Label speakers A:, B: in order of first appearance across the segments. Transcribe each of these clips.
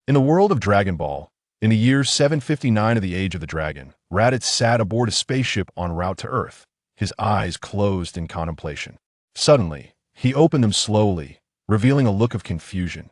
A: In the world of Dragon Ball, in the year 759 of the Age of the Dragon, Raditz sat aboard a spaceship en route to Earth, his eyes closed in contemplation. Suddenly, he opened them slowly, revealing a look of confusion.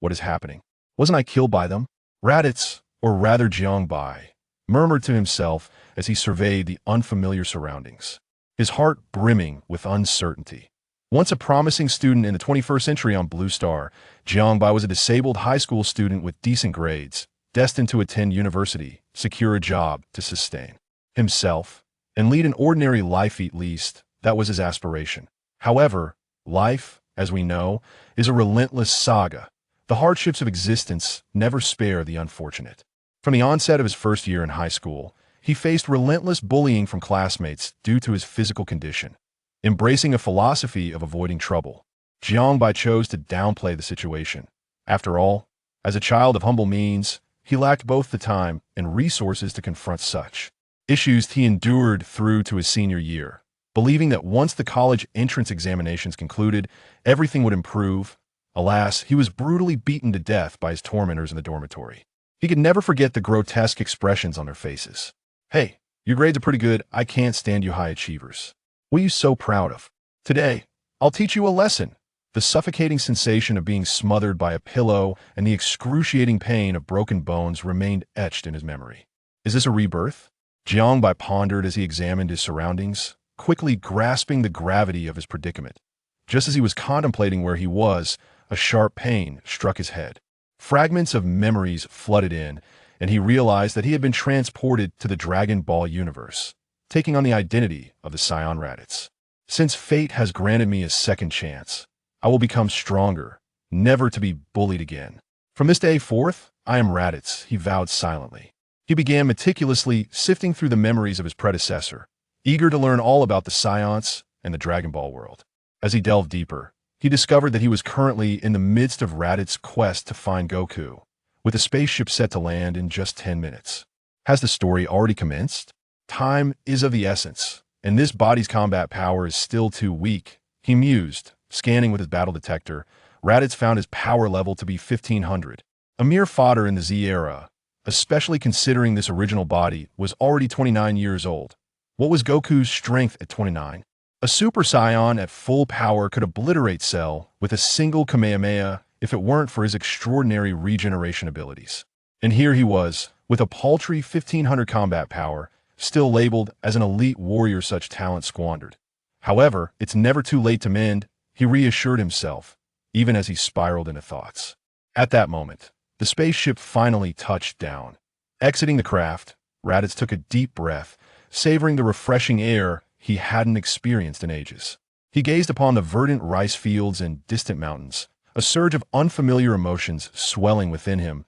A: What is happening? Wasn't I killed by them? Raditz, or rather Jiang Bai, murmured to himself as he surveyed the unfamiliar surroundings, his heart brimming with uncertainty. Once a promising student in the 21st century on Blue Star, Jiang Bai was a disabled high school student with decent grades, destined to attend university, secure a job to sustain himself, and lead an ordinary life. At least, that was his aspiration. However, life, as we know, is a relentless saga. The hardships of existence never spare the unfortunate. From the onset of his first year in high school, he faced relentless bullying from classmates due to his physical condition. Embracing a philosophy of avoiding trouble, Jiang Bai chose to downplay the situation. After all, as a child of humble means, he lacked both the time and resources to confront such issues. He endured through to his senior year, believing that once the college entrance examinations concluded, everything would improve. Alas, he was brutally beaten to death by his tormentors in the dormitory. He could never forget the grotesque expressions on their faces. "Hey, your grades are pretty good. I can't stand you high achievers. What are you so proud of? Today, I'll teach you a lesson." The suffocating sensation of being smothered by a pillow and the excruciating pain of broken bones remained etched in his memory. Is this a rebirth? Jiang Bai pondered as he examined his surroundings, quickly grasping the gravity of his predicament. Just as he was contemplating where he was, a sharp pain struck his head. Fragments of memories flooded in, and he realized that he had been transported to the Dragon Ball universe, taking on the identity of the Scion Raditz. Since fate has granted me a second chance, I will become stronger, never to be bullied again. From this day forth, I am Raditz, he vowed silently. He began meticulously sifting through the memories of his predecessor, eager to learn all about the Scions and the Dragon Ball world. As he delved deeper, he discovered that he was currently in the midst of Raditz's quest to find Goku, with a spaceship set to land in just 10 minutes. Has the story already commenced? Time is of the essence, and this body's combat power is still too weak, he mused. Scanning with his battle detector, Raditz found his power level to be 1500, a mere fodder in the Z era, especially considering this original body was already 29 years old. What was Goku's strength at 29? A Super Saiyan at full power could obliterate Cell with a single Kamehameha if it weren't for his extraordinary regeneration abilities. And here he was, with a paltry 1500 combat power, still labeled as an elite warrior. Such talent squandered. However, it's never too late to mend, he reassured himself, even as he spiraled into thoughts. At that moment, the spaceship finally touched down. Exiting the craft, Raditz took a deep breath, savoring the refreshing air he hadn't experienced in ages. He gazed upon the verdant rice fields and distant mountains, a surge of unfamiliar emotions swelling within him.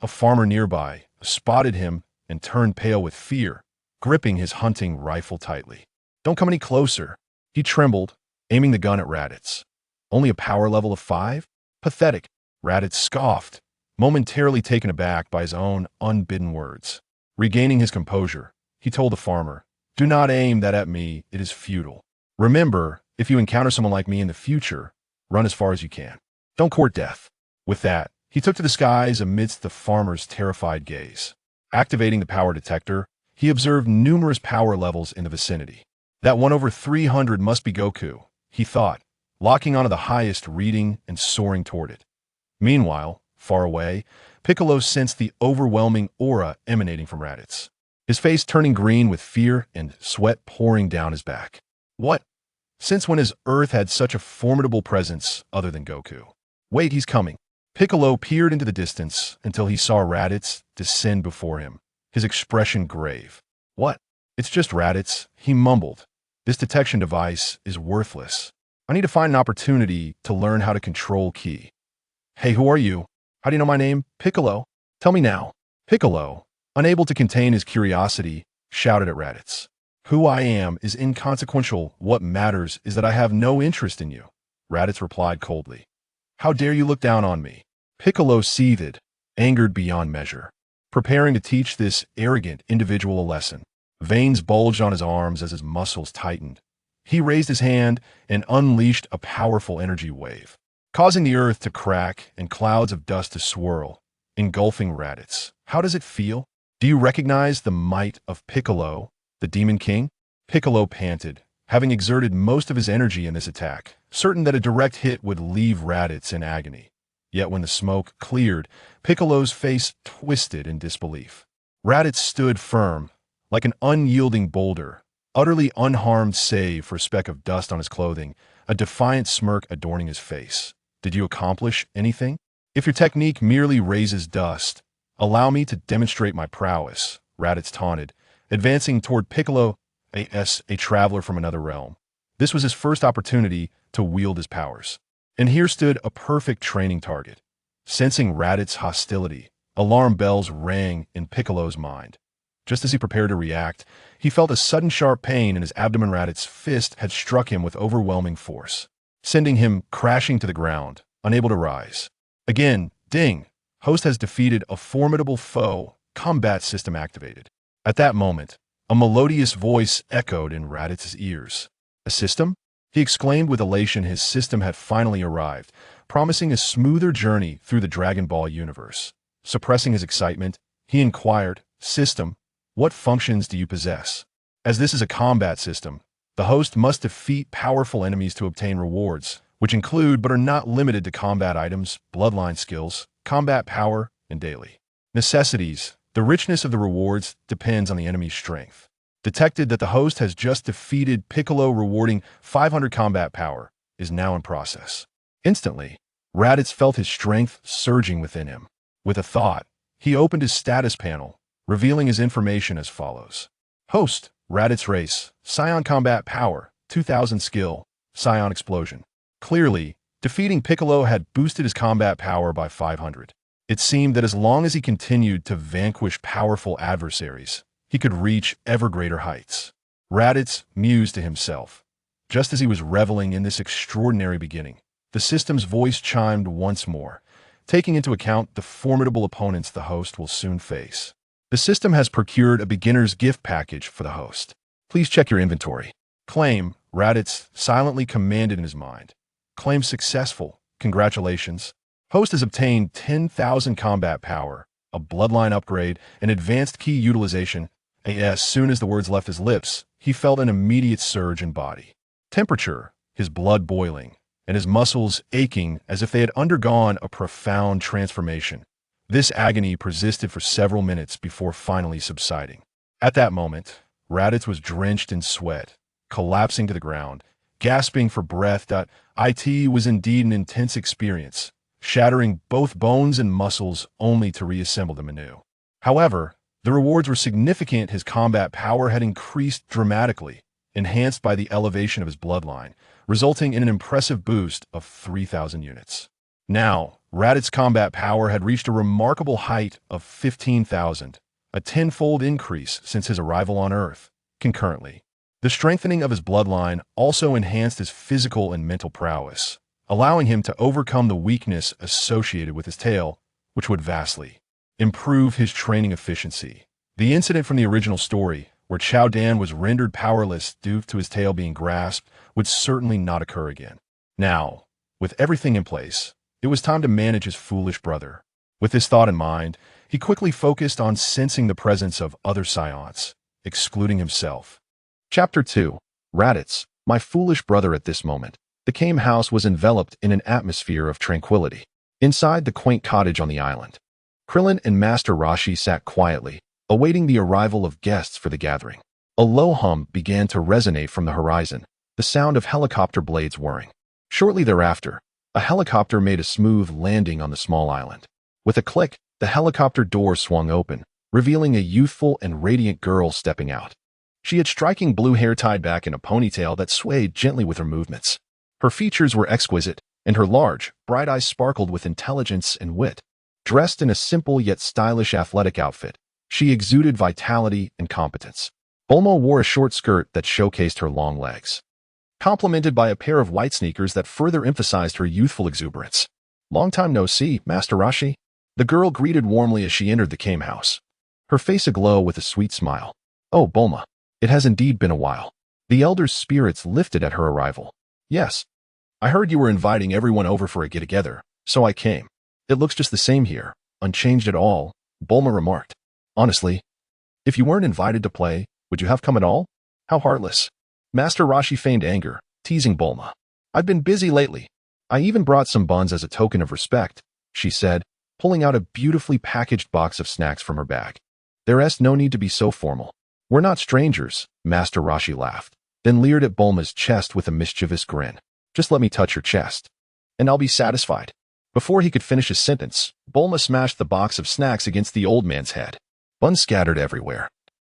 A: A farmer nearby spotted him and turned pale with fear, gripping his hunting rifle tightly. "Don't come any closer," he trembled, aiming the gun at Raditz. "Only a power level of 5? Pathetic," Raditz scoffed, momentarily taken aback by his own unbidden words. Regaining his composure, he told the farmer, "Do not aim that at me, it is futile. Remember, if you encounter someone like me in the future, run as far as you can. Don't court death." With that, he took to the skies amidst the farmer's terrified gaze. Activating the power detector, he observed numerous power levels in the vicinity. That one over 300 must be Goku, he thought, locking onto the highest reading and soaring toward it. Meanwhile, far away, Piccolo sensed the overwhelming aura emanating from Raditz, his face turning green with fear and sweat pouring down his back. What? Since when has Earth had such a formidable presence other than Goku? Wait, he's coming. Piccolo peered into the distance until he saw Raditz descend before him, his expression grave. "What? It's just Raditz," he mumbled. "This detection device is worthless. I need to find an opportunity to learn how to control Ki." "Hey, who are you? How do you know my name?" "Piccolo. Tell me now." Piccolo, unable to contain his curiosity, shouted at Raditz. "Who I am is inconsequential. What matters is that I have no interest in you," Raditz replied coldly. "How dare you look down on me?" Piccolo seethed, angered beyond measure, preparing to teach this arrogant individual a lesson. Veins bulged on his arms as his muscles tightened. He raised his hand and unleashed a powerful energy wave, causing the earth to crack and clouds of dust to swirl. engulfing Raditz. How does it feel? Do you recognize the might of Piccolo, the Demon King? Piccolo panted, having exerted most of his energy in this attack, certain that a direct hit would leave Raditz in agony. Yet when the smoke cleared, Piccolo's face twisted in disbelief. Raditz stood firm, like an unyielding boulder, utterly unharmed save for a speck of dust on his clothing, a defiant smirk adorning his face. Did you accomplish anything? If your technique merely raises dust, allow me to demonstrate my prowess, Raditz taunted, advancing toward Piccolo, a traveler from another realm. This was his first opportunity to wield his powers. And here stood a perfect training target. Sensing Raditz's hostility, alarm bells rang in Piccolo's mind. Just as he prepared to react, he felt a sudden sharp pain in his abdomen. Raditz's fist had struck him with overwhelming force, sending him crashing to the ground, unable to rise. Again, ding! Host has defeated a formidable foe, combat system activated. At that moment, a melodious voice echoed in Raditz's ears. A system? He exclaimed with elation. His system had finally arrived, promising a smoother journey through the Dragon Ball universe. Suppressing his excitement, he inquired, "System, what functions do you possess?" As this is a combat system, the host must defeat powerful enemies to obtain rewards, which include but are not limited to combat items, bloodline skills, combat power, and daily necessities. The richness of the rewards depends on the enemy's strength. Detected that the host has just defeated Piccolo, rewarding 500 combat power, is now in process. Instantly, Raditz felt his strength surging within him. With a thought, he opened his status panel, revealing his information as follows. Host, Raditz race, Scion combat power, 2000 skill, Scion explosion. Clearly, defeating Piccolo had boosted his combat power by 500. It seemed that as long as he continued to vanquish powerful adversaries, he could reach ever greater heights. Raditz mused to himself. Just as he was reveling in this extraordinary beginning, the system's voice chimed once more, taking into account the formidable opponents the host will soon face. The system has procured a beginner's gift package for the host. Please check your inventory. Claim, Raditz silently commanded in his mind. Claim successful. Congratulations. Host has obtained 10,000 combat power, a bloodline upgrade, and advanced key utilization. As soon as the words left his lips, he felt an immediate surge in body temperature, his blood boiling, and his muscles aching as if they had undergone a profound transformation. This agony persisted for several minutes before finally subsiding. At that moment, Raditz was drenched in sweat, collapsing to the ground, gasping for breath. It was indeed an intense experience, shattering both bones and muscles only to reassemble them anew. However, the rewards were significant. His combat power had increased dramatically, enhanced by the elevation of his bloodline, resulting in an impressive boost of 3,000 units. Now, Raditz's combat power had reached a remarkable height of 15,000, a tenfold increase since his arrival on Earth. Concurrently, the strengthening of his bloodline also enhanced his physical and mental prowess, allowing him to overcome the weakness associated with his tail, which would vastly improve his training efficiency. The incident from the original story, where Xiao Jiang was rendered powerless due to his tail being grasped, would certainly not occur again. Now, with everything in place, it was time to manage his foolish brother. With this thought in mind, he quickly focused on sensing the presence of other scions, excluding himself. Chapter 2. Raditz, my foolish brother. At this moment, the Kame house was enveloped in an atmosphere of tranquility. Inside the quaint cottage on the island, Krillin and Master Roshi sat quietly, awaiting the arrival of guests for the gathering. A low hum began to resonate from the horizon, the sound of helicopter blades whirring. Shortly thereafter, a helicopter made a smooth landing on the small island. With a click, the helicopter door swung open, revealing a youthful and radiant girl stepping out. She had striking blue hair tied back in a ponytail that swayed gently with her movements. Her features were exquisite, and her large, bright eyes sparkled with intelligence and wit. Dressed in a simple yet stylish athletic outfit, she exuded vitality and competence. Bulma wore a short skirt that showcased her long legs, complemented by a pair of white sneakers that further emphasized her youthful exuberance. "Long time no see, Master Roshi," the girl greeted warmly as she entered the Kame house, her face aglow with a sweet smile. "Oh, Bulma, it has indeed been a while." The elder's spirits lifted at her arrival. "Yes, I heard you were inviting everyone over for a get-together, so I came. It looks just the same here," unchanged at all, Bulma remarked. Honestly, if you weren't invited to play, would you have come at all? How heartless. Master Roshi feigned anger, teasing Bulma. I've been busy lately. I even brought some buns as a token of respect, she said, pulling out a beautifully packaged box of snacks from her bag. There's no need to be so formal. We're not strangers, Master Roshi laughed, then leered at Bulma's chest with a mischievous grin. Just let me touch your chest, and I'll be satisfied. Before he could finish his sentence, Bulma smashed the box of snacks against the old man's head. Buns scattered everywhere,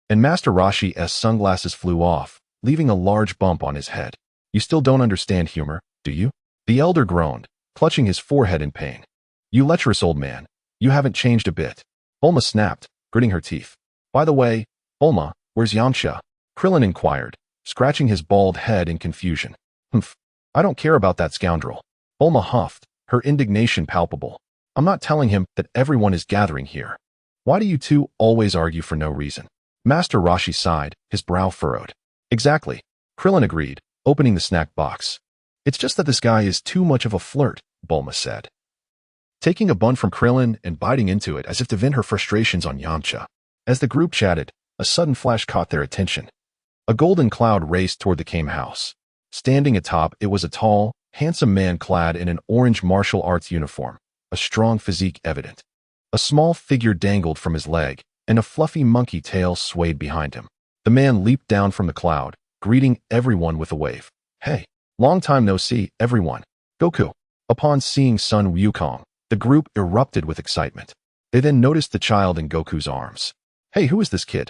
A: and Master Roshi's sunglasses flew off, leaving a large bump on his head. You still don't understand humor, do you? The elder groaned, clutching his forehead in pain. You lecherous old man, you haven't changed a bit. Bulma snapped, gritting her teeth. By the way, Bulma, where's Yamcha? Krillin inquired, scratching his bald head in confusion. Humph, I don't care about that scoundrel. Bulma huffed, her indignation palpable. I'm not telling him that everyone is gathering here. Why do you two always argue for no reason? Master Roshi sighed, his brow furrowed. Exactly, Krillin agreed, opening the snack box. It's just that this guy is too much of a flirt, Bulma said, taking a bun from Krillin and biting into it as if to vent her frustrations on Yamcha. As the group chatted, a sudden flash caught their attention. A golden cloud raced toward the Kame house. Standing atop it was a tall, handsome man clad in an orange martial arts uniform, a strong physique evident. A small figure dangled from his leg, and a fluffy monkey tail swayed behind him. The man leaped down from the cloud, greeting everyone with a wave. Hey, long time no see, everyone. Goku. Upon seeing son Wukong, the group erupted with excitement. They then noticed the child in Goku's arms. Hey, who is this kid?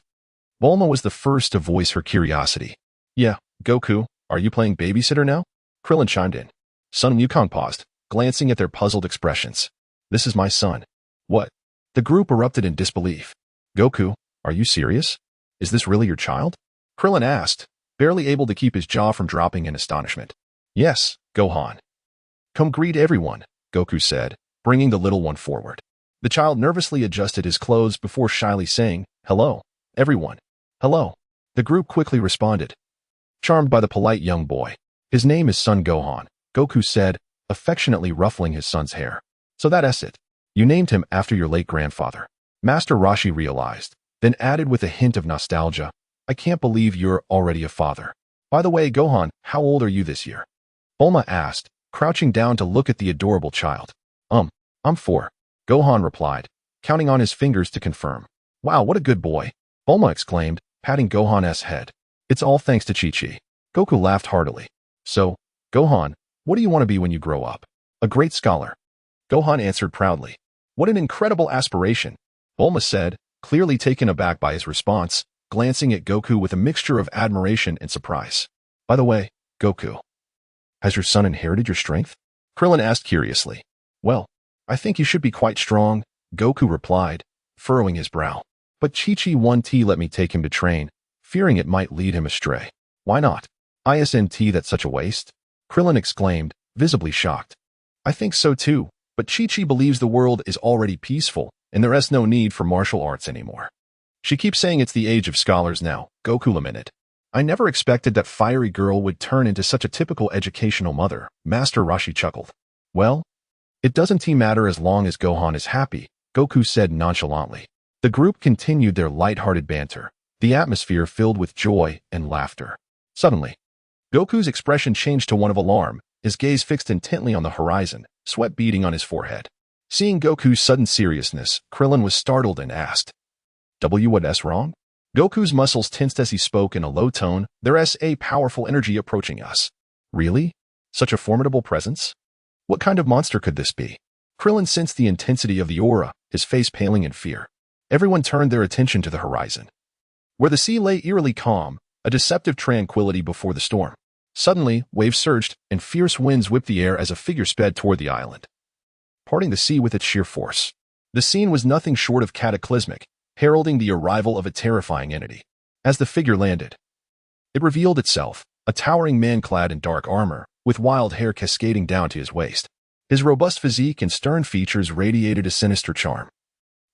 A: Bulma was the first to voice her curiosity. Yeah, Goku, are you playing babysitter now? Krillin chimed in. Son Wukong paused, glancing at their puzzled expressions. This is my son. What? The group erupted in disbelief. Goku, are you serious? Is this really your child? Krillin asked, barely able to keep his jaw from dropping in astonishment. Yes, Gohan. Come greet everyone, Goku said, bringing the little one forward. The child nervously adjusted his clothes before shyly saying, Hello, everyone. Hello. The group quickly responded, charmed by the polite young boy. His name is Son Gohan, Goku said, affectionately ruffling his son's hair. So that's it. You named him after your late grandfather. Master Roshi realized, then added with a hint of nostalgia, I can't believe you're already a father. By the way, Gohan, how old are you this year? Bulma asked, crouching down to look at the adorable child. I'm 4. Gohan replied, counting on his fingers to confirm. Wow, what a good boy, Bulma exclaimed, patting Gohan's head. It's all thanks to Chi-Chi. Goku laughed heartily. So, Gohan, what do you want to be when you grow up? A great scholar. Gohan answered proudly. What an incredible aspiration, Bulma said, clearly taken aback by his response, glancing at Goku with a mixture of admiration and surprise. By the way, Goku, has your son inherited your strength? Krillin asked curiously. Well, I think you should be quite strong, Goku replied, furrowing his brow. But Chi-Chi 1T let me take him to train, fearing it might lead him astray. Why not? ISNT, that's such a waste? Krillin exclaimed, visibly shocked. I think so too, but Chi-Chi believes the world is already peaceful, and there is no need for martial arts anymore. She keeps saying it's the age of scholars now, Goku lamented. I never expected that fiery girl would turn into such a typical educational mother, Master Roshi chuckled. Well, it doesn't matter as long as Gohan is happy, Goku said nonchalantly. The group continued their light-hearted banter, the atmosphere filled with joy and laughter. Suddenly, Goku's expression changed to one of alarm, his gaze fixed intently on the horizon, sweat beading on his forehead. Seeing Goku's sudden seriousness, Krillin was startled and asked, What's wrong? Goku's muscles tensed as he spoke in a low tone, There's a powerful energy approaching us. Really? Such a formidable presence? What kind of monster could this be? Krillin sensed the intensity of the aura, his face paling in fear. Everyone turned their attention to the horizon, where the sea lay eerily calm, a deceptive tranquility before the storm. Suddenly, waves surged, and fierce winds whipped the air as a figure sped toward the island, parting the sea with its sheer force. The scene was nothing short of cataclysmic, heralding the arrival of a terrifying entity. As the figure landed, it revealed itself, a towering man clad in dark armor, with wild hair cascading down to his waist. His robust physique and stern features radiated a sinister charm.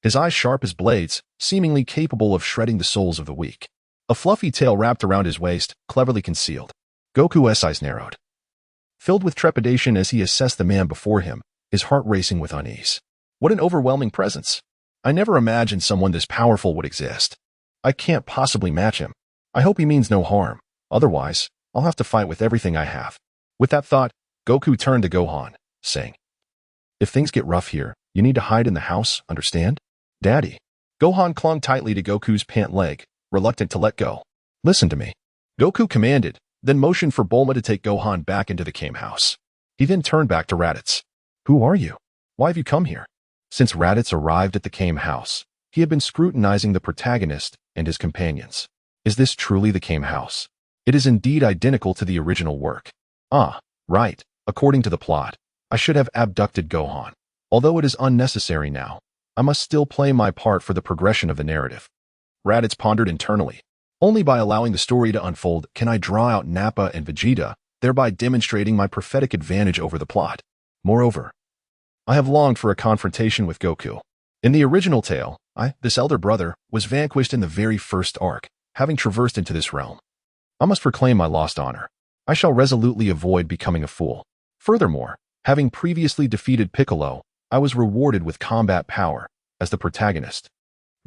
A: His eyes sharp as blades, seemingly capable of shredding the souls of the weak. A fluffy tail wrapped around his waist, cleverly concealed. Goku's eyes narrowed, filled with trepidation as he assessed the man before him, his heart racing with unease. What an overwhelming presence. I never imagined someone this powerful would exist. I can't possibly match him. I hope he means no harm. Otherwise, I'll have to fight with everything I have. With that thought, Goku turned to Gohan, saying, "If things get rough here, you need to hide in the house, understand? Daddy." Gohan clung tightly to Goku's pant leg, reluctant to let go. "Listen to me." Goku commanded, then motioned for Bulma to take Gohan back into the Kame house. He then turned back to Raditz. "Who are you? Why have you come here?" Since Raditz arrived at the Kame house, he had been scrutinizing the protagonist and his companions. Is this truly the Kame house? It is indeed identical to the original work. Ah, right. According to the plot, I should have abducted Gohan. Although it is unnecessary now, I must still play my part for the progression of the narrative. Raditz pondered internally. Only by allowing the story to unfold can I draw out Nappa and Vegeta, thereby demonstrating my prophetic advantage over the plot. Moreover, I have longed for a confrontation with Goku. In the original tale, this elder brother, was vanquished in the very first arc, having traversed into this realm. I must reclaim my lost honor. I shall resolutely avoid becoming a fool. Furthermore, having previously defeated Piccolo, I was rewarded with combat power as the protagonist.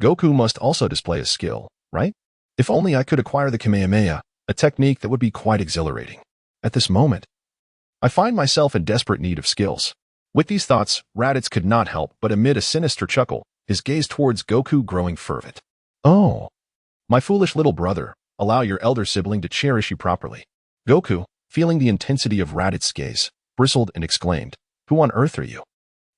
A: Goku must also display his skill, right? If only I could acquire the Kamehameha, a technique that would be quite exhilarating. At this moment, I find myself in desperate need of skills. With these thoughts, Raditz could not help but emit a sinister chuckle, his gaze towards Goku growing fervent. "Oh, my foolish little brother, allow your elder sibling to cherish you properly." Goku, feeling the intensity of Raditz's gaze, bristled and exclaimed, "Who on earth are you?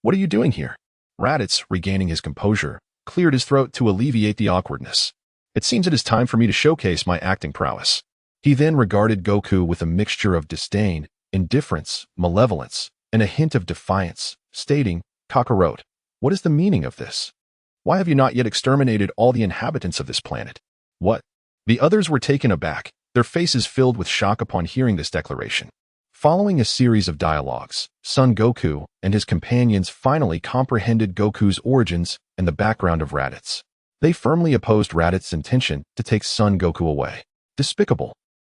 A: What are you doing here?" Raditz, regaining his composure, cleared his throat to alleviate the awkwardness. "It seems it is time for me to showcase my acting prowess." He then regarded Goku with a mixture of disdain, indifference, malevolence, and a hint of defiance, stating, "Kakarot, what is the meaning of this? Why have you not yet exterminated all the inhabitants of this planet?" "What?" The others were taken aback, their faces filled with shock upon hearing this declaration. Following a series of dialogues, Son Goku and his companions finally comprehended Goku's origins and the background of Raditz. They firmly opposed Raditz's intention to take Son Goku away. "Despicable.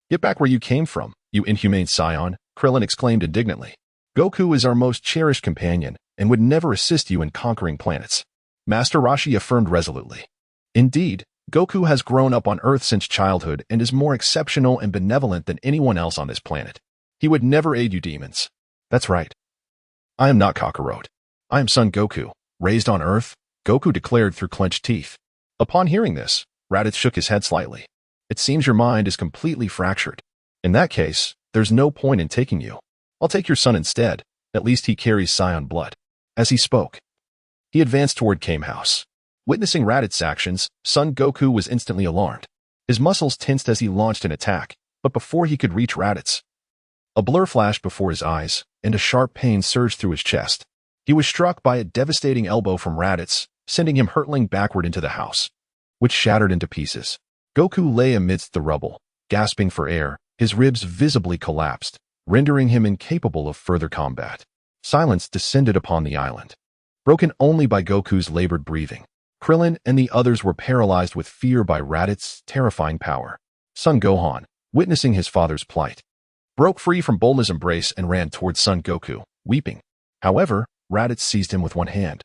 A: Get back where you came from, you inhumane scion," Krillin exclaimed indignantly. "Goku is our most cherished companion and would never assist you in conquering planets." Master Roshi affirmed resolutely. "Indeed, Goku has grown up on Earth since childhood and is more exceptional and benevolent than anyone else on this planet. He would never aid you demons." "That's right. I am not Kakarot. I am Son Goku, raised on Earth," Goku declared through clenched teeth. Upon hearing this, Raditz shook his head slightly. "It seems your mind is completely fractured. In that case, there's no point in taking you. I'll take your son instead. At least he carries Scion blood." As he spoke, he advanced toward Kame House. Witnessing Raditz's actions, Son Goku was instantly alarmed. His muscles tensed as he launched an attack, but before he could reach Raditz, a blur flashed before his eyes, and a sharp pain surged through his chest. He was struck by a devastating elbow from Raditz, sending him hurtling backward into the house, which shattered into pieces. Goku lay amidst the rubble, gasping for air, his ribs visibly collapsed, rendering him incapable of further combat. Silence descended upon the island, broken only by Goku's labored breathing. Krillin and the others were paralyzed with fear by Raditz's terrifying power. Son Gohan, witnessing his father's plight, broke free from Bulma's embrace and ran towards Son Goku, weeping. However, Raditz seized him with one hand,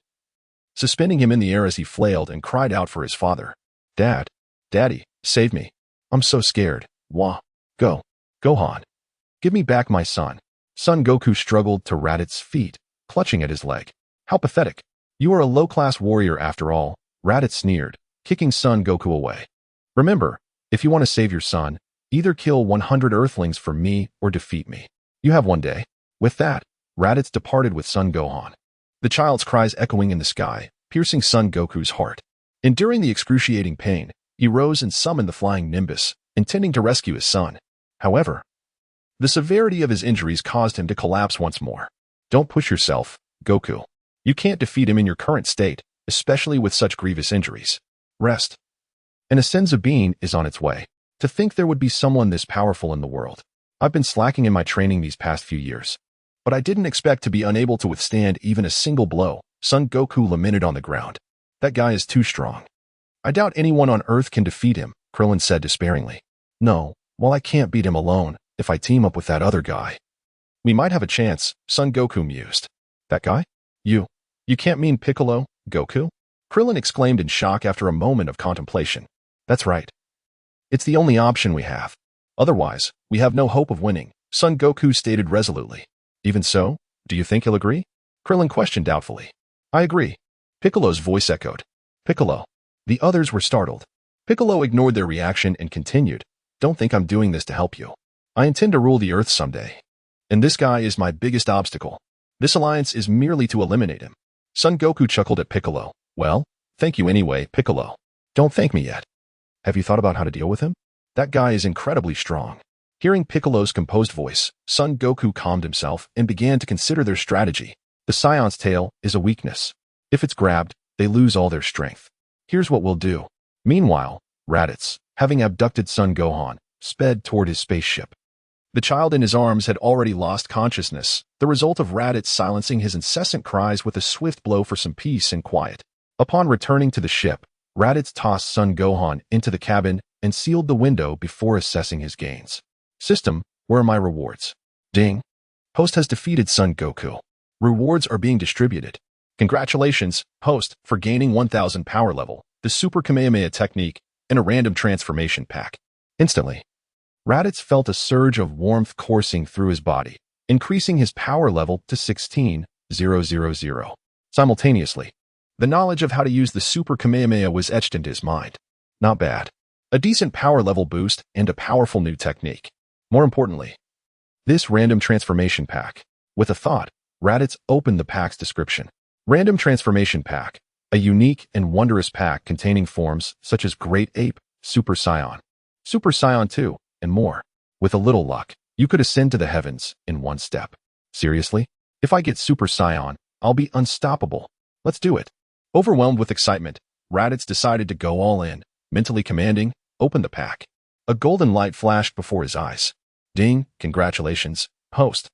A: suspending him in the air as he flailed and cried out for his father. Daddy, save me. I'm so scared. Gohan. Give me back my son." Son Goku struggled to Raditz's feet, clutching at his leg. "How pathetic. You are a low-class warrior after all," Raditz sneered, kicking Son Goku away. "Remember, if you want to save your son, either kill 100 Earthlings for me or defeat me. You have one day." With that, Raditz departed with Son Gohan, the child's cries echoing in the sky, piercing Son Goku's heart. Enduring the excruciating pain, he rose and summoned the flying Nimbus, intending to rescue his son. However, the severity of his injuries caused him to collapse once more. "Don't push yourself, Goku. You can't defeat him in your current state, especially with such grievous injuries. Rest. And a sense of being is on its way. To think there would be someone this powerful in the world. I've been slacking in my training these past few years, but I didn't expect to be unable to withstand even a single blow," Son Goku lamented on the ground. "That guy is too strong. I doubt anyone on Earth can defeat him," Krillin said despairingly. "No, well, I can't beat him alone. If I team up with that other guy, we might have a chance," Son Goku mused. "That guy? You You can't mean Piccolo, Goku? Krillin exclaimed in shock after a moment of contemplation. That's right. It's the only option we have. Otherwise, we have no hope of winning, Son Goku stated resolutely. Even so, do you think he'll agree? Krillin questioned doubtfully. I agree. Piccolo's voice echoed. Piccolo. The others were startled. Piccolo ignored their reaction and continued. Don't think I'm doing this to help you. I intend to rule the Earth someday. And this guy is my biggest obstacle. This alliance is merely to eliminate him. Son Goku chuckled at Piccolo. Well, thank you anyway, Piccolo. Don't thank me yet. Have you thought about how to deal with him? That guy is incredibly strong. Hearing Piccolo's composed voice, Son Goku calmed himself and began to consider their strategy. The Scion's tail is a weakness. If it's grabbed, they lose all their strength. Here's what we'll do. Meanwhile, Raditz, having abducted Son Gohan, sped toward his spaceship. The child in his arms had already lost consciousness, the result of Raditz silencing his incessant cries with a swift blow for some peace and quiet. Upon returning to the ship, Raditz tossed Son Gohan into the cabin and sealed the window before assessing his gains. System, where are my rewards? Ding. Host has defeated Son Goku. Rewards are being distributed. Congratulations, Host, for gaining 1000 power level, the Super Kamehameha technique, and a random transformation pack. Instantly, Raditz felt a surge of warmth coursing through his body, increasing his power level to 16,000. Simultaneously, the knowledge of how to use the Super Kamehameha was etched into his mind. Not bad. A decent power level boost and a powerful new technique. More importantly, this random transformation pack. With a thought, Raditz opened the pack's description. Random Transformation Pack, a unique and wondrous pack containing forms such as Great Ape, Super Saiyan 2, and more. With a little luck, you could ascend to the heavens in one step. Seriously? If I get Super Saiyan, I'll be unstoppable. Let's do it. Overwhelmed with excitement, Raditz decided to go all in, mentally commanding, open the pack. A golden light flashed before his eyes. Ding, congratulations, Host,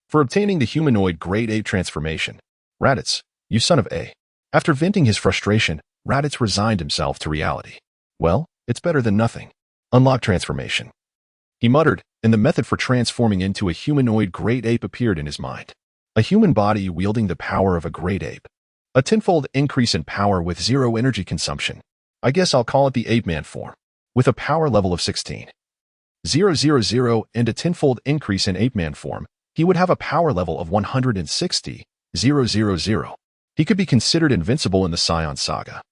A: for obtaining the humanoid Great Ape transformation. Raditz, you son of a. After venting his frustration, Raditz resigned himself to reality. Well, it's better than nothing. Unlock transformation. He muttered, and the method for transforming into a humanoid Great Ape appeared in his mind. A human body wielding the power of a Great Ape. A tenfold increase in power with zero energy consumption. I guess I'll call it the Ape Man form. With a power level of 16,000 and a tenfold increase in Ape Man form, he would have a power level of 160,000. He could be considered invincible in the Saiyan saga.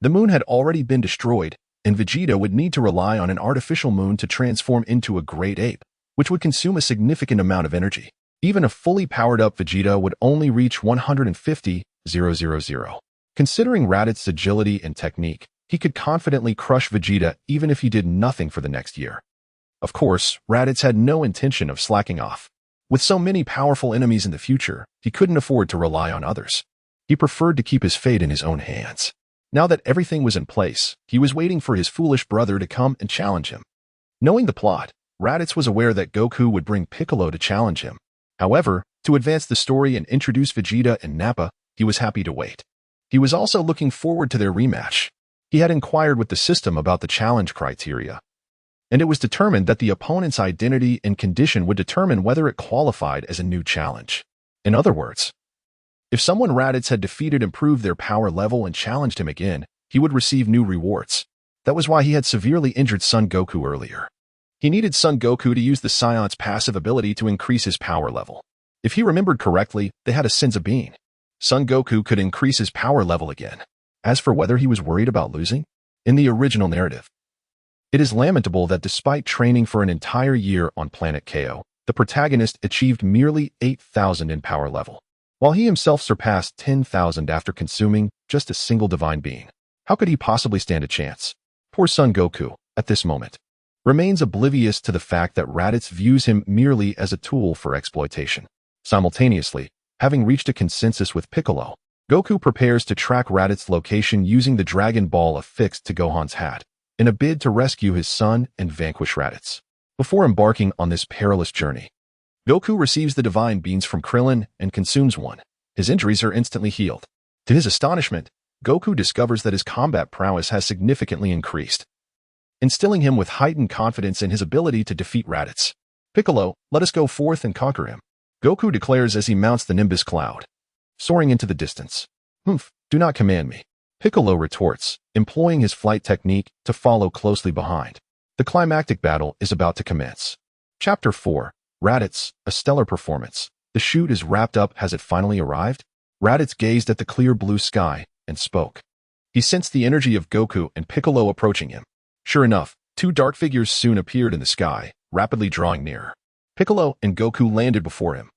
A: The moon had already been destroyed, and Vegeta would need to rely on an artificial moon to transform into a Great Ape, which would consume a significant amount of energy. Even a fully powered-up Vegeta would only reach 150,000. Considering Raditz's agility and technique, he could confidently crush Vegeta even if he did nothing for the next year. Of course, Raditz had no intention of slacking off. With so many powerful enemies in the future, he couldn't afford to rely on others. He preferred to keep his fate in his own hands. Now that everything was in place, he was waiting for his foolish brother to come and challenge him. Knowing the plot, Raditz was aware that Goku would bring Piccolo to challenge him. However, to advance the story and introduce Vegeta and Nappa, he was happy to wait. He was also looking forward to their rematch. He had inquired with the system about the challenge criteria, and it was determined that the opponent's identity and condition would determine whether it qualified as a new challenge. In other words, if someone Raditz had defeated improved their power level and challenged him again, he would receive new rewards. That was why he had severely injured Son Goku earlier. He needed Son Goku to use the Scion's passive ability to increase his power level. If he remembered correctly, they had a sense of being. Son Goku could increase his power level again. As for whether he was worried about losing, in the original narrative, it is lamentable that despite training for an entire year on planet Ko, the protagonist achieved merely 8,000 in power level, while he himself surpassed 10,000 after consuming just a single divine being. How could he possibly stand a chance? Poor Son Goku, at this moment, remains oblivious to the fact that Raditz views him merely as a tool for exploitation. Simultaneously, having reached a consensus with Piccolo, Goku prepares to track Raditz's location using the Dragon Ball affixed to Gohan's hat, in a bid to rescue his son and vanquish Raditz. Before embarking on this perilous journey, Goku receives the divine beans from Krillin and consumes one. His injuries are instantly healed. To his astonishment, Goku discovers that his combat prowess has significantly increased, instilling him with heightened confidence in his ability to defeat Raditz. Piccolo, let us go forth and conquer him, Goku declares as he mounts the Nimbus Cloud. soaring into the distance. "Humph, do not command me," Piccolo retorts, employing his flight technique to follow closely behind. The climactic battle is about to commence. Chapter 4. Raditz, a stellar performance. The shoot is wrapped up. Has it finally arrived? Raditz gazed at the clear blue sky and spoke. He sensed the energy of Goku and Piccolo approaching him. Sure enough, two dark figures soon appeared in the sky, rapidly drawing nearer. Piccolo and Goku landed before him,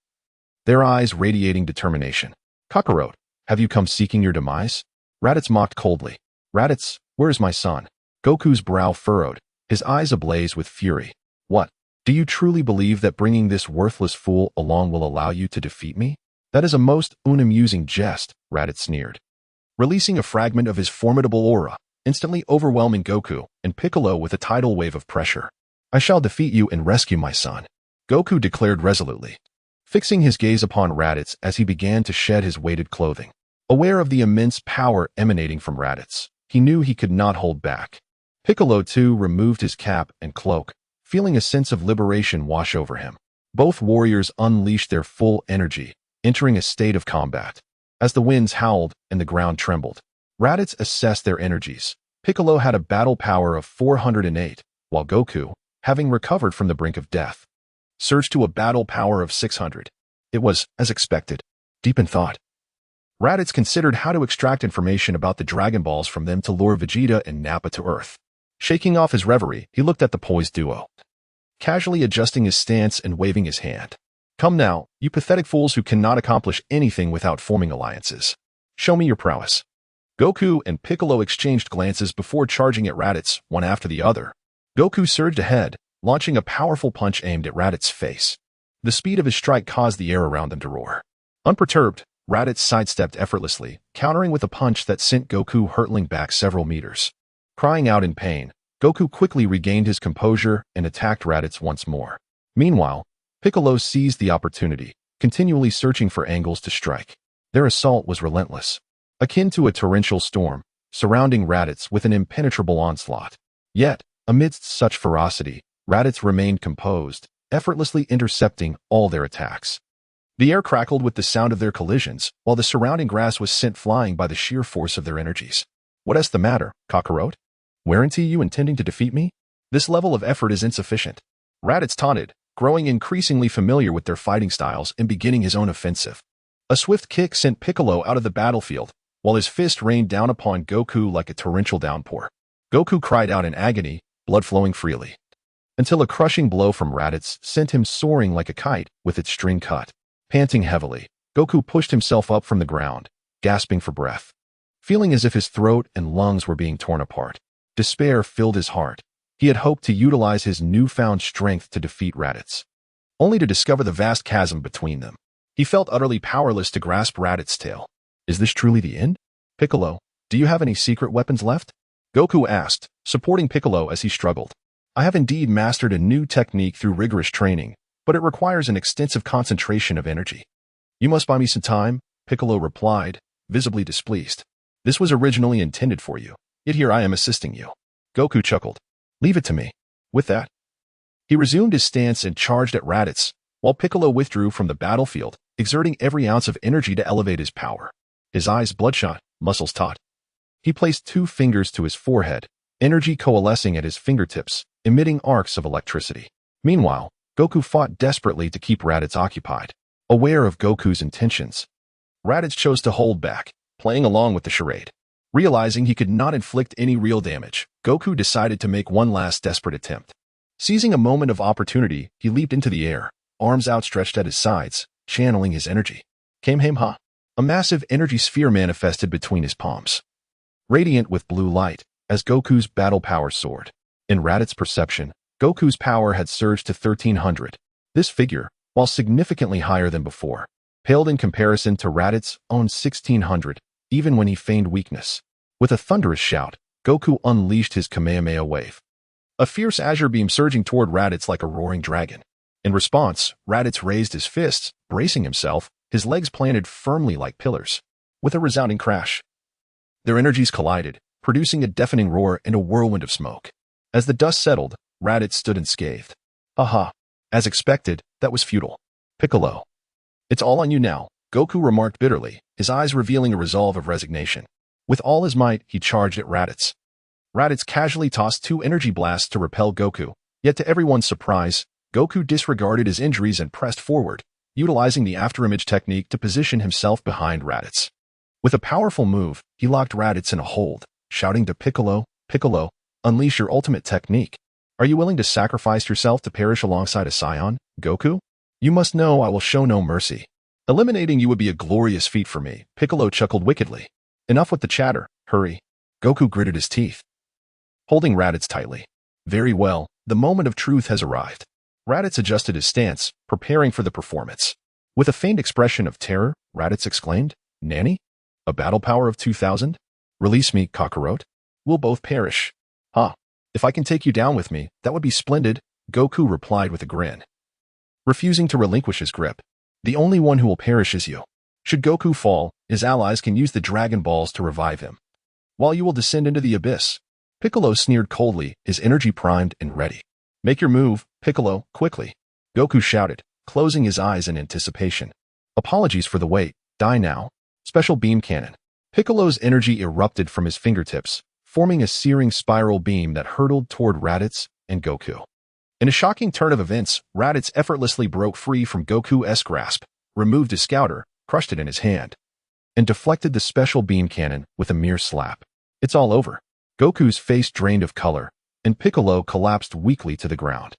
A: their eyes radiating determination. "Kakarot, have you come seeking your demise?" Raditz mocked coldly. "Raditz, where is my son?" Goku's brow furrowed, his eyes ablaze with fury. "What? Do you truly believe that bringing this worthless fool along will allow you to defeat me?" "That is a most unamusing jest," Raditz sneered, releasing a fragment of his formidable aura, instantly overwhelming Goku and Piccolo with a tidal wave of pressure. "I shall defeat you and rescue my son," Goku declared resolutely, fixing his gaze upon Raditz as he began to shed his weighted clothing. Aware of the immense power emanating from Raditz, he knew he could not hold back. Piccolo, too, removed his cap and cloak, feeling a sense of liberation wash over him. Both warriors unleashed their full energy, entering a state of combat. As the winds howled and the ground trembled, Raditz assessed their energies. Piccolo had a battle power of 408, while Goku, having recovered from the brink of death, surged to a battle power of 600. It was, as expected, deep in thought. Raditz considered how to extract information about the Dragon Balls from them to lure Vegeta and Nappa to Earth. Shaking off his reverie, he looked at the poised duo, casually adjusting his stance and waving his hand. "Come now, you pathetic fools who cannot accomplish anything without forming alliances. Show me your prowess." Goku and Piccolo exchanged glances before charging at Raditz, one after the other. Goku surged ahead, launching a powerful punch aimed at Raditz's face. The speed of his strike caused the air around them to roar. Unperturbed, Raditz sidestepped effortlessly, countering with a punch that sent Goku hurtling back several meters. Crying out in pain, Goku quickly regained his composure and attacked Raditz once more. Meanwhile, Piccolo seized the opportunity, continually searching for angles to strike. Their assault was relentless, akin to a torrential storm, surrounding Raditz with an impenetrable onslaught. Yet, amidst such ferocity, Raditz remained composed, effortlessly intercepting all their attacks. The air crackled with the sound of their collisions, while the surrounding grass was sent flying by the sheer force of their energies. "What is the matter, Kakarot? Weren't you intending to defeat me? This level of effort is insufficient." Raditz taunted, growing increasingly familiar with their fighting styles and beginning his own offensive. A swift kick sent Piccolo out of the battlefield, while his fist rained down upon Goku like a torrential downpour. Goku cried out in agony, blood flowing freely, until a crushing blow from Raditz sent him soaring like a kite with its string cut. Panting heavily, Goku pushed himself up from the ground, gasping for breath, feeling as if his throat and lungs were being torn apart. Despair filled his heart. He had hoped to utilize his newfound strength to defeat Raditz, only to discover the vast chasm between them. He felt utterly powerless to grasp Raditz's tail. "Is this truly the end? Piccolo, do you have any secret weapons left?" Goku asked, supporting Piccolo as he struggled. "I have indeed mastered a new technique through rigorous training, but it requires an extensive concentration of energy." "You must buy me some time," Piccolo replied, visibly displeased. "This was originally intended for you, yet here I am assisting you." Goku chuckled. "Leave it to me." With that, he resumed his stance and charged at Raditz, while Piccolo withdrew from the battlefield, exerting every ounce of energy to elevate his power. His eyes bloodshot, muscles taut. He placed 2 fingers to his forehead, energy coalescing at his fingertips, emitting arcs of electricity. Meanwhile, Goku fought desperately to keep Raditz occupied. Aware of Goku's intentions, Raditz chose to hold back, playing along with the charade. Realizing he could not inflict any real damage, Goku decided to make one last desperate attempt. Seizing a moment of opportunity, he leaped into the air, arms outstretched at his sides, channeling his energy. Kamehameha! A massive energy sphere manifested between his palms, radiant with blue light, as Goku's battle power soared. In Raditz's perception, Goku's power had surged to 1300. This figure, while significantly higher than before, paled in comparison to Raditz's own 1600, even when he feigned weakness. With a thunderous shout, Goku unleashed his Kamehameha wave, a fierce azure beam surging toward Raditz like a roaring dragon. In response, Raditz raised his fists, bracing himself, his legs planted firmly like pillars. With a resounding crash, their energies collided, producing a deafening roar and a whirlwind of smoke. As the dust settled, Raditz stood unscathed. "Aha! As expected, that was futile. Piccolo, it's all on you now. Goku remarked bitterly, his eyes revealing a resolve of resignation. With all his might, he charged at Raditz. Raditz casually tossed 2 energy blasts to repel Goku, yet to everyone's surprise, Goku disregarded his injuries and pressed forward, utilizing the afterimage technique to position himself behind Raditz. With a powerful move, he locked Raditz in a hold, shouting to Piccolo, "Piccolo, unleash your ultimate technique. Are you willing to sacrifice yourself to perish alongside a scion, Goku? You must know I will show no mercy. Eliminating you would be a glorious feat for me," Piccolo chuckled wickedly. "Enough with the chatter, hurry." Goku gritted his teeth, holding Raditz tightly. "Very well, the moment of truth has arrived." Raditz adjusted his stance, preparing for the performance. With a faint expression of terror, Raditz exclaimed, "Nanny? A battle power of 2,000? Release me, Kakarot. We'll both perish." "Huh. If I can take you down with me, that would be splendid," Goku replied with a grin, refusing to relinquish his grip. "The only one who will perish is you. Should Goku fall, his allies can use the Dragon Balls to revive him, while you will descend into the abyss." Piccolo sneered coldly, his energy primed and ready. "Make your move, Piccolo, quickly," Goku shouted, closing his eyes in anticipation. "Apologies for the wait. Die now." Special beam cannon. Piccolo's energy erupted from his fingertips, forming a searing spiral beam that hurtled toward Raditz and Goku. In a shocking turn of events, Raditz effortlessly broke free from Goku's grasp, removed his scouter, crushed it in his hand, and deflected the special beam cannon with a mere slap. "It's all over." Goku's face drained of color, and Piccolo collapsed weakly to the ground.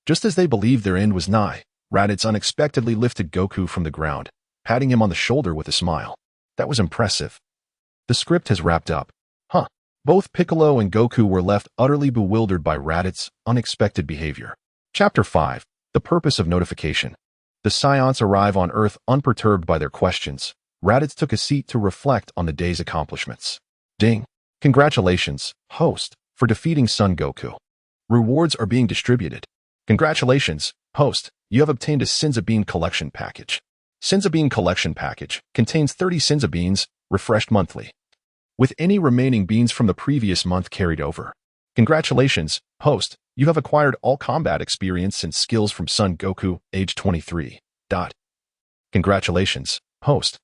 A: Just as they believed their end was nigh, Raditz unexpectedly lifted Goku from the ground, patting him on the shoulder with a smile. "That was impressive. The script has wrapped up." "Huh." Both Piccolo and Goku were left utterly bewildered by Raditz's unexpected behavior. Chapter 5. The Purpose of Notification. The Scions arrive on Earth unperturbed by their questions. Raditz took a seat to reflect on the day's accomplishments. Ding. "Congratulations, host, for defeating Son Goku. Rewards are being distributed." "Congratulations, host, you have obtained a Senza Bean Collection Package. Senza Bean Collection Package contains 30 Senza Beans, refreshed monthly, with any remaining beans from the previous month carried over." "Congratulations, host, you have acquired all combat experience and skills from Son Goku, age 23. Congratulations, host.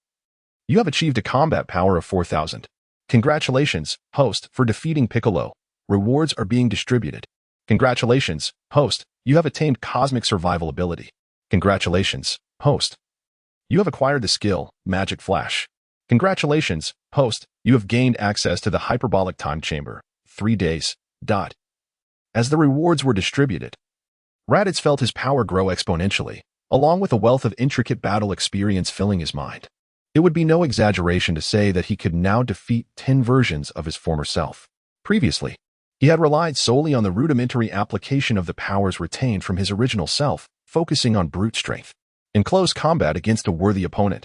A: You have achieved a combat power of 4,000. Congratulations, host, for defeating Piccolo. Rewards are being distributed." "Congratulations, host, you have attained cosmic survival ability." "Congratulations, host. You have acquired the skill, Magic Flash." "Congratulations, host, you have gained access to the hyperbolic time chamber. 3 days. As the rewards were distributed, Raditz felt his power grow exponentially, along with a wealth of intricate battle experience filling his mind. It would be no exaggeration to say that he could now defeat 10 versions of his former self. Previously, he had relied solely on the rudimentary application of the powers retained from his original self, focusing on brute strength. In close combat against a worthy opponent,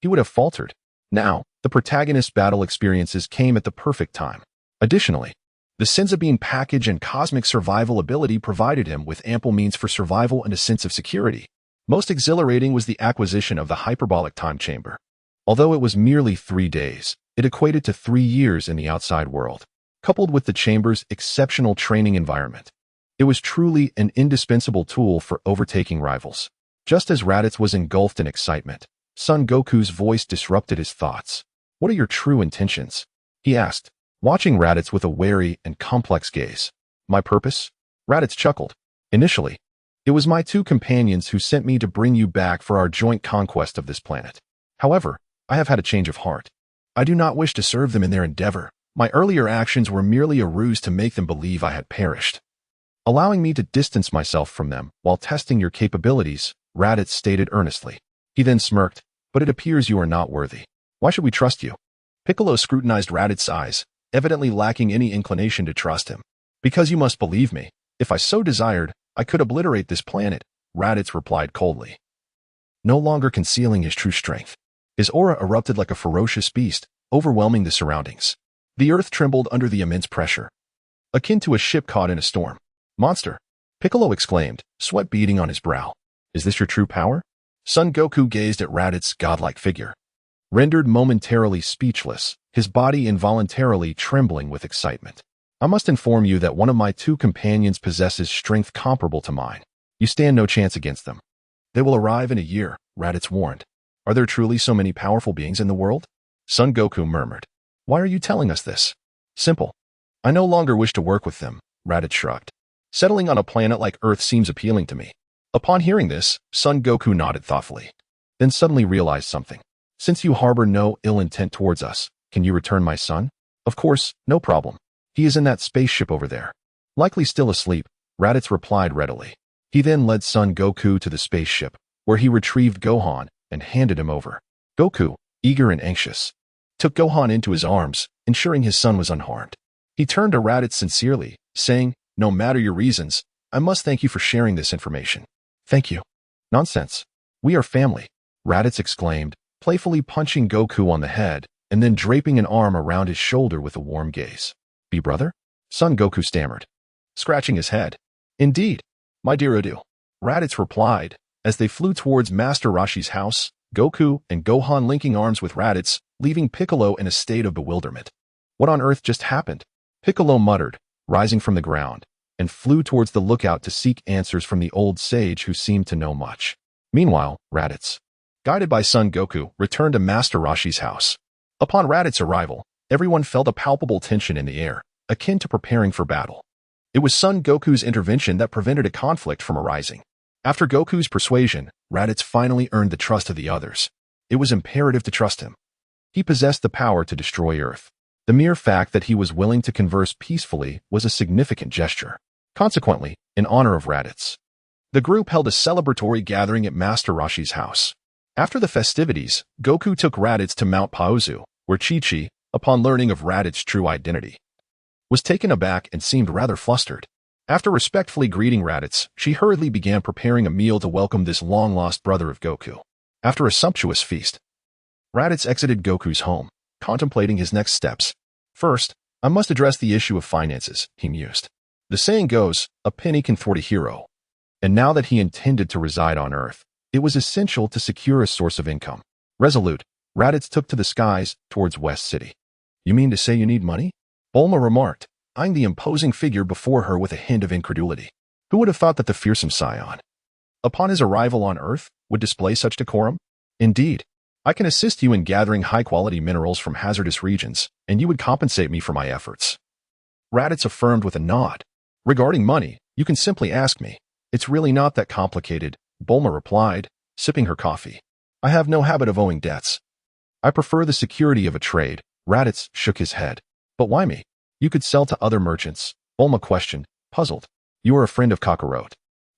A: he would have faltered. Now, the protagonist's battle experiences came at the perfect time. Additionally, the Senza Bean package and cosmic survival ability provided him with ample means for survival and a sense of security. Most exhilarating was the acquisition of the hyperbolic time chamber. Although it was merely 3 days, it equated to 3 years in the outside world. Coupled with the chamber's exceptional training environment, it was truly an indispensable tool for overtaking rivals. Just as Raditz was engulfed in excitement, Son Goku's voice disrupted his thoughts. "What are your true intentions?" he asked, watching Raditz with a wary and complex gaze. "My purpose?" Raditz chuckled. "Initially, it was my 2 companions who sent me to bring you back for our joint conquest of this planet. However, I have had a change of heart. I do not wish to serve them in their endeavor. My earlier actions were merely a ruse to make them believe I had perished." "Allowing me to distance myself from them while testing your capabilities," Raditz stated earnestly. He then smirked, "But it appears you are not worthy. Why should we trust you?" Piccolo scrutinized Raditz's eyes, evidently lacking any inclination to trust him. "Because you must believe me. If I so desired, I could obliterate this planet," Raditz replied coldly, no longer concealing his true strength. His aura erupted like a ferocious beast, overwhelming the surroundings. The earth trembled under the immense pressure, akin to a ship caught in a storm. "Monster!" Piccolo exclaimed, sweat beading on his brow. "Is this your true power?" Son Goku gazed at Raditz's godlike figure, rendered momentarily speechless, his body involuntarily trembling with excitement. "I must inform you that one of my 2 companions possesses strength comparable to mine. You stand no chance against them. They will arrive in a year," Raditz warned. Are there truly so many powerful beings in the world? Son Goku murmured. Why are you telling us this? Simple. I no longer wish to work with them, Raditz shrugged. Settling on a planet like Earth seems appealing to me. Upon hearing this, Son Goku nodded thoughtfully, then suddenly realized something. Since you harbor no ill intent towards us, can you return my son? Of course, no problem. He is in that spaceship over there. Likely still asleep, Raditz replied readily. He then led Son Goku to the spaceship, where he retrieved Gohan and handed him over. Goku, eager and anxious, took Gohan into his arms, ensuring his son was unharmed. He turned to Raditz sincerely, saying, no matter your reasons, I must thank you for sharing this information. Thank you. Nonsense. We are family, Raditz exclaimed, playfully punching Goku on the head and then draping an arm around his shoulder with a warm gaze. Be brother? Son Goku stammered, scratching his head. Indeed, my dear Udu, Raditz replied. As they flew towards Master Roshi's house, Goku and Gohan linking arms with Raditz, leaving Piccolo in a state of bewilderment. What on earth just happened? Piccolo muttered, rising from the ground, and flew towards the lookout to seek answers from the old sage who seemed to know much. Meanwhile, Raditz, guided by Son Goku, returned to Master Roshi's house. Upon Raditz's arrival, everyone felt a palpable tension in the air, akin to preparing for battle. It was Son Goku's intervention that prevented a conflict from arising. After Goku's persuasion, Raditz finally earned the trust of the others. It was imperative to trust him. He possessed the power to destroy Earth. The mere fact that he was willing to converse peacefully was a significant gesture. Consequently, in honor of Raditz, the group held a celebratory gathering at Master Roshi's house. After the festivities, Goku took Raditz to Mount Paozu, where Chi-Chi, upon learning of Raditz's true identity, was taken aback and seemed rather flustered. After respectfully greeting Raditz, she hurriedly began preparing a meal to welcome this long-lost brother of Goku. After a sumptuous feast, Raditz exited Goku's home, contemplating his next steps. First, I must address the issue of finances, he mused. The saying goes, a penny can thwart a hero. And now that he intended to reside on Earth, it was essential to secure a source of income. Resolute, Raditz took to the skies towards West City. You mean to say you need money? Bulma remarked, eyeing the imposing figure before her with a hint of incredulity. Who would have thought that the fearsome scion, upon his arrival on Earth, would display such decorum? Indeed, I can assist you in gathering high-quality minerals from hazardous regions, and you would compensate me for my efforts. Raditz affirmed with a nod. Regarding money, you can simply ask me. It's really not that complicated, Bulma replied, sipping her coffee. I have no habit of owing debts. I prefer the security of a trade. Raditz shook his head. But why me? You could sell to other merchants, Bulma questioned, puzzled. You are a friend of Kakarot,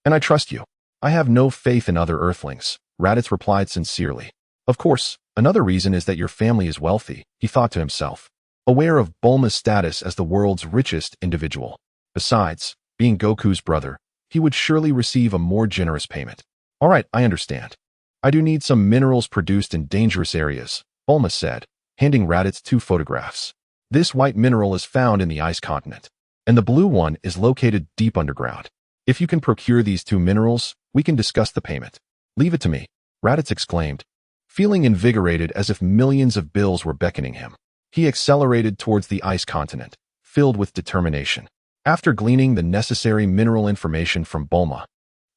A: and I trust you. I have no faith in other Earthlings, Raditz replied sincerely. Of course, another reason is that your family is wealthy, he thought to himself, aware of Bulma's status as the world's richest individual. Besides, being Goku's brother, he would surely receive a more generous payment. All right, I understand. I do need some minerals produced in dangerous areas, Bulma said, handing Raditz 2 photographs. This white mineral is found in the ice continent, and the blue one is located deep underground. If you can procure these 2 minerals, we can discuss the payment. Leave it to me, Raditz exclaimed, feeling invigorated as if millions of bills were beckoning him. He accelerated towards the ice continent, filled with determination. After gleaning the necessary mineral information from Bulma,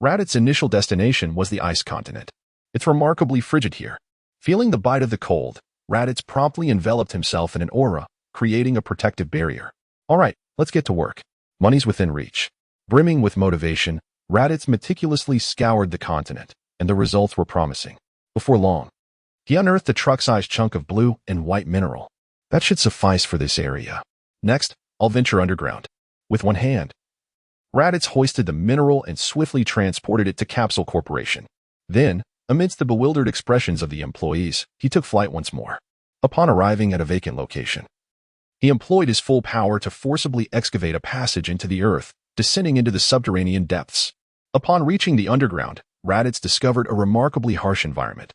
A: Raditz's initial destination was the ice continent. It's remarkably frigid here. Feeling the bite of the cold, Raditz promptly enveloped himself in an aura, creating a protective barrier. All right, let's get to work. Money's within reach. Brimming with motivation, Raditz meticulously scoured the continent, and the results were promising. Before long, he unearthed a truck-sized chunk of blue and white mineral. That should suffice for this area. Next, I'll venture underground. With one hand, Raditz hoisted the mineral and swiftly transported it to Capsule Corporation. Then, amidst the bewildered expressions of the employees, he took flight once more. Upon arriving at a vacant location, he employed his full power to forcibly excavate a passage into the earth, descending into the subterranean depths. Upon reaching the underground, Raditz discovered a remarkably harsh environment,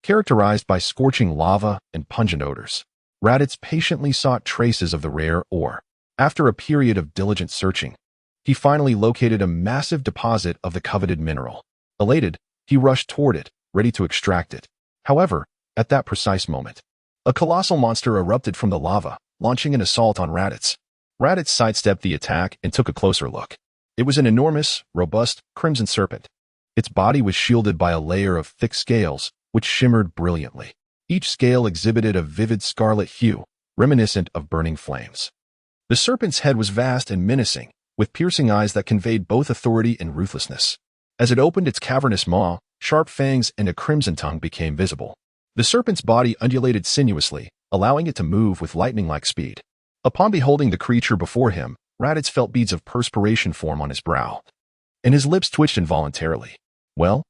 A: characterized by scorching lava and pungent odors. Raditz patiently sought traces of the rare ore. After a period of diligent searching, he finally located a massive deposit of the coveted mineral. Elated, he rushed toward it, ready to extract it. However, at that precise moment, a colossal monster erupted from the lava, launching an assault on Raditz. Raditz sidestepped the attack and took a closer look. It was an enormous, robust, crimson serpent. Its body was shielded by a layer of thick scales, which shimmered brilliantly. Each scale exhibited a vivid scarlet hue, reminiscent of burning flames. The serpent's head was vast and menacing, with piercing eyes that conveyed both authority and ruthlessness. As it opened its cavernous maw, sharp fangs and a crimson tongue became visible. The serpent's body undulated sinuously, allowing it to move with lightning-like speed. Upon beholding the creature before him, Raditz felt beads of perspiration form on his brow, and his lips twitched involuntarily. Well,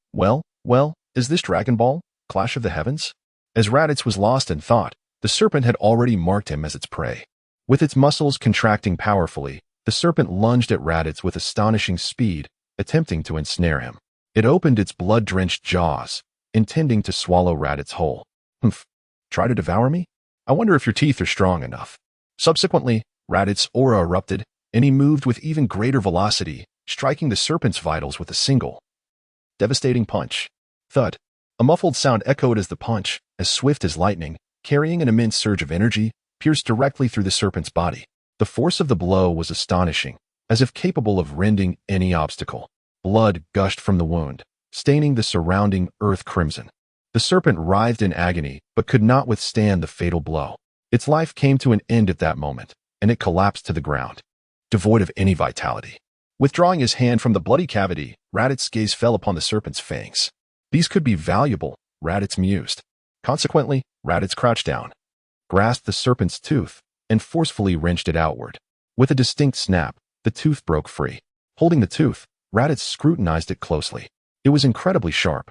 A: is this Dragon Ball? Clash of the Heavens? As Raditz was lost in thought, the serpent had already marked him as its prey. With its muscles contracting powerfully, the serpent lunged at Raditz with astonishing speed, attempting to ensnare him. It opened its blood-drenched jaws, intending to swallow Raditz whole. Humph. Try to devour me? I wonder if your teeth are strong enough. Subsequently, Raditz's aura erupted, and he moved with even greater velocity, striking the serpent's vitals with a single, devastating punch. Thud. A muffled sound echoed as the punch, as swift as lightning, carrying an immense surge of energy, pierced directly through the serpent's body. The force of the blow was astonishing, as if capable of rending any obstacle. Blood gushed from the wound, staining the surrounding earth crimson. The serpent writhed in agony, but could not withstand the fatal blow. Its life came to an end at that moment, and it collapsed to the ground, devoid of any vitality. Withdrawing his hand from the bloody cavity, Raditz's gaze fell upon the serpent's fangs. These could be valuable, Raditz mused. Consequently, Raditz crouched down, grasped the serpent's tooth, and forcefully wrenched it outward. With a distinct snap, the tooth broke free. Holding the tooth, Raditz scrutinized it closely. It was incredibly sharp,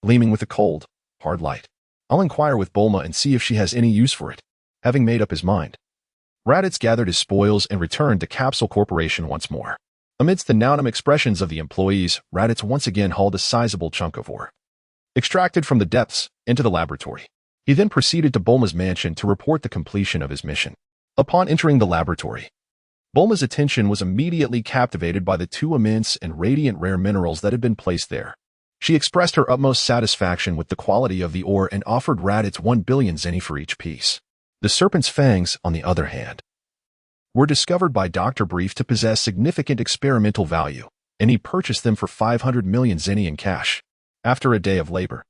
A: gleaming with a cold, hard light. I'll inquire with Bulma and see if she has any use for it. Having made up his mind, Raditz gathered his spoils and returned to Capsule Corporation once more. Amidst the now-numb expressions of the employees, Raditz once again hauled a sizable chunk of ore, extracted from the depths, into the laboratory. He then proceeded to Bulma's mansion to report the completion of his mission. Upon entering the laboratory, Bulma's attention was immediately captivated by the two immense and radiant rare minerals that had been placed there. She expressed her utmost satisfaction with the quality of the ore and offered Raditz 1 billion zeni for each piece. The serpent's fangs, on the other hand, were discovered by Dr. Brief to possess significant experimental value, and he purchased them for 500 million zeni in cash. After a day of labor,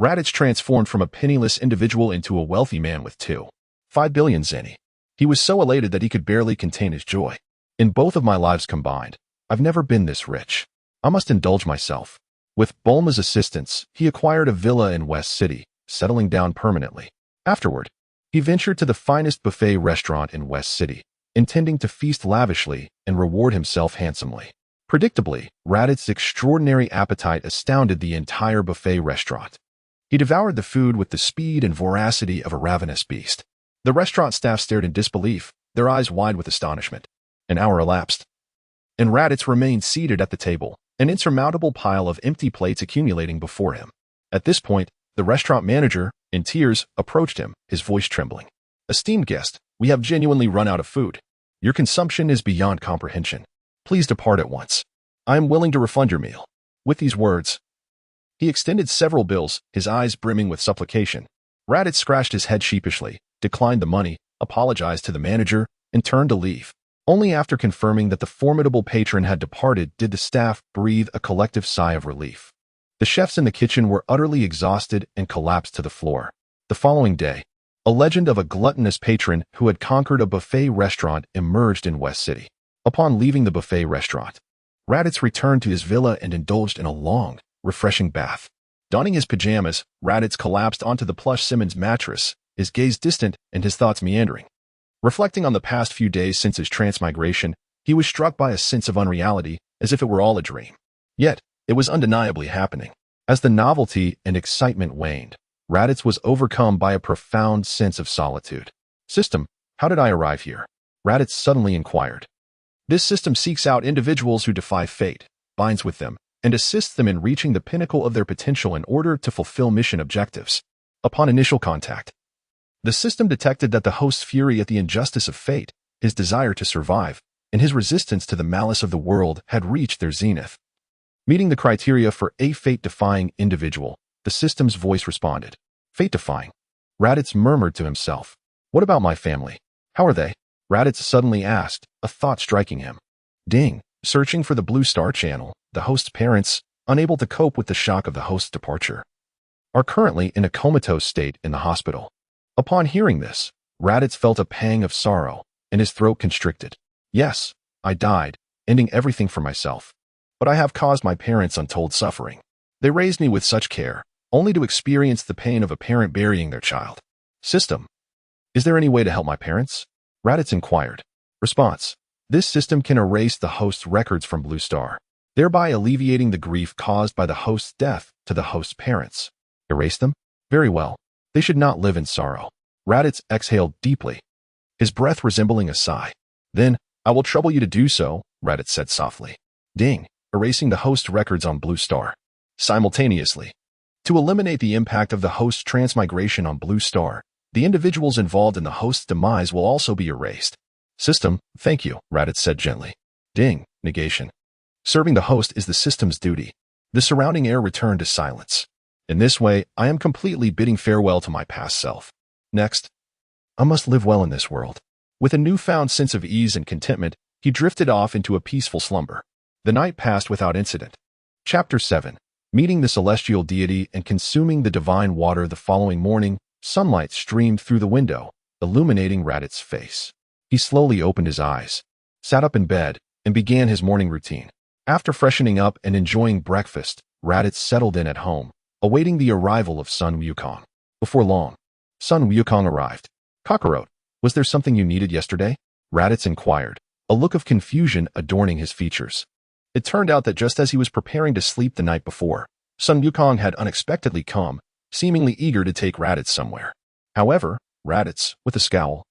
A: Raditz transformed from a penniless individual into a wealthy man with 2.5 billion zeni. He was so elated that he could barely contain his joy. In both of my lives combined, I've never been this rich. I must indulge myself. With Bulma's assistance, he acquired a villa in West City, settling down permanently. Afterward, he ventured to the finest buffet restaurant in West City, intending to feast lavishly and reward himself handsomely. Predictably, Raditz's extraordinary appetite astounded the entire buffet restaurant. He devoured the food with the speed and voracity of a ravenous beast. The restaurant staff stared in disbelief, their eyes wide with astonishment. An hour elapsed, and Raditz remained seated at the table, an insurmountable pile of empty plates accumulating before him. At this point, the restaurant manager, in tears, approached him, his voice trembling. "Esteemed guest, we have genuinely run out of food. Your consumption is beyond comprehension. Please depart at once. I am willing to refund your meal." With these words, he extended several bills, his eyes brimming with supplication. Raditz scratched his head sheepishly, declined the money, apologized to the manager, and turned to leave. Only after confirming that the formidable patron had departed did the staff breathe a collective sigh of relief. The chefs in the kitchen were utterly exhausted and collapsed to the floor. The following day, a legend of a gluttonous patron who had conquered a buffet restaurant emerged in West City. Upon leaving the buffet restaurant, Raditz returned to his villa and indulged in a long, refreshing bath. Donning his pajamas, Raditz collapsed onto the plush Simmons mattress, his gaze distant and his thoughts meandering. Reflecting on the past few days since his transmigration, he was struck by a sense of unreality, as if it were all a dream. Yet, it was undeniably happening. As the novelty and excitement waned, Raditz was overcome by a profound sense of solitude. "System, how did I arrive here?" Raditz suddenly inquired. "This system seeks out individuals who defy fate, binds with them, and assists them in reaching the pinnacle of their potential in order to fulfill mission objectives." Upon initial contact, the system detected that the host's fury at the injustice of fate, his desire to survive, and his resistance to the malice of the world had reached their zenith. Meeting the criteria for a fate-defying individual, the system's voice responded. "Fate-defying?" Raditz murmured to himself. "What about my family? How are they?" Raditz suddenly asked, a thought striking him. Ding! Searching for the Blue Star channel, the host's parents, unable to cope with the shock of the host's departure, are currently in a comatose state in the hospital. Upon hearing this, Raditz felt a pang of sorrow, and his throat constricted. Yes, I died, ending everything for myself. But I have caused my parents untold suffering. They raised me with such care, only to experience the pain of a parent burying their child. System. Is there any way to help my parents? Raditz inquired. Response. This system can erase the host's records from Blue Star, thereby alleviating the grief caused by the host's death to the host's parents. Erase them? Very well. They should not live in sorrow. Raditz exhaled deeply, his breath resembling a sigh. Then, I will trouble you to do so, Raditz said softly. Ding, erasing the host records on Blue Star. Simultaneously. To eliminate the impact of the host's transmigration on Blue Star, the individuals involved in the host's demise will also be erased. System, thank you, Raditz said gently. Ding, negation. Serving the host is the system's duty. The surrounding air returned to silence. In this way, I am completely bidding farewell to my past self. Next, I must live well in this world. With a newfound sense of ease and contentment, he drifted off into a peaceful slumber. The night passed without incident. Chapter 7. Meeting the celestial deity and consuming the divine water. The following morning, sunlight streamed through the window, illuminating Raditz's face. He slowly opened his eyes, sat up in bed, and began his morning routine. After freshening up and enjoying breakfast, Raditz settled in at home, awaiting the arrival of son Wukong. Before long, son Wukong arrived. Kakarot, was there something you needed yesterday? Raditz inquired, a look of confusion adorning his features. It turned out that just as he was preparing to sleep the night before, son Wukong had unexpectedly come, seemingly eager to take Raditz somewhere. However, Raditz, with a scowl,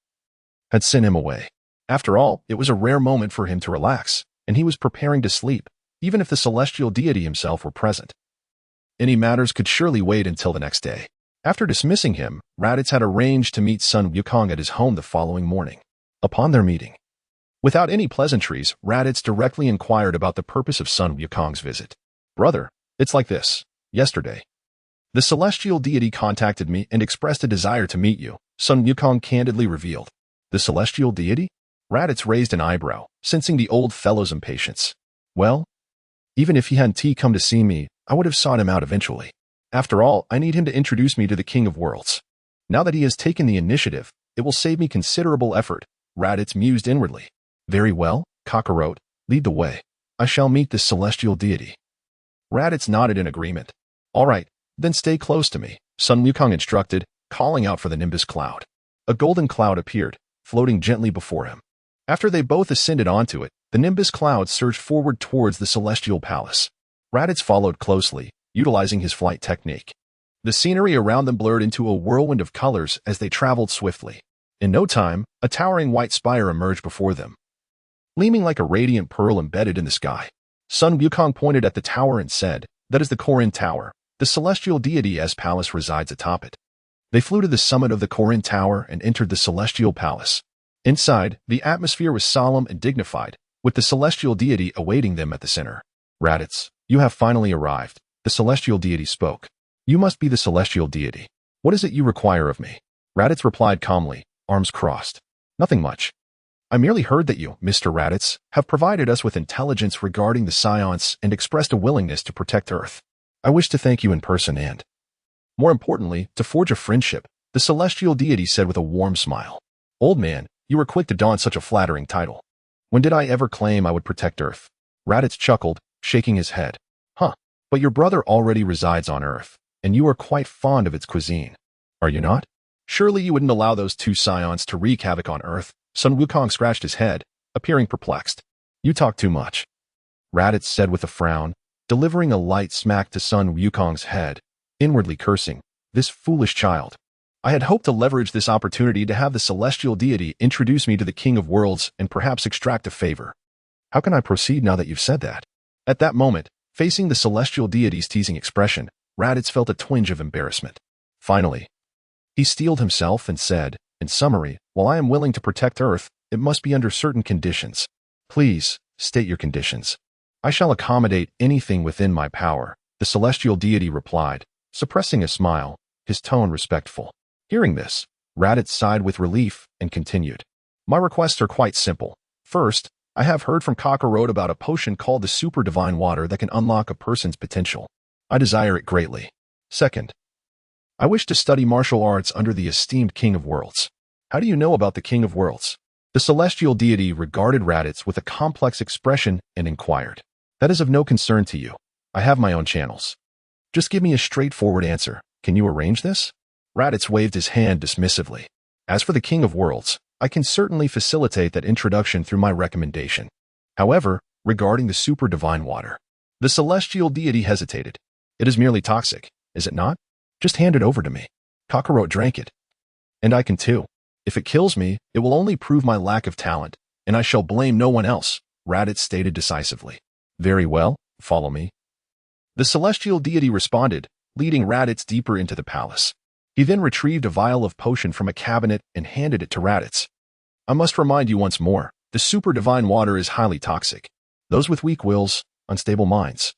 A: had sent him away. After all, it was a rare moment for him to relax, and he was preparing to sleep, even if the celestial deity himself were present. Any matters could surely wait until the next day. After dismissing him, Raditz had arranged to meet son Wukong at his home the following morning. Upon their meeting, without any pleasantries, Raditz directly inquired about the purpose of son Wukong's visit. Brother, it's like this. Yesterday, the celestial deity contacted me and expressed a desire to meet you, son Wukong candidly revealed. The celestial deity? Raditz raised an eyebrow, sensing the old fellow's impatience. Well, even if he hadn't come to see me, I would have sought him out eventually. After all, I need him to introduce me to the King of Worlds. Now that he has taken the initiative, it will save me considerable effort, Raditz mused inwardly. Very well, Kakarot, lead the way. I shall meet this celestial deity. Raditz nodded in agreement. All right, then stay close to me, son Wukong instructed, calling out for the Nimbus cloud. A golden cloud appeared, floating gently before him. After they both ascended onto it, the Nimbus cloud surged forward towards the celestial palace. Raditz followed closely, utilizing his flight technique. The scenery around them blurred into a whirlwind of colors as they traveled swiftly. In no time, a towering white spire emerged before them, gleaming like a radiant pearl embedded in the sky. Son Wukong pointed at the tower and said, "That is the Korin Tower. The celestial deity's palace resides atop it." They flew to the summit of the Korin Tower and entered the celestial palace. Inside, the atmosphere was solemn and dignified, with the celestial deity awaiting them at the center. Raditz, you have finally arrived, the celestial deity spoke. You must be the celestial deity. What is it you require of me? Raditz replied calmly, arms crossed. Nothing much. I merely heard that you, Mr. Raditz, have provided us with intelligence regarding the Science and expressed a willingness to protect Earth. I wish to thank you in person and, more importantly, to forge a friendship, the celestial deity said with a warm smile. Old man, you were quick to don such a flattering title. When did I ever claim I would protect Earth? Raditz chuckled, shaking his head. Huh, but your brother already resides on Earth, and you are quite fond of its cuisine. Are you not? Surely you wouldn't allow those two scions to wreak havoc on Earth. Son Wukong scratched his head, appearing perplexed. You talk too much, Raditz said with a frown, delivering a light smack to son Wukong's head, inwardly cursing, this foolish child. I had hoped to leverage this opportunity to have the celestial deity introduce me to the King of Worlds and perhaps extract a favor. How can I proceed now that you've said that? At that moment, facing the celestial deity's teasing expression, Raditz felt a twinge of embarrassment. Finally, he steeled himself and said, in summary, while I am willing to protect Earth, it must be under certain conditions. Please, state your conditions. I shall accommodate anything within my power, the celestial deity replied, suppressing a smile, his tone respectful. Hearing this, Raditz sighed with relief and continued. My requests are quite simple. First, I have heard from Kakarot about a potion called the Super Divine Water that can unlock a person's potential. I desire it greatly. Second, I wish to study martial arts under the esteemed King of Worlds. How do you know about the King of Worlds? The celestial deity regarded Raditz with a complex expression and inquired. That is of no concern to you. I have my own channels. Just give me a straightforward answer. Can you arrange this? Raditz waved his hand dismissively. As for the King of Worlds, I can certainly facilitate that introduction through my recommendation. However, regarding the super divine water, the celestial deity hesitated. It is merely toxic, is it not? Just hand it over to me. Kakarot drank it. And I can too. If it kills me, it will only prove my lack of talent, and I shall blame no one else, Raditz stated decisively. Very well, follow me. The celestial deity responded, leading Raditz deeper into the palace. He then retrieved a vial of potion from a cabinet and handed it to Raditz. I must remind you once more, the super divine water is highly toxic. Those with weak wills, unstable minds,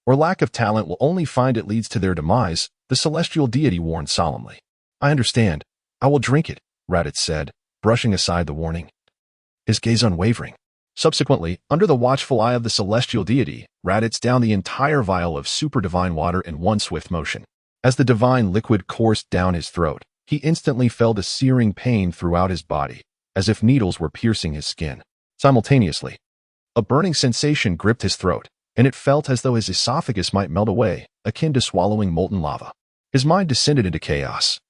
A: or lack of talent will only find it leads to their demise, the celestial deity warned solemnly. I understand. I will drink it, Raditz said, brushing aside the warning. His gaze unwavering. Subsequently, under the watchful eye of the celestial deity, Raditz downed the entire vial of super divine water in one swift motion. As the divine liquid coursed down his throat, he instantly felt a searing pain throughout his body, as if needles were piercing his skin. Simultaneously, a burning sensation gripped his throat, and it felt as though his esophagus might melt away, akin to swallowing molten lava. His mind descended into chaos.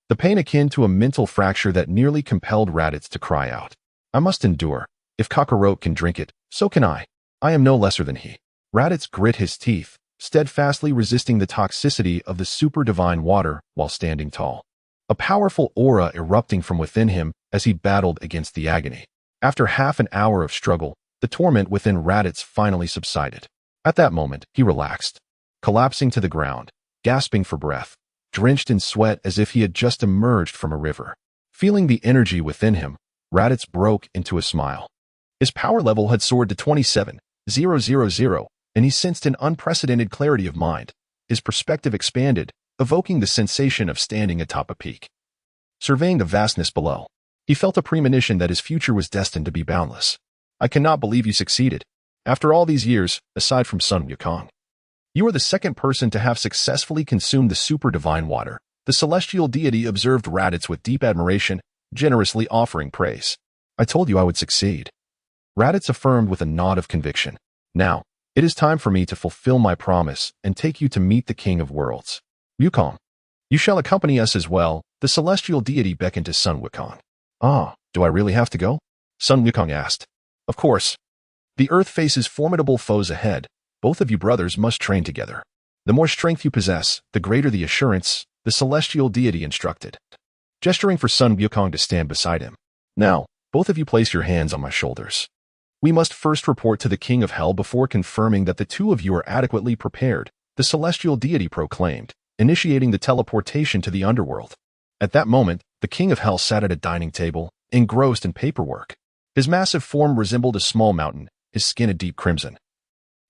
A: The pain akin to a mental fracture that nearly compelled Raditz to cry out. I must endure. If Kakarot can drink it, so can I. I am no lesser than he. Raditz grit his teeth, steadfastly resisting the toxicity of the super divine water while standing tall. A powerful aura erupting from within him as he battled against the agony. After half an hour of struggle, the torment within Raditz finally subsided. At that moment, he relaxed, collapsing to the ground, gasping for breath, drenched in sweat as if he had just emerged from a river. Feeling the energy within him, Raditz broke into a smile. His power level had soared to 27,000, and he sensed an unprecedented clarity of mind. His perspective expanded, evoking the sensation of standing atop a peak. Surveying the vastness below, he felt a premonition that his future was destined to be boundless. I cannot believe you succeeded. After all these years, aside from Sun Wukong, you are the second person to have successfully consumed the super divine water. The celestial deity observed Raditz with deep admiration, generously offering praise. I told you I would succeed. Raditz affirmed with a nod of conviction. Now, it is time for me to fulfill my promise and take you to meet the King of Worlds. Wukong, you shall accompany us as well. The celestial deity beckoned to Sun Wukong. Ah, do I really have to go? Sun Wukong asked. Of course. The earth faces formidable foes ahead. Both of you brothers must train together. The more strength you possess, the greater the assurance, the celestial deity instructed, gesturing for Sun Wukong to stand beside him. Now, both of you place your hands on my shoulders. We must first report to the King of Hell before confirming that the two of you are adequately prepared, the celestial deity proclaimed, initiating the teleportation to the underworld. At that moment, the King of Hell sat at a dining table, engrossed in paperwork. His massive form resembled a small mountain, his skin a deep crimson,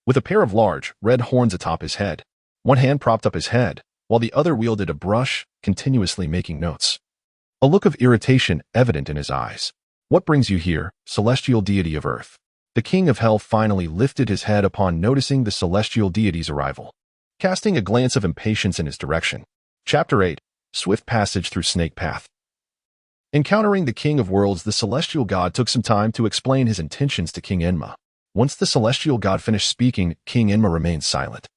A: with a pair of large, red horns atop his head. One hand propped up his head, while the other wielded a brush, continuously making notes. A look of irritation evident in his eyes. What brings you here, celestial deity of earth? The King of Hell finally lifted his head upon noticing the celestial deity's arrival, casting a glance of impatience in his direction. Chapter 8. Swift Passage Through Snake Path. Encountering the King of Worlds, the celestial god took some time to explain his intentions to King Enma. Once the celestial god finished speaking, King Enma remained silent,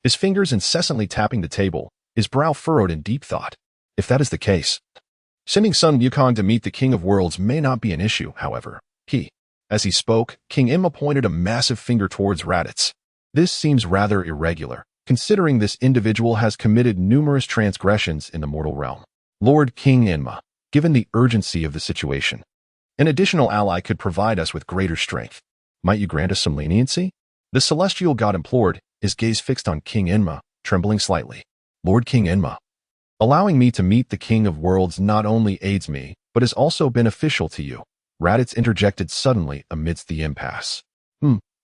A: his fingers incessantly tapping the table, his brow furrowed in deep thought. If that is the case, sending Sun Wukong to meet the King of Worlds may not be an issue, however. As he spoke, King Enma pointed a massive finger towards Raditz. This seems rather irregular, considering this individual has committed numerous transgressions in the mortal realm. Lord King Enma, given the urgency of the situation, an additional ally could provide us with greater strength. Might you grant us some leniency? The celestial god implored, his gaze fixed on King Enma, trembling slightly. Lord King Enma, allowing me to meet the King of Worlds not only aids me, but is also beneficial to you. Raditz interjected suddenly amidst the impasse.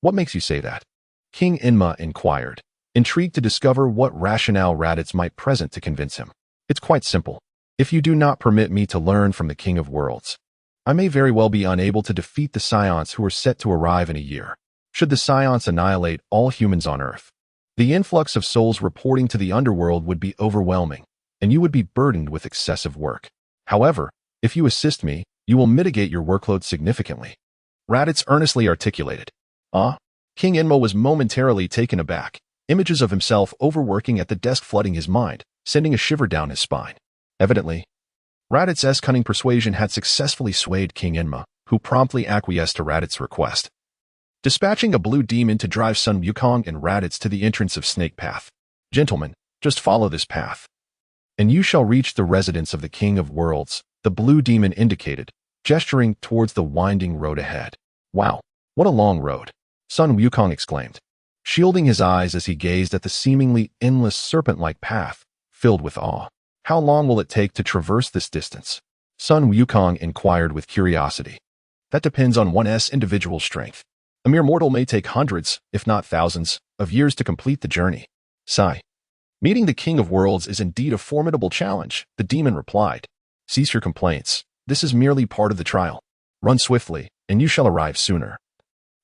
A: What makes you say that? King Enma inquired, intrigued to discover what rationale Raditz might present to convince him. It's quite simple. If you do not permit me to learn from the King of Worlds, I may very well be unable to defeat the Scions who are set to arrive in a year. Should the Scions annihilate all humans on Earth, the influx of souls reporting to the underworld would be overwhelming, and you would be burdened with excessive work. However, if you assist me, you will mitigate your workload significantly. Raditz earnestly articulated. King Enma was momentarily taken aback, images of himself overworking at the desk flooding his mind, sending a shiver down his spine. Evidently, Raditz's cunning persuasion had successfully swayed King Enma, who promptly acquiesced to Raditz's request, dispatching a blue demon to drive Sun Wukong and Raditz to the entrance of Snake Path. Gentlemen, just follow this path, and you shall reach the residence of the King of Worlds, the blue demon indicated, gesturing towards the winding road ahead. Wow, what a long road, Sun Wukong exclaimed, shielding his eyes as he gazed at the seemingly endless serpent-like path, filled with awe. How long will it take to traverse this distance? Sun Wukong inquired with curiosity. That depends on one's individual strength. A mere mortal may take hundreds, if not thousands, of years to complete the journey. Sigh. Meeting the King of Worlds is indeed a formidable challenge, the demon replied. Cease your complaints. This is merely part of the trial. Run swiftly, and you shall arrive sooner.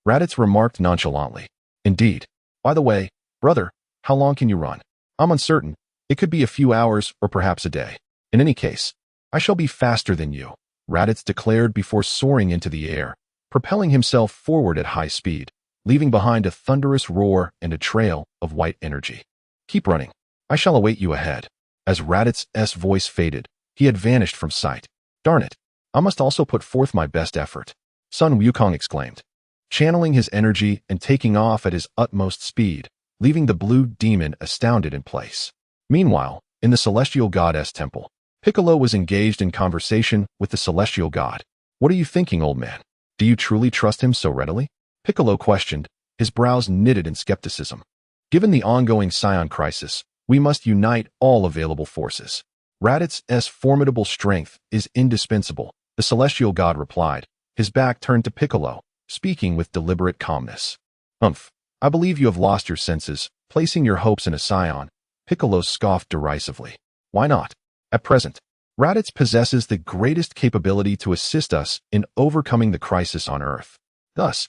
A: Raditz remarked nonchalantly. Indeed. By the way, brother, how long can you run? I'm uncertain. It could be a few hours or perhaps a day. In any case, I shall be faster than you, Raditz declared before soaring into the air, propelling himself forward at high speed, leaving behind a thunderous roar and a trail of white energy. Keep running. I shall await you ahead. As Raditz's voice faded, he had vanished from sight. Darn it. I must also put forth my best effort, Sun Wukong exclaimed, channeling his energy and taking off at his utmost speed, leaving the blue demon astounded in place. Meanwhile, in the celestial goddess temple, Piccolo was engaged in conversation with the celestial god. What are you thinking, old man? Do you truly trust him so readily? Piccolo questioned, his brows knitted in skepticism. Given the ongoing Scion crisis, we must unite all available forces. Raditz's formidable strength is indispensable, the celestial god replied, his back turned to Piccolo, speaking with deliberate calmness. I believe you have lost your senses, placing your hopes in a Scion. Piccolo scoffed derisively. Why not? At present, Raditz possesses the greatest capability to assist us in overcoming the crisis on Earth. Thus,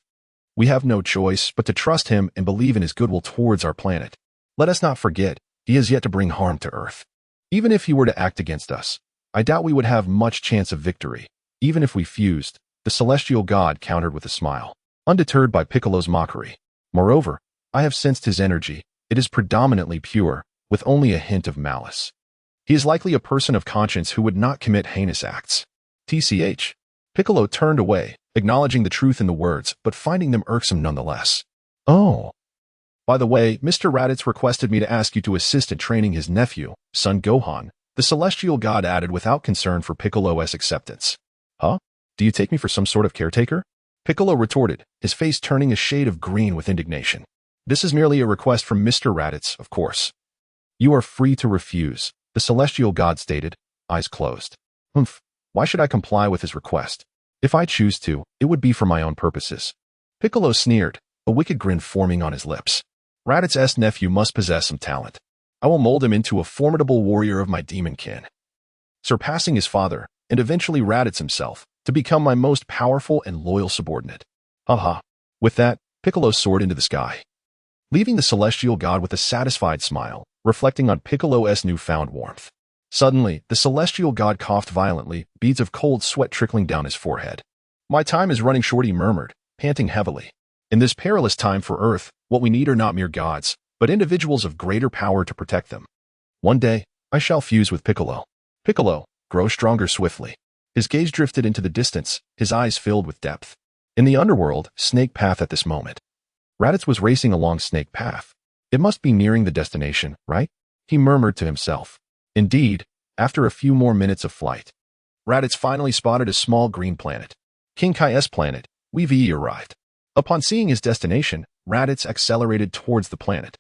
A: we have no choice but to trust him and believe in his goodwill towards our planet. Let us not forget, he has yet to bring harm to Earth. Even if he were to act against us, I doubt we would have much chance of victory. Even if we fused, the celestial god countered with a smile, undeterred by Piccolo's mockery. Moreover, I have sensed his energy. It is predominantly pure, with only a hint of malice. He is likely a person of conscience who would not commit heinous acts. TCH. Piccolo turned away, acknowledging the truth in the words, but finding them irksome nonetheless. Oh. By the way, Mr. Raditz requested me to ask you to assist in training his nephew, son Gohan, the celestial god added without concern for Piccolo's acceptance. Huh? Do you take me for some sort of caretaker? Piccolo retorted, his face turning a shade of green with indignation. This is merely a request from Mr. Raditz, of course. You are free to refuse, the celestial god stated, eyes closed. Why should I comply with his request? If I choose to, it would be for my own purposes. Piccolo sneered, a wicked grin forming on his lips. Raditz's nephew must possess some talent. I will mold him into a formidable warrior of my demon kin, surpassing his father, and eventually Raditz himself, to become my most powerful and loyal subordinate. With that, Piccolo soared into the sky, leaving the celestial god with a satisfied smile, reflecting on Piccolo's newfound warmth. Suddenly, the celestial god coughed violently, beads of cold sweat trickling down his forehead. My time is running short, he murmured, panting heavily. In this perilous time for Earth, what we need are not mere gods, but individuals of greater power to protect them. One day, I shall fuse with Piccolo. Piccolo, grow stronger swiftly. His gaze drifted into the distance, his eyes filled with depth. In the underworld, Snake Path at this moment. Raditz was racing along Snake Path. It must be nearing the destination, right? He murmured to himself. Indeed, after a few more minutes of flight, Raditz finally spotted a small green planet. King Kai's planet, Wei arrived. Upon seeing his destination, Raditz accelerated towards the planet.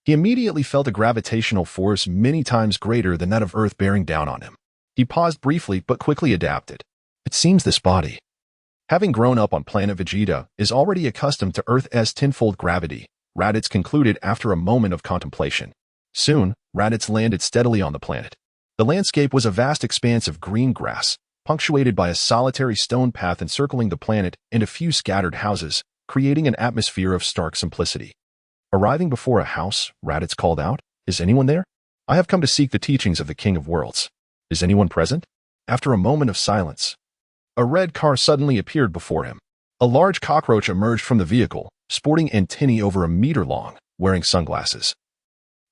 A: He immediately felt a gravitational force many times greater than that of Earth bearing down on him. He paused briefly but quickly adapted. It seems this body, having grown up on planet Vegeta, is already accustomed to Earth's tenfold gravity, Raditz concluded after a moment of contemplation. Soon, Raditz landed steadily on the planet. The landscape was a vast expanse of green grass, punctuated by a solitary stone path encircling the planet and a few scattered houses, creating an atmosphere of stark simplicity. Arriving before a house, Raditz called out, "Is anyone there?" I have come to seek the teachings of the King of Worlds. Is anyone present? After a moment of silence, a red car suddenly appeared before him. A large cockroach emerged from the vehicle, sporting antennae over a meter long, wearing sunglasses,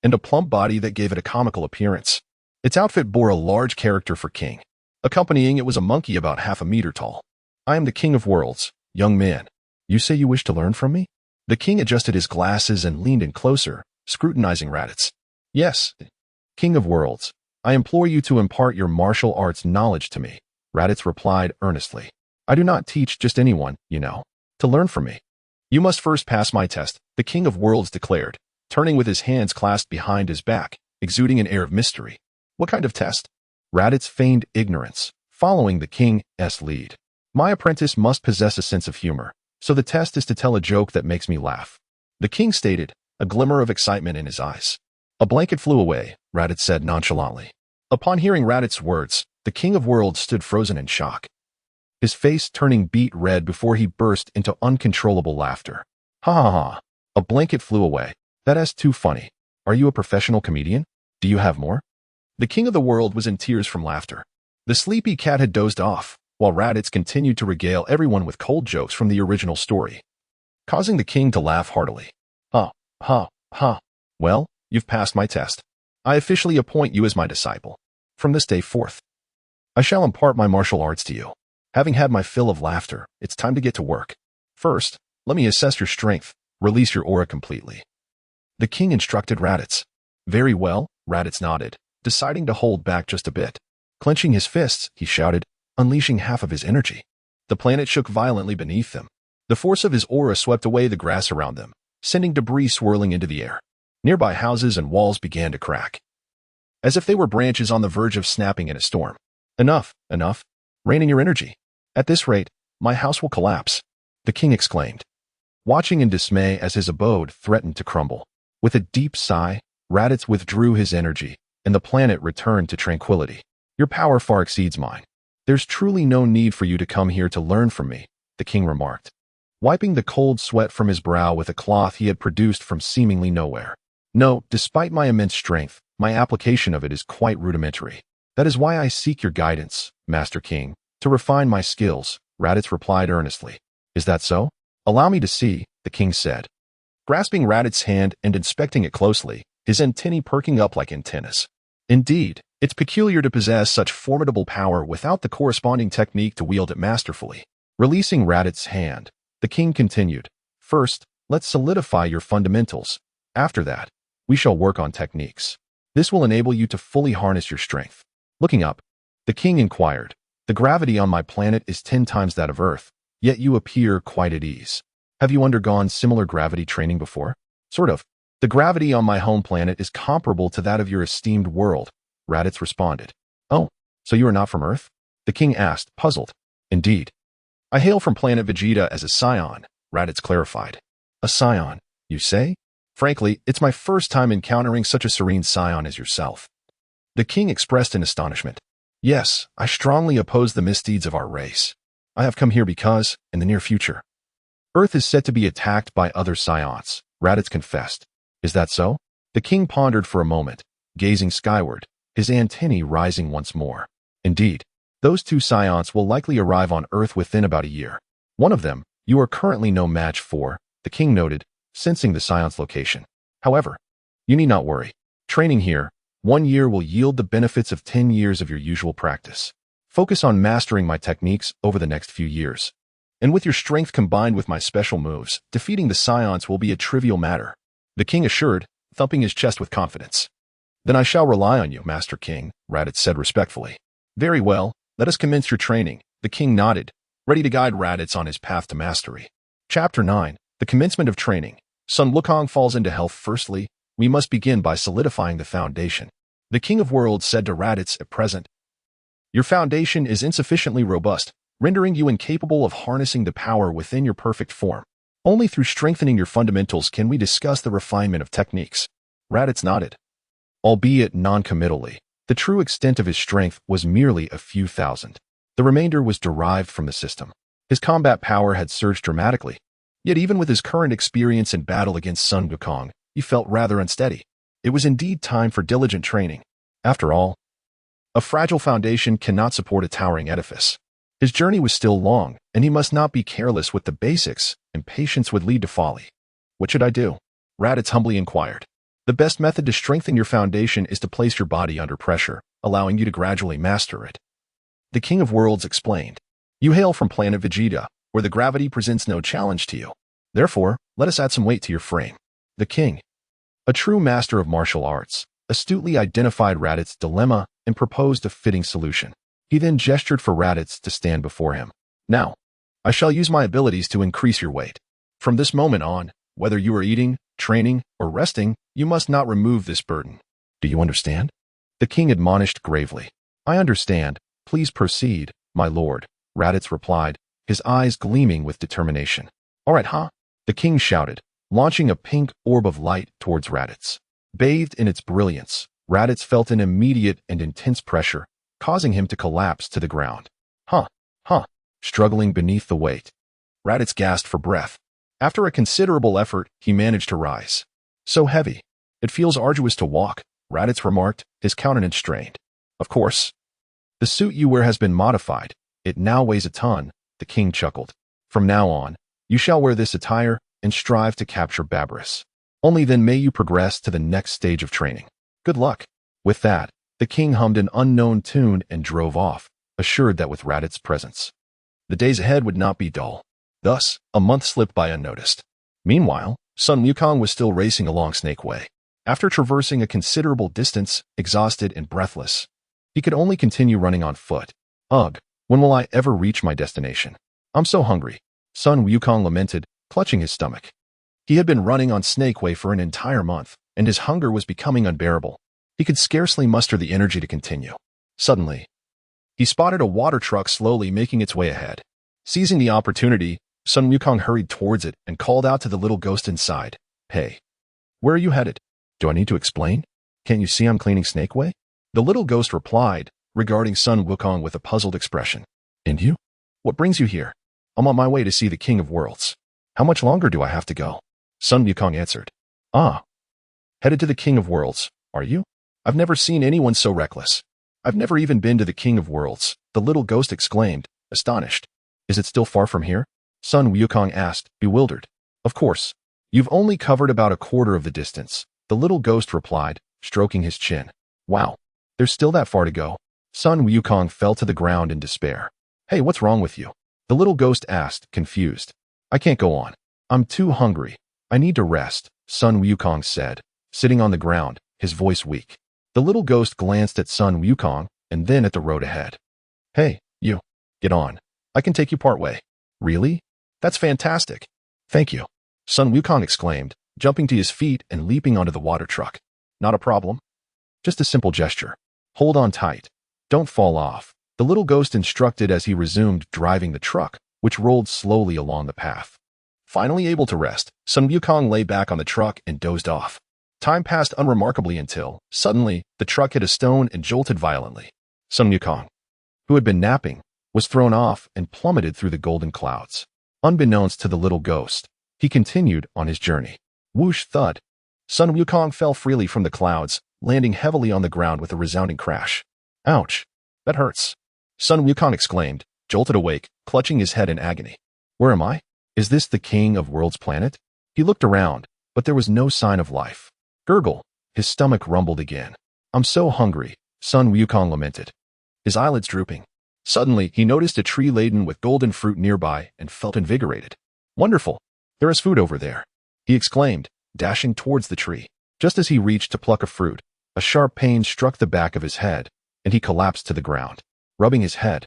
A: and a plump body that gave it a comical appearance. Its outfit bore a large character for king. Accompanying it was a monkey about half a meter tall. I am the King of Worlds, young man. You say you wish to learn from me? The king adjusted his glasses and leaned in closer, scrutinizing Raditz. Yes, King of Worlds. I implore you to impart your martial arts knowledge to me, Raditz replied earnestly. I do not teach just anyone, to learn from me. You must first pass my test, the King of Worlds declared, turning with his hands clasped behind his back, exuding an air of mystery. What kind of test? Raditz feigned ignorance, following the king's lead. My apprentice must possess a sense of humor, so the test is to tell a joke that makes me laugh. The king stated, a glimmer of excitement in his eyes. A blanket flew away, Raditz said nonchalantly. Upon hearing Raditz's words, the King of Worlds stood frozen in shock, his face turning beet red before he burst into uncontrollable laughter. Ha ha ha. A blanket flew away. That is too funny. Are you a professional comedian? Do you have more? The King of the World was in tears from laughter. The sleepy cat had dozed off, while Raditz continued to regale everyone with cold jokes from the original story, causing the king to laugh heartily. Ha, ha, ha. Well, you've passed my test. I officially appoint you as my disciple. From this day forth, I shall impart my martial arts to you. Having had my fill of laughter, it's time to get to work. First, let me assess your strength. Release your aura completely. The king instructed Raditz. Very well, Raditz nodded, deciding to hold back just a bit. Clenching his fists, he shouted, unleashing half of his energy. The planet shook violently beneath them. The force of his aura swept away the grass around them, sending debris swirling into the air. Nearby houses and walls began to crack, as if they were branches on the verge of snapping in a storm. Enough, enough. Rein in your energy. At this rate, my house will collapse, the king exclaimed, watching in dismay as his abode threatened to crumble. With a deep sigh, Raditz withdrew his energy, and the planet returned to tranquility. Your power far exceeds mine. There's truly no need for you to come here to learn from me, the king remarked, wiping the cold sweat from his brow with a cloth he had produced from seemingly nowhere. No, despite my immense strength, my application of it is quite rudimentary. That is why I seek your guidance, Master King, to refine my skills, Raditz replied earnestly. Is that so? Allow me to see, the king said, grasping Raditz's hand and inspecting it closely, his antennae perking up like antennas. Indeed, it's peculiar to possess such formidable power without the corresponding technique to wield it masterfully. Releasing Raditz's hand, the king continued, first, let's solidify your fundamentals. After that, we shall work on techniques. This will enable you to fully harness your strength. Looking up, the king inquired, the gravity on my planet is 10 times that of Earth, yet you appear quite at ease. Have you undergone similar gravity training before? Sort of. The gravity on my home planet is comparable to that of your esteemed world, Raditz responded. Oh, so you are not from Earth? The king asked, puzzled. Indeed. I hail from planet Vegeta as a scion, Raditz clarified. A scion, you say? Frankly, it's my first time encountering such a serene scion as yourself. The king expressed in astonishment. Yes, I strongly oppose the misdeeds of our race. I have come here because, in the near future, Earth is set to be attacked by other scions, Raditz confessed. Is that so? The king pondered for a moment, gazing skyward, his antennae rising once more. Indeed, those 2 scions will likely arrive on Earth within about a year. One of them, you are currently no match for, the king noted, sensing the scion's location. However, you need not worry. Training here, 1 year will yield the benefits of 10 years of your usual practice. Focus on mastering my techniques over the next few years. And with your strength combined with my special moves, defeating the scions will be a trivial matter, the king assured, thumping his chest with confidence. Then I shall rely on you, Master King, Raditz said respectfully. Very well, let us commence your training, the king nodded, ready to guide Raditz on his path to mastery. Chapter 9, The Commencement of Training. Sun Wukong falls into health. Firstly, we must begin by solidifying the foundation. The King of Worlds said to Raditz at present, your foundation is insufficiently robust, rendering you incapable of harnessing the power within your perfect form. Only through strengthening your fundamentals can we discuss the refinement of techniques. Raditz nodded, albeit non-committally. The true extent of his strength was merely a few thousand. The remainder was derived from the system. His combat power had surged dramatically, yet even with his current experience in battle against Sun Wukong, he felt rather unsteady. It was indeed time for diligent training. After all, a fragile foundation cannot support a towering edifice. His journey was still long, and he must not be careless with the basics. Impatience would lead to folly. What should I do? Raditz humbly inquired. The best method to strengthen your foundation is to place your body under pressure, allowing you to gradually master it. The King of Worlds explained. You hail from planet Vegeta, where the gravity presents no challenge to you. Therefore, let us add some weight to your frame. The king, a true master of martial arts, astutely identified Raditz's dilemma and proposed a fitting solution. He then gestured for Raditz to stand before him. Now, I shall use my abilities to increase your weight. From this moment on, whether you are eating, training, or resting, you must not remove this burden. Do you understand? The king admonished gravely. I understand. Please proceed, my lord, Raditz replied, his eyes gleaming with determination. All right, huh? The king shouted, launching a pink orb of light towards Raditz. Bathed in its brilliance, Raditz felt an immediate and intense pressure, causing him to collapse to the ground. Struggling beneath the weight. Raditz gasped for breath. After a considerable effort, he managed to rise. So heavy. It feels arduous to walk, Raditz remarked, his countenance strained. Of course. The suit you wear has been modified. It now weighs a ton, the king chuckled. From now on, you shall wear this attire and strive to capture Babris. Only then may you progress to the next stage of training. Good luck. With that, the king hummed an unknown tune and drove off, assured that with Raditz's presence, the days ahead would not be dull. Thus, a month slipped by unnoticed. Meanwhile, Sun Wukong was still racing along Snake Way. After traversing a considerable distance, exhausted and breathless, he could only continue running on foot. Ugh, when will I ever reach my destination? I'm so hungry, Sun Wukong lamented, clutching his stomach. He had been running on Snake Way for an entire month, and his hunger was becoming unbearable. He could scarcely muster the energy to continue. Suddenly, he spotted a water truck slowly making its way ahead. Seizing the opportunity, Sun Wukong hurried towards it and called out to the little ghost inside. Hey, where are you headed? Do I need to explain? Can't you see I'm cleaning Snake Way? The little ghost replied, regarding Sun Wukong with a puzzled expression. And you? What brings you here? I'm on my way to see the King of Worlds. How much longer do I have to go? Sun Wukong answered. Headed to the King of Worlds, are you? I've never seen anyone so reckless. I've never even been to the King of Worlds, the little ghost exclaimed, astonished. Is it still far from here? Sun Wukong asked, bewildered. Of course. You've only covered about a quarter of the distance, the little ghost replied, stroking his chin. Wow, there's still that far to go. Sun Wukong fell to the ground in despair. Hey, what's wrong with you? The little ghost asked, confused. I can't go on. I'm too hungry. I need to rest, Sun Wukong said, sitting on the ground, his voice weak. The little ghost glanced at Sun Wukong and then at the road ahead. Hey, you. Get on. I can take you part way. Really? That's fantastic. Thank you. Sun Wukong exclaimed, jumping to his feet and leaping onto the water truck. Not a problem. Just a simple gesture. Hold on tight. Don't fall off, the little ghost instructed as he resumed driving the truck, which rolled slowly along the path. Finally able to rest, Sun Wukong lay back on the truck and dozed off. Time passed unremarkably until, suddenly, the truck hit a stone and jolted violently. Sun Wukong, who had been napping, was thrown off and plummeted through the golden clouds. Unbeknownst to the little ghost, he continued on his journey. Whoosh thud. Sun Wukong fell freely from the clouds, landing heavily on the ground with a resounding crash. Ouch. That hurts. Sun Wukong exclaimed, jolted awake, clutching his head in agony. Where am I? Is this the King of Worlds planet? He looked around, but there was no sign of life. Gurgle. His stomach rumbled again. I'm so hungry, Sun Wukong lamented, his eyelids drooping. Suddenly, he noticed a tree laden with golden fruit nearby and felt invigorated. Wonderful. There is food over there, he exclaimed, dashing towards the tree. Just as he reached to pluck a fruit, a sharp pain struck the back of his head, and he collapsed to the ground. Rubbing his head,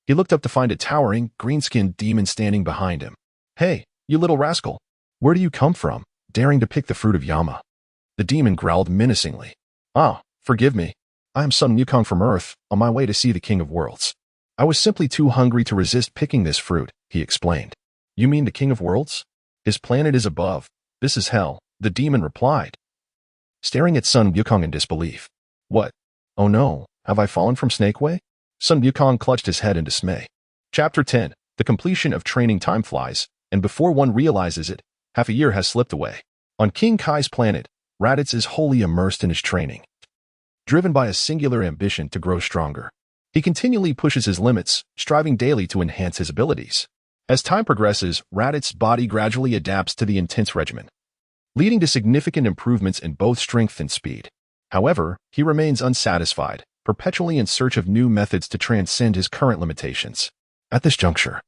A: he looked up to find a towering, green-skinned demon standing behind him. Hey, you little rascal. Where do you come from, daring to pick the fruit of Yama? The demon growled menacingly. Forgive me. I am Sun Wukong from Earth, on my way to see the King of Worlds. I was simply too hungry to resist picking this fruit, he explained. You mean the King of Worlds? His planet is above. This is hell, the demon replied, staring at Sun Wukong in disbelief. What? Oh no, have I fallen from Snake Way? Sun Wukong clutched his head in dismay. Chapter 10. The completion of training time flies, and before one realizes it, half a year has slipped away. On King Kai's planet, Raditz is wholly immersed in his training. Driven by a singular ambition to grow stronger, he continually pushes his limits, striving daily to enhance his abilities. As time progresses, Raditz's body gradually adapts to the intense regimen, leading to significant improvements in both strength and speed. However, he remains unsatisfied, perpetually in search of new methods to transcend his current limitations. At this juncture,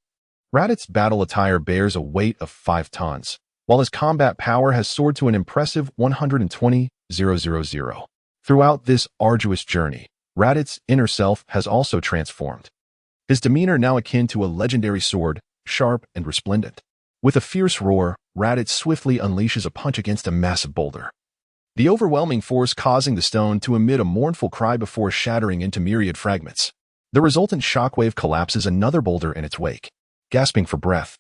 A: Raditz's battle attire bears a weight of 5 tons, while his combat power has soared to an impressive 120,000. Throughout this arduous journey, Raditz's inner self has also transformed. His demeanor now akin to a legendary sword, sharp and resplendent. With a fierce roar, Raditz swiftly unleashes a punch against a massive boulder, the overwhelming force causing the stone to emit a mournful cry before shattering into myriad fragments. The resultant shockwave collapses another boulder in its wake. Gasping for breath,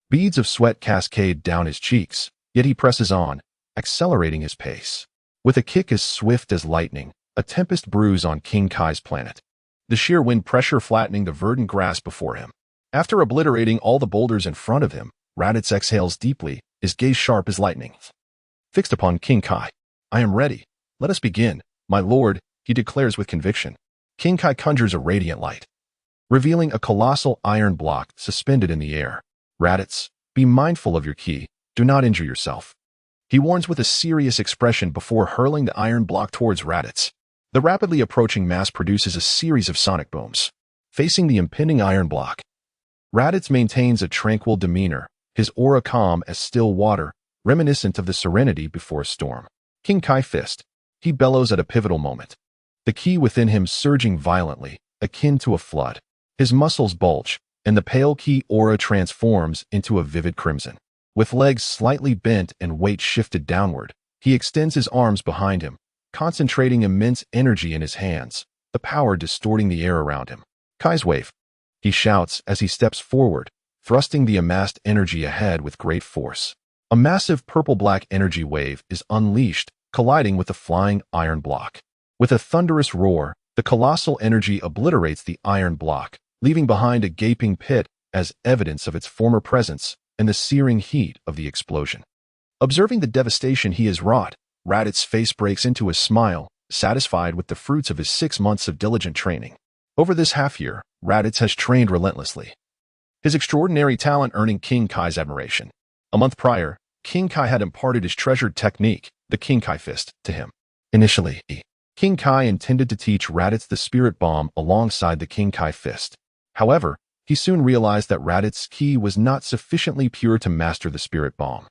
A: beads of sweat cascade down his cheeks, yet he presses on, accelerating his pace. With a kick as swift as lightning, a tempest brews on King Kai's planet, the sheer wind pressure flattening the verdant grass before him. After obliterating all the boulders in front of him, Raditz exhales deeply, his gaze sharp as lightning, fixed upon King Kai. "I am ready. Let us begin, my lord," he declares with conviction. King Kai conjures a radiant light, revealing a colossal iron block suspended in the air. "Raditz, be mindful of your ki. Do not injure yourself," he warns with a serious expression before hurling the iron block towards Raditz. The rapidly approaching mass produces a series of sonic booms. Facing the impending iron block, Raditz maintains a tranquil demeanor, his aura calm as still water, reminiscent of the serenity before a storm. King Kai fist, he bellows at a pivotal moment, the ki within him surging violently, akin to a flood. His muscles bulge, and the pale ki aura transforms into a vivid crimson. With legs slightly bent and weight shifted downward, he extends his arms behind him, concentrating immense energy in his hands, the power distorting the air around him. "Kai's wave," he shouts as he steps forward, thrusting the amassed energy ahead with great force. A massive purple-black energy wave is unleashed, colliding with the flying iron block. With a thunderous roar, the colossal energy obliterates the iron block, leaving behind a gaping pit as evidence of its former presence and the searing heat of the explosion. Observing the devastation he has wrought, Raditz's face breaks into a smile, satisfied with the fruits of his 6 months of diligent training. Over this half-year, Raditz has trained relentlessly, his extraordinary talent earning King Kai's admiration. A month prior, King Kai had imparted his treasured technique, the King Kai fist, to him. Initially, King Kai intended to teach Raditz the spirit bomb alongside the King Kai fist. However, he soon realized that Raditz's ki was not sufficiently pure to master the spirit bomb,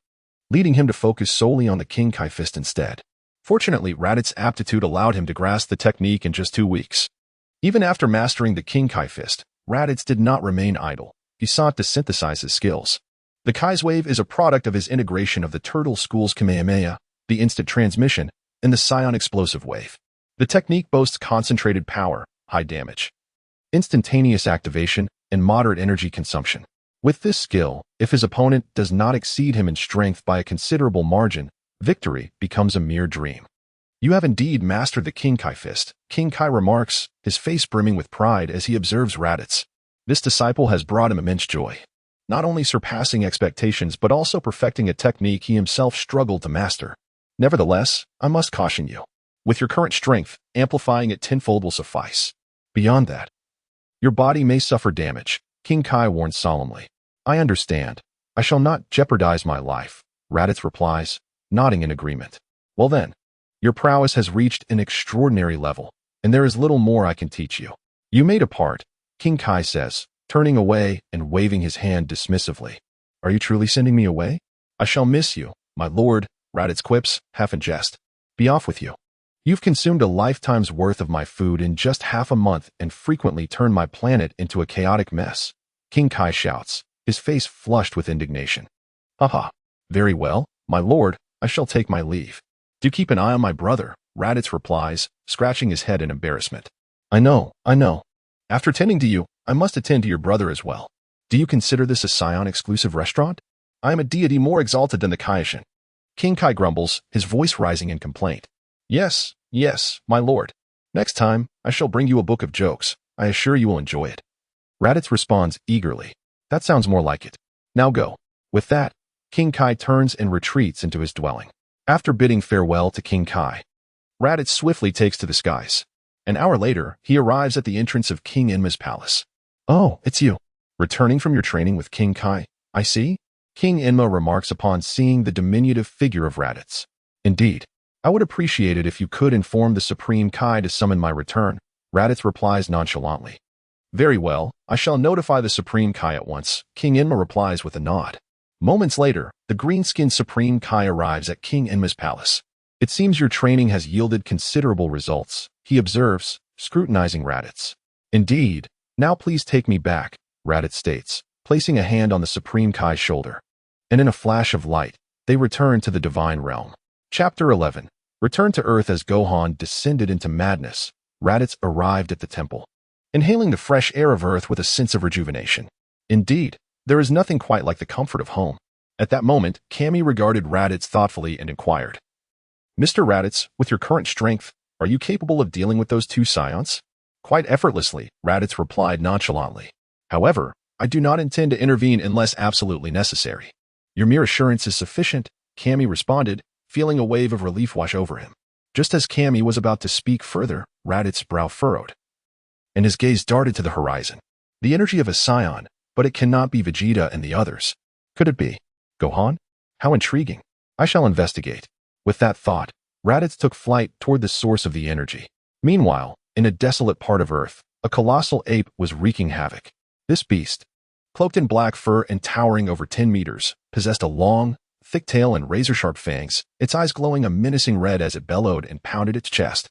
A: leading him to focus solely on the King Kai fist instead. Fortunately, Raditz's aptitude allowed him to grasp the technique in just 2 weeks. Even after mastering the King Kai fist, Raditz did not remain idle. He sought to synthesize his skills. The Kai's wave is a product of his integration of the Turtle School's Kamehameha, the instant transmission, and the Scion explosive wave. The technique boasts concentrated power, high damage, instantaneous activation, and moderate energy consumption. With this skill, if his opponent does not exceed him in strength by a considerable margin, victory becomes a mere dream. "You have indeed mastered the King Kai fist," King Kai remarks, his face brimming with pride as he observes Raditz. This disciple has brought him immense joy, not only surpassing expectations but also perfecting a technique he himself struggled to master. "Nevertheless, I must caution you. With your current strength, amplifying it tenfold will suffice. Beyond that, your body may suffer damage," King Kai warns solemnly. "I understand. I shall not jeopardize my life," Raditz replies, nodding in agreement. "Well then, your prowess has reached an extraordinary level, and there is little more I can teach you. You may depart," King Kai says, turning away and waving his hand dismissively. "Are you truly sending me away?" "I shall miss you, my lord," Raditz quips, half in jest. "Be off with you. You've consumed a lifetime's worth of my food in just half a month and frequently turned my planet into a chaotic mess," King Kai shouts, his face flushed with indignation. "Haha. Very well, my lord, I shall take my leave. Do keep an eye on my brother," Raditz replies, scratching his head in embarrassment. I know. After tending to you, I must attend to your brother as well. Do you consider this a Scion-exclusive restaurant? I am a deity more exalted than the Kaioshin." King Kai grumbles, his voice rising in complaint. Yes, my lord. Next time, I shall bring you a book of jokes. I assure you will enjoy it." Raditz responds eagerly. "That sounds more like it. Now go." With that, King Kai turns and retreats into his dwelling. After bidding farewell to King Kai, Raditz swiftly takes to the skies. An hour later, he arrives at the entrance of King Enma's palace. "Oh, it's you. Returning from your training with King Kai, I see?" King Enma remarks upon seeing the diminutive figure of Raditz. "Indeed. I would appreciate it if you could inform the Supreme Kai to summon my return," Raditz replies nonchalantly. "Very well, I shall notify the Supreme Kai at once," King Enma replies with a nod. Moments later, the green-skinned Supreme Kai arrives at King Enma's palace. "It seems your training has yielded considerable results," he observes, scrutinizing Raditz. "Indeed. Now please take me back," Raditz states, placing a hand on the Supreme Kai's shoulder. And in a flash of light, they return to the Divine Realm. Chapter 11. Return to Earth. As Gohan descended into madness, Raditz arrived at the temple, inhaling the fresh air of Earth with a sense of rejuvenation. Indeed, there is nothing quite like the comfort of home. At that moment, Kami regarded Raditz thoughtfully and inquired, "Mr. Raditz, with your current strength, are you capable of dealing with those two scions?" "Quite effortlessly," Raditz replied nonchalantly. "However, I do not intend to intervene unless absolutely necessary." "Your mere assurance is sufficient," Kami responded, feeling a wave of relief wash over him. Just as Kami was about to speak further, Raditz's brow furrowed, and his gaze darted to the horizon. The energy of a scion, but it cannot be Vegeta and the others. Could it be Gohan? How intriguing. I shall investigate. With that thought, Raditz took flight toward the source of the energy. Meanwhile, in a desolate part of Earth, a colossal ape was wreaking havoc. This beast, cloaked in black fur and towering over 10 meters, possessed a long, thick tail and razor-sharp fangs, its eyes glowing a menacing red as it bellowed and pounded its chest.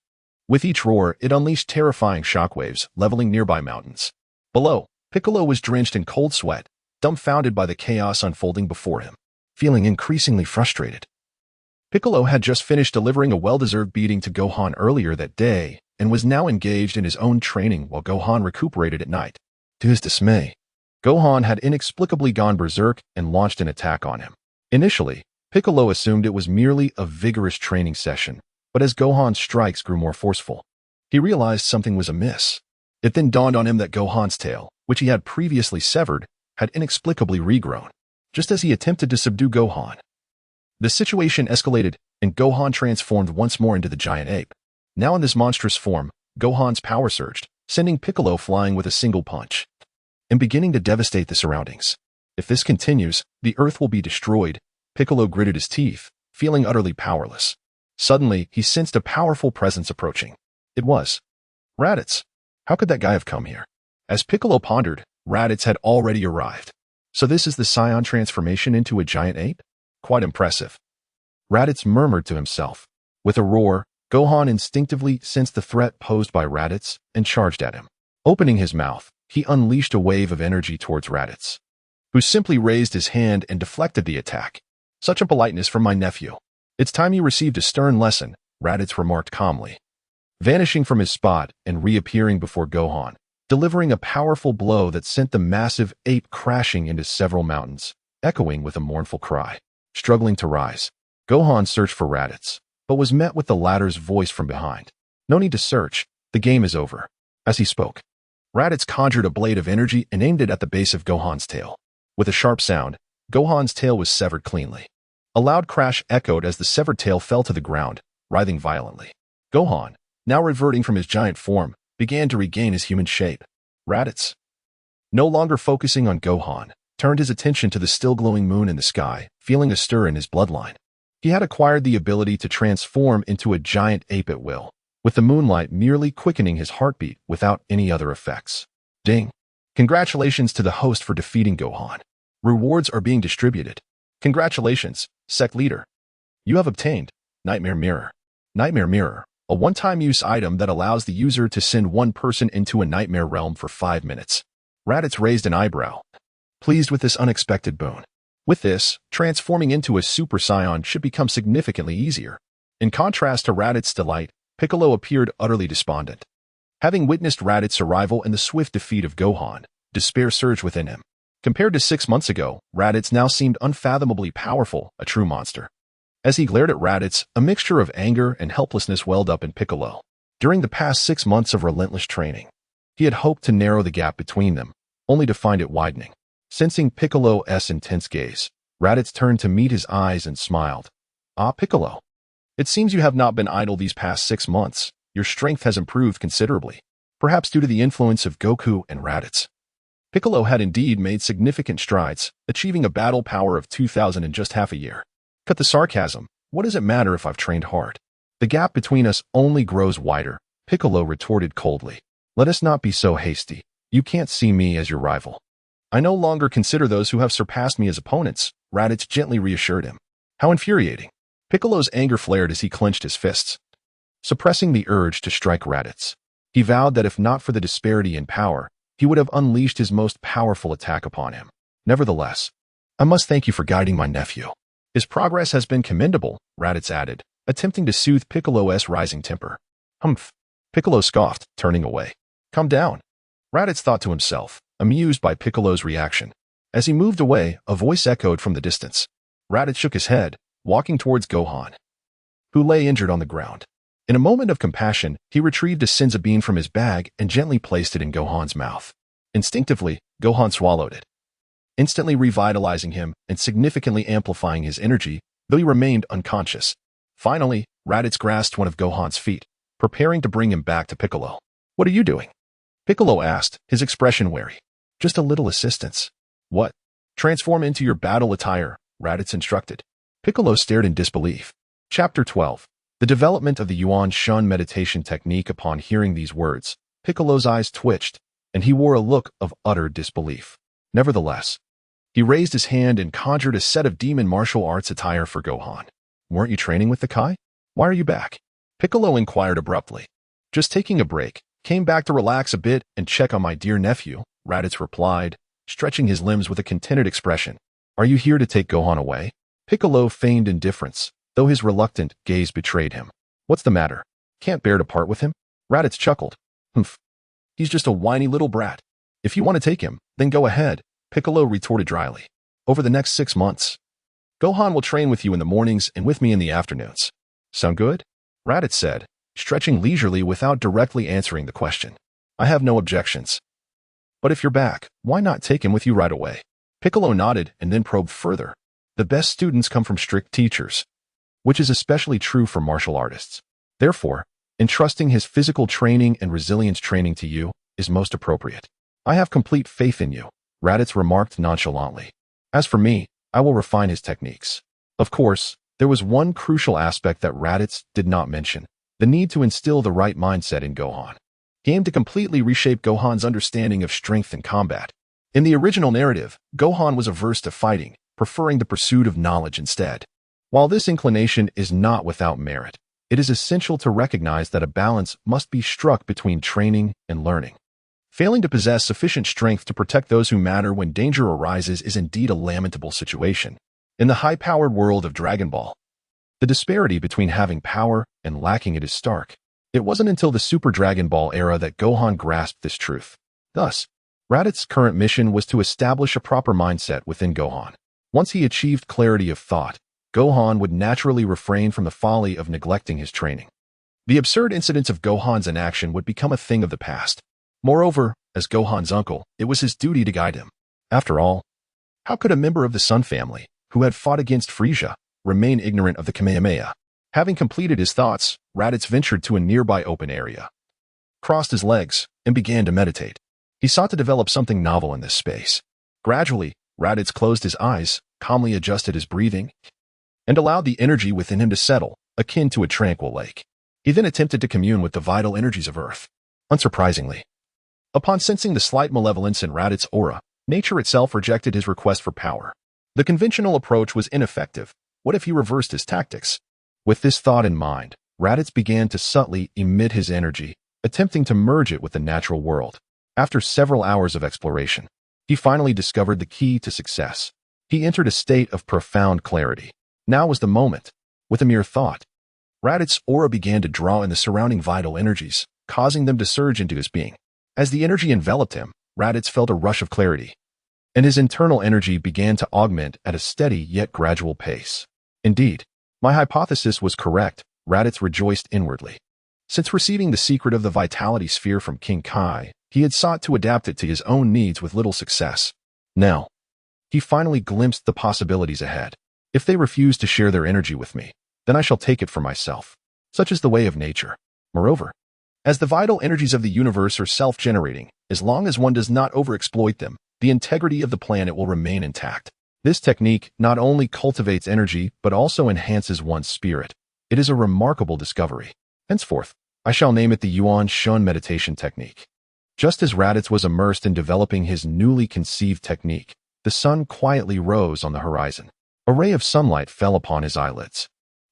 A: With each roar, it unleashed terrifying shockwaves, leveling nearby mountains. Below, Piccolo was drenched in cold sweat, dumbfounded by the chaos unfolding before him, feeling increasingly frustrated. Piccolo had just finished delivering a well-deserved beating to Gohan earlier that day and was now engaged in his own training while Gohan recuperated at night. To his dismay, Gohan had inexplicably gone berserk and launched an attack on him. Initially, Piccolo assumed it was merely a vigorous training session, but as Gohan's strikes grew more forceful, he realized something was amiss. It then dawned on him that Gohan's tail, which he had previously severed, had inexplicably regrown, just as he attempted to subdue Gohan. The situation escalated, and Gohan transformed once more into the giant ape. Now in this monstrous form, Gohan's power surged, sending Piccolo flying with a single punch, and beginning to devastate the surroundings. If this continues, the Earth will be destroyed. Piccolo gritted his teeth, feeling utterly powerless. Suddenly, he sensed a powerful presence approaching. It was Raditz. How could that guy have come here? As Piccolo pondered, Raditz had already arrived. So this is the Scion transformation into a giant ape? Quite impressive. Raditz murmured to himself. With a roar, Gohan instinctively sensed the threat posed by Raditz and charged at him. Opening his mouth, he unleashed a wave of energy towards Raditz, who simply raised his hand and deflected the attack. Such a politeness from my nephew. It's time you received a stern lesson, Raditz remarked calmly, vanishing from his spot and reappearing before Gohan, delivering a powerful blow that sent the massive ape crashing into several mountains, echoing with a mournful cry. Struggling to rise, Gohan searched for Raditz, but was met with the latter's voice from behind. "No need to search, the game is over." As he spoke, Raditz conjured a blade of energy and aimed it at the base of Gohan's tail. With a sharp sound, Gohan's tail was severed cleanly. A loud crash echoed as the severed tail fell to the ground, writhing violently. Gohan, now reverting from his giant form, began to regain his human shape. Raditz, no longer focusing on Gohan, turned his attention to the still glowing moon in the sky, feeling a stir in his bloodline. He had acquired the ability to transform into a giant ape at will, with the moonlight merely quickening his heartbeat without any other effects. Ding! Congratulations to the host for defeating Gohan. Rewards are being distributed. Congratulations, sect leader. You have obtained Nightmare Mirror. Nightmare Mirror, a one-time use item that allows the user to send one person into a nightmare realm for 5 minutes. Raditz raised an eyebrow, pleased with this unexpected boon. With this, transforming into a Super Saiyan should become significantly easier. In contrast to Raditz's delight, Piccolo appeared utterly despondent. Having witnessed Raditz's arrival and the swift defeat of Gohan, despair surged within him. Compared to 6 months ago, Raditz now seemed unfathomably powerful, a true monster. As he glared at Raditz, a mixture of anger and helplessness welled up in Piccolo. During the past 6 months of relentless training, he had hoped to narrow the gap between them, only to find it widening. Sensing Piccolo's intense gaze, Raditz turned to meet his eyes and smiled. Ah, Piccolo. It seems you have not been idle these past 6 months. Your strength has improved considerably, perhaps due to the influence of Goku and Raditz. Piccolo had indeed made significant strides, achieving a battle power of 2,000 in just half a year. Cut the sarcasm. What does it matter if I've trained hard? The gap between us only grows wider, Piccolo retorted coldly. Let us not be so hasty. You can't see me as your rival. I no longer consider those who have surpassed me as opponents, Raditz gently reassured him. How infuriating. Piccolo's anger flared as he clenched his fists, suppressing the urge to strike Raditz. He vowed that if not for the disparity in power, he would have unleashed his most powerful attack upon him. Nevertheless, I must thank you for guiding my nephew. His progress has been commendable, Raditz added, attempting to soothe Piccolo's rising temper. Humph. Piccolo scoffed, turning away. Calm down. Raditz thought to himself, amused by Piccolo's reaction. As he moved away, a voice echoed from the distance. Raditz shook his head, walking towards Gohan, who lay injured on the ground. In a moment of compassion, he retrieved a Senzu bean from his bag and gently placed it in Gohan's mouth. Instinctively, Gohan swallowed it, instantly revitalizing him and significantly amplifying his energy, though he remained unconscious. Finally, Raditz grasped one of Gohan's feet, preparing to bring him back to Piccolo. What are you doing? Piccolo asked, his expression wary. Just a little assistance. What? Transform into your battle attire, Raditz instructed. Piccolo stared in disbelief. Chapter 12. The development of the Yuan Shun meditation technique. Upon hearing these words, Piccolo's eyes twitched, and he wore a look of utter disbelief. Nevertheless, he raised his hand and conjured a set of demon martial arts attire for Gohan. Weren't you training with the Kai? Why are you back? Piccolo inquired abruptly. Just taking a break. Came back to relax a bit and check on my dear nephew, Raditz replied, stretching his limbs with a contented expression. Are you here to take Gohan away? Piccolo feigned indifference, though his reluctant gaze betrayed him. What's the matter? Can't bear to part with him? Raditz chuckled. Humph. He's just a whiny little brat. If you want to take him, then go ahead, Piccolo retorted dryly. Over the next 6 months, Gohan will train with you in the mornings and with me in the afternoons. Sound good? Raditz said, stretching leisurely without directly answering the question. I have no objections. But if you're back, why not take him with you right away? Piccolo nodded and then probed further. The best students come from strict teachers, which is especially true for martial artists. Therefore, entrusting his physical training and resilience training to you is most appropriate. I have complete faith in you, Raditz remarked nonchalantly. As for me, I will refine his techniques. Of course, there was one crucial aspect that Raditz did not mention. The need to instill the right mindset in Gohan. He aimed to completely reshape Gohan's understanding of strength and combat. In the original narrative, Gohan was averse to fighting, preferring the pursuit of knowledge instead. While this inclination is not without merit, it is essential to recognize that a balance must be struck between training and learning. Failing to possess sufficient strength to protect those who matter when danger arises is indeed a lamentable situation. In the high-powered world of Dragon Ball, the disparity between having power and lacking it is stark. It wasn't until the Super Dragon Ball era that Gohan grasped this truth. Thus, Raditz's current mission was to establish a proper mindset within Gohan. Once he achieved clarity of thought, Gohan would naturally refrain from the folly of neglecting his training. The absurd incidents of Gohan's inaction would become a thing of the past. Moreover, as Gohan's uncle, it was his duty to guide him. After all, how could a member of the Sun family, who had fought against Frieza, remain ignorant of the Kamehameha? Having completed his thoughts, Raditz ventured to a nearby open area, crossed his legs, and began to meditate. He sought to develop something novel in this space. Gradually, Raditz closed his eyes, calmly adjusted his breathing, and allowed the energy within him to settle, akin to a tranquil lake. He then attempted to commune with the vital energies of Earth. Unsurprisingly, upon sensing the slight malevolence in Raditz's aura, nature itself rejected his request for power. The conventional approach was ineffective. What if he reversed his tactics? With this thought in mind, Raditz began to subtly emit his energy, attempting to merge it with the natural world. After several hours of exploration, he finally discovered the key to success. He entered a state of profound clarity. Now was the moment. With a mere thought, Raditz's aura began to draw in the surrounding vital energies, causing them to surge into his being. As the energy enveloped him, Raditz felt a rush of clarity, and his internal energy began to augment at a steady yet gradual pace. Indeed, my hypothesis was correct, Raditz rejoiced inwardly. Since receiving the secret of the vitality sphere from King Kai, he had sought to adapt it to his own needs with little success. Now, he finally glimpsed the possibilities ahead. If they refused to share their energy with me, then I shall take it for myself. Such is the way of nature. Moreover, as the vital energies of the universe are self-generating, as long as one does not overexploit them, the integrity of the planet will remain intact. This technique not only cultivates energy, but also enhances one's spirit. It is a remarkable discovery. Henceforth, I shall name it the Yuan Shun meditation technique. Just as Raditz was immersed in developing his newly conceived technique, the sun quietly rose on the horizon. A ray of sunlight fell upon his eyelids,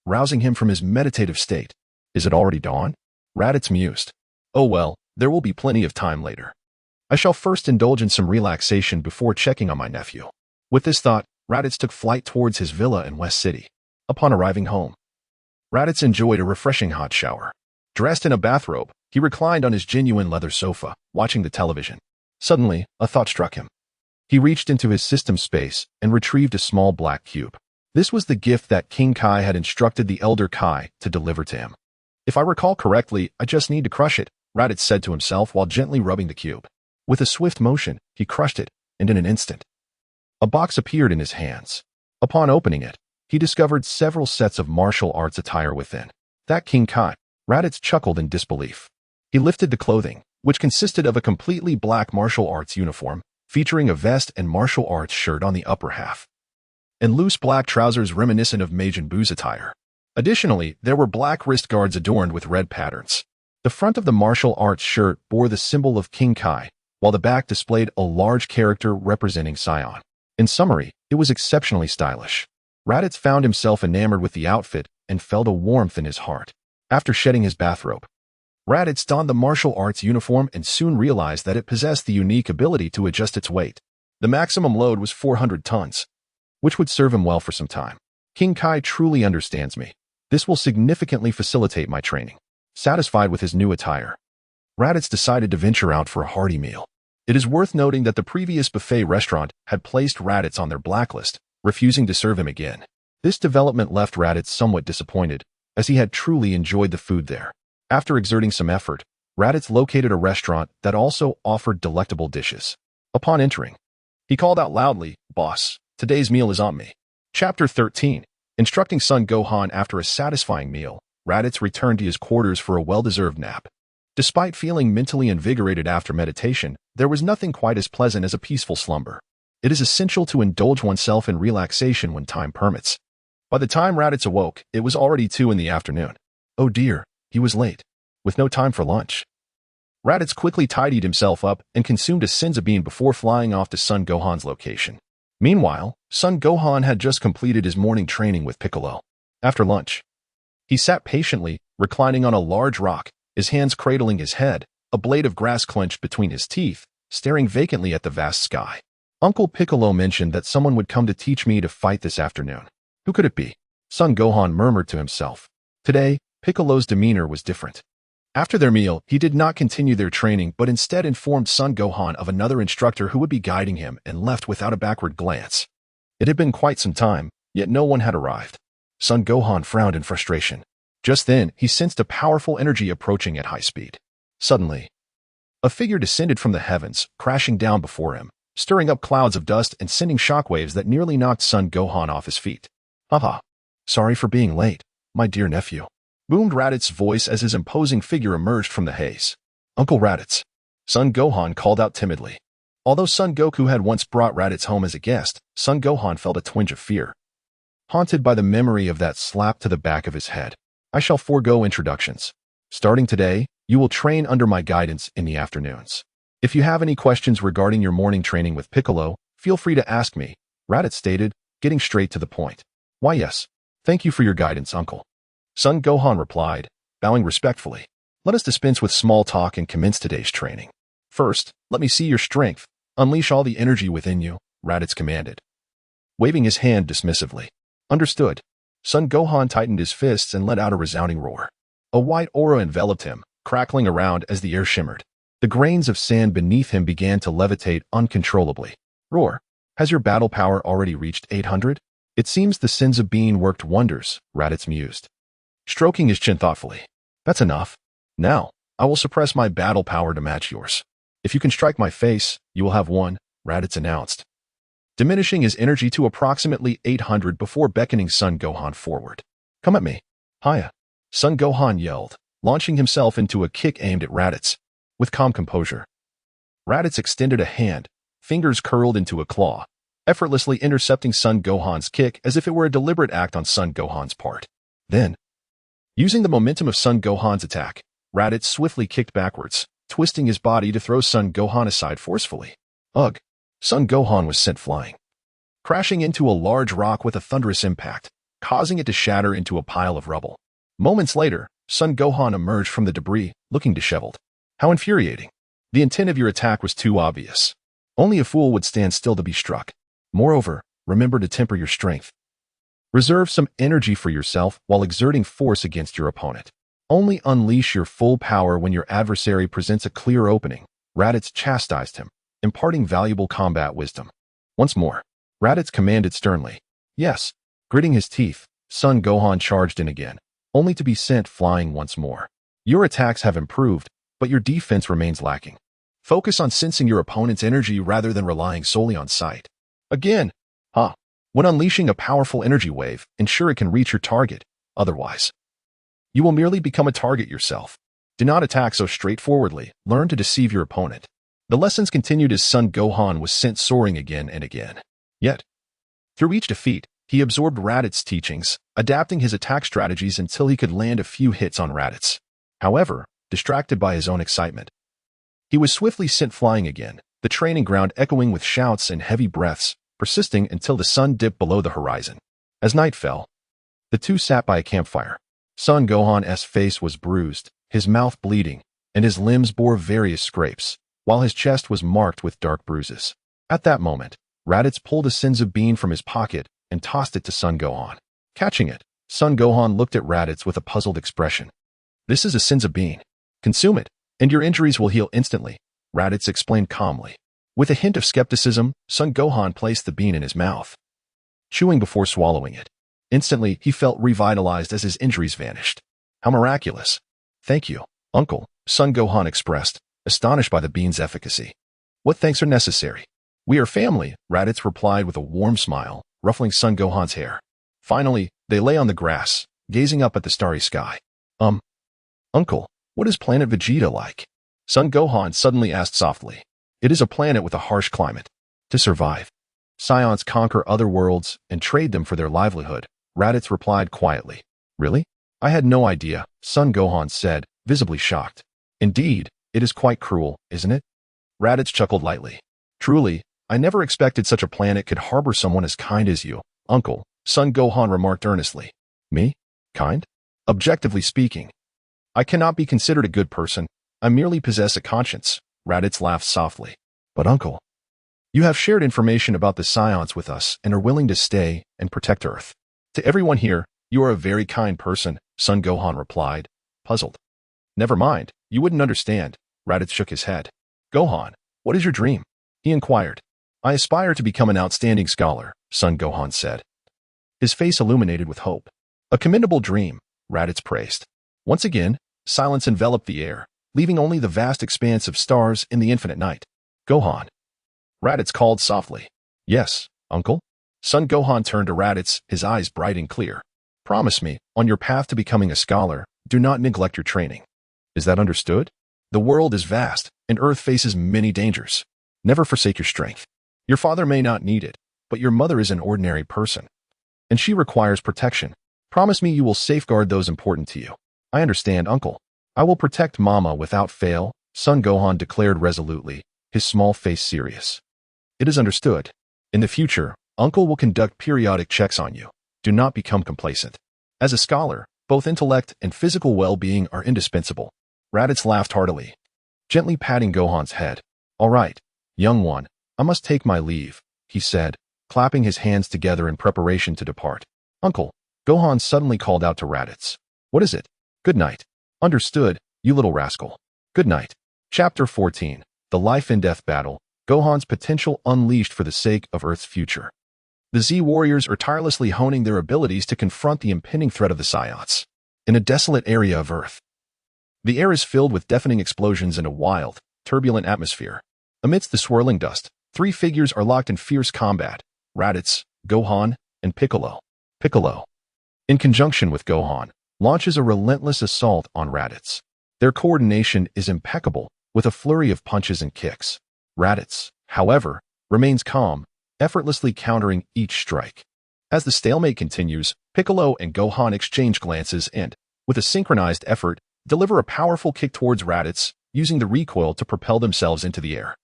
A: rousing him from his meditative state. Is it already dawn? Raditz mused. Oh well, there will be plenty of time later. I shall first indulge in some relaxation before checking on my nephew. With this thought, Raditz took flight towards his villa in West City. Upon arriving home, Raditz enjoyed a refreshing hot shower. Dressed in a bathrobe, he reclined on his genuine leather sofa, watching the television. Suddenly, a thought struck him. He reached into his system space and retrieved a small black cube. This was the gift that King Kai had instructed the Elder Kai to deliver to him. If I recall correctly, I just need to crush it, Raditz said to himself while gently rubbing the cube. With a swift motion, he crushed it, and in an instant, a box appeared in his hands. Upon opening it, he discovered several sets of martial arts attire within. That King Kai, Raditz chuckled in disbelief. He lifted the clothing, which consisted of a completely black martial arts uniform, featuring a vest and martial arts shirt on the upper half, and loose black trousers reminiscent of Majin Buu's attire. Additionally, there were black wrist guards adorned with red patterns. The front of the martial arts shirt bore the symbol of King Kai, while the back displayed a large character representing Sion. In summary, it was exceptionally stylish. Raditz found himself enamored with the outfit and felt a warmth in his heart. After shedding his bathrobe, Raditz donned the martial arts uniform and soon realized that it possessed the unique ability to adjust its weight. The maximum load was 400 tons, which would serve him well for some time. King Kai truly understands me. This will significantly facilitate my training. Satisfied with his new attire, Raditz decided to venture out for a hearty meal. It is worth noting that the previous buffet restaurant had placed Raditz on their blacklist, refusing to serve him again. This development left Raditz somewhat disappointed, as he had truly enjoyed the food there. After exerting some effort, Raditz located a restaurant that also offered delectable dishes. Upon entering, he called out loudly, "Boss, today's meal is on me." Chapter 13. Instructing Son Gohan. After a satisfying meal, Raditz returned to his quarters for a well-deserved nap. Despite feeling mentally invigorated after meditation, there was nothing quite as pleasant as a peaceful slumber. It is essential to indulge oneself in relaxation when time permits. By the time Raditz awoke, it was already 2 in the afternoon. Oh dear, he was late, with no time for lunch. Raditz quickly tidied himself up and consumed a senzu bean before flying off to Son Gohan's location. Meanwhile, Son Gohan had just completed his morning training with Piccolo. After lunch, he sat patiently, reclining on a large rock, his hands cradling his head, a blade of grass clenched between his teeth, staring vacantly at the vast sky. Uncle Piccolo mentioned that someone would come to teach me to fight this afternoon. Who could it be? Son Gohan murmured to himself. Today, Piccolo's demeanor was different. After their meal, he did not continue their training but instead informed Son Gohan of another instructor who would be guiding him and left without a backward glance. It had been quite some time, yet no one had arrived. Son Gohan frowned in frustration. Just then, he sensed a powerful energy approaching at high speed. Suddenly, a figure descended from the heavens, crashing down before him, stirring up clouds of dust and sending shockwaves that nearly knocked Son Gohan off his feet. "Haha, sorry for being late, my dear nephew," boomed Raditz's voice as his imposing figure emerged from the haze. "Uncle Raditz," Son Gohan called out timidly. Although Son Goku had once brought Raditz home as a guest, Son Gohan felt a twinge of fear. Haunted by the memory of that slap to the back of his head, "I shall forego introductions. Starting today, you will train under my guidance in the afternoons. If you have any questions regarding your morning training with Piccolo, feel free to ask me," Raditz stated, getting straight to the point. "Why yes, thank you for your guidance, uncle," Son Gohan replied, bowing respectfully. "Let us dispense with small talk and commence today's training. First, let me see your strength. Unleash all the energy within you," Raditz commanded, waving his hand dismissively. "Understood." Son Gohan tightened his fists and let out a resounding roar. A white aura enveloped him, crackling around as the air shimmered. The grains of sand beneath him began to levitate uncontrollably. "Roar, has your battle power already reached 800? It seems the senzu bean worked wonders," Raditz mused, stroking his chin thoughtfully. "That's enough. Now, I will suppress my battle power to match yours. If you can strike my face, you will have won," Raditz announced, diminishing his energy to approximately 800 before beckoning Son Gohan forward. "Come at me." Hiya! Son Gohan yelled, launching himself into a kick aimed at Raditz. With calm composure, Raditz extended a hand, fingers curled into a claw, effortlessly intercepting Son Gohan's kick as if it were a deliberate act on Son Gohan's part. Then, using the momentum of Son Gohan's attack, Raditz swiftly kicked backwards, twisting his body to throw Son Gohan aside forcefully. Ugh! Son Gohan was sent flying, crashing into a large rock with a thunderous impact, causing it to shatter into a pile of rubble. Moments later, Son Gohan emerged from the debris, looking disheveled. How infuriating. The intent of your attack was too obvious. Only a fool would stand still to be struck. Moreover, remember to temper your strength. Reserve some energy for yourself while exerting force against your opponent. Only unleash your full power when your adversary presents a clear opening. Raditz chastised him, imparting valuable combat wisdom. Once more, Raditz commanded sternly. Yes. Gritting his teeth, Son Gohan charged in again, only to be sent flying once more. Your attacks have improved, but your defense remains lacking. Focus on sensing your opponent's energy rather than relying solely on sight. Again, when unleashing a powerful energy wave, ensure it can reach your target. Otherwise, you will merely become a target yourself. Do not attack so straightforwardly. Learn to deceive your opponent. The lessons continued as Son Gohan was sent soaring again and again. Yet, through each defeat, he absorbed Raditz's teachings, adapting his attack strategies until he could land a few hits on Raditz. However, distracted by his own excitement, he was swiftly sent flying again, the training ground echoing with shouts and heavy breaths, persisting until the sun dipped below the horizon. As night fell, the two sat by a campfire. Son Gohan's face was bruised, his mouth bleeding, and his limbs bore various scrapes, while his chest was marked with dark bruises. At that moment, Raditz pulled a senzu bean from his pocket and tossed it to Son Gohan. Catching it, Son Gohan looked at Raditz with a puzzled expression. This is a senzu bean. Consume it, and your injuries will heal instantly, Raditz explained calmly. With a hint of skepticism, Son Gohan placed the bean in his mouth, chewing before swallowing it. Instantly, he felt revitalized as his injuries vanished. How miraculous. Thank you, Uncle, Son Gohan expressed, astonished by the bean's efficacy. What thanks are necessary? We are family, Raditz replied with a warm smile, ruffling Son Gohan's hair. Finally, they lay on the grass, gazing up at the starry sky. Uncle, what is planet Vegeta like? Son Gohan suddenly asked softly. It is a planet with a harsh climate. To survive, Scions conquer other worlds and trade them for their livelihood, Raditz replied quietly. Really? I had no idea, Son Gohan said, visibly shocked. Indeed, it is quite cruel, isn't it? Raditz chuckled lightly. Truly, I never expected such a planet could harbor someone as kind as you, Uncle, Son Gohan remarked earnestly. Me? Kind? Objectively speaking, I cannot be considered a good person. I merely possess a conscience, Raditz laughed softly. But Uncle, you have shared information about the Scions with us and are willing to stay and protect Earth. To everyone here, you are a very kind person, Son Gohan replied, puzzled. Never mind, you wouldn't understand, Raditz shook his head. Gohan, what is your dream? He inquired. I aspire to become an outstanding scholar, Son Gohan said, his face illuminated with hope. A commendable dream, Raditz praised. Once again, silence enveloped the air, leaving only the vast expanse of stars in the infinite night. Gohan. Raditz called softly. Yes, Uncle? Son Gohan turned to Raditz, his eyes bright and clear. Promise me, on your path to becoming a scholar, do not neglect your training. Is that understood? The world is vast, and Earth faces many dangers. Never forsake your strength. Your father may not need it, but your mother is an ordinary person, and she requires protection. Promise me you will safeguard those important to you. I understand, Uncle. I will protect Mama without fail, Son Gohan declared resolutely, his small face serious. It is understood. In the future, Uncle will conduct periodic checks on you. Do not become complacent. As a scholar, both intellect and physical well-being are indispensable. Raditz laughed heartily, gently patting Gohan's head. All right, young one, I must take my leave, he said, clapping his hands together in preparation to depart. Uncle, Gohan suddenly called out to Raditz. What is it? Good night. Understood, you little rascal. Good night. Chapter 14. The Life and Death Battle. Gohan's potential unleashed for the sake of Earth's future. The Z-Warriors are tirelessly honing their abilities to confront the impending threat of the Scions. In a desolate area of Earth, the air is filled with deafening explosions and a wild, turbulent atmosphere. Amidst the swirling dust, three figures are locked in fierce combat: Raditz, Gohan, and Piccolo. Piccolo, in conjunction with Gohan, launches a relentless assault on Raditz. Their coordination is impeccable, with a flurry of punches and kicks. Raditz, however, remains calm, effortlessly countering each strike. As the stalemate continues, Piccolo and Gohan exchange glances and, with a synchronized effort, deliver a powerful kick towards Raditz, using the recoil to propel themselves into the air.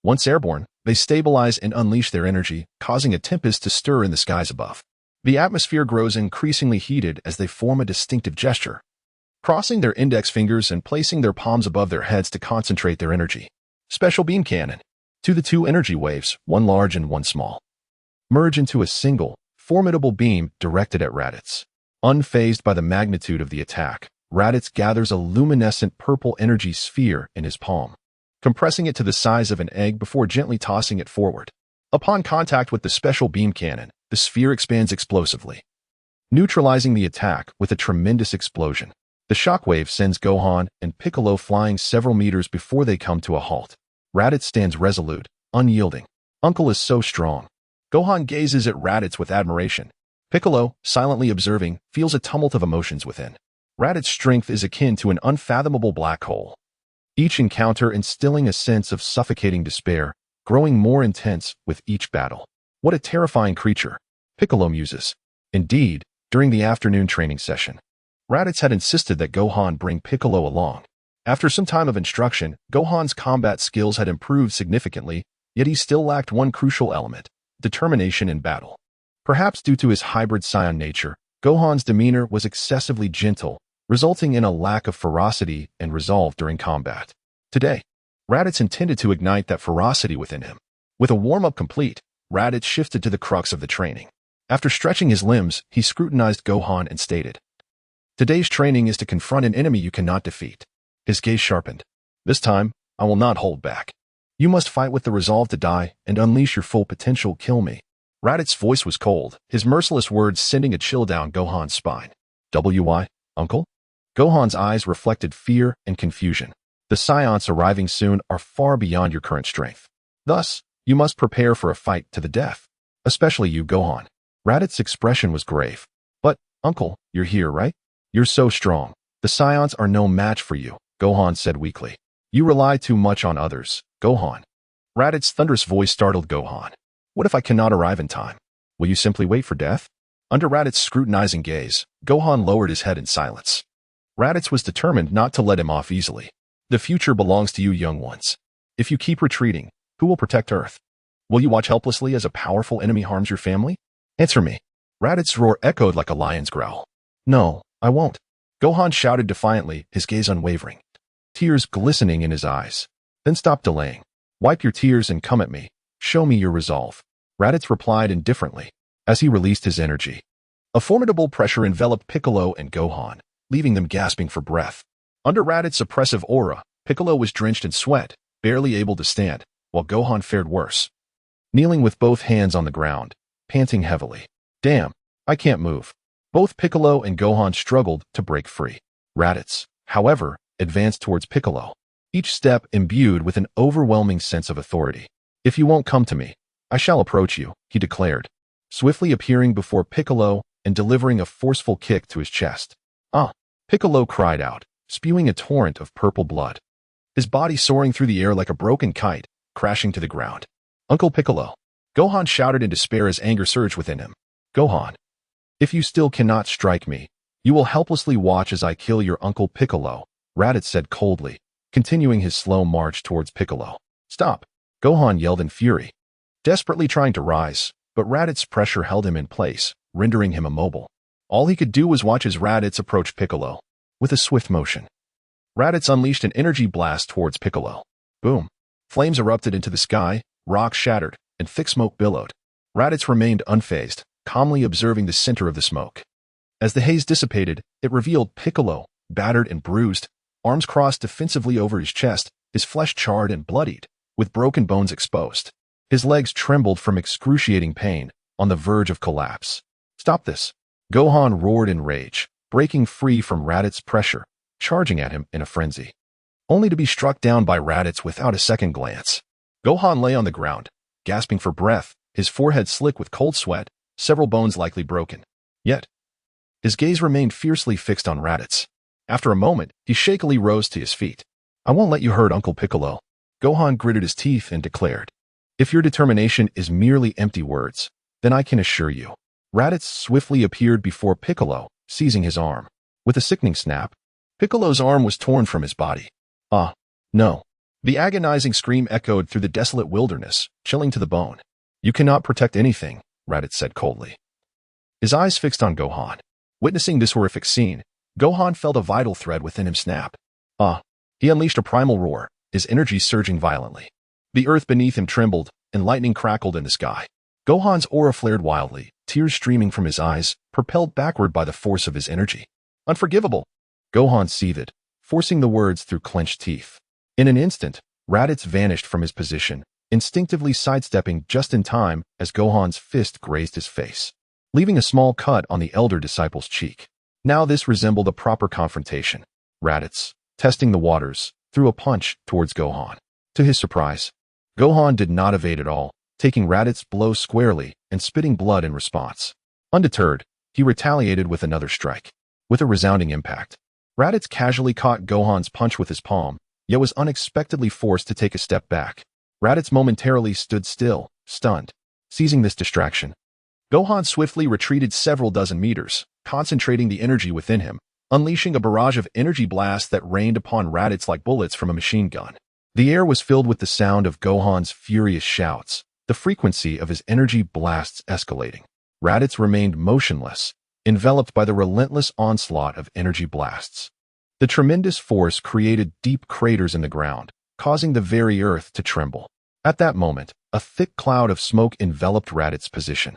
A: Once airborne, they stabilize and unleash their energy, causing a tempest to stir in the skies above. The atmosphere grows increasingly heated as they form a distinctive gesture, crossing their index fingers and placing their palms above their heads to concentrate their energy. Special beam cannon. To the two energy waves, one large and one small, merge into a single, formidable beam directed at Raditz. Unfazed by the magnitude of the attack, Raditz gathers a luminescent purple energy sphere in his palm, compressing it to the size of an egg before gently tossing it forward. Upon contact with the special beam cannon, the sphere expands explosively, neutralizing the attack with a tremendous explosion. The shockwave sends Gohan and Piccolo flying several meters before they come to a halt. Raditz stands resolute, unyielding. Uncle is so strong. Gohan gazes at Raditz with admiration. Piccolo, silently observing, feels a tumult of emotions within. Raditz's strength is akin to an unfathomable black hole, each encounter instilling a sense of suffocating despair, growing more intense with each battle. What a terrifying creature, Piccolo muses. Indeed, during the afternoon training session, Raditz had insisted that Gohan bring Piccolo along. After some time of instruction, Gohan's combat skills had improved significantly, yet he still lacked one crucial element: determination in battle. Perhaps due to his hybrid Saiyan nature, Gohan's demeanor was excessively gentle, resulting in a lack of ferocity and resolve during combat. Today, Raditz intended to ignite that ferocity within him. With a warm-up complete, Raditz shifted to the crux of the training. After stretching his limbs, he scrutinized Gohan and stated, "Today's training is to confront an enemy you cannot defeat." His gaze sharpened. "This time, I will not hold back. You must fight with the resolve to die and unleash your full potential. Kill me." Raditz's voice was cold, his merciless words sending a chill down Gohan's spine. "Why, Uncle?" Gohan's eyes reflected fear and confusion. "The Saiyans arriving soon are far beyond your current strength. Thus, you must prepare for a fight to the death. Especially you, Gohan." Raditz's expression was grave. "But, Uncle, you're here, right? You're so strong. The Saiyans are no match for you," Gohan said weakly. "You rely too much on others, Gohan." Raditz's thunderous voice startled Gohan. "What if I cannot arrive in time? Will you simply wait for death?" Under Raditz's scrutinizing gaze, Gohan lowered his head in silence. Raditz was determined not to let him off easily. "The future belongs to you, young ones. If you keep retreating, who will protect Earth? Will you watch helplessly as a powerful enemy harms your family? Answer me." Raditz's roar echoed like a lion's growl. "No, I won't." Gohan shouted defiantly, his gaze unwavering, tears glistening in his eyes. "Then stop delaying. Wipe your tears and come at me. Show me your resolve." Raditz replied indifferently, as he released his energy. A formidable pressure enveloped Piccolo and Gohan, leaving them gasping for breath. Under Raditz's oppressive aura, Piccolo was drenched in sweat, barely able to stand, while Gohan fared worse, kneeling with both hands on the ground, panting heavily. "Damn, I can't move." Both Piccolo and Gohan struggled to break free. Raditz, however, advanced towards Piccolo, each step imbued with an overwhelming sense of authority. "If you won't come to me, I shall approach you," he declared, swiftly appearing before Piccolo and delivering a forceful kick to his chest. "Ah!" Piccolo cried out, spewing a torrent of purple blood, his body soaring through the air like a broken kite, crashing to the ground. "Uncle Piccolo!" Gohan shouted in despair as anger surged within him. "Gohan, if you still cannot strike me, you will helplessly watch as I kill your Uncle Piccolo," Raditz said coldly, continuing his slow march towards Piccolo. "Stop!" Gohan yelled in fury, desperately trying to rise, but Raditz's pressure held him in place, rendering him immobile. All he could do was watch as Raditz approached Piccolo. With a swift motion, Raditz unleashed an energy blast towards Piccolo. Boom! Flames erupted into the sky, rocks shattered, and thick smoke billowed. Raditz remained unfazed, calmly observing the center of the smoke. As the haze dissipated, it revealed Piccolo, battered and bruised, arms crossed defensively over his chest, his flesh charred and bloodied, with broken bones exposed. His legs trembled from excruciating pain, on the verge of collapse. "Stop this!" Gohan roared in rage, breaking free from Raditz's pressure, charging at him in a frenzy, only to be struck down by Raditz without a second glance. Gohan lay on the ground, gasping for breath, his forehead slick with cold sweat, several bones likely broken. Yet, His gaze remained fiercely fixed on Raditz. After a moment, he shakily rose to his feet. "I won't let you hurt Uncle Piccolo." Gohan gritted his teeth and declared, "If your determination is merely empty words, then I can assure you." Raditz swiftly appeared before Piccolo, seizing his arm. With a sickening snap, Piccolo's arm was torn from his body. "Ah, no." The agonizing scream echoed through the desolate wilderness, chilling to the bone. "You cannot protect anything," Raditz said coldly. His eyes fixed on Gohan. Witnessing this horrific scene, Gohan felt a vital thread within him snap. "Ah." He unleashed a primal roar, his energy surging violently. The earth beneath him trembled, and lightning crackled in the sky. Gohan's aura flared wildly, tears streaming from his eyes, propelled backward by the force of his energy. "Unforgivable!" Gohan seethed, forcing the words through clenched teeth. In an instant, Raditz vanished from his position, instinctively sidestepping just in time as Gohan's fist grazed his face, leaving a small cut on the elder disciple's cheek. Now this resembled a proper confrontation. Raditz, testing the waters, threw a punch towards Gohan. To his surprise, Gohan did not evade at all, taking Raditz's blow squarely and spitting blood in response. Undeterred, he retaliated with another strike. With a resounding impact, Raditz casually caught Gohan's punch with his palm, yet was unexpectedly forced to take a step back. Raditz momentarily stood still, stunned. Seizing this distraction, Gohan swiftly retreated several dozen meters, concentrating the energy within him, unleashing a barrage of energy blasts that rained upon Raditz like bullets from a machine gun. The air was filled with the sound of Gohan's furious shouts, the frequency of his energy blasts escalating. Raditz remained motionless, enveloped by the relentless onslaught of energy blasts. The tremendous force created deep craters in the ground, causing the very earth to tremble. At that moment, a thick cloud of smoke enveloped Raditz's position.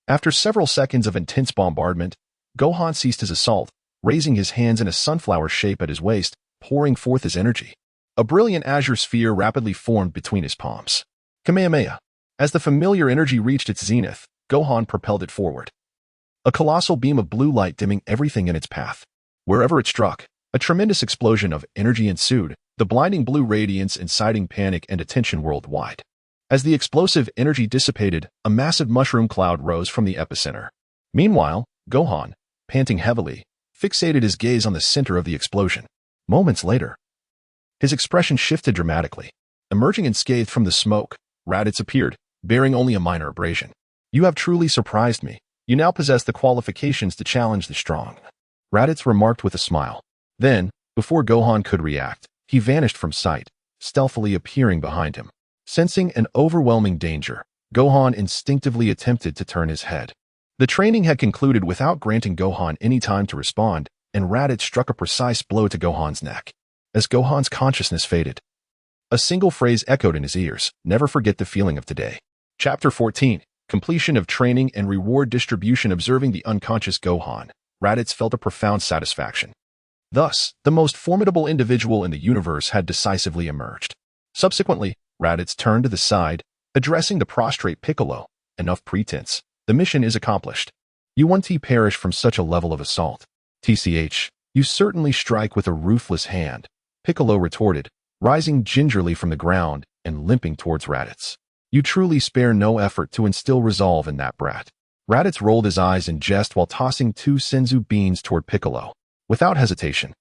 A: After several seconds of intense bombardment, Gohan ceased his assault, raising his hands in a sunflower shape at his waist, pouring forth his energy. A brilliant azure sphere rapidly formed between his palms. Kamehameha. As the familiar energy reached its zenith, Gohan propelled it forward. A colossal beam of blue light dimming everything in its path. Wherever it struck, a tremendous explosion of energy ensued, the blinding blue radiance inciting panic and attention worldwide. As the explosive energy dissipated, a massive mushroom cloud rose from the epicenter. Meanwhile, Gohan, panting heavily, fixated his gaze on the center of the explosion. Moments later, his expression shifted dramatically. Emerging unscathed from the smoke, Raditz appeared, bearing only a minor abrasion. "You have truly surprised me. You now possess the qualifications to challenge the strong," Raditz remarked with a smile. Then, before Gohan could react, he vanished from sight, stealthily appearing behind him. Sensing an overwhelming danger, Gohan instinctively attempted to turn his head. The training had concluded without granting Gohan any time to respond, and Raditz struck a precise blow to Gohan's neck. As Gohan's consciousness faded, a single phrase echoed in his ears: "Never forget the feeling of today." Chapter 14. Completion of training and reward distribution. Observing the unconscious Gohan, Raditz felt a profound satisfaction. Thus, the most formidable individual in the universe had decisively emerged. Subsequently, Raditz turned to the side, addressing the prostrate Piccolo. "Enough pretense. The mission is accomplished. You won't perish from such a level of assault." "TCH, you certainly strike with a ruthless hand," Piccolo retorted, rising gingerly from the ground and limping towards Raditz. "You truly spare no effort to instill resolve in that brat." Raditz rolled his eyes in jest while tossing 2 senzu beans toward Piccolo. Without hesitation,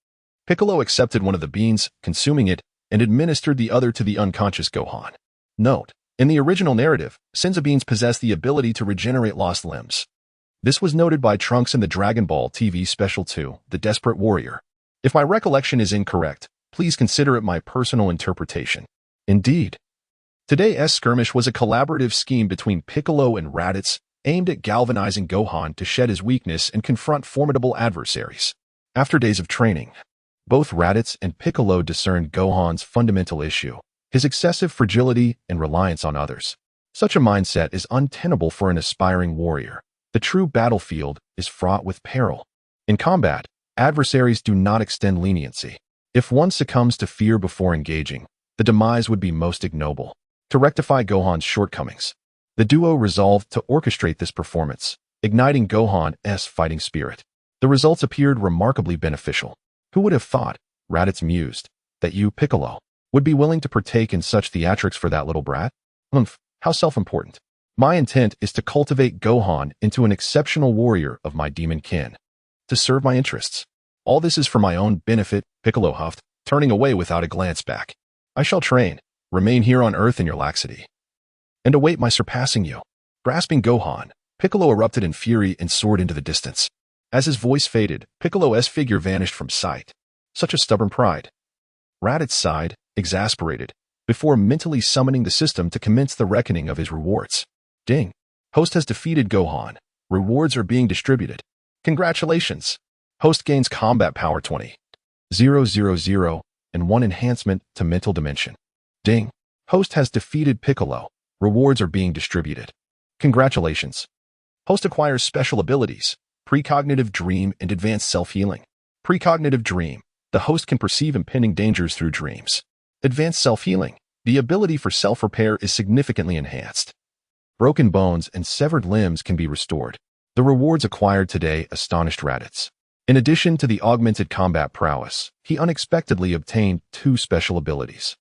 A: Piccolo accepted one of the beans, consuming it, and administered the other to the unconscious Gohan. Note: in the original narrative, senzu beans possess the ability to regenerate lost limbs. This was noted by Trunks in the Dragon Ball TV Special 2, The Desperate Warrior. If my recollection is incorrect, please consider it my personal interpretation. Indeed, today's skirmish was a collaborative scheme between Piccolo and Raditz, aimed at galvanizing Gohan to shed his weakness and confront formidable adversaries. After days of training, both Raditz and Piccolo discerned Gohan's fundamental issue: his excessive fragility and reliance on others. Such a mindset is untenable for an aspiring warrior. The true battlefield is fraught with peril. In combat, adversaries do not extend leniency. If one succumbs to fear before engaging, the demise would be most ignoble. To rectify Gohan's shortcomings, the duo resolved to orchestrate this performance, igniting Gohan's fighting spirit. The results appeared remarkably beneficial. "Who would have thought," Raditz mused, "that you, Piccolo, would be willing to partake in such theatrics for that little brat? Humph, how self-important. My intent is to cultivate Gohan into an exceptional warrior of my demon kin." to serve my interests. All this is for my own benefit, Piccolo huffed, turning away without a glance back. I shall train, remain here on Earth in your laxity, and await my surpassing you. Grasping Gohan, Piccolo erupted in fury and soared into the distance. As his voice faded, Piccolo's figure vanished from sight. Such a stubborn pride. Raditz sighed, exasperated, before mentally summoning the system to commence the reckoning of his rewards. Ding. Host has defeated Gohan. Rewards are being distributed. Congratulations. Host gains combat power 20,000 and 1 enhancement to mental dimension. Ding. Host has defeated Piccolo. Rewards are being distributed. Congratulations. Host acquires special abilities, precognitive dream and advanced self-healing. Precognitive dream. The host can perceive impending dangers through dreams. Advanced self-healing. The ability for self-repair is significantly enhanced. Broken bones and severed limbs can be restored. The rewards acquired today astonished Raditz. In addition to the augmented combat prowess, he unexpectedly obtained 2 special abilities.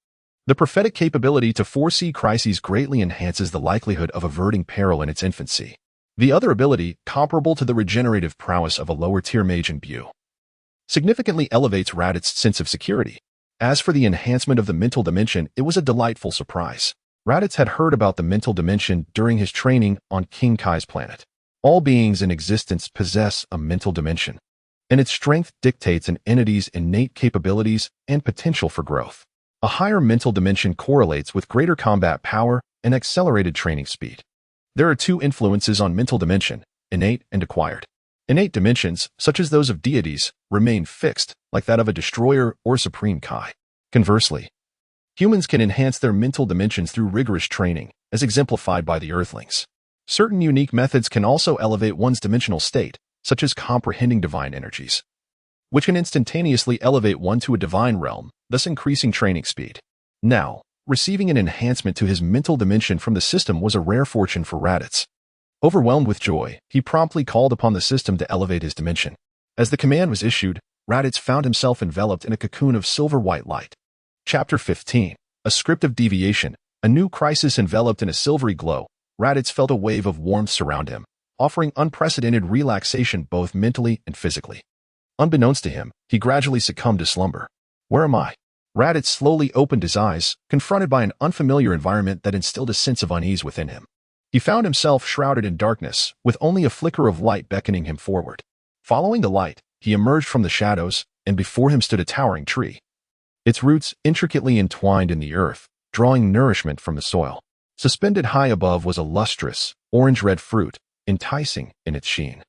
A: The prophetic capability to foresee crises greatly enhances the likelihood of averting peril in its infancy. The other ability, comparable to the regenerative prowess of a lower-tier mage in Bu, significantly elevates Raditz's sense of security. As for the enhancement of the mental dimension, it was a delightful surprise. Raditz had heard about the mental dimension during his training on King Kai's planet. All beings in existence possess a mental dimension, and its strength dictates an entity's innate capabilities and potential for growth. A higher mental dimension correlates with greater combat power and accelerated training speed. There are 2 influences on mental dimension, innate and acquired. Innate dimensions, such as those of deities, remain fixed, like that of a destroyer or supreme Kai. Conversely, humans can enhance their mental dimensions through rigorous training, as exemplified by the Earthlings. Certain unique methods can also elevate one's dimensional state, such as comprehending divine energies, which can instantaneously elevate one to a divine realm, thus increasing training speed. Now, receiving an enhancement to his mental dimension from the system was a rare fortune for Raditz. Overwhelmed with joy, he promptly called upon the system to elevate his dimension. As the command was issued, Raditz found himself enveloped in a cocoon of silver-white light. Chapter 15. A Script of Deviation. A new crisis enveloped in a silvery glow. Raditz felt a wave of warmth surround him, offering unprecedented relaxation both mentally and physically. Unbeknownst to him, he gradually succumbed to slumber. Where am I? Raditz slowly opened his eyes, confronted by an unfamiliar environment that instilled a sense of unease within him. He found himself shrouded in darkness, with only a flicker of light beckoning him forward. Following the light, he emerged from the shadows, and before him stood a towering tree. Its roots intricately entwined in the earth, drawing nourishment from the soil. Suspended high above was a lustrous, orange-red fruit, enticing in its sheen.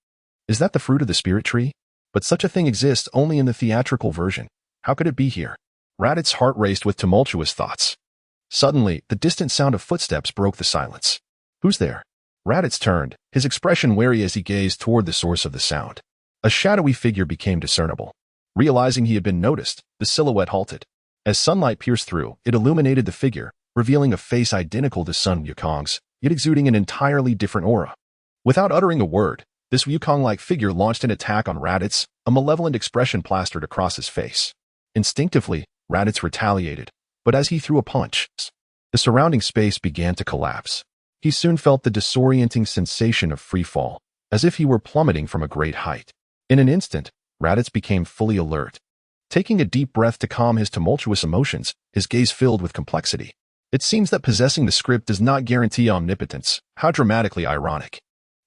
A: Is that the fruit of the spirit tree? But such a thing exists only in the theatrical version. How could it be here? Raditz's heart raced with tumultuous thoughts. Suddenly, the distant sound of footsteps broke the silence. Who's there? Raditz turned, his expression wary as he gazed toward the source of the sound. A shadowy figure became discernible. Realizing he had been noticed, the silhouette halted. As sunlight pierced through, it illuminated the figure, revealing a face identical to Sun Wukong's, yet exuding an entirely different aura. Without uttering a word, this Wukong-like figure launched an attack on Raditz, a malevolent expression plastered across his face. Instinctively, Raditz retaliated, but as he threw a punch, the surrounding space began to collapse. He soon felt the disorienting sensation of free fall, as if he were plummeting from a great height. In an instant, Raditz became fully alert. Taking a deep breath to calm his tumultuous emotions, his gaze filled with complexity. It seems that possessing the script does not guarantee omnipotence. How dramatically ironic.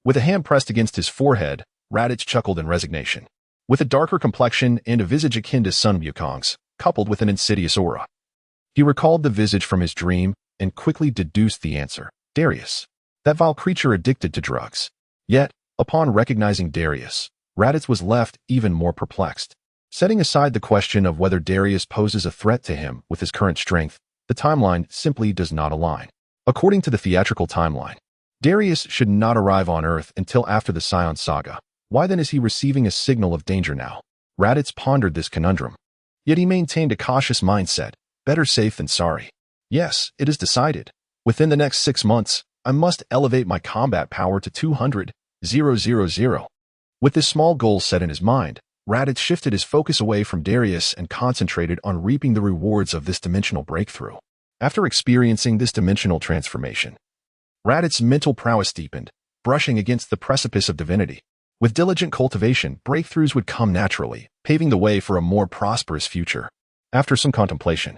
A: With a hand pressed against his forehead, Raditz chuckled in resignation. With a darker complexion and a visage akin to Sun Wukong's, coupled with an insidious aura. He recalled the visage from his dream and quickly deduced the answer. Darius. That vile creature addicted to drugs. Yet, upon recognizing Darius, Raditz was left even more perplexed. Setting aside the question of whether Darius poses a threat to him with his current strength, the timeline simply does not align. According to the theatrical timeline, Darius should not arrive on Earth until after the Scion Saga. Why then is he receiving a signal of danger now? Raditz pondered this conundrum. Yet he maintained a cautious mindset. Better safe than sorry. Yes, it is decided. Within the next 6 months, I must elevate my combat power to 200,000. With this small goal set in his mind, Raditz shifted his focus away from Darius and concentrated on reaping the rewards of this dimensional breakthrough. After experiencing this dimensional transformation, Raditz's mental prowess deepened, brushing against the precipice of divinity. With diligent cultivation, breakthroughs would come naturally, paving the way for a more prosperous future. After some contemplation,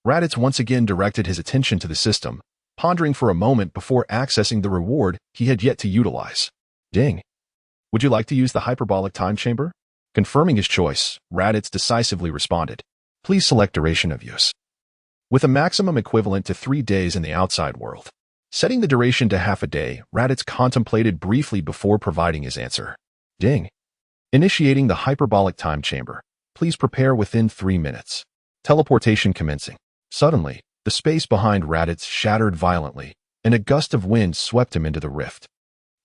A: Raditz once again directed his attention to the system, pondering for a moment before accessing the reward he had yet to utilize. Ding. Would you like to use the hyperbolic time chamber? Confirming his choice, Raditz decisively responded. Please select duration of use. With a maximum equivalent to 3 days in the outside world. Setting the duration to half a day, Raditz contemplated briefly before providing his answer. Ding. Initiating the hyperbolic time chamber. Please prepare within 3 minutes. Teleportation commencing. Suddenly, the space behind Raditz shattered violently, and a gust of wind swept him into the rift.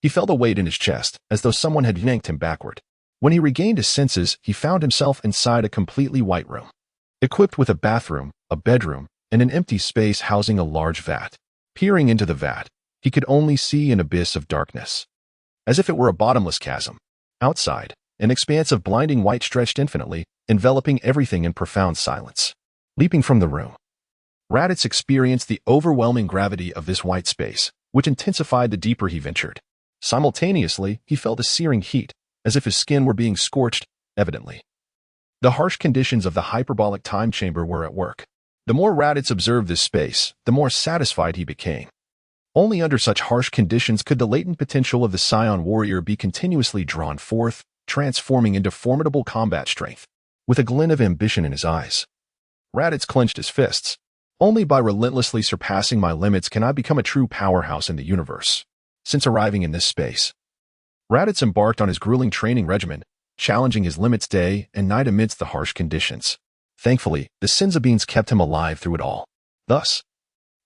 A: He felt a weight in his chest, as though someone had yanked him backward. When he regained his senses, he found himself inside a completely white room, equipped with a bathroom, a bedroom, and an empty space housing a large vat. Peering into the vat, he could only see an abyss of darkness, as if it were a bottomless chasm. Outside, an expanse of blinding white stretched infinitely, enveloping everything in profound silence. Leaping from the room, Raditz experienced the overwhelming gravity of this white space, which intensified the deeper he ventured. Simultaneously, he felt a searing heat, as if his skin were being scorched, evidently. The harsh conditions of the hyperbolic time chamber were at work. The more Raditz observed this space, the more satisfied he became. Only under such harsh conditions could the latent potential of the Scion warrior be continuously drawn forth, transforming into formidable combat strength. With a glint of ambition in his eyes, Raditz clenched his fists. Only by relentlessly surpassing my limits can I become a true powerhouse in the universe. Since arriving in this space, Raditz embarked on his grueling training regimen, challenging his limits day and night amidst the harsh conditions. Thankfully, the Senza beans kept him alive through it all. Thus,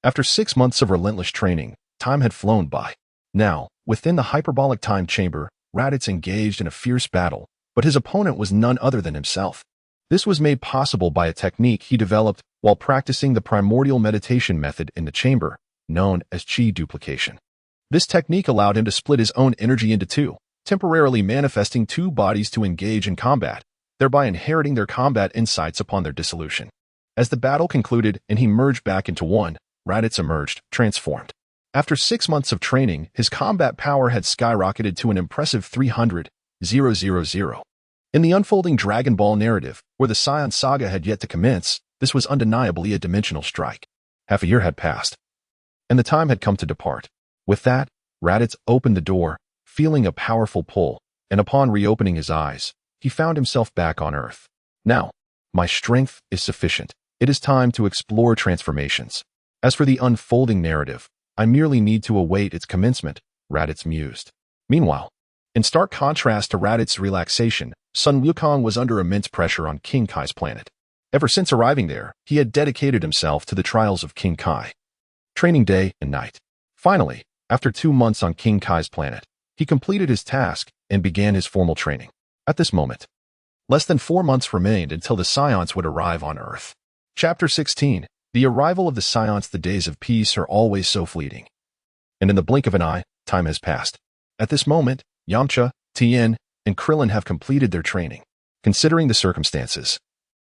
A: after 6 months of relentless training, time had flown by. Now, within the hyperbolic time chamber, Raditz engaged in a fierce battle, but his opponent was none other than himself. This was made possible by a technique he developed while practicing the primordial meditation method in the chamber, known as chi duplication. This technique allowed him to split his own energy into two, temporarily manifesting 2 bodies to engage in combat, thereby inheriting their combat insights upon their dissolution. As the battle concluded and he merged back into one, Raditz emerged, transformed. After 6 months of training, his combat power had skyrocketed to an impressive 300,000. In the unfolding Dragon Ball narrative, where the Scion saga had yet to commence, this was undeniably a dimensional strike. Half a year had passed, and the time had come to depart. With that, Raditz opened the door, feeling a powerful pull, and upon reopening his eyes, he found himself back on Earth. Now, my strength is sufficient. It is time to explore transformations. As for the unfolding narrative, I merely need to await its commencement, Raditz mused. Meanwhile, in stark contrast to Raditz's relaxation, Sun Wukong was under immense pressure on King Kai's planet. Ever since arriving there, he had dedicated himself to the trials of King Kai, training day and night. Finally, after 2 months on King Kai's planet, he completed his task and began his formal training. At this moment, less than 4 months remained until the Scions would arrive on Earth. Chapter 16. The arrival of the Scions. The days of peace are always so fleeting, and in the blink of an eye, time has passed. At this moment, Yamcha, Tien, and Krillin have completed their training. Considering the circumstances,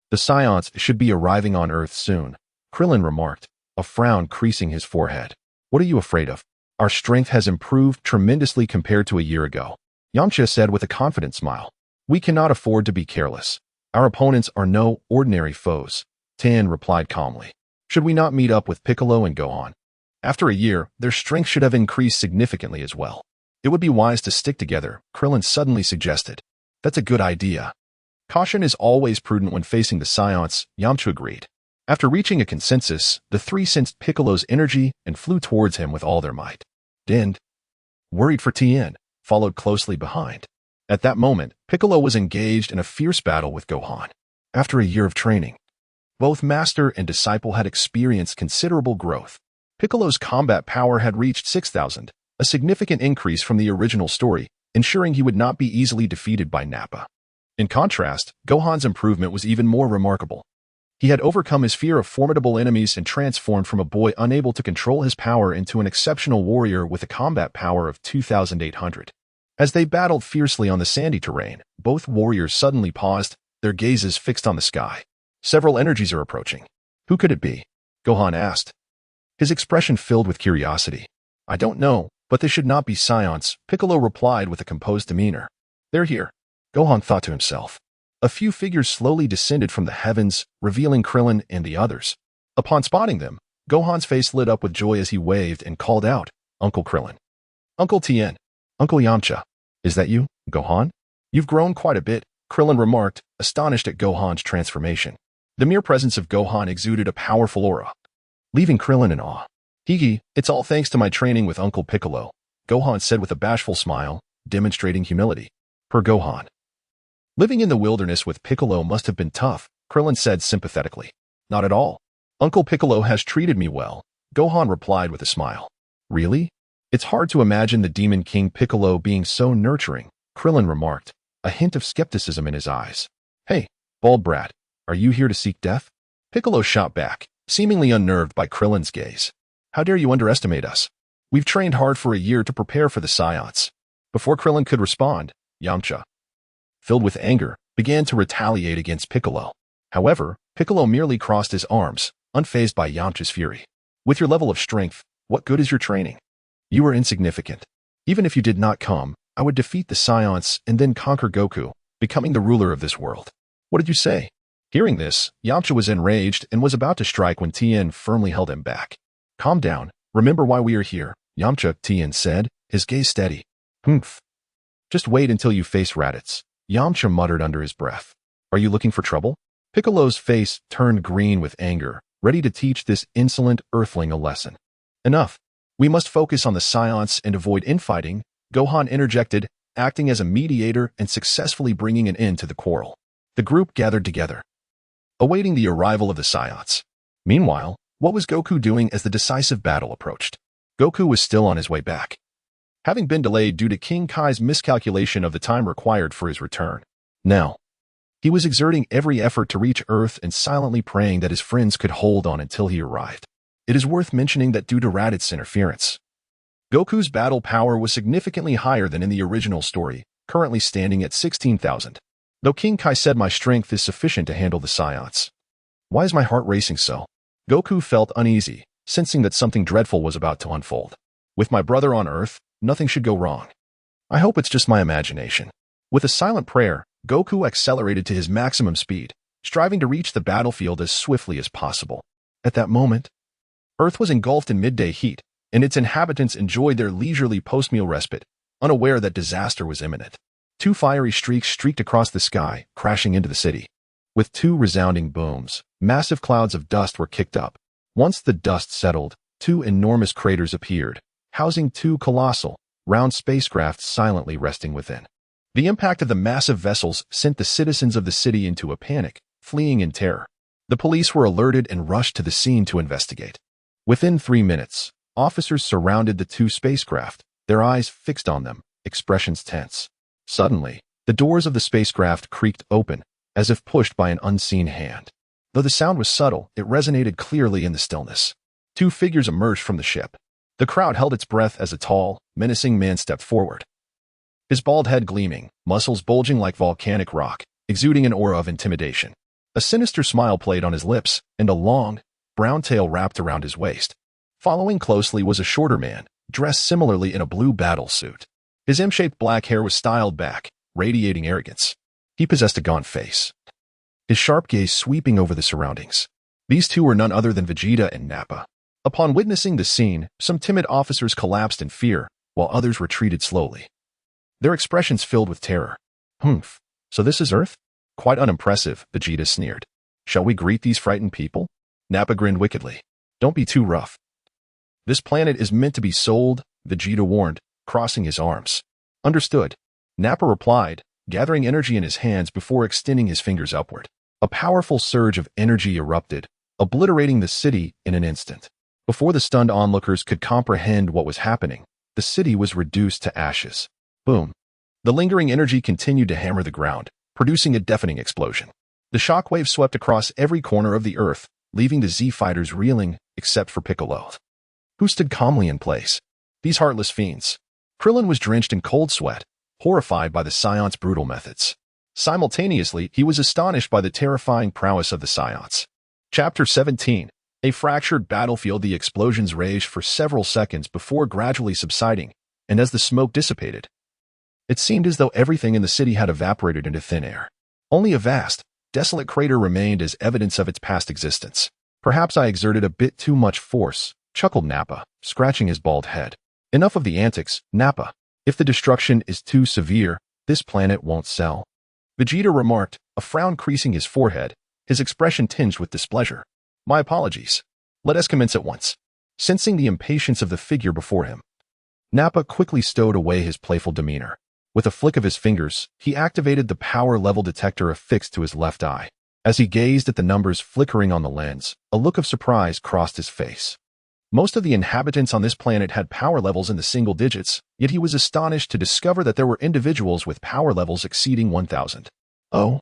A: the Scions should be arriving on Earth soon, Krillin remarked, a frown creasing his forehead. What are you afraid of? Our strength has improved tremendously compared to a year ago, Yamcha said with a confident smile. We cannot afford to be careless. Our opponents are no ordinary foes, Tien replied calmly. Should we not meet up with Piccolo and Gohan? After a year, their strength should have increased significantly as well. It would be wise to stick together, Krillin suddenly suggested. That's a good idea. Caution is always prudent when facing the Scions, Yamcha agreed. After reaching a consensus, the three sensed Piccolo's energy and flew towards him with all their might. Din, worried for Tien, followed closely behind. At that moment, Piccolo was engaged in a fierce battle with Gohan. After a year of training, both master and disciple had experienced considerable growth. Piccolo's combat power had reached 6,000, a significant increase from the original story, ensuring he would not be easily defeated by Nappa. In contrast, Gohan's improvement was even more remarkable. He had overcome his fear of formidable enemies and transformed from a boy unable to control his power into an exceptional warrior with a combat power of 2,800. As they battled fiercely on the sandy terrain, both warriors suddenly paused, their gazes fixed on the sky. Several energies are approaching. Who could it be? Gohan asked, his expression filled with curiosity. I don't know, but they should not be Scions, Piccolo replied with a composed demeanor. They're here, Gohan thought to himself. A few figures slowly descended from the heavens, revealing Krillin and the others. Upon spotting them, Gohan's face lit up with joy as he waved and called out, Uncle Krillin. Uncle Tien. Uncle Yamcha. Is that you, Gohan? You've grown quite a bit, Krillin remarked, astonished at Gohan's transformation. The mere presence of Gohan exuded a powerful aura, leaving Krillin in awe. Higi, it's all thanks to my training with Uncle Piccolo, Gohan said with a bashful smile, demonstrating humility. Per Gohan. Living in the wilderness with Piccolo must have been tough, Krillin said sympathetically. Not at all. Uncle Piccolo has treated me well, Gohan replied with a smile. Really? It's hard to imagine the Demon King Piccolo being so nurturing, Krillin remarked, a hint of skepticism in his eyes. Hey, bald brat, are you here to seek death? Piccolo shot back, seemingly unnerved by Krillin's gaze. How dare you underestimate us? We've trained hard for a year to prepare for the Saiyans. Before Krillin could respond, Yamcha, filled with anger, began to retaliate against Piccolo. However, Piccolo merely crossed his arms, unfazed by Yamcha's fury. With your level of strength, what good is your training? You are insignificant. Even if you did not come, I would defeat the Saiyans and then conquer Goku, becoming the ruler of this world. What did you say? Hearing this, Yamcha was enraged and was about to strike when Tien firmly held him back. Calm down. Remember why we are here, Yamcha, Tien said, his gaze steady. Humph. Just wait until you face Raditz, Yamcha muttered under his breath. Are you looking for trouble? Piccolo's face turned green with anger, ready to teach this insolent earthling a lesson. Enough. We must focus on the Saiyans and avoid infighting, Gohan interjected, acting as a mediator and successfully bringing an end to the quarrel. The group gathered together, awaiting the arrival of the Saiyans. Meanwhile, what was Goku doing as the decisive battle approached? Goku was still on his way back, having been delayed due to King Kai's miscalculation of the time required for his return. Now, he was exerting every effort to reach Earth and silently praying that his friends could hold on until he arrived. It is worth mentioning that due to Raditz's interference, Goku's battle power was significantly higher than in the original story, currently standing at 16,000. Though King Kai said my strength is sufficient to handle the Saiyans. Why is my heart racing so? Goku felt uneasy, sensing that something dreadful was about to unfold. With my brother on Earth, nothing should go wrong. I hope it's just my imagination. With a silent prayer, Goku accelerated to his maximum speed, striving to reach the battlefield as swiftly as possible. At that moment, Earth was engulfed in midday heat, and its inhabitants enjoyed their leisurely post-meal respite, unaware that disaster was imminent. Two fiery streaks streaked across the sky, crashing into the city. With two resounding booms, massive clouds of dust were kicked up. Once the dust settled, two enormous craters appeared, housing two colossal, round spacecraft silently resting within. The impact of the massive vessels sent the citizens of the city into a panic, fleeing in terror. The police were alerted and rushed to the scene to investigate. Within 3 minutes, officers surrounded the two spacecraft, their eyes fixed on them, expressions tense. Suddenly, the doors of the spacecraft creaked open, as if pushed by an unseen hand. Though the sound was subtle, it resonated clearly in the stillness. Two figures emerged from the ship. The crowd held its breath as a tall, menacing man stepped forward. His bald head gleaming, muscles bulging like volcanic rock, exuding an aura of intimidation. A sinister smile played on his lips, and a long, brown tail wrapped around his waist. Following closely was a shorter man, dressed similarly in a blue battle suit. His M-shaped black hair was styled back, radiating arrogance. He possessed a gaunt face, his sharp gaze sweeping over the surroundings. These two were none other than Vegeta and Nappa. Upon witnessing the scene, some timid officers collapsed in fear, while others retreated slowly, their expressions filled with terror. Humph, so this is Earth? Quite unimpressive, Vegeta sneered. Shall we greet these frightened people? Nappa grinned wickedly. Don't be too rough. This planet is meant to be sold, Vegeta warned, crossing his arms. Understood. Nappa replied, gathering energy in his hands before extending his fingers upward. A powerful surge of energy erupted, obliterating the city in an instant. Before the stunned onlookers could comprehend what was happening, the city was reduced to ashes. Boom. The lingering energy continued to hammer the ground, producing a deafening explosion. The shockwave swept across every corner of the Earth, leaving the Z-fighters reeling, except for Piccolo, who stood calmly in place. These heartless fiends. Krillin was drenched in cold sweat, horrified by the Saiyans' brutal methods. Simultaneously, he was astonished by the terrifying prowess of the Saiyans. Chapter 17. A fractured battlefield. The explosions raged for several seconds before gradually subsiding, and as the smoke dissipated, It seemed as though everything in the city had evaporated into thin air. Only a vast, desolate crater remained as evidence of its past existence. Perhaps I exerted a bit too much force, chuckled Nappa, scratching his bald head. Enough of the antics, Nappa. If the destruction is too severe, this planet won't sell. Vegeta remarked, a frown creasing his forehead, his expression tinged with displeasure. My apologies. Let us commence at once. Sensing the impatience of the figure before him, Nappa quickly stowed away his playful demeanor. With a flick of his fingers, he activated the power level detector affixed to his left eye. As he gazed at the numbers flickering on the lens, a look of surprise crossed his face. Most of the inhabitants on this planet had power levels in the single digits, yet he was astonished to discover that there were individuals with power levels exceeding 1,000. Oh,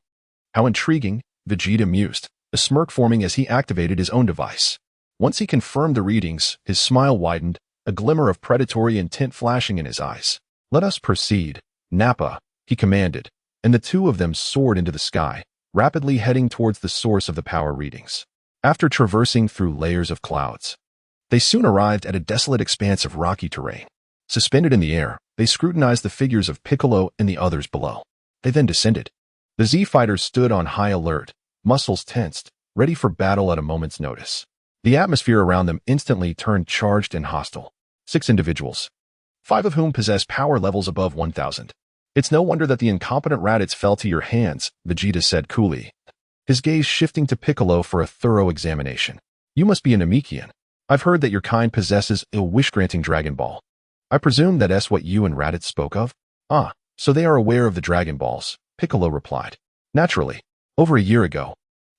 A: how intriguing, Vegeta mused, a smirk forming as he activated his own device. Once he confirmed the readings, his smile widened, a glimmer of predatory intent flashing in his eyes. Let us proceed, Nappa, he commanded, and the two of them soared into the sky, rapidly heading towards the source of the power readings. After traversing through layers of clouds, they soon arrived at a desolate expanse of rocky terrain. Suspended in the air, they scrutinized the figures of Piccolo and the others below. They then descended. The Z-fighters stood on high alert, muscles tensed, ready for battle at a moment's notice. The atmosphere around them instantly turned charged and hostile. 6 individuals, 5 of whom possess power levels above 1,000. It's no wonder that the incompetent Raditz fell to your hands, Vegeta said coolly, his gaze shifting to Piccolo for a thorough examination. You must be a Namekian. I've heard that your kind possesses a wish-granting Dragon Ball. I presume that's what you and Raditz spoke of? Ah, so they are aware of the Dragon Balls, Piccolo replied. Naturally. Over a year ago,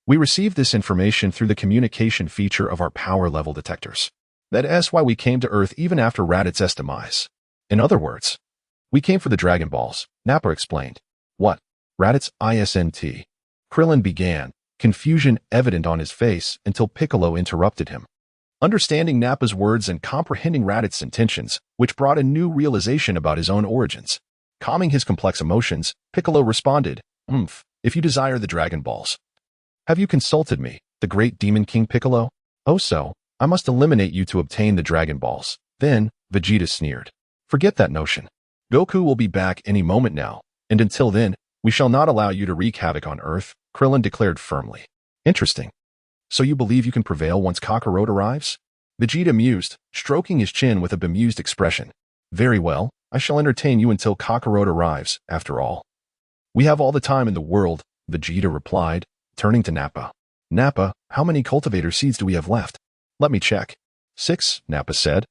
A: we received this information through the communication feature of our power level detectors. That's why we came to Earth even after Raditz's demise. In other words, we came for the Dragon Balls, Nappa explained. What? Raditz ISNT. Krillin began, confusion evident on his face until Piccolo interrupted him. Understanding Nappa's words and comprehending Raditz's intentions, which brought a new realization about his own origins. Calming his complex emotions, Piccolo responded, if you desire the Dragon Balls. Have you consulted me, the great Demon King Piccolo? Oh so, I must eliminate you to obtain the Dragon Balls. Then, Vegeta sneered. Forget that notion. Goku will be back any moment now, and until then, we shall not allow you to wreak havoc on Earth, Krillin declared firmly. Interesting. So you believe you can prevail once Kakarot arrives? Vegeta mused, stroking his chin with a bemused expression. Very well, I shall entertain you until Kakarot arrives, after all. We have all the time in the world, Vegeta replied, turning to Nappa. Nappa, how many cultivator seeds do we have left? Let me check. 6, Nappa said,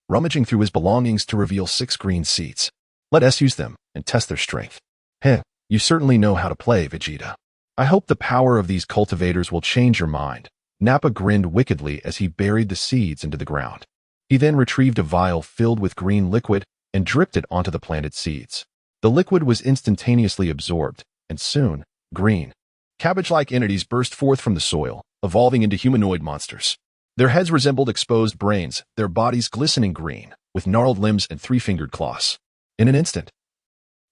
A: rummaging through his belongings to reveal 6 green seeds. Let us use them and test their strength. Heh, you certainly know how to play, Vegeta. I hope the power of these cultivators will change your mind. Nappa grinned wickedly as he buried the seeds into the ground. He then retrieved a vial filled with green liquid and dripped it onto the planted seeds. The liquid was instantaneously absorbed, and soon, green, cabbage-like entities burst forth from the soil, evolving into humanoid monsters. Their heads resembled exposed brains, their bodies glistening green, with gnarled limbs and 3-fingered claws. In an instant,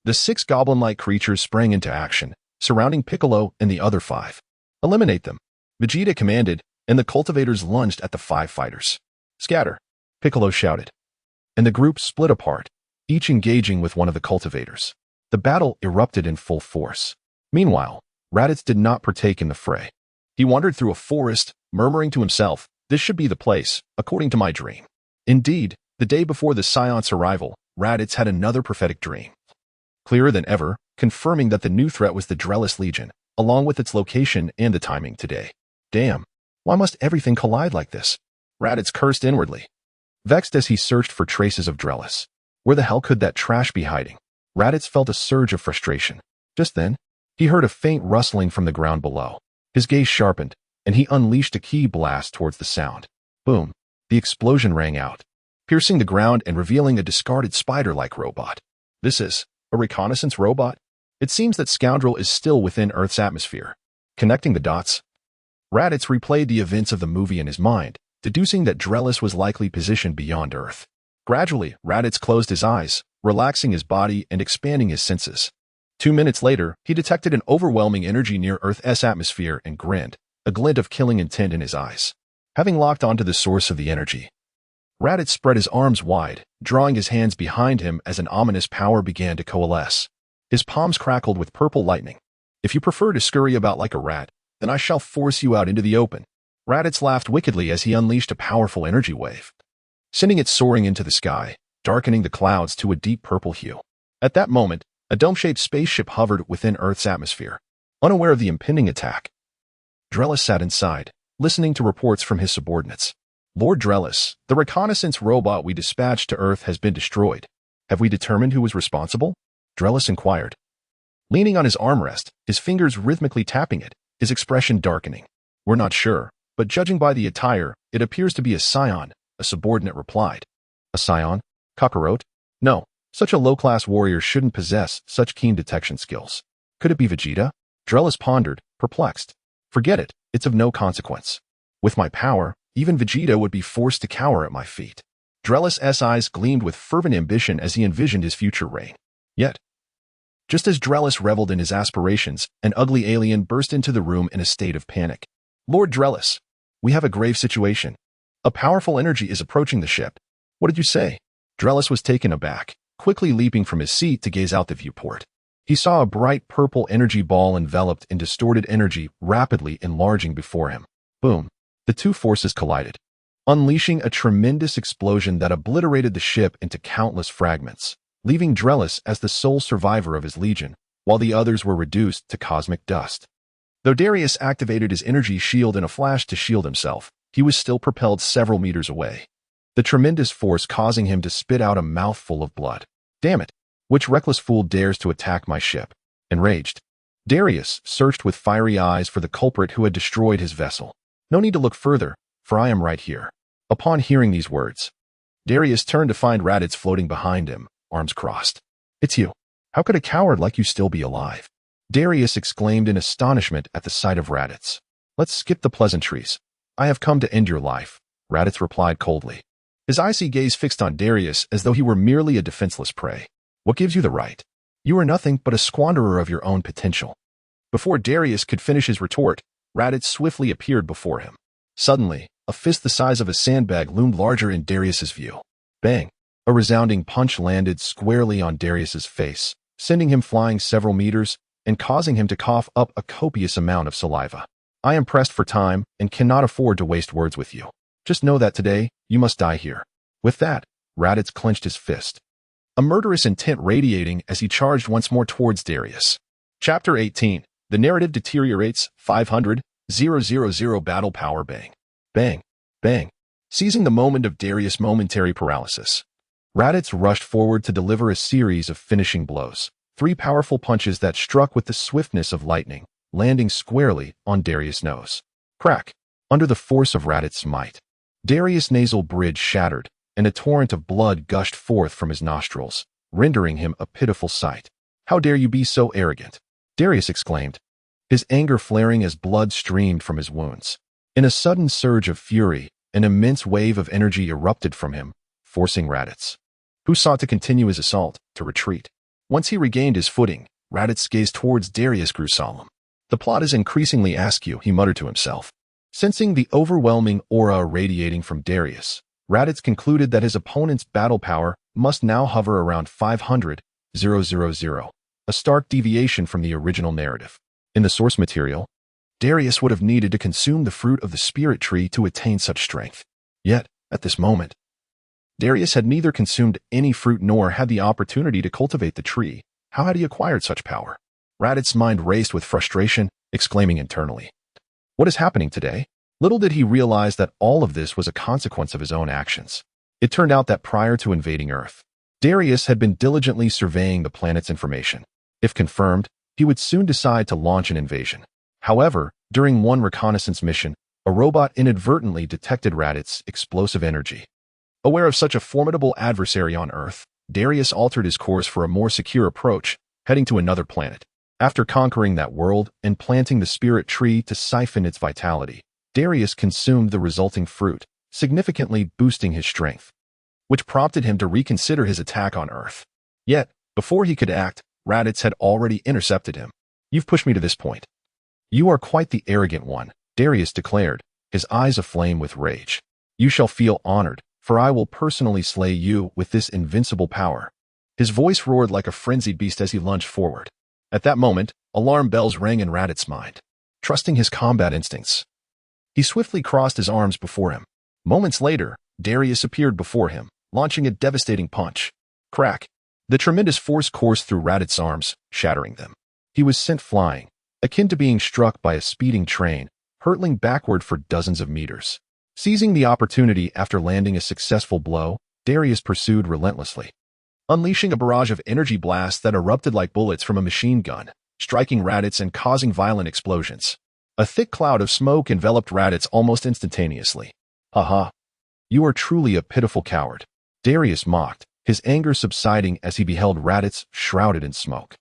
A: the 6 goblin-like creatures sprang into action, surrounding Piccolo and the other 5. Eliminate them, Vegeta commanded, and the cultivators lunged at the 5 fighters. Scatter, Piccolo shouted. And the group split apart, each engaging with one of the cultivators. The battle erupted in full force. Meanwhile, Raditz did not partake in the fray. He wandered through a forest, murmuring to himself, this should be the place, according to my dream. Indeed, the day before the Scion's arrival, Raditz had another prophetic dream. Clearer than ever, confirming that the new threat was the Drellis Legion, along with its location and the timing today. Damn, why must everything collide like this? Raditz cursed inwardly, vexed as he searched for traces of Drellis. Where the hell could that trash be hiding? Raditz felt a surge of frustration. Just then, he heard a faint rustling from the ground below. His gaze sharpened, and he unleashed a ki blast towards the sound. Boom! The explosion rang out, piercing the ground and revealing a discarded spider-like robot. This is a reconnaissance robot? It seems that scoundrel is still within Earth's atmosphere. Connecting the dots, Raditz replayed the events of the movie in his mind, deducing that Drellis was likely positioned beyond Earth. Gradually, Raditz closed his eyes, relaxing his body and expanding his senses. 2 minutes later, he detected an overwhelming energy near Earth's atmosphere and grinned, a glint of killing intent in his eyes. Having locked onto the source of the energy, Raditz spread his arms wide, drawing his hands behind him as an ominous power began to coalesce. His palms crackled with purple lightning. If you prefer to scurry about like a rat, then I shall force you out into the open. Raditz laughed wickedly as he unleashed a powerful energy wave, sending it soaring into the sky, darkening the clouds to a deep purple hue. At that moment, a dome-shaped spaceship hovered within Earth's atmosphere. Unaware of the impending attack, Drellis sat inside, listening to reports from his subordinates. Lord Drellis, the reconnaissance robot we dispatched to Earth has been destroyed. Have we determined who was responsible? Drellis inquired. Leaning on his armrest, his fingers rhythmically tapping it, his expression darkening. We're not sure, but judging by the attire, it appears to be a scion, a subordinate replied. A scion? Kakarot? No, such a low-class warrior shouldn't possess such keen detection skills. Could it be Vegeta? Drellis pondered, perplexed. Forget it, it's of no consequence. With my power, even Vegeta would be forced to cower at my feet. Drellis' eyes gleamed with fervent ambition as he envisioned his future reign. Yet, just as Drellis reveled in his aspirations, an ugly alien burst into the room in a state of panic. Lord Drellis, we have a grave situation. A powerful energy is approaching the ship. What did you say? Drellis was taken aback, quickly leaping from his seat to gaze out the viewport. He saw a bright purple energy ball enveloped in distorted energy rapidly enlarging before him. Boom. The two forces collided, unleashing a tremendous explosion that obliterated the ship into countless fragments, leaving Drellis as the sole survivor of his legion, while the others were reduced to cosmic dust. Though Darius activated his energy shield in a flash to shield himself, he was still propelled several meters away, the tremendous force causing him to spit out a mouthful of blood. Damn it! Which reckless fool dares to attack my ship? Enraged, Darius searched with fiery eyes for the culprit who had destroyed his vessel. No need to look further, for I am right here. Upon hearing these words, Darius turned to find Raditz floating behind him, arms crossed. It's you. How could a coward like you still be alive? Darius exclaimed in astonishment at the sight of Raditz. Let's skip the pleasantries. I have come to end your life, Raditz replied coldly, his icy gaze fixed on Darius as though he were merely a defenseless prey. What gives you the right? You are nothing but a squanderer of your own potential. Before Darius could finish his retort, Raditz swiftly appeared before him. Suddenly, a fist the size of a sandbag loomed larger in Darius's view. Bang! A resounding punch landed squarely on Darius's face, sending him flying several meters and causing him to cough up a copious amount of saliva. I am pressed for time and cannot afford to waste words with you. Just know that today, you must die here. With that, Raditz clenched his fist, a murderous intent radiating as he charged once more towards Darius. Chapter 18. The narrative deteriorates. 500,000 battle power. Bang. Bang. Bang. Seizing the moment of Darius' momentary paralysis, Raditz rushed forward to deliver a series of finishing blows. 3 powerful punches that struck with the swiftness of lightning, landing squarely on Darius' nose. Crack. Under the force of Raditz's might, Darius' nasal bridge shattered, and a torrent of blood gushed forth from his nostrils, rendering him a pitiful sight. How dare you be so arrogant? Darius exclaimed, his anger flaring as blood streamed from his wounds. In a sudden surge of fury, an immense wave of energy erupted from him, forcing Raditz, who sought to continue his assault, to retreat. Once he regained his footing, Raditz's gaze towards Darius grew solemn. The plot is increasingly askew, he muttered to himself. Sensing the overwhelming aura radiating from Darius, Raditz concluded that his opponent's battle power must now hover around 500,000, a stark deviation from the original narrative. In the source material, Darius would have needed to consume the fruit of the spirit tree to attain such strength. Yet, at this moment, Darius had neither consumed any fruit nor had the opportunity to cultivate the tree. How had he acquired such power? Raditz's mind raced with frustration, exclaiming internally, "What is happening today?" Little did he realize that all of this was a consequence of his own actions. It turned out that prior to invading Earth, Darius had been diligently surveying the planet's information. If confirmed, he would soon decide to launch an invasion. However, during one reconnaissance mission, a robot inadvertently detected Raditz's explosive energy. Aware of such a formidable adversary on Earth, Darius altered his course for a more secure approach, heading to another planet. After conquering that world and planting the spirit tree to siphon its vitality, Darius consumed the resulting fruit, significantly boosting his strength, which prompted him to reconsider his attack on Earth. Yet, before he could act, Raditz had already intercepted him. "You've pushed me to this point. You are quite the arrogant one," Darius declared, his eyes aflame with rage. "You shall feel honored," for I will personally slay you with this invincible power." His voice roared like a frenzied beast as he lunged forward. At that moment, alarm bells rang in Raditz's mind. Trusting his combat instincts, he swiftly crossed his arms before him. Moments later, Darius appeared before him, launching a devastating punch. Crack! The tremendous force coursed through Raditz's arms, shattering them. He was sent flying, akin to being struck by a speeding train, hurtling backward for dozens of meters. Seizing the opportunity after landing a successful blow, Darius pursued relentlessly, unleashing a barrage of energy blasts that erupted like bullets from a machine gun, striking Raditz and causing violent explosions. A thick cloud of smoke enveloped Raditz almost instantaneously. "Haha! You are truly a pitiful coward," Darius mocked, his anger subsiding as he beheld Raditz shrouded in smoke.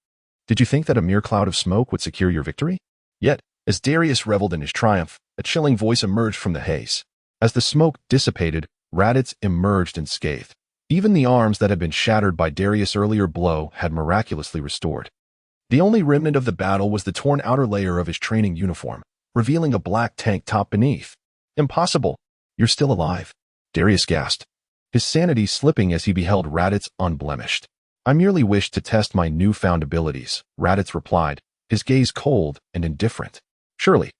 A: "Did you think that a mere cloud of smoke would secure your victory?" Yet, as Darius reveled in his triumph, a chilling voice emerged from the haze. As the smoke dissipated, Raditz emerged unscathed. Even the arms that had been shattered by Darius' earlier blow had miraculously restored. The only remnant of the battle was the torn outer layer of his training uniform, revealing a black tank top beneath. "Impossible! You're still alive," Darius gasped, his sanity slipping as he beheld Raditz unblemished. "I merely wished to test my newfound abilities," Raditz replied, his gaze cold and indifferent. "Surely,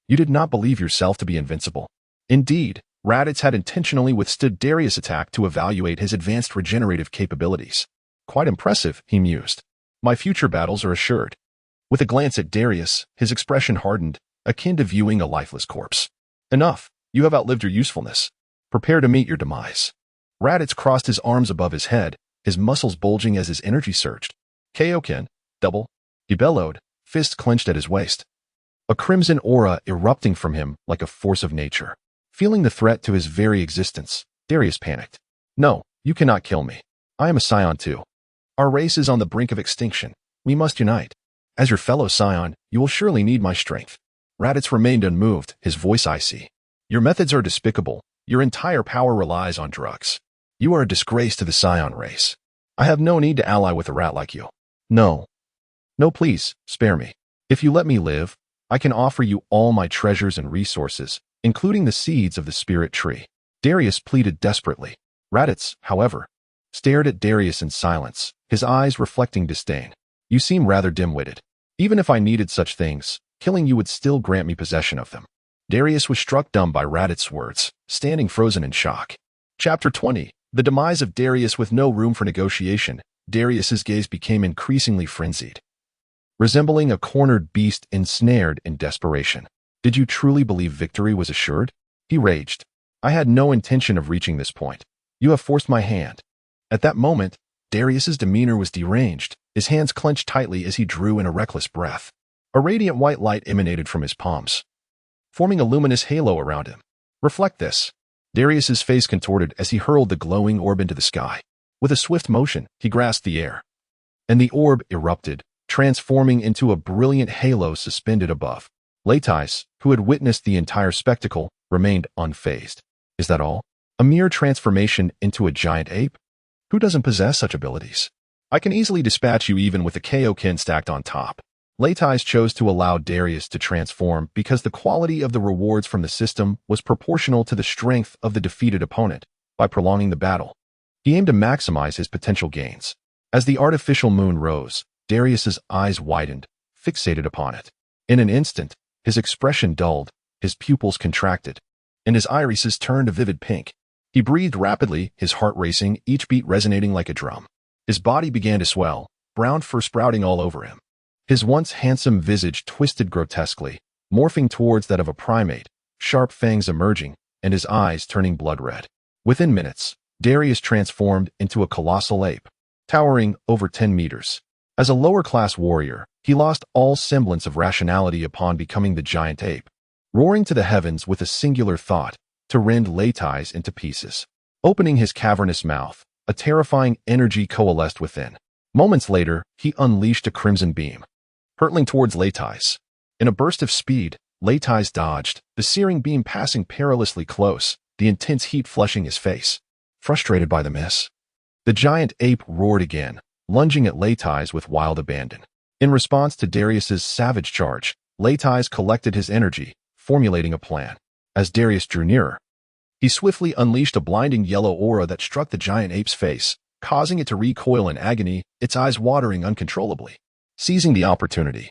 A: you did not believe yourself to be invincible." Indeed, Raditz had intentionally withstood Darius' attack to evaluate his advanced regenerative capabilities. "Quite impressive," he mused. "My future battles are assured." With a glance at Darius, his expression hardened, akin to viewing a lifeless corpse. "Enough. You have outlived your usefulness. Prepare to meet your demise." Raditz crossed his arms above his head, his muscles bulging as his energy surged. "Kaioken, double," he bellowed, fists clenched at his waist, a crimson aura erupting from him like a force of nature. Feeling the threat to his very existence, Darius panicked. "No, you cannot kill me. I am a scion too. Our race is on the brink of extinction. We must unite. As your fellow scion, you will surely need my strength." Raditz remained unmoved, his voice icy. "Your methods are despicable. Your entire power relies on drugs. You are a disgrace to the scion race. I have no need to ally with a rat like you. No. No, please, spare me. If you let me live, I can offer you all my treasures and resources, including the seeds of the spirit tree." Darius pleaded desperately. Raditz, however, stared at Darius in silence, his eyes reflecting disdain. "You seem rather dim-witted. Even if I needed such things, killing you would still grant me possession of them." Darius was struck dumb by Raditz's words, standing frozen in shock. Chapter 20. The demise of Darius. With no room for negotiation, Darius's gaze became increasingly frenzied, resembling a cornered beast ensnared in desperation. "Did you truly believe victory was assured?" he raged. "I had no intention of reaching this point. You have forced my hand." At that moment, Darius's demeanor was deranged, his hands clenched tightly as he drew in a reckless breath. A radiant white light emanated from his palms, forming a luminous halo around him. "Reflect this." Darius's face contorted as he hurled the glowing orb into the sky. With a swift motion, he grasped the air, and the orb erupted, transforming into a brilliant halo suspended above. Raditz, who had witnessed the entire spectacle, remained unfazed. "Is that all? A mere transformation into a giant ape? Who doesn't possess such abilities? I can easily dispatch you even with a Kaioken stacked on top." Raditz chose to allow Darius to transform because the quality of the rewards from the system was proportional to the strength of the defeated opponent. By prolonging the battle, he aimed to maximize his potential gains. As the artificial moon rose, Darius's eyes widened, fixated upon it. In an instant, his expression dulled, his pupils contracted, and his irises turned a vivid pink. He breathed rapidly, his heart racing, each beat resonating like a drum. His body began to swell, brown fur sprouting all over him. His once handsome visage twisted grotesquely, morphing towards that of a primate, sharp fangs emerging, and his eyes turning blood red. Within minutes, Darius transformed into a colossal ape, towering over 10 meters. As a lower-class warrior, he lost all semblance of rationality upon becoming the giant ape, roaring to the heavens with a singular thought, to rend Raditz into pieces. Opening his cavernous mouth, a terrifying energy coalesced within. Moments later, he unleashed a crimson beam, hurtling towards Raditz. In a burst of speed, Raditz dodged, the searing beam passing perilously close, the intense heat flushing his face. Frustrated by the miss, the giant ape roared again, lunging at Raditz with wild abandon. In response to Darius's savage charge, Raditz collected his energy, formulating a plan. As Darius drew nearer, He swiftly unleashed a blinding yellow aura that struck the giant ape's face, causing it to recoil in agony, its eyes watering uncontrollably. Seizing the opportunity,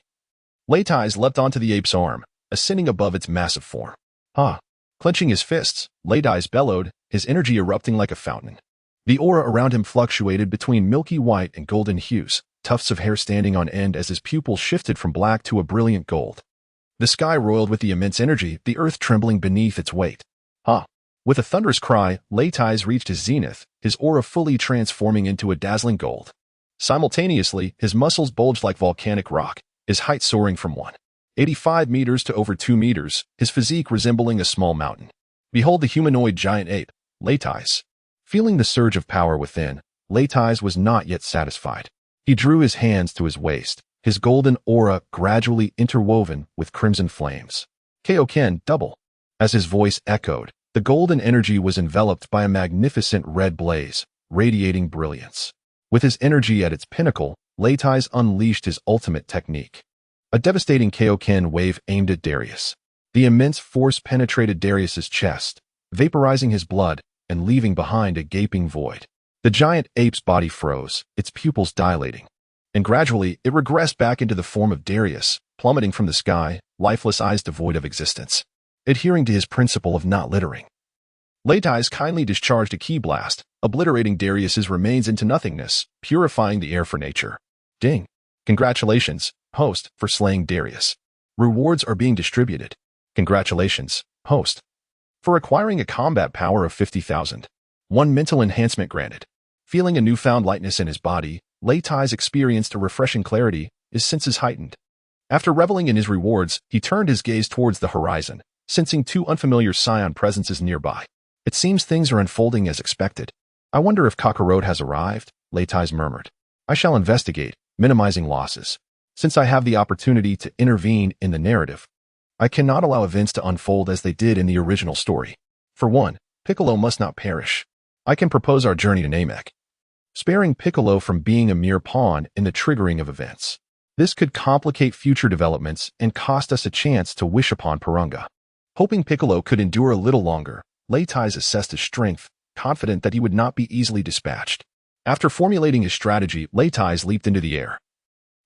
A: Leitai leapt onto the ape's arm, ascending above its massive form. Ah! Clenching his fists, Leitai bellowed, his energy erupting like a fountain. The aura around him fluctuated between milky white and golden hues, tufts of hair standing on end as his pupils shifted from black to a brilliant gold. The sky roiled with the immense energy, the earth trembling beneath its weight. Ah! With a thunderous cry, Leitai reached his zenith, his aura fully transforming into a dazzling gold. Simultaneously, his muscles bulged like volcanic rock, his height soaring from 185 meters to over 2 meters, his physique resembling a small mountain. Behold the humanoid giant ape, Leitai. Feeling the surge of power within, Leitai was not yet satisfied. He drew his hands to his waist, his golden aura gradually interwoven with crimson flames. Kaioken double. As his voice echoed, the golden energy was enveloped by a magnificent red blaze, radiating brilliance. With his energy at its pinnacle, Leitai unleashed his ultimate technique. A devastating Kaioken wave aimed at Darius. The immense force penetrated Darius's chest, vaporizing his blood and leaving behind a gaping void. The giant ape's body froze, its pupils dilating. And gradually, it regressed back into the form of Darius, plummeting from the sky, lifeless eyes devoid of existence. Adhering to his principle of not littering, Leitai kindly discharged a ki blast, obliterating Darius's remains into nothingness, purifying the air for nature. Ding! Congratulations, host, for slaying Darius. Rewards are being distributed. Congratulations, host, for acquiring a combat power of 50,000. 1 mental enhancement granted. Feeling a newfound lightness in his body, Leitai experienced a refreshing clarity, his senses heightened. After reveling in his rewards, he turned his gaze towards the horizon, sensing 2 unfamiliar scion presences nearby. It seems things are unfolding as expected. I wonder if Kakarot has arrived, Leitai murmured. I shall investigate, minimizing losses. Since I have the opportunity to intervene in the narrative, I cannot allow events to unfold as they did in the original story. For one, Piccolo must not perish. I can propose our journey to Namek, sparing Piccolo from being a mere pawn in the triggering of events. This could complicate future developments and cost us a chance to wish upon Purunga. Hoping Piccolo could endure a little longer, Leitai assessed his strength, confident that he would not be easily dispatched. After formulating his strategy, Leitai leaped into the air,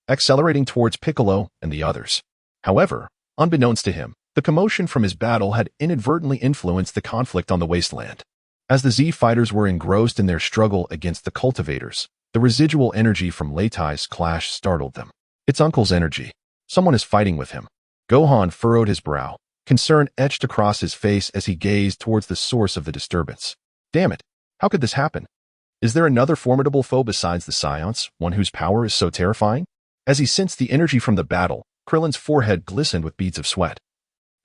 A: accelerating towards Piccolo and the others. However, unbeknownst to him, the commotion from his battle had inadvertently influenced the conflict on the wasteland. As the Z fighters were engrossed in their struggle against the cultivators, the residual energy from Leitai's clash startled them. It's Uncle's energy. Someone is fighting with him. Gohan furrowed his brow, concern etched across his face as he gazed towards the source of the disturbance. Damn it! How could this happen? Is there another formidable foe besides the Scions, one whose power is so terrifying? As he sensed the energy from the battle, Krillin's forehead glistened with beads of sweat,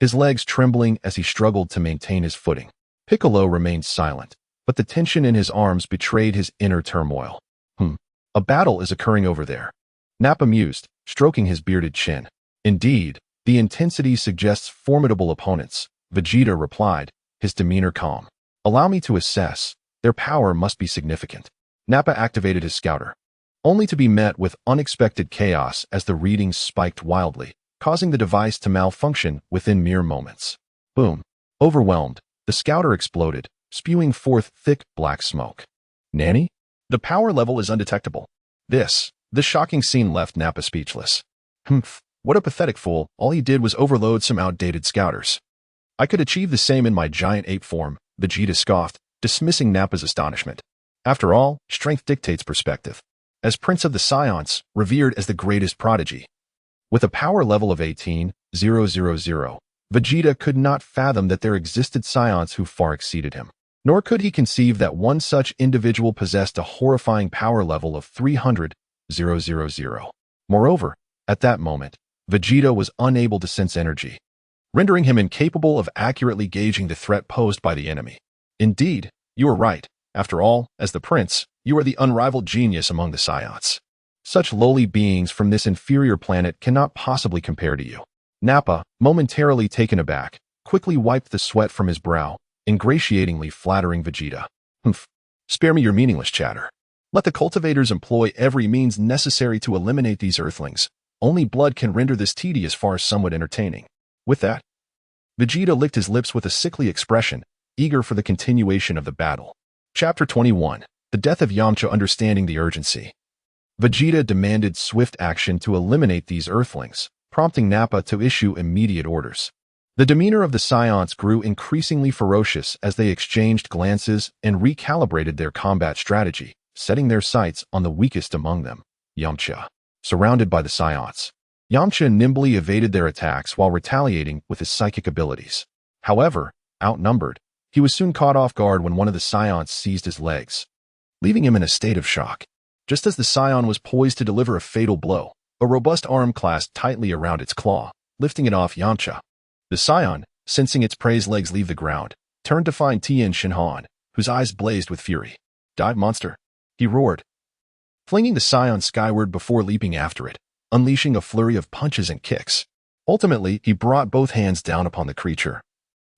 A: his legs trembling as he struggled to maintain his footing. Piccolo remained silent, but the tension in his arms betrayed his inner turmoil. A battle is occurring over there. Nappa mused, stroking his bearded chin. Indeed, the intensity suggests formidable opponents, Vegeta replied, his demeanor calm. Allow me to assess. Their power must be significant. Nappa activated his scouter, only to be met with unexpected chaos as the readings spiked wildly, causing the device to malfunction within mere moments. Boom. Overwhelmed, the scouter exploded, spewing forth thick black smoke. Nanny? The power level is undetectable. This shocking scene left Nappa speechless. What a pathetic fool. All he did was overload some outdated scouters. I could achieve the same in my giant ape form, Vegeta scoffed, dismissing Nappa's astonishment. After all, strength dictates perspective. As Prince of the Scions, revered as the greatest prodigy, with a power level of 18,000, Vegeta could not fathom that there existed Scions who far exceeded him. Nor could he conceive that one such individual possessed a horrifying power level of 300,000. Moreover, at that moment, Vegeta was unable to sense energy, rendering him incapable of accurately gauging the threat posed by the enemy. Indeed, you are right. After all, as the prince, you are the unrivaled genius among the Scions. Such lowly beings from this inferior planet cannot possibly compare to you. Nappa, momentarily taken aback, quickly wiped the sweat from his brow, ingratiatingly flattering Vegeta. Spare me your meaningless chatter. Let the cultivators employ every means necessary to eliminate these earthlings. Only blood can render this tedious farce somewhat entertaining. With that, Vegeta licked his lips with a sickly expression, eager for the continuation of the battle. Chapter 21. The Death of Yamcha. Understanding the urgency. Vegeta demanded swift action to eliminate these Earthlings, prompting Nappa to issue immediate orders. The demeanor of the Scions grew increasingly ferocious as they exchanged glances and recalibrated their combat strategy, setting their sights on the weakest among them, Yamcha. Surrounded by the Scions, Yamcha nimbly evaded their attacks while retaliating with his psychic abilities. However, outnumbered, he was soon caught off guard when one of the Scions seized his legs, leaving him in a state of shock. Just as the Scion was poised to deliver a fatal blow, a robust arm clasped tightly around its claw, lifting it off Yamcha. The Scion, sensing its prey's legs leave the ground, turned to find Tien Shinhan, whose eyes blazed with fury. "Dive, monster!" he roared, flinging the Scion skyward before leaping after it, unleashing a flurry of punches and kicks. Ultimately, he brought both hands down upon the creature,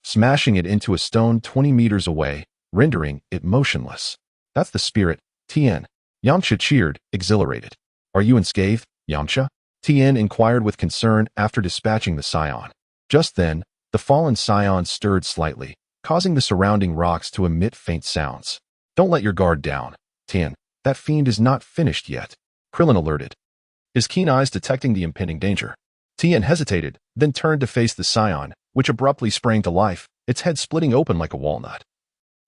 A: smashing it into a stone 20 meters away, rendering it motionless. "That's the spirit, Tien." Yamcha cheered, exhilarated. "Are you unscathed, Yamcha?" Tien inquired with concern after dispatching the Scion. Just then, the fallen Scion stirred slightly, causing the surrounding rocks to emit faint sounds. "Don't let your guard down, Tien. That fiend is not finished yet," Krillin alerted, his keen eyes detecting the impending danger. Tien hesitated, then turned to face the Scion, which abruptly sprang to life, its head splitting open like a walnut,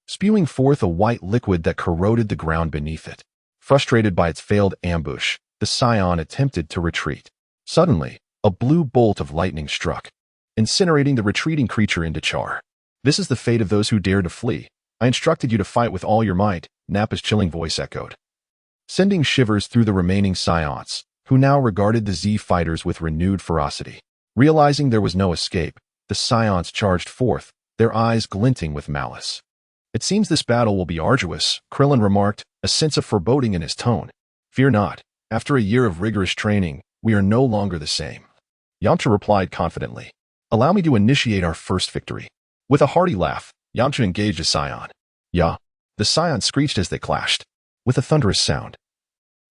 A: spewing forth a white liquid that corroded the ground beneath it. Frustrated by its failed ambush, the Scion attempted to retreat. Suddenly, a blue bolt of lightning struck, incinerating the retreating creature into char. "This is the fate of those who dare to flee. I instructed you to fight with all your might," Nappa's chilling voice echoed, sending shivers through the remaining Scions, who now regarded the Z fighters with renewed ferocity. Realizing there was no escape, the Scions charged forth, their eyes glinting with malice. "It seems this battle will be arduous," Krillin remarked, a sense of foreboding in his tone. "Fear not. After a year of rigorous training, we are no longer the same," Yamcha replied confidently. "Allow me to initiate our first victory." With a hearty laugh, Yamcha engaged a Scion. "Ya!" The Scion screeched as they clashed. With a thunderous sound,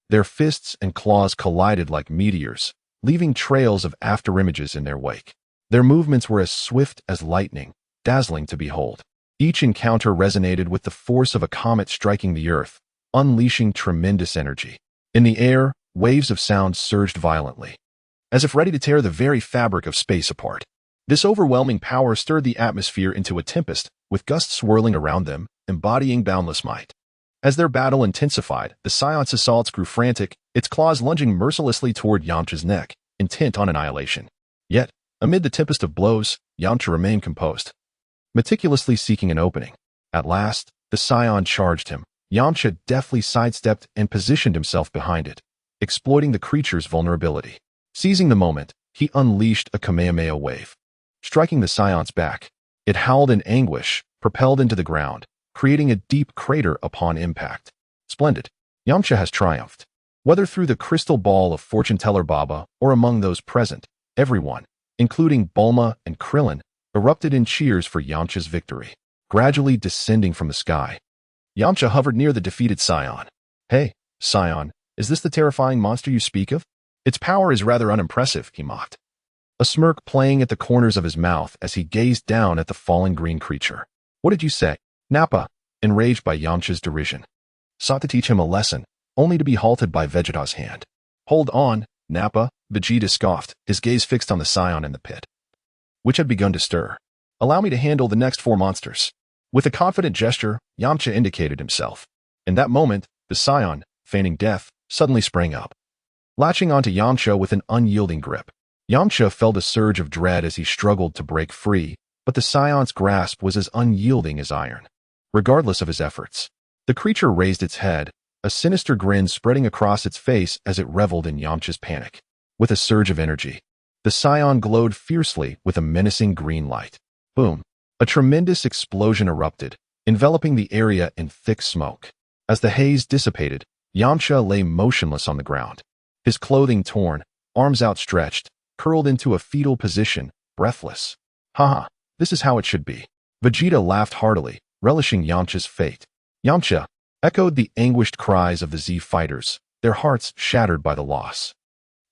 A: their fists and claws collided like meteors, leaving trails of afterimages in their wake. Their movements were as swift as lightning, dazzling to behold. Each encounter resonated with the force of a comet striking the earth, unleashing tremendous energy. In the air, waves of sound surged violently, as if ready to tear the very fabric of space apart. This overwhelming power stirred the atmosphere into a tempest, with gusts swirling around them, embodying boundless might. As their battle intensified, the Scion's assaults grew frantic, its claws lunging mercilessly toward Yamcha's neck, intent on annihilation. Yet, amid the tempest of blows, Yamcha remained composed, meticulously seeking an opening. At last, the Scion charged him. Yamcha deftly sidestepped and positioned himself behind it, exploiting the creature's vulnerability. Seizing the moment, he unleashed a Kamehameha wave, striking the Scion's back. It howled in anguish, propelled into the ground, creating a deep crater upon impact. Splendid. Yamcha has triumphed. Whether through the crystal ball of fortune-teller Baba or among those present, everyone, including Bulma and Krillin, erupted in cheers for Yamcha's victory. Gradually descending from the sky, Yamcha hovered near the defeated Scion. "Hey, Scion, is this the terrifying monster you speak of?" "Its power is rather unimpressive," he mocked, a smirk playing at the corners of his mouth as he gazed down at the fallen green creature. "What did you say?" Nappa, enraged by Yamcha's derision, sought to teach him a lesson, only to be halted by Vegeta's hand. "Hold on, Nappa," Vegeta scoffed, his gaze fixed on the Scion in the pit, which had begun to stir. "Allow me to handle the next 4 monsters." With a confident gesture, Yamcha indicated himself. In that moment, the Scion, feigning death, suddenly sprang up, latching onto Yamcha with an unyielding grip. Yamcha felt a surge of dread as he struggled to break free, but the Scion's grasp was as unyielding as iron. Regardless of his efforts, the creature raised its head, a sinister grin spreading across its face as it reveled in Yamcha's panic. With a surge of energy, the Scion glowed fiercely with a menacing green light. Boom! A tremendous explosion erupted, enveloping the area in thick smoke. As the haze dissipated, Yamcha lay motionless on the ground, his clothing torn, arms outstretched, curled into a fetal position, breathless. "Haha, this is how it should be." Vegeta laughed heartily, relishing Yamcha's fate. "Yamcha," echoed the anguished cries of the Z fighters, their hearts shattered by the loss.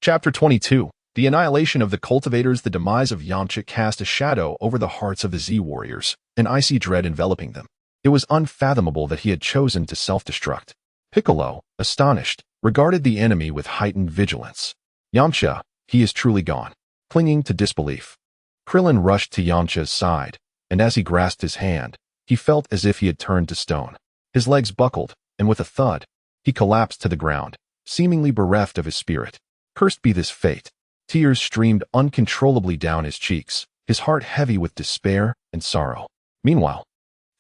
A: Chapter 22. The annihilation of the cultivators. The demise of Yamcha cast a shadow over the hearts of the Z warriors, an icy dread enveloping them. It was unfathomable that he had chosen to self-destruct. Piccolo, astonished, regarded the enemy with heightened vigilance. Yamcha, he is truly gone. Clinging to disbelief. Krillin rushed to Yamcha's side, and as he grasped his hand, he felt as if he had turned to stone. His legs buckled, and with a thud, he collapsed to the ground, seemingly bereft of his spirit. Cursed be this fate. Tears streamed uncontrollably down his cheeks, his heart heavy with despair and sorrow. Meanwhile,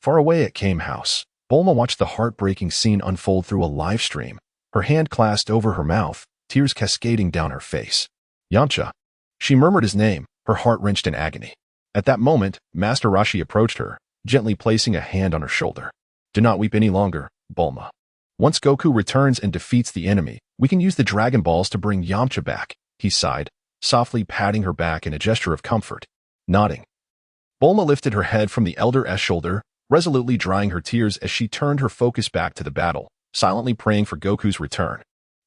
A: far away at Kame House, Bulma watched the heartbreaking scene unfold through a live stream, her hand clasped over her mouth, tears cascading down her face. Yamcha. She murmured his name, her heart wrenched in agony. At that moment, Master Roshi approached her, gently placing a hand on her shoulder. Do not weep any longer, Bulma. Once Goku returns and defeats the enemy, we can use the Dragon Balls to bring Yamcha back, he sighed, softly patting her back in a gesture of comfort. Nodding. Bulma lifted her head from the elder's shoulder, resolutely drying her tears as she turned her focus back to the battle, silently praying for Goku's return.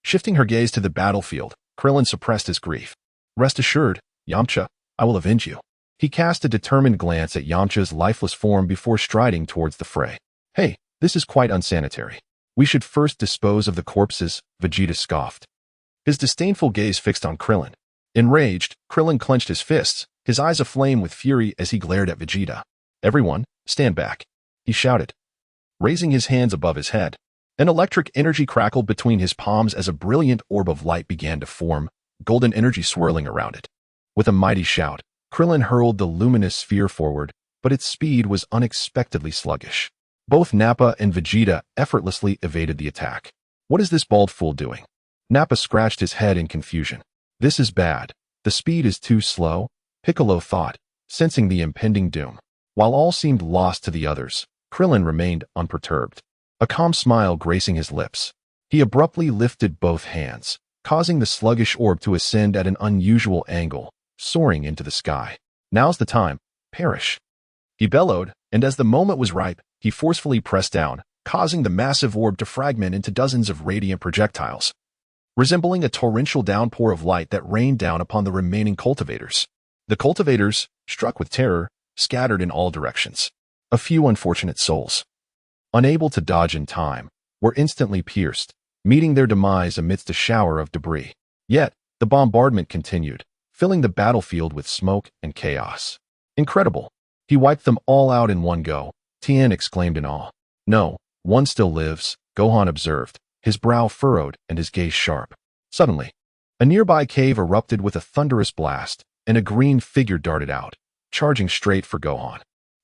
A: Shifting her gaze to the battlefield, Krillin suppressed his grief. Rest assured, Yamcha, I will avenge you. He cast a determined glance at Yamcha's lifeless form before striding towards the fray. Hey, this is quite unsanitary. We should first dispose of the corpses, Vegeta scoffed. His disdainful gaze fixed on Krillin. Enraged, Krillin clenched his fists, his eyes aflame with fury as he glared at Vegeta. Everyone, stand back, he shouted, raising his hands above his head. An electric energy crackled between his palms as a brilliant orb of light began to form, golden energy swirling around it. With a mighty shout, Krillin hurled the luminous sphere forward, but its speed was unexpectedly sluggish. Both Nappa and Vegeta effortlessly evaded the attack. What is this bald fool doing? Nappa scratched his head in confusion. This is bad. The speed is too slow, Piccolo thought, sensing the impending doom. While all seemed lost to the others, Krillin remained unperturbed, a calm smile gracing his lips. He abruptly lifted both hands, causing the sluggish orb to ascend at an unusual angle, soaring into the sky. Now's the time, perish. He bellowed, and as the moment was ripe, he forcefully pressed down, causing the massive orb to fragment into dozens of radiant projectiles, resembling a torrential downpour of light that rained down upon the remaining cultivators. The cultivators, struck with terror, scattered in all directions. A few unfortunate souls, unable to dodge in time, were instantly pierced, meeting their demise amidst a shower of debris. Yet, the bombardment continued, filling the battlefield with smoke and chaos. Incredible. He wiped them all out in one go, Tien exclaimed in awe. No, one still lives, Gohan observed, his brow furrowed and his gaze sharp. Suddenly, a nearby cave erupted with a thunderous blast, and a green figure darted out, charging straight for Gohan.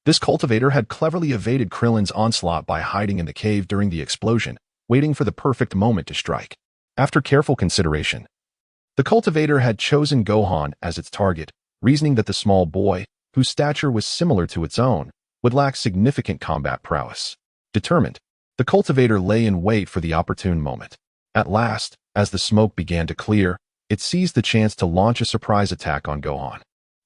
A: This cultivator had cleverly evaded Krillin's onslaught by hiding in the cave during the explosion, waiting for the perfect moment to strike. After careful consideration, the cultivator had chosen Gohan as its target, reasoning that the small boy, whose stature was similar to its own, would lack significant combat prowess. Determined, the cultivator lay in wait for the opportune moment. At last, as the smoke began to clear, it seized the chance to launch a surprise attack on Gohan.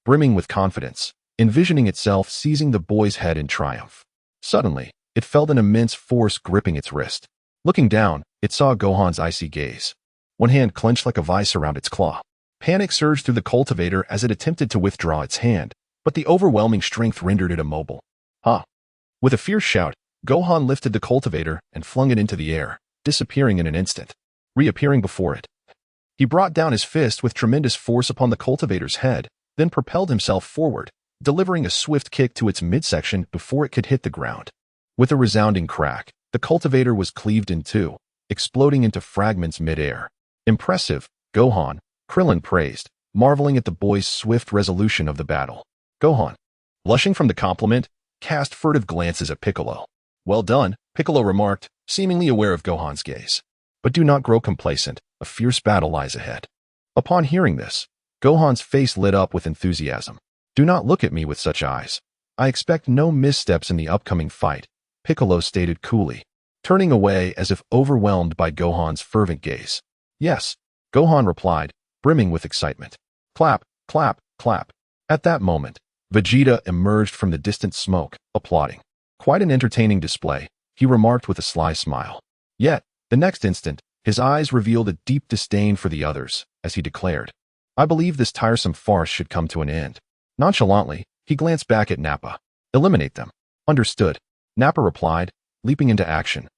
A: Brimming with confidence, envisioning itself seizing the boy's head in triumph. Suddenly, it felt an immense force gripping its wrist. Looking down, it saw Gohan's icy gaze. One hand clenched like a vice around its claw. Panic surged through the cultivator as it attempted to withdraw its hand, but the overwhelming strength rendered it immobile. Ha! With a fierce shout, Gohan lifted the cultivator and flung it into the air, disappearing in an instant, reappearing before it. He brought down his fist with tremendous force upon the cultivator's head, then propelled himself forward, delivering a swift kick to its midsection before it could hit the ground. With a resounding crack, the cultivator was cleaved in two, exploding into fragments mid-air. Impressive, Gohan, Krillin praised, marveling at the boy's swift resolution of the battle. Gohan, blushing from the compliment, cast furtive glances at Piccolo. Well done, Piccolo remarked, seemingly aware of Gohan's gaze. But do not grow complacent, a fierce battle lies ahead. Upon hearing this, Gohan's face lit up with enthusiasm. Do not look at me with such eyes. I expect no missteps in the upcoming fight, Piccolo stated coolly, turning away as if overwhelmed by Gohan's fervent gaze. Yes, Gohan replied, brimming with excitement. Clap, clap, clap. At that moment, Vegeta emerged from the distant smoke, applauding. Quite an entertaining display, he remarked with a sly smile. Yet, the next instant, his eyes revealed a deep disdain for the others, as he declared, I believe this tiresome farce should come to an end. Nonchalantly, he glanced back at Nappa. Eliminate them. Understood, Nappa replied, leaping into action.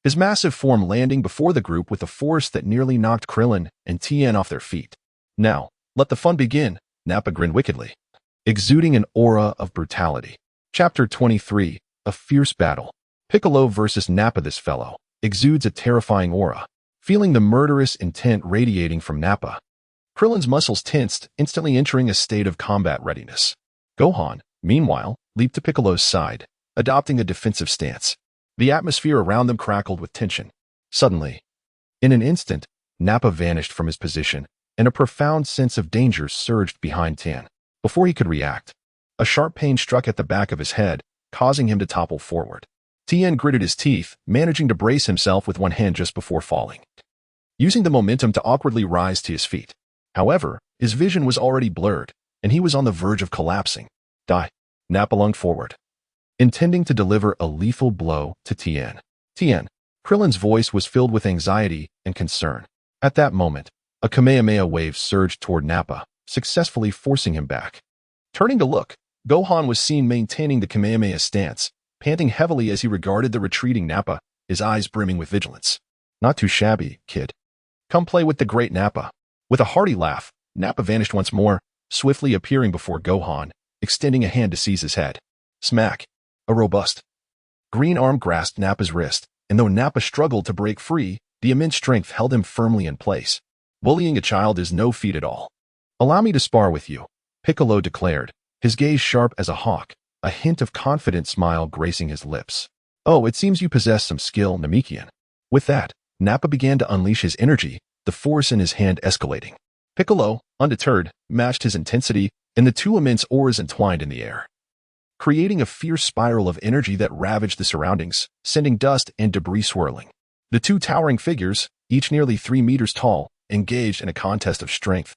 A: His massive form landing before the group with a force that nearly knocked Krillin and Tien off their feet. Now, let the fun begin, Nappa grinned wickedly, exuding an aura of brutality. Chapter 23, A Fierce Battle. Piccolo versus Nappa. This fellow exudes a terrifying aura. Feeling the murderous intent radiating from Nappa, Krillin's muscles tensed, instantly entering a state of combat readiness. Gohan, meanwhile, leaped to Piccolo's side, adopting a defensive stance. The atmosphere around them crackled with tension. Suddenly, in an instant, Nappa vanished from his position, and a profound sense of danger surged behind Tien. Before he could react, a sharp pain struck at the back of his head, causing him to topple forward. Tien gritted his teeth, managing to brace himself with one hand just before falling, using the momentum to awkwardly rise to his feet. However, his vision was already blurred, and he was on the verge of collapsing. Die. Nappa lunged forward, intending to deliver a lethal blow to Tien. Tien. Krillin's voice was filled with anxiety and concern. At that moment, a Kamehameha wave surged toward Nappa, successfully forcing him back. Turning to look, Gohan was seen maintaining the Kamehameha stance, panting heavily as he regarded the retreating Nappa, his eyes brimming with vigilance. Not too shabby, kid. Come play with the great Nappa. With a hearty laugh, Nappa vanished once more, swiftly appearing before Gohan, extending a hand to seize his head. Smack. A robust green arm grasped Nappa's wrist, and though Nappa struggled to break free, the immense strength held him firmly in place. Bullying a child is no feat at all. Allow me to spar with you, Piccolo declared, his gaze sharp as a hawk, a hint of confident smile gracing his lips. Oh, it seems you possess some skill, Namekian. With that, Nappa began to unleash his energy, the force in his hand escalating. Piccolo, undeterred, matched his intensity, and the two immense auras entwined in the air, creating a fierce spiral of energy that ravaged the surroundings, sending dust and debris swirling. The two towering figures, each nearly 3 meters tall, engaged in a contest of strength,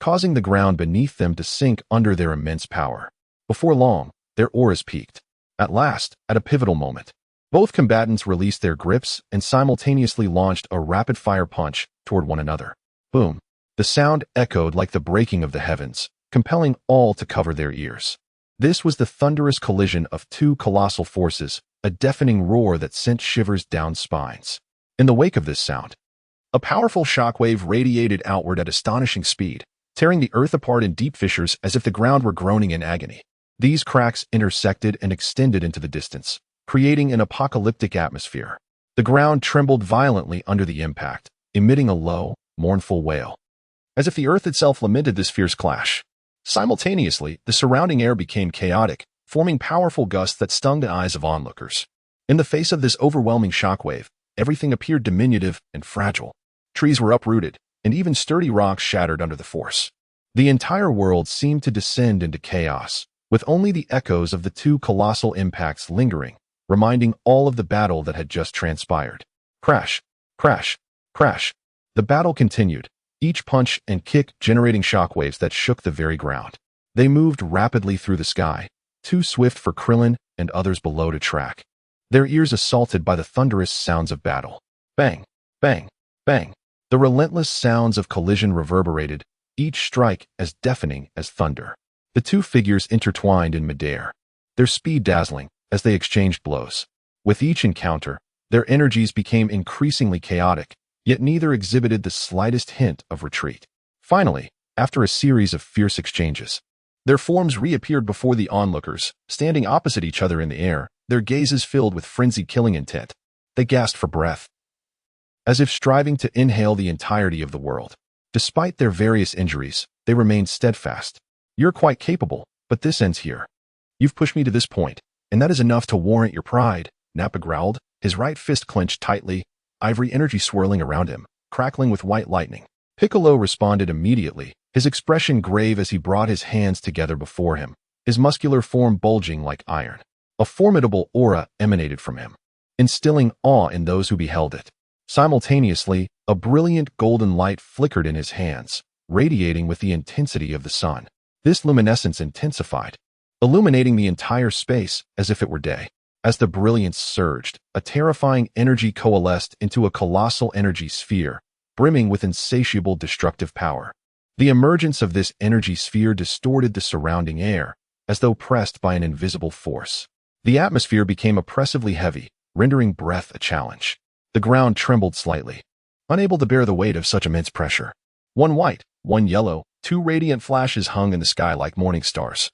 A: causing the ground beneath them to sink under their immense power. Before long, their auras peaked. At last, at a pivotal moment, both combatants released their grips and simultaneously launched a rapid-fire punch toward one another. Boom! The sound echoed like the breaking of the heavens, compelling all to cover their ears. This was the thunderous collision of two colossal forces, a deafening roar that sent shivers down spines. In the wake of this sound, a powerful shockwave radiated outward at astonishing speed, tearing the earth apart in deep fissures as if the ground were groaning in agony. These cracks intersected and extended into the distance, creating an apocalyptic atmosphere. The ground trembled violently under the impact, emitting a low, mournful wail, as if the earth itself lamented this fierce clash. Simultaneously, the surrounding air became chaotic, forming powerful gusts that stung the eyes of onlookers. In the face of this overwhelming shockwave, everything appeared diminutive and fragile. Trees were uprooted, and even sturdy rocks shattered under the force. The entire world seemed to descend into chaos, with only the echoes of the two colossal impacts lingering, reminding all of the battle that had just transpired. Crash, crash, crash. The battle continued, each punch and kick generating shockwaves that shook the very ground. They moved rapidly through the sky, too swift for Krillin and others below to track, their ears assaulted by the thunderous sounds of battle. Bang, bang, bang. The relentless sounds of collision reverberated, each strike as deafening as thunder. The two figures intertwined in midair, their speed dazzling as they exchanged blows. With each encounter, their energies became increasingly chaotic, yet neither exhibited the slightest hint of retreat. Finally, after a series of fierce exchanges, their forms reappeared before the onlookers, standing opposite each other in the air, their gazes filled with frenzied killing intent. They gasped for breath, as if striving to inhale the entirety of the world. Despite their various injuries, they remained steadfast. You're quite capable, but this ends here. You've pushed me to this point, and that is enough to warrant your pride, Nappa growled, his right fist clenched tightly, ivory energy swirling around him, crackling with white lightning. Piccolo responded immediately, his expression grave as he brought his hands together before him, his muscular form bulging like iron. A formidable aura emanated from him, instilling awe in those who beheld it. Simultaneously, a brilliant golden light flickered in his hands, radiating with the intensity of the sun. This luminescence intensified, illuminating the entire space as if it were day. As the brilliance surged, a terrifying energy coalesced into a colossal energy sphere, brimming with insatiable destructive power. The emergence of this energy sphere distorted the surrounding air, as though pressed by an invisible force. The atmosphere became oppressively heavy, rendering breath a challenge. The ground trembled slightly, unable to bear the weight of such immense pressure. One white, one yellow, two radiant flashes hung in the sky like morning stars,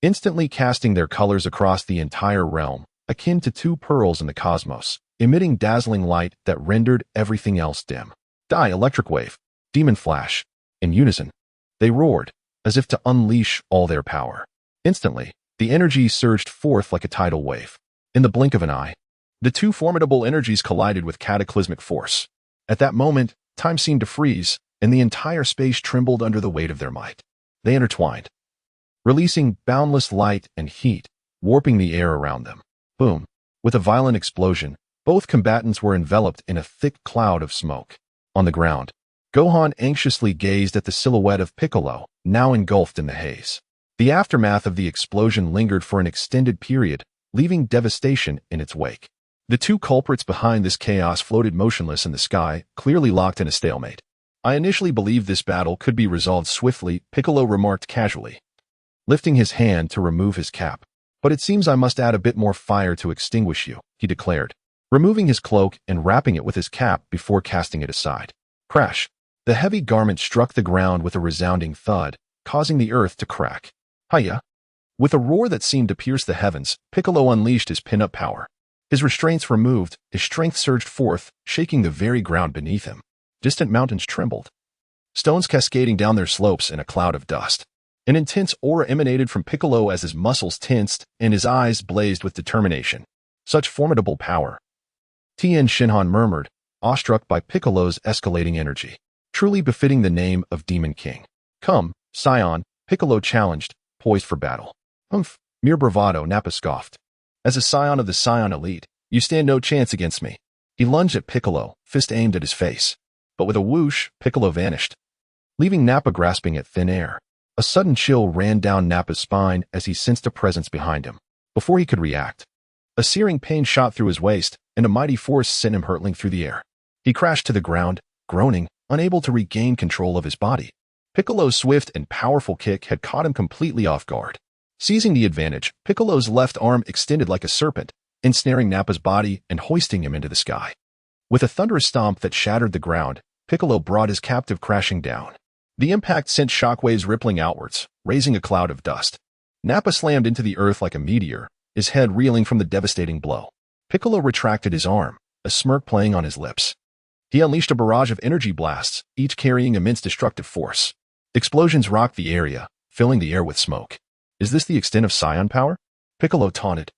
A: instantly casting their colors across the entire realm, akin to two pearls in the cosmos, emitting dazzling light that rendered everything else dim. Die, electric wave, demon flash. In unison, they roared, as if to unleash all their power. Instantly, the energy surged forth like a tidal wave. In the blink of an eye, the two formidable energies collided with cataclysmic force. At that moment, time seemed to freeze, and the entire space trembled under the weight of their might. They intertwined, releasing boundless light and heat, warping the air around them. Boom! With a violent explosion, both combatants were enveloped in a thick cloud of smoke. On the ground, Gohan anxiously gazed at the silhouette of Piccolo, now engulfed in the haze. The aftermath of the explosion lingered for an extended period, leaving devastation in its wake. The two culprits behind this chaos floated motionless in the sky, clearly locked in a stalemate. I initially believed this battle could be resolved swiftly, Piccolo remarked casually, lifting his hand to remove his cap. But it seems I must add a bit more fire to extinguish you, he declared, removing his cloak and wrapping it with his cap before casting it aside. Crash! The heavy garment struck the ground with a resounding thud, causing the earth to crack. Hiya! With a roar that seemed to pierce the heavens, Piccolo unleashed his pin-up power. His restraints removed, his strength surged forth, shaking the very ground beneath him. Distant mountains trembled, stones cascading down their slopes in a cloud of dust. An intense aura emanated from Piccolo as his muscles tensed and his eyes blazed with determination. Such formidable power. Tien Shinhan murmured, awestruck by Piccolo's escalating energy. Truly befitting the name of Demon King. Come, Scion, Piccolo challenged, poised for battle. Humph, mere bravado, Nappa scoffed. As a scion of the Scion elite, you stand no chance against me. He lunged at Piccolo, fist aimed at his face. But with a whoosh, Piccolo vanished, leaving Nappa grasping at thin air. A sudden chill ran down Nappa's spine as he sensed a presence behind him. Before he could react, a searing pain shot through his waist, and a mighty force sent him hurtling through the air. He crashed to the ground, groaning, unable to regain control of his body. Piccolo's swift and powerful kick had caught him completely off guard. Seizing the advantage, Piccolo's left arm extended like a serpent, ensnaring Nappa's body and hoisting him into the sky. With a thunderous stomp that shattered the ground, Piccolo brought his captive crashing down. The impact sent shockwaves rippling outwards, raising a cloud of dust. Nappa slammed into the earth like a meteor, his head reeling from the devastating blow. Piccolo retracted his arm, a smirk playing on his lips. He unleashed a barrage of energy blasts, each carrying immense destructive force. Explosions rocked the area, filling the air with smoke. Is this the extent of Scion power? Piccolo taunted.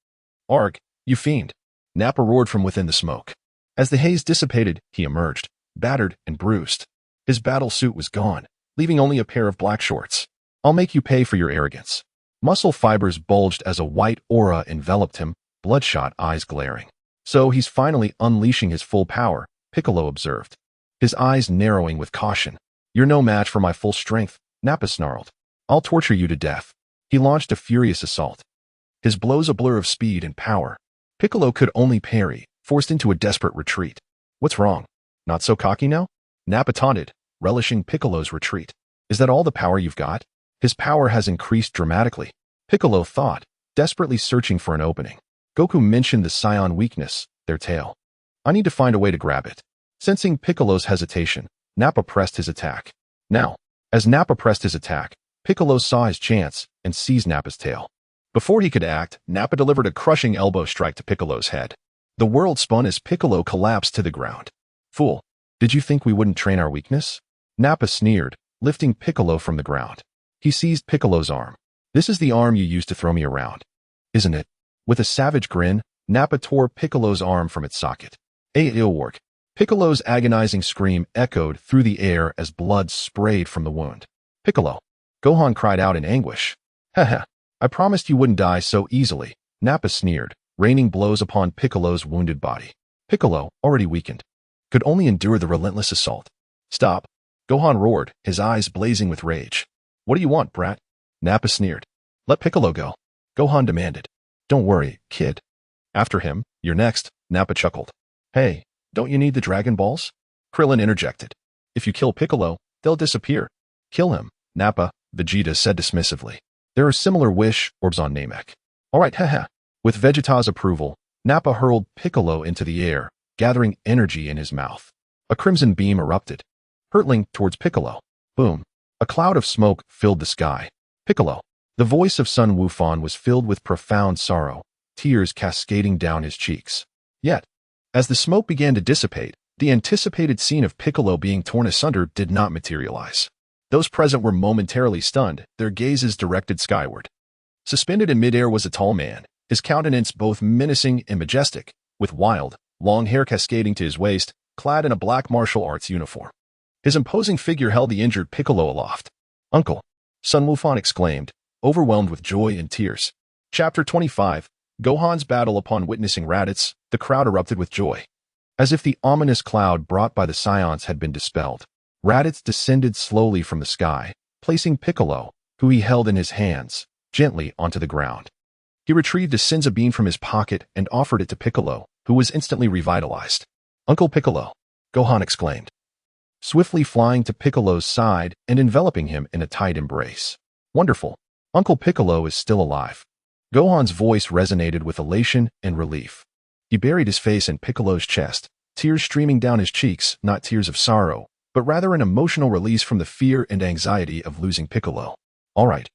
A: Arg, you fiend! Nappa roared from within the smoke. As the haze dissipated, he emerged, battered and bruised. His battle suit was gone, leaving only a pair of black shorts. I'll make you pay for your arrogance. Muscle fibers bulged as a white aura enveloped him, bloodshot eyes glaring. So he's finally unleashing his full power, Piccolo observed, his eyes narrowing with caution. You're no match for my full strength, Nappa snarled. I'll torture you to death. He launched a furious assault, his blows a blur of speed and power. Piccolo could only parry, forced into a desperate retreat. What's wrong? Not so cocky now? Nappa taunted, relishing Piccolo's retreat. Is that all the power you've got? His power has increased dramatically, Piccolo thought, desperately searching for an opening. Goku mentioned the Scion weakness, their tail. I need to find a way to grab it. Sensing Piccolo's hesitation, Nappa pressed his attack. Now, as Nappa pressed his attack, Piccolo saw his chance and seized Nappa's tail. Before he could act, Nappa delivered a crushing elbow strike to Piccolo's head. The world spun as Piccolo collapsed to the ground. Fool, did you think we wouldn't train our weakness? Nappa sneered, lifting Piccolo from the ground. He seized Piccolo's arm. This is the arm you used to throw me around, isn't it? With a savage grin, Nappa tore Piccolo's arm from its socket. Ill work. Piccolo's agonizing scream echoed through the air as blood sprayed from the wound. Piccolo! Gohan cried out in anguish. Haha, I promised you wouldn't die so easily, Nappa sneered, raining blows upon Piccolo's wounded body. Piccolo, already weakened, could only endure the relentless assault. Stop! Gohan roared, his eyes blazing with rage. What do you want, brat? Nappa sneered. Let Piccolo go. Gohan demanded. Don't worry, kid. After him, you're next, Nappa chuckled. Hey, don't you need the Dragon Balls? Krillin interjected. If you kill Piccolo, they'll disappear. Kill him, Nappa, Vegeta said dismissively. There are similar wish orbs on Namek. Alright, haha. With Vegeta's approval, Nappa hurled Piccolo into the air, gathering energy in his mouth. A crimson beam erupted, hurtling towards Piccolo. Boom! A cloud of smoke filled the sky. Piccolo. The voice of Sun Wufan was filled with profound sorrow, tears cascading down his cheeks. Yet, as the smoke began to dissipate, the anticipated scene of Piccolo being torn asunder did not materialize. Those present were momentarily stunned, their gazes directed skyward. Suspended in midair was a tall man, his countenance both menacing and majestic, with wild, long hair cascading to his waist, clad in a black martial arts uniform. His imposing figure held the injured Piccolo aloft. "Uncle!" Sun Wufan exclaimed, overwhelmed with joy and tears. Chapter 25. Gohan's battle. Upon witnessing Raditz, the crowd erupted with joy. As if the ominous cloud brought by the Scions had been dispelled, Raditz descended slowly from the sky, placing Piccolo, who he held in his hands, gently onto the ground. He retrieved a Senzu bean from his pocket and offered it to Piccolo, who was instantly revitalized. "Uncle Piccolo!" Gohan exclaimed, swiftly flying to Piccolo's side and enveloping him in a tight embrace. "Wonderful! Uncle Piccolo is still alive." Gohan's voice resonated with elation and relief. He buried his face in Piccolo's chest, tears streaming down his cheeks, not tears of sorrow, but rather an emotional release from the fear and anxiety of losing Piccolo. "All right.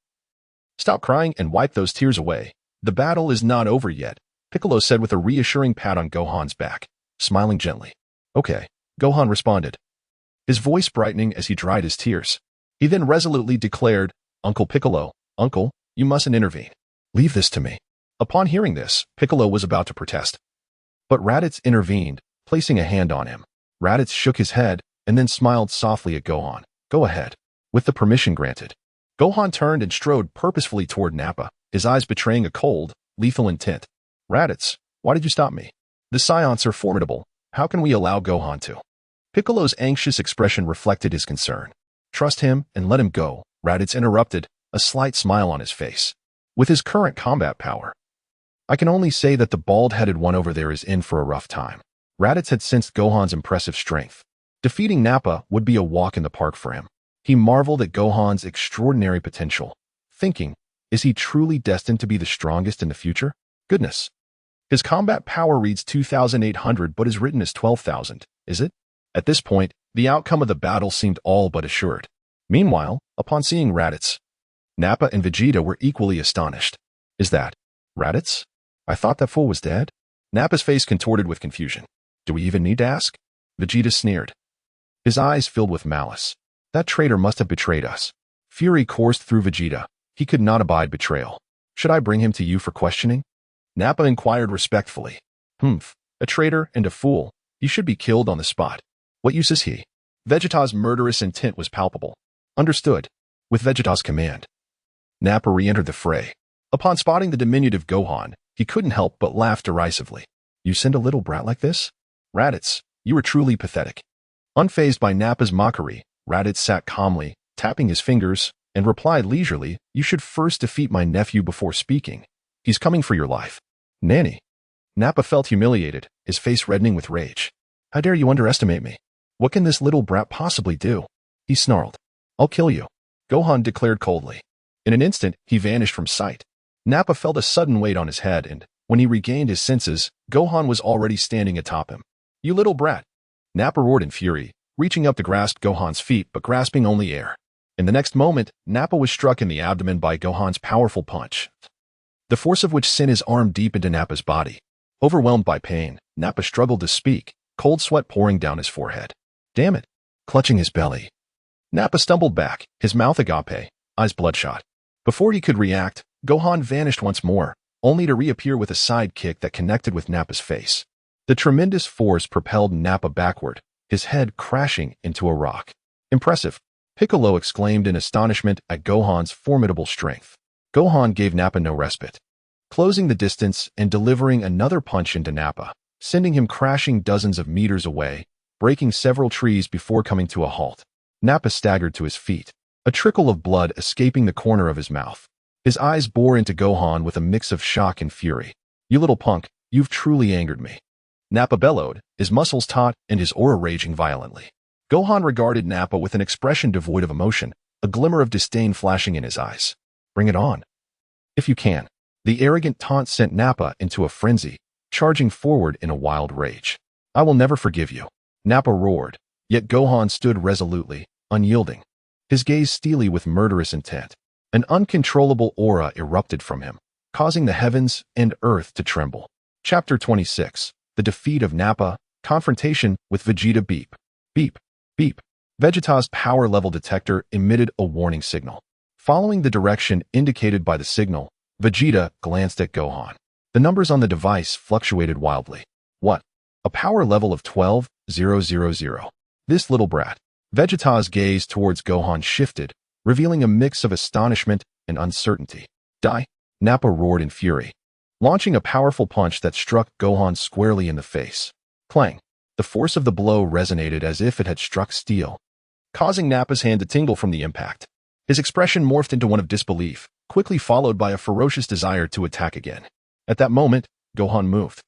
A: Stop crying and wipe those tears away. The battle is not over yet," Piccolo said with a reassuring pat on Gohan's back, smiling gently. "Okay," Gohan responded, his voice brightening as he dried his tears. He then resolutely declared, "Uncle Piccolo, Uncle, you mustn't intervene. Leave this to me." Upon hearing this, Piccolo was about to protest. But Raditz intervened, placing a hand on him. Raditz shook his head and then smiled softly at Gohan. "Go ahead." With the permission granted, Gohan turned and strode purposefully toward Nappa, his eyes betraying a cold, lethal intent. "Raditz, why did you stop me? The Scions are formidable. How can we allow Gohan to?" Piccolo's anxious expression reflected his concern. "Trust him and let him go," Raditz interrupted, a slight smile on his face. "With his current combat power, I can only say that the bald-headed one over there is in for a rough time." Raditz had sensed Gohan's impressive strength. Defeating Nappa would be a walk in the park for him. He marveled at Gohan's extraordinary potential, thinking, is he truly destined to be the strongest in the future? Goodness. His combat power reads 2,800 but is written as 12,000, is it? At this point, the outcome of the battle seemed all but assured. Meanwhile, upon seeing Raditz, Nappa and Vegeta were equally astonished. "Is that Raditz? I thought that fool was dead?" Nappa's face contorted with confusion. "Do we even need to ask?" Vegeta sneered, his eyes filled with malice. "That traitor must have betrayed us." Fury coursed through Vegeta. He could not abide betrayal. "Should I bring him to you for questioning?" Nappa inquired respectfully. "Humph, a traitor and a fool. He should be killed on the spot. What use is he?" Vegeta's murderous intent was palpable. "Understood." With Vegeta's command, Nappa re-entered the fray. Upon spotting the diminutive Gohan, he couldn't help but laugh derisively. "You send a little brat like this? Raditz, you are truly pathetic." Unfazed by Nappa's mockery, Raditz sat calmly, tapping his fingers, and replied leisurely, "You should first defeat my nephew before speaking. He's coming for your life." "Nanny." Nappa felt humiliated, his face reddening with rage. "How dare you underestimate me? What can this little brat possibly do?" He snarled. "I'll kill you," Gohan declared coldly. In an instant, he vanished from sight. Nappa felt a sudden weight on his head and, when he regained his senses, Gohan was already standing atop him. "You little brat!" Nappa roared in fury, reaching up to grasp Gohan's feet but grasping only air. In the next moment, Nappa was struck in the abdomen by Gohan's powerful punch, the force of which sent his arm deep into Nappa's body. Overwhelmed by pain, Nappa struggled to speak, cold sweat pouring down his forehead. "Damn it!" Clutching his belly, Nappa stumbled back, his mouth agape, eyes bloodshot. Before he could react, Gohan vanished once more, only to reappear with a side kick that connected with Nappa's face. The tremendous force propelled Nappa backward, his head crashing into a rock. "Impressive," Piccolo exclaimed in astonishment at Gohan's formidable strength. Gohan gave Nappa no respite, closing the distance and delivering another punch into Nappa, sending him crashing dozens of meters away, breaking several trees before coming to a halt. Nappa staggered to his feet, a trickle of blood escaping the corner of his mouth. His eyes bore into Gohan with a mix of shock and fury. "You little punk, you've truly angered me." Nappa bellowed, his muscles taut and his aura raging violently. Gohan regarded Nappa with an expression devoid of emotion, a glimmer of disdain flashing in his eyes. "Bring it on. If you can." The arrogant taunt sent Nappa into a frenzy, charging forward in a wild rage. "I will never forgive you," Nappa roared, yet Gohan stood resolutely, unyielding, his gaze steely with murderous intent. An uncontrollable aura erupted from him, causing the heavens and earth to tremble. Chapter 26. The Defeat of Nappa, Confrontation with Vegeta. Beep. Beep. Beep. Vegeta's power level detector emitted a warning signal. Following the direction indicated by the signal, Vegeta glanced at Gohan. The numbers on the device fluctuated wildly. What? A power level of 12,000. This little brat. Vegeta's gaze towards Gohan shifted, revealing a mix of astonishment and uncertainty. Die! Nappa roared in fury, launching a powerful punch that struck Gohan squarely in the face. Clang! The force of the blow resonated as if it had struck steel, causing Nappa's hand to tingle from the impact. His expression morphed into one of disbelief, quickly followed by a ferocious desire to attack again. At that moment, Gohan moved,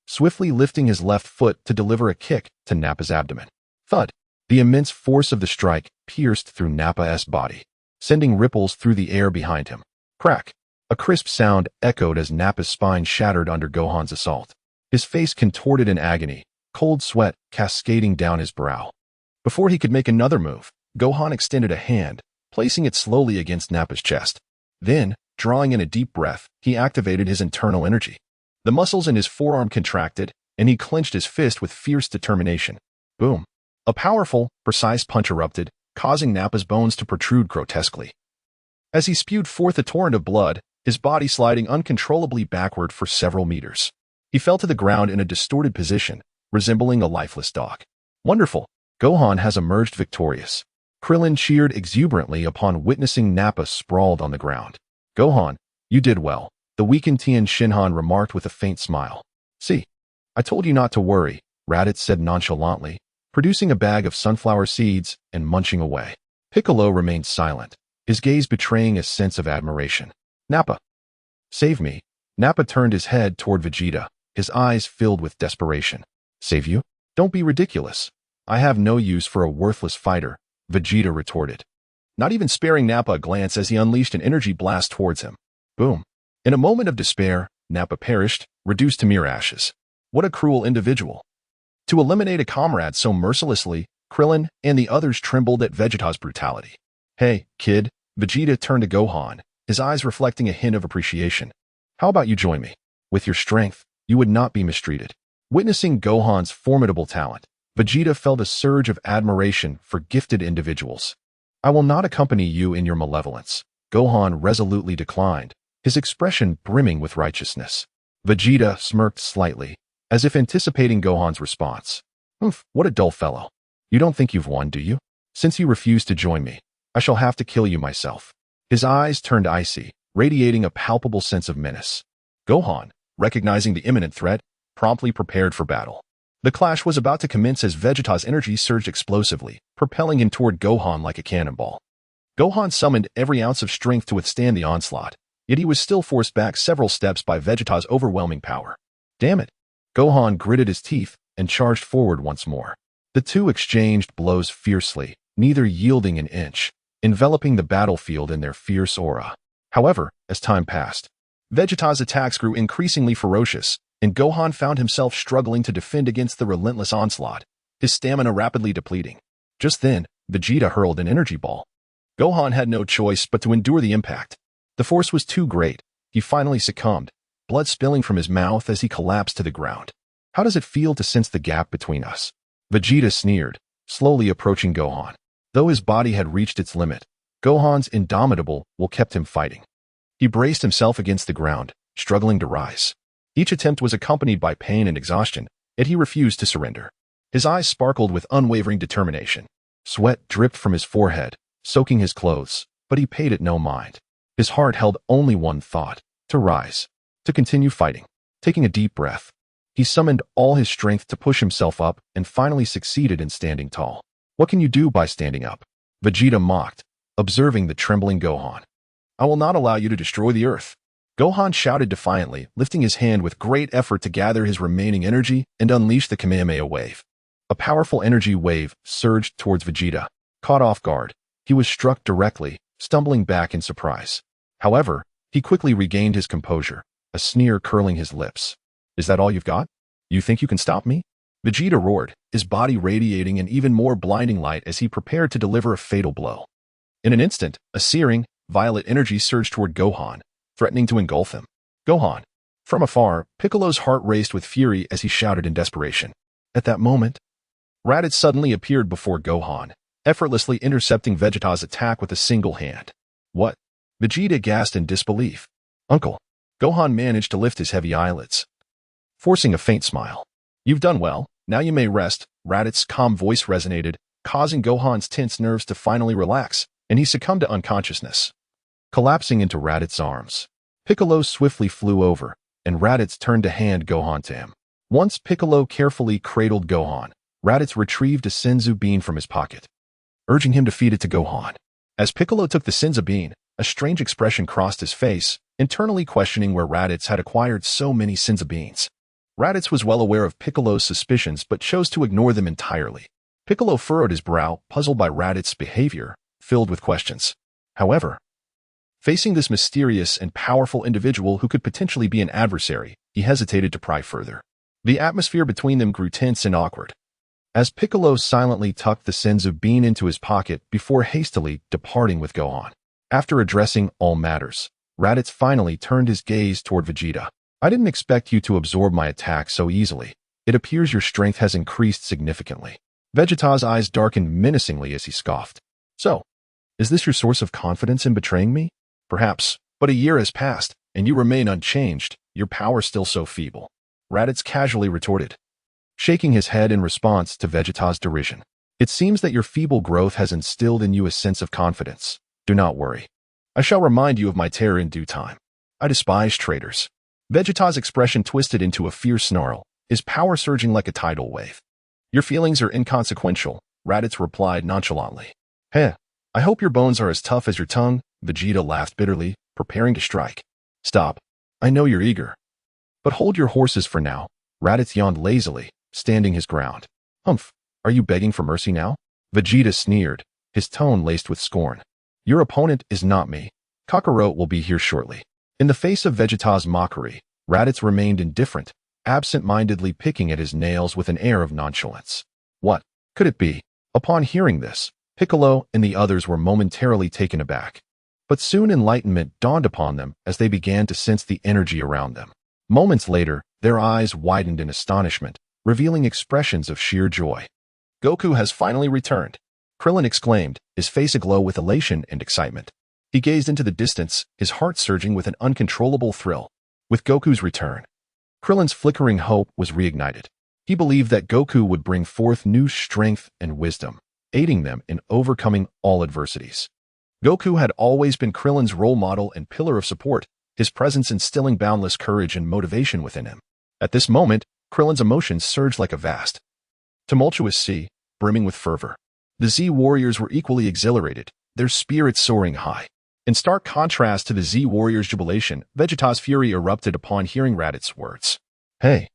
A: swiftly lifting his left foot to deliver a kick to Nappa's abdomen. Thud! The immense force of the strike pierced through Nappa's body, sending ripples through the air behind him. Crack! A crisp sound echoed as Nappa's spine shattered under Gohan's assault. His face contorted in agony, cold sweat cascading down his brow. Before he could make another move, Gohan extended a hand, placing it slowly against Nappa's chest. Then, drawing in a deep breath, he activated his internal energy. The muscles in his forearm contracted, and he clenched his fist with fierce determination. Boom! A powerful, precise punch erupted, causing Nappa's bones to protrude grotesquely. As he spewed forth a torrent of blood, his body sliding uncontrollably backward for several meters. He fell to the ground in a distorted position, resembling a lifeless dog. Wonderful! Gohan has emerged victorious. Krillin cheered exuberantly upon witnessing Nappa sprawled on the ground. Gohan, you did well, the weakened Tien Shinhan remarked with a faint smile. See, I told you not to worry, Raditz said nonchalantly, producing a bag of sunflower seeds and munching away. Piccolo remained silent, his gaze betraying a sense of admiration. Nappa. Save me. Nappa turned his head toward Vegeta, his eyes filled with desperation. Save you? Don't be ridiculous. I have no use for a worthless fighter, Vegeta retorted, not even sparing Nappa a glance as he unleashed an energy blast towards him. Boom. In a moment of despair, Nappa perished, reduced to mere ashes. What a cruel individual. To eliminate a comrade so mercilessly, Krillin and the others trembled at Vegeta's brutality. Hey, kid, Vegeta turned to Gohan, his eyes reflecting a hint of appreciation. How about you join me? With your strength, you would not be mistreated. Witnessing Gohan's formidable talent, Vegeta felt a surge of admiration for gifted individuals. I will not accompany you in your malevolence, Gohan resolutely declined, his expression brimming with righteousness. Vegeta smirked slightly, as if anticipating Gohan's response. Humph, what a dull fellow. You don't think you've won, do you? Since you refuse to join me, I shall have to kill you myself. His eyes turned icy, radiating a palpable sense of menace. Gohan, recognizing the imminent threat, promptly prepared for battle. The clash was about to commence as Vegeta's energy surged explosively, propelling him toward Gohan like a cannonball. Gohan summoned every ounce of strength to withstand the onslaught, yet he was still forced back several steps by Vegeta's overwhelming power. Damn it! Gohan gritted his teeth and charged forward once more. The two exchanged blows fiercely, neither yielding an inch, enveloping the battlefield in their fierce aura. However, as time passed, Vegeta's attacks grew increasingly ferocious, and Gohan found himself struggling to defend against the relentless onslaught, his stamina rapidly depleting. Just then, Vegeta hurled an energy ball. Gohan had no choice but to endure the impact. The force was too great. He finally succumbed, blood spilling from his mouth as he collapsed to the ground. How does it feel to sense the gap between us? Vegeta sneered, slowly approaching Gohan. Though his body had reached its limit, Gohan's indomitable will kept him fighting. He braced himself against the ground, struggling to rise. Each attempt was accompanied by pain and exhaustion, yet he refused to surrender. His eyes sparkled with unwavering determination. Sweat dripped from his forehead, soaking his clothes, but he paid it no mind. His heart held only one thought: to rise, to continue fighting. Taking a deep breath, he summoned all his strength to push himself up and finally succeeded in standing tall. What can you do by standing up? Vegeta mocked, observing the trembling Gohan. I will not allow you to destroy the earth. Gohan shouted defiantly, lifting his hand with great effort to gather his remaining energy and unleash the Kamehameha wave. A powerful energy wave surged towards Vegeta. Caught off guard, he was struck directly, stumbling back in surprise. However, He quickly regained his composure, a sneer curling his lips. Is that all you've got? You think you can stop me? Vegeta roared, his body radiating an even more blinding light as he prepared to deliver a fatal blow. In an instant, a searing, violet energy surged toward Gohan, threatening to engulf him. Gohan! From afar, Piccolo's heart raced with fury as he shouted in desperation. At that moment, Raditz suddenly appeared before Gohan, effortlessly intercepting Vegeta's attack with a single hand. What? Vegeta gasped in disbelief. Uncle. Gohan managed to lift his heavy eyelids, forcing a faint smile. You've done well, now you may rest. Raditz's calm voice resonated, causing Gohan's tense nerves to finally relax, and he succumbed to unconsciousness. Collapsing into Raditz's arms, Piccolo swiftly flew over, and Raditz turned to hand Gohan to him. Once Piccolo carefully cradled Gohan, Raditz retrieved a Senzu bean from his pocket, urging him to feed it to Gohan. As Piccolo took the Senzu bean, a strange expression crossed his face, internally questioning where Raditz had acquired so many Senzu beans. Raditz was well aware of Piccolo's suspicions but chose to ignore them entirely. Piccolo furrowed his brow, puzzled by Raditz's behavior, filled with questions. However, facing this mysterious and powerful individual who could potentially be an adversary, he hesitated to pry further. The atmosphere between them grew tense and awkward, as Piccolo silently tucked the Senzu bean into his pocket before hastily departing with Gohan. After addressing all matters, Raditz finally turned his gaze toward Vegeta. I didn't expect you to absorb my attack so easily. It appears your strength has increased significantly. Vegeta's eyes darkened menacingly as he scoffed. So, is this your source of confidence in betraying me? Perhaps, but a year has passed, and you remain unchanged, your power still so feeble. Raditz casually retorted, shaking his head in response to Vegeta's derision. It seems that your feeble growth has instilled in you a sense of confidence. Do not worry. I shall remind you of my terror in due time. I despise traitors. Vegeta's expression twisted into a fierce snarl, his power surging like a tidal wave. Your feelings are inconsequential, Raditz replied nonchalantly. Heh, I hope your bones are as tough as your tongue. Vegeta laughed bitterly, preparing to strike. Stop. I know you're eager. But hold your horses for now. Raditz yawned lazily, standing his ground. Humph, are you begging for mercy now? Vegeta sneered, his tone laced with scorn. Your opponent is not me. Kakarot will be here shortly. In the face of Vegeta's mockery, Raditz remained indifferent, absent-mindedly picking at his nails with an air of nonchalance. What could it be? Upon hearing this, Piccolo and the others were momentarily taken aback. But soon enlightenment dawned upon them as they began to sense the energy around them. Moments later, their eyes widened in astonishment, revealing expressions of sheer joy. Goku has finally returned, Krillin exclaimed, his face aglow with elation and excitement. He gazed into the distance, his heart surging with an uncontrollable thrill. With Goku's return, Krillin's flickering hope was reignited. He believed that Goku would bring forth new strength and wisdom, aiding them in overcoming all adversities. Goku had always been Krillin's role model and pillar of support, his presence instilling boundless courage and motivation within him. At this moment, Krillin's emotions surged like a vast, tumultuous sea, brimming with fervor. The Z warriors were equally exhilarated, their spirits soaring high. In stark contrast to the Z warriors' jubilation, Vegeta's fury erupted upon hearing Raditz's words. Hey,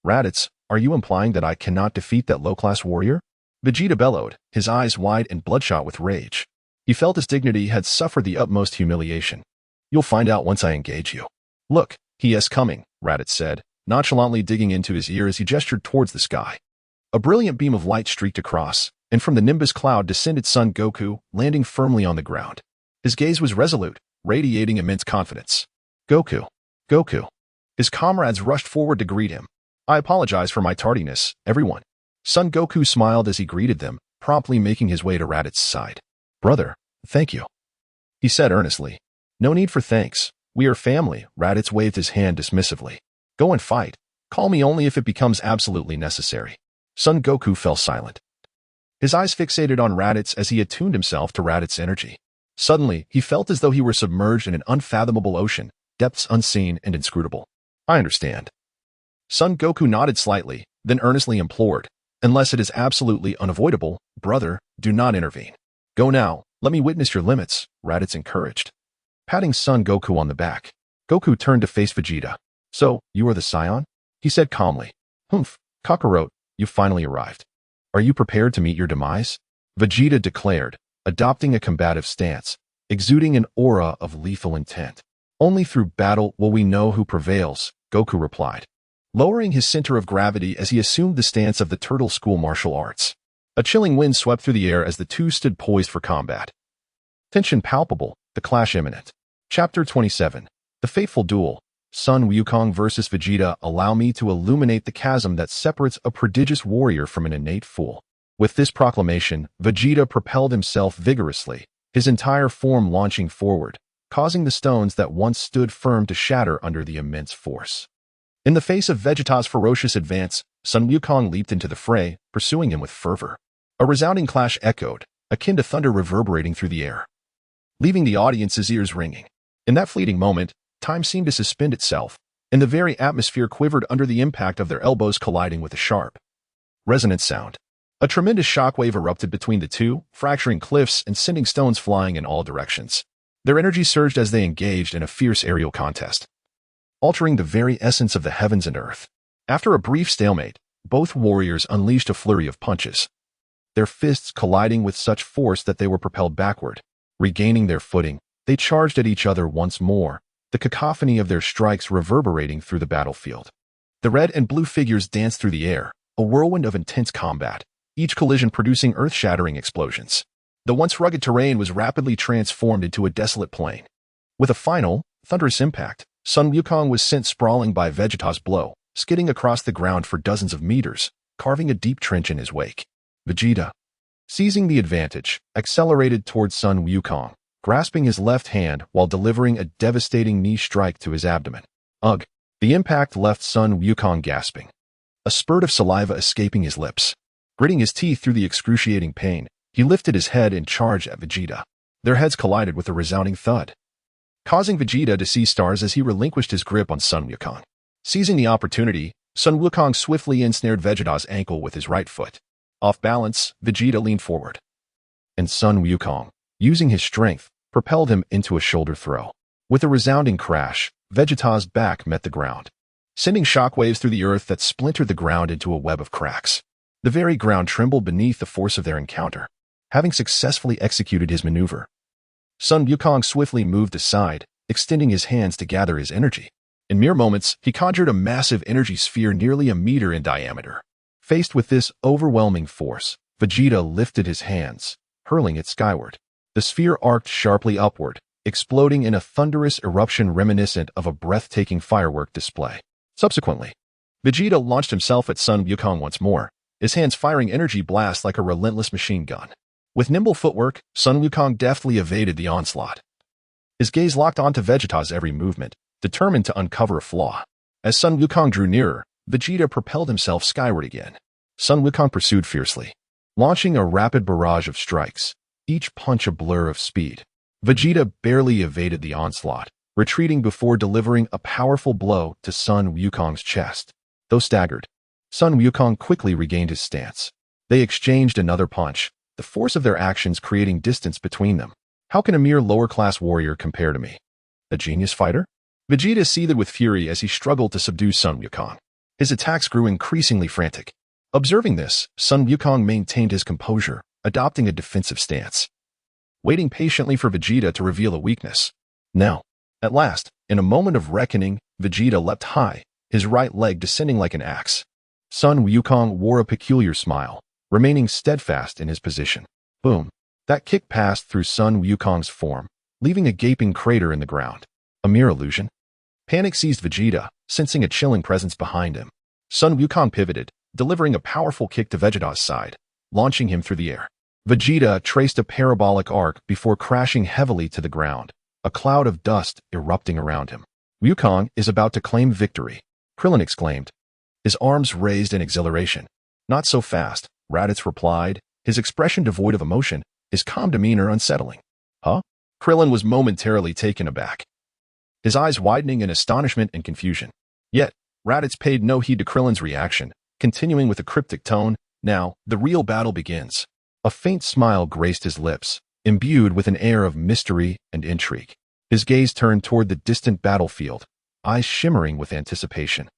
A: Raditz, are you implying that I cannot defeat that low-class warrior? Vegeta bellowed, his eyes wide and bloodshot with rage. He felt his dignity had suffered the utmost humiliation. You'll find out once I engage you. Look, he is coming, Raditz said, nonchalantly digging into his ear as he gestured towards the sky. A brilliant beam of light streaked across, and from the Nimbus cloud descended Son Goku, landing firmly on the ground. His gaze was resolute, radiating immense confidence. Goku. Goku. His comrades rushed forward to greet him. I apologize for my tardiness, everyone. Son Goku smiled as he greeted them, promptly making his way to Raditz's side. Brother, thank you, he said earnestly. No need for thanks. We are family, Raditz waved his hand dismissively. Go and fight. Call me only if it becomes absolutely necessary. Son Goku fell silent, his eyes fixated on Raditz as he attuned himself to Raditz's energy. Suddenly, he felt as though he were submerged in an unfathomable ocean, depths unseen and inscrutable. I understand. Son Goku nodded slightly, then earnestly implored, unless it is absolutely unavoidable, brother, do not intervene. Go now, let me witness your limits, Raditz encouraged. Patting Son Goku on the back, Goku turned to face Vegeta. So, you are the scion? He said calmly. Humph, Kakarot, you finally arrived. Are you prepared to meet your demise? Vegeta declared, adopting a combative stance, exuding an aura of lethal intent. Only through battle will we know who prevails, Goku replied, lowering his center of gravity as he assumed the stance of the Turtle School martial arts. A chilling wind swept through the air as the two stood poised for combat. Tension palpable, the clash imminent. Chapter 27. The Fateful Duel. Sun Wukong versus Vegeta. Allow me to illuminate the chasm that separates a prodigious warrior from an innate fool. With this proclamation, Vegeta propelled himself vigorously, his entire form launching forward, causing the stones that once stood firm to shatter under the immense force. In the face of Vegeta's ferocious advance, Sun Wukong leaped into the fray, pursuing him with fervor. A resounding clash echoed, akin to thunder reverberating through the air, leaving the audience's ears ringing. In that fleeting moment, time seemed to suspend itself, and the very atmosphere quivered under the impact of their elbows colliding with a sharp, resonant sound. A tremendous shockwave erupted between the two, fracturing cliffs and sending stones flying in all directions. Their energy surged as they engaged in a fierce aerial contest, altering the very essence of the heavens and earth. After a brief stalemate, both warriors unleashed a flurry of punches, their fists colliding with such force that they were propelled backward. Regaining their footing, they charged at each other once more, the cacophony of their strikes reverberating through the battlefield. The red and blue figures danced through the air, a whirlwind of intense combat, each collision producing earth-shattering explosions. The once rugged terrain was rapidly transformed into a desolate plain. With a final, thunderous impact, Sun Wukong was sent sprawling by Vegeta's blow, skidding across the ground for dozens of meters, carving a deep trench in his wake. Vegeta, seizing the advantage, accelerated towards Sun Wukong, grasping his left hand while delivering a devastating knee strike to his abdomen. Ugh! The impact left Sun Wukong gasping, a spurt of saliva escaping his lips. Gritting his teeth through the excruciating pain, he lifted his head and charged at Vegeta. Their heads collided with a resounding thud, causing Vegeta to see stars as he relinquished his grip on Sun Wukong. Seizing the opportunity, Sun Wukong swiftly ensnared Vegeta's ankle with his right foot. Off balance, Vegeta leaned forward, and Sun Wukong, using his strength, propelled him into a shoulder throw. With a resounding crash, Vegeta's back met the ground, sending shockwaves through the earth that splintered the ground into a web of cracks. The very ground trembled beneath the force of their encounter. Having successfully executed his maneuver, Sun Wukong swiftly moved aside, extending his hands to gather his energy. In mere moments, he conjured a massive energy sphere nearly a meter in diameter. Faced with this overwhelming force, Vegeta lifted his hands, hurling it skyward. The sphere arced sharply upward, exploding in a thunderous eruption reminiscent of a breathtaking firework display. Subsequently, Vegeta launched himself at Sun Wukong once more, his hands firing energy blasts like a relentless machine gun. With nimble footwork, Sun Wukong deftly evaded the onslaught. His gaze locked onto Vegeta's every movement, determined to uncover a flaw. As Sun Wukong drew nearer, Vegeta propelled himself skyward again. Sun Wukong pursued fiercely, launching a rapid barrage of strikes, each punch a blur of speed. Vegeta barely evaded the onslaught, retreating before delivering a powerful blow to Sun Wukong's chest. Though staggered, Sun Wukong quickly regained his stance. They exchanged another punch, the force of their actions creating distance between them. How can a mere lower-class warrior compare to me? A genius fighter? Vegeta seethed with fury as he struggled to subdue Sun Wukong. His attacks grew increasingly frantic. Observing this, Sun Wukong maintained his composure, adopting a defensive stance, waiting patiently for Vegeta to reveal a weakness. Now, at last, in a moment of reckoning, Vegeta leapt high, his right leg descending like an axe. Sun Wukong wore a peculiar smile, remaining steadfast in his position. Boom! That kick passed through Sun Wukong's form, leaving a gaping crater in the ground. A mere illusion? Panic seized Vegeta, sensing a chilling presence behind him. Sun Wukong pivoted, delivering a powerful kick to Vegeta's side, launching him through the air. Vegeta traced a parabolic arc before crashing heavily to the ground, a cloud of dust erupting around him. Wukong is about to claim victory, Krillin exclaimed, his arms raised in exhilaration. Not so fast, Raditz replied, his expression devoid of emotion, his calm demeanor unsettling. Huh? Krillin was momentarily taken aback, his eyes widening in astonishment and confusion. Yet, Raditz paid no heed to Krillin's reaction, continuing with a cryptic tone, "Now, the real battle begins." A faint smile graced his lips, imbued with an air of mystery and intrigue. His gaze turned toward the distant battlefield, eyes shimmering with anticipation,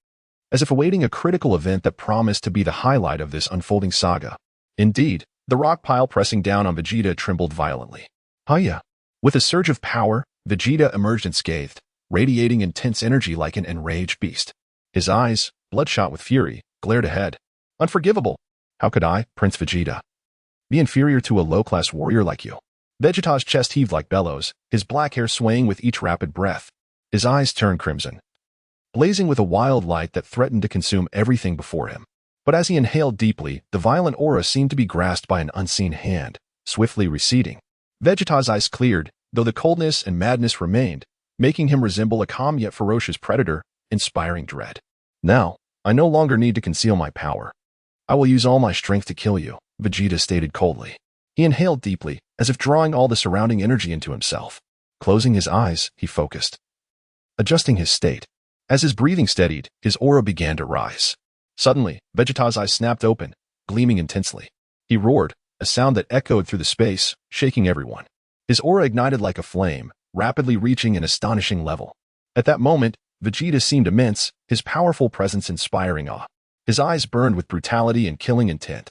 A: as if awaiting a critical event that promised to be the highlight of this unfolding saga. Indeed, the rock pile pressing down on Vegeta trembled violently. Hiya! With a surge of power, Vegeta emerged unscathed, radiating intense energy like an enraged beast. His eyes, bloodshot with fury, glared ahead. Unforgivable! How could I, Prince Vegeta, be inferior to a low-class warrior like you? Vegeta's chest heaved like bellows, his black hair swaying with each rapid breath. His eyes turned crimson, blazing with a wild light that threatened to consume everything before him. But as he inhaled deeply, the violent aura seemed to be grasped by an unseen hand, swiftly receding. Vegeta's eyes cleared, though the coldness and madness remained, making him resemble a calm yet ferocious predator, inspiring dread. Now, I no longer need to conceal my power. I will use all my strength to kill you, Vegeta stated coldly. He inhaled deeply, as if drawing all the surrounding energy into himself. Closing his eyes, he focused, adjusting his state. As his breathing steadied, his aura began to rise. Suddenly, Vegeta's eyes snapped open, gleaming intensely. He roared, a sound that echoed through the space, shaking everyone. His aura ignited like a flame, rapidly reaching an astonishing level. At that moment, Vegeta seemed immense, his powerful presence inspiring awe. His eyes burned with brutality and killing intent.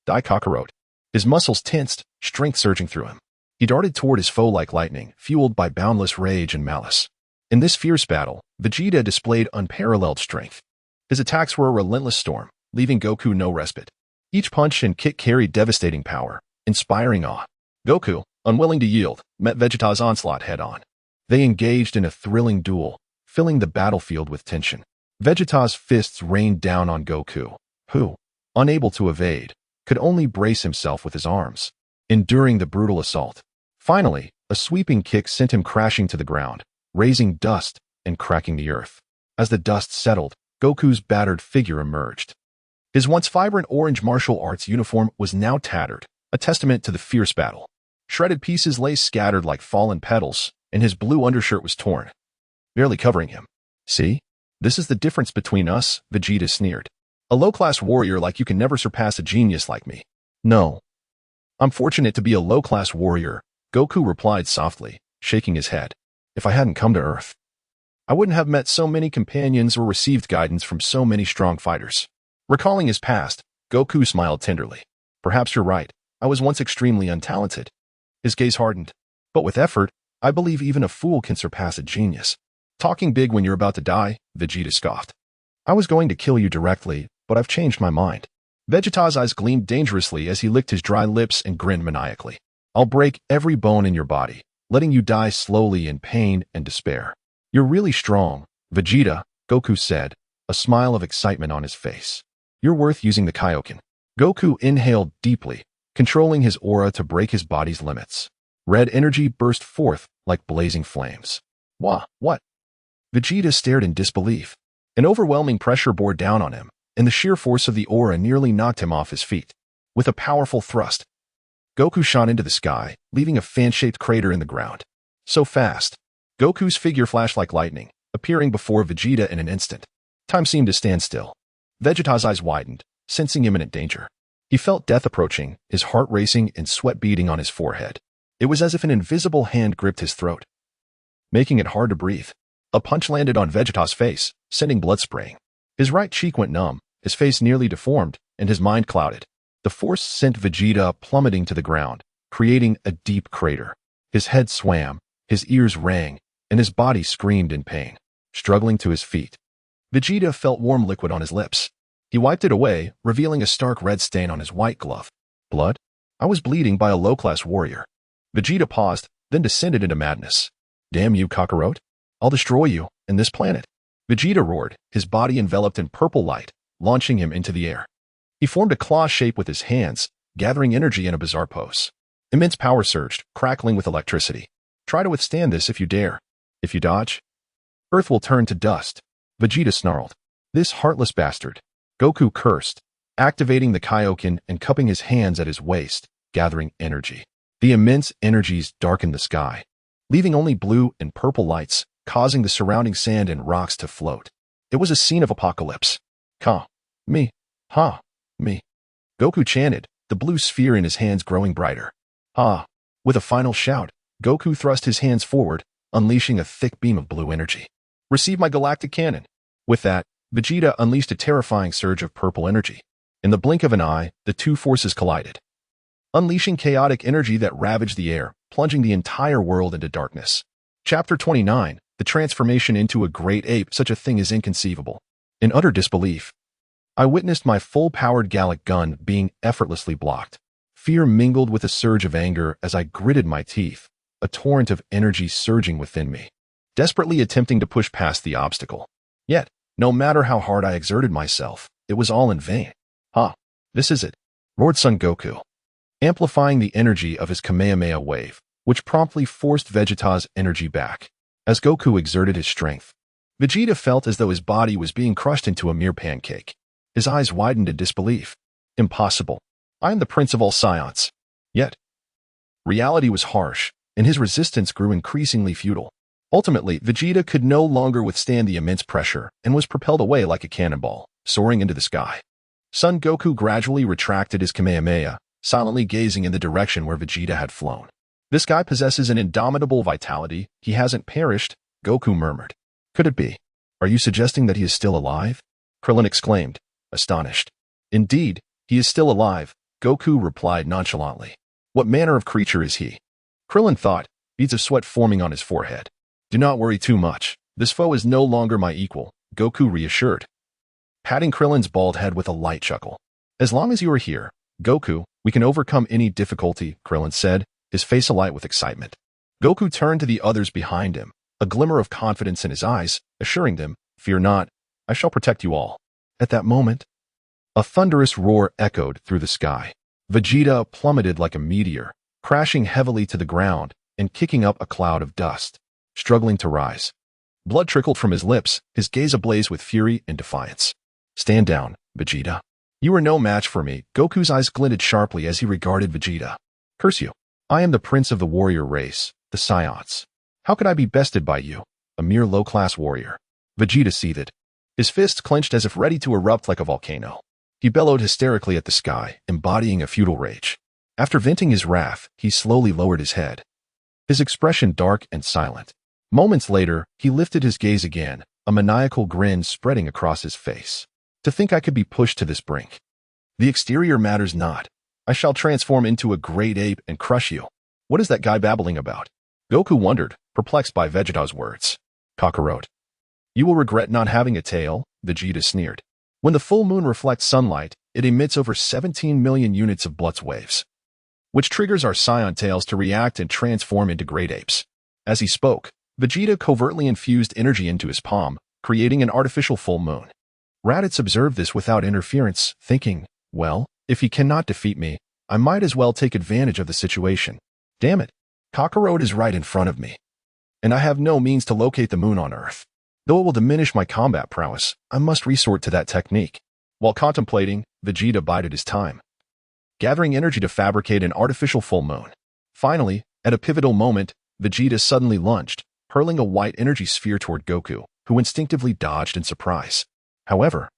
A: Die Kakarot. His muscles tensed, strength surging through him. He darted toward his foe like lightning, fueled by boundless rage and malice. In this fierce battle, Vegeta displayed unparalleled strength. His attacks were a relentless storm, leaving Goku no respite. Each punch and kick carried devastating power, inspiring awe. Goku, unwilling to yield, met Vegeta's onslaught head-on. They engaged in a thrilling duel, filling the battlefield with tension. Vegeta's fists rained down on Goku, who, unable to evade, could only brace himself with his arms, enduring the brutal assault. Finally, a sweeping kick sent him crashing to the ground, raising dust and cracking the earth. As the dust settled, Goku's battered figure emerged. His once vibrant orange martial arts uniform was now tattered, a testament to the fierce battle. Shredded pieces lay scattered like fallen petals, and his blue undershirt was torn, barely covering him. See? This is the difference between us, Vegeta sneered. A low-class warrior like you can never surpass a genius like me. No. I'm fortunate to be a low-class warrior, Goku replied softly, shaking his head. If I hadn't come to Earth, I wouldn't have met so many companions or received guidance from so many strong fighters. Recalling his past, Goku smiled tenderly. Perhaps you're right. I was once extremely untalented. His gaze hardened. But with effort, I believe even a fool can surpass a genius. Talking big when you're about to die, Vegeta scoffed. I was going to kill you directly, but I've changed my mind. Vegeta's eyes gleamed dangerously as he licked his dry lips and grinned maniacally. I'll break every bone in your body, letting you die slowly in pain and despair. You're really strong, Vegeta, Goku said, a smile of excitement on his face. You're worth using the Kaioken. Goku inhaled deeply, controlling his aura to break his body's limits. Red energy burst forth like blazing flames. What? Vegeta stared in disbelief. An overwhelming pressure bore down on him, and the sheer force of the aura nearly knocked him off his feet. With a powerful thrust, Goku shot into the sky, leaving a fan-shaped crater in the ground. So fast, Goku's figure flashed like lightning, appearing before Vegeta in an instant. Time seemed to stand still. Vegeta's eyes widened, sensing imminent danger. He felt death approaching, his heart racing and sweat beading on his forehead. It was as if an invisible hand gripped his throat, making it hard to breathe. A punch landed on Vegeta's face, sending blood spraying. His right cheek went numb, his face nearly deformed, and his mind clouded. The force sent Vegeta plummeting to the ground, creating a deep crater. His head swam, his ears rang, and his body screamed in pain. Struggling to his feet, Vegeta felt warm liquid on his lips. He wiped it away, revealing a stark red stain on his white glove. Blood? I was bleeding by a low-class warrior. Vegeta paused, then descended into madness. Damn you, Kakarot. I'll destroy you and this planet. Vegeta roared, his body enveloped in purple light, launching him into the air. He formed a claw shape with his hands, gathering energy in a bizarre pose. Immense power surged, crackling with electricity. Try to withstand this if you dare. If you dodge, Earth will turn to dust. Vegeta snarled. This heartless bastard. Goku cursed, activating the Kaioken and cupping his hands at his waist, gathering energy. The immense energies darkened the sky, leaving only blue and purple lights, causing the surrounding sand and rocks to float. It was a scene of apocalypse. Me. Goku chanted, the blue sphere in his hands growing brighter. With a final shout, Goku thrust his hands forward, unleashing a thick beam of blue energy. Receive my galactic cannon. With that, Vegeta unleashed a terrifying surge of purple energy. In the blink of an eye, the two forces collided, unleashing chaotic energy that ravaged the air, plunging the entire world into darkness. Chapter 29, The transformation into a great ape, such a thing is inconceivable. In utter disbelief, I witnessed my full-powered Gallic gun being effortlessly blocked. Fear mingled with a surge of anger as I gritted my teeth, a torrent of energy surging within me, desperately attempting to push past the obstacle. Yet, no matter how hard I exerted myself, it was all in vain. This is it, roared Son Goku, amplifying the energy of his Kamehameha wave, which promptly forced Vegeta's energy back. As Goku exerted his strength, Vegeta felt as though his body was being crushed into a mere pancake. His eyes widened in disbelief. Impossible. I am the Prince of all Scions. Yet, reality was harsh, and his resistance grew increasingly futile. Ultimately, Vegeta could no longer withstand the immense pressure and was propelled away like a cannonball, soaring into the sky. Son Goku gradually retracted his Kamehameha, silently gazing in the direction where Vegeta had flown. This guy possesses an indomitable vitality. He hasn't perished, Goku murmured. Could it be? Are you suggesting that he is still alive? Krillin exclaimed, astonished. Indeed, he is still alive, Goku replied nonchalantly. What manner of creature is he? Krillin thought, beads of sweat forming on his forehead. Do not worry too much. This foe is no longer my equal, Goku reassured, patting Krillin's bald head with a light chuckle. As long as you are here, Goku, we can overcome any difficulty, Krillin said, his face alight with excitement. Goku turned to the others behind him, a glimmer of confidence in his eyes, assuring them, fear not, I shall protect you all. At that moment, a thunderous roar echoed through the sky. Vegeta plummeted like a meteor, crashing heavily to the ground and kicking up a cloud of dust, struggling to rise. Blood trickled from his lips, his gaze ablaze with fury and defiance. Stand down, Vegeta. You are no match for me. Goku's eyes glinted sharply as he regarded Vegeta. Curse you. I am the prince of the warrior race, the Scions. How could I be bested by you, a mere low-class warrior? Vegeta seethed, his fists clenched as if ready to erupt like a volcano. He bellowed hysterically at the sky, embodying a futile rage. After venting his wrath, he slowly lowered his head, his expression dark and silent. Moments later, he lifted his gaze again, a maniacal grin spreading across his face. To think I could be pushed to this brink. The exterior matters not. I shall transform into a great ape and crush you. What is that guy babbling about? Goku wondered, perplexed by Vegeta's words. Kakarot. You will regret not having a tail, Vegeta sneered. When the full moon reflects sunlight, it emits over 17 million units of Blutz waves, which triggers our Scion tails to react and transform into great apes. As he spoke, Vegeta covertly infused energy into his palm, creating an artificial full moon. Raditz observed this without interference, thinking, well, if he cannot defeat me, I might as well take advantage of the situation. Damn it, Kakarot is right in front of me, and I have no means to locate the moon on Earth. Though it will diminish my combat prowess, I must resort to that technique. While contemplating, Vegeta bided his time, gathering energy to fabricate an artificial full moon. Finally, at a pivotal moment, Vegeta suddenly lunged, hurling a white energy sphere toward Goku, who instinctively dodged in surprise. However,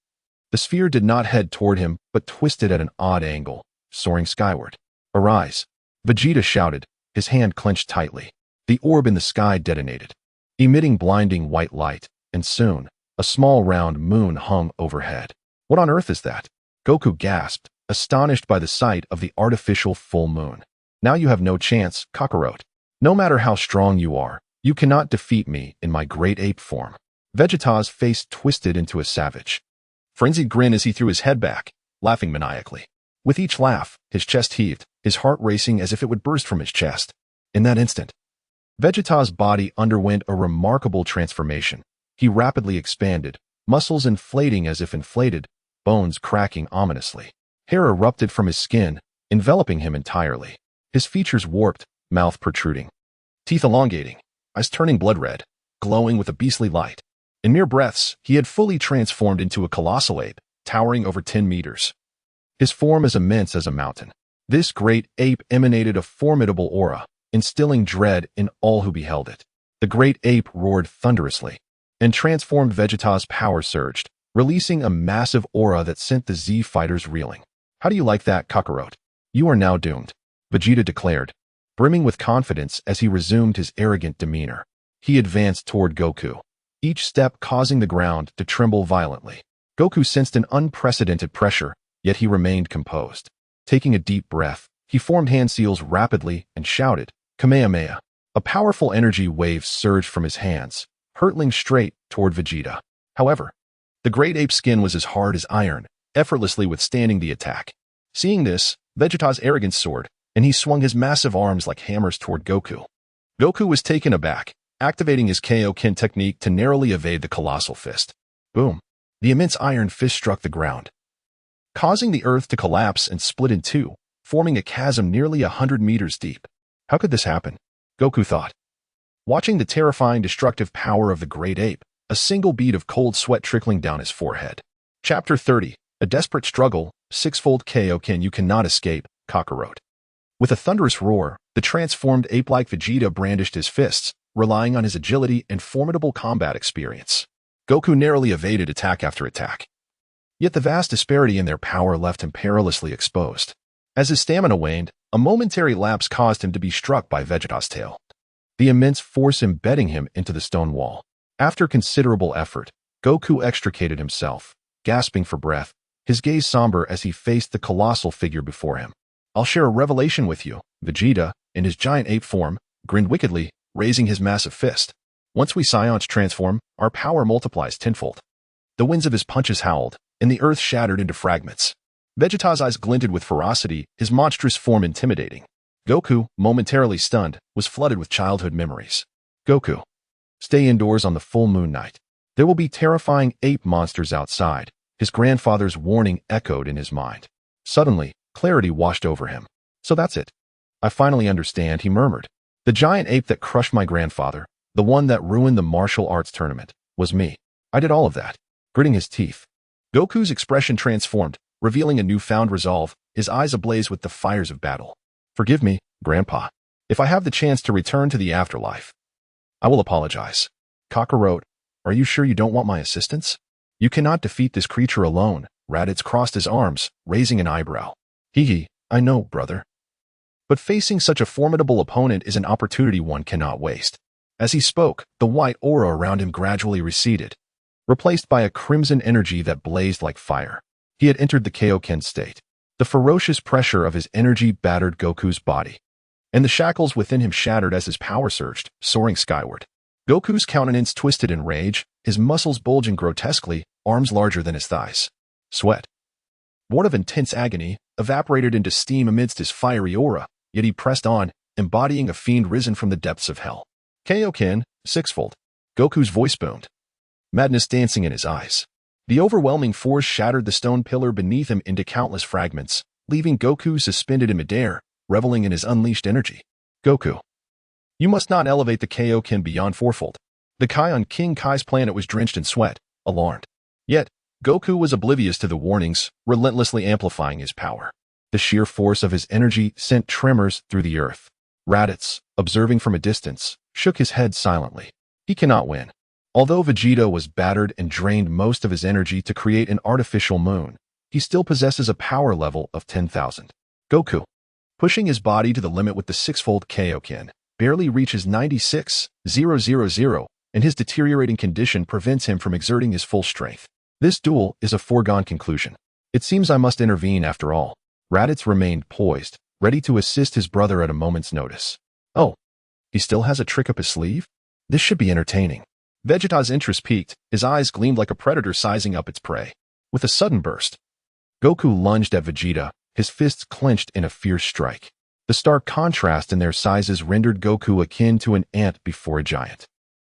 A: the sphere did not head toward him, but twisted at an odd angle, soaring skyward. Arise! Vegeta shouted, his hand clenched tightly. The orb in the sky detonated, emitting blinding white light, and soon, a small round moon hung overhead. What on earth is that? Goku gasped, astonished by the sight of the artificial full moon. Now you have no chance, Kakarot. No matter how strong you are, you cannot defeat me in my great ape form. Vegeta's face twisted into a savage, frenzied grin as he threw his head back, laughing maniacally. With each laugh, his chest heaved, his heart racing as if it would burst from his chest. In that instant, Vegeta's body underwent a remarkable transformation. He rapidly expanded, muscles inflating as if inflated, bones cracking ominously. Hair erupted from his skin, enveloping him entirely. His features warped, mouth protruding, teeth elongating, eyes turning blood red, glowing with a beastly light. In mere breaths, he had fully transformed into a colossal ape, towering over 10 meters. His form as immense as a mountain. This great ape emanated a formidable aura, instilling dread in all who beheld it. The great ape roared thunderously, and transformed Vegeta's power surged, releasing a massive aura that sent the Z fighters reeling. How do you like that, Kakarot? You are now doomed, Vegeta declared, brimming with confidence as he resumed his arrogant demeanor. He advanced toward Goku, each step causing the ground to tremble violently. Goku sensed an unprecedented pressure, yet he remained composed. Taking a deep breath, he formed hand seals rapidly and shouted, Kamehameha. A powerful energy wave surged from his hands, hurtling straight toward Vegeta. However, the great ape's skin was as hard as iron, effortlessly withstanding the attack. Seeing this, Vegeta's arrogance soared, and he swung his massive arms like hammers toward Goku. Goku was taken aback, activating his Kaioken technique to narrowly evade the colossal fist. Boom! The immense iron fist struck the ground, causing the earth to collapse and split in two, forming a chasm nearly 100 meters deep. How could this happen? Goku thought. Watching the terrifying destructive power of the great ape, a single bead of cold sweat trickling down his forehead. Chapter 30. A desperate struggle, sixfold Kaioken you cannot escape, Kakarot. With a thunderous roar, the transformed ape-like Vegeta brandished his fists, relying on his agility and formidable combat experience. Goku narrowly evaded attack after attack. Yet the vast disparity in their power left him perilously exposed. As his stamina waned, a momentary lapse caused him to be struck by Vegeta's tail, the immense force embedding him into the stone wall. After considerable effort, Goku extricated himself, gasping for breath, his gaze somber as he faced the colossal figure before him. I'll share a revelation with you. Vegeta, in his giant ape form, grinned wickedly, raising his massive fist. Once we Saiyan's transform, our power multiplies tenfold. The winds of his punches howled, and the earth shattered into fragments. Vegeta's eyes glinted with ferocity, his monstrous form intimidating. Goku, momentarily stunned, was flooded with childhood memories. Goku, stay indoors on the full moon night. There will be terrifying ape monsters outside. His grandfather's warning echoed in his mind. Suddenly, clarity washed over him. So that's it. I finally understand, he murmured. The giant ape that crushed my grandfather, the one that ruined the martial arts tournament, was me. I did all of that. Gritting his teeth, Goku's expression transformed, revealing a newfound resolve, his eyes ablaze with the fires of battle. Forgive me, Grandpa. If I have the chance to return to the afterlife, I will apologize. Kakarot, are you sure you don't want my assistance? You cannot defeat this creature alone. Raditz crossed his arms, raising an eyebrow. Hee, I know, brother. But facing such a formidable opponent is an opportunity one cannot waste. As he spoke, the white aura around him gradually receded, replaced by a crimson energy that blazed like fire. He had entered the Kaioken state. The ferocious pressure of his energy battered Goku's body, and the shackles within him shattered as his power surged, soaring skyward. Goku's countenance twisted in rage, his muscles bulging grotesquely, arms larger than his thighs. Sweat, born of intense agony, evaporated into steam amidst his fiery aura, yet he pressed on, embodying a fiend risen from the depths of hell. Kaioken, sixfold. Goku's voice boomed, madness dancing in his eyes. The overwhelming force shattered the stone pillar beneath him into countless fragments, leaving Goku suspended in midair, reveling in his unleashed energy. Goku, you must not elevate the Kaioken beyond fourfold. The Kai on King Kai's planet was drenched in sweat, alarmed. Yet, Goku was oblivious to the warnings, relentlessly amplifying his power. The sheer force of his energy sent tremors through the earth. Raditz, observing from a distance, shook his head silently. He cannot win. Although Vegeta was battered and drained most of his energy to create an artificial moon, he still possesses a power level of 10,000. Goku, pushing his body to the limit with the sixfold Kaioken, barely reaches 96,000, and his deteriorating condition prevents him from exerting his full strength. This duel is a foregone conclusion. It seems I must intervene after all. Raditz remained poised, ready to assist his brother at a moment's notice. Oh, he still has a trick up his sleeve? This should be entertaining. Vegeta's interest peaked, his eyes gleamed like a predator sizing up its prey. With a sudden burst, Goku lunged at Vegeta, his fists clenched in a fierce strike. The stark contrast in their sizes rendered Goku akin to an ant before a giant.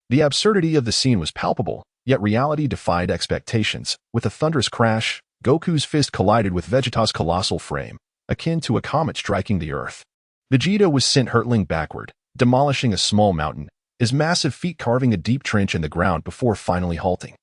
A: The absurdity of the scene was palpable, yet reality defied expectations. With a thunderous crash, Goku's fist collided with Vegeta's colossal frame, akin to a comet striking the earth. Vegeta was sent hurtling backward, demolishing a small mountain, his massive feet carving a deep trench in the ground before finally halting.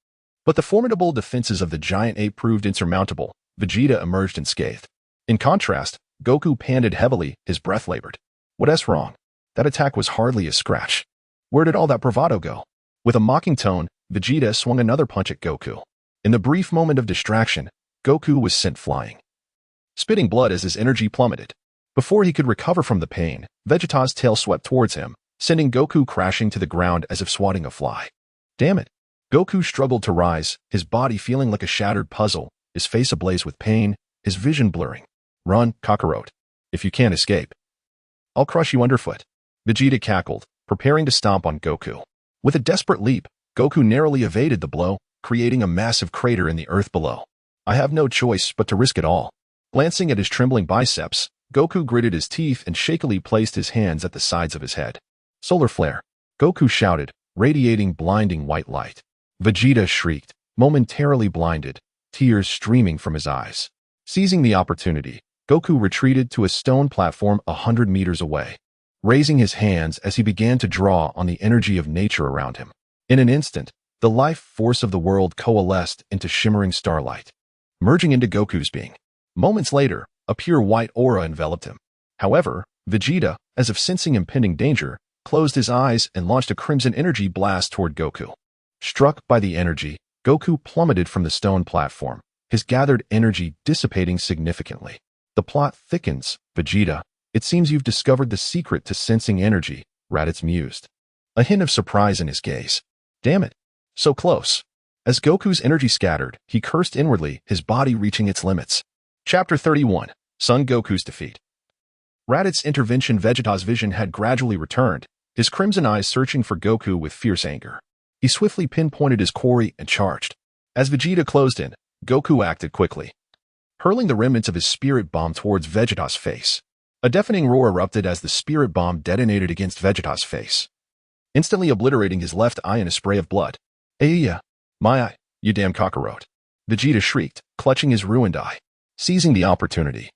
A: But the formidable defenses of the giant ape proved insurmountable. Vegeta emerged unscathed. In contrast, Goku panted heavily, his breath labored. What's wrong? That attack was hardly a scratch. Where did all that bravado go? With a mocking tone, Vegeta swung another punch at Goku. In the brief moment of distraction, Goku was sent flying, spitting blood as his energy plummeted. Before he could recover from the pain, Vegeta's tail swept towards him, sending Goku crashing to the ground as if swatting a fly. Damn it! Goku struggled to rise, his body feeling like a shattered puzzle, his face ablaze with pain, his vision blurring. Run, Kakarot. If you can't escape, I'll crush you underfoot. Vegeta cackled, preparing to stomp on Goku. With a desperate leap, Goku narrowly evaded the blow, creating a massive crater in the earth below. I have no choice but to risk it all. Glancing at his trembling biceps, Goku gritted his teeth and shakily placed his hands at the sides of his head. Solar flare! Goku shouted, radiating blinding white light. Vegeta shrieked, momentarily blinded, tears streaming from his eyes. Seizing the opportunity, Goku retreated to a stone platform 100 meters away, raising his hands as he began to draw on the energy of nature around him. In an instant, the life force of the world coalesced into shimmering starlight, merging into Goku's being. Moments later, a pure white aura enveloped him. However, Vegeta, as if sensing impending danger, closed his eyes and launched a crimson energy blast toward Goku. Struck by the energy, Goku plummeted from the stone platform, his gathered energy dissipating significantly. The plot thickens. Vegeta, it seems you've discovered the secret to sensing energy, Raditz mused. A hint of surprise in his gaze. Damn it. So close. As Goku's energy scattered, he cursed inwardly, his body reaching its limits. Chapter 31. Son Goku's Defeat. Raditz's intervention. Vegeta's vision had gradually returned, his crimson eyes searching for Goku with fierce anger. He swiftly pinpointed his quarry and charged. As Vegeta closed in, Goku acted quickly, hurling the remnants of his spirit bomb towards Vegeta's face. A deafening roar erupted as the spirit bomb detonated against Vegeta's face, instantly obliterating his left eye in a spray of blood. "Ayya! My eye, you damn cockroach!" Vegeta shrieked, clutching his ruined eye. Seizing the opportunity,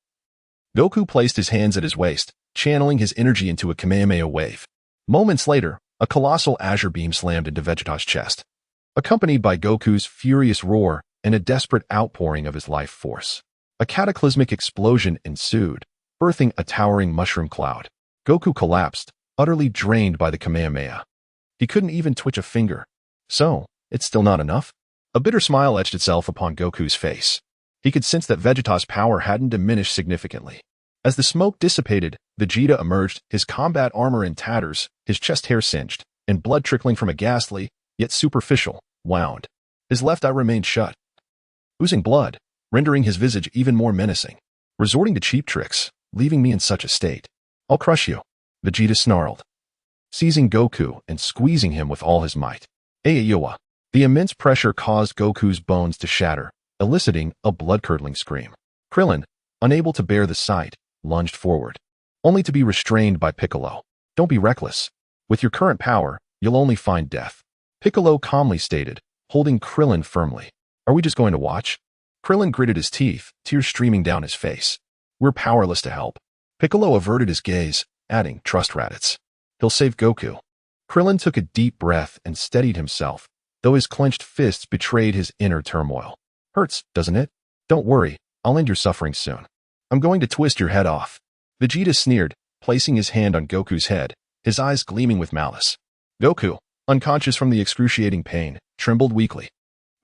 A: Goku placed his hands at his waist, channeling his energy into a Kamehameha wave. Moments later, a colossal azure beam slammed into Vegeta's chest, accompanied by Goku's furious roar and a desperate outpouring of his life force. A cataclysmic explosion ensued, birthing a towering mushroom cloud. Goku collapsed, utterly drained by the Kamehameha. He couldn't even twitch a finger. So, it's still not enough? A bitter smile etched itself upon Goku's face. He could sense that Vegeta's power hadn't diminished significantly. As the smoke dissipated, Vegeta emerged, his combat armor in tatters, his chest hair singed, and blood trickling from a ghastly, yet superficial, wound. His left eye remained shut, oozing blood, rendering his visage even more menacing. Resorting to cheap tricks, leaving me in such a state. I'll crush you, Vegeta snarled, seizing Goku and squeezing him with all his might. Ayowa! The immense pressure caused Goku's bones to shatter, eliciting a blood-curdling scream. Krillin, unable to bear the sight, lunged forward, only to be restrained by Piccolo. Don't be reckless. With your current power, you'll only find death, Piccolo calmly stated, holding Krillin firmly. Are we just going to watch? Krillin gritted his teeth, tears streaming down his face. We're powerless to help. Piccolo averted his gaze, adding, trust Raditz. He'll save Goku. Krillin took a deep breath and steadied himself, though his clenched fists betrayed his inner turmoil. Hurts, doesn't it? Don't worry, I'll end your suffering soon. I'm going to twist your head off. Vegeta sneered, placing his hand on Goku's head, his eyes gleaming with malice. Goku, unconscious from the excruciating pain, trembled weakly.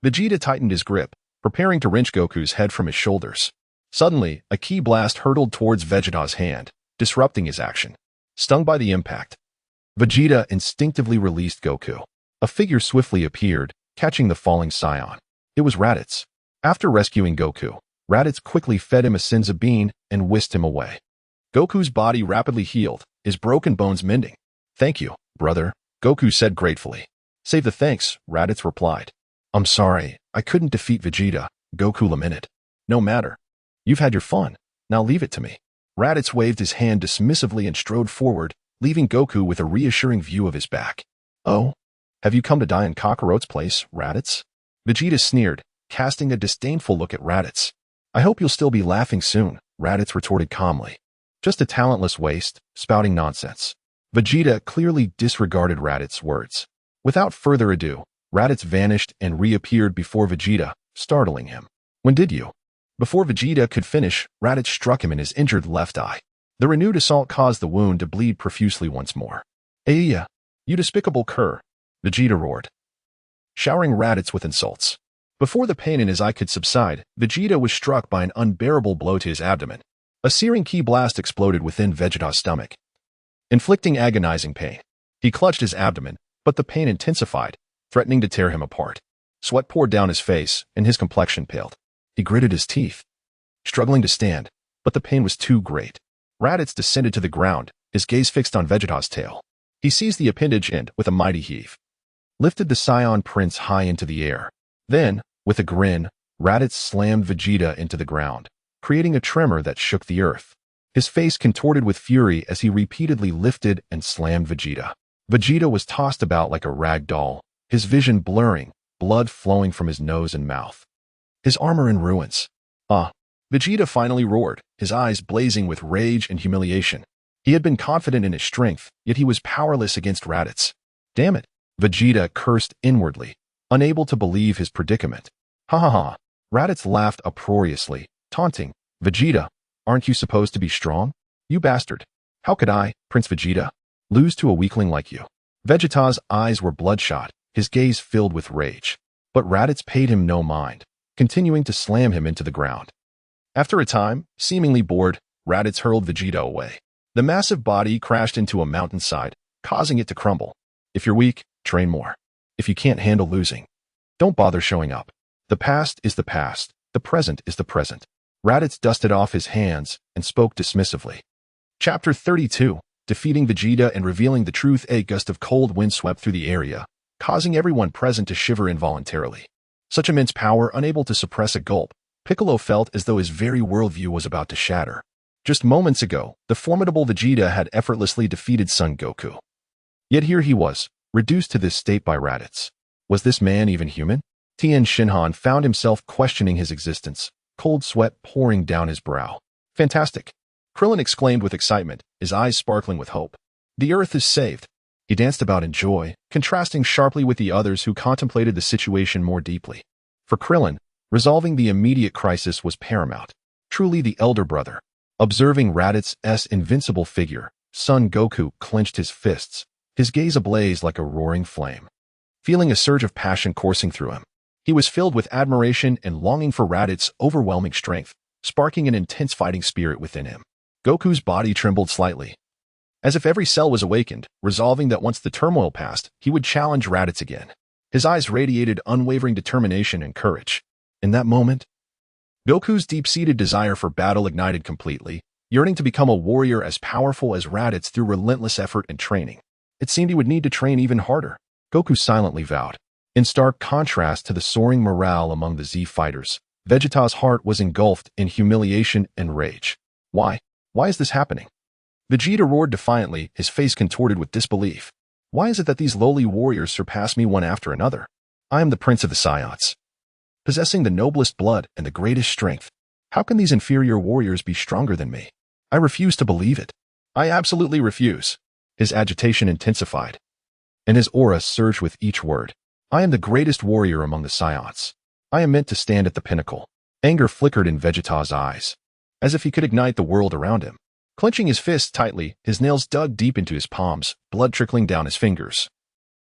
A: Vegeta tightened his grip, preparing to wrench Goku's head from his shoulders. Suddenly, a ki blast hurtled towards Vegeta's hand, disrupting his action. Stung by the impact, Vegeta instinctively released Goku. A figure swiftly appeared, catching the falling Saiyan. It was Raditz. After rescuing Goku, Raditz quickly fed him a Senzu bean and whisked him away. Goku's body rapidly healed, his broken bones mending. Thank you, brother, Goku said gratefully. Save the thanks, Raditz replied. I'm sorry, I couldn't defeat Vegeta, Goku lamented. No matter. You've had your fun. Now leave it to me. Raditz waved his hand dismissively and strode forward, leaving Goku with a reassuring view of his back. Oh? Have you come to die in Kakarot's place, Raditz? Vegeta sneered, casting a disdainful look at Raditz. I hope you'll still be laughing soon, Raditz retorted calmly. Just a talentless waste, spouting nonsense. Vegeta clearly disregarded Raditz's words. Without further ado, Raditz vanished and reappeared before Vegeta, startling him. When did you? Before Vegeta could finish, Raditz struck him in his injured left eye. The renewed assault caused the wound to bleed profusely once more. Ayya! You despicable cur! Vegeta roared, showering Raditz with insults. Before the pain in his eye could subside, Vegeta was struck by an unbearable blow to his abdomen. A searing ki blast exploded within Vegeta's stomach, inflicting agonizing pain. He clutched his abdomen, but the pain intensified, threatening to tear him apart. Sweat poured down his face, and his complexion paled. He gritted his teeth, struggling to stand, but the pain was too great. Raditz descended to the ground, his gaze fixed on Vegeta's tail. He seized the appendage and, with a mighty heave, lifted the Scion Prince high into the air. Then, with a grin, Raditz slammed Vegeta into the ground, creating a tremor that shook the earth. His face contorted with fury as he repeatedly lifted and slammed Vegeta. Vegeta was tossed about like a rag doll, his vision blurring, blood flowing from his nose and mouth. His armor in ruins. Vegeta finally roared, his eyes blazing with rage and humiliation. He had been confident in his strength, yet he was powerless against Raditz. Damn it! Vegeta cursed inwardly, unable to believe his predicament. Ha ha ha! Raditz laughed uproariously, taunting, Vegeta, aren't you supposed to be strong? You bastard! How could I, Prince Vegeta, lose to a weakling like you? Vegeta's eyes were bloodshot, his gaze filled with rage. But Raditz paid him no mind, continuing to slam him into the ground. After a time, seemingly bored, Raditz hurled Vegeta away. The massive body crashed into a mountainside, causing it to crumble. If you're weak, train more. If you can't handle losing, don't bother showing up. The past is the past, the present is the present. Raditz dusted off his hands and spoke dismissively. Chapter 32. Defeating Vegeta and revealing the truth. A gust of cold wind swept through the area, causing everyone present to shiver involuntarily. Such immense power, unable to suppress a gulp, Piccolo felt as though his very worldview was about to shatter. Just moments ago, the formidable Vegeta had effortlessly defeated Son Goku. Yet here he was, reduced to this state by Raditz. Was this man even human? Tien Shinhan found himself questioning his existence, cold sweat pouring down his brow. Fantastic! Krillin exclaimed with excitement, his eyes sparkling with hope. The Earth is saved. He danced about in joy, contrasting sharply with the others who contemplated the situation more deeply. For Krillin, resolving the immediate crisis was paramount. Truly the elder brother. Observing Raditz's invincible figure, Son Goku clenched his fists, his gaze ablaze like a roaring flame. Feeling a surge of passion coursing through him, he was filled with admiration and longing for Raditz's overwhelming strength, sparking an intense fighting spirit within him. Goku's body trembled slightly, as if every cell was awakened, resolving that once the turmoil passed, he would challenge Raditz again. His eyes radiated unwavering determination and courage. In that moment, Goku's deep-seated desire for battle ignited completely, yearning to become a warrior as powerful as Raditz through relentless effort and training. It seemed he would need to train even harder. Goku silently vowed. In stark contrast to the soaring morale among the Z fighters, Vegeta's heart was engulfed in humiliation and rage. Why? Why is this happening? Vegeta roared defiantly, his face contorted with disbelief. Why is it that these lowly warriors surpass me one after another? I am the Prince of the Saiyans, possessing the noblest blood and the greatest strength. How can these inferior warriors be stronger than me? I refuse to believe it. I absolutely refuse. His agitation intensified, and his aura surged with each word. I am the greatest warrior among the Saiyans. I am meant to stand at the pinnacle. Anger flickered in Vegeta's eyes, as if he could ignite the world around him. Clenching his fists tightly, his nails dug deep into his palms, blood trickling down his fingers.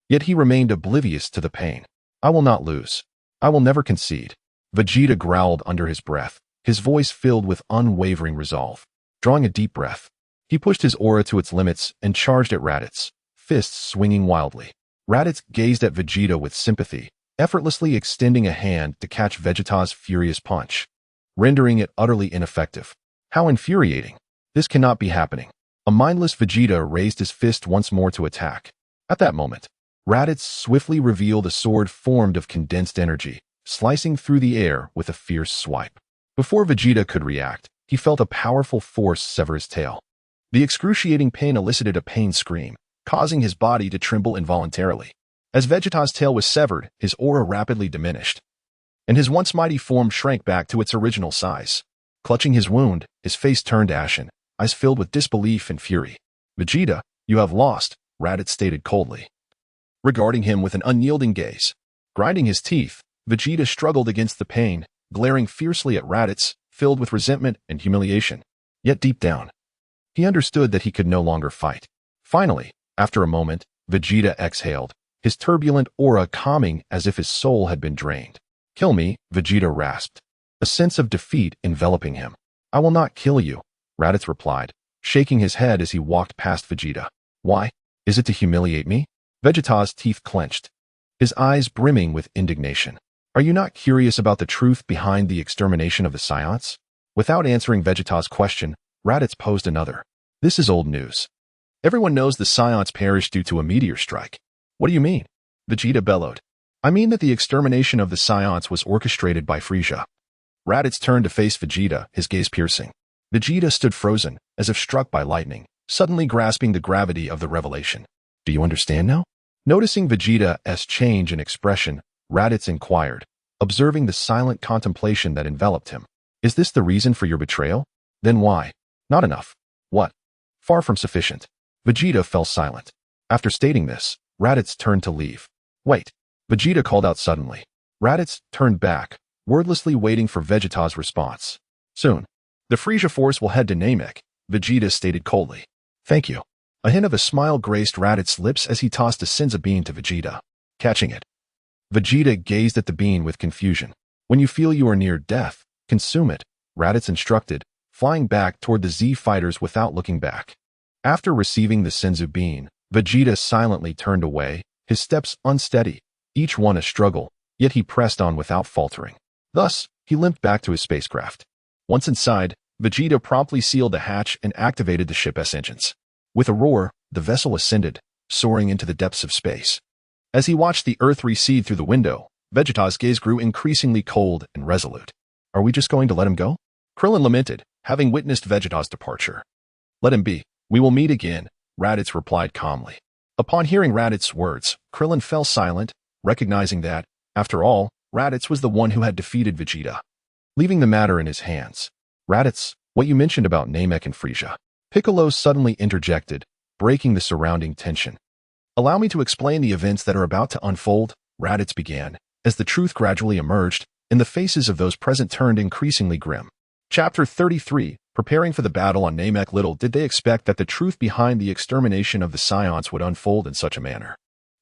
A: Yet he remained oblivious to the pain. I will not lose. I will never concede. Vegeta growled under his breath, his voice filled with unwavering resolve. Drawing a deep breath, he pushed his aura to its limits and charged at Raditz, fists swinging wildly. Raditz gazed at Vegeta with sympathy, effortlessly extending a hand to catch Vegeta's furious punch, rendering it utterly ineffective. How infuriating! This cannot be happening. A mindless Vegeta raised his fist once more to attack. At that moment, Raditz swiftly revealed a sword formed of condensed energy, slicing through the air with a fierce swipe. Before Vegeta could react, he felt a powerful force sever his tail. The excruciating pain elicited a pain scream, causing his body to tremble involuntarily. As Vegeta's tail was severed, his aura rapidly diminished, and his once mighty form shrank back to its original size. Clutching his wound, his face turned ashen, eyes filled with disbelief and fury. Vegeta, you have lost, Raditz stated coldly, regarding him with an unyielding gaze. Grinding his teeth, Vegeta struggled against the pain, glaring fiercely at Raditz, filled with resentment and humiliation. Yet deep down, he understood that he could no longer fight. Finally, after a moment, Vegeta exhaled, his turbulent aura calming as if his soul had been drained. Kill me, Vegeta rasped, a sense of defeat enveloping him. I will not kill you, Raditz replied, shaking his head as he walked past Vegeta. Why? Is it to humiliate me? Vegeta's teeth clenched, his eyes brimming with indignation. Are you not curious about the truth behind the extermination of the Saiyans? Without answering Vegeta's question, Raditz posed another. This is old news. Everyone knows the Saiyans perished due to a meteor strike. What do you mean? Vegeta bellowed. I mean that the extermination of the Scions was orchestrated by Frieza. Raditz turned to face Vegeta, his gaze piercing. Vegeta stood frozen, as if struck by lightning, suddenly grasping the gravity of the revelation. Do you understand now? Noticing Vegeta's change in expression, Raditz inquired, observing the silent contemplation that enveloped him. Is this the reason for your betrayal? Then why? Not enough. What? Far from sufficient. Vegeta fell silent. After stating this, Raditz turned to leave. Wait. Vegeta called out suddenly. Raditz turned back, wordlessly waiting for Vegeta's response. Soon. The Frieza force will head to Namek, Vegeta stated coldly. Thank you. A hint of a smile graced Raditz's lips as he tossed a Senzu bean to Vegeta. Catching it. Vegeta gazed at the bean with confusion. When you feel you are near death, consume it, Raditz instructed, flying back toward the Z fighters without looking back. After receiving the Senzu bean, Vegeta silently turned away, his steps unsteady, each one a struggle, yet he pressed on without faltering. Thus, he limped back to his spacecraft. Once inside, Vegeta promptly sealed the hatch and activated the ship's engines. With a roar, the vessel ascended, soaring into the depths of space. As he watched the Earth recede through the window, Vegeta's gaze grew increasingly cold and resolute. Are we just going to let him go? Krillin lamented, having witnessed Vegeta's departure. Let him be. We will meet again, Raditz replied calmly. Upon hearing Raditz's words, Krillin fell silent, recognizing that, after all, Raditz was the one who had defeated Vegeta. Leaving the matter in his hands. Raditz, what you mentioned about Namek and Frieza. Piccolo suddenly interjected, breaking the surrounding tension. Allow me to explain the events that are about to unfold, Raditz began, as the truth gradually emerged, and the faces of those present turned increasingly grim. Chapter 33, Preparing for the battle on Namek. Little did they expect that the truth behind the extermination of the Scions would unfold in such a manner.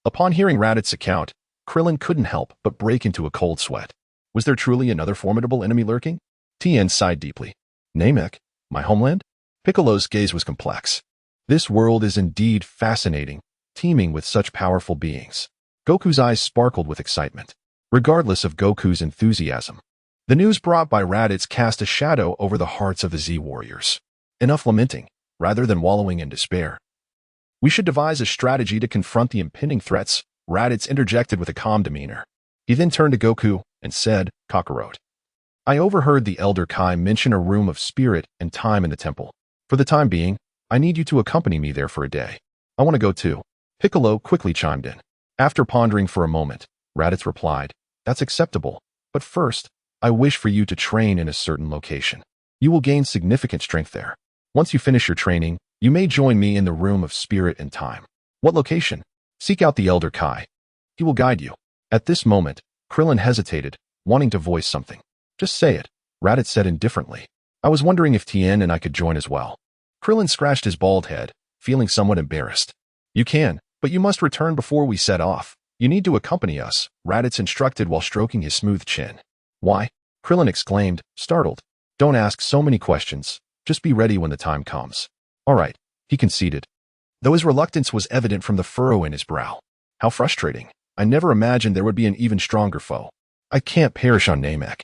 A: Upon hearing Raditz's account, Krillin couldn't help but break into a cold sweat. Was there truly another formidable enemy lurking? Tien sighed deeply. Namek? My homeland? Piccolo's gaze was complex. This world is indeed fascinating, teeming with such powerful beings. Goku's eyes sparkled with excitement. Regardless of Goku's enthusiasm, the news brought by Raditz cast a shadow over the hearts of the Z-warriors. Enough lamenting, rather than wallowing in despair. We should devise a strategy to confront the impending threats, Raditz interjected with a calm demeanor. He then turned to Goku and said, Kakarot. I overheard the Elder Kai mention a room of spirit and time in the temple. For the time being, I need you to accompany me there for a day. I want to go too. Piccolo quickly chimed in. After pondering for a moment, Raditz replied, That's acceptable, but first, I wish for you to train in a certain location. You will gain significant strength there. Once you finish your training, you may join me in the room of spirit and time. What location? Seek out the Elder Kai. He will guide you. At this moment, Krillin hesitated, wanting to voice something. Just say it, Raditz said indifferently. I was wondering if Tien and I could join as well. Krillin scratched his bald head, feeling somewhat embarrassed. You can, but you must return before we set off. You need to accompany us, Raditz instructed while stroking his smooth chin. Why? Krillin exclaimed, startled. Don't ask so many questions. Just be ready when the time comes. All right, he conceded, though his reluctance was evident from the furrow in his brow. How frustrating. I never imagined there would be an even stronger foe. I can't perish on Namek.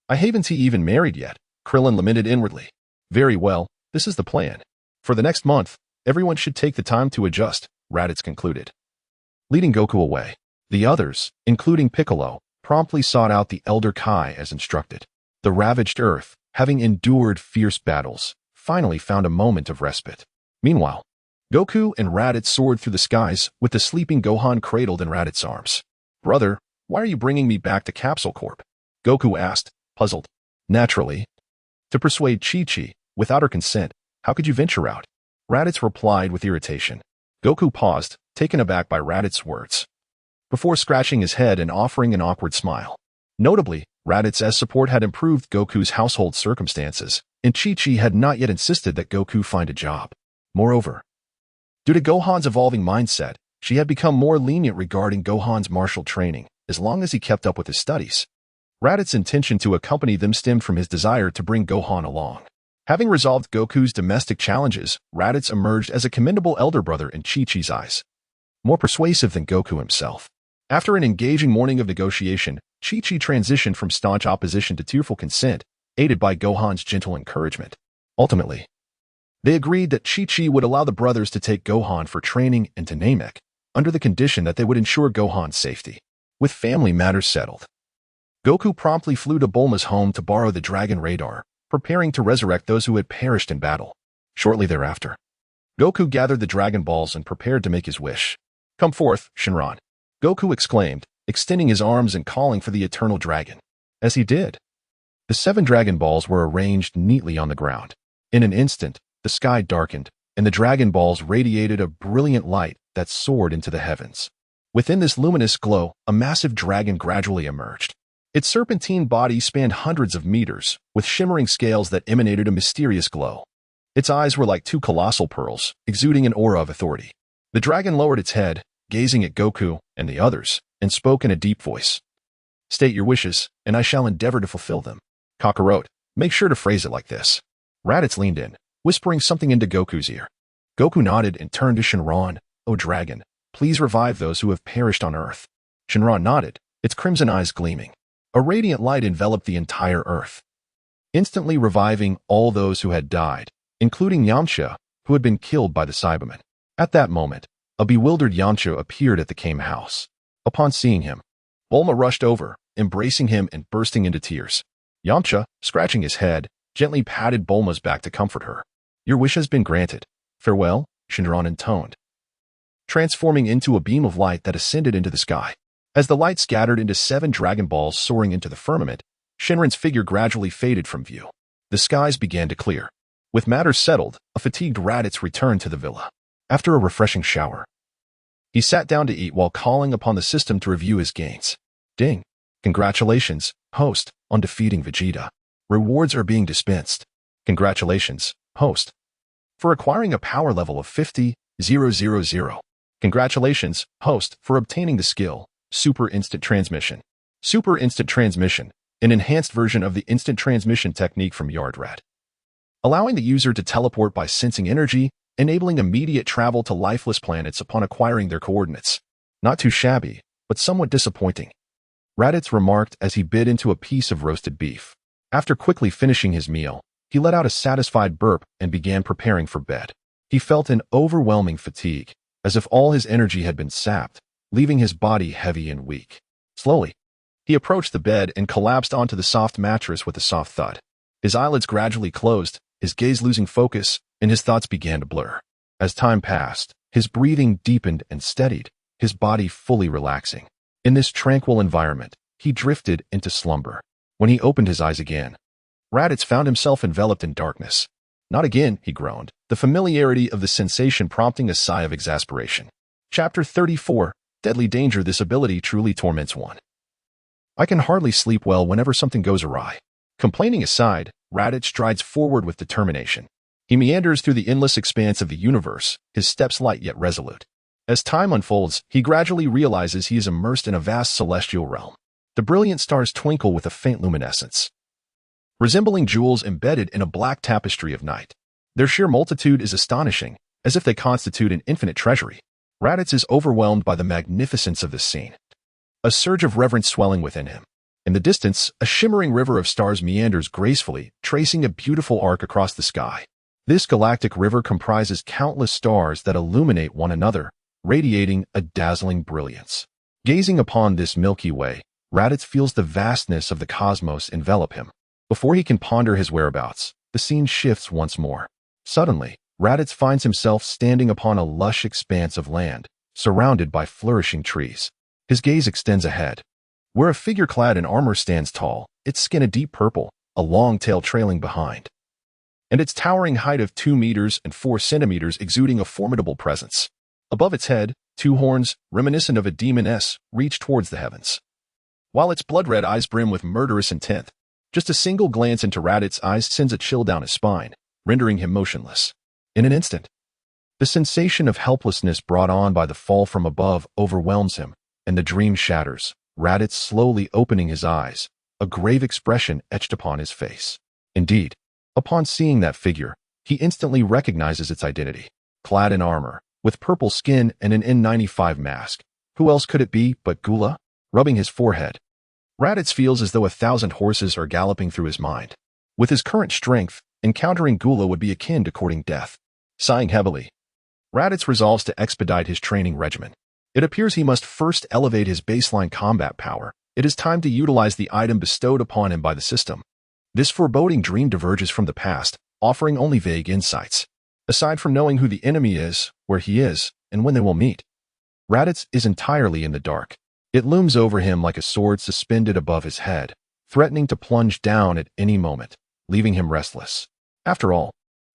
A: I haven't even married yet, Krillin lamented inwardly. Very well, this is the plan. For the next month, everyone should take the time to adjust, Raditz concluded. Leading Goku away, the others, including Piccolo, promptly sought out the Elder Kai as instructed. The ravaged Earth, having endured fierce battles, finally found a moment of respite. Meanwhile, Goku and Raditz soared through the skies with the sleeping Gohan cradled in Raditz's arms. Brother, why are you bringing me back to Capsule Corp? Goku asked, puzzled. Naturally. To persuade Chi-Chi, without her consent, how could you venture out? Raditz replied with irritation. Goku paused, taken aback by Raditz's words, before scratching his head and offering an awkward smile. Notably, Raditz's support had improved Goku's household circumstances, and Chi-Chi had not yet insisted that Goku find a job. Moreover, due to Gohan's evolving mindset, she had become more lenient regarding Gohan's martial training, as long as he kept up with his studies. Raditz's intention to accompany them stemmed from his desire to bring Gohan along. Having resolved Goku's domestic challenges, Raditz emerged as a commendable elder brother in Chi-Chi's eyes. More persuasive than Goku himself. After an engaging morning of negotiation, Chi-Chi transitioned from staunch opposition to tearful consent, aided by Gohan's gentle encouragement. Ultimately, they agreed that Chi-Chi would allow the brothers to take Gohan for training into Namek, under the condition that they would ensure Gohan's safety. With family matters settled, Goku promptly flew to Bulma's home to borrow the dragon radar, preparing to resurrect those who had perished in battle. Shortly thereafter, Goku gathered the Dragon Balls and prepared to make his wish. "Come forth, Shenron," Goku exclaimed, extending his arms and calling for the Eternal Dragon. As he did, the 7 Dragon Balls were arranged neatly on the ground. In an instant, the sky darkened, and the Dragon Balls radiated a brilliant light that soared into the heavens. Within this luminous glow, a massive dragon gradually emerged. Its serpentine body spanned hundreds of meters, with shimmering scales that emanated a mysterious glow. Its eyes were like 2 colossal pearls, exuding an aura of authority. The dragon lowered its head, gazing at Goku and the others, and spoke in a deep voice. "State your wishes, and I shall endeavor to fulfill them." Kakarot, make sure to phrase it like this. Raditz leaned in, whispering something into Goku's ear. Goku nodded and turned to Shenron. "O dragon, please revive those who have perished on Earth." Shenron nodded, its crimson eyes gleaming. A radiant light enveloped the entire Earth, instantly reviving all those who had died, including Yamcha, who had been killed by the Cybermen. At that moment, a bewildered Yamcha appeared at the Kame house. Upon seeing him, Bulma rushed over, embracing him and bursting into tears. Yamcha, scratching his head, gently patted Bulma's back to comfort her. "Your wish has been granted. Farewell," Shenron intoned, transforming into a beam of light that ascended into the sky. As the light scattered into 7 Dragon Balls soaring into the firmament, Shenron's figure gradually faded from view. The skies began to clear. With matters settled, a fatigued Raditz returned to the villa. After a refreshing shower, he sat down to eat while calling upon the system to review his gains. "Ding! Congratulations, host, on defeating Vegeta. Rewards are being dispensed. Congratulations, host, for acquiring a power level of 50,000. Congratulations, host, for obtaining the skill Super Instant Transmission. Super Instant Transmission, an enhanced version of the instant transmission technique from Yardrat, allowing the user to teleport by sensing energy, enabling immediate travel to lifeless planets upon acquiring their coordinates. Not too shabby, but somewhat disappointing," Raditz remarked as he bit into a piece of roasted beef. After quickly finishing his meal, he let out a satisfied burp and began preparing for bed. He felt an overwhelming fatigue, as if all his energy had been sapped, leaving his body heavy and weak. Slowly, he approached the bed and collapsed onto the soft mattress with a soft thud. His eyelids gradually closed, his gaze losing focus, and his thoughts began to blur. As time passed, his breathing deepened and steadied, his body fully relaxing. In this tranquil environment, he drifted into slumber. When he opened his eyes again, Raditz found himself enveloped in darkness. "Not again," he groaned, the familiarity of the sensation prompting a sigh of exasperation. Chapter 34, Deadly Danger. This ability truly torments one. "I can hardly sleep well whenever something goes awry." Complaining aside, Raditz strides forward with determination. He meanders through the endless expanse of the universe, his steps light yet resolute. As time unfolds, he gradually realizes he is immersed in a vast celestial realm. The brilliant stars twinkle with a faint luminescence, resembling jewels embedded in a black tapestry of night. Their sheer multitude is astonishing, as if they constitute an infinite treasury. Raditz is overwhelmed by the magnificence of this scene, a surge of reverence swelling within him. In the distance, a shimmering river of stars meanders gracefully, tracing a beautiful arc across the sky. This galactic river comprises countless stars that illuminate one another, radiating a dazzling brilliance. Gazing upon this Milky Way, Raditz feels the vastness of the cosmos envelop him. Before he can ponder his whereabouts, the scene shifts once more. Suddenly, Raditz finds himself standing upon a lush expanse of land, surrounded by flourishing trees. His gaze extends ahead, where a figure clad in armor stands tall, its skin a deep purple, a long tail trailing behind, and its towering height of 2 meters and 4 centimeters exuding a formidable presence. Above its head, 2 horns, reminiscent of a demoness, reach towards the heavens, while its blood-red eyes brim with murderous intent. Just a single glance into Raditz's eyes sends a chill down his spine, rendering him motionless. In an instant, the sensation of helplessness brought on by the fall from above overwhelms him, and the dream shatters, Raditz slowly opening his eyes, a grave expression etched upon his face. Indeed, upon seeing that figure, he instantly recognizes its identity. Clad in armor, with purple skin and an N95 mask, who else could it be but Gula? Rubbing his forehead, Raditz feels as though 1,000 horses are galloping through his mind. With his current strength, encountering Gula would be akin to courting death. Sighing heavily, Raditz resolves to expedite his training regimen. It appears he must first elevate his baseline combat power. It is time to utilize the item bestowed upon him by the system. This foreboding dream diverges from the past, offering only vague insights. Aside from knowing who the enemy is, where he is, and when they will meet, Raditz is entirely in the dark. It looms over him like a sword suspended above his head, threatening to plunge down at any moment, leaving him restless. After all,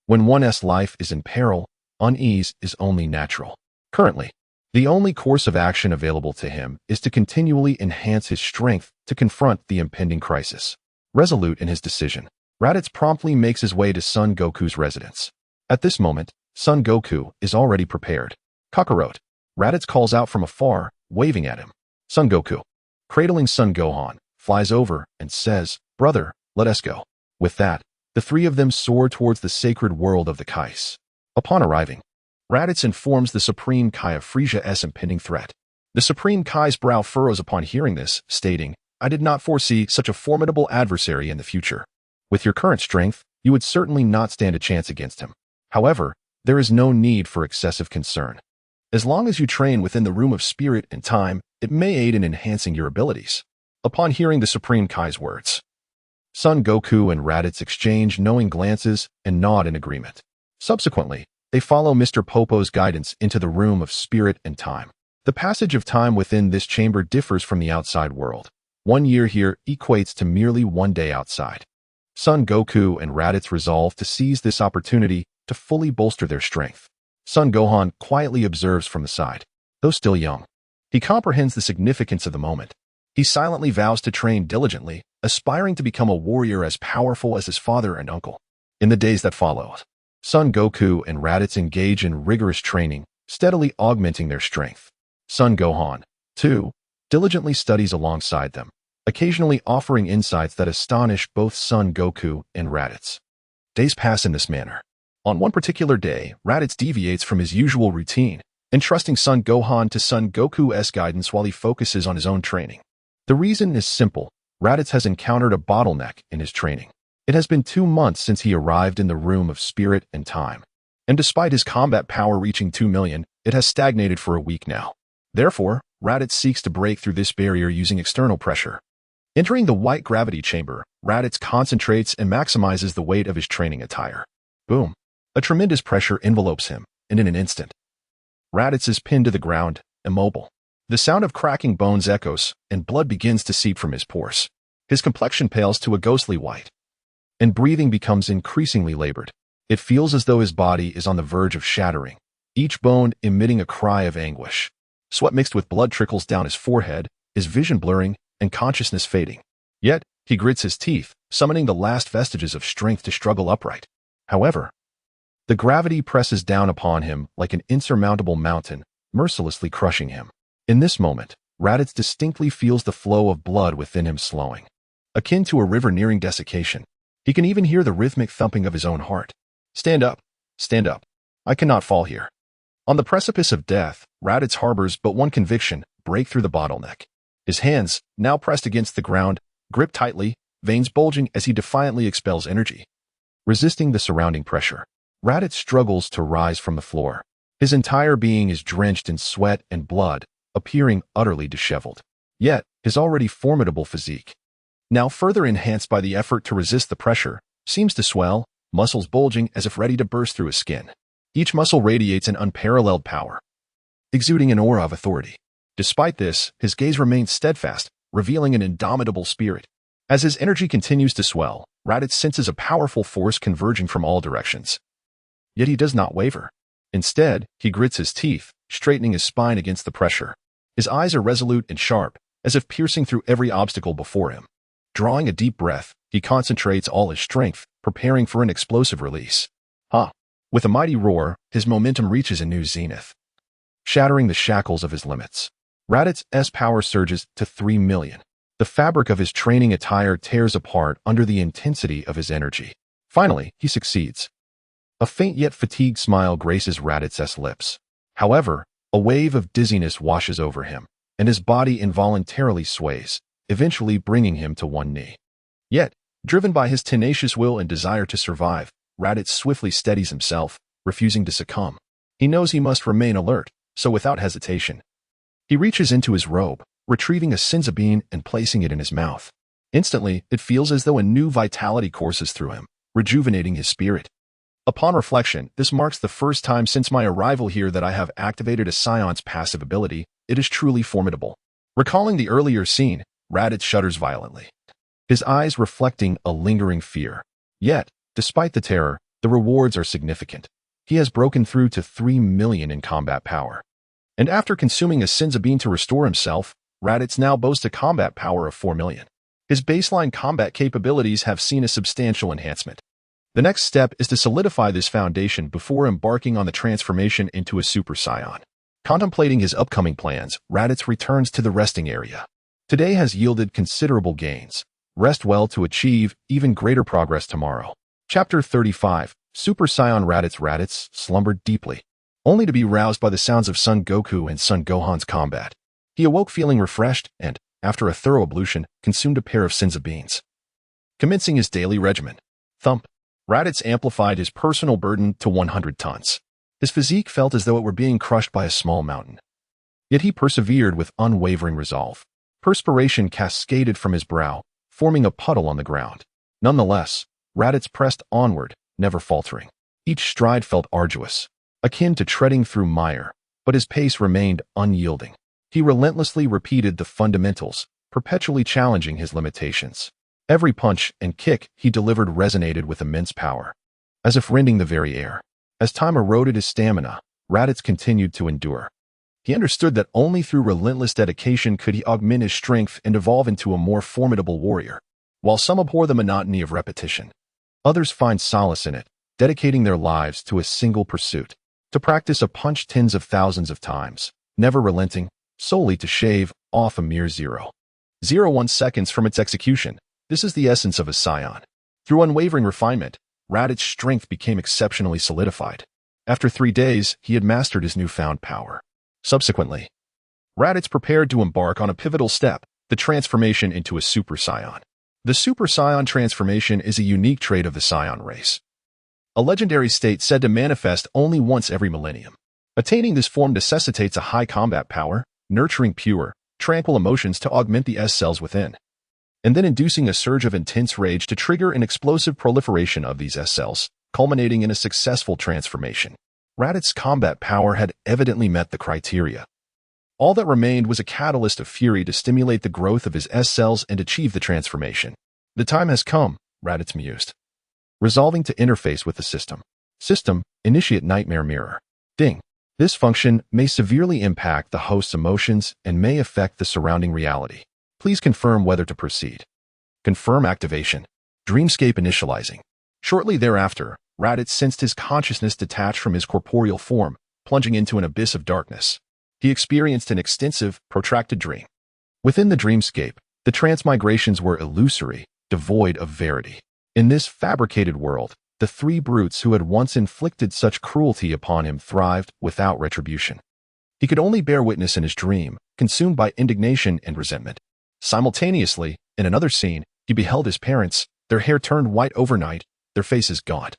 A: when one's life is in peril, unease is only natural. Currently, the only course of action available to him is to continually enhance his strength to confront the impending crisis. Resolute in his decision, Raditz promptly makes his way to Son Goku's residence. At this moment, Son Goku is already prepared. Kakarot. Raditz calls out from afar, waving at him. Son Goku, cradling Son Gohan, flies over and says, "Brother, let us go." With that, the three of them soar towards the sacred world of the Kais. Upon arriving, Raditz informs the Supreme Kai of Frisia's impending threat. The Supreme Kai's brow furrows upon hearing this, stating, "I did not foresee such a formidable adversary in the future. With your current strength, you would certainly not stand a chance against him. However, there is no need for excessive concern. As long as you train within the room of spirit and time, it may aid in enhancing your abilities." Upon hearing the Supreme Kai's words, Son Goku and Raditz exchange knowing glances and nod in agreement. Subsequently, they follow Mr. Popo's guidance into the room of spirit and time. The passage of time within this chamber differs from the outside world. 1 year here equates to merely 1 day outside. Son Goku and Raditz resolve to seize this opportunity to fully bolster their strength. Son Gohan quietly observes from the side. Though still young, he comprehends the significance of the moment. He silently vows to train diligently, aspiring to become a warrior as powerful as his father and uncle. In the days that follow, Son Goku and Raditz engage in rigorous training, steadily augmenting their strength. Son Gohan, too, diligently studies alongside them, occasionally offering insights that astonish both Son Goku and Raditz. Days pass in this manner. On one particular day, Raditz deviates from his usual routine, entrusting Son Gohan to Son Goku's guidance while he focuses on his own training. The reason is simple. Raditz has encountered a bottleneck in his training. It has been 2 months since he arrived in the room of spirit and time. And despite his combat power reaching 2 million, it has stagnated for a week now. Therefore, Raditz seeks to break through this barrier using external pressure. Entering the white gravity chamber, Raditz concentrates and maximizes the weight of his training attire. Boom. A tremendous pressure envelopes him, and in an instant, Raditz is pinned to the ground, immobile. The sound of cracking bones echoes, and blood begins to seep from his pores. His complexion pales to a ghostly white, and breathing becomes increasingly labored. It feels as though his body is on the verge of shattering, each bone emitting a cry of anguish. Sweat mixed with blood trickles down his forehead, his vision blurring, and consciousness fading. Yet, he grits his teeth, summoning the last vestiges of strength to struggle upright. However, the gravity presses down upon him like an insurmountable mountain, mercilessly crushing him. In this moment, Raditz distinctly feels the flow of blood within him slowing. Akin to a river nearing desiccation, he can even hear the rhythmic thumping of his own heart. Stand up. Stand up. I cannot fall here. On the precipice of death, Raditz harbors but one conviction: break through the bottleneck. His hands, now pressed against the ground, grip tightly, veins bulging as he defiantly expels energy. Resisting the surrounding pressure, Raditz struggles to rise from the floor. His entire being is drenched in sweat and blood, appearing utterly disheveled. Yet, his already formidable physique, now further enhanced by the effort to resist the pressure, seems to swell, muscles bulging as if ready to burst through his skin. Each muscle radiates an unparalleled power, exuding an aura of authority. Despite this, his gaze remains steadfast, revealing an indomitable spirit. As his energy continues to swell, Raditz senses a powerful force converging from all directions. Yet he does not waver. Instead, he grits his teeth, straightening his spine against the pressure. His eyes are resolute and sharp, as if piercing through every obstacle before him. Drawing a deep breath, he concentrates all his strength, preparing for an explosive release. With a mighty roar, his momentum reaches a new zenith, shattering the shackles of his limits. Raditz's power surges to 3 million. The fabric of his training attire tears apart under the intensity of his energy. Finally, he succeeds. A faint yet fatigued smile graces Raditz's lips. However, a wave of dizziness washes over him, and his body involuntarily sways, eventually bringing him to one knee. Yet, driven by his tenacious will and desire to survive, Raditz swiftly steadies himself, refusing to succumb. He knows he must remain alert, so without hesitation, He reaches into his robe, retrieving a Senzu bean and placing it in his mouth. Instantly, it feels as though a new vitality courses through him, rejuvenating his spirit. Upon reflection, this marks the first time since my arrival here that I have activated a Scion's passive ability. It is truly formidable. Recalling the earlier scene, Raditz shudders violently, his eyes reflecting a lingering fear. Yet, despite the terror, the rewards are significant. He has broken through to 3 million in combat power. And after consuming a Senzu bean to restore himself, Raditz now boasts a combat power of 4 million. His baseline combat capabilities have seen a substantial enhancement. The next step is to solidify this foundation before embarking on the transformation into a Super Saiyan. Contemplating his upcoming plans, Raditz returns to the resting area. Today has yielded considerable gains. Rest well to achieve even greater progress tomorrow. Chapter 35, Super Saiyan Raditz slumbered deeply, only to be roused by the sounds of Son Goku and Son Gohan's combat. He awoke feeling refreshed and, after a thorough ablution, consumed a pair of Senzu beans. Commencing his daily regimen. Thump. Raditz amplified his personal burden to 100 tons. His physique felt as though it were being crushed by a small mountain. Yet he persevered with unwavering resolve. Perspiration cascaded from his brow, forming a puddle on the ground. Nonetheless, Raditz pressed onward, never faltering. Each stride felt arduous, akin to treading through mire, but his pace remained unyielding. He relentlessly repeated the fundamentals, perpetually challenging his limitations. Every punch and kick he delivered resonated with immense power, as if rending the very air. As time eroded his stamina, Raditz continued to endure. He understood that only through relentless dedication could he augment his strength and evolve into a more formidable warrior. While some abhor the monotony of repetition, others find solace in it, dedicating their lives to a single pursuit, to practice a punch tens of thousands of times, never relenting, solely to shave off a mere 0.01 seconds from its execution. This is the essence of a Saiyan. Through unwavering refinement, Raditz's strength became exceptionally solidified. After 3 days, he had mastered his newfound power. Subsequently, Raditz prepared to embark on a pivotal step, the transformation into a Super Saiyan. The Super Saiyan transformation is a unique trait of the Saiyan race, a legendary state said to manifest only once every millennium. Attaining this form necessitates a high combat power, nurturing pure, tranquil emotions to augment the S cells within, and then inducing a surge of intense rage to trigger an explosive proliferation of these S cells, culminating in a successful transformation. Raditz's combat power had evidently met the criteria. All that remained was a catalyst of fury to stimulate the growth of his S cells and achieve the transformation. The time has come, Raditz mused, resolving to interface with the system. System, initiate Nightmare Mirror. Ding. This function may severely impact the host's emotions and may affect the surrounding reality. Please confirm whether to proceed. Confirm activation. Dreamscape initializing. Shortly thereafter, Raditz sensed his consciousness detach from his corporeal form, plunging into an abyss of darkness. He experienced an extensive, protracted dream. Within the dreamscape, the transmigrations were illusory, devoid of verity. In this fabricated world, the 3 brutes who had once inflicted such cruelty upon him thrived without retribution. He could only bear witness in his dream, consumed by indignation and resentment. Simultaneously, in another scene, he beheld his parents, their hair turned white overnight, their faces gaunt,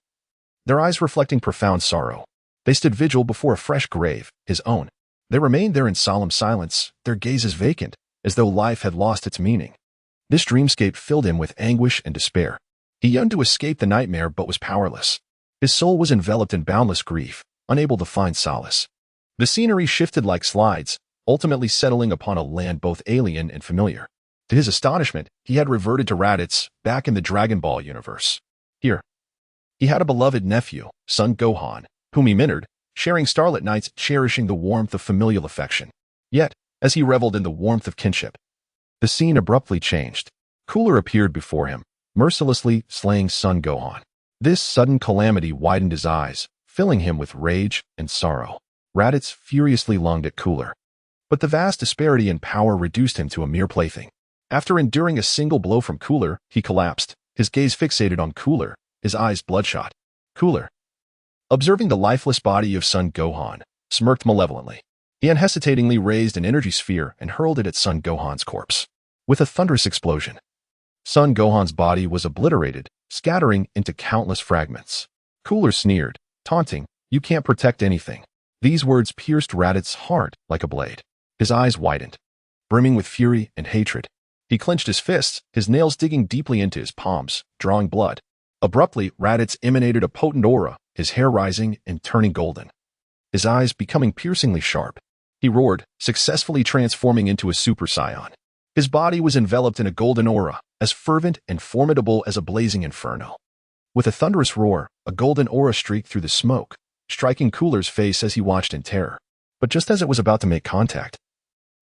A: their eyes reflecting profound sorrow. They stood vigil before a fresh grave, his own. They remained there in solemn silence, their gazes vacant, as though life had lost its meaning. This dreamscape filled him with anguish and despair. He yearned to escape the nightmare but was powerless. His soul was enveloped in boundless grief, unable to find solace. The scenery shifted like slides, ultimately settling upon a land both alien and familiar. To his astonishment, he had reverted to Raditz, back in the Dragon Ball universe. Here, he had a beloved nephew, Son Gohan, whom he mentored, sharing starlit nights, cherishing the warmth of familial affection. Yet, as he reveled in the warmth of kinship, the scene abruptly changed. Cooler appeared before him, mercilessly slaying Son Gohan. This sudden calamity widened his eyes, filling him with rage and sorrow. Raditz furiously lunged at Cooler, but the vast disparity in power reduced him to a mere plaything. After enduring a single blow from Cooler, he collapsed, his gaze fixated on Cooler, his eyes bloodshot. Cooler, observing the lifeless body of Son Gohan, smirked malevolently. He unhesitatingly raised an energy sphere and hurled it at Son Gohan's corpse. With a thunderous explosion, Son Gohan's body was obliterated, scattering into countless fragments. Cooler sneered, taunting, "You can't protect anything." These words pierced Raditz's heart like a blade. His eyes widened, brimming with fury and hatred. He clenched his fists, his nails digging deeply into his palms, drawing blood. Abruptly, Raditz emanated a potent aura, his hair rising and turning golden, his eyes becoming piercingly sharp. He roared, successfully transforming into a Super Saiyan. His body was enveloped in a golden aura, as fervent and formidable as a blazing inferno. With a thunderous roar, a golden aura streaked through the smoke, striking Cooler's face as he watched in terror. But just as it was about to make contact,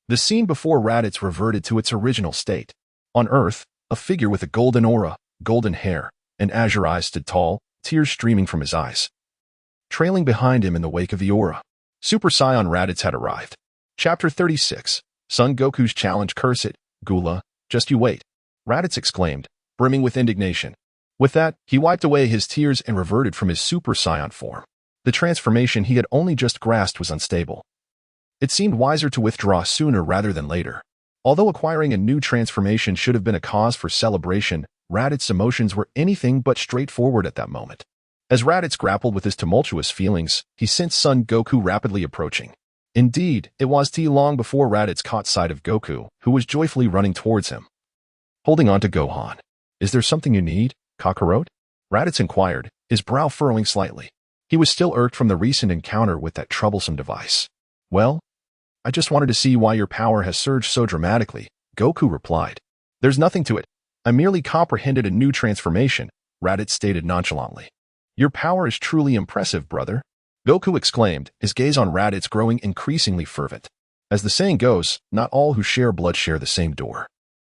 A: the scene before Raditz reverted to its original state. On Earth, a figure with a golden aura, golden hair, and azure eyes stood tall, tears streaming from his eyes. Trailing behind him in the wake of the aura, Super Saiyan Raditz had arrived. Chapter 36. Son Goku's Challenge. Curse it, Gula, just you wait, Raditz exclaimed, brimming with indignation. With that, he wiped away his tears and reverted from his Super Saiyan form. The transformation he had only just grasped was unstable. It seemed wiser to withdraw sooner rather than later. Although acquiring a new transformation should have been a cause for celebration, Raditz's emotions were anything but straightforward at that moment. As Raditz grappled with his tumultuous feelings, he sensed Son Goku rapidly approaching. Indeed, it was too long before Raditz caught sight of Goku, who was joyfully running towards him. Holding on to Gohan. Is there something you need, Kakarot? Raditz inquired, his brow furrowing slightly. He was still irked from the recent encounter with that troublesome device. Well, I just wanted to see why your power has surged so dramatically, Goku replied. There's nothing to it. I merely comprehended a new transformation, Raditz stated nonchalantly. Your power is truly impressive, brother, Goku exclaimed, his gaze on Raditz growing increasingly fervent. As the saying goes, not all who share blood share the same door.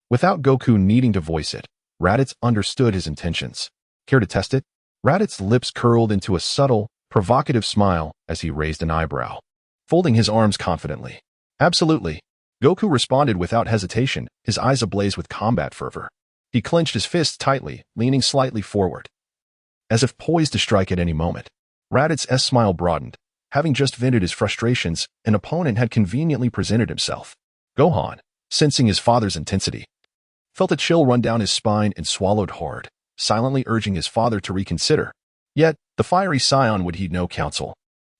A: Without Goku needing to voice it, Raditz understood his intentions. Care to test it? Raditz's lips curled into a subtle, provocative smile as he raised an eyebrow, folding his arms confidently. Absolutely. Goku responded without hesitation, his eyes ablaze with combat fervor. He clenched his fists tightly, leaning slightly forward, as if poised to strike at any moment. Raditz's smile broadened. Having just vented his frustrations, an opponent had conveniently presented himself. Gohan, sensing his father's intensity, felt a chill run down his spine and swallowed hard, silently urging his father to reconsider. Yet, the fiery Saiyan would heed no counsel.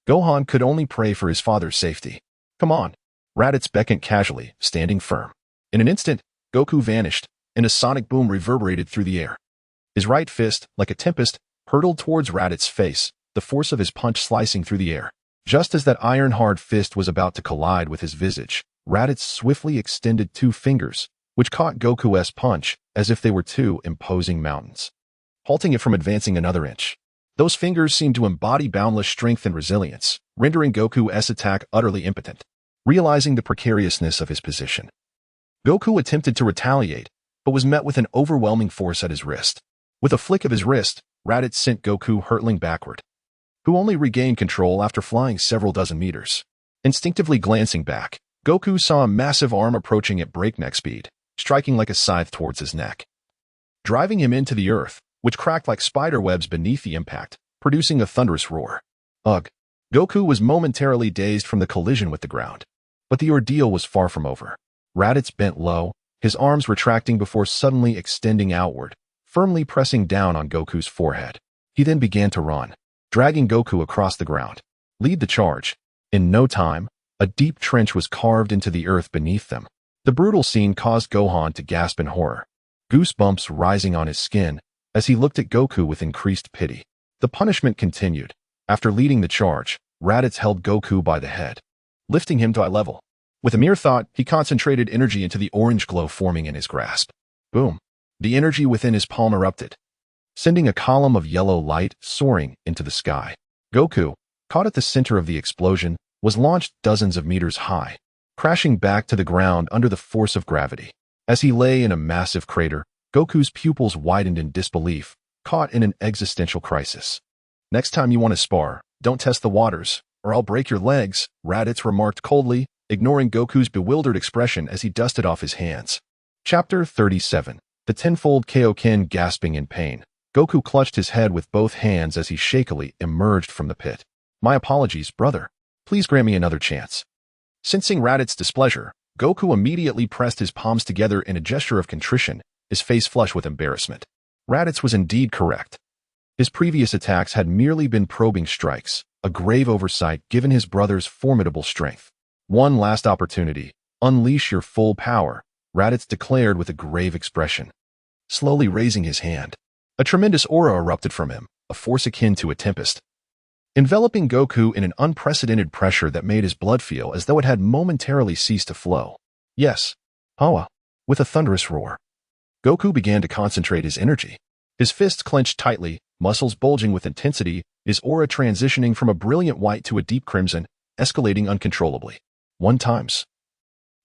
A: Gohan could only pray for his father's safety. Come on. Raditz beckoned casually, standing firm. In an instant, Goku vanished, and a sonic boom reverberated through the air. His right fist, like a tempest, hurtled towards Raditz's face, the force of his punch slicing through the air. Just as that iron-hard fist was about to collide with his visage, Raditz swiftly extended two fingers, which caught Goku's punch as if they were two imposing mountains, halting it from advancing another inch. Those fingers seemed to embody boundless strength and resilience, rendering Goku's attack utterly impotent. Realizing the precariousness of his position, Goku attempted to retaliate, but was met with an overwhelming force at his wrist. With a flick of his wrist, Raditz sent Goku hurtling backward, who only regained control after flying several dozen meters. Instinctively glancing back, Goku saw a massive arm approaching at breakneck speed, striking like a scythe towards his neck, driving him into the earth, which cracked like spider webs beneath the impact, producing a thunderous roar. Ugh! Goku was momentarily dazed from the collision with the ground. But the ordeal was far from over. Raditz bent low, his arms retracting before suddenly extending outward, firmly pressing down on Goku's forehead. He then began to run, dragging Goku across the ground. Lead the charge. In no time, a deep trench was carved into the earth beneath them. The brutal scene caused Gohan to gasp in horror, goosebumps rising on his skin as he looked at Goku with increased pity. The punishment continued. After leading the charge, Raditz held Goku by the head, lifting him to eye level. With a mere thought, he concentrated energy into the orange glow forming in his grasp. Boom! The energy within his palm erupted, sending a column of yellow light soaring into the sky. Goku, caught at the center of the explosion, was launched dozens of meters high, crashing back to the ground under the force of gravity. As he lay in a massive crater, Goku's pupils widened in disbelief, caught in an existential crisis. Next time you want to spar, don't test the waters, or I'll break your legs, Raditz remarked coldly, ignoring Goku's bewildered expression as he dusted off his hands. Chapter 37. The Tenfold Kaioken. Gasping in pain, Goku clutched his head with both hands as he shakily emerged from the pit. My apologies, brother. Please grant me another chance. Sensing Raditz's displeasure, Goku immediately pressed his palms together in a gesture of contrition, his face flushed with embarrassment. Raditz was indeed correct. His previous attacks had merely been probing strikes, a grave oversight given his brother's formidable strength. One last opportunity. Unleash your full power, Raditz declared with a grave expression. Slowly raising his hand, a tremendous aura erupted from him, a force akin to a tempest, enveloping Goku in an unprecedented pressure that made his blood feel as though it had momentarily ceased to flow. Yes, Hawa. With a thunderous roar, Goku began to concentrate his energy. His fists clenched tightly, muscles bulging with intensity, his aura transitioning from a brilliant white to a deep crimson, escalating uncontrollably. 1 times,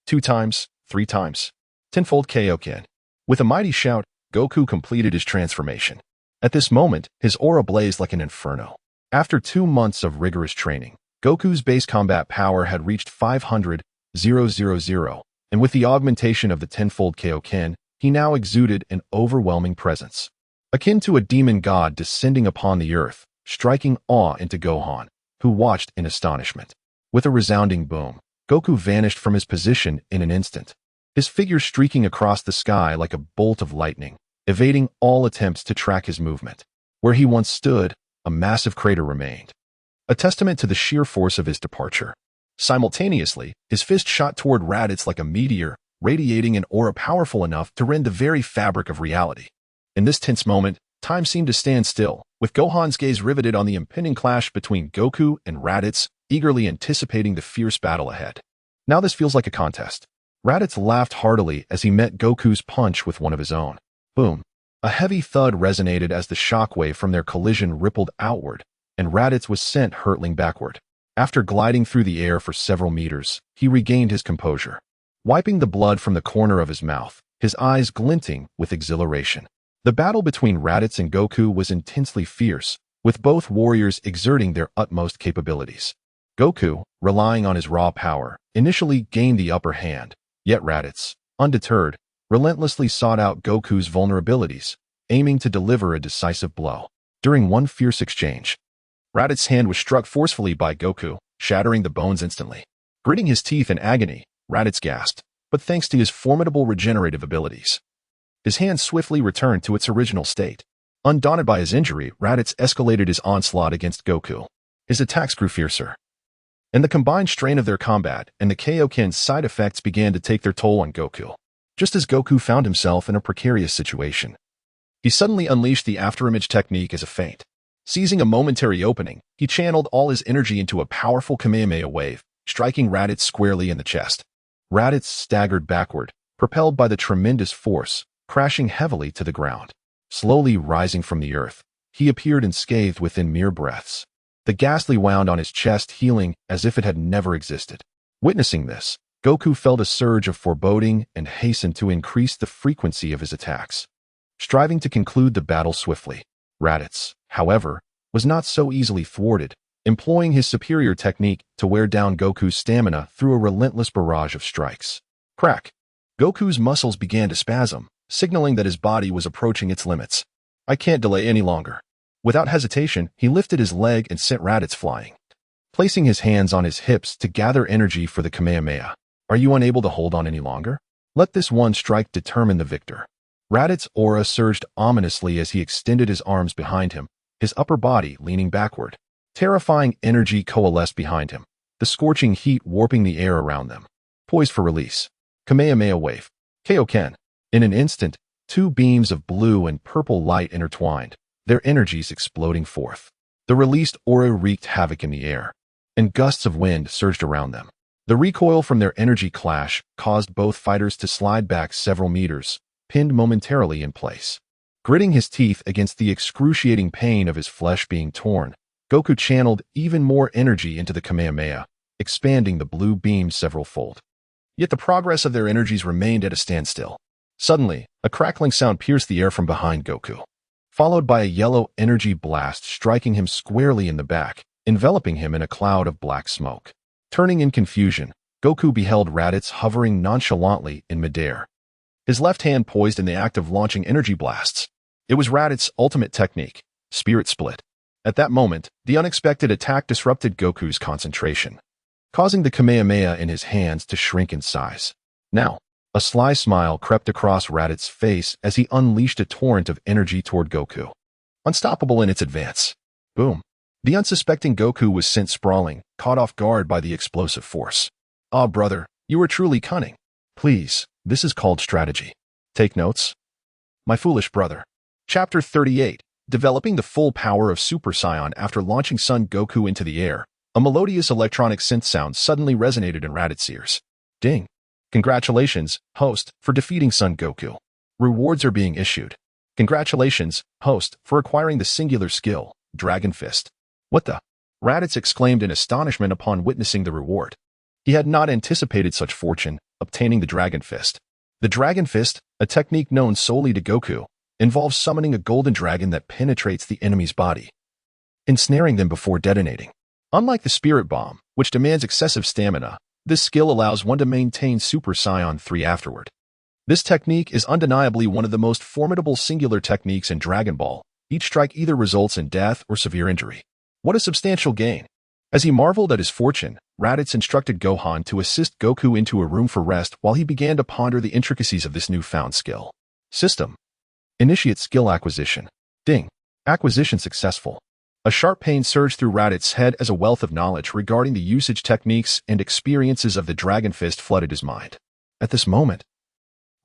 A: 2 times, 3 times. Tenfold Kaioken. With a mighty shout, Goku completed his transformation. At this moment, his aura blazed like an inferno. After 2 months of rigorous training, Goku's base combat power had reached 500,000, and with the augmentation of the tenfold Kaioken, he now exuded an overwhelming presence, akin to a demon god descending upon the earth, striking awe into Gohan, who watched in astonishment. With a resounding boom, Goku vanished from his position in an instant, his figure streaking across the sky like a bolt of lightning, evading all attempts to track his movement. Where he once stood, a massive crater remained, a testament to the sheer force of his departure. Simultaneously, his fist shot toward Raditz like a meteor, radiating an aura powerful enough to rend the very fabric of reality. In this tense moment, time seemed to stand still, with Gohan's gaze riveted on the impending clash between Goku and Raditz, eagerly anticipating the fierce battle ahead. Now this feels like a contest. Raditz laughed heartily as he met Goku's punch with one of his own. Boom. A heavy thud resonated as the shockwave from their collision rippled outward, and Raditz was sent hurtling backward. After gliding through the air for several meters, he regained his composure, wiping the blood from the corner of his mouth, his eyes glinting with exhilaration. The battle between Raditz and Goku was intensely fierce, with both warriors exerting their utmost capabilities. Goku, relying on his raw power, initially gained the upper hand, yet Raditz, undeterred, relentlessly sought out Goku's vulnerabilities, aiming to deliver a decisive blow. During one fierce exchange, Raditz's hand was struck forcefully by Goku, shattering the bones instantly. Gritting his teeth in agony, Raditz gasped, but thanks to his formidable regenerative abilities, his hand swiftly returned to its original state. Undaunted by his injury, Raditz escalated his onslaught against Goku. His attacks grew fiercer, and the combined strain of their combat and the Kaioken's side effects began to take their toll on Goku. Just as Goku found himself in a precarious situation, he suddenly unleashed the afterimage technique as a feint. Seizing a momentary opening, he channeled all his energy into a powerful Kamehameha wave, striking Raditz squarely in the chest. Raditz staggered backward, propelled by the tremendous force, crashing heavily to the ground. Slowly rising from the earth, he appeared unscathed within mere breaths, the ghastly wound on his chest healing as if it had never existed. Witnessing this, Goku felt a surge of foreboding and hastened to increase the frequency of his attacks, striving to conclude the battle swiftly. Raditz, however, was not so easily thwarted, employing his superior technique to wear down Goku's stamina through a relentless barrage of strikes. Crack! Goku's muscles began to spasm, signaling that his body was approaching its limits. I can't delay any longer. Without hesitation, he lifted his leg and sent Raditz flying, placing his hands on his hips to gather energy for the Kamehameha. Are you unable to hold on any longer? Let this one strike determine the victor. Raditz's aura surged ominously as he extended his arms behind him, his upper body leaning backward. Terrifying energy coalesced behind him, the scorching heat warping the air around them. Poised for release. Kamehameha wave. Kaioken. In an instant, 2 beams of blue and purple light intertwined, their energies exploding forth. The released aura wreaked havoc in the air, and gusts of wind surged around them. The recoil from their energy clash caused both fighters to slide back several meters, pinned momentarily in place. Gritting his teeth against the excruciating pain of his flesh being torn, Goku channeled even more energy into the Kamehameha, expanding the blue beam several-fold. Yet the progress of their energies remained at a standstill. Suddenly, a crackling sound pierced the air from behind Goku, followed by a yellow energy blast striking him squarely in the back, enveloping him in a cloud of black smoke. Turning in confusion, Goku beheld Raditz hovering nonchalantly in midair, his left hand poised in the act of launching energy blasts. It was Raditz's ultimate technique, Spirit Split. At that moment, the unexpected attack disrupted Goku's concentration, causing the Kamehameha in his hands to shrink in size. Now, a sly smile crept across Raditz's face as he unleashed a torrent of energy toward Goku, unstoppable in its advance. Boom. The unsuspecting Goku was sent sprawling, caught off guard by the explosive force. Ah, brother, you are truly cunning. Please, this is called strategy. Take notes. My foolish brother. Chapter 38. Developing the full power of Super Saiyan after launching Son Goku into the air. A melodious electronic synth sound suddenly resonated in Raditz's ears. Ding. Congratulations, host, for defeating Son Goku. Rewards are being issued. Congratulations, host, for acquiring the singular skill, Dragon Fist. What the? Raditz exclaimed in astonishment upon witnessing the reward. He had not anticipated such fortune, obtaining the Dragon Fist. The Dragon Fist, a technique known solely to Goku, involves summoning a golden dragon that penetrates the enemy's body, ensnaring them before detonating. Unlike the Spirit Bomb, which demands excessive stamina, this skill allows one to maintain Super Saiyan 3 afterward. This technique is undeniably one of the most formidable singular techniques in Dragon Ball. Each strike either results in death or severe injury. What a substantial gain! As he marveled at his fortune, Raditz instructed Gohan to assist Goku into a room for rest while he began to ponder the intricacies of this newfound skill. System. Initiate skill acquisition. Ding. Acquisition successful. A sharp pain surged through Raditz's head as a wealth of knowledge regarding the usage techniques and experiences of the Dragon Fist flooded his mind. At this moment,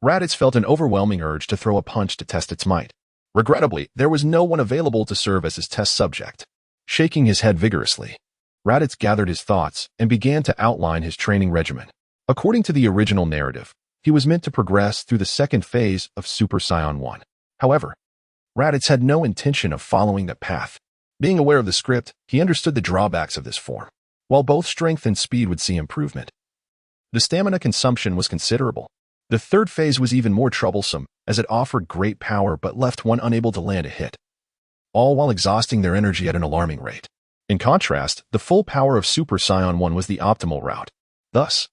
A: Raditz felt an overwhelming urge to throw a punch to test its might. Regrettably, there was no one available to serve as his test subject. Shaking his head vigorously, Raditz gathered his thoughts and began to outline his training regimen. According to the original narrative, he was meant to progress through the second phase of Super Saiyan 1. However, Raditz had no intention of following that path. Being aware of the script, he understood the drawbacks of this form. While both strength and speed would see improvement, the stamina consumption was considerable. The third phase was even more troublesome, as it offered great power but left one unable to land a hit, all while exhausting their energy at an alarming rate. In contrast, the full power of Super Saiyan 1 was the optimal route. Thus,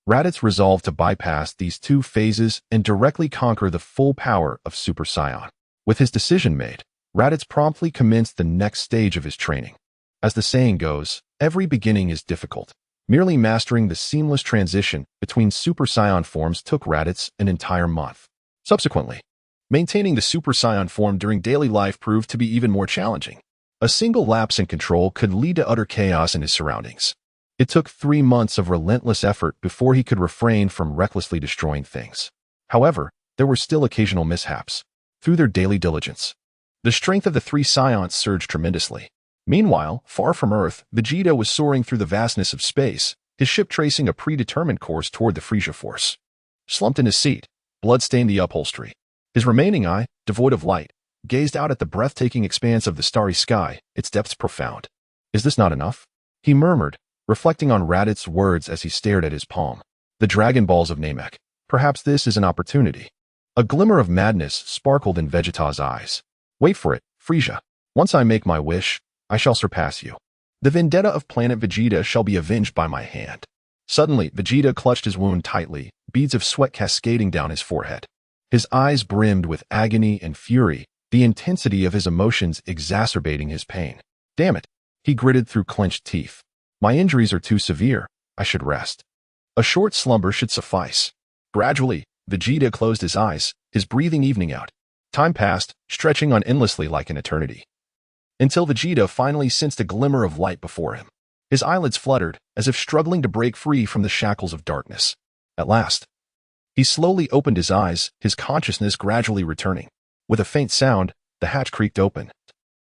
A: Raditz resolved to bypass these two phases and directly conquer the full power of Super Saiyan. With his decision made, Raditz promptly commenced the next stage of his training. As the saying goes, every beginning is difficult. Merely mastering the seamless transition between Super Saiyan forms took Raditz an entire month. Subsequently, maintaining the Super Saiyan form during daily life proved to be even more challenging. A single lapse in control could lead to utter chaos in his surroundings. It took 3 months of relentless effort before he could refrain from recklessly destroying things. However, there were still occasional mishaps. Through their daily diligence, the strength of the 3 Saiyans surged tremendously. Meanwhile, far from Earth, Vegeta was soaring through the vastness of space, his ship tracing a predetermined course toward the Frisia Force. Slumped in his seat, blood stained the upholstery. His remaining eye, devoid of light, gazed out at the breathtaking expanse of the starry sky, its depths profound. Is this not enough? He murmured, reflecting on Raditz's words as he stared at his palm. The Dragon Balls of Namek. Perhaps this is an opportunity. A glimmer of madness sparkled in Vegeta's eyes. Wait for it, Frisia. Once I make my wish, I shall surpass you. The vendetta of planet Vegeta shall be avenged by my hand. Suddenly, Vegeta clutched his wound tightly, beads of sweat cascading down his forehead. His eyes brimmed with agony and fury, the intensity of his emotions exacerbating his pain. Damn it, he gritted through clenched teeth. My injuries are too severe. I should rest. A short slumber should suffice. Gradually, Vegeta closed his eyes, his breathing evening out. Time passed, stretching on endlessly like an eternity, until Vegeta finally sensed a glimmer of light before him. His eyelids fluttered, as if struggling to break free from the shackles of darkness. At last, he slowly opened his eyes, his consciousness gradually returning. With a faint sound, the hatch creaked open,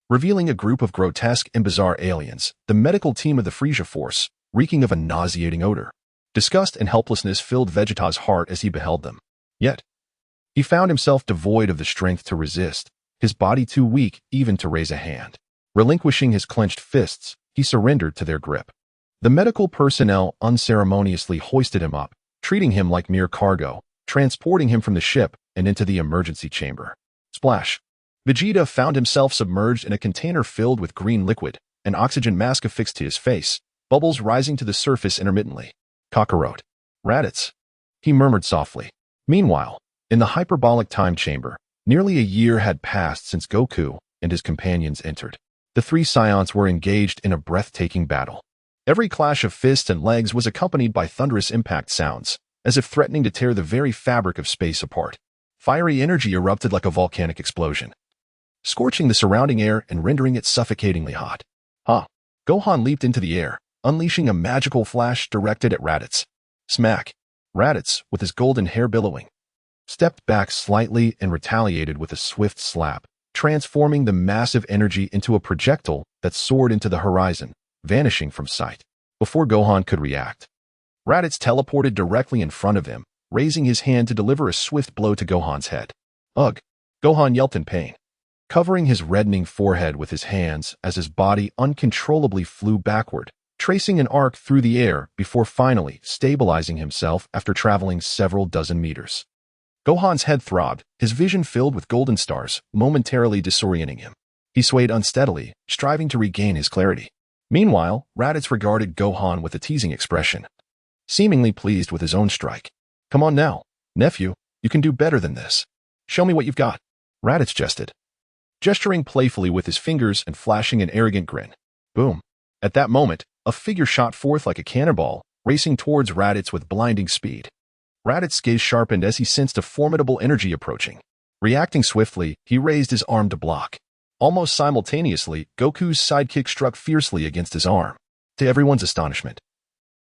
A: revealing a group of grotesque and bizarre aliens, the medical team of the Frisia Force, reeking of a nauseating odor. Disgust and helplessness filled Vegeta's heart as he beheld them. Yet, he found himself devoid of the strength to resist, his body too weak even to raise a hand. Relinquishing his clenched fists, he surrendered to their grip. The medical personnel unceremoniously hoisted him up, treating him like mere cargo, transporting him from the ship and into the emergency chamber. Splash! Vegeta found himself submerged in a container filled with green liquid, an oxygen mask affixed to his face, bubbles rising to the surface intermittently. Kakarot. Raditz. He murmured softly. Meanwhile, in the hyperbolic time chamber, nearly a year had passed since Goku and his companions entered. The 3 Saiyans were engaged in a breathtaking battle. Every clash of fists and legs was accompanied by thunderous impact sounds, as if threatening to tear the very fabric of space apart. Fiery energy erupted like a volcanic explosion, scorching the surrounding air and rendering it suffocatingly hot. Gohan leaped into the air, unleashing a magical flash directed at Raditz. Smack! Raditz, with his golden hair billowing, stepped back slightly and retaliated with a swift slap, transforming the massive energy into a projectile that soared into the horizon, vanishing from sight. Before Gohan could react, Raditz teleported directly in front of him, raising his hand to deliver a swift blow to Gohan's head. Ugh! Gohan yelped in pain, covering his reddening forehead with his hands as his body uncontrollably flew backward, tracing an arc through the air before finally stabilizing himself after traveling several dozen meters. Gohan's head throbbed, his vision filled with golden stars, momentarily disorienting him. He swayed unsteadily, striving to regain his clarity. Meanwhile, Raditz regarded Gohan with a teasing expression, seemingly pleased with his own strike. Come on now, nephew, you can do better than this. Show me what you've got. Raditz jested, gesturing playfully with his fingers and flashing an arrogant grin. Boom. At that moment, a figure shot forth like a cannonball, racing towards Raditz with blinding speed. Raditz's gaze sharpened as he sensed a formidable energy approaching. Reacting swiftly, he raised his arm to block. Almost simultaneously, Goku's sidekick struck fiercely against his arm. To everyone's astonishment,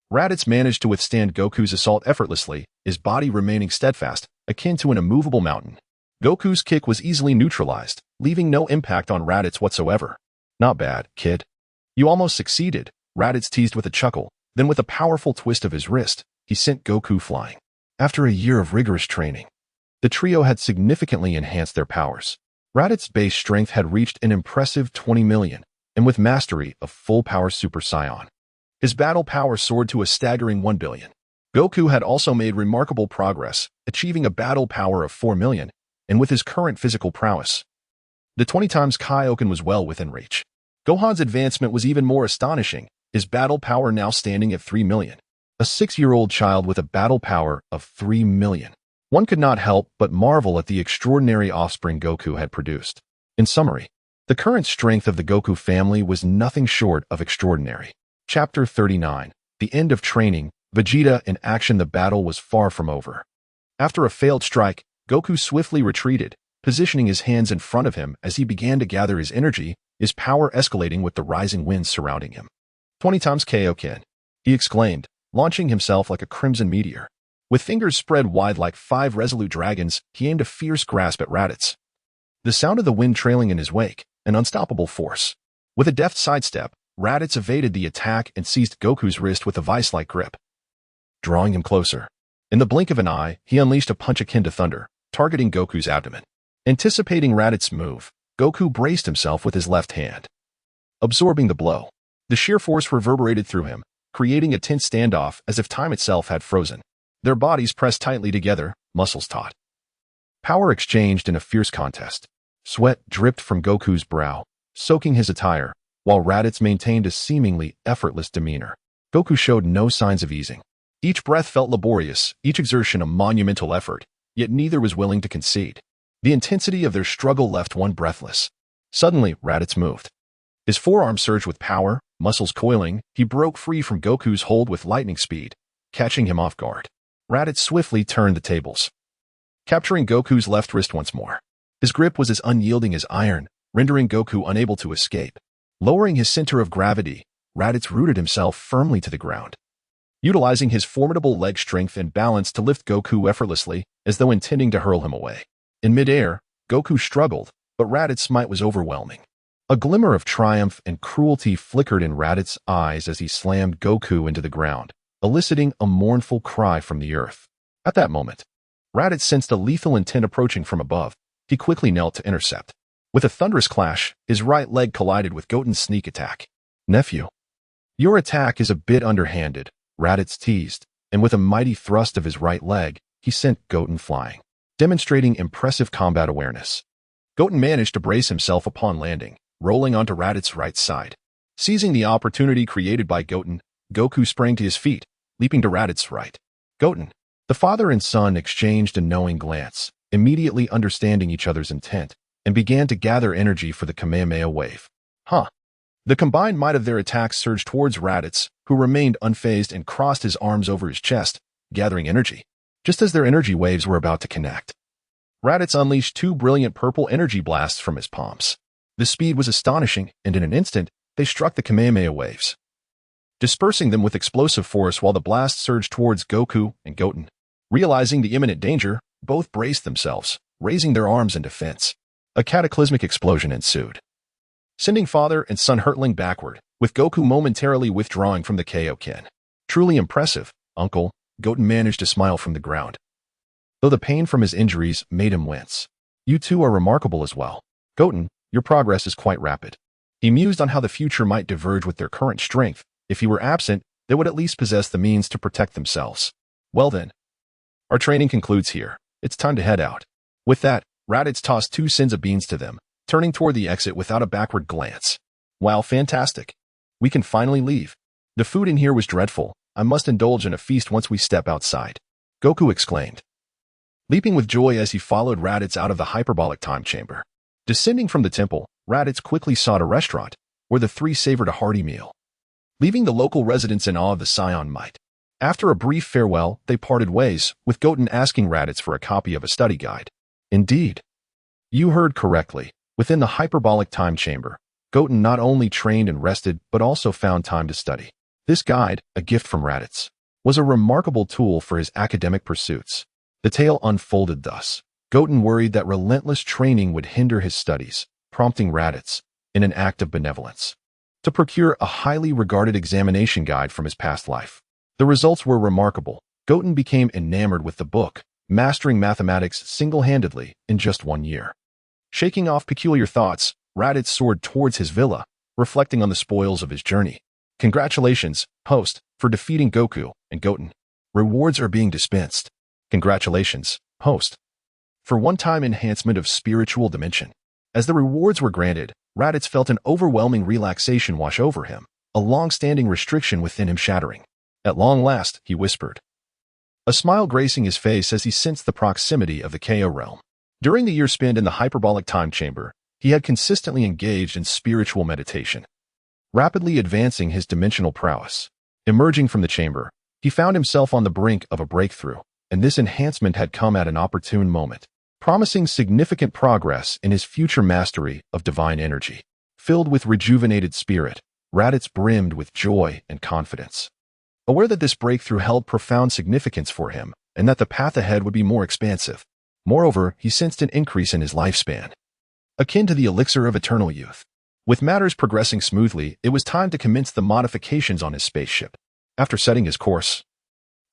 A: Raditz managed to withstand Goku's assault effortlessly, his body remaining steadfast, akin to an immovable mountain. Goku's kick was easily neutralized, leaving no impact on Raditz whatsoever. Not bad, kid. You almost succeeded, Raditz teased with a chuckle. Then with a powerful twist of his wrist, he sent Goku flying. After a year of rigorous training, the trio had significantly enhanced their powers. Raditz's base strength had reached an impressive 20 million, and with mastery of full-power Super Saiyan, his battle power soared to a staggering 1 billion. Goku had also made remarkable progress, achieving a battle power of 4 million, and with his current physical prowess, the 20 times Kaioken was well within reach. Gohan's advancement was even more astonishing, his battle power now standing at 3 million. A 6-year-old child with a battle power of 3 million. One could not help but marvel at the extraordinary offspring Goku had produced. In summary, the current strength of the Goku family was nothing short of extraordinary. Chapter 39. The End of Training. Vegeta in action. The battle was far from over. After a failed strike, Goku swiftly retreated, positioning his hands in front of him as he began to gather his energy, his power escalating with the rising winds surrounding him. 20 times Kaioken, he exclaimed, launching himself like a crimson meteor. With fingers spread wide like 5 resolute dragons, he aimed a fierce grasp at Raditz. The sound of the wind trailing in his wake, an unstoppable force. With a deft sidestep, Raditz evaded the attack and seized Goku's wrist with a vice-like grip, drawing him closer. In the blink of an eye, he unleashed a punch akin to thunder, targeting Goku's abdomen. Anticipating Raditz's move, Goku braced himself with his left hand, absorbing the blow. The sheer force reverberated through him, creating a tense standoff as if time itself had frozen. Their bodies pressed tightly together, muscles taut. Power exchanged in a fierce contest. Sweat dripped from Goku's brow, soaking his attire, while Raditz maintained a seemingly effortless demeanor. Goku showed no signs of easing. Each breath felt laborious, each exertion a monumental effort, yet neither was willing to concede. The intensity of their struggle left one breathless. Suddenly, Raditz moved. His forearm surged with power, muscles coiling, he broke free from Goku's hold with lightning speed, catching him off guard. Raditz swiftly turned the tables, capturing Goku's left wrist once more. His grip was as unyielding as iron, rendering Goku unable to escape. Lowering his center of gravity, Raditz rooted himself firmly to the ground, utilizing his formidable leg strength and balance to lift Goku effortlessly, as though intending to hurl him away. In midair, Goku struggled, but Raditz's might was overwhelming. A glimmer of triumph and cruelty flickered in Raditz's eyes as he slammed Goku into the ground, eliciting a mournful cry from the earth. At that moment, Raditz sensed a lethal intent approaching from above. He quickly knelt to intercept. With a thunderous clash, his right leg collided with Goten's sneak attack. Nephew, your attack is a bit underhanded, Raditz teased, and with a mighty thrust of his right leg, he sent Goten flying, demonstrating impressive combat awareness. Goten managed to brace himself upon landing, rolling onto Raditz's right side. Seizing the opportunity created by Goten, Goku sprang to his feet, leaping to Raditz's right. Goten. The father and son exchanged a knowing glance, immediately understanding each other's intent, and began to gather energy for the Kamehameha wave. The combined might of their attacks surged towards Raditz, who remained unfazed and crossed his arms over his chest, gathering energy. Just as their energy waves were about to connect, Raditz unleashed 2 brilliant purple energy blasts from his palms. The speed was astonishing, and in an instant, they struck the Kamehameha waves, dispersing them with explosive force while the blast surged towards Goku and Goten. Realizing the imminent danger, both braced themselves, raising their arms in defense. A cataclysmic explosion ensued, sending father and son hurtling backward, with Goku momentarily withdrawing from the Kaioken. Truly impressive, Uncle, Goten managed to smile from the ground, though the pain from his injuries made him wince. You two are remarkable as well. Goten, your progress is quite rapid. He mused on how the future might diverge with their current strength. If he were absent, they would at least possess the means to protect themselves. Well then, our training concludes here. It's time to head out. With that, Raditz tossed 2 sins of beans to them, turning toward the exit without a backward glance. Wow, fantastic. We can finally leave. The food in here was dreadful. I must indulge in a feast once we step outside, Goku exclaimed, leaping with joy as he followed Raditz out of the hyperbolic time chamber. Descending from the temple, Raditz quickly sought a restaurant, where the three savored a hearty meal, leaving the local residents in awe of the Scion might. After a brief farewell, they parted ways, with Goten asking Raditz for a copy of a study guide. Indeed. You heard correctly. Within the hyperbolic time chamber, Goten not only trained and rested, but also found time to study. This guide, a gift from Raditz, was a remarkable tool for his academic pursuits. The tale unfolded thus. Goten worried that relentless training would hinder his studies, prompting Raditz, in an act of benevolence, to procure a highly regarded examination guide from his past life. The results were remarkable. Goten became enamored with the book, mastering mathematics single-handedly in just 1 year. Shaking off peculiar thoughts, Raditz soared towards his villa, reflecting on the spoils of his journey. Congratulations, host, for defeating Goku and Goten. Rewards are being dispensed. Congratulations, host, for one-time enhancement of spiritual dimension. As the rewards were granted, Raditz felt an overwhelming relaxation wash over him, a long-standing restriction within him shattering. At long last, he whispered, a smile gracing his face as he sensed the proximity of the KO realm. During the year spent in the hyperbolic time chamber, he had consistently engaged in spiritual meditation, rapidly advancing his dimensional prowess. Emerging from the chamber, he found himself on the brink of a breakthrough, and this enhancement had come at an opportune moment, promising significant progress in his future mastery of divine energy. Filled with rejuvenated spirit, Raditz brimmed with joy and confidence, aware that this breakthrough held profound significance for him and that the path ahead would be more expansive. Moreover, he sensed an increase in his lifespan, akin to the elixir of eternal youth. With matters progressing smoothly, it was time to commence the modifications on his spaceship. After setting his course,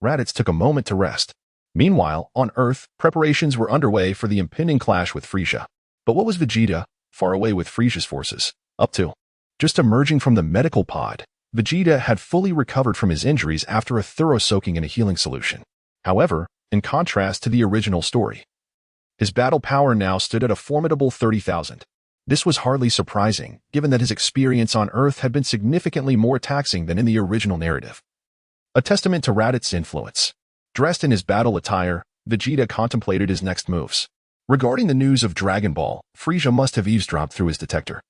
A: Raditz took a moment to rest. Meanwhile, on Earth, preparations were underway for the impending clash with Frieza. But what was Vegeta, far away with Frieza's forces, up to? Just emerging from the medical pod, Vegeta had fully recovered from his injuries after a thorough soaking in a healing solution. However, in contrast to the original story, his battle power now stood at a formidable 30,000. This was hardly surprising, given that his experience on Earth had been significantly more taxing than in the original narrative. A testament to Raditz's influence. Dressed in his battle attire, Vegeta contemplated his next moves. Regarding the news of Dragon Ball, Frieza must have eavesdropped through his detector.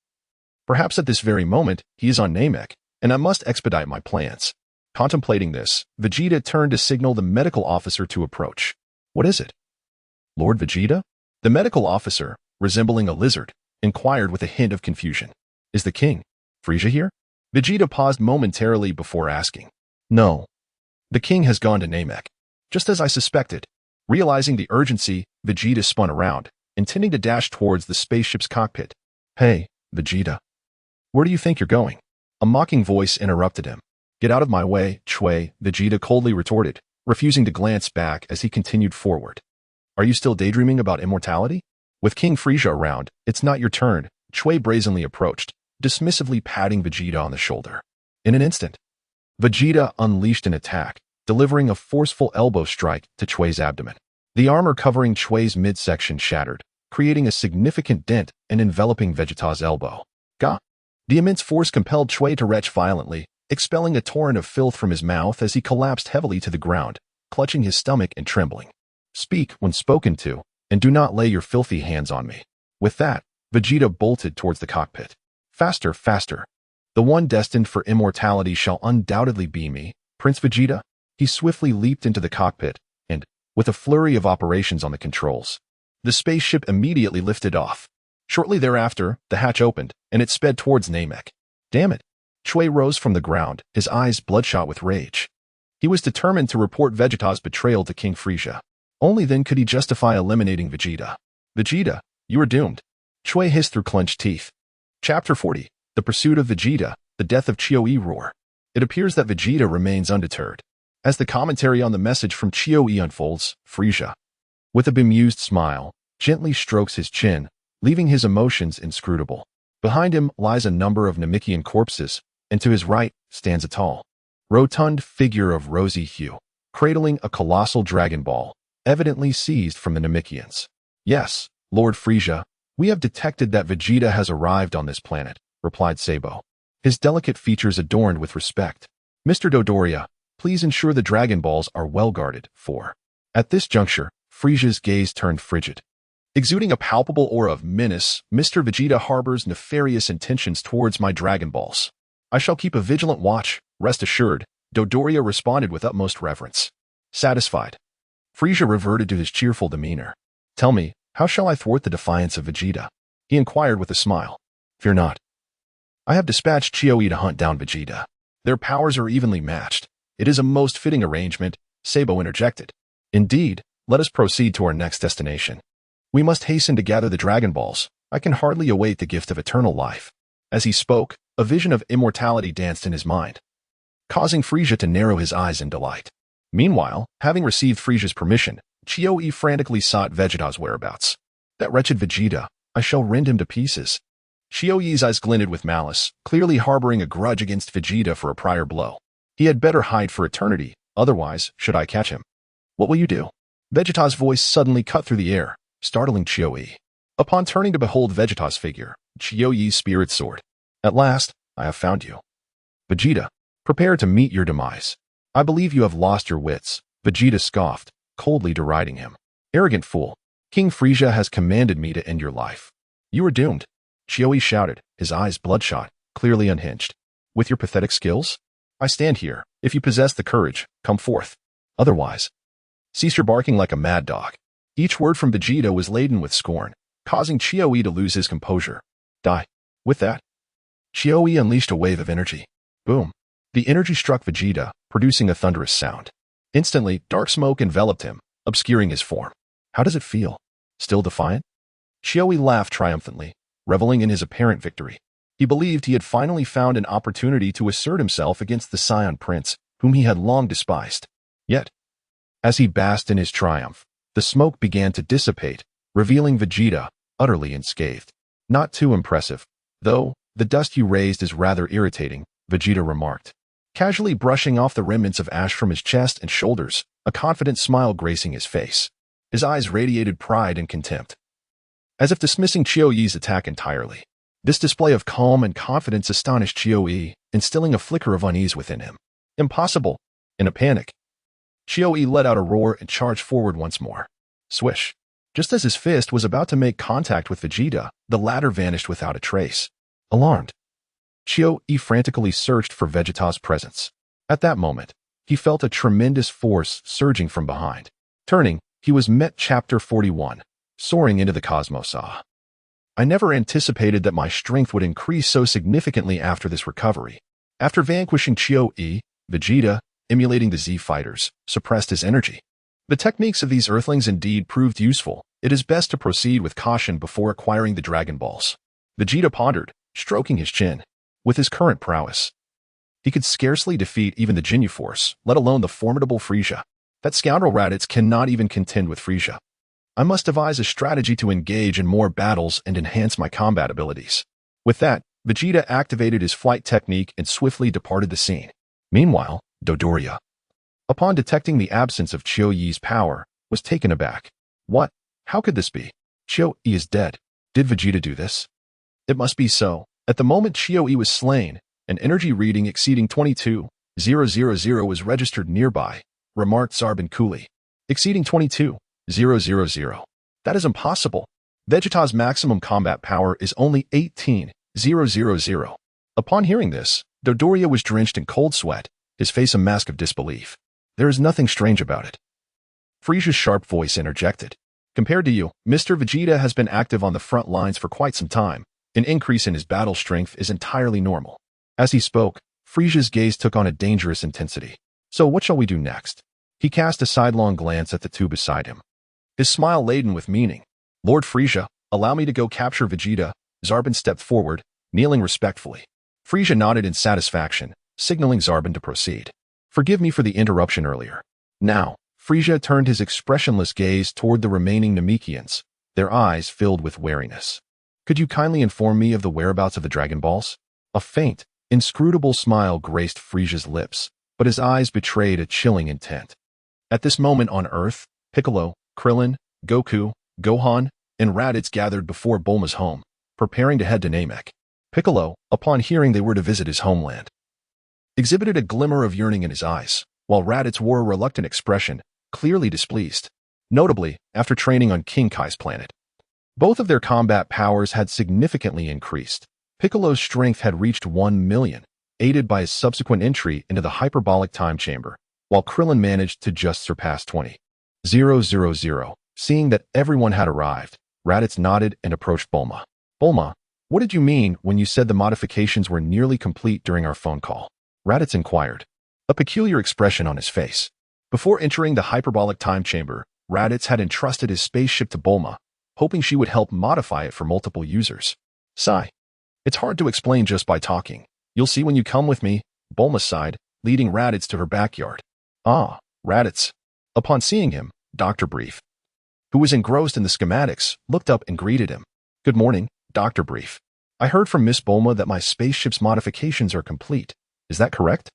A: Perhaps at this very moment, he is on Namek, and I must expedite my plans. Contemplating this, Vegeta turned to signal the medical officer to approach. What is it? Lord Vegeta? The medical officer, resembling a lizard, inquired with a hint of confusion. Is the king, Frieza, here? Vegeta paused momentarily before asking. No. The king has gone to Namek. Just as I suspected. Realizing the urgency, Vegeta spun around, intending to dash towards the spaceship's cockpit. Hey, Vegeta. Where do you think you're going? A mocking voice interrupted him. Get out of my way, Chui, Vegeta coldly retorted, refusing to glance back as he continued forward. Are you still daydreaming about immortality? With King Frieza around, it's not your turn, Chui brazenly approached, dismissively patting Vegeta on the shoulder. In an instant, Vegeta unleashed an attack, delivering a forceful elbow strike to Chui's abdomen. The armor covering Chui's midsection shattered, creating a significant dent and enveloping Vegeta's elbow. Gah! The immense force compelled Chui to retch violently, expelling a torrent of filth from his mouth as he collapsed heavily to the ground, clutching his stomach and trembling. Speak when spoken to, and do not lay your filthy hands on me. With that, Vegeta bolted towards the cockpit. Faster, faster. The one destined for immortality shall undoubtedly be me, Prince Vegeta. He swiftly leaped into the cockpit, and, with a flurry of operations on the controls, the spaceship immediately lifted off. Shortly thereafter, the hatch opened, and it sped towards Namek. Damn it. Chui rose from the ground, his eyes bloodshot with rage. He was determined to report Vegeta's betrayal to King Frieza. Only then could he justify eliminating Vegeta. Vegeta, you are doomed. Chui hissed through clenched teeth. Chapter 40. The Pursuit of Vegeta, the Death of Xiao Roar. It appears that Vegeta remains undeterred. As the commentary on the message from Xiao unfolds, Frieza, with a bemused smile, gently strokes his chin, leaving his emotions inscrutable. Behind him lies a number of Namekian corpses, and to his right stands a tall, rotund figure of rosy hue, cradling a colossal Dragon Ball, evidently seized from the Namekians. Yes, Lord Frieza, we have detected that Vegeta has arrived on this planet, replied Sabo, his delicate features adorned with respect. Mr. Dodoria, please ensure the Dragon Balls are well guarded, for. At this juncture, Frieza's gaze turned frigid. Exuding a palpable aura of menace, Mr. Vegeta harbors nefarious intentions towards my Dragon Balls. I shall keep a vigilant watch, rest assured, Dodoria responded with utmost reverence. Satisfied, Frieza reverted to his cheerful demeanor. Tell me, how shall I thwart the defiance of Vegeta? He inquired with a smile. Fear not. I have dispatched Xiao to hunt down Vegeta. Their powers are evenly matched. It is a most fitting arrangement, Sabo interjected. Indeed, let us proceed to our next destination. We must hasten to gather the Dragon Balls. I can hardly await the gift of eternal life. As he spoke, a vision of immortality danced in his mind, causing Frieza to narrow his eyes in delight. Meanwhile, having received Frieza's permission, Xiao frantically sought Vegeta's whereabouts. That wretched Vegeta, I shall rend him to pieces. Xiao's eyes glinted with malice, clearly harboring a grudge against Vegeta for a prior blow. He had better hide for eternity, otherwise, should I catch him. What will you do? Vegeta's voice suddenly cut through the air, startling Xiao. Upon turning to behold Vegeta's figure, Xiao's spirit soared. At last, I have found you. Vegeta, prepare to meet your demise. I believe you have lost your wits, Vegeta scoffed, coldly deriding him. Arrogant fool, King Frieza has commanded me to end your life. You are doomed. Xiao shouted, his eyes bloodshot, clearly unhinged. With your pathetic skills? I stand here. If you possess the courage, come forth. Otherwise, cease your barking like a mad dog. Each word from Vegeta was laden with scorn, causing Xiao to lose his composure. Die. With that, Xiao unleashed a wave of energy. Boom. The energy struck Vegeta, producing a thunderous sound. Instantly, dark smoke enveloped him, obscuring his form. How does it feel? Still defiant? Xiao laughed triumphantly, reveling in his apparent victory. He believed he had finally found an opportunity to assert himself against the Saiyan Prince, whom he had long despised. Yet, as he basked in his triumph, the smoke began to dissipate, revealing Vegeta, utterly unscathed. Not too impressive, though, the dust you raised is rather irritating, Vegeta remarked, casually brushing off the remnants of ash from his chest and shoulders, a confident smile gracing his face. His eyes radiated pride and contempt, as if dismissing Qiuyi's attack entirely. This display of calm and confidence astonished Qiuyi, instilling a flicker of unease within him. Impossible. In a panic, Qiuyi let out a roar and charged forward once more. Swish. Just as his fist was about to make contact with Vegeta, the latter vanished without a trace. Alarmed, Qiuyi frantically searched for Vegeta's presence. At that moment, he felt a tremendous force surging from behind. Turning, he was met. Chapter 41. Soaring into the cosmos. I never anticipated that my strength would increase so significantly after this recovery. After vanquishing Qiuyi, Vegeta, emulating the Z fighters, suppressed his energy. The techniques of these Earthlings indeed proved useful. It is best to proceed with caution before acquiring the Dragon Balls. Vegeta pondered, stroking his chin. With his current prowess, he could scarcely defeat even the Ginyu Force, let alone the formidable Frieza. That scoundrel Raditz cannot even contend with Frieza. I must devise a strategy to engage in more battles and enhance my combat abilities. With that, Vegeta activated his flight technique and swiftly departed the scene. Meanwhile, Dodoria, upon detecting the absence of Qiuyi's power, was taken aback. What? How could this be? Qiuyi is dead. Did Vegeta do this? It must be so. At the moment Qiuyi was slain, an energy reading exceeding 22,000 was registered nearby, remarked Zarbin coolly. Exceeding 22,000. That is impossible. Vegeta's maximum combat power is only 18,000. Upon hearing this, Dodoria was drenched in cold sweat, his face a mask of disbelief. There is nothing strange about it. Frieza's sharp voice interjected. Compared to you, Mr. Vegeta has been active on the front lines for quite some time. An increase in his battle strength is entirely normal. As he spoke, Frisia's gaze took on a dangerous intensity. So what shall we do next? He cast a sidelong glance at the two beside him, his smile laden with meaning. Lord Frisia, allow me to go capture Vegeta. Zarbon stepped forward, kneeling respectfully. Frisia nodded in satisfaction, signaling Zarbon to proceed. Forgive me for the interruption earlier. Now, Frisia turned his expressionless gaze toward the remaining Namekians, their eyes filled with wariness. Could you kindly inform me of the whereabouts of the Dragon Balls? A faint, inscrutable smile graced Frisia's lips, but his eyes betrayed a chilling intent. At this moment on Earth, Piccolo, Krillin, Goku, Gohan, and Raditz gathered before Bulma's home, preparing to head to Namek. Piccolo, upon hearing they were to visit his homeland, exhibited a glimmer of yearning in his eyes, while Raditz wore a reluctant expression, clearly displeased, notably after training on King Kai's planet. Both of their combat powers had significantly increased. Piccolo's strength had reached 1 million, aided by his subsequent entry into the hyperbolic time chamber, while Krillin managed to just surpass 20,000. Seeing that everyone had arrived, Raditz nodded and approached Bulma. Bulma, what did you mean when you said the modifications were nearly complete during our phone call? Raditz inquired, a peculiar expression on his face. Before entering the hyperbolic time chamber, Raditz had entrusted his spaceship to Bulma, hoping she would help modify it for multiple users. Sigh. It's hard to explain just by talking. You'll see when you come with me, Bulma sighed, leading Raditz to her backyard. Ah, Raditz. Upon seeing him, Dr. Brief, who was engrossed in the schematics, looked up and greeted him. Good morning, Dr. Brief. I heard from Miss Bulma that my spaceship's modifications are complete. Is that correct?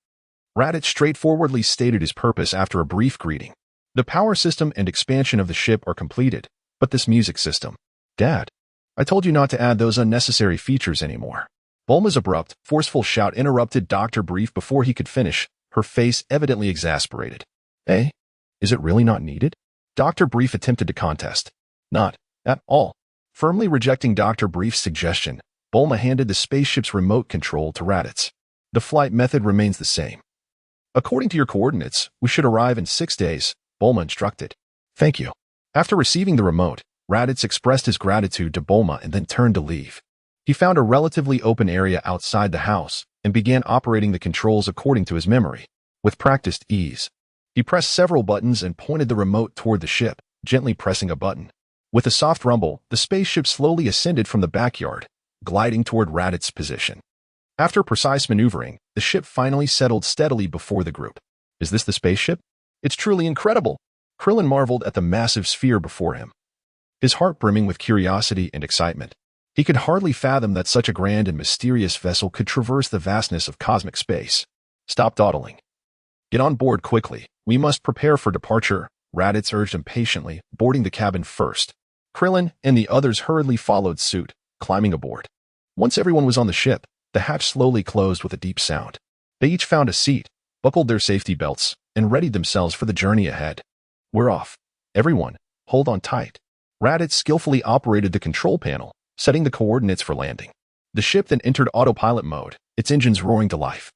A: Raditz straightforwardly stated his purpose after a brief greeting. The power system and expansion of the ship are completed, but this music system. Dad, I told you not to add those unnecessary features anymore. Bulma's abrupt, forceful shout interrupted Dr. Brief before he could finish, her face evidently exasperated. Eh? Is it really not needed? Dr. Brief attempted to contest. Not at all. Firmly rejecting Dr. Brief's suggestion, Bulma handed the spaceship's remote control to Raditz. The flight method remains the same. According to your coordinates, we should arrive in 6 days, Bulma instructed. Thank you. After receiving the remote, Raditz expressed his gratitude to Bulma and then turned to leave. He found a relatively open area outside the house and began operating the controls according to his memory, with practiced ease. He pressed several buttons and pointed the remote toward the ship, gently pressing a button. With a soft rumble, the spaceship slowly ascended from the backyard, gliding toward Raditz's position. After precise maneuvering, the ship finally settled steadily before the group. Is this the spaceship? It's truly incredible. Krillin marveled at the massive sphere before him, his heart brimming with curiosity and excitement. He could hardly fathom that such a grand and mysterious vessel could traverse the vastness of cosmic space. Stop dawdling. Get on board quickly. We must prepare for departure, Raditz urged impatiently, boarding the cabin first. Krillin and the others hurriedly followed suit, climbing aboard. Once everyone was on the ship, the hatch slowly closed with a deep sound. They each found a seat, buckled their safety belts, and readied themselves for the journey ahead. We're off. Everyone, hold on tight. Raditz skillfully operated the control panel, setting the coordinates for landing. The ship then entered autopilot mode, its engines roaring to life,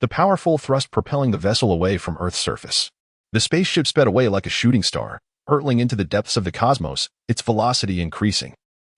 A: the powerful thrust propelling the vessel away from Earth's surface. The spaceship sped away like a shooting star, hurtling into the depths of the cosmos, its velocity increasing.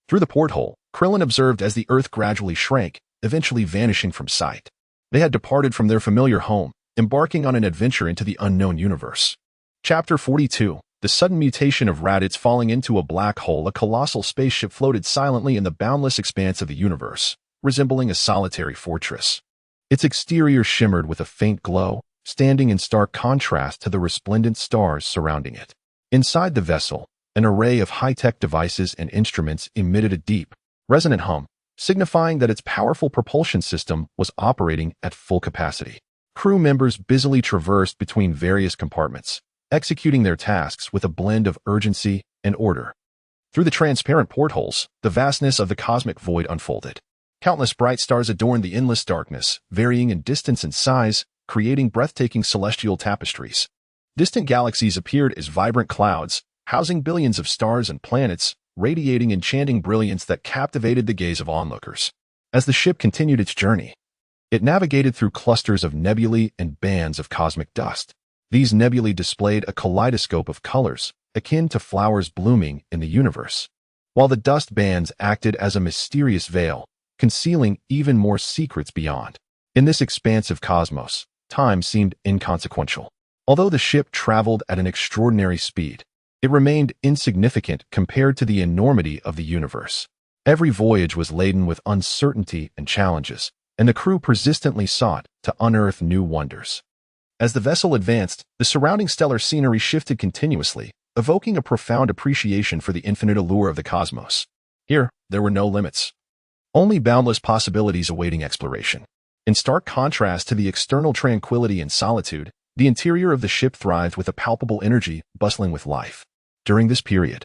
A: Through the porthole, Krillin observed as the Earth gradually shrank, eventually vanishing from sight. They had departed from their familiar home, embarking on an adventure into the unknown universe. Chapter 42. The sudden mutation of Raditz falling into a black hole. A colossal spaceship floated silently in the boundless expanse of the universe, resembling a solitary fortress. Its exterior shimmered with a faint glow, standing in stark contrast to the resplendent stars surrounding it. Inside the vessel, an array of high-tech devices and instruments emitted a deep, resonant hum, signifying that its powerful propulsion system was operating at full capacity. Crew members busily traversed between various compartments, executing their tasks with a blend of urgency and order. Through the transparent portholes, the vastness of the cosmic void unfolded. Countless bright stars adorned the endless darkness, varying in distance and size, creating breathtaking celestial tapestries. Distant galaxies appeared as vibrant clouds, housing billions of stars and planets, radiating enchanting brilliance that captivated the gaze of onlookers. As the ship continued its journey, it navigated through clusters of nebulae and bands of cosmic dust. These nebulae displayed a kaleidoscope of colors, akin to flowers blooming in the universe, while the dust bands acted as a mysterious veil, concealing even more secrets beyond. In this expansive cosmos, time seemed inconsequential. Although the ship traveled at an extraordinary speed, it remained insignificant compared to the enormity of the universe. Every voyage was laden with uncertainty and challenges, and the crew persistently sought to unearth new wonders. As the vessel advanced, the surrounding stellar scenery shifted continuously, evoking a profound appreciation for the infinite allure of the cosmos. Here, there were no limits. Only boundless possibilities awaiting exploration. In stark contrast to the external tranquility and solitude, the interior of the ship thrived with a palpable energy, bustling with life. During this period,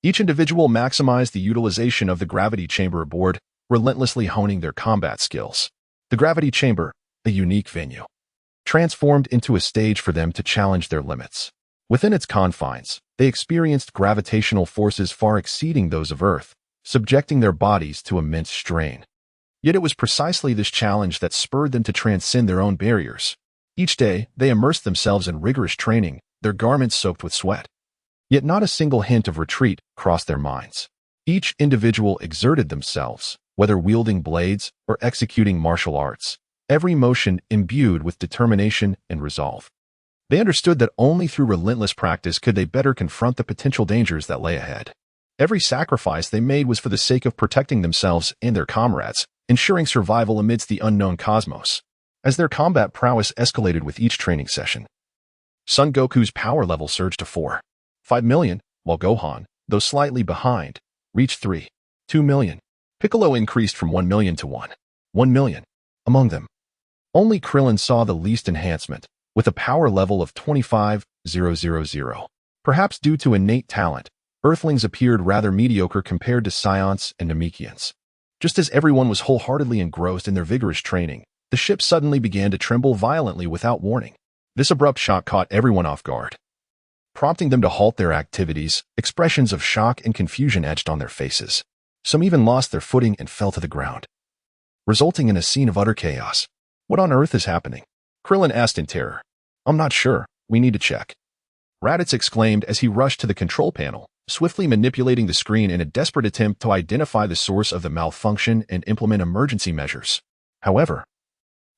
A: each individual maximized the utilization of the gravity chamber aboard, relentlessly honing their combat skills. The gravity chamber, a unique venue, transformed into a stage for them to challenge their limits. Within its confines, they experienced gravitational forces far exceeding those of Earth, subjecting their bodies to immense strain. Yet it was precisely this challenge that spurred them to transcend their own barriers. Each day, they immersed themselves in rigorous training, their garments soaked with sweat. Yet not a single hint of retreat crossed their minds. Each individual exerted themselves, whether wielding blades or executing martial arts, every motion imbued with determination and resolve. They understood that only through relentless practice could they better confront the potential dangers that lay ahead. Every sacrifice they made was for the sake of protecting themselves and their comrades, ensuring survival amidst the unknown cosmos. As their combat prowess escalated with each training session, Son Goku's power level surged to 4.5 million, while Gohan, though slightly behind, reached 3.2 million. Piccolo increased from 1 million to 1 million. Among them, only Krillin saw the least enhancement, with a power level of 25,000. Perhaps due to innate talent, Earthlings appeared rather mediocre compared to Scions and Namekians. Just as everyone was wholeheartedly engrossed in their vigorous training, the ship suddenly began to tremble violently without warning. This abrupt shock caught everyone off guard, prompting them to halt their activities. Expressions of shock and confusion etched on their faces. Some even lost their footing and fell to the ground, resulting in a scene of utter chaos. What on earth is happening? Krillin asked in terror. I'm not sure. We need to check. Raditz exclaimed as he rushed to the control panel, swiftly manipulating the screen in a desperate attempt to identify the source of the malfunction and implement emergency measures. However,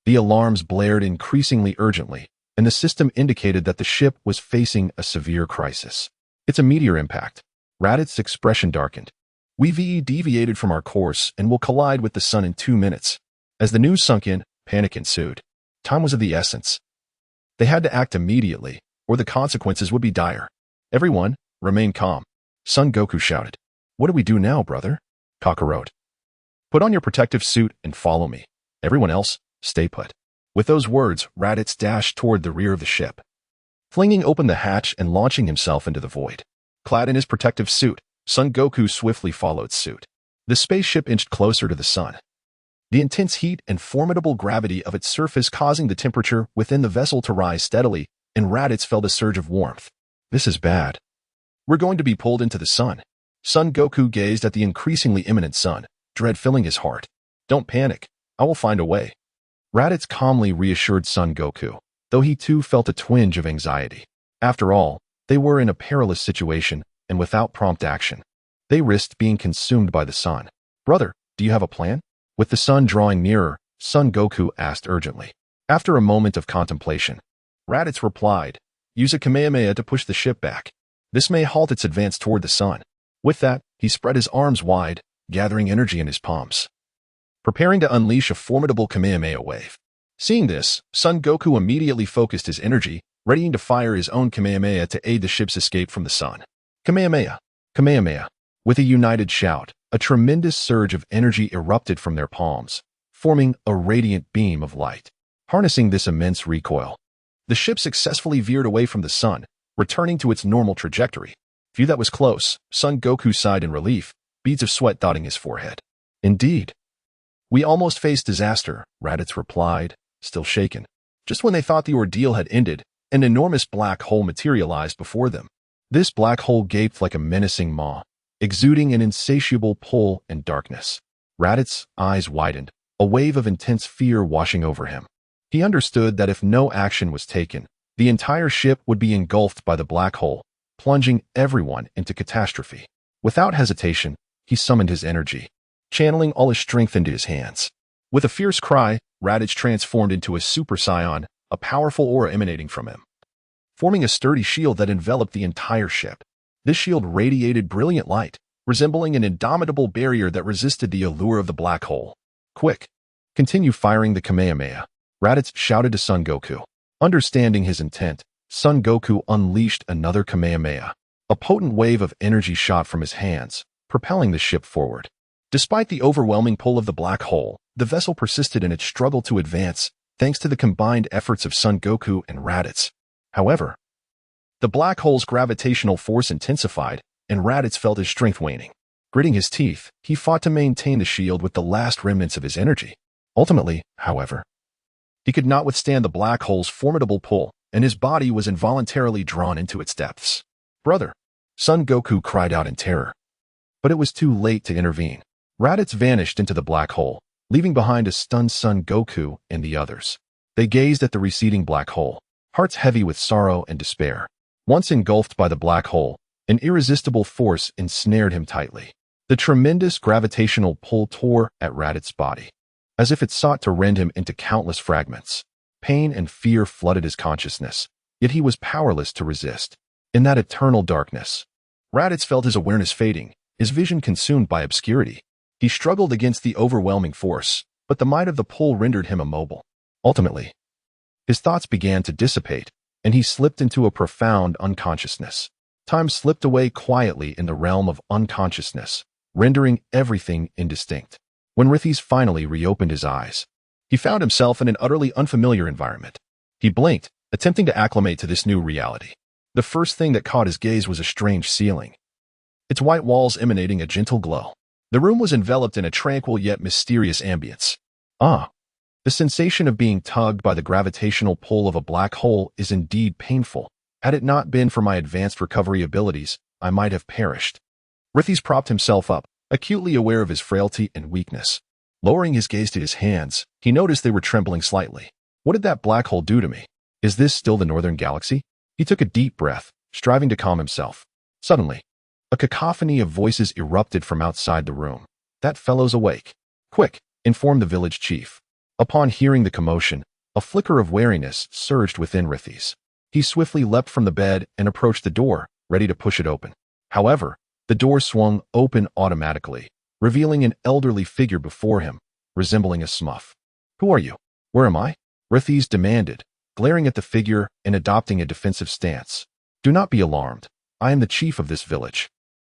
A: the alarms blared increasingly urgently, and the system indicated that the ship was facing a severe crisis. It's a meteor impact. Raditz's expression darkened. We've deviated from our course and will collide with the sun in 2 minutes. As the news sunk in, panic ensued. Time was of the essence. They had to act immediately, or the consequences would be dire. Everyone, remain calm. Son Goku shouted. What do we do now, brother? Kakarot. Put on your protective suit and follow me. Everyone else, stay put. With those words, Raditz dashed toward the rear of the ship, flinging open the hatch and launching himself into the void. Clad in his protective suit, Son Goku swiftly followed suit. The spaceship inched closer to the sun, the intense heat and formidable gravity of its surface causing the temperature within the vessel to rise steadily, and Raditz felt a surge of warmth. This is bad. We're going to be pulled into the sun. Son Goku gazed at the increasingly imminent sun, dread filling his heart. Don't panic. I will find a way. Raditz calmly reassured Son Goku, though he too felt a twinge of anxiety. After all, they were in a perilous situation, and without prompt action, they risked being consumed by the sun. Brother, do you have a plan? With the sun drawing nearer, Son Goku asked urgently. After a moment of contemplation, Raditz replied, use a Kamehameha to push the ship back. This may halt its advance toward the sun. With that, he spread his arms wide, gathering energy in his palms, preparing to unleash a formidable Kamehameha wave. Seeing this, Son Goku immediately focused his energy, readying to fire his own Kamehameha to aid the ship's escape from the sun. Kamehameha! Kamehameha! With a united shout, a tremendous surge of energy erupted from their palms, forming a radiant beam of light. Harnessing this immense recoil, the ship successfully veered away from the sun, returning to its normal trajectory. Phew, that was close. Son Goku sighed in relief, beads of sweat dotting his forehead. Indeed. We almost faced disaster, Raditz replied, still shaken. Just when they thought the ordeal had ended, an enormous black hole materialized before them. This black hole gaped like a menacing maw, exuding an insatiable pull and darkness. Raditz's eyes widened, a wave of intense fear washing over him. He understood that if no action was taken, the entire ship would be engulfed by the black hole, plunging everyone into catastrophe. Without hesitation, he summoned his energy, channeling all his strength into his hands. With a fierce cry, Raditz transformed into a Super Saiyan, a powerful aura emanating from him, forming a sturdy shield that enveloped the entire ship. This shield radiated brilliant light, resembling an indomitable barrier that resisted the allure of the black hole. Quick! Continue firing the Kamehameha, Raditz shouted to Son Goku. Understanding his intent, Son Goku unleashed another Kamehameha. A potent wave of energy shot from his hands, propelling the ship forward. Despite the overwhelming pull of the black hole, the vessel persisted in its struggle to advance, thanks to the combined efforts of Son Goku and Raditz. However, the black hole's gravitational force intensified, and Raditz felt his strength waning. Gritting his teeth, he fought to maintain the shield with the last remnants of his energy. Ultimately, however, he could not withstand the black hole's formidable pull, and his body was involuntarily drawn into its depths. Brother! Son Goku cried out in terror. But it was too late to intervene. Raditz vanished into the black hole, leaving behind a stunned Son Goku and the others. They gazed at the receding black hole, hearts heavy with sorrow and despair. Once engulfed by the black hole, an irresistible force ensnared him tightly. The tremendous gravitational pull tore at Raditz's body, as if it sought to rend him into countless fragments. Pain and fear flooded his consciousness, yet he was powerless to resist. In that eternal darkness, Raditz felt his awareness fading, his vision consumed by obscurity. He struggled against the overwhelming force, but the might of the pull rendered him immobile. Ultimately, his thoughts began to dissipate, and he slipped into a profound unconsciousness. Time slipped away quietly in the realm of unconsciousness, rendering everything indistinct. When Raditz finally reopened his eyes, he found himself in an utterly unfamiliar environment. He blinked, attempting to acclimate to this new reality. The first thing that caught his gaze was a strange ceiling, its white walls emanating a gentle glow. The room was enveloped in a tranquil yet mysterious ambience. The sensation of being tugged by the gravitational pull of a black hole is indeed painful. Had it not been for my advanced recovery abilities, I might have perished. Raditz propped himself up, acutely aware of his frailty and weakness. Lowering his gaze to his hands, he noticed they were trembling slightly. What did that black hole do to me? Is this still the Northern Galaxy? He took a deep breath, striving to calm himself. Suddenly, a cacophony of voices erupted from outside the room. That fellow's awake. Quick, informed the village chief. Upon hearing the commotion, a flicker of wariness surged within Raditz. He swiftly leapt from the bed and approached the door, ready to push it open. However, the door swung open automatically, revealing an elderly figure before him, resembling a smurf. Who are you? Where am I? Raditz demanded, glaring at the figure and adopting a defensive stance. Do not be alarmed. I am the chief of this village.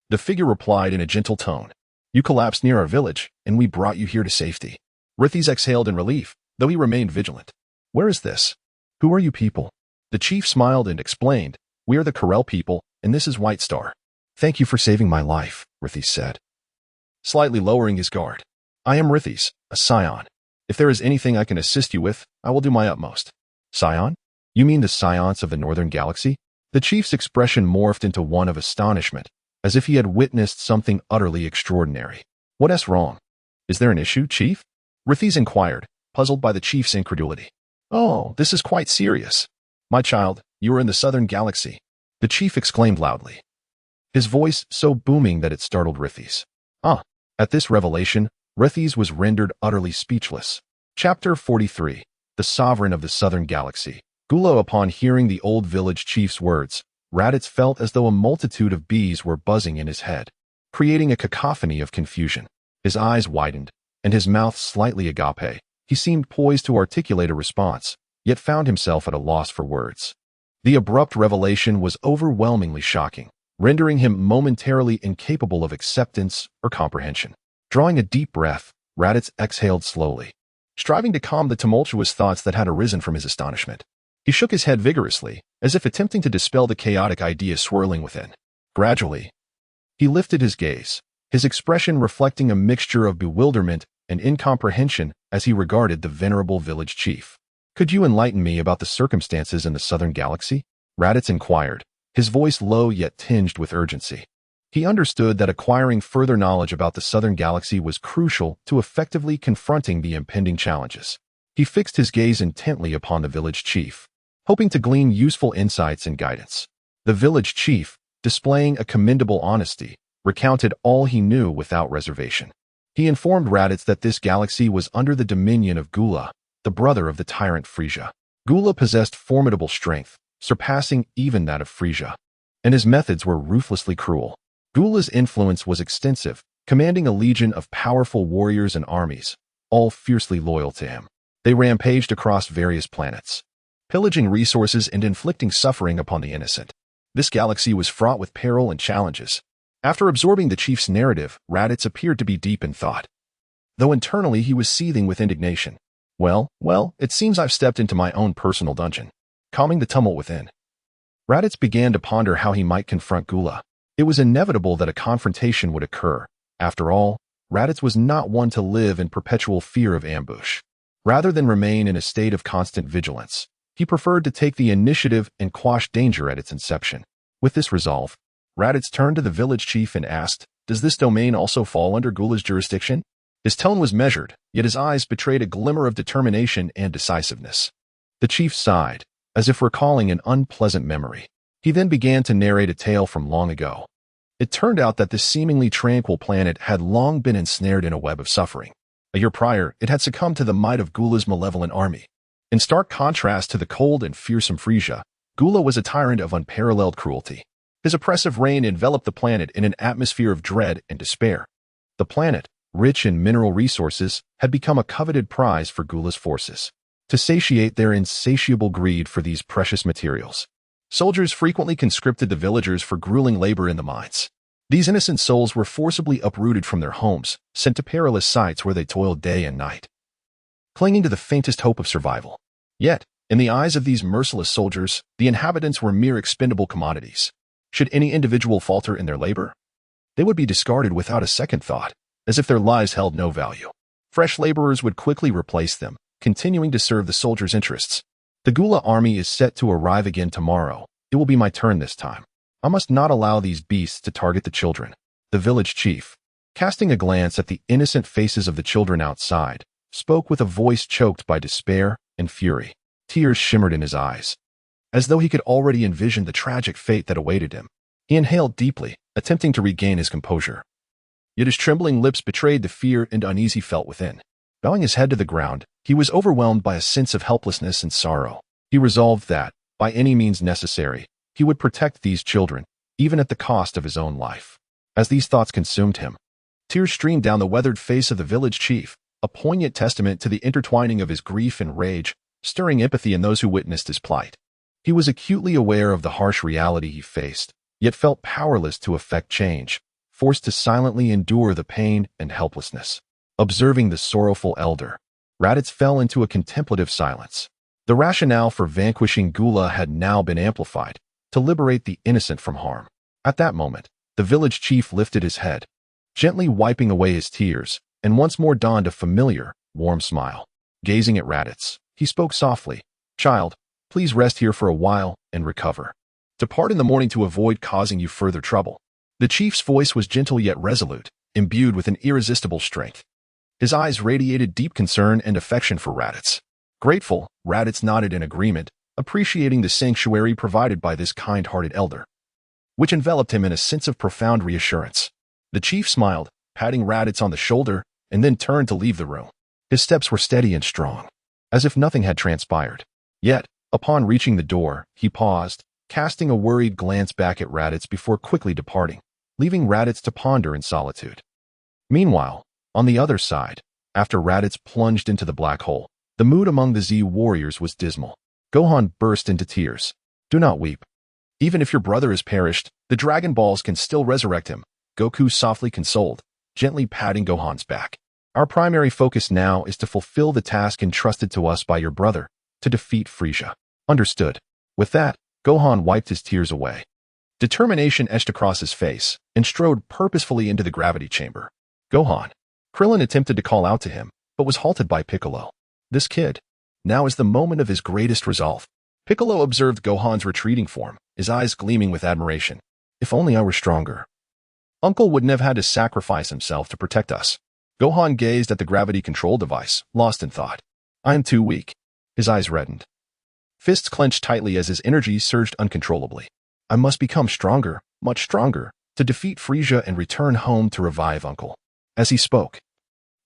A: The figure replied in a gentle tone. You collapsed near our village, and we brought you here to safety. Raditz exhaled in relief, though he remained vigilant. Where is this? Who are you people? The chief smiled and explained, We are the Corel people, and this is White Star. Thank you for saving my life, Raditz said, slightly lowering his guard. I am Raditz, a Scion. If there is anything I can assist you with, I will do my utmost. Scion? You mean the Scions of the Northern Galaxy? The chief's expression morphed into one of astonishment, as if he had witnessed something utterly extraordinary. What's wrong? Is there an issue, chief? Raditz inquired, puzzled by the chief's incredulity. Oh, this is quite serious. My child, you are in the Southern Galaxy, the chief exclaimed loudly, his voice so booming that it startled Raditz. At this revelation, Raditz was rendered utterly speechless. Chapter 43. The Sovereign of the Southern Galaxy. Gulo, upon hearing the old village chief's words, Raditz felt as though a multitude of bees were buzzing in his head, creating a cacophony of confusion. His eyes widened, and his mouth slightly agape. He seemed poised to articulate a response, yet found himself at a loss for words. The abrupt revelation was overwhelmingly shocking, rendering him momentarily incapable of acceptance or comprehension. Drawing a deep breath, Raditz exhaled slowly, striving to calm the tumultuous thoughts that had arisen from his astonishment. He shook his head vigorously, as if attempting to dispel the chaotic ideas swirling within. Gradually, he lifted his gaze, his expression reflecting a mixture of bewilderment and incomprehension as he regarded the venerable village chief. Could you enlighten me about the circumstances in the Southern Galaxy? Raditz inquired, his voice low yet tinged with urgency. He understood that acquiring further knowledge about the Southern Galaxy was crucial to effectively confronting the impending challenges. He fixed his gaze intently upon the village chief, hoping to glean useful insights and guidance. The village chief, displaying a commendable honesty, recounted all he knew without reservation. He informed Raditz that this galaxy was under the dominion of Gula, the brother of the tyrant Frisia. Gula possessed formidable strength, surpassing even that of Frisia, and his methods were ruthlessly cruel. Gula's influence was extensive, commanding a legion of powerful warriors and armies, all fiercely loyal to him. They rampaged across various planets, pillaging resources and inflicting suffering upon the innocent. This galaxy was fraught with peril and challenges. After absorbing the chief's narrative, Raditz appeared to be deep in thought, though internally he was seething with indignation. Well, it seems I've stepped into my own personal dungeon. Calming the tumult within, Raditz began to ponder how he might confront Gula. It was inevitable that a confrontation would occur. After all, Raditz was not one to live in perpetual fear of ambush. Rather than remain in a state of constant vigilance, he preferred to take the initiative and quash danger at its inception. With this resolve, Raditz turned to the village chief and asked, "Does this domain also fall under Gula's jurisdiction?" His tone was measured, yet his eyes betrayed a glimmer of determination and decisiveness. The chief sighed, as if recalling an unpleasant memory. He then began to narrate a tale from long ago. It turned out that this seemingly tranquil planet had long been ensnared in a web of suffering. A year prior, it had succumbed to the might of Gula's malevolent army. In stark contrast to the cold and fearsome Frisia, Gula was a tyrant of unparalleled cruelty. His oppressive reign enveloped the planet in an atmosphere of dread and despair. The planet, rich in mineral resources, had become a coveted prize for Gula's forces. To satiate their insatiable greed for these precious materials, soldiers frequently conscripted the villagers for grueling labor in the mines. These innocent souls were forcibly uprooted from their homes, sent to perilous sites where they toiled day and night, clinging to the faintest hope of survival. Yet, in the eyes of these merciless soldiers, the inhabitants were mere expendable commodities. Should any individual falter in their labor, they would be discarded without a second thought, as if their lives held no value. Fresh laborers would quickly replace them, continuing to serve the soldiers' interests. The Gula army is set to arrive again tomorrow. It will be my turn this time. I must not allow these beasts to target the children. The village chief, casting a glance at the innocent faces of the children outside, spoke with a voice choked by despair and fury. Tears shimmered in his eyes, as though he could already envision the tragic fate that awaited him. He inhaled deeply, attempting to regain his composure. Yet his trembling lips betrayed the fear and unease he felt within. Bowing his head to the ground, he was overwhelmed by a sense of helplessness and sorrow. He resolved that, by any means necessary, he would protect these children, even at the cost of his own life. As these thoughts consumed him, tears streamed down the weathered face of the village chief, a poignant testament to the intertwining of his grief and rage, stirring empathy in those who witnessed his plight. He was acutely aware of the harsh reality he faced, yet felt powerless to effect change, forced to silently endure the pain and helplessness. Observing the sorrowful elder, Raditz fell into a contemplative silence. The rationale for vanquishing Gula had now been amplified, to liberate the innocent from harm. At that moment, the village chief lifted his head, gently wiping away his tears, and once more donned a familiar, warm smile. Gazing at Raditz, he spoke softly, "Child, please rest here for a while and recover. Depart in the morning to avoid causing you further trouble." The chief's voice was gentle yet resolute, imbued with an irresistible strength. His eyes radiated deep concern and affection for Raditz. Grateful, Raditz nodded in agreement, appreciating the sanctuary provided by this kind-hearted elder, which enveloped him in a sense of profound reassurance. The chief smiled, patting Raditz on the shoulder, and then turned to leave the room. His steps were steady and strong, as if nothing had transpired. Yet, upon reaching the door, he paused, casting a worried glance back at Raditz before quickly departing, leaving Raditz to ponder in solitude. Meanwhile, on the other side, after Raditz plunged into the black hole, the mood among the Z warriors was dismal. Gohan burst into tears. "Do not weep. Even if your brother has perished, the Dragon Balls can still resurrect him," Goku softly consoled, gently patting Gohan's back. "Our primary focus now is to fulfill the task entrusted to us by your brother, to defeat Frisia." "Understood." With that, Gohan wiped his tears away. Determination etched across his face, and strode purposefully into the gravity chamber. "Gohan." Krillin attempted to call out to him, but was halted by Piccolo. This kid. Now is the moment of his greatest resolve. Piccolo observed Gohan's retreating form, his eyes gleaming with admiration. "If only I were stronger. Uncle wouldn't have had to sacrifice himself to protect us." Gohan gazed at the gravity control device, lost in thought. "I am too weak." His eyes reddened. Fists clenched tightly as his energy surged uncontrollably. "I must become stronger, much stronger, to defeat Frisia and return home to revive Uncle." As he spoke,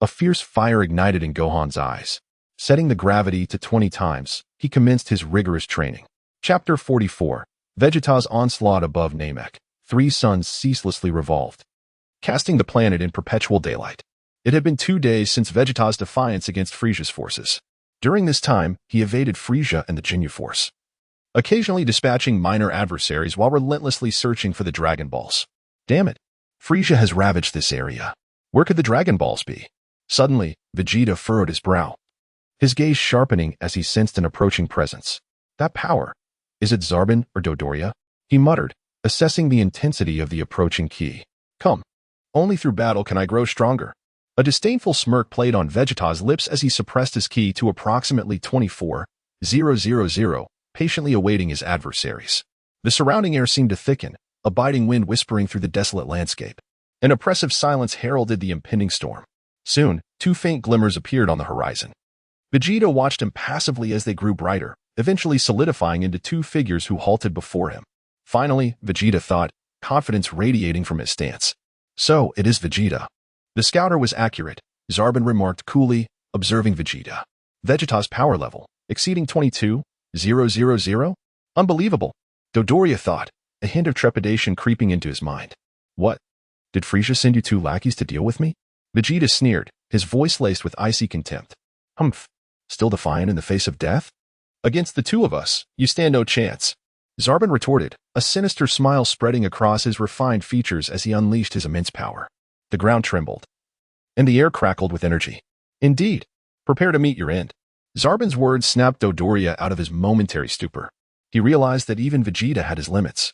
A: A fierce fire ignited in Gohan's eyes. Setting the gravity to 20 times, he commenced his rigorous training. Chapter 44. Vegeta's onslaught above Namek. 3 suns ceaselessly revolved, casting the planet in perpetual daylight. It had been 2 days since Vegeta's defiance against Frisia's forces. During this time, he evaded Frisia and the Ginyu Force, occasionally dispatching minor adversaries while relentlessly searching for the Dragon Balls. Damn it! Frisia has ravaged this area. Where could the Dragon Balls be? Suddenly, Vegeta furrowed his brow, his gaze sharpening as he sensed an approaching presence. That power. Is it Zarbin or Dodoria? He muttered, assessing the intensity of the approaching ki. Come. Only through battle can I grow stronger. A disdainful smirk played on Vegeta's lips as he suppressed his ki to approximately 24,000, patiently awaiting his adversaries. The surrounding air seemed to thicken, a biting wind whispering through the desolate landscape. An oppressive silence heralded the impending storm. Soon, 2 faint glimmers appeared on the horizon. Vegeta watched impassively as they grew brighter, eventually solidifying into 2 figures who halted before him. Finally, Vegeta thought, confidence radiating from his stance. So, it is Vegeta. The scouter was accurate, Zarbin remarked coolly, observing Vegeta. Vegeta's power level, exceeding 22,000? Unbelievable, Dodoria thought, a hint of trepidation creeping into his mind. What? Did Frisia send you 2 lackeys to deal with me? Vegeta sneered, his voice laced with icy contempt. Humph. Still defiant in the face of death? Against the 2 of us, you stand no chance. Zarbin retorted, a sinister smile spreading across his refined features as he unleashed his immense power. The ground trembled, and the air crackled with energy. Indeed. Prepare to meet your end. Zarbin's words snapped Dodoria out of his momentary stupor. He realized that even Vegeta had his limits,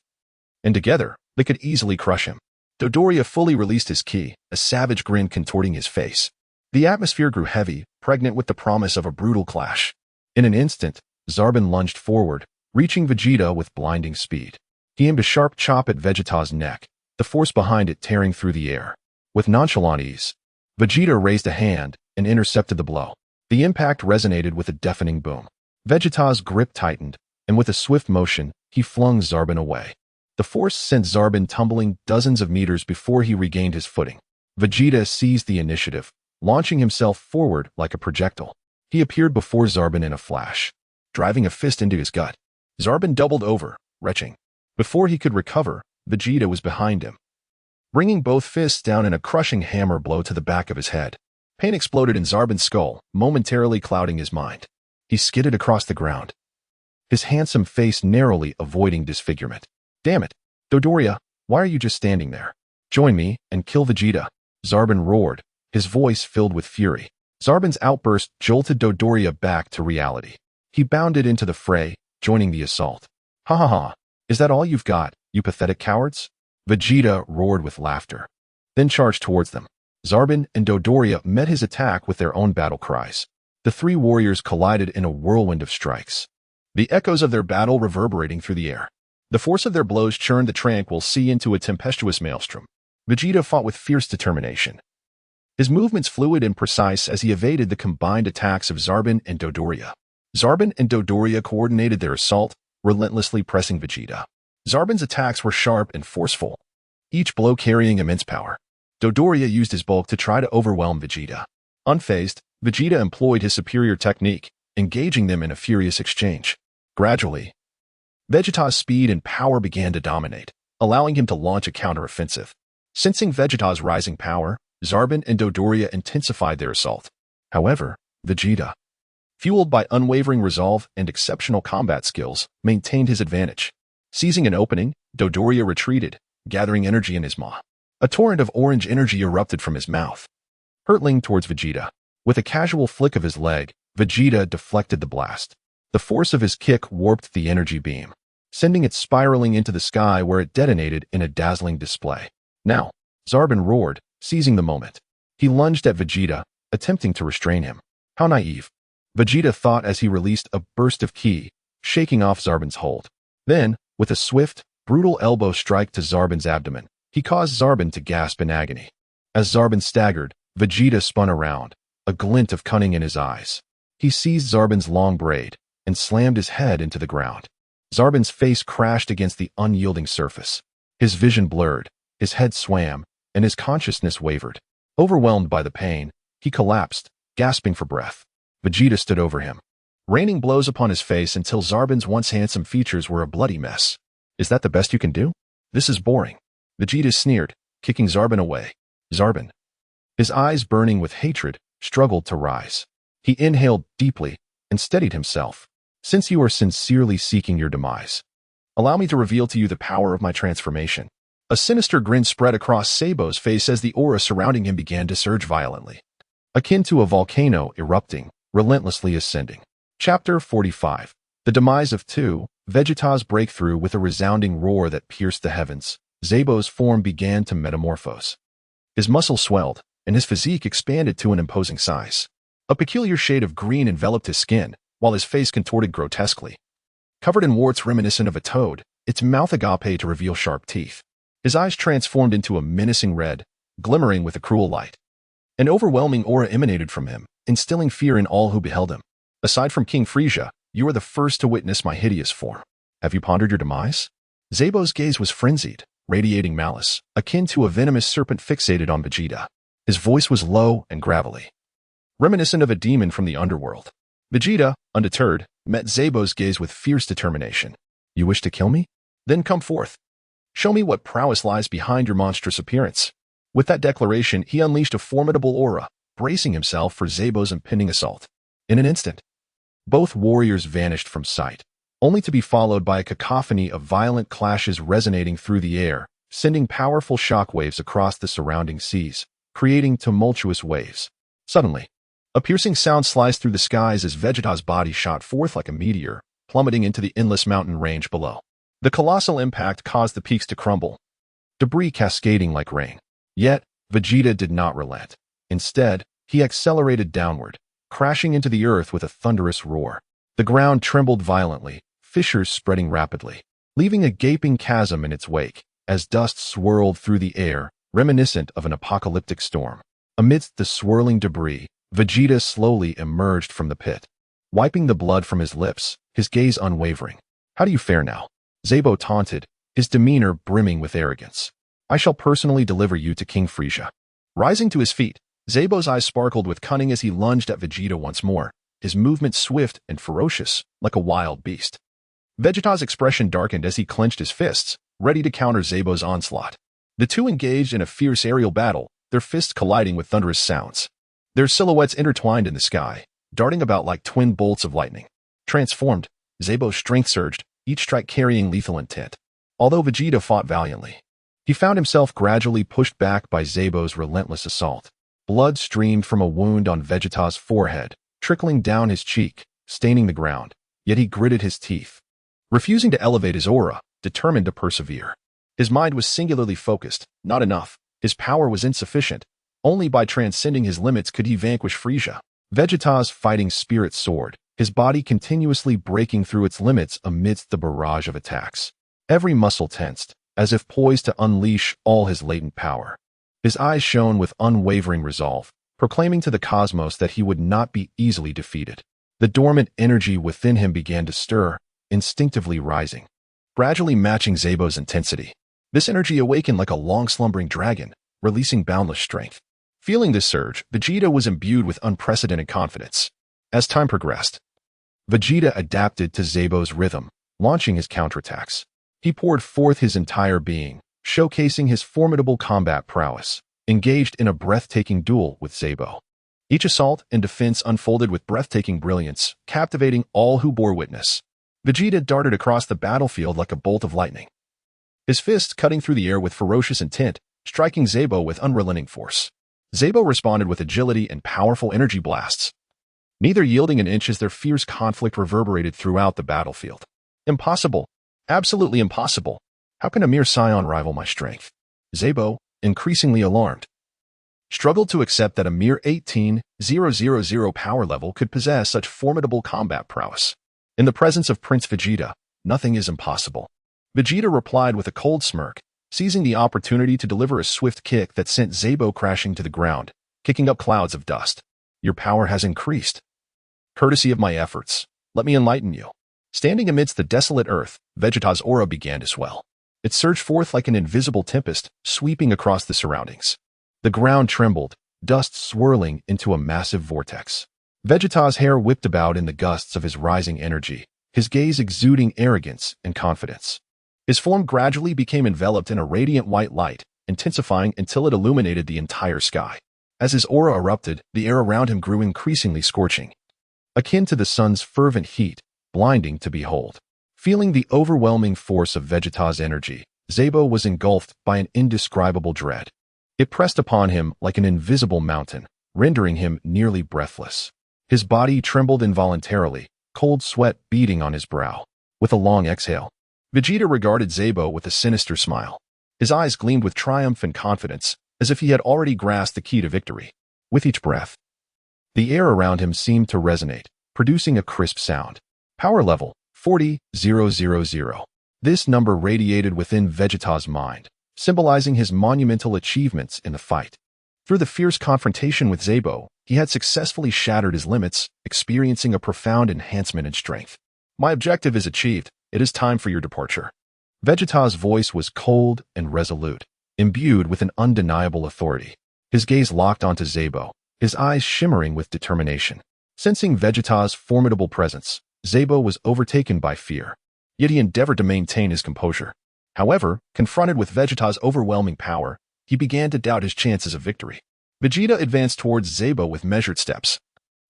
A: and together, they could easily crush him. Dodoria fully released his ki, a savage grin contorting his face. The atmosphere grew heavy, pregnant with the promise of a brutal clash. In an instant, Zarbin lunged forward, reaching Vegeta with blinding speed. He aimed a sharp chop at Vegeta's neck, the force behind it tearing through the air. With nonchalant ease, Vegeta raised a hand and intercepted the blow. The impact resonated with a deafening boom. Vegeta's grip tightened, and with a swift motion, he flung Zarbin away. The force sent Zarbin tumbling dozens of meters before he regained his footing. Vegeta seized the initiative, launching himself forward like a projectile. He appeared before Zarbin in a flash, driving a fist into his gut. Zarbin doubled over, retching. Before he could recover, Vegeta was behind him, bringing both fists down in a crushing hammer blow to the back of his head. Pain exploded in Zarbin's skull, momentarily clouding his mind. He skidded across the ground, his handsome face narrowly avoiding disfigurement. Damn it, Dodoria, why are you just standing there? Join me and kill Vegeta, Zarbin roared, his voice filled with fury. Zarbin's outburst jolted Dodoria back to reality. He bounded into the fray, joining the assault. Ha ha ha, is that all you've got, you pathetic cowards? Vegeta roared with laughter, then charged towards them. Zarbin and Dodoria met his attack with their own battle cries. The 3 warriors collided in a whirlwind of strikes, the echoes of their battle reverberating through the air. The force of their blows churned the tranquil sea into a tempestuous maelstrom. Vegeta fought with fierce determination, his movements fluid and precise as he evaded the combined attacks of Zarbin and Dodoria. Zarbin and Dodoria coordinated their assault, relentlessly pressing Vegeta. Zarbin's attacks were sharp and forceful, each blow carrying immense power. Dodoria used his bulk to try to overwhelm Vegeta. Unfazed, Vegeta employed his superior technique, engaging them in a furious exchange. Gradually, Vegeta's speed and power began to dominate, allowing him to launch a counteroffensive. Sensing Vegeta's rising power, Zarbin and Dodoria intensified their assault. However, Vegeta, fueled by unwavering resolve and exceptional combat skills, maintained his advantage. Seizing an opening, Dodoria retreated, gathering energy in his maw. A torrent of orange energy erupted from his mouth, hurtling towards Vegeta. With a casual flick of his leg, Vegeta deflected the blast. The force of his kick warped the energy beam, sending it spiraling into the sky where it detonated in a dazzling display. Now, Zarbin roared, seizing the moment. He lunged at Vegeta, attempting to restrain him. How naive, Vegeta thought as he released a burst of ki, shaking off Zarbin's hold. Then, with a swift, brutal elbow strike to Zarbin's abdomen, he caused Zarbin to gasp in agony. As Zarbin staggered, Vegeta spun around, a glint of cunning in his eyes. He seized Zarbin's long braid and slammed his head into the ground. Zarbin's face crashed against the unyielding surface. His vision blurred, his head swam, and his consciousness wavered. Overwhelmed by the pain, He collapsed, gasping for breath. Vegeta stood over him, raining blows upon his face until Zarbon's once handsome features were a bloody mess. Is that the best you can do? This is boring. Vegeta sneered, kicking Zarbon away. Zarbon, his eyes burning with hatred, struggled to rise. He inhaled deeply and steadied himself. Since you are sincerely seeking your demise, allow me to reveal to you the power of my transformation. A sinister grin spread across Sabo's face as the aura surrounding him began to surge violently, akin to a volcano erupting, relentlessly ascending. Chapter 45. The Demise of 2. Vegeta's breakthrough. With a resounding roar that pierced the heavens, Sabo's form began to metamorphose. His muscles swelled, and his physique expanded to an imposing size. A peculiar shade of green enveloped his skin, while his face contorted grotesquely. Covered in warts reminiscent of a toad, its mouth agape to reveal sharp teeth. His eyes transformed into a menacing red, glimmering with a cruel light. An overwhelming aura emanated from him, instilling fear in all who beheld him. Aside from King Frieza, you are the first to witness my hideous form. Have you pondered your demise? Sabo's gaze was frenzied, radiating malice, akin to a venomous serpent fixated on Vegeta. His voice was low and gravelly, reminiscent of a demon from the underworld. Vegeta, undeterred, met Sabo's gaze with fierce determination. You wish to kill me? Then come forth. Show me what prowess lies behind your monstrous appearance. With that declaration, he unleashed a formidable aura, bracing himself for Sabo's impending assault. In an instant, both warriors vanished from sight, only to be followed by a cacophony of violent clashes resonating through the air, sending powerful shockwaves across the surrounding seas, creating tumultuous waves. Suddenly, a piercing sound sliced through the skies as Vegeta's body shot forth like a meteor, plummeting into the endless mountain range below. The colossal impact caused the peaks to crumble, debris cascading like rain. Yet, Vegeta did not relent. Instead, he accelerated downward, crashing into the earth with a thunderous roar. The ground trembled violently, fissures spreading rapidly, leaving a gaping chasm in its wake, as dust swirled through the air, reminiscent of an apocalyptic storm. Amidst the swirling debris, Vegeta slowly emerged from the pit, wiping the blood from his lips, his gaze unwavering. How do you fare now? Sabo taunted, his demeanor brimming with arrogance. I shall personally deliver you to King Frieza. Rising to his feet, Sabo's eyes sparkled with cunning as he lunged at Vegeta once more, his movement swift and ferocious, like a wild beast. Vegeta's expression darkened as he clenched his fists, ready to counter Sabo's onslaught. The two engaged in a fierce aerial battle, their fists colliding with thunderous sounds. Their silhouettes intertwined in the sky, darting about like twin bolts of lightning. Transformed, Sabo's strength surged, each strike carrying lethal intent. Although Vegeta fought valiantly, he found himself gradually pushed back by Sabo's relentless assault. Blood streamed from a wound on Vegeta's forehead, trickling down his cheek, staining the ground, yet he gritted his teeth, refusing to elevate his aura, determined to persevere. His mind was singularly focused. Not enough. His power was insufficient. Only by transcending his limits could he vanquish Frieza. Vegeta's fighting spirit soared, his body continuously breaking through its limits amidst the barrage of attacks. Every muscle tensed, as if poised to unleash all his latent power. His eyes shone with unwavering resolve, proclaiming to the cosmos that he would not be easily defeated. The dormant energy within him began to stir, instinctively rising, gradually matching Sabo's intensity. This energy awakened like a long-slumbering dragon, releasing boundless strength. Feeling this surge, Vegeta was imbued with unprecedented confidence. As time progressed, Vegeta adapted to Sabo's rhythm, launching his counterattacks. He poured forth his entire being, showcasing his formidable combat prowess, engaged in a breathtaking duel with Sabo. Each assault and defense unfolded with breathtaking brilliance, captivating all who bore witness. Vegeta darted across the battlefield like a bolt of lightning, his fists cutting through the air with ferocious intent, striking Sabo with unrelenting force. Sabo responded with agility and powerful energy blasts, neither yielding an inch as their fierce conflict reverberated throughout the battlefield. Impossible. Absolutely impossible. How can a mere scion rival my strength? Sabo, increasingly alarmed, struggled to accept that a mere 18,000 power level could possess such formidable combat prowess. In the presence of Prince Vegeta, nothing is impossible. Vegeta replied with a cold smirk, seizing the opportunity to deliver a swift kick that sent Sabo crashing to the ground, kicking up clouds of dust. Your power has increased. Courtesy of my efforts, let me enlighten you. Standing amidst the desolate earth, Vegeta's aura began to swell. It surged forth like an invisible tempest, sweeping across the surroundings. The ground trembled, dust swirling into a massive vortex. Vegeta's hair whipped about in the gusts of his rising energy, his gaze exuding arrogance and confidence. His form gradually became enveloped in a radiant white light, intensifying until it illuminated the entire sky. As his aura erupted, the air around him grew increasingly scorching, akin to the sun's fervent heat, blinding to behold. Feeling the overwhelming force of Vegeta's energy, Zebo was engulfed by an indescribable dread. It pressed upon him like an invisible mountain, rendering him nearly breathless. His body trembled involuntarily, cold sweat beading on his brow. With a long exhale, Vegeta regarded Zebo with a sinister smile. His eyes gleamed with triumph and confidence, as if he had already grasped the key to victory. With each breath, the air around him seemed to resonate, producing a crisp sound. Power level, 40,000. This number radiated within Vegeta's mind, symbolizing his monumental achievements in the fight. Through the fierce confrontation with Zebo, he had successfully shattered his limits, experiencing a profound enhancement in strength. My objective is achieved. It is time for your departure. Vegeta's voice was cold and resolute, imbued with an undeniable authority. His gaze locked onto Zebo, his eyes shimmering with determination. Sensing Vegeta's formidable presence, Zebo was overtaken by fear. Yet he endeavored to maintain his composure. However, confronted with Vegeta's overwhelming power, he began to doubt his chances of victory. Vegeta advanced towards Zebo with measured steps,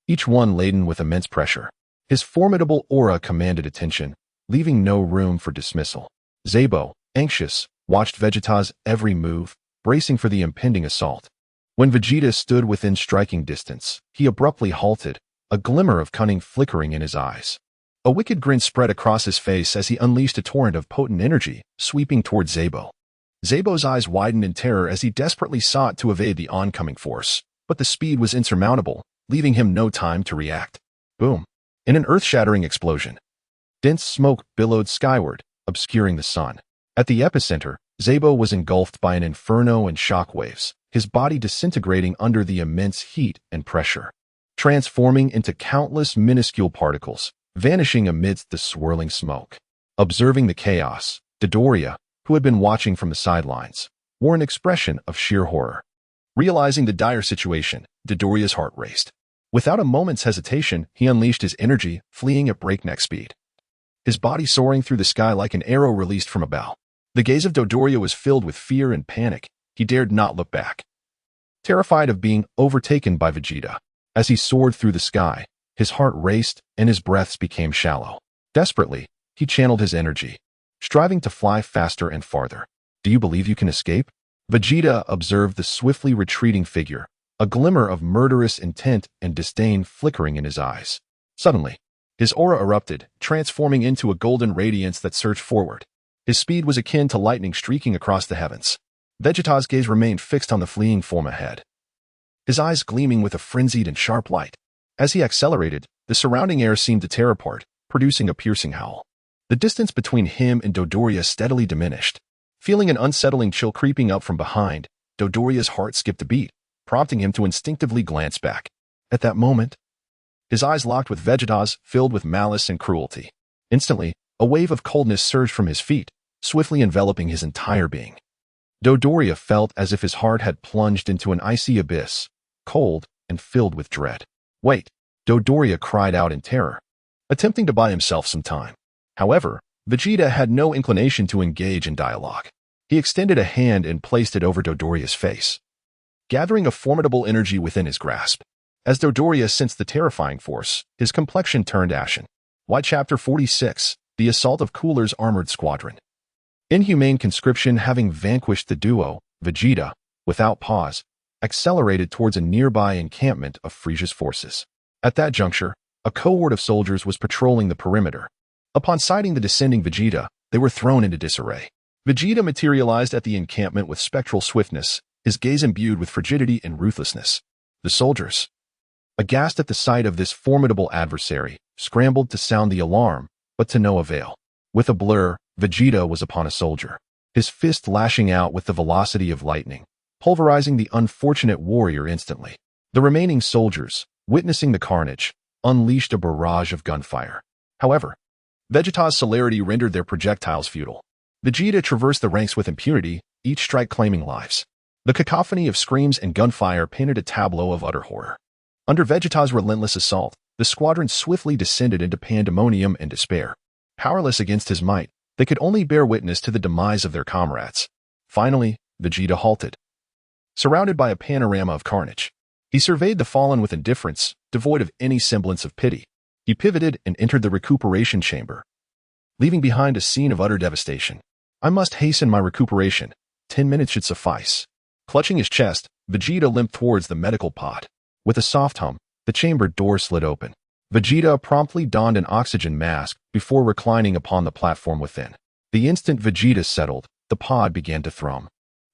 A: each one laden with immense pressure. His formidable aura commanded attention, leaving no room for dismissal. Zebo, anxious, watched Vegeta's every move, bracing for the impending assault. When Vegeta stood within striking distance, he abruptly halted, a glimmer of cunning flickering in his eyes. A wicked grin spread across his face as he unleashed a torrent of potent energy, sweeping towards Zebo. Zebo's eyes widened in terror as he desperately sought to evade the oncoming force, but the speed was insurmountable, leaving him no time to react. Boom! In an earth-shattering explosion, dense smoke billowed skyward, obscuring the sun. At the epicenter, Zebo was engulfed by an inferno and shockwaves, his body disintegrating under the immense heat and pressure, transforming into countless minuscule particles, vanishing amidst the swirling smoke. Observing the chaos, Dodoria, who had been watching from the sidelines, wore an expression of sheer horror. Realizing the dire situation, Dodoria's heart raced. Without a moment's hesitation, he unleashed his energy, fleeing at breakneck speed, his body soaring through the sky like an arrow released from a bow. The gaze of Dodoria was filled with fear and panic. He dared not look back, terrified of being overtaken by Vegeta. As he soared through the sky, his heart raced and his breaths became shallow. Desperately, he channeled his energy, striving to fly faster and farther. Do you believe you can escape? Vegeta observed the swiftly retreating figure, a glimmer of murderous intent and disdain flickering in his eyes. Suddenly, his aura erupted, transforming into a golden radiance that surged forward. His speed was akin to lightning streaking across the heavens. Vegeta's gaze remained fixed on the fleeing form ahead, his eyes gleaming with a frenzied and sharp light. As he accelerated, the surrounding air seemed to tear apart, producing a piercing howl. The distance between him and Dodoria steadily diminished. Feeling an unsettling chill creeping up from behind, Dodoria's heart skipped a beat, prompting him to instinctively glance back. At that moment, his eyes locked with Vegeta's, filled with malice and cruelty. Instantly, a wave of coldness surged from his feet, swiftly enveloping his entire being. Dodoria felt as if his heart had plunged into an icy abyss, cold and filled with dread. Wait! Dodoria cried out in terror, attempting to buy himself some time. However, Vegeta had no inclination to engage in dialogue. He extended a hand and placed it over Dodoria's face, gathering a formidable energy within his grasp. As Dodoria sensed the terrifying force, his complexion turned ashen. Why Chapter 46, The Assault of Cooler's Armored Squadron. Inhumane conscription having vanquished the duo, Vegeta, without pause, accelerated towards a nearby encampment of Frisia's forces. At that juncture, a cohort of soldiers was patrolling the perimeter. Upon sighting the descending Vegeta, they were thrown into disarray. Vegeta materialized at the encampment with spectral swiftness, his gaze imbued with frigidity and ruthlessness. The soldiers, aghast at the sight of this formidable adversary, scrambled to sound the alarm, but to no avail. With a blur, Vegeta was upon a soldier, his fist lashing out with the velocity of lightning, pulverizing the unfortunate warrior instantly. The remaining soldiers, witnessing the carnage, unleashed a barrage of gunfire. However, Vegeta's celerity rendered their projectiles futile. Vegeta traversed the ranks with impunity, each strike claiming lives. The cacophony of screams and gunfire painted a tableau of utter horror. Under Vegeta's relentless assault, the squadron swiftly descended into pandemonium and despair. Powerless against his might, they could only bear witness to the demise of their comrades. Finally, Vegeta halted. Surrounded by a panorama of carnage, he surveyed the fallen with indifference, devoid of any semblance of pity. He pivoted and entered the recuperation chamber, leaving behind a scene of utter devastation. I must hasten my recuperation. 10 minutes should suffice. Clutching his chest, Vegeta limped towards the medical pod. With a soft hum, the chamber door slid open. Vegeta promptly donned an oxygen mask before reclining upon the platform within. The instant Vegeta settled, the pod began to thrum,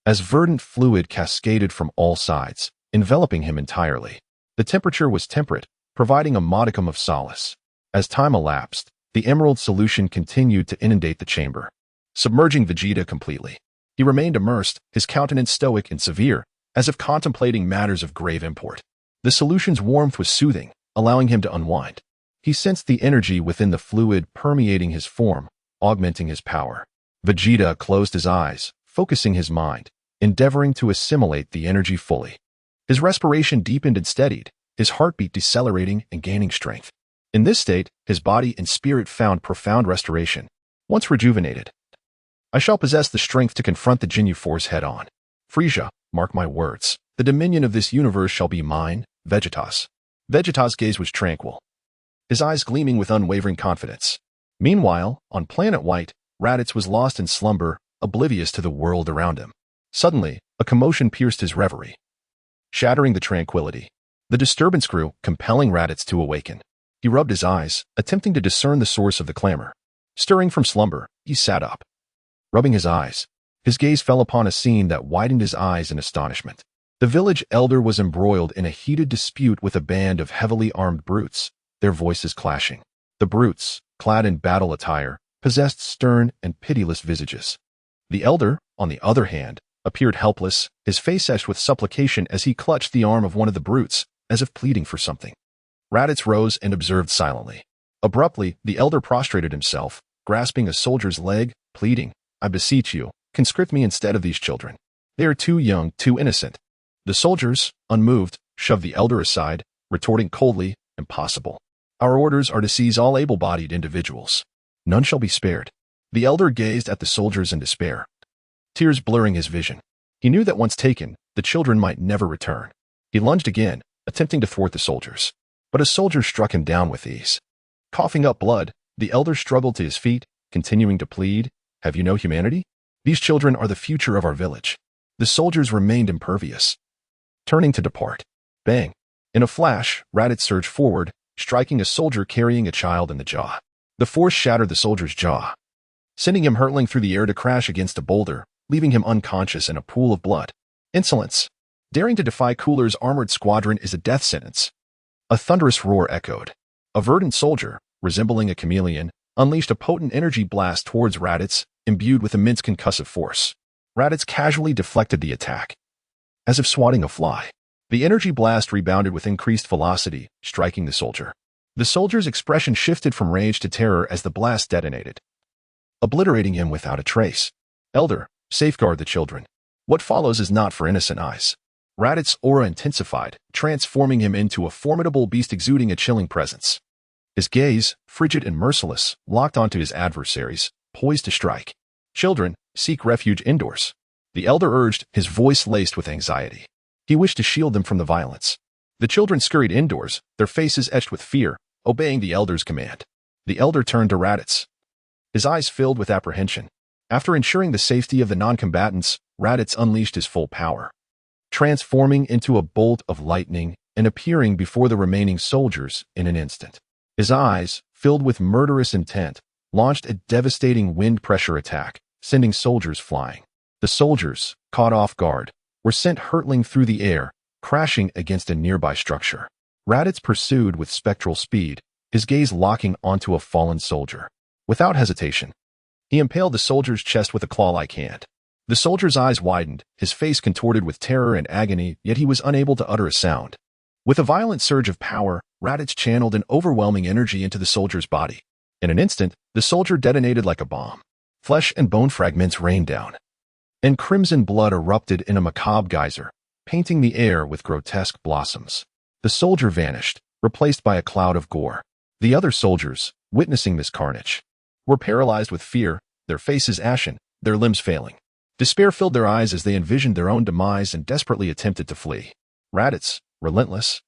A: as verdant fluid cascaded from all sides, enveloping him entirely. The temperature was temperate, providing a modicum of solace. As time elapsed, the emerald solution continued to inundate the chamber, submerging Vegeta completely. He remained immersed, his countenance stoic and severe, as if contemplating matters of grave import. The solution's warmth was soothing, allowing him to unwind. He sensed the energy within the fluid permeating his form, augmenting his power. Vegeta closed his eyes, focusing his mind, endeavoring to assimilate the energy fully. His respiration deepened and steadied, his heartbeat decelerating and gaining strength. In this state, his body and spirit found profound restoration. Once rejuvenated, I shall possess the strength to confront the Ginyu Force head-on. Frieza, mark my words. The dominion of this universe shall be mine, Vegeta's. Vegeta's gaze was tranquil, his eyes gleaming with unwavering confidence. Meanwhile, on Planet White, Raditz was lost in slumber, oblivious to the world around him. Suddenly, a commotion pierced his reverie, shattering the tranquility. The disturbance grew, compelling Raditz to awaken. He rubbed his eyes, attempting to discern the source of the clamor. Stirring from slumber, he sat up. Rubbing his eyes, his gaze fell upon a scene that widened his eyes in astonishment. The village elder was embroiled in a heated dispute with a band of heavily armed brutes, their voices clashing. The brutes, clad in battle attire, possessed stern and pitiless visages. The elder, on the other hand, appeared helpless, his face etched with supplication as he clutched the arm of one of the brutes, as if pleading for something. Raditz rose and observed silently. Abruptly, the elder prostrated himself, grasping a soldier's leg, pleading, I beseech you, conscript me instead of these children. They are too young, too innocent. The soldiers, unmoved, shoved the elder aside, retorting coldly, impossible. Our orders are to seize all able-bodied individuals. None shall be spared. The elder gazed at the soldiers in despair, tears blurring his vision. He knew that once taken, the children might never return. He lunged again, attempting to thwart the soldiers. But a soldier struck him down with ease. Coughing up blood, the elder struggled to his feet, continuing to plead, Have you no humanity? These children are the future of our village. The soldiers remained impervious, turning to depart. Bang! In a flash, Raditz surged forward, striking a soldier carrying a child in the jaw. The force shattered the soldier's jaw, sending him hurtling through the air to crash against a boulder, leaving him unconscious in a pool of blood. Insolence! Daring to defy Cooler's armored squadron is a death sentence. A thunderous roar echoed. A verdant soldier, resembling a chameleon, unleashed a potent energy blast towards Raditz, imbued with immense concussive force. Raditz casually deflected the attack, as if swatting a fly. The energy blast rebounded with increased velocity, striking the soldier. The soldier's expression shifted from rage to terror as the blast detonated, obliterating him without a trace. Elder, safeguard the children. What follows is not for innocent eyes. Raditz's aura intensified, transforming him into a formidable beast exuding a chilling presence. His gaze, frigid and merciless, locked onto his adversaries, poised to strike. Children, seek refuge indoors. The elder urged, his voice laced with anxiety. He wished to shield them from the violence. The children scurried indoors, their faces etched with fear, obeying the elder's command. The elder turned to Raditz, his eyes filled with apprehension. After ensuring the safety of the non-combatants, Raditz unleashed his full power, transforming into a bolt of lightning and appearing before the remaining soldiers in an instant. His eyes, filled with murderous intent, launched a devastating wind pressure attack, sending soldiers flying. The soldiers, caught off guard, were sent hurtling through the air, crashing against a nearby structure. Raditz pursued with spectral speed, his gaze locking onto a fallen soldier. Without hesitation, he impaled the soldier's chest with a claw-like hand. The soldier's eyes widened, his face contorted with terror and agony, yet he was unable to utter a sound. With a violent surge of power, Raditz channeled an overwhelming energy into the soldier's body. In an instant, the soldier detonated like a bomb. Flesh and bone fragments rained down, and crimson blood erupted in a macabre geyser, painting the air with grotesque blossoms. The soldier vanished, replaced by a cloud of gore. The other soldiers, witnessing this carnage, were paralyzed with fear, their faces ashen, their limbs failing. Despair filled their eyes as they envisioned their own demise and desperately attempted to flee. Raditz, relentless,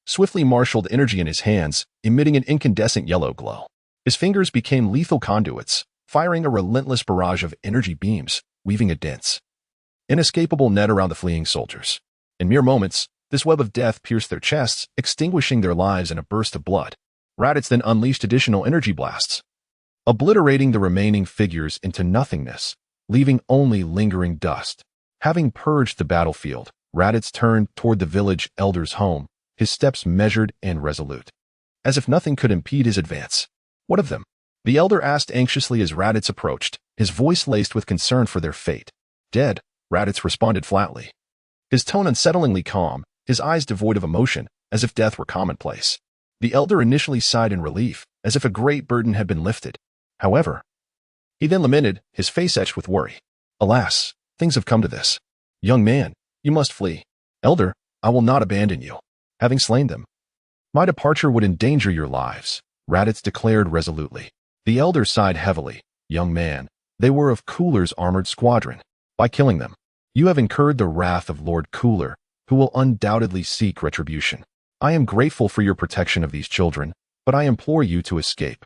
A: swiftly marshaled energy in his hands, emitting an incandescent yellow glow. His fingers became lethal conduits, firing a relentless barrage of energy beams, weaving a dense, inescapable net around the fleeing soldiers. In mere moments, this web of death pierced their chests, extinguishing their lives in a burst of blood. Raditz then unleashed additional energy blasts, obliterating the remaining figures into nothingness, leaving only lingering dust. Having purged the battlefield, Raditz turned toward the village elder's home, his steps measured and resolute, as if nothing could impede his advance. What of them? The elder asked anxiously as Raditz approached, his voice laced with concern for their fate. Dead, Raditz responded flatly, his tone unsettlingly calm, his eyes devoid of emotion, as if death were commonplace. The elder initially sighed in relief, as if a great burden had been lifted. However, he then lamented, his face etched with worry. Alas, things have come to this. Young man, you must flee. Elder, I will not abandon you. Having slain them, my departure would endanger your lives, Raditz declared resolutely. The elder sighed heavily. Young man, they were of Cooler's armored squadron. By killing them, you have incurred the wrath of Lord Cooler, who will undoubtedly seek retribution. I am grateful for your protection of these children, but I implore you to escape.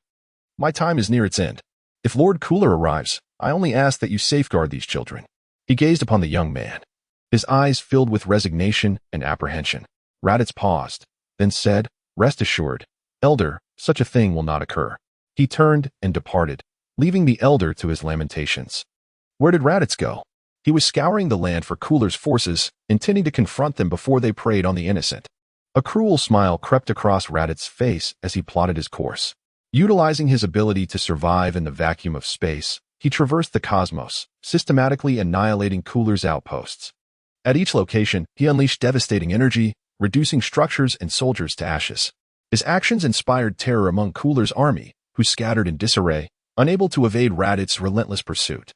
A: My time is near its end. If Lord Cooler arrives, I only ask that you safeguard these children. He gazed upon the young man, his eyes filled with resignation and apprehension. Raditz paused, then said, Rest assured, Elder, such a thing will not occur. He turned and departed, leaving the elder to his lamentations. Where did Raditz go? He was scouring the land for Cooler's forces, intending to confront them before they preyed on the innocent. A cruel smile crept across Raditz's face as he plotted his course. Utilizing his ability to survive in the vacuum of space, he traversed the cosmos, systematically annihilating Cooler's outposts. At each location, he unleashed devastating energy, reducing structures and soldiers to ashes. His actions inspired terror among Cooler's army, who scattered in disarray, unable to evade Raditz's relentless pursuit.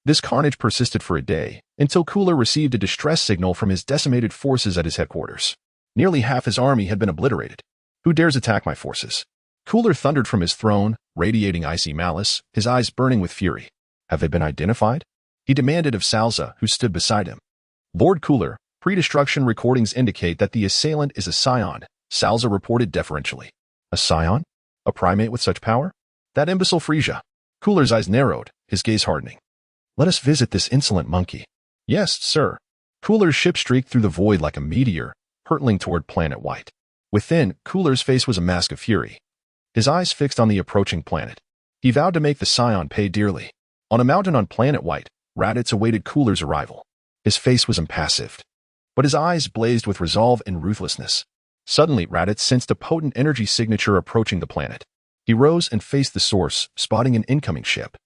A: This carnage persisted for a day, until Cooler received a distress signal from his decimated forces at his headquarters. Nearly half his army had been obliterated. Who dares attack my forces? Cooler thundered from his throne, radiating icy malice, his eyes burning with fury. Have they been identified? He demanded of Salza, who stood beside him. Lord Cooler, pre-destruction recordings indicate that the assailant is a scion, Salza reported deferentially. A scion? A primate with such power? That imbecile Frisia. Cooler's eyes narrowed, his gaze hardening. Let us visit this insolent monkey. Yes, sir. Cooler's ship streaked through the void like a meteor, hurtling toward Planet White. Within, Cooler's face was a mask of fury, his eyes fixed on the approaching planet. He vowed to make the scion pay dearly. On a mountain on Planet White, Raditz awaited Cooler's arrival. His face was impassive, but his eyes blazed with resolve and ruthlessness. Suddenly, Raditz sensed a potent energy signature approaching the planet. He rose and faced the source, spotting an incoming ship.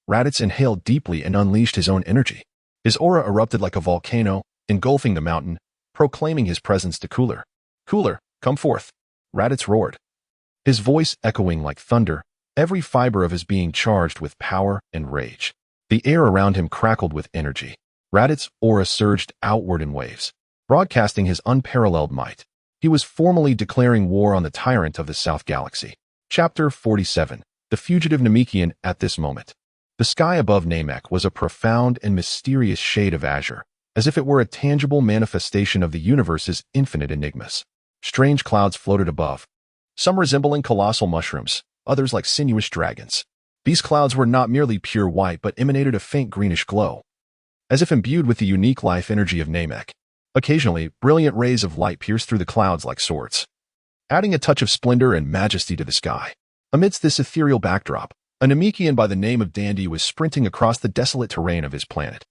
A: Raditz inhaled deeply and unleashed his own energy. His aura erupted like a volcano, engulfing the mountain, proclaiming his presence to Cooler. Cooler, come forth. Raditz roared, his voice echoing like thunder, every fiber of his being charged with power and rage. The air around him crackled with energy. Raditz's aura surged outward in waves, broadcasting his unparalleled might. He was formally declaring war on the tyrant of the South Galaxy. Chapter 47. The Fugitive Namekian. At this moment, the sky above Namek was a profound and mysterious shade of azure, as if it were a tangible manifestation of the universe's infinite enigmas. Strange clouds floated above, some resembling colossal mushrooms, others like sinuous dragons. These clouds were not merely pure white but emanated a faint greenish glow, as if imbued with the unique life energy of Namek. Occasionally, brilliant rays of light pierced through the clouds like swords, adding a touch of splendor and majesty to the sky. Amidst this ethereal backdrop, a Namekian by the name of Dandy was sprinting across the desolate terrain of his planet.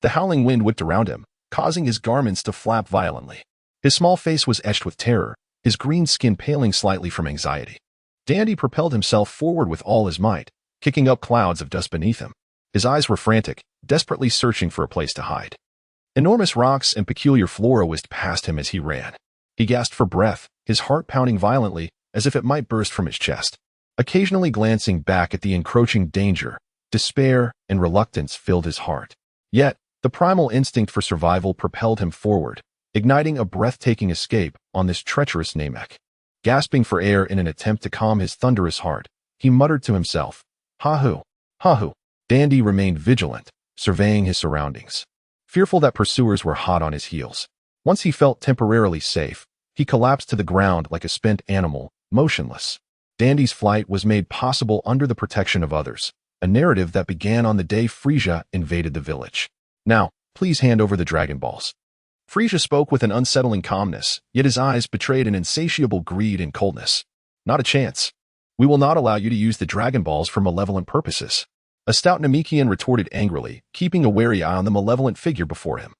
A: The howling wind whipped around him, causing his garments to flap violently. His small face was etched with terror, his green skin paling slightly from anxiety. Dandy propelled himself forward with all his might, kicking up clouds of dust beneath him. His eyes were frantic, desperately searching for a place to hide. Enormous rocks and peculiar flora whizzed past him as he ran. He gasped for breath, his heart pounding violently, as if it might burst from his chest. Occasionally glancing back at the encroaching danger, despair and reluctance filled his heart. Yet, The primal instinct for survival propelled him forward, igniting a breathtaking escape on this treacherous Namek. Gasping for air in an attempt to calm his thunderous heart, he muttered to himself, "Ha-hoo, ha-hoo." Dandy remained vigilant, surveying his surroundings, fearful that pursuers were hot on his heels. Once he felt temporarily safe, he collapsed to the ground like a spent animal, motionless. Dandy's flight was made possible under the protection of others, a narrative that began on the day Frisia invaded the village. "Now, please hand over the Dragon Balls." Frisia spoke with an unsettling calmness, yet his eyes betrayed an insatiable greed and coldness. "Not a chance. We will not allow you to use the Dragon Balls for malevolent purposes." A stout Namekian retorted angrily, keeping a wary eye on the malevolent figure before him.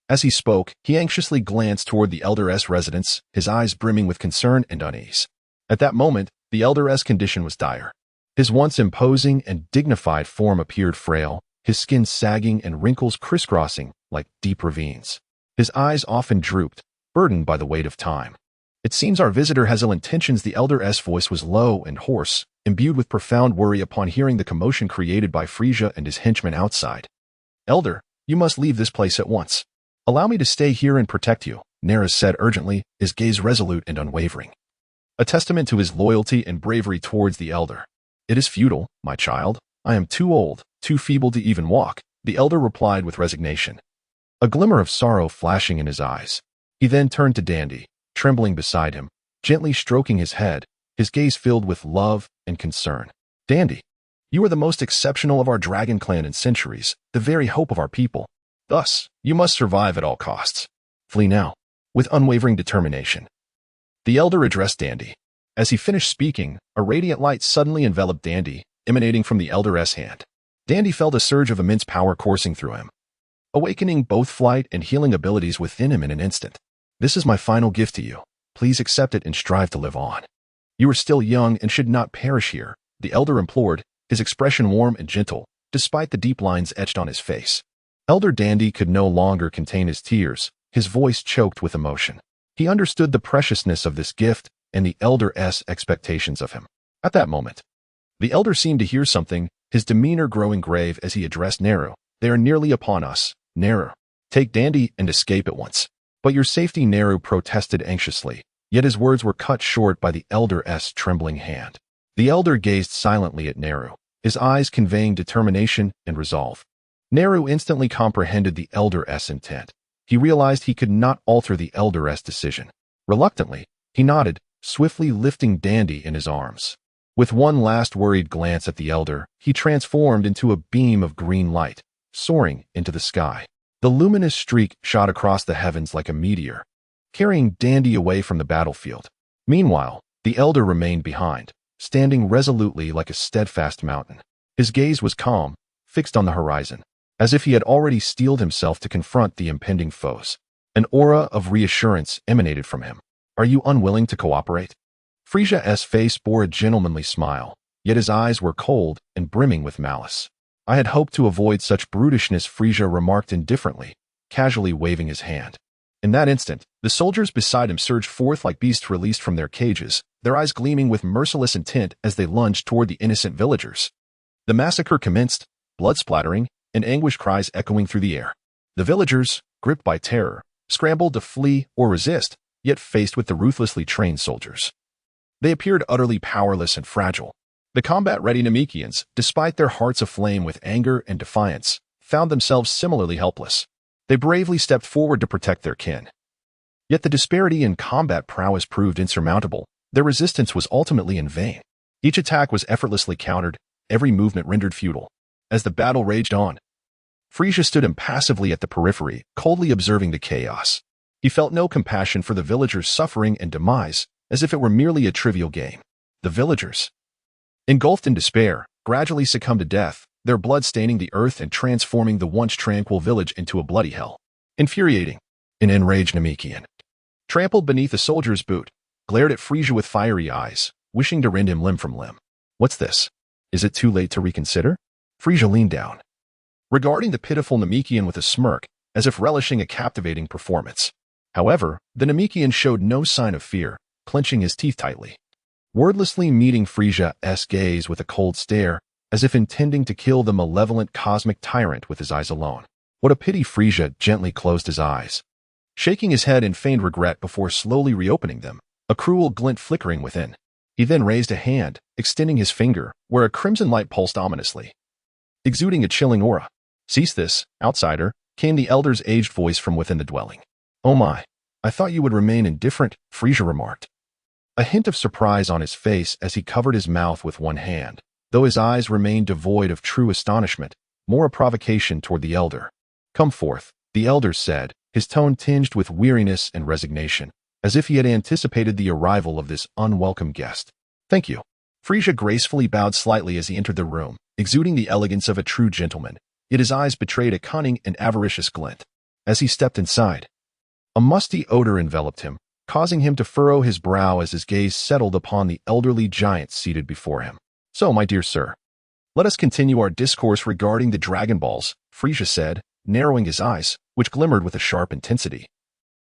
A: As he spoke, he anxiously glanced toward the Elder's residence, his eyes brimming with concern and unease. At that moment, the Elder's condition was dire. His once imposing and dignified form appeared frail, his skin sagging and wrinkles crisscrossing like deep ravines. His eyes often drooped, burdened by the weight of time. "It seems our visitor has ill intentions." The Elder's voice was low and hoarse, imbued with profound worry upon hearing the commotion created by Frisia and his henchmen outside. "Elder, you must leave this place at once." "Allow me to stay here and protect you," Neras said urgently, his gaze resolute and unwavering, a testament to his loyalty and bravery towards the Elder. "It is futile, my child. I am too old, too feeble to even walk," the Elder replied with resignation, a glimmer of sorrow flashing in his eyes. He then turned to Dandy, trembling beside him, gently stroking his head, his gaze filled with love and concern. "Dandy, you are the most exceptional of our dragon clan in centuries, the very hope of our people. Thus, you must survive at all costs. Flee now, with unwavering determination." The Elder addressed Dandy. As he finished speaking, a radiant light suddenly enveloped Dandy, emanating from the Elder's hand. Dandy felt a surge of immense power coursing through him, awakening both flight and healing abilities within him in an instant. "This is my final gift to you. Please accept it and strive to live on. You are still young and should not perish here," the Elder implored, his expression warm and gentle, despite the deep lines etched on his face. Elder Dandy could no longer contain his tears, his voice choked with emotion. He understood the preciousness of this gift and the Elder's expectations of him. At that moment, the Elder seemed to hear something, his demeanor growing grave as he addressed Neru. "They are nearly upon us, Neru. Take Dandy and escape at once." "But your safety," Neru protested anxiously, yet his words were cut short by the Elder's trembling hand. The Elder gazed silently at Neru, his eyes conveying determination and resolve. Neru instantly comprehended the Elder's intent. He realized he could not alter the Elder's decision. Reluctantly, he nodded, swiftly lifting Dandy in his arms. With one last worried glance at the Elder, he transformed into a beam of green light, soaring into the sky. The luminous streak shot across the heavens like a meteor, carrying Dandy away from the battlefield. Meanwhile, the Elder remained behind, standing resolutely like a steadfast mountain. His gaze was calm, fixed on the horizon, as if he had already steeled himself to confront the impending foes. An aura of reassurance emanated from him. "Are you unwilling to cooperate?" Frisia's face bore a gentlemanly smile, yet his eyes were cold and brimming with malice. "I had hoped to avoid such brutishness," Frisia remarked indifferently, casually waving his hand. In that instant, the soldiers beside him surged forth like beasts released from their cages, their eyes gleaming with merciless intent as they lunged toward the innocent villagers. The massacre commenced, blood splattering, and anguish cries echoing through the air. The villagers, gripped by terror, scrambled to flee or resist, yet faced with the ruthlessly trained soldiers, they appeared utterly powerless and fragile. The combat-ready Namekians, despite their hearts aflame with anger and defiance, found themselves similarly helpless. They bravely stepped forward to protect their kin. Yet the disparity in combat prowess proved insurmountable. Their resistance was ultimately in vain. Each attack was effortlessly countered, every movement rendered futile. As the battle raged on, Frisia stood impassively at the periphery, coldly observing the chaos. He felt no compassion for the villagers' suffering and demise, as if it were merely a trivial game. The villagers, engulfed in despair, gradually succumbed to death, their blood staining the earth and transforming the once tranquil village into a bloody hell. Infuriating, an enraged Namekian, trampled beneath a soldier's boot, glared at Frisia with fiery eyes, wishing to rend him limb from limb. "What's this? Is it too late to reconsider?" Frisia leaned down, regarding the pitiful Namekian with a smirk, as if relishing a captivating performance. However, the Namekian showed no sign of fear, clenching his teeth tightly, wordlessly meeting Frisia's gaze with a cold stare, as if intending to kill the malevolent cosmic tyrant with his eyes alone. What a pity. Frisia gently closed his eyes, shaking his head in feigned regret before slowly reopening them, a cruel glint flickering within. He then raised a hand, extending his finger, where a crimson light pulsed ominously, exuding a chilling aura. "Cease this, outsider," came the elder's aged voice from within the dwelling. "Oh my, I thought you would remain indifferent," Frisia remarked, a hint of surprise on his face as he covered his mouth with one hand, though his eyes remained devoid of true astonishment, more a provocation toward the elder. "Come forth," the elder said, his tone tinged with weariness and resignation, as if he had anticipated the arrival of this unwelcome guest. "Thank you." Frisia gracefully bowed slightly as he entered the room, exuding the elegance of a true gentleman, yet his eyes betrayed a cunning and avaricious glint. As he stepped inside, a musty odor enveloped him, causing him to furrow his brow as his gaze settled upon the elderly giant seated before him. "So, my dear sir, let us continue our discourse regarding the Dragon Balls," Frisia said, narrowing his eyes, which glimmered with a sharp intensity,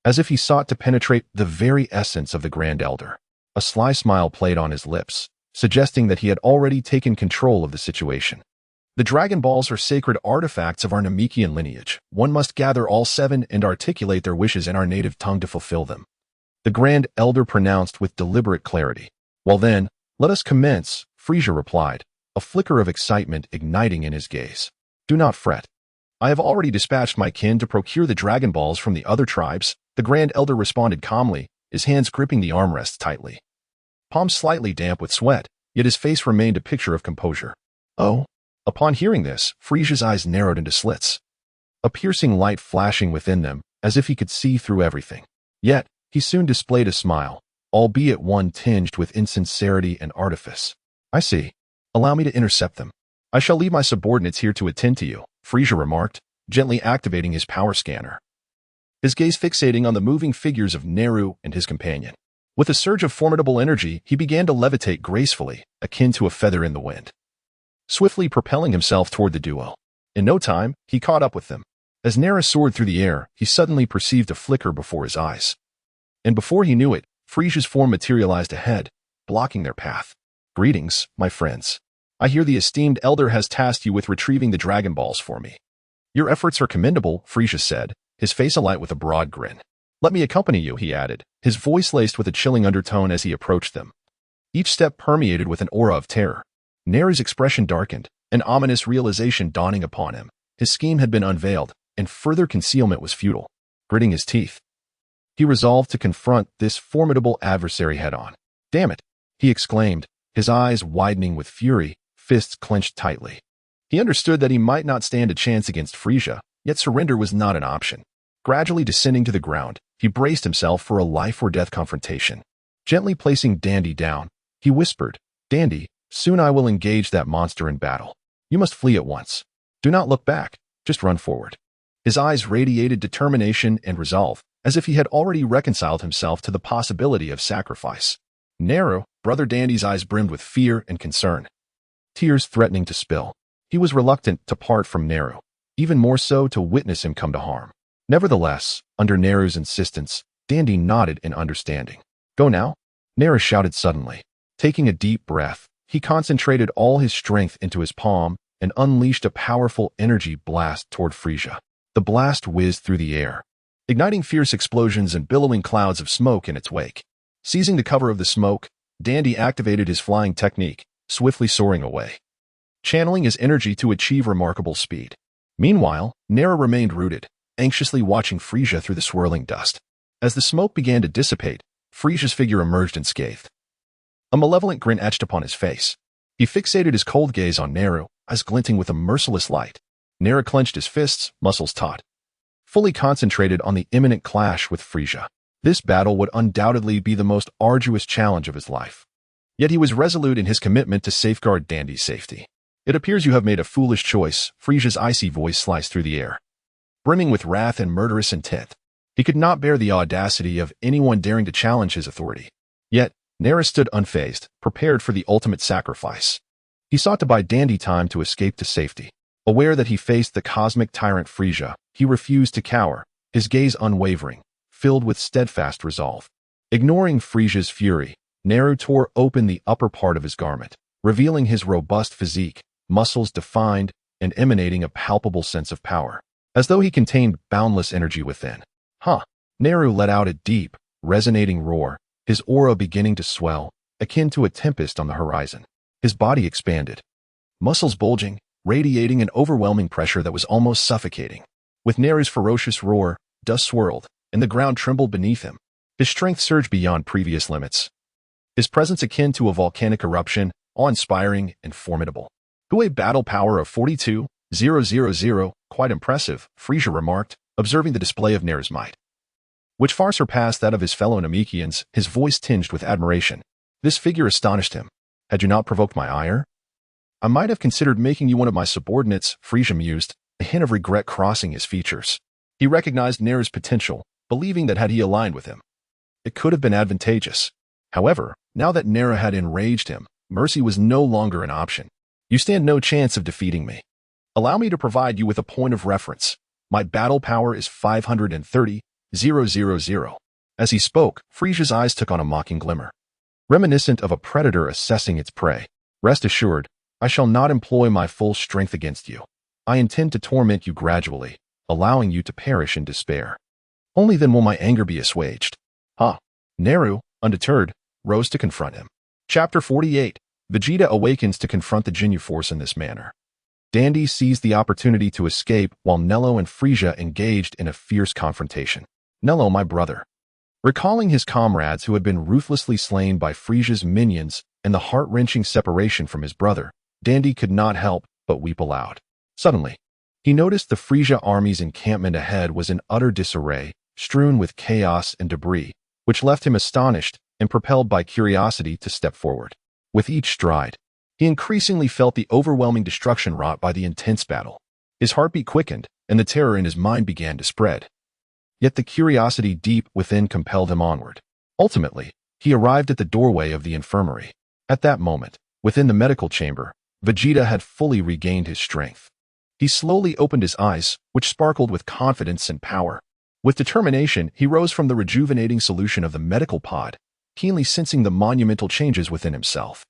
A: as if he sought to penetrate the very essence of the Grand Elder. A sly smile played on his lips, suggesting that he had already taken control of the situation. "The Dragon Balls are sacred artifacts of our Namekian lineage. One must gather all 7 and articulate their wishes in our native tongue to fulfill them," the Grand Elder pronounced with deliberate clarity. "Well then, let us commence," Frisia replied, a flicker of excitement igniting in his gaze. "Do not fret. I have already dispatched my kin to procure the Dragon Balls from the other tribes," the Grand Elder responded calmly, his hands gripping the armrests tightly, palms slightly damp with sweat, yet his face remained a picture of composure. "Oh?" Upon hearing this, Frisia's eyes narrowed into slits, a piercing light flashing within them, as if he could see through everything. Yet, he soon displayed a smile, albeit one tinged with insincerity and artifice. "I see. Allow me to intercept them. I shall leave my subordinates here to attend to you," Frisia remarked, gently activating his power scanner, his gaze fixating on the moving figures of Neru and his companion. With a surge of formidable energy, he began to levitate gracefully, akin to a feather in the wind, swiftly propelling himself toward the duo. In no time, he caught up with them. As Neru soared through the air, he suddenly perceived a flicker before his eyes. And before he knew it, Frisia's form materialized ahead, blocking their path. "Greetings, my friends. I hear the esteemed elder has tasked you with retrieving the Dragon Balls for me." "Your efforts are commendable," Frisia said, his face alight with a broad grin. "Let me accompany you," he added, his voice laced with a chilling undertone as he approached them. Each step permeated with an aura of terror. Neru's expression darkened, an ominous realization dawning upon him. His scheme had been unveiled, and further concealment was futile. Gritting his teeth, he resolved to confront this formidable adversary head-on. "Damn it!" he exclaimed, his eyes widening with fury, fists clenched tightly. He understood that he might not stand a chance against Frisia, yet surrender was not an option. Gradually descending to the ground, he braced himself for a life-or-death confrontation. Gently placing Dandy down, he whispered, "Dandy, soon I will engage that monster in battle. You must flee at once. Do not look back, just run forward." His eyes radiated determination and resolve, as if he had already reconciled himself to the possibility of sacrifice. Neru, Brother Dandy's eyes brimmed with fear and concern, tears threatening to spill. He was reluctant to part from Neru, even more so to witness him come to harm. Nevertheless, under Neru's insistence, Dandy nodded in understanding. "Go now?" Neru shouted suddenly. Taking a deep breath, he concentrated all his strength into his palm and unleashed a powerful energy blast toward Frisia. The blast whizzed through the air, igniting fierce explosions and billowing clouds of smoke in its wake. Seizing the cover of the smoke, Dandy activated his flying technique, swiftly soaring away, channeling his energy to achieve remarkable speed. Meanwhile, Neru remained rooted, anxiously watching Frisia through the swirling dust. As the smoke began to dissipate, Frisia's figure emerged unscathed. A malevolent grin etched upon his face. He fixated his cold gaze on Neru, eyes glinting with a merciless light. Neru clenched his fists, muscles taut, fully concentrated on the imminent clash with Frisia. This battle would undoubtedly be the most arduous challenge of his life. Yet he was resolute in his commitment to safeguard Dandy's safety. "It appears you have made a foolish choice," Frisia's icy voice sliced through the air, brimming with wrath and murderous intent. He could not bear the audacity of anyone daring to challenge his authority. Yet, Neru stood unfazed, prepared for the ultimate sacrifice. He sought to buy Dandy time to escape to safety. Aware that he faced the cosmic tyrant Frisia, he refused to cower, his gaze unwavering, filled with steadfast resolve. Ignoring Frisia's fury, Neru tore open the upper part of his garment, revealing his robust physique, muscles defined, and emanating a palpable sense of power. as though he contained boundless energy within. Huh. Naru let out a deep, resonating roar, his aura beginning to swell, akin to a tempest on the horizon. His body expanded, muscles bulging, radiating an overwhelming pressure that was almost suffocating. With Naru's ferocious roar, dust swirled, and the ground trembled beneath him. His strength surged beyond previous limits. His presence akin to a volcanic eruption, awe-inspiring and formidable. To a battle power of 42,000, quite impressive, Frisia remarked, observing the display of Naru's might, which far surpassed that of his fellow Namekians, his voice tinged with admiration. This figure astonished him. Had you not provoked my ire? I might have considered making you one of my subordinates, Frisia mused, a hint of regret crossing his features. He recognized Naru's potential, believing that had he aligned with him, it could have been advantageous. However, now that Naru had enraged him, mercy was no longer an option. You stand no chance of defeating me. Allow me to provide you with a point of reference. My battle power is 530,000. As he spoke, Frisia's eyes took on a mocking glimmer, reminiscent of a predator assessing its prey. Rest assured, I shall not employ my full strength against you. I intend to torment you gradually, allowing you to perish in despair. Only then will my anger be assuaged. Naru, undeterred, rose to confront him. Chapter 48. Vegeta awakens to confront the Ginyu Force in this manner. Dandy seized the opportunity to escape while Nello and Frisia engaged in a fierce confrontation. Nello, my brother. Recalling his comrades who had been ruthlessly slain by Frisia's minions and the heart-wrenching separation from his brother, Dandy could not help but weep aloud. Suddenly, he noticed the Frisia army's encampment ahead was in utter disarray, strewn with chaos and debris, which left him astonished and propelled by curiosity to step forward. With each stride, he increasingly felt the overwhelming destruction wrought by the intense battle. His heartbeat quickened, and the terror in his mind began to spread. Yet the curiosity deep within compelled him onward. Ultimately, he arrived at the doorway of the infirmary. At that moment, within the medical chamber, Vegeta had fully regained his strength. He slowly opened his eyes, which sparkled with confidence and power. With determination, he rose from the rejuvenating solution of the medical pod, keenly sensing the monumental changes within himself.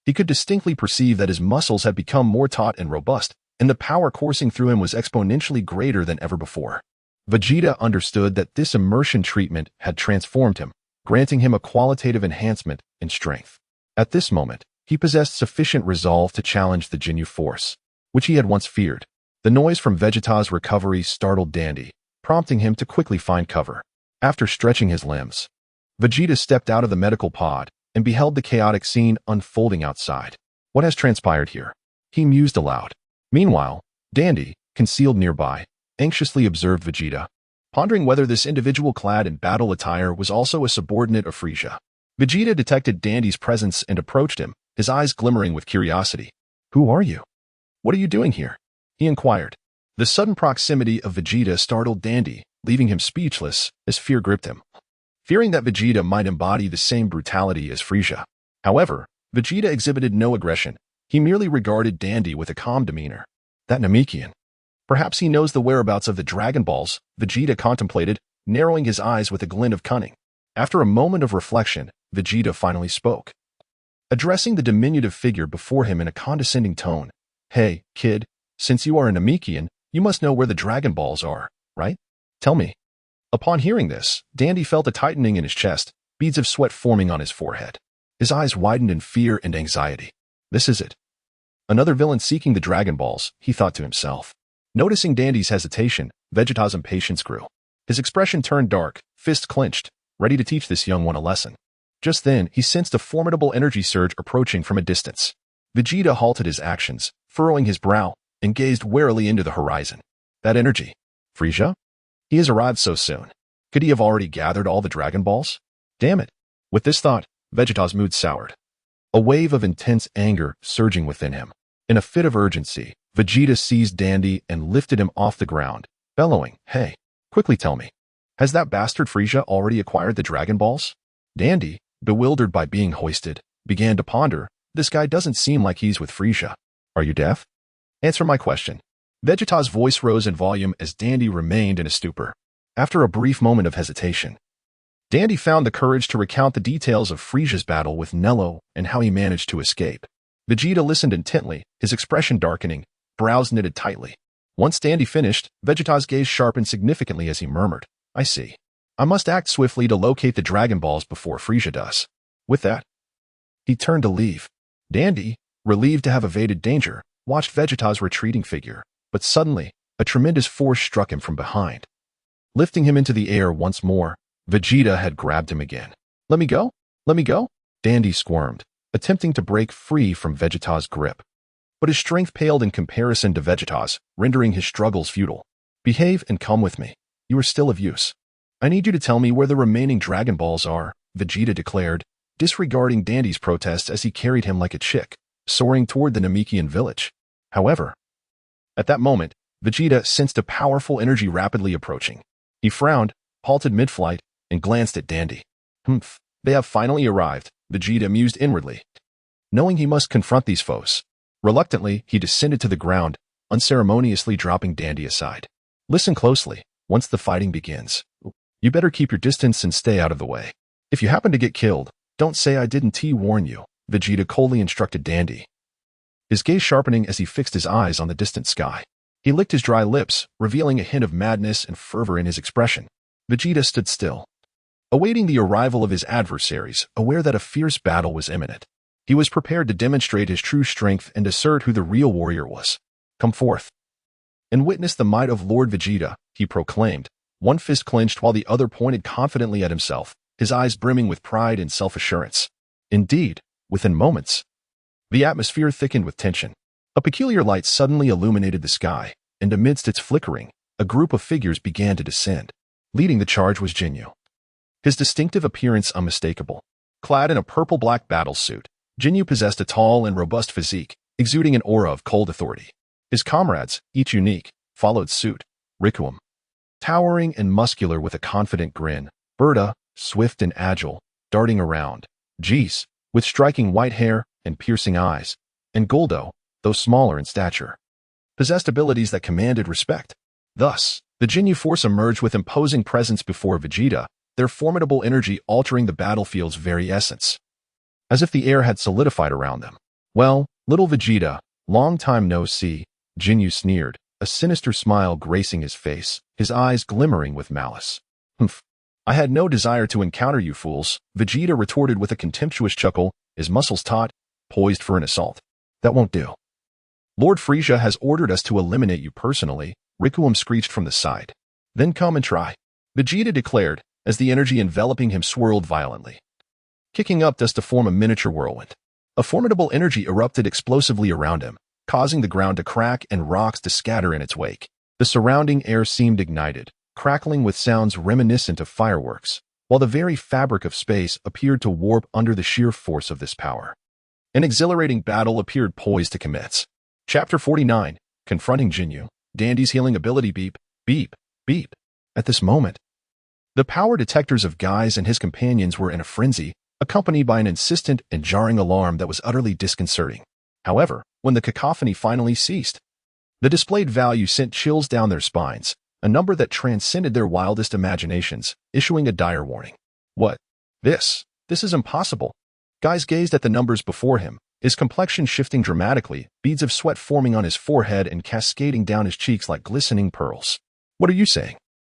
A: He could distinctly perceive that his muscles had become more taut and robust, and the power coursing through him was exponentially greater than ever before. Vegeta understood that this immersion treatment had transformed him, granting him a qualitative enhancement in strength. At this moment, he possessed sufficient resolve to challenge the Ginyu Force, which he had once feared. The noise from Vegeta's recovery startled Dandy, prompting him to quickly find cover. After stretching his limbs, Vegeta stepped out of the medical pod and beheld the chaotic scene unfolding outside. What has transpired here? He mused aloud. Meanwhile, Dandy, concealed nearby, anxiously observed Vegeta, pondering whether this individual clad in battle attire was also a subordinate of Frisia. Vegeta detected Dandy's presence and approached him, his eyes glimmering with curiosity. Who are you? What are you doing here? He inquired. The sudden proximity of Vegeta startled Dandy, leaving him speechless as fear gripped him, fearing that Vegeta might embody the same brutality as Frisia. However, Vegeta exhibited no aggression. He merely regarded Dandy with a calm demeanor. That Namekian. Perhaps he knows the whereabouts of the Dragon Balls, Vegeta contemplated, narrowing his eyes with a glint of cunning. After a moment of reflection, Vegeta finally spoke, addressing the diminutive figure before him in a condescending tone. Hey, kid, since you are a Namekian, you must know where the Dragon Balls are, right? Tell me. Upon hearing this, Dandy felt a tightening in his chest, beads of sweat forming on his forehead. His eyes widened in fear and anxiety. This is it. Another villain seeking the Dragon Balls, he thought to himself. Noticing Dandy's hesitation, Vegeta's impatience grew. His expression turned dark, fist clenched, ready to teach this young one a lesson. Just then, he sensed a formidable energy surge approaching from a distance. Vegeta halted his actions, furrowing his brow, and gazed warily into the horizon. That energy. Frisia? He has arrived so soon. Could he have already gathered all the Dragon Balls? Damn it. With this thought, Vegeta's mood soured, a wave of intense anger surging within him. In a fit of urgency, Vegeta seized Dandy and lifted him off the ground, bellowing, Hey, quickly tell me, has that bastard Frisia already acquired the Dragon Balls? Dandy, bewildered by being hoisted, began to ponder, this guy doesn't seem like he's with Frisia. Are you deaf? Answer my question. Vegeta's voice rose in volume as Dandy remained in a stupor. After a brief moment of hesitation, Dandy found the courage to recount the details of Frisia's battle with Nello and how he managed to escape. Vegeta listened intently, his expression darkening, brows knitted tightly. Once Dandy finished, Vegeta's gaze sharpened significantly as he murmured, I see. I must act swiftly to locate the Dragon Balls before Frieza does. With that, he turned to leave. Dandy, relieved to have evaded danger, watched Vegeta's retreating figure, but suddenly, a tremendous force struck him from behind. Lifting him into the air once more, Vegeta had grabbed him again. Let me go? Let me go? Dandy squirmed, attempting to break free from Vegeta's grip. But his strength paled in comparison to Vegeta's, rendering his struggles futile. Behave and come with me. You are still of use. I need you to tell me where the remaining Dragon Balls are, Vegeta declared, disregarding Dandy's protests as he carried him like a chick, soaring toward the Namekian village. However, at that moment, Vegeta sensed a powerful energy rapidly approaching. He frowned, halted mid-flight, and glanced at Dandy. Humph, they have finally arrived, Vegeta mused inwardly. Knowing he must confront these foes, reluctantly, he descended to the ground, unceremoniously dropping Dandy aside. Listen closely. Once the fighting begins, you better keep your distance and stay out of the way. If you happen to get killed, don't say I didn't warn you, Vegeta coldly instructed Dandy, his gaze sharpening as he fixed his eyes on the distant sky. He licked his dry lips, revealing a hint of madness and fervor in his expression. Vegeta stood still, awaiting the arrival of his adversaries, aware that a fierce battle was imminent. He was prepared to demonstrate his true strength and assert who the real warrior was. Come forth and witness the might of Lord Vegeta, he proclaimed, one fist clenched while the other pointed confidently at himself, his eyes brimming with pride and self-assurance. Indeed, within moments, the atmosphere thickened with tension. A peculiar light suddenly illuminated the sky, and amidst its flickering, a group of figures began to descend. Leading the charge was Jinyu, his distinctive appearance unmistakable. Clad in a purple-black battlesuit, Jinyu possessed a tall and robust physique, exuding an aura of cold authority. His comrades, each unique, followed suit. Rikuum, towering and muscular with a confident grin. Berta, swift and agile, darting around. Jees, with striking white hair and piercing eyes. And Goldo, though smaller in stature, possessed abilities that commanded respect. Thus, the Jinyu force emerged with imposing presence before Vegeta, their formidable energy altering the battlefield's very essence, as if the air had solidified around them. Well, little Vegeta, long time no see, Jinyu sneered, a sinister smile gracing his face, his eyes glimmering with malice. Humph. I had no desire to encounter you fools, Vegeta retorted with a contemptuous chuckle, his muscles taut, poised for an assault. That won't do. Lord Frieza has ordered us to eliminate you personally, Rikuum screeched from the side. Then come and try, Vegeta declared, as the energy enveloping him swirled violently, kicking up dust to form a miniature whirlwind. A formidable energy erupted explosively around him, causing the ground to crack and rocks to scatter in its wake. The surrounding air seemed ignited, crackling with sounds reminiscent of fireworks, while the very fabric of space appeared to warp under the sheer force of this power. An exhilarating battle appeared poised to commence. Chapter 49, Confronting Jinyu, Dandy's healing ability beep, beep, beep. At this moment, the power detectors of Guise and his companions were in a frenzy, accompanied by an insistent and jarring alarm that was utterly disconcerting. However, when the cacophony finally ceased, the displayed value sent chills down their spines, a number that transcended their wildest imaginations, issuing a dire warning. What? This is impossible. Guise gazed at the numbers before him, his complexion shifting dramatically, beads of sweat forming on his forehead and cascading down his cheeks like glistening pearls. What are you saying?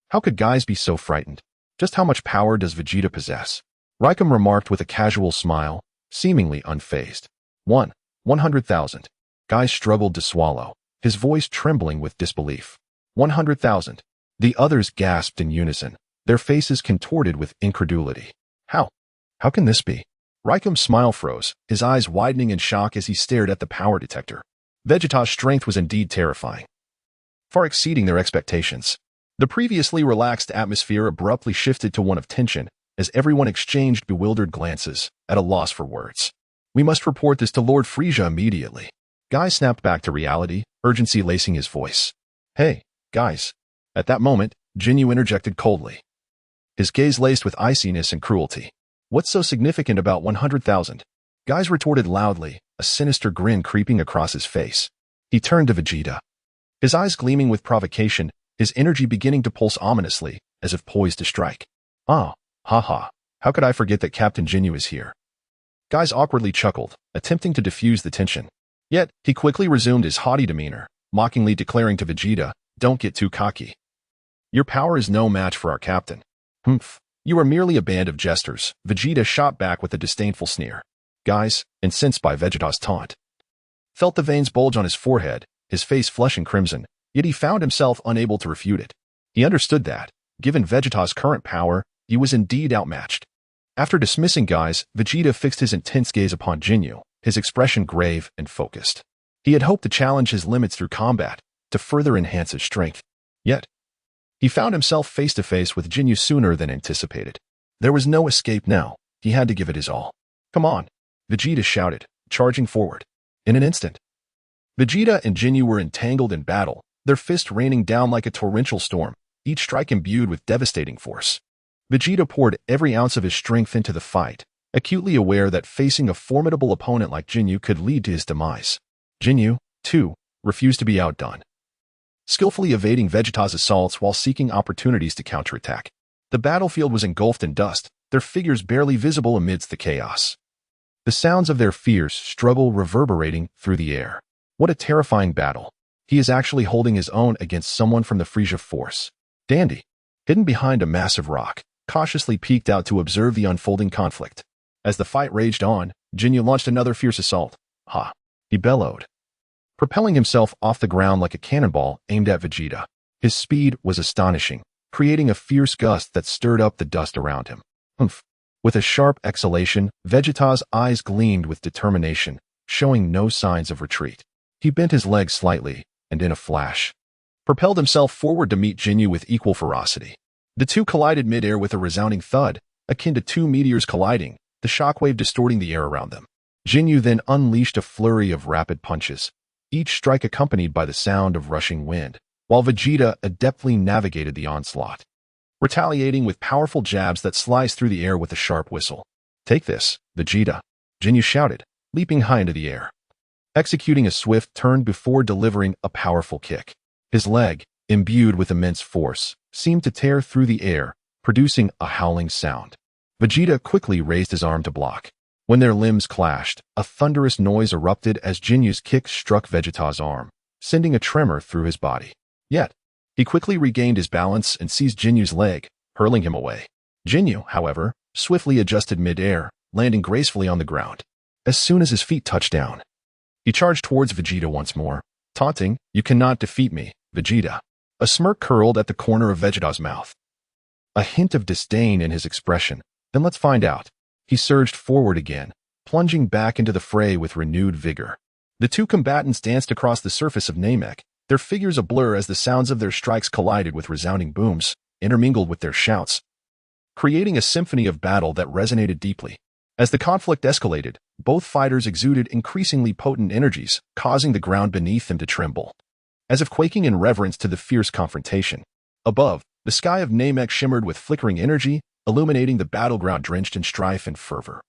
A: How could Guise be so frightened? Just how much power does Vegeta possess? Raikum remarked with a casual smile, seemingly unfazed. 100,000. Guise struggled to swallow, his voice trembling with disbelief. 100,000. The others gasped in unison, their faces contorted with incredulity. How? How can this be? Raikum's smile froze, his eyes widening in shock as he stared at the power detector. Vegeta's strength was indeed terrifying, far exceeding their expectations. The previously relaxed atmosphere abruptly shifted to one of tension, as everyone exchanged bewildered glances, at a loss for words. We must report this to Lord Frieza immediately. Guise snapped back to reality, urgency lacing his voice. Hey, guys. At that moment, Jinyu interjected coldly, his gaze laced with iciness and cruelty. What's so significant about 100,000? Guise retorted loudly, a sinister grin creeping across his face. He turned to Vegeta, his eyes gleaming with provocation, his energy beginning to pulse ominously, as if poised to strike. Ah, haha, how could I forget that Captain Jinyu is here? Guise awkwardly chuckled, attempting to diffuse the tension. Yet, he quickly resumed his haughty demeanor. mockingly declaring to Vegeta, "Don't get too cocky. Your power is no match for our captain." "Humph. You are merely a band of jesters," Vegeta shot back with a disdainful sneer. Guys, incensed by Vegeta's taunt, felt the veins bulge on his forehead, his face flushing crimson, yet he found himself unable to refute it. He understood that, given Vegeta's current power, he was indeed outmatched. After dismissing Guys, Vegeta fixed his intense gaze upon Jinyu, his expression grave and focused. He had hoped to challenge his limits through combat, to further enhance his strength. Yet, he found himself face to face with Jinyu sooner than anticipated. There was no escape now. He had to give it his all. "Come on," Vegeta shouted, charging forward. In an instant, Vegeta and Jinyu were entangled in battle, their fists raining down like a torrential storm, each strike imbued with devastating force. Vegeta poured every ounce of his strength into the fight, acutely aware that facing a formidable opponent like Jinyu could lead to his demise. Jinyu, too, refused to be outdone, skillfully evading Vegeta's assaults while seeking opportunities to counterattack. The battlefield was engulfed in dust, their figures barely visible amidst the chaos. The sounds of their fierce struggle reverberating through the air. What a terrifying battle. He is actually holding his own against someone from the Frisia force. Dandy, hidden behind a massive rock, cautiously peeked out to observe the unfolding conflict. As the fight raged on, Jinyu launched another fierce assault. "Ha!" he bellowed, propelling himself off the ground like a cannonball aimed at Vegeta. His speed was astonishing, creating a fierce gust that stirred up the dust around him. Humph! With a sharp exhalation, Vegeta's eyes gleamed with determination, showing no signs of retreat. He bent his legs slightly, and in a flash, propelled himself forward to meet Jinyu with equal ferocity. The two collided midair with a resounding thud, akin to two meteors colliding, the shockwave distorting the air around them. Jinyu then unleashed a flurry of rapid punches, each strike accompanied by the sound of rushing wind, while Vegeta adeptly navigated the onslaught, retaliating with powerful jabs that sliced through the air with a sharp whistle. "Take this, Vegeta," Jinyu shouted, leaping high into the air, executing a swift turn before delivering a powerful kick. His leg, imbued with immense force, seemed to tear through the air, producing a howling sound. Vegeta quickly raised his arm to block. When their limbs clashed, a thunderous noise erupted as Jinyu's kick struck Vegeta's arm, sending a tremor through his body. Yet, he quickly regained his balance and seized Jinyu's leg, hurling him away. Jinyu, however, swiftly adjusted mid-air, landing gracefully on the ground. As soon as his feet touched down, he charged towards Vegeta once more, taunting, "You cannot defeat me, Vegeta." A smirk curled at the corner of Vegeta's mouth, a hint of disdain in his expression. "Then let's find out." He surged forward again, plunging back into the fray with renewed vigor. The two combatants danced across the surface of Namek, their figures a blur as the sounds of their strikes collided with resounding booms, intermingled with their shouts, creating a symphony of battle that resonated deeply. As the conflict escalated, both fighters exuded increasingly potent energies, causing the ground beneath them to tremble, as if quaking in reverence to the fierce confrontation. Above, the sky of Namek shimmered with flickering energy, illuminating the battleground drenched in strife and fervor.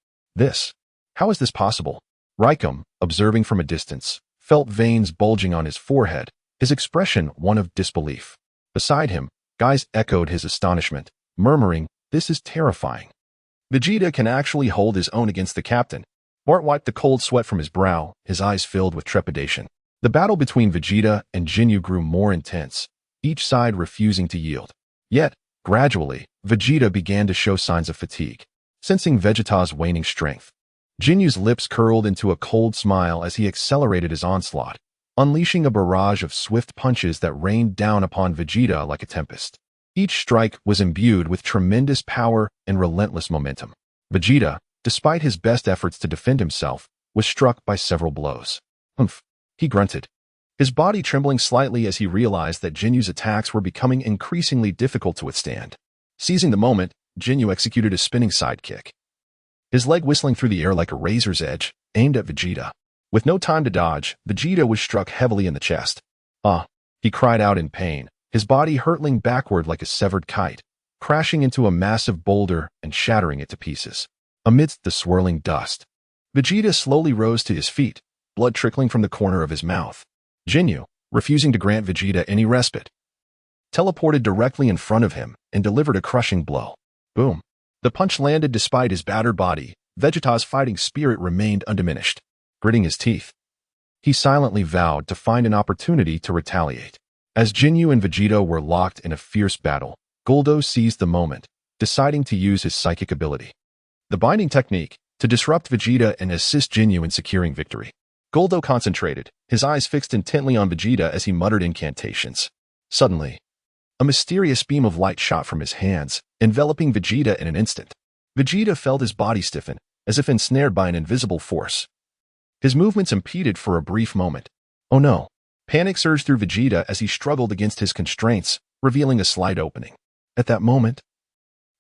A: How is this possible? Raikum, observing from a distance, felt veins bulging on his forehead, his expression one of disbelief. Beside him, Guys echoed his astonishment, murmuring, "This is terrifying. Vegeta can actually hold his own against the captain." Bart wiped the cold sweat from his brow, his eyes filled with trepidation. The battle between Vegeta and Jinyu grew more intense, each side refusing to yield. Yet, gradually, Vegeta began to show signs of fatigue, sensing Vegeta's waning strength. Jinyu's lips curled into a cold smile as he accelerated his onslaught, unleashing a barrage of swift punches that rained down upon Vegeta like a tempest. Each strike was imbued with tremendous power and relentless momentum. Vegeta, despite his best efforts to defend himself, was struck by several blows. "Humph," he grunted, his body trembling slightly as he realized that Jinyu's attacks were becoming increasingly difficult to withstand. Seizing the moment, Jinyu executed a spinning sidekick, his leg whistling through the air like a razor's edge, aimed at Vegeta. With no time to dodge, Vegeta was struck heavily in the chest. "Ah," he cried out in pain, his body hurtling backward like a severed kite, crashing into a massive boulder and shattering it to pieces. Amidst the swirling dust, Vegeta slowly rose to his feet, blood trickling from the corner of his mouth. Jinyu, refusing to grant Vegeta any respite, teleported directly in front of him and delivered a crushing blow. Boom. The punch landed despite his battered body. Vegeta's fighting spirit remained undiminished. Gritting his teeth, he silently vowed to find an opportunity to retaliate. As Jinyu and Vegeta were locked in a fierce battle, Guldo seized the moment, deciding to use his psychic ability, the binding technique, to disrupt Vegeta and assist Jinyu in securing victory. Guldo concentrated, his eyes fixed intently on Vegeta as he muttered incantations. Suddenly, a mysterious beam of light shot from his hands, enveloping Vegeta in an instant. Vegeta felt his body stiffen, as if ensnared by an invisible force. His movements impeded for a brief moment. Oh no! Panic surged through Vegeta as he struggled against his constraints, revealing a slight opening. At that moment,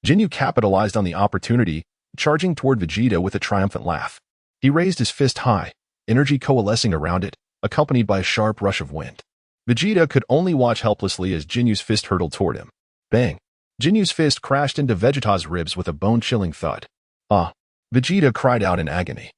A: Jinyu capitalized on the opportunity, charging toward Vegeta with a triumphant laugh. He raised his fist high, energy coalescing around it, accompanied by a sharp rush of wind. Vegeta could only watch helplessly as Jinyu's fist hurtled toward him. Bang! Jinyu's fist crashed into Vegeta's ribs with a bone-chilling thud. Ah! Vegeta cried out in agony,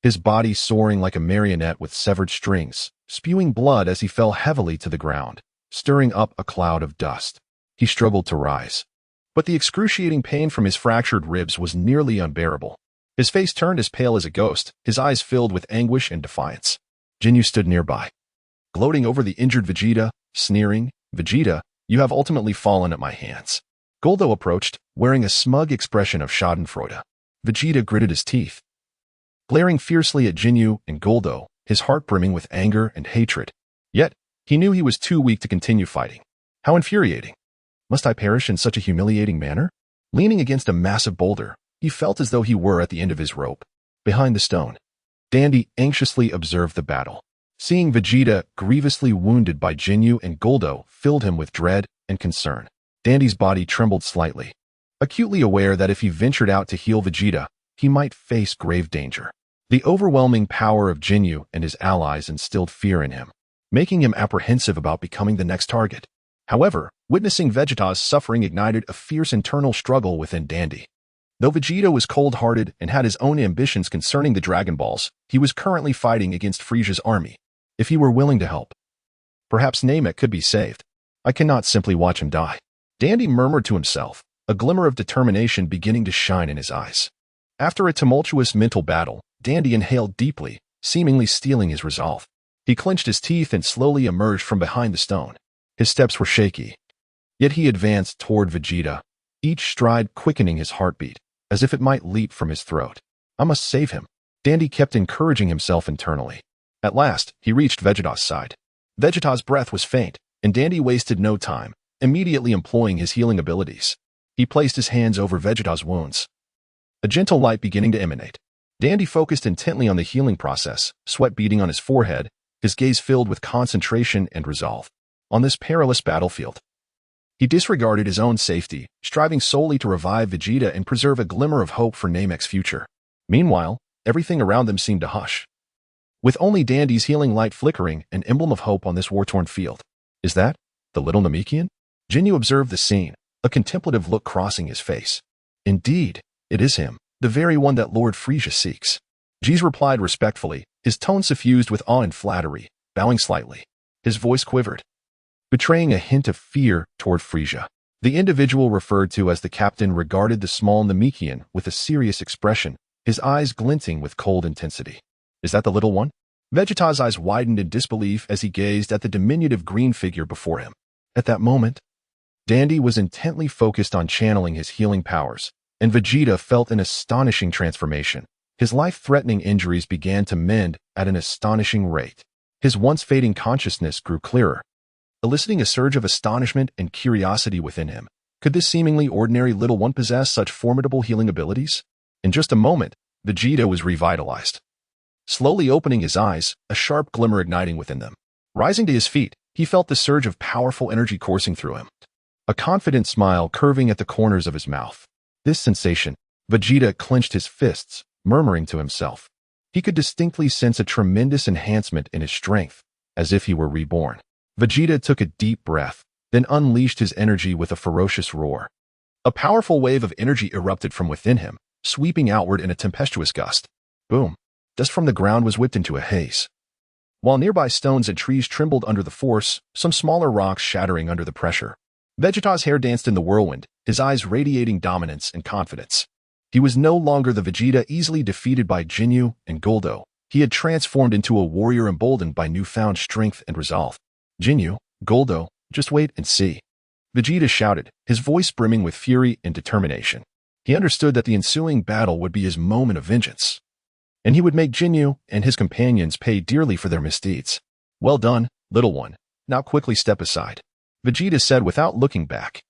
A: his body soaring like a marionette with severed strings, spewing blood as he fell heavily to the ground, stirring up a cloud of dust. He struggled to rise, but the excruciating pain from his fractured ribs was nearly unbearable. His face turned as pale as a ghost, his eyes filled with anguish and defiance. Jinyu stood nearby, gloating over the injured Vegeta, sneering, "Vegeta, you have ultimately fallen at my hands." Guldo approached, wearing a smug expression of schadenfreude. Vegeta gritted his teeth, glaring fiercely at Jinyu and Guldo, his heart brimming with anger and hatred. Yet, he knew he was too weak to continue fighting. How infuriating! Must I perish in such a humiliating manner? Leaning against a massive boulder, he felt as though he were at the end of his rope. Behind the stone, Dandy anxiously observed the battle. Seeing Vegeta grievously wounded by Jinyu and Guldo filled him with dread and concern. Dandy's body trembled slightly, acutely aware that if he ventured out to heal Vegeta, he might face grave danger. The overwhelming power of Jinyu and his allies instilled fear in him, making him apprehensive about becoming the next target. However, witnessing Vegeta's suffering ignited a fierce internal struggle within Dandy. Though Vegeta was cold-hearted and had his own ambitions concerning the Dragon Balls, he was currently fighting against Frieza's army. If he were willing to help, perhaps Namek could be saved. I cannot simply watch him die. Dandy murmured to himself, a glimmer of determination beginning to shine in his eyes. After a tumultuous mental battle, Dandy inhaled deeply, seemingly steeling his resolve. He clenched his teeth and slowly emerged from behind the stone. His steps were shaky, yet he advanced toward Vegeta, each stride quickening his heartbeat, as if it might leap from his throat. I must save him. Dandy kept encouraging himself internally. At last, he reached Vegeta's side. Vegeta's breath was faint, and Dandy wasted no time, immediately employing his healing abilities. He placed his hands over Vegeta's wounds, a gentle light beginning to emanate. Dandy focused intently on the healing process, sweat beading on his forehead, his gaze filled with concentration and resolve. On this perilous battlefield, he disregarded his own safety, striving solely to revive Vegeta and preserve a glimmer of hope for Namek's future. Meanwhile, everything around them seemed to hush, with only Dandy's healing light flickering, an emblem of hope on this war-torn field. Is that the little Namekian? Jinyu observed the scene, a contemplative look crossing his face. Indeed, it is him, the very one that Lord Frieza seeks. Jiz replied respectfully, his tone suffused with awe and flattery, bowing slightly. His voice quivered, betraying a hint of fear toward Frieza. The individual referred to as the captain regarded the small Namekian with a serious expression, his eyes glinting with cold intensity. Is that the little one? Vegeta's eyes widened in disbelief as he gazed at the diminutive green figure before him. At that moment, Dandy was intently focused on channeling his healing powers, and Vegeta felt an astonishing transformation. His life-threatening injuries began to mend at an astonishing rate. His once-fading consciousness grew clearer, eliciting a surge of astonishment and curiosity within him. Could this seemingly ordinary little one possess such formidable healing abilities? In just a moment, Vegeta was revitalized. Slowly opening his eyes, a sharp glimmer igniting within them. Rising to his feet, he felt the surge of powerful energy coursing through him, a confident smile curving at the corners of his mouth. This sensation, Vegeta clenched his fists, murmuring to himself. He could distinctly sense a tremendous enhancement in his strength, as if he were reborn. Vegeta took a deep breath, then unleashed his energy with a ferocious roar. A powerful wave of energy erupted from within him, sweeping outward in a tempestuous gust. Boom! Dust from the ground was whipped into a haze, while nearby stones and trees trembled under the force, some smaller rocks shattering under the pressure. Vegeta's hair danced in the whirlwind, his eyes radiating dominance and confidence. He was no longer the Vegeta easily defeated by Jinyu and Guldo, He had transformed into a warrior emboldened by newfound strength and resolve. Jinyu, Goldo, just wait and see. Vegeta shouted, his voice brimming with fury and determination. He understood that the ensuing battle would be his moment of vengeance, and he would make Jinyu and his companions pay dearly for their misdeeds. Well done, little one. Now quickly step aside, Vegeta said without looking back.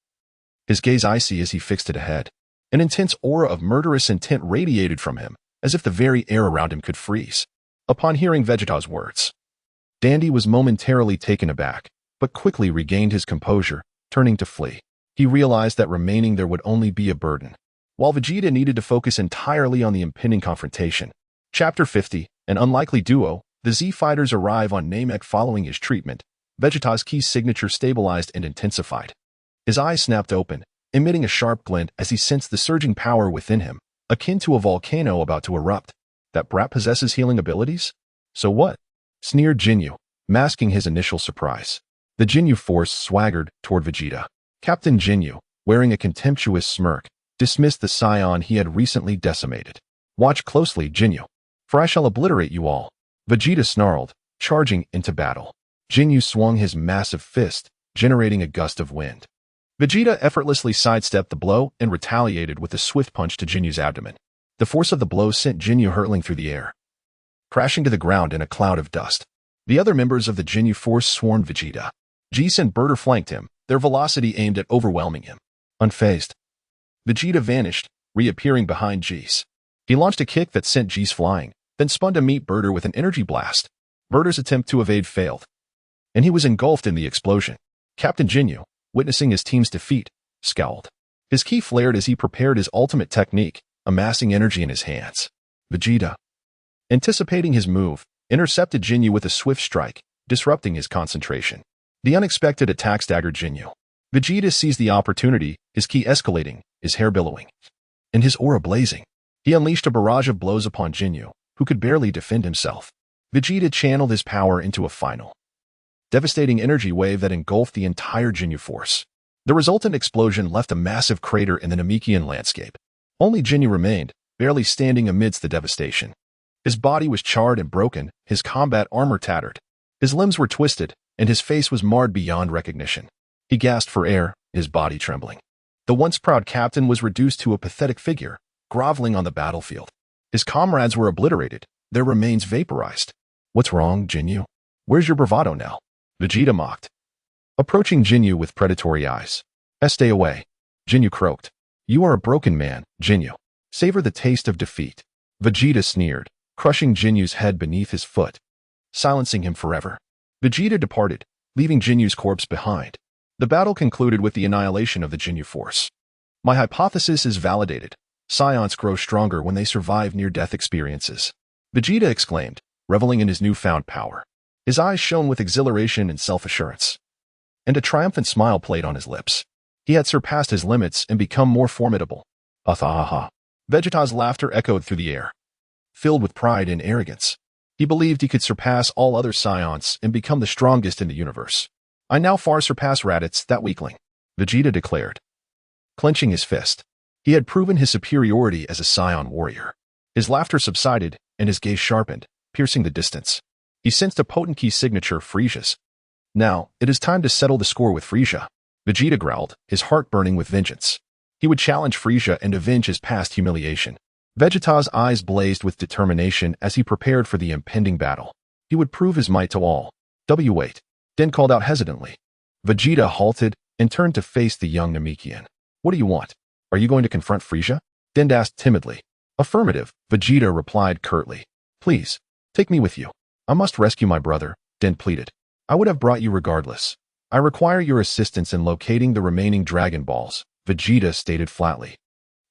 A: His gaze icy as he fixed it ahead. An intense aura of murderous intent radiated from him, as if the very air around him could freeze. Upon hearing Vegeta's words, Dandy was momentarily taken aback, but quickly regained his composure, turning to flee. He realized that remaining there would only be a burden, while Vegeta needed to focus entirely on the impending confrontation. Chapter 50, An Unlikely Duo. The Z-Fighters arrive on Namek following his treatment. Vegeta's key signature stabilized and intensified. His eyes snapped open, emitting a sharp glint as he sensed the surging power within him, akin to a volcano about to erupt. That brat possesses healing abilities? So what? Sneered Jinyu, masking his initial surprise. The Jinyu force swaggered toward Vegeta. Captain Jinyu, wearing a contemptuous smirk, dismissed the scion he had recently decimated. Watch closely, Jinyu, for I shall obliterate you all. Vegeta snarled, charging into battle. Jinyu swung his massive fist, generating a gust of wind. Vegeta effortlessly sidestepped the blow and retaliated with a swift punch to Jinyu's abdomen. The force of the blow sent Jinyu hurtling through the air, crashing to the ground in a cloud of dust. The other members of the Jinyu force swarmed Vegeta. Jis and Berter flanked him, their velocity aimed at overwhelming him. Unfazed, Vegeta vanished, reappearing behind Jis. He launched a kick that sent Jis flying, then spun to meet Berter with an energy blast. Berter's attempt to evade failed, and he was engulfed in the explosion. Captain Jinyu, witnessing his team's defeat, scowled. His ki flared as he prepared his ultimate technique, amassing energy in his hands. Vegeta, anticipating his move, intercepted Jinyu with a swift strike, disrupting his concentration. The unexpected attack staggered Jinyu. Vegeta seized the opportunity, his ki escalating, his hair billowing, and his aura blazing. He unleashed a barrage of blows upon Jinyu, who could barely defend himself. Vegeta channeled his power into a final, devastating energy wave that engulfed the entire Jinyu force. The resultant explosion left a massive crater in the Namekian landscape. Only Jinyu remained, barely standing amidst the devastation. His body was charred and broken, his combat armor tattered. His limbs were twisted, and his face was marred beyond recognition. He gasped for air, his body trembling. The once proud captain was reduced to a pathetic figure, groveling on the battlefield. His comrades were obliterated, their remains vaporized. What's wrong, Jinyu? Where's your bravado now? Vegeta mocked, approaching Jinyu with predatory eyes. Stay away. Jinyu croaked. You are a broken man, Jinyu. Savor the taste of defeat. Vegeta sneered, crushing Jinyu's head beneath his foot, silencing him forever. Vegeta departed, leaving Jinyu's corpse behind. The battle concluded with the annihilation of the Jinyu force. My hypothesis is validated. Scions grow stronger when they survive near-death experiences. Vegeta exclaimed, reveling in his newfound power. His eyes shone with exhilaration and self-assurance, and a triumphant smile played on his lips. He had surpassed his limits and become more formidable. Ha. Vegeta's laughter echoed through the air, filled with pride and arrogance. He believed he could surpass all other scions and become the strongest in the universe. I now far surpass Raditz, that weakling, Vegeta declared, clenching his fist. He had proven his superiority as a scion warrior. His laughter subsided, and his gaze sharpened, piercing the distance. He sensed a potent key signature, Frisia's. Now, it is time to settle the score with Frisia, Vegeta growled, his heart burning with vengeance. He would challenge Frisia and avenge his past humiliation. Vegeta's eyes blazed with determination as he prepared for the impending battle. He would prove his might to all. Wait. Den called out hesitantly. Vegeta halted and turned to face the young Namekian. What do you want? Are you going to confront Frisia? Den asked timidly. Affirmative, Vegeta replied curtly. Please, take me with you. I must rescue my brother, Den pleaded. I would have brought you regardless. I require your assistance in locating the remaining Dragon Balls, Vegeta stated flatly.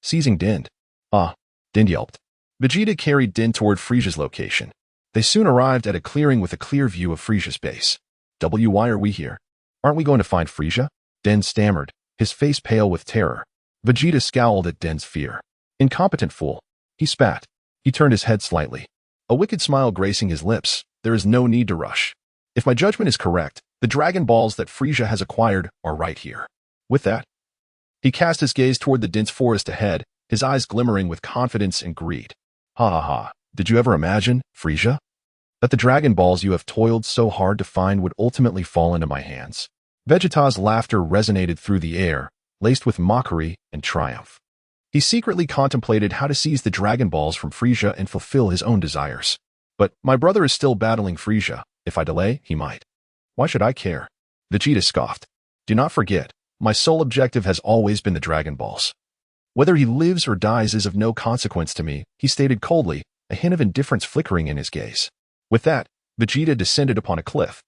A: Seizing Den. Den yelped. Vegeta carried Den toward Frisia's location. They soon arrived at a clearing with a clear view of Frisia's base. Why are we here? Aren't we going to find Frisia? Den stammered, his face pale with terror. Vegeta scowled at Den's fear. Incompetent fool. He spat. He turned his head slightly, a wicked smile gracing his lips. There is no need to rush. If my judgment is correct, the Dragon Balls that Frisia has acquired are right here. With that, he cast his gaze toward the dense forest ahead, his eyes glimmering with confidence and greed. Ha. Did you ever imagine, Frieza, that the Dragon Balls you have toiled so hard to find would ultimately fall into my hands? Vegeta's laughter resonated through the air, laced with mockery and triumph. He secretly contemplated how to seize the Dragon Balls from Frieza and fulfill his own desires. But my brother is still battling Frieza. If I delay, he might. Why should I care? Vegeta scoffed. Do not forget, my sole objective has always been the Dragon Balls. Whether he lives or dies is of no consequence to me, he stated coldly, a hint of indifference flickering in his gaze. With that, Vegeta descended upon a cliff,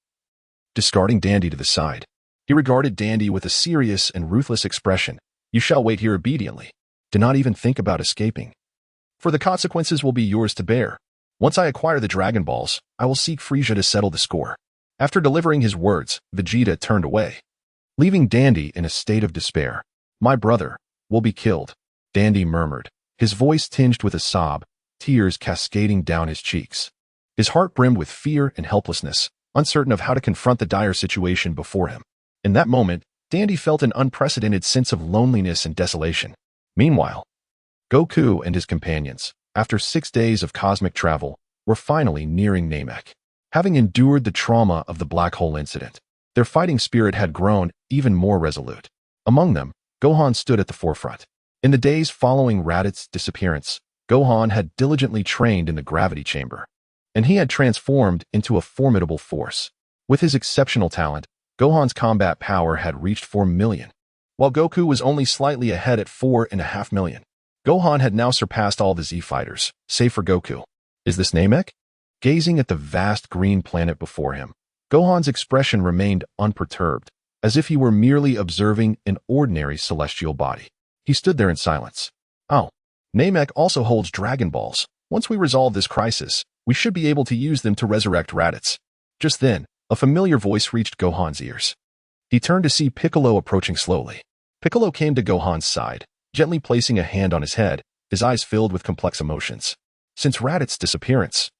A: discarding Dandy to the side. He regarded Dandy with a serious and ruthless expression. You shall wait here obediently. Do not even think about escaping. For the consequences will be yours to bear. Once I acquire the Dragon Balls, I will seek Frieza to settle the score. After delivering his words, Vegeta turned away, leaving Dandy in a state of despair. My brother will be killed, Dandy murmured, his voice tinged with a sob, tears cascading down his cheeks. His heart brimmed with fear and helplessness, uncertain of how to confront the dire situation before him. In that moment, Dandy felt an unprecedented sense of loneliness and desolation. Meanwhile, Goku and his companions, after 6 days of cosmic travel, were finally nearing Namek. Having endured the trauma of the Black Hole incident, their fighting spirit had grown even more resolute. Among them, Gohan stood at the forefront. In the days following Raditz's disappearance, Gohan had diligently trained in the gravity chamber, and he had transformed into a formidable force. With his exceptional talent, Gohan's combat power had reached 4 million, while Goku was only slightly ahead at 4.5 million. Gohan had now surpassed all the Z-fighters, save for Goku. Is this Namek? Gazing at the vast green planet before him, Gohan's expression remained unperturbed, as if he were merely observing an ordinary celestial body. He stood there in silence. Oh, Namek also holds Dragon Balls. Once we resolve this crisis, we should be able to use them to resurrect Raditz. Just then, a familiar voice reached Gohan's ears. He turned to see Piccolo approaching slowly. Piccolo came to Gohan's side, gently placing a hand on his head, his eyes filled with complex emotions. Since Raditz's disappearance,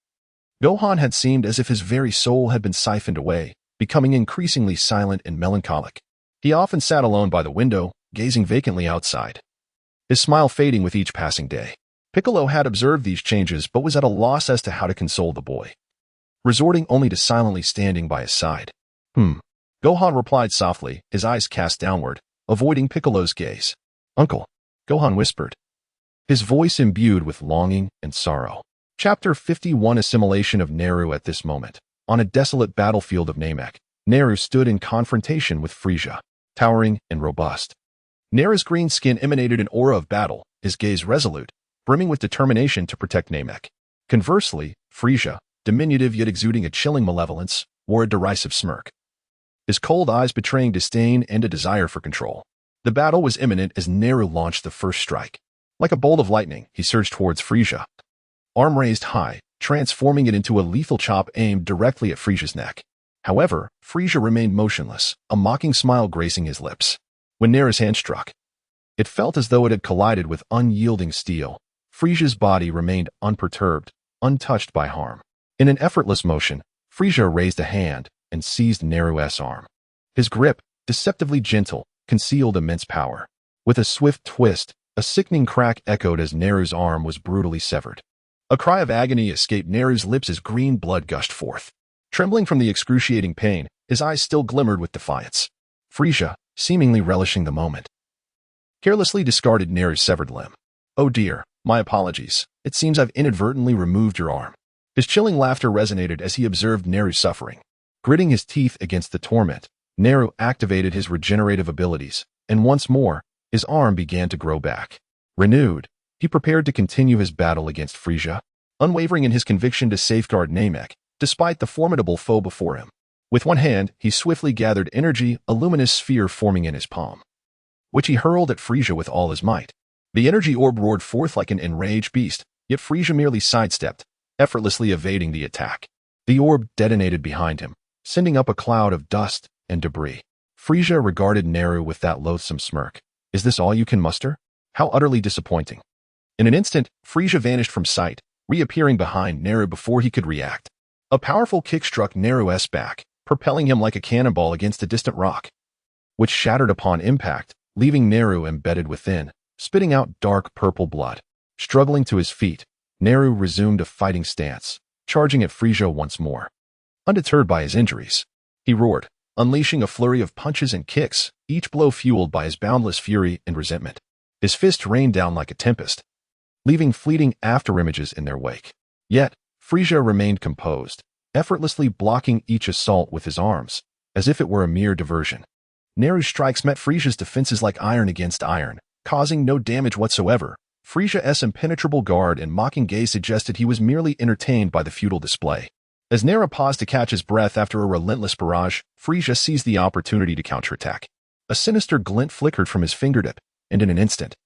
A: Gohan had seemed as if his very soul had been siphoned away, becoming increasingly silent and melancholic. He often sat alone by the window, gazing vacantly outside, his smile fading with each passing day. Piccolo had observed these changes but was at a loss as to how to console the boy, resorting only to silently standing by his side. Gohan replied softly, his eyes cast downward, avoiding Piccolo's gaze. Uncle, Gohan whispered, his voice imbued with longing and sorrow. Chapter 51 Assimilation of Naru. At this moment, on a desolate battlefield of Namek, Naru stood in confrontation with Frieza, towering and robust. Naru's green skin emanated an aura of battle, his gaze resolute, brimming with determination to protect Namek. Conversely, Frieza, diminutive yet exuding a chilling malevolence, wore a derisive smirk, his cold eyes betraying disdain and a desire for control. The battle was imminent as Naru launched the first strike. Like a bolt of lightning, he surged towards Frieza, arm raised high, transforming it into a lethal chop aimed directly at Frieza's neck. However, Frieza remained motionless, a mocking smile gracing his lips. When Naru's hand struck, it felt as though it had collided with unyielding steel. Frieza's body remained unperturbed, untouched by harm. In an effortless motion, Frieza raised a hand and seized Naru's arm. His grip, deceptively gentle, concealed immense power. With a swift twist, a sickening crack echoed as Naru's arm was brutally severed. A cry of agony escaped Naru's lips as green blood gushed forth. Trembling from the excruciating pain, his eyes still glimmered with defiance. Frieza, seemingly relishing the moment, carelessly discarded Naru's severed limb. Oh dear, my apologies. It seems I've inadvertently removed your arm. His chilling laughter resonated as he observed Naru's suffering. Gritting his teeth against the torment, Naru activated his regenerative abilities, and once more, his arm began to grow back. Renewed, he prepared to continue his battle against Frieza, unwavering in his conviction to safeguard Namek, despite the formidable foe before him. With one hand, he swiftly gathered energy, a luminous sphere forming in his palm, which he hurled at Frieza with all his might. The energy orb roared forth like an enraged beast, yet Frieza merely sidestepped, effortlessly evading the attack. The orb detonated behind him, sending up a cloud of dust and debris. Frieza regarded Naru with that loathsome smirk. Is this all you can muster? How utterly disappointing. In an instant, Frieza vanished from sight, reappearing behind Naru before he could react. A powerful kick struck Naru's back, propelling him like a cannonball against a distant rock, which shattered upon impact, leaving Naru embedded within, spitting out dark purple blood. Struggling to his feet, Naru resumed a fighting stance, charging at Frieza once more. Undeterred by his injuries, he roared, unleashing a flurry of punches and kicks, each blow fueled by his boundless fury and resentment. His fists rained down like a tempest, leaving fleeting afterimages in their wake. Yet, Frieza remained composed, effortlessly blocking each assault with his arms, as if it were a mere diversion. Naru's strikes met Frieza's defenses like iron against iron, causing no damage whatsoever. Frieza's impenetrable guard and mocking gaze suggested he was merely entertained by the futile display. As Naru paused to catch his breath after a relentless barrage, Frieza seized the opportunity to counterattack. A sinister glint flickered from his fingertip, and in an instant,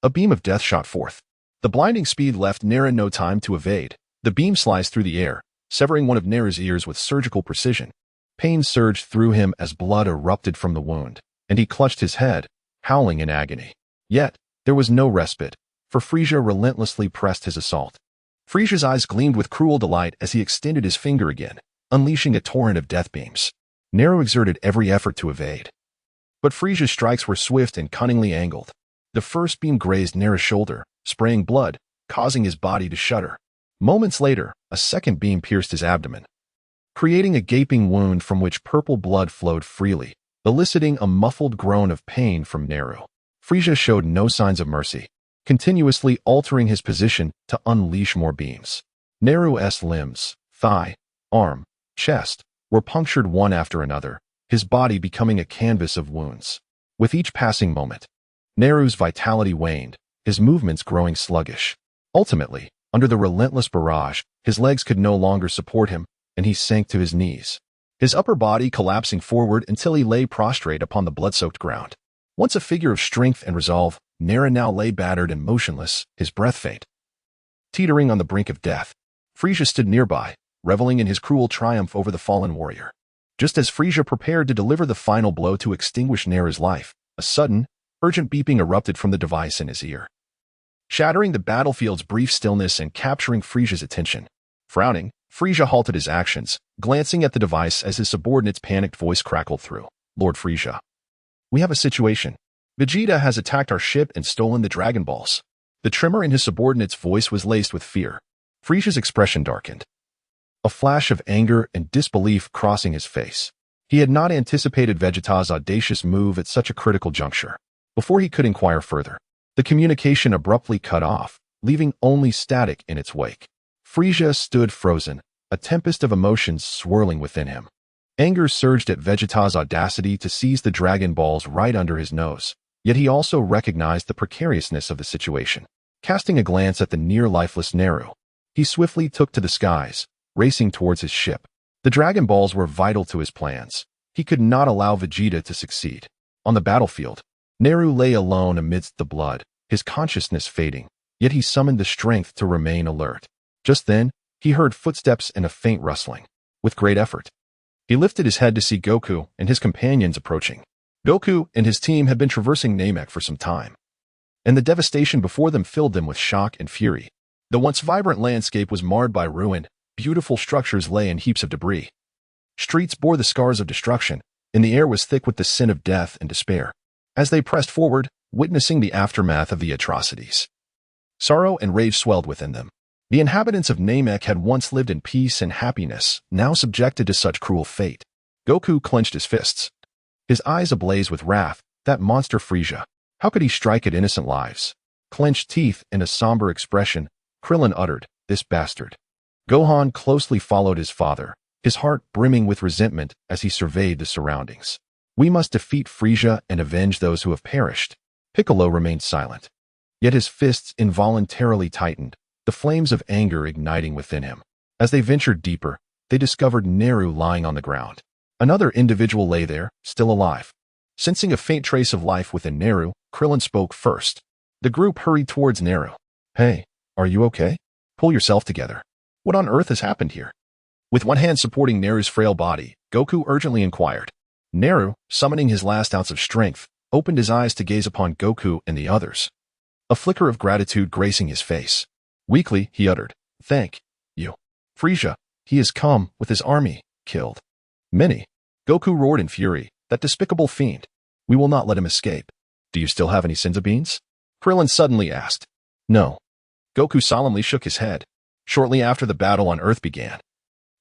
A: a beam of death shot forth. The blinding speed left Naru no time to evade. The beam sliced through the air, severing one of Naru's ears with surgical precision. Pain surged through him as blood erupted from the wound, and he clutched his head, howling in agony. Yet, there was no respite, for Frieza relentlessly pressed his assault. Frieza's eyes gleamed with cruel delight as he extended his finger again, unleashing a torrent of death beams. Naru exerted every effort to evade. But Frieza's strikes were swift and cunningly angled. The first beam grazed Naru's shoulder, spraying blood, causing his body to shudder. Moments later, a second beam pierced his abdomen, creating a gaping wound from which purple blood flowed freely, eliciting a muffled groan of pain from Naru. Frieza showed no signs of mercy, continuously altering his position to unleash more beams. Naru's limbs, thigh, arm, chest, were punctured one after another, his body becoming a canvas of wounds. With each passing moment, Naru's vitality waned, his movements growing sluggish. Ultimately, under the relentless barrage, his legs could no longer support him, and he sank to his knees, his upper body collapsing forward until he lay prostrate upon the blood-soaked ground. Once a figure of strength and resolve, Naru now lay battered and motionless, his breath faint. Teetering on the brink of death, Frieza stood nearby, reveling in his cruel triumph over the fallen warrior. Just as Frieza prepared to deliver the final blow to extinguish Naru's life, a sudden, urgent beeping erupted from the device in his ear, shattering the battlefield's brief stillness and capturing Frieza's attention. Frowning, Frieza halted his actions, glancing at the device as his subordinate's panicked voice crackled through. "Lord Frieza, we have a situation. Vegeta has attacked our ship and stolen the Dragon Balls." The tremor in his subordinate's voice was laced with fear. Frieza's expression darkened, a flash of anger and disbelief crossing his face. He had not anticipated Vegeta's audacious move at such a critical juncture. Before he could inquire further, the communication abruptly cut off, leaving only static in its wake. Frieza stood frozen, a tempest of emotions swirling within him. Anger surged at Vegeta's audacity to seize the Dragon Balls right under his nose, yet he also recognized the precariousness of the situation. Casting a glance at the near-lifeless Naru, he swiftly took to the skies, racing towards his ship. The Dragon Balls were vital to his plans. He could not allow Vegeta to succeed. On the battlefield, Naru lay alone amidst the blood, his consciousness fading, yet he summoned the strength to remain alert. Just then, he heard footsteps and a faint rustling. With great effort, he lifted his head to see Goku and his companions approaching. Goku and his team had been traversing Namek for some time, and the devastation before them filled them with shock and fury. The once vibrant landscape was marred by ruin, beautiful structures lay in heaps of debris. Streets bore the scars of destruction, and the air was thick with the scent of death and despair. As they pressed forward, witnessing the aftermath of the atrocities, sorrow and rage swelled within them. The inhabitants of Namek had once lived in peace and happiness, now subjected to such cruel fate. Goku clenched his fists, his eyes ablaze with wrath. That monster Frieza, how could he strike at innocent lives? Clenched teeth and a somber expression, Krillin uttered, "This bastard." Gohan closely followed his father, his heart brimming with resentment as he surveyed the surroundings. "We must defeat Frieza and avenge those who have perished." Piccolo remained silent, yet his fists involuntarily tightened, the flames of anger igniting within him. As they ventured deeper, they discovered Naru lying on the ground. Another individual lay there, still alive. Sensing a faint trace of life within Naru, Krillin spoke first. The group hurried towards Naru. "Hey, are you okay? Pull yourself together. What on earth has happened here?" With one hand supporting Naru's frail body, Goku urgently inquired. Naru, summoning his last ounce of strength, opened his eyes to gaze upon Goku and the others, a flicker of gratitude gracing his face. Weakly, he uttered, "Thank you. Frieza, he has come with his army, killed many." Goku roared in fury, "That despicable fiend. We will not let him escape. Do you still have any Senzu beans?" Krillin suddenly asked. "No. Goku solemnly shook his head. Shortly after the battle on Earth began,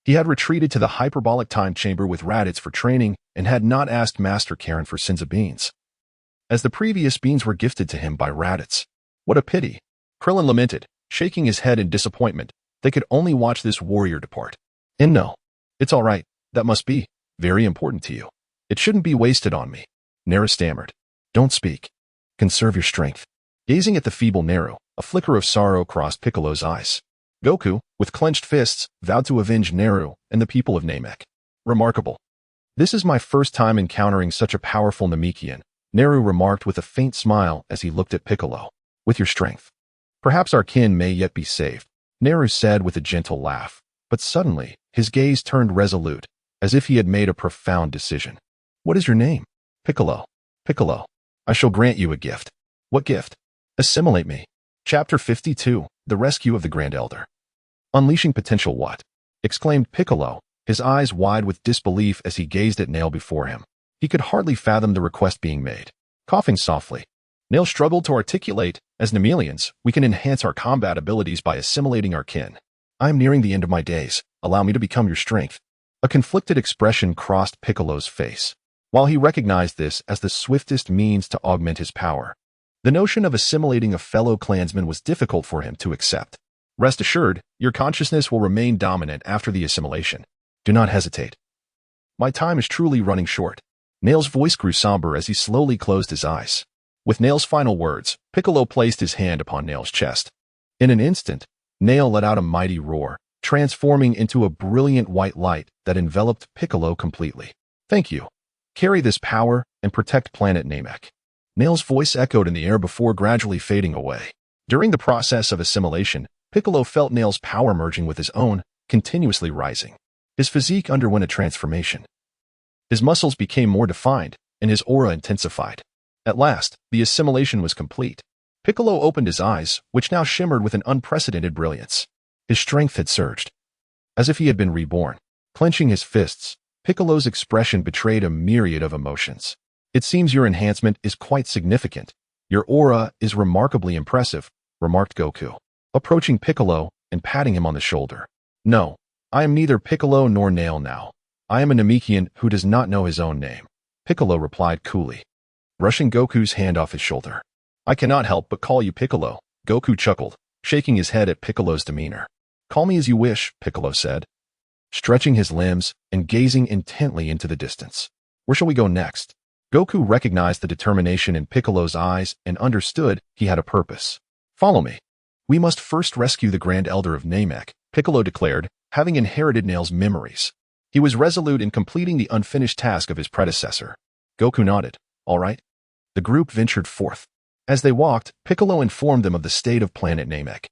A: he had retreated to the hyperbolic time chamber with Raditz for training and had not asked Master Karen for Sinza beans, as the previous beans were gifted to him by Raditz. What a pity. Krillin lamented, shaking his head in disappointment. They could only watch this warrior depart. And no, it's all right. That must be very important to you. It shouldn't be wasted on me. Naru stammered. Don't speak. Conserve your strength. Gazing at the feeble Naru, a flicker of sorrow crossed Piccolo's eyes. Goku, with clenched fists, vowed to avenge Naru and the people of Namek. Remarkable. This is my first time encountering such a powerful Namekian, Naru remarked with a faint smile as he looked at Piccolo. With your strength, perhaps our kin may yet be saved, Naru said with a gentle laugh. But suddenly, his gaze turned resolute, as if he had made a profound decision. What is your name? Piccolo. Piccolo. I shall grant you a gift. What gift? Assimilate me. Chapter 52, The Rescue of the Grand Elder. Unleashing potential what? Exclaimed Piccolo, his eyes wide with disbelief as he gazed at Nail before him. He could hardly fathom the request being made. Coughing softly, Nail struggled to articulate, as Nemelians, we can enhance our combat abilities by assimilating our kin. I am nearing the end of my days. Allow me to become your strength. A conflicted expression crossed Piccolo's face. While he recognized this as the swiftest means to augment his power, the notion of assimilating a fellow clansman was difficult for him to accept. Rest assured, your consciousness will remain dominant after the assimilation. Do not hesitate. My time is truly running short. Nail's voice grew somber as he slowly closed his eyes. With Nail's final words, Piccolo placed his hand upon Nail's chest. In an instant, Nail let out a mighty roar, transforming into a brilliant white light that enveloped Piccolo completely. Thank you. Carry this power and protect planet Namek. Nail's voice echoed in the air before gradually fading away. During the process of assimilation, Piccolo felt Nail's power merging with his own, continuously rising. His physique underwent a transformation. His muscles became more defined, and his aura intensified. At last, the assimilation was complete. Piccolo opened his eyes, which now shimmered with an unprecedented brilliance. His strength had surged, as if he had been reborn. Clenching his fists, Piccolo's expression betrayed a myriad of emotions. It seems your enhancement is quite significant. Your aura is remarkably impressive, remarked Goku, approaching Piccolo and patting him on the shoulder. No, I am neither Piccolo nor Nail now. I am a Namekian who does not know his own name, Piccolo replied coolly, brushing Goku's hand off his shoulder. I cannot help but call you Piccolo, Goku chuckled, shaking his head at Piccolo's demeanor. Call me as you wish, Piccolo said, stretching his limbs and gazing intently into the distance. Where shall we go next? Goku recognized the determination in Piccolo's eyes and understood he had a purpose. Follow me. We must first rescue the Grand Elder of Namek, Piccolo declared, having inherited Nail's memories. He was resolute in completing the unfinished task of his predecessor. Goku nodded. All right. The group ventured forth. As they walked, Piccolo informed them of the state of planet Namek.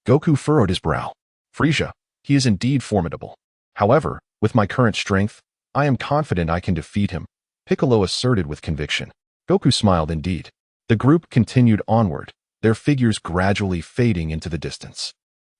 A: Goku furrowed his brow. Frieza, he is indeed formidable. However, with my current strength, I am confident I can defeat him, Piccolo asserted with conviction. Goku smiled indeed. The group continued onward, their figures gradually fading into the distance.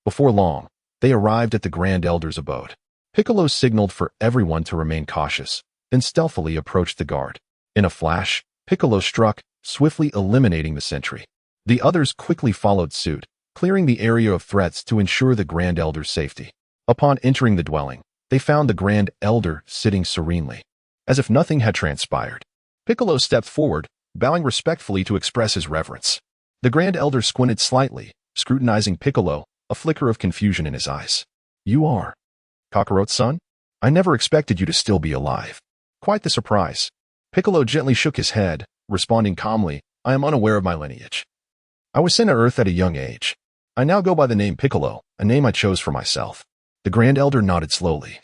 A: Before long, they arrived at the Grand Elder's abode. Piccolo signaled for everyone to remain cautious, then stealthily approached the guard. In a flash, Piccolo struck, swiftly eliminating the sentry. The others quickly followed suit, clearing the area of threats to ensure the Grand Elder's safety. Upon entering the dwelling, they found the Grand Elder sitting serenely, as if nothing had transpired. Piccolo stepped forward, bowing respectfully to express his reverence. The Grand Elder squinted slightly, scrutinizing Piccolo, a flicker of confusion in his eyes. You are Kakarot's son? I never expected you to still be alive. Quite the surprise. Piccolo gently shook his head, responding calmly, I am unaware of my lineage. I was sent to Earth at a young age. I now go by the name Piccolo, a name I chose for myself. The Grand Elder nodded slowly,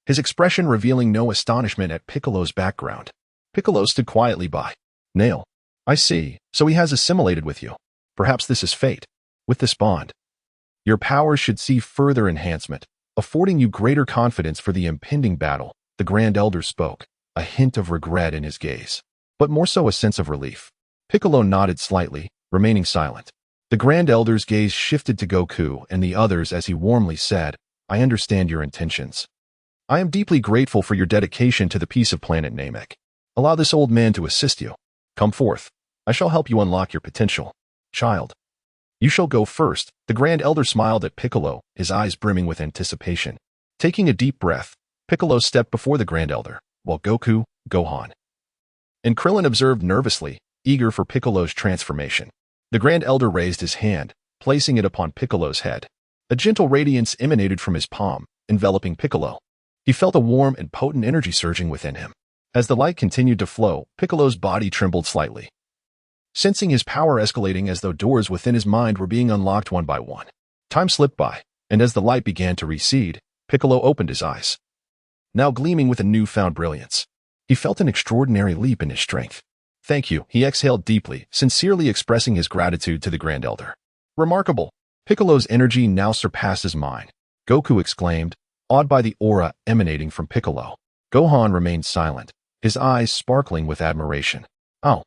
A: his expression revealing no astonishment at Piccolo's background. Piccolo stood quietly by. Nail. I see, so he has assimilated with you. Perhaps this is fate. With this bond, your powers should see further enhancement, affording you greater confidence for the impending battle, the Grand Elder spoke, a hint of regret in his gaze, but more so a sense of relief. Piccolo nodded slightly, remaining silent. The Grand Elder's gaze shifted to Goku and the others as he warmly said, I understand your intentions. I am deeply grateful for your dedication to the peace of planet Namek. Allow this old man to assist you. Come forth. I shall help you unlock your potential. Child. You shall go first. The Grand Elder smiled at Piccolo, his eyes brimming with anticipation. Taking a deep breath, Piccolo stepped before the Grand Elder, while Goku, Gohan, and Krillin observed nervously, eager for Piccolo's transformation. The Grand Elder raised his hand, placing it upon Piccolo's head. A gentle radiance emanated from his palm, enveloping Piccolo. He felt a warm and potent energy surging within him. As the light continued to flow, Piccolo's body trembled slightly, sensing his power escalating as though doors within his mind were being unlocked one by one. Time slipped by, and as the light began to recede, Piccolo opened his eyes, now gleaming with a newfound brilliance. He felt an extraordinary leap in his strength. Thank you, he exhaled deeply, sincerely expressing his gratitude to the Grand Elder. Remarkable! Piccolo's energy now surpasses mine, Goku exclaimed, awed by the aura emanating from Piccolo. Gohan remained silent, his eyes sparkling with admiration. Oh,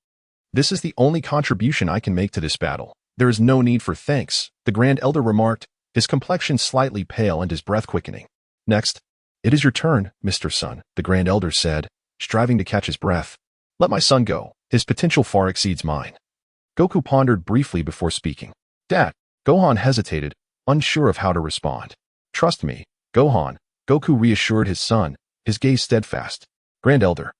A: this is the only contribution I can make to this battle. There is no need for thanks, the Grand Elder remarked, his complexion slightly pale and his breath quickening. Next, it is your turn, Mr. Son, the Grand Elder said, striving to catch his breath. Let my son go. His potential far exceeds mine. Goku pondered briefly before speaking. Dad. Gohan hesitated, unsure of how to respond. Trust me, Gohan, Goku reassured his son, his gaze steadfast. Grand Elder,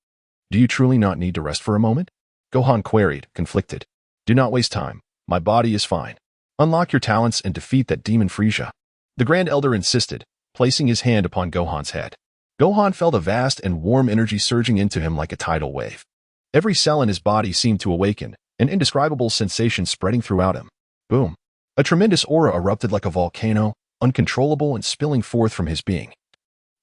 A: do you truly not need to rest for a moment? Gohan queried, conflicted. Do not waste time. My body is fine. Unlock your talents and defeat that demon Frieza. The Grand Elder insisted, placing his hand upon Gohan's head. Gohan felt a vast and warm energy surging into him like a tidal wave. Every cell in his body seemed to awaken, an indescribable sensation spreading throughout him. Boom! A tremendous aura erupted like a volcano, uncontrollable and spilling forth from his being,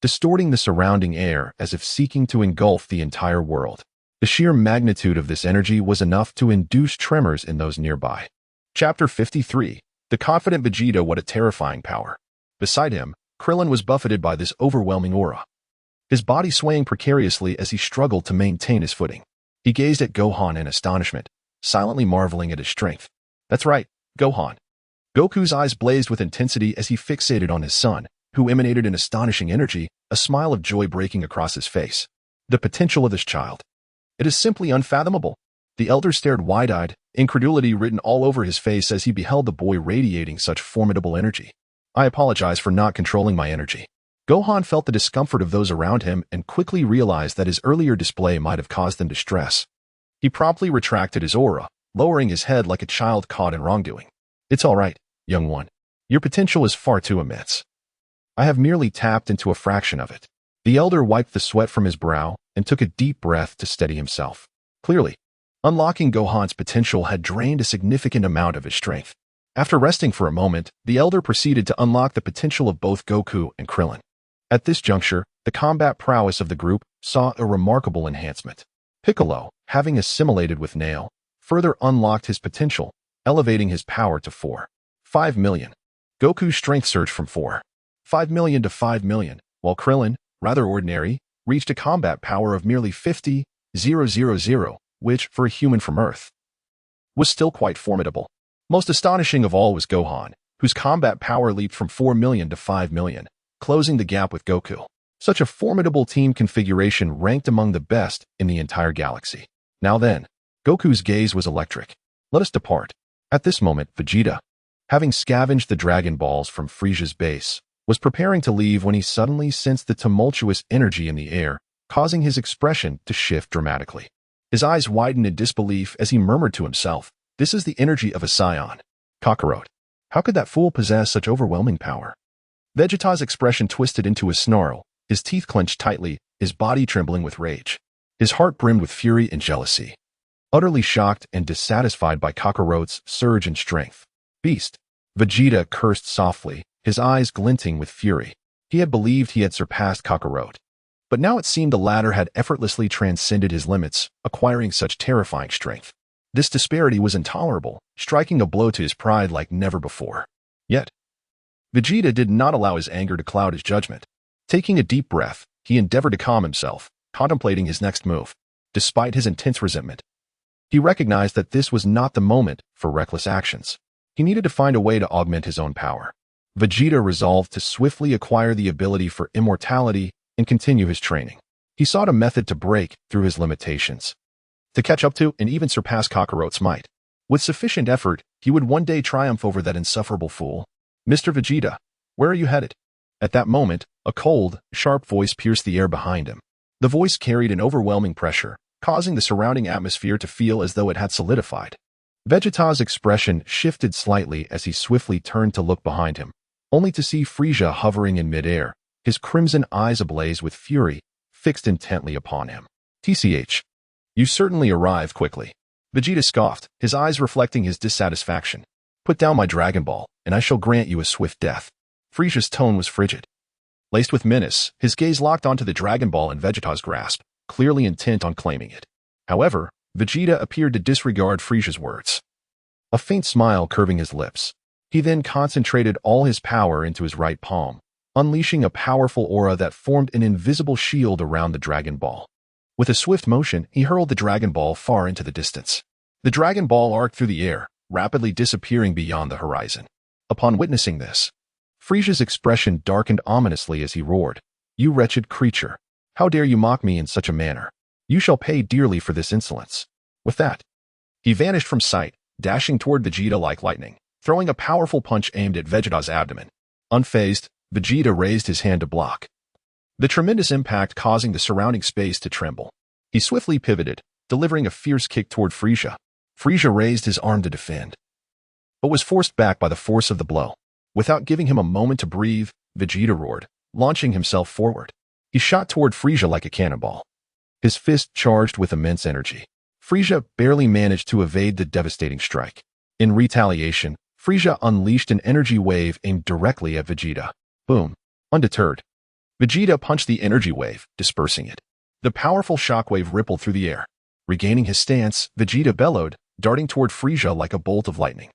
A: distorting the surrounding air as if seeking to engulf the entire world. The sheer magnitude of this energy was enough to induce tremors in those nearby. Chapter 53. The confident Vegeta. What a terrifying power. Beside him, Krillin was buffeted by this overwhelming aura, his body swaying precariously as he struggled to maintain his footing. He gazed at Gohan in astonishment, silently marveling at his strength. That's right, Gohan. Goku's eyes blazed with intensity as he fixated on his son, who emanated an astonishing energy, a smile of joy breaking across his face. The potential of this child. It is simply unfathomable. The elder stared wide-eyed, incredulity written all over his face as he beheld the boy radiating such formidable energy. I apologize for not controlling my energy. Gohan felt the discomfort of those around him and quickly realized that his earlier display might have caused them distress. He promptly retracted his aura, lowering his head like a child caught in wrongdoing. It's all right, young one. Your potential is far too immense. I have merely tapped into a fraction of it. The elder wiped the sweat from his brow and took a deep breath to steady himself. Clearly, unlocking Gohan's potential had drained a significant amount of his strength. After resting for a moment, the elder proceeded to unlock the potential of both Goku and Krillin. At this juncture, the combat prowess of the group saw a remarkable enhancement. Piccolo, having assimilated with Nail, further unlocked his potential, elevating his power to 4.5 million. Goku's strength surged from 4.5 million to 5 million, while Krillin, rather ordinary, reached a combat power of merely 50,000, which, for a human from Earth, was still quite formidable. Most astonishing of all was Gohan, whose combat power leaped from 4 million to 5 million, closing the gap with Goku. Such a formidable team configuration ranked among the best in the entire galaxy. Now then, Goku's gaze was electric. Let us depart. At this moment, Vegeta, having scavenged the Dragon Balls from Frieza's base, was preparing to leave when he suddenly sensed the tumultuous energy in the air, causing his expression to shift dramatically. His eyes widened in disbelief as he murmured to himself, "This is the energy of a scion. Kakarot. How could that fool possess such overwhelming power?" Vegeta's expression twisted into a snarl, his teeth clenched tightly, his body trembling with rage. His heart brimmed with fury and jealousy. Utterly shocked and dissatisfied by Kakarot's surge in strength. Beast. Vegeta cursed softly, his eyes glinting with fury. He had believed he had surpassed Kakarot, but now it seemed the latter had effortlessly transcended his limits, acquiring such terrifying strength. This disparity was intolerable, striking a blow to his pride like never before. Yet, Vegeta did not allow his anger to cloud his judgment. Taking a deep breath, he endeavored to calm himself, contemplating his next move. Despite his intense resentment, he recognized that this was not the moment for reckless actions. He needed to find a way to augment his own power. Vegeta resolved to swiftly acquire the ability for immortality and continue his training. He sought a method to break through his limitations, to catch up to and even surpass Kakarot's might. With sufficient effort, He would one day triumph over that insufferable fool. Mr. Vegeta, where are you headed? At that moment, a cold, sharp voice pierced the air behind him. The voice carried an overwhelming pressure, causing the surrounding atmosphere to feel as though it had solidified. Vegeta's expression shifted slightly as he swiftly turned to look behind him, only to see Frieza hovering in midair, his crimson eyes ablaze with fury, fixed intently upon him. TCH. You certainly arrive quickly. Vegeta scoffed, his eyes reflecting his dissatisfaction. Put down my Dragon Ball, and I shall grant you a swift death. Frieza's tone was frigid. Laced with menace, his gaze locked onto the Dragon Ball in Vegeta's grasp, clearly intent on claiming it. However, Vegeta appeared to disregard Frieza's words. A faint smile curving his lips. He then concentrated all his power into his right palm, unleashing a powerful aura that formed an invisible shield around the Dragon Ball. With a swift motion, he hurled the Dragon Ball far into the distance. The Dragon Ball arced through the air, rapidly disappearing beyond the horizon. Upon witnessing this, Frieza's expression darkened ominously as he roared, "You wretched creature! How dare you mock me in such a manner? You shall pay dearly for this insolence." With that, he vanished from sight, dashing toward Vegeta like lightning, throwing a powerful punch aimed at Vegeta's abdomen. Unfazed, Vegeta raised his hand to block, the tremendous impact causing the surrounding space to tremble. He swiftly pivoted, delivering a fierce kick toward Frieza. Frieza raised his arm to defend, but was forced back by the force of the blow. Without giving him a moment to breathe, Vegeta roared, launching himself forward. He shot toward Frieza like a cannonball, his fist charged with immense energy. Frieza barely managed to evade the devastating strike. In retaliation, Frieza unleashed an energy wave aimed directly at Vegeta. Boom. Undeterred, Vegeta punched the energy wave, dispersing it. The powerful shockwave rippled through the air. Regaining his stance, Vegeta bellowed, darting toward Frieza like a bolt of lightning.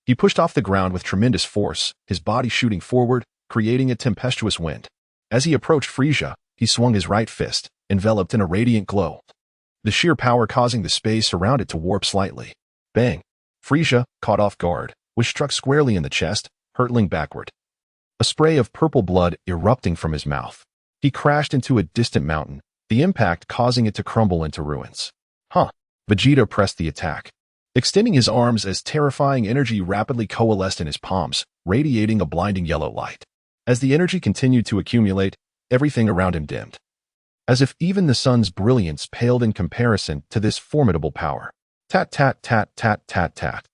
A: He pushed off the ground with tremendous force, his body shooting forward, creating a tempestuous wind. As he approached Frieza, he swung his right fist, enveloped in a radiant glow, the sheer power causing the space around it to warp slightly. Bang! Frieza, caught off guard, was struck squarely in the chest, hurtling backward, a spray of purple blood erupting from his mouth. He crashed into a distant mountain, the impact causing it to crumble into ruins. Vegeta pressed the attack, extending his arms as terrifying energy rapidly coalesced in his palms, radiating a blinding yellow light. As the energy continued to accumulate, everything around him dimmed, as if even the sun's brilliance paled in comparison to this formidable power. Tat tat tat tat tat tat.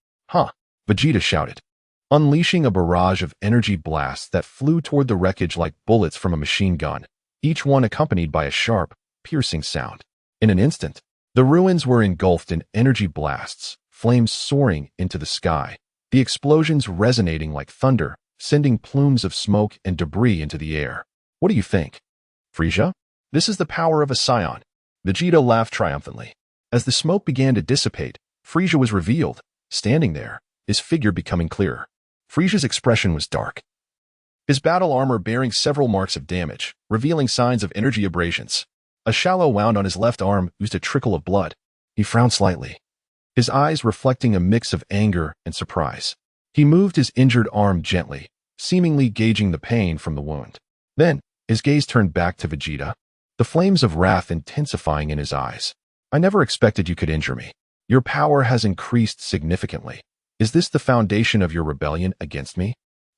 A: Vegeta shouted, unleashing a barrage of energy blasts that flew toward the wreckage like bullets from a machine gun, each one accompanied by a sharp, piercing sound. In an instant, the ruins were engulfed in energy blasts, flames soaring into the sky, the explosions resonating like thunder, sending plumes of smoke and debris into the air. What do you think, Frieza? This is the power of a Saiyan. Vegeta laughed triumphantly. As the smoke began to dissipate, Frieza was revealed, standing there, his figure becoming clearer. Frieza's expression was dark, his battle armor bearing several marks of damage, revealing signs of energy abrasions. A shallow wound on his left arm oozed a trickle of blood. He frowned slightly, his eyes reflecting a mix of anger and surprise. He moved his injured arm gently, seemingly gauging the pain from the wound. Then, his gaze turned back to Vegeta, the flames of wrath intensifying in his eyes. I never expected you could injure me. Your power has increased significantly. Is this the foundation of your rebellion against me?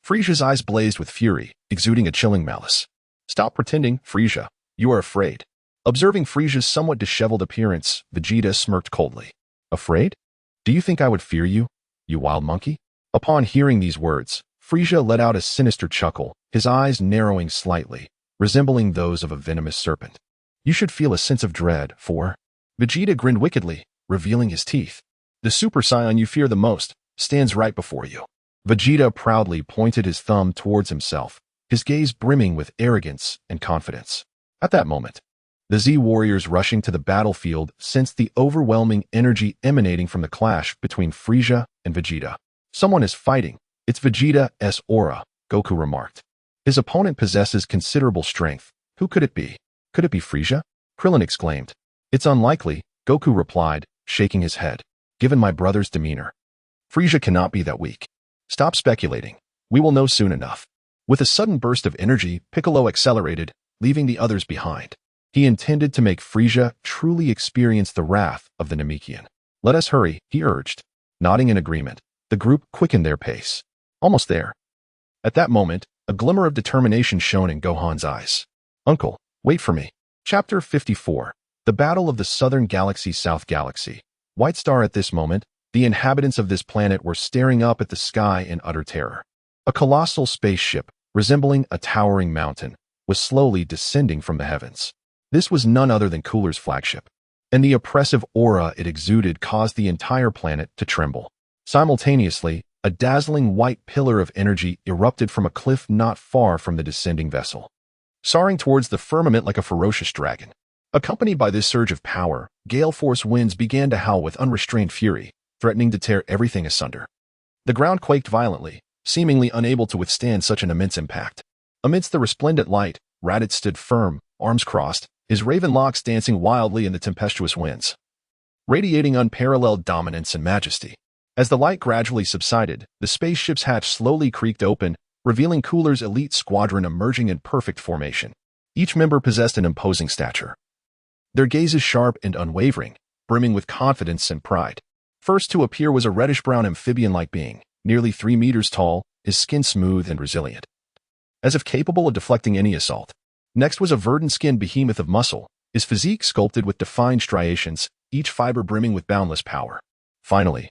A: Frieza's eyes blazed with fury, exuding a chilling malice. Stop pretending, Frieza. You are afraid. Observing Frieza's somewhat disheveled appearance, Vegeta smirked coldly. Afraid? Do you think I would fear you, you wild monkey? Upon hearing these words, Frieza let out a sinister chuckle, his eyes narrowing slightly, resembling those of a venomous serpent. You should feel a sense of dread, for... Vegeta grinned wickedly, revealing his teeth. The Super Saiyan you fear the most stands right before you. Vegeta proudly pointed his thumb towards himself, his gaze brimming with arrogance and confidence. At that moment, the Z warriors rushing to the battlefield sensed the overwhelming energy emanating from the clash between Frieza and Vegeta. Someone is fighting. It's Vegeta's aura, Goku remarked. His opponent possesses considerable strength. Who could it be? Could it be Frieza? Krillin exclaimed. It's unlikely, Goku replied, shaking his head. Given my brother's demeanor, Frieza cannot be that weak. Stop speculating. We will know soon enough. With a sudden burst of energy, Piccolo accelerated, leaving the others behind. He intended to make Frieza truly experience the wrath of the Namekian. Let us hurry, he urged. Nodding in agreement, The group quickened their pace. Almost there. At that moment, a glimmer of determination shone in Gohan's eyes. "Uncle, wait for me." Chapter 54. The Battle of the Southern Galaxy South Galaxy. White Star. At this moment, the inhabitants of this planet were staring up at the sky in utter terror. A colossal spaceship, resembling a towering mountain, was slowly descending from the heavens. This was none other than Cooler's flagship, and the oppressive aura it exuded caused the entire planet to tremble. Simultaneously, a dazzling white pillar of energy erupted from a cliff not far from the descending vessel, soaring towards the firmament like a ferocious dragon. Accompanied by this surge of power, gale-force winds began to howl with unrestrained fury, threatening to tear everything asunder. The ground quaked violently, seemingly unable to withstand such an immense impact. Amidst the resplendent light, Raditz stood firm, arms crossed, his raven locks dancing wildly in the tempestuous winds, radiating unparalleled dominance and majesty. As the light gradually subsided, the spaceship's hatch slowly creaked open, revealing Cooler's elite squadron emerging in perfect formation. Each member possessed an imposing stature, their gazes sharp and unwavering, brimming with confidence and pride. First to appear was a reddish-brown amphibian-like being, nearly 3 meters tall, his skin smooth and resilient, as if capable of deflecting any assault. Next was a verdant-skinned behemoth of muscle, his physique sculpted with defined striations, each fiber brimming with boundless power. Finally,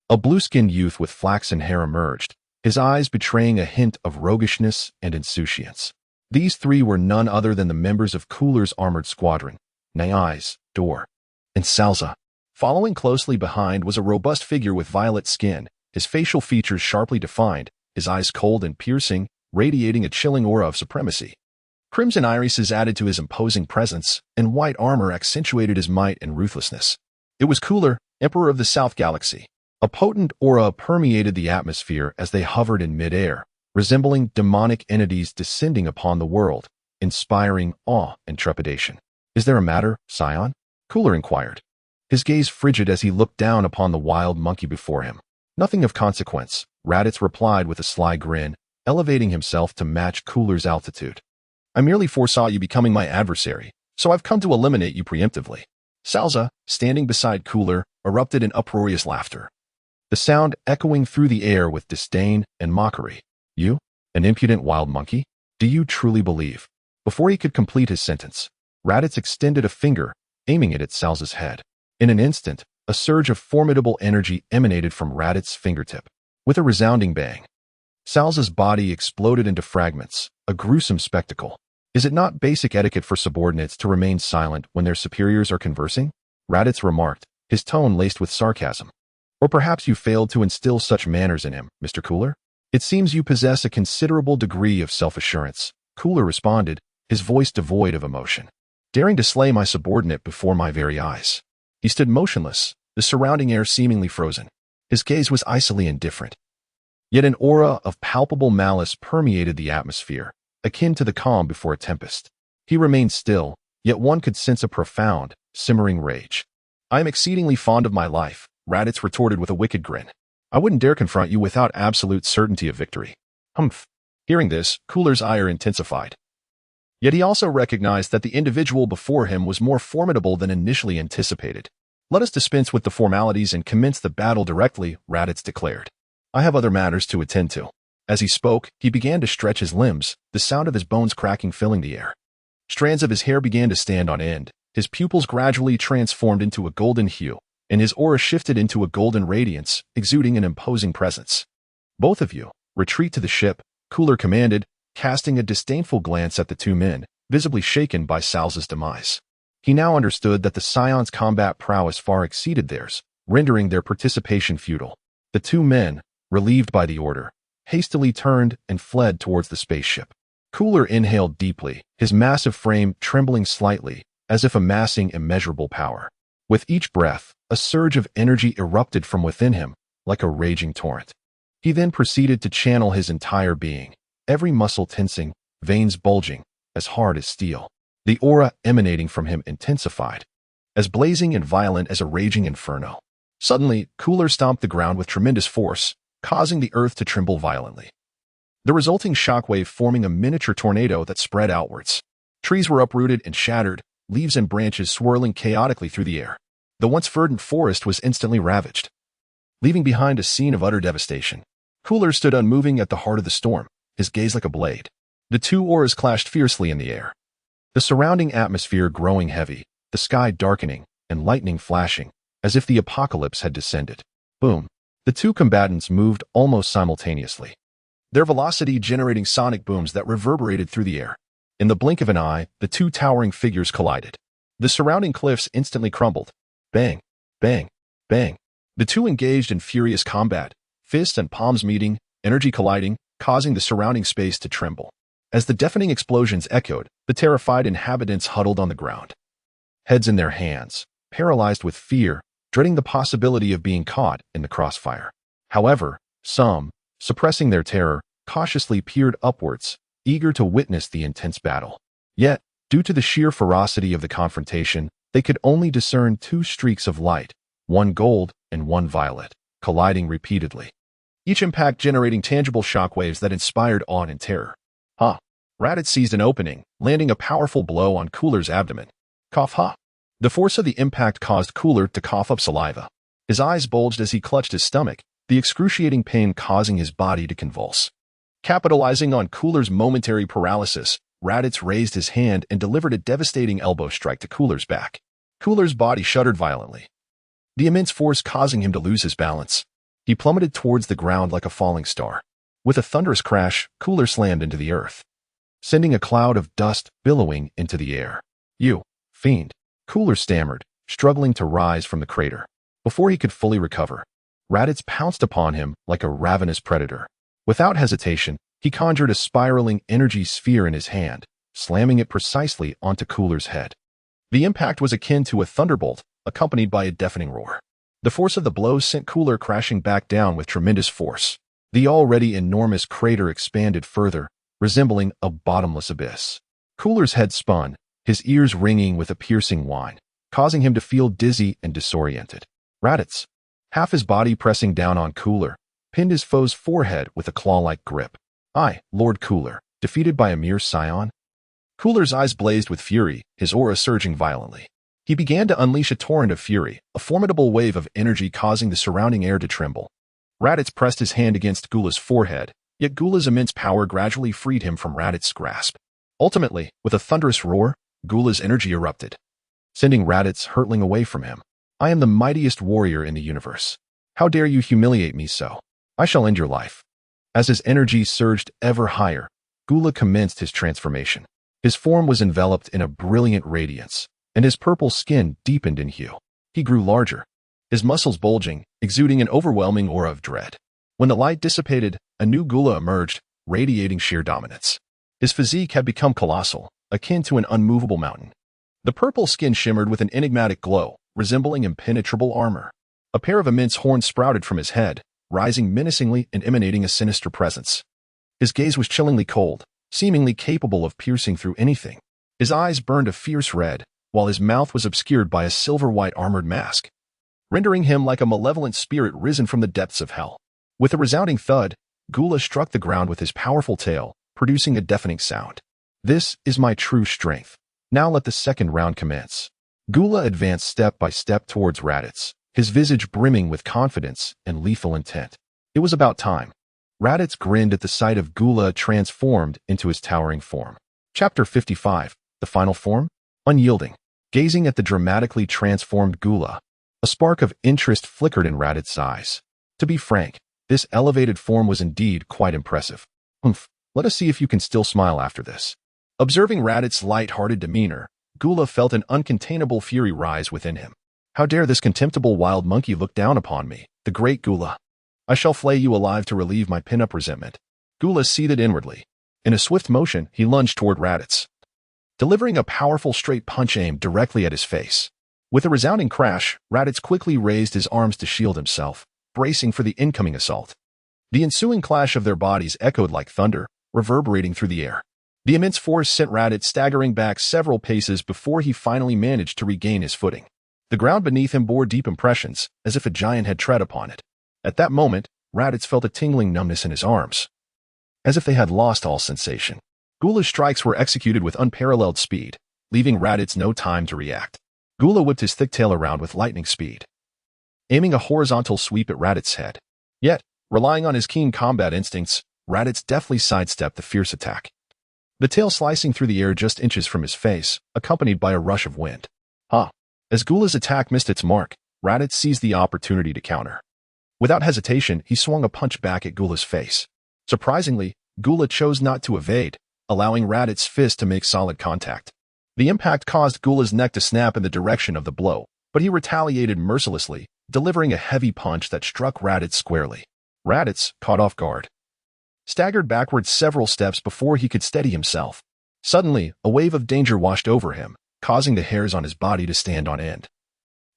A: a blue-skinned youth with flaxen hair emerged, his eyes betraying a hint of roguishness and insouciance. These three were none other than the members of Cooler's armored squadron, Nai's, Dor, and Salza. Following closely behind was a robust figure with violet skin, his facial features sharply defined, his eyes cold and piercing, radiating a chilling aura of supremacy. Crimson irises added to his imposing presence, and white armor accentuated his might and ruthlessness. It was Cooler, Emperor of the South Galaxy. A potent aura permeated the atmosphere as they hovered in midair, resembling demonic entities descending upon the world, inspiring awe and trepidation. "Is there a matter, Scion?" Cooler inquired, his gaze frigid as he looked down upon the wild monkey before him. "Nothing of consequence," Raditz replied with a sly grin, elevating himself to match Cooler's altitude. "I merely foresaw you becoming my adversary, so I've come to eliminate you preemptively." Salza, standing beside Cooler, erupted in uproarious laughter, the sound echoing through the air with disdain and mockery. "You, an impudent wild monkey? Do you truly believe?" Before he could complete his sentence, Raditz extended a finger, aiming it at Salza's head. In an instant, a surge of formidable energy emanated from Raditz's fingertip. With a resounding bang, Salza's body exploded into fragments, a gruesome spectacle. "Is it not basic etiquette for subordinates to remain silent when their superiors are conversing?" Raditz remarked, his tone laced with sarcasm. "Or perhaps you failed to instill such manners in him, Mr. Cooler? It seems you possess a considerable degree of self-assurance," Cooler responded, his voice devoid of emotion. "Daring to slay my subordinate before my very eyes." He stood motionless, the surrounding air seemingly frozen. His gaze was icily indifferent. Yet an aura of palpable malice permeated the atmosphere, akin to the calm before a tempest. He remained still, yet one could sense a profound, simmering rage. "I am exceedingly fond of my life," Raditz retorted with a wicked grin. "I wouldn't dare confront you without absolute certainty of victory." Humph. Hearing this, Cooler's ire intensified. Yet he also recognized that the individual before him was more formidable than initially anticipated. "Let us dispense with the formalities and commence the battle directly," Raditz declared. "I have other matters to attend to." As he spoke, he began to stretch his limbs, the sound of his bones cracking filling the air. Strands of his hair began to stand on end, his pupils gradually transformed into a golden hue, and his aura shifted into a golden radiance, exuding an imposing presence. "Both of you, retreat to the ship," Cooler commanded, casting a disdainful glance at the two men, visibly shaken by Salza's demise. He now understood that the Scion's combat prowess far exceeded theirs, rendering their participation futile. The two men, relieved by the order, hastily turned and fled towards the spaceship. Cooler inhaled deeply, his massive frame trembling slightly, as if amassing immeasurable power. With each breath, a surge of energy erupted from within him, like a raging torrent. He then proceeded to channel his entire being, every muscle tensing, veins bulging, as hard as steel. The aura emanating from him intensified, as blazing and violent as a raging inferno. Suddenly, Cooler stomped the ground with tremendous force, causing the earth to tremble violently, the resulting shockwave forming a miniature tornado that spread outwards. Trees were uprooted and shattered, leaves and branches swirling chaotically through the air. The once verdant forest was instantly ravaged. leaving behind a scene of utter devastation. Cooler stood unmoving at the heart of the storm, his gaze like a blade. The two auras clashed fiercely in the air. The surrounding atmosphere growing heavy, the sky darkening, and lightning flashing, as if the apocalypse had descended. Boom. The two combatants moved almost simultaneously, their velocity generating sonic booms that reverberated through the air. In the blink of an eye, the two towering figures collided. The surrounding cliffs instantly crumbled. Bang, bang, bang. The two engaged in furious combat, fists and palms meeting, energy colliding, causing the surrounding space to tremble. As the deafening explosions echoed, the terrified inhabitants huddled on the ground, heads in their hands, paralyzed with fear, dreading the possibility of being caught in the crossfire. However, some, suppressing their terror, cautiously peered upwards, eager to witness the intense battle. Yet, due to the sheer ferocity of the confrontation, they could only discern two streaks of light, one gold and one violet, colliding repeatedly, each impact generating tangible shockwaves that inspired awe and terror. Raditz seized an opening, landing a powerful blow on Cooler's abdomen. Cough. The force of the impact caused Cooler to cough up saliva. His eyes bulged as he clutched his stomach, the excruciating pain causing his body to convulse. Capitalizing on Cooler's momentary paralysis, Raditz raised his hand and delivered a devastating elbow strike to Cooler's back. Cooler's body shuddered violently, the immense force causing him to lose his balance. He plummeted towards the ground like a falling star. With a thunderous crash, Cooler slammed into the earth, sending a cloud of dust billowing into the air. "You fiend," Cooler stammered, struggling to rise from the crater. Before he could fully recover, Raditz pounced upon him like a ravenous predator. Without hesitation, he conjured a spiraling energy sphere in his hand, slamming it precisely onto Cooler's head. The impact was akin to a thunderbolt, accompanied by a deafening roar. The force of the blow sent Cooler crashing back down with tremendous force. The already enormous crater expanded further, resembling a bottomless abyss. Cooler's head spun, his ears ringing with a piercing whine, causing him to feel dizzy and disoriented. Raditz, half his body pressing down on Cooler, pinned his foe's forehead with a claw-like grip. "I, Lord Cooler, defeated by a mere scion?" Cooler's eyes blazed with fury, his aura surging violently. He began to unleash a torrent of fury, a formidable wave of energy causing the surrounding air to tremble. Raditz pressed his hand against Gula's forehead, yet Gula's immense power gradually freed him from Raditz's grasp. Ultimately, with a thunderous roar, Gula's energy erupted, sending Raditz hurtling away from him. "I am the mightiest warrior in the universe. How dare you humiliate me so? I shall end your life." As his energy surged ever higher, Gula commenced his transformation. His form was enveloped in a brilliant radiance, and his purple skin deepened in hue. He grew larger, his muscles bulging, exuding an overwhelming aura of dread. When the light dissipated, a new Gula emerged, radiating sheer dominance. His physique had become colossal, akin to an unmovable mountain. The purple skin shimmered with an enigmatic glow, resembling impenetrable armor. A pair of immense horns sprouted from his head, rising menacingly and emanating a sinister presence. His gaze was chillingly cold, seemingly capable of piercing through anything. His eyes burned a fierce red, while his mouth was obscured by a silver-white armored mask, rendering him like a malevolent spirit risen from the depths of hell. With a resounding thud, Gula struck the ground with his powerful tail, producing a deafening sound. "This is my true strength. Now let the second round commence." Gula advanced step by step towards Raditz, his visage brimming with confidence and lethal intent. It was about time. Raditz grinned at the sight of Gula transformed into his towering form. Chapter 55, The Final Form? Unyielding. Gazing at the dramatically transformed Gula, a spark of interest flickered in Raditz's eyes. To be frank, this elevated form was indeed quite impressive. Let us see if you can still smile after this. Observing Raditz's light-hearted demeanor, Gula felt an uncontainable fury rise within him. "How dare this contemptible wild monkey look down upon me, the great Gula? I shall flay you alive to relieve my pin-up resentment." Gula seethed inwardly. In a swift motion, he lunged toward Raditz, delivering a powerful straight punch aimed directly at his face. With a resounding crash, Raditz quickly raised his arms to shield himself, bracing for the incoming assault. The ensuing clash of their bodies echoed like thunder, reverberating through the air. The immense force sent Raditz staggering back several paces before he finally managed to regain his footing. The ground beneath him bore deep impressions, as if a giant had tread upon it. At that moment, Raditz felt a tingling numbness in his arms, as if they had lost all sensation. Gula's strikes were executed with unparalleled speed, leaving Raditz no time to react. Gula whipped his thick tail around with lightning speed, aiming a horizontal sweep at Raditz's head. Yet, relying on his keen combat instincts, Raditz deftly sidestepped the fierce attack. The tail slicing through the air just inches from his face, accompanied by a rush of wind. As Gula's attack missed its mark, Raditz seized the opportunity to counter. Without hesitation, he swung a punch back at Gula's face. Surprisingly, Gula chose not to evade, allowing Raditz's fist to make solid contact. The impact caused Gula's neck to snap in the direction of the blow, but he retaliated mercilessly, delivering a heavy punch that struck Raditz squarely. Raditz, caught off guard, staggered backwards several steps before he could steady himself. Suddenly, a wave of danger washed over him, causing the hairs on his body to stand on end,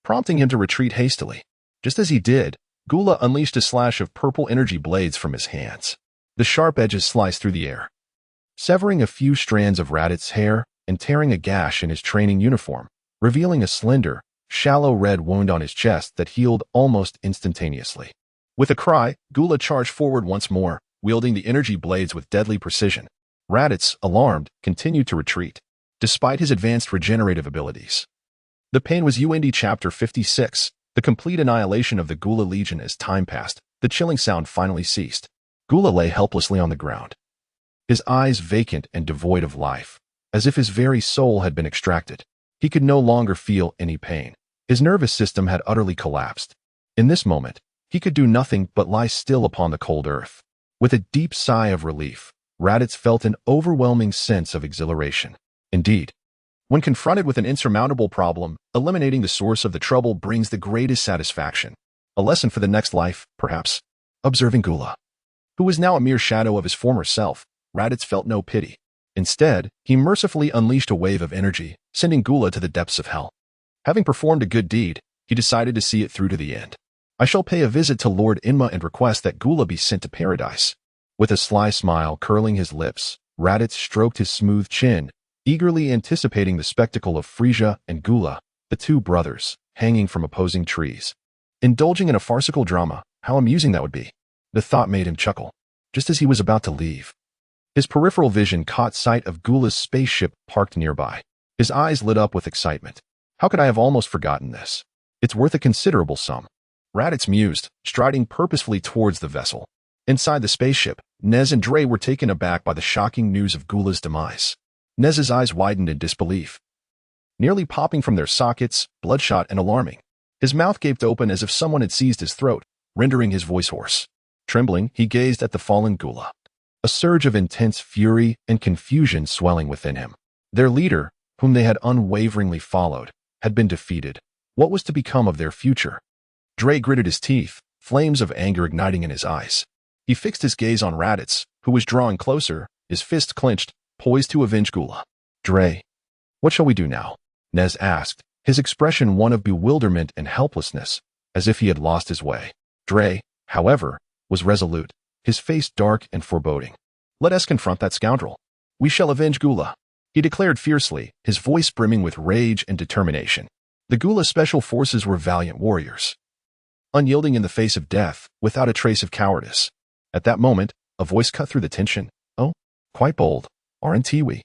A: prompting him to retreat hastily. Just as he did, Gula unleashed a slash of purple energy blades from his hands. The sharp edges sliced through the air, severing a few strands of Raditz's hair and tearing a gash in his training uniform, revealing a slender, shallow red wound on his chest that healed almost instantaneously. With a cry, Gula charged forward once more, wielding the energy blades with deadly precision. Raditz, alarmed, continued to retreat, despite his advanced regenerative abilities. The pain was UND Chapter 56, the complete annihilation of the Gula Legion. As time passed, the chilling sound finally ceased. Gula lay helplessly on the ground, his eyes vacant and devoid of life, as if his very soul had been extracted. He could no longer feel any pain. His nervous system had utterly collapsed. In this moment, he could do nothing but lie still upon the cold earth. With a deep sigh of relief, Raditz felt an overwhelming sense of exhilaration. Indeed, when confronted with an insurmountable problem, eliminating the source of the trouble brings the greatest satisfaction. A lesson for the next life, perhaps. Observing Gula, who was now a mere shadow of his former self, Raditz felt no pity. Instead, he mercifully unleashed a wave of energy, sending Gula to the depths of hell. Having performed a good deed, he decided to see it through to the end. I shall pay a visit to Lord Inma and request that Gula be sent to paradise. With a sly smile curling his lips, Raditz stroked his smooth chin, eagerly anticipating the spectacle of Frisia and Gula, the two brothers, hanging from opposing trees. Indulging in a farcical drama, how amusing that would be. The thought made him chuckle. Just as he was about to leave, his peripheral vision caught sight of Gula's spaceship parked nearby. His eyes lit up with excitement. How could I have almost forgotten this? It's worth a considerable sum. Raditz mused, striding purposefully towards the vessel. Inside the spaceship, Nez and Dre were taken aback by the shocking news of Gula's demise. Nez's eyes widened in disbelief, nearly popping from their sockets, bloodshot and alarming. His mouth gaped open as if someone had seized his throat, rendering his voice hoarse. Trembling, he gazed at the fallen Gula, a surge of intense fury and confusion swelling within him. Their leader, whom they had unwaveringly followed, had been defeated. What was to become of their future? Dre gritted his teeth, flames of anger igniting in his eyes. He fixed his gaze on Raditz, who was drawing closer, his fists clenched, poised to avenge Gula. Dre, what shall we do now? Nez asked, his expression one of bewilderment and helplessness, as if he had lost his way. Dre, however, was resolute, his face dark and foreboding. Let us confront that scoundrel. We shall avenge Gula, he declared fiercely, his voice brimming with rage and determination. The Gula Special Forces were valiant warriors, unyielding in the face of death, without a trace of cowardice. At that moment, a voice cut through the tension. Oh, quite bold, aren't we?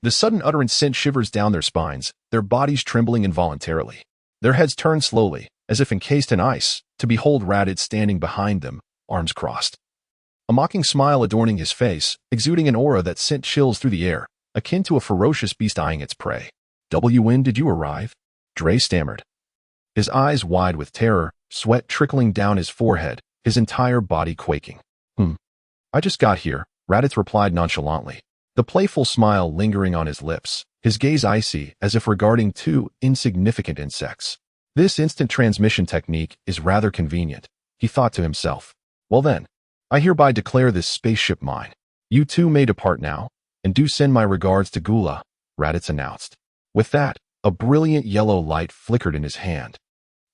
A: The sudden utterance sent shivers down their spines, their bodies trembling involuntarily. Their heads turned slowly, as if encased in ice, to behold Raditz standing behind them, arms crossed. A mocking smile adorning his face, exuding an aura that sent chills through the air, akin to a ferocious beast eyeing its prey. When did you arrive? Dre stammered, his eyes wide with terror, sweat trickling down his forehead, his entire body quaking. I just got here, Raditz replied nonchalantly, the playful smile lingering on his lips, his gaze icy as if regarding two insignificant insects. This instant transmission technique is rather convenient, he thought to himself. Well then, I hereby declare this spaceship mine. You two may depart now, and do send my regards to Gula, Raditz announced. With that, a brilliant yellow light flickered in his hand,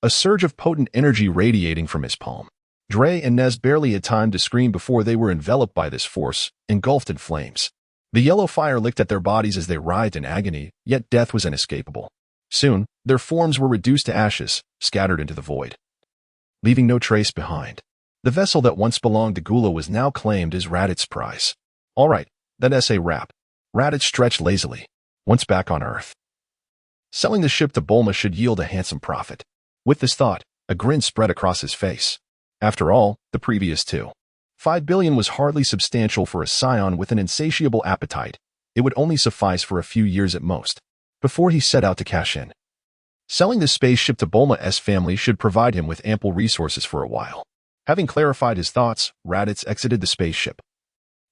A: a surge of potent energy radiating from his palm. Dre and Nez barely had time to scream before they were enveloped by this force, engulfed in flames. The yellow fire licked at their bodies as they writhed in agony, yet death was inescapable. Soon, their forms were reduced to ashes, scattered into the void, leaving no trace behind. The vessel that once belonged to Gula was now claimed as Raditz's prize. All right, that's a wrap. Raditz stretched lazily. Once back on Earth, selling the ship to Bulma should yield a handsome profit. With this thought, A grin spread across his face. After all, the previous 2.5 billion was hardly substantial for a scion with an insatiable appetite. It would only suffice for a few years at most, before he set out to cash in. Selling the spaceship to Bulma's family should provide him with ample resources for a while. Having clarified his thoughts, Raditz exited the spaceship,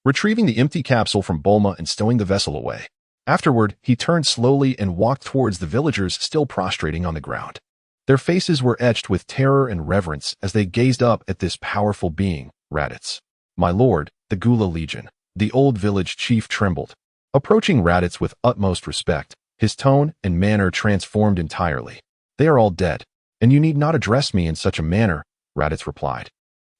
A: retrieving the empty capsule from Bulma and stowing the vessel away. Afterward, he turned slowly and walked towards the villagers still prostrating on the ground. Their faces were etched with terror and reverence as they gazed up at this powerful being, Raditz. My lord, the Gula Legion. The old village chief trembled. Approaching Raditz with utmost respect, his tone and manner transformed entirely. They are all dead, and you need not address me in such a manner, Raditz replied,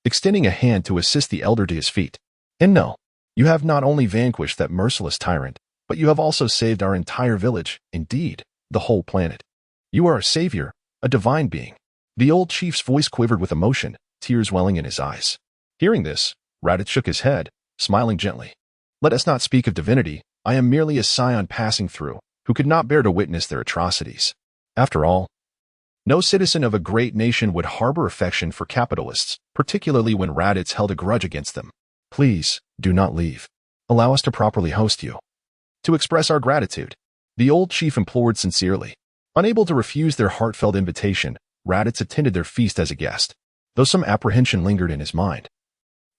A: extending a hand to assist the elder to his feet. And no, you have not only vanquished that merciless tyrant, but you have also saved our entire village, indeed, the whole planet. You are a savior, a divine being. The old chief's voice quivered with emotion, tears welling in his eyes. Hearing this, Raditz shook his head, smiling gently. Let us not speak of divinity. I am merely a scion passing through, who could not bear to witness their atrocities. After all, no citizen of a great nation would harbor affection for capitalists, particularly when Raditz held a grudge against them. Please, do not leave. Allow us to properly host you. To express our gratitude, the old chief implored sincerely. Unable to refuse their heartfelt invitation, Raditz attended their feast as a guest, though some apprehension lingered in his mind.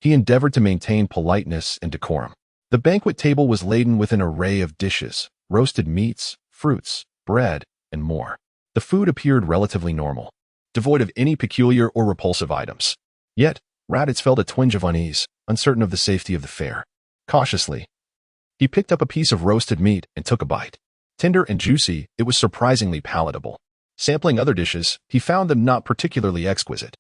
A: He endeavored to maintain politeness and decorum. The banquet table was laden with an array of dishes, roasted meats, fruits, bread, and more. The food appeared relatively normal, devoid of any peculiar or repulsive items. Yet, Raditz felt a twinge of unease, uncertain of the safety of the fare. Cautiously, he picked up a piece of roasted meat and took a bite. Tender and juicy, it was surprisingly palatable. Sampling other dishes, he found them not particularly exquisite,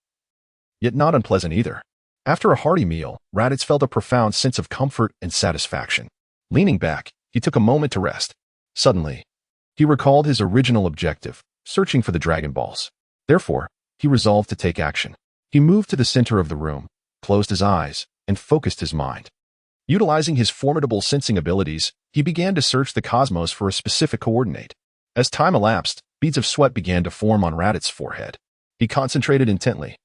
A: yet not unpleasant either. After a hearty meal, Raditz felt a profound sense of comfort and satisfaction. Leaning back, he took a moment to rest. Suddenly, he recalled his original objective, searching for the Dragon Balls. Therefore, he resolved to take action. He moved to the center of the room, closed his eyes, and focused his mind. Utilizing his formidable sensing abilities, he began to search the cosmos for a specific coordinate. As time elapsed, beads of sweat began to form on Raditz's forehead. He concentrated intently,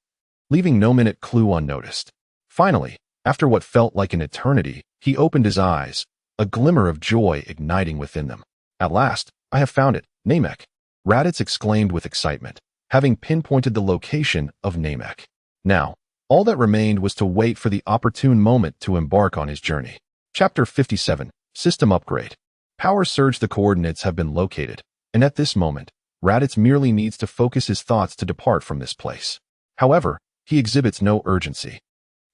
A: leaving no minute clue unnoticed. Finally, after what felt like an eternity, he opened his eyes, a glimmer of joy igniting within them. At last, I have found it, Namek. Raditz exclaimed with excitement, having pinpointed the location of Namek. Now, all that remained was to wait for the opportune moment to embark on his journey. Chapter 57, System Upgrade. Power Surge. The coordinates have been located, and at this moment, Raditz merely needs to focus his thoughts to depart from this place. However, he exhibits no urgency.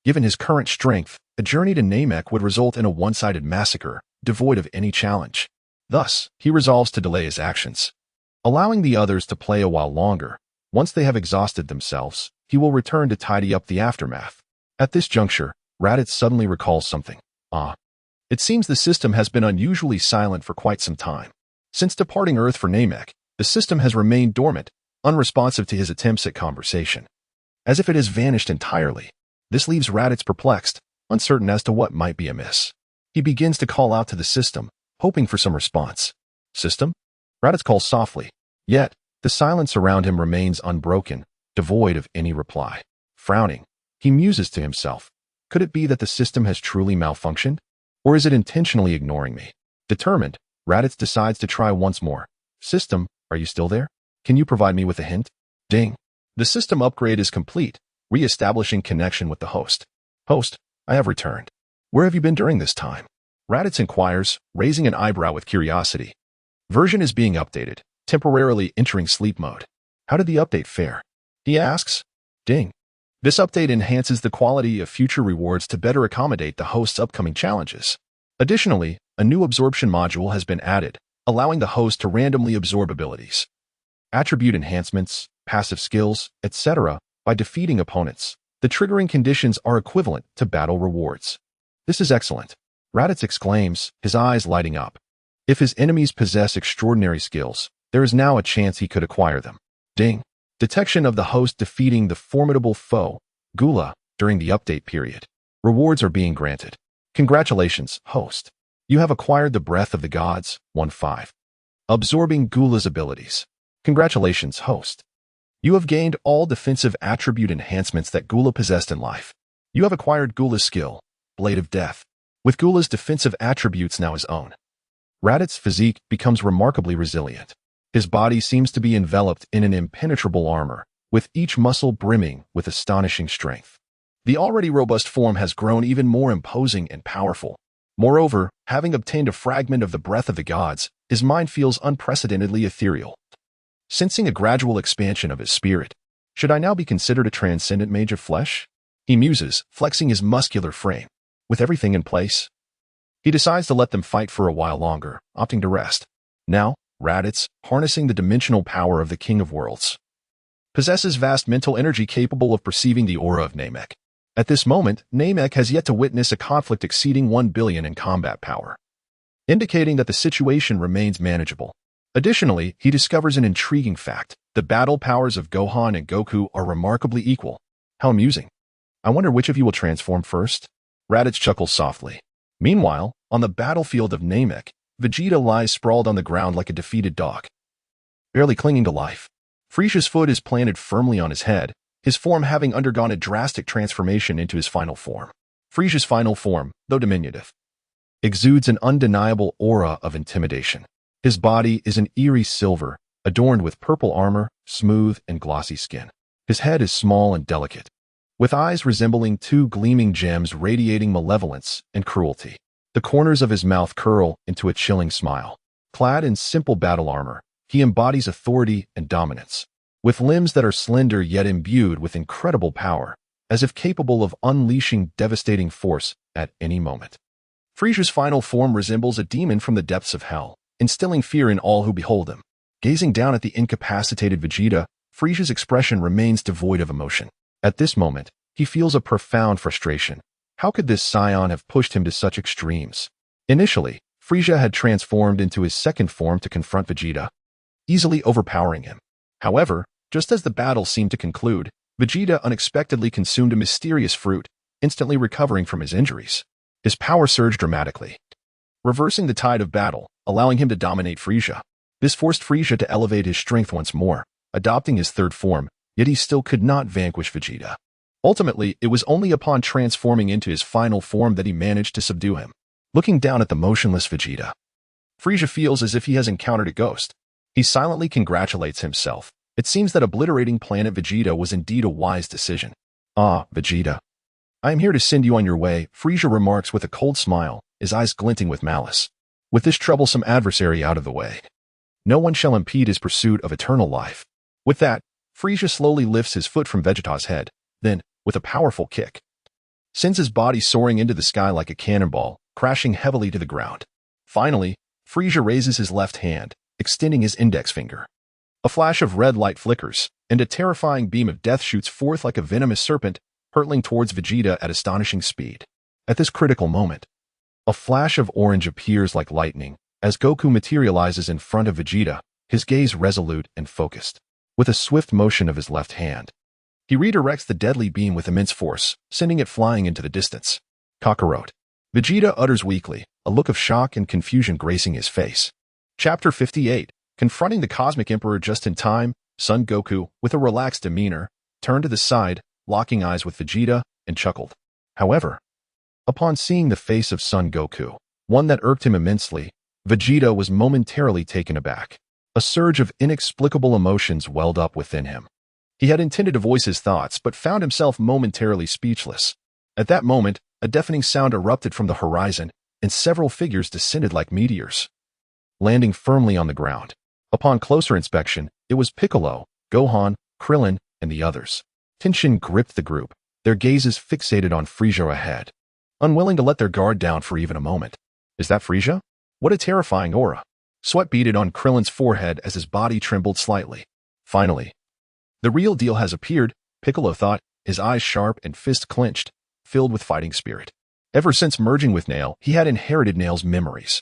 A: Given his current strength, a journey to Namek would result in a one-sided massacre, devoid of any challenge. Thus, he resolves to delay his actions, allowing the others to play a while longer. Once they have exhausted themselves, he will return to tidy up the aftermath. At this juncture, Raditz suddenly recalls something. It seems the system has been unusually silent for quite some time. Since departing Earth for Namek, the system has remained dormant, unresponsive to his attempts at conversation, as if it has vanished entirely. This leaves Raditz perplexed, uncertain as to what might be amiss. He begins to call out to the system, hoping for some response. System? Raditz calls softly, yet the silence around him remains unbroken, devoid of any reply. Frowning, he muses to himself. Could it be that the system has truly malfunctioned? Or is it intentionally ignoring me? Determined, Raditz decides to try once more. System, are you still there? Can you provide me with a hint? Ding. The system upgrade is complete, re-establishing connection with the host. Host, I have returned. Where have you been during this time? Raditz inquires, raising an eyebrow with curiosity. Version is being updated, temporarily entering sleep mode. How did the update fare? He asks. Ding. This update enhances the quality of future rewards to better accommodate the host's upcoming challenges. Additionally, a new absorption module has been added, allowing the host to randomly absorb abilities, attribute enhancements, passive skills, etc. by defeating opponents. The triggering conditions are equivalent to battle rewards. This is excellent, Raditz exclaims, his eyes lighting up. If his enemies possess extraordinary skills, there is now a chance he could acquire them. Ding. Detection of the host defeating the formidable foe, Gula, during the update period. Rewards are being granted. Congratulations, host. You have acquired the Breath of the Gods, 1-5. Absorbing Gula's abilities. Congratulations, host. You have gained all defensive attribute enhancements that Gula possessed in life. You have acquired Gula's skill, Blade of Death, with Gula's defensive attributes now his own. Raditz's physique becomes remarkably resilient. His body seems to be enveloped in an impenetrable armor, with each muscle brimming with astonishing strength. The already robust form has grown even more imposing and powerful. Moreover, having obtained a fragment of the breath of the gods, his mind feels unprecedentedly ethereal. Sensing a gradual expansion of his spirit, should I now be considered a transcendent mage of flesh? He muses, flexing his muscular frame. With everything in place, he decides to let them fight for a while longer, opting to rest. Now, Raditz, harnessing the dimensional power of the King of Worlds, possesses vast mental energy capable of perceiving the aura of Namek. At this moment, Namek has yet to witness a conflict exceeding 1 billion in combat power, indicating that the situation remains manageable. Additionally, he discovers an intriguing fact. The battle powers of Gohan and Goku are remarkably equal. How amusing. I wonder which of you will transform first? Raditz chuckles softly. Meanwhile, on the battlefield of Namek, Vegeta lies sprawled on the ground like a defeated dog, barely clinging to life. Frisia's foot is planted firmly on his head, his form having undergone a drastic transformation into his final form. Frisia's final form, though diminutive, exudes an undeniable aura of intimidation. His body is an eerie silver, adorned with purple armor, smooth and glossy skin. His head is small and delicate, with eyes resembling two gleaming gems radiating malevolence and cruelty. The corners of his mouth curl into a chilling smile. Clad in simple battle armor, he embodies authority and dominance, with limbs that are slender yet imbued with incredible power, as if capable of unleashing devastating force at any moment. Frisia's final form resembles a demon from the depths of hell, instilling fear in all who behold him. Gazing down at the incapacitated Vegeta, Frisia's expression remains devoid of emotion. At this moment, he feels a profound frustration. How could this scion have pushed him to such extremes? Initially, Frisia had transformed into his second form to confront Vegeta, easily overpowering him. However, just as the battle seemed to conclude, Vegeta unexpectedly consumed a mysterious fruit, instantly recovering from his injuries. His power surged dramatically, reversing the tide of battle, allowing him to dominate Frisia. This forced Frisia to elevate his strength once more, adopting his third form, yet he still could not vanquish Vegeta. Ultimately, it was only upon transforming into his final form that he managed to subdue him. Looking down at the motionless Vegeta, Frisia feels as if he has encountered a ghost. He silently congratulates himself. It seems that obliterating planet Vegeta was indeed a wise decision. Ah, Vegeta. I am here to send you on your way, Frisia remarks with a cold smile, his eyes glinting with malice. With this troublesome adversary out of the way, no one shall impede his pursuit of eternal life. With that, Frisia slowly lifts his foot from Vegeta's head, then, with a powerful kick, sends his body soaring into the sky like a cannonball, crashing heavily to the ground. Finally, Frisia raises his left hand, extending his index finger. A flash of red light flickers, and a terrifying beam of death shoots forth like a venomous serpent, hurtling towards Vegeta at astonishing speed. At this critical moment, a flash of orange appears like lightning, as Goku materializes in front of Vegeta, his gaze resolute and focused. With a swift motion of his left hand, he redirects the deadly beam with immense force, sending it flying into the distance. Kakarot. Vegeta utters weakly, a look of shock and confusion gracing his face. Chapter 58. Confronting the Cosmic Emperor just in time, Son Goku, with a relaxed demeanor, turned to the side, locking eyes with Vegeta, and chuckled. However, upon seeing the face of Son Goku, one that irked him immensely, Vegeta was momentarily taken aback. A surge of inexplicable emotions welled up within him. He had intended to voice his thoughts, but found himself momentarily speechless. At that moment, a deafening sound erupted from the horizon, and several figures descended like meteors, landing firmly on the ground. Upon closer inspection, it was Piccolo, Gohan, Krillin, and the others. Tension gripped the group, their gazes fixated on Frisia ahead, unwilling to let their guard down for even a moment. Is that Frisia? What a terrifying aura. Sweat beaded on Krillin's forehead as his body trembled slightly. Finally, the real deal has appeared, Piccolo thought, his eyes sharp and fist clenched, filled with fighting spirit. Ever since merging with Nail, he had inherited Nail's memories,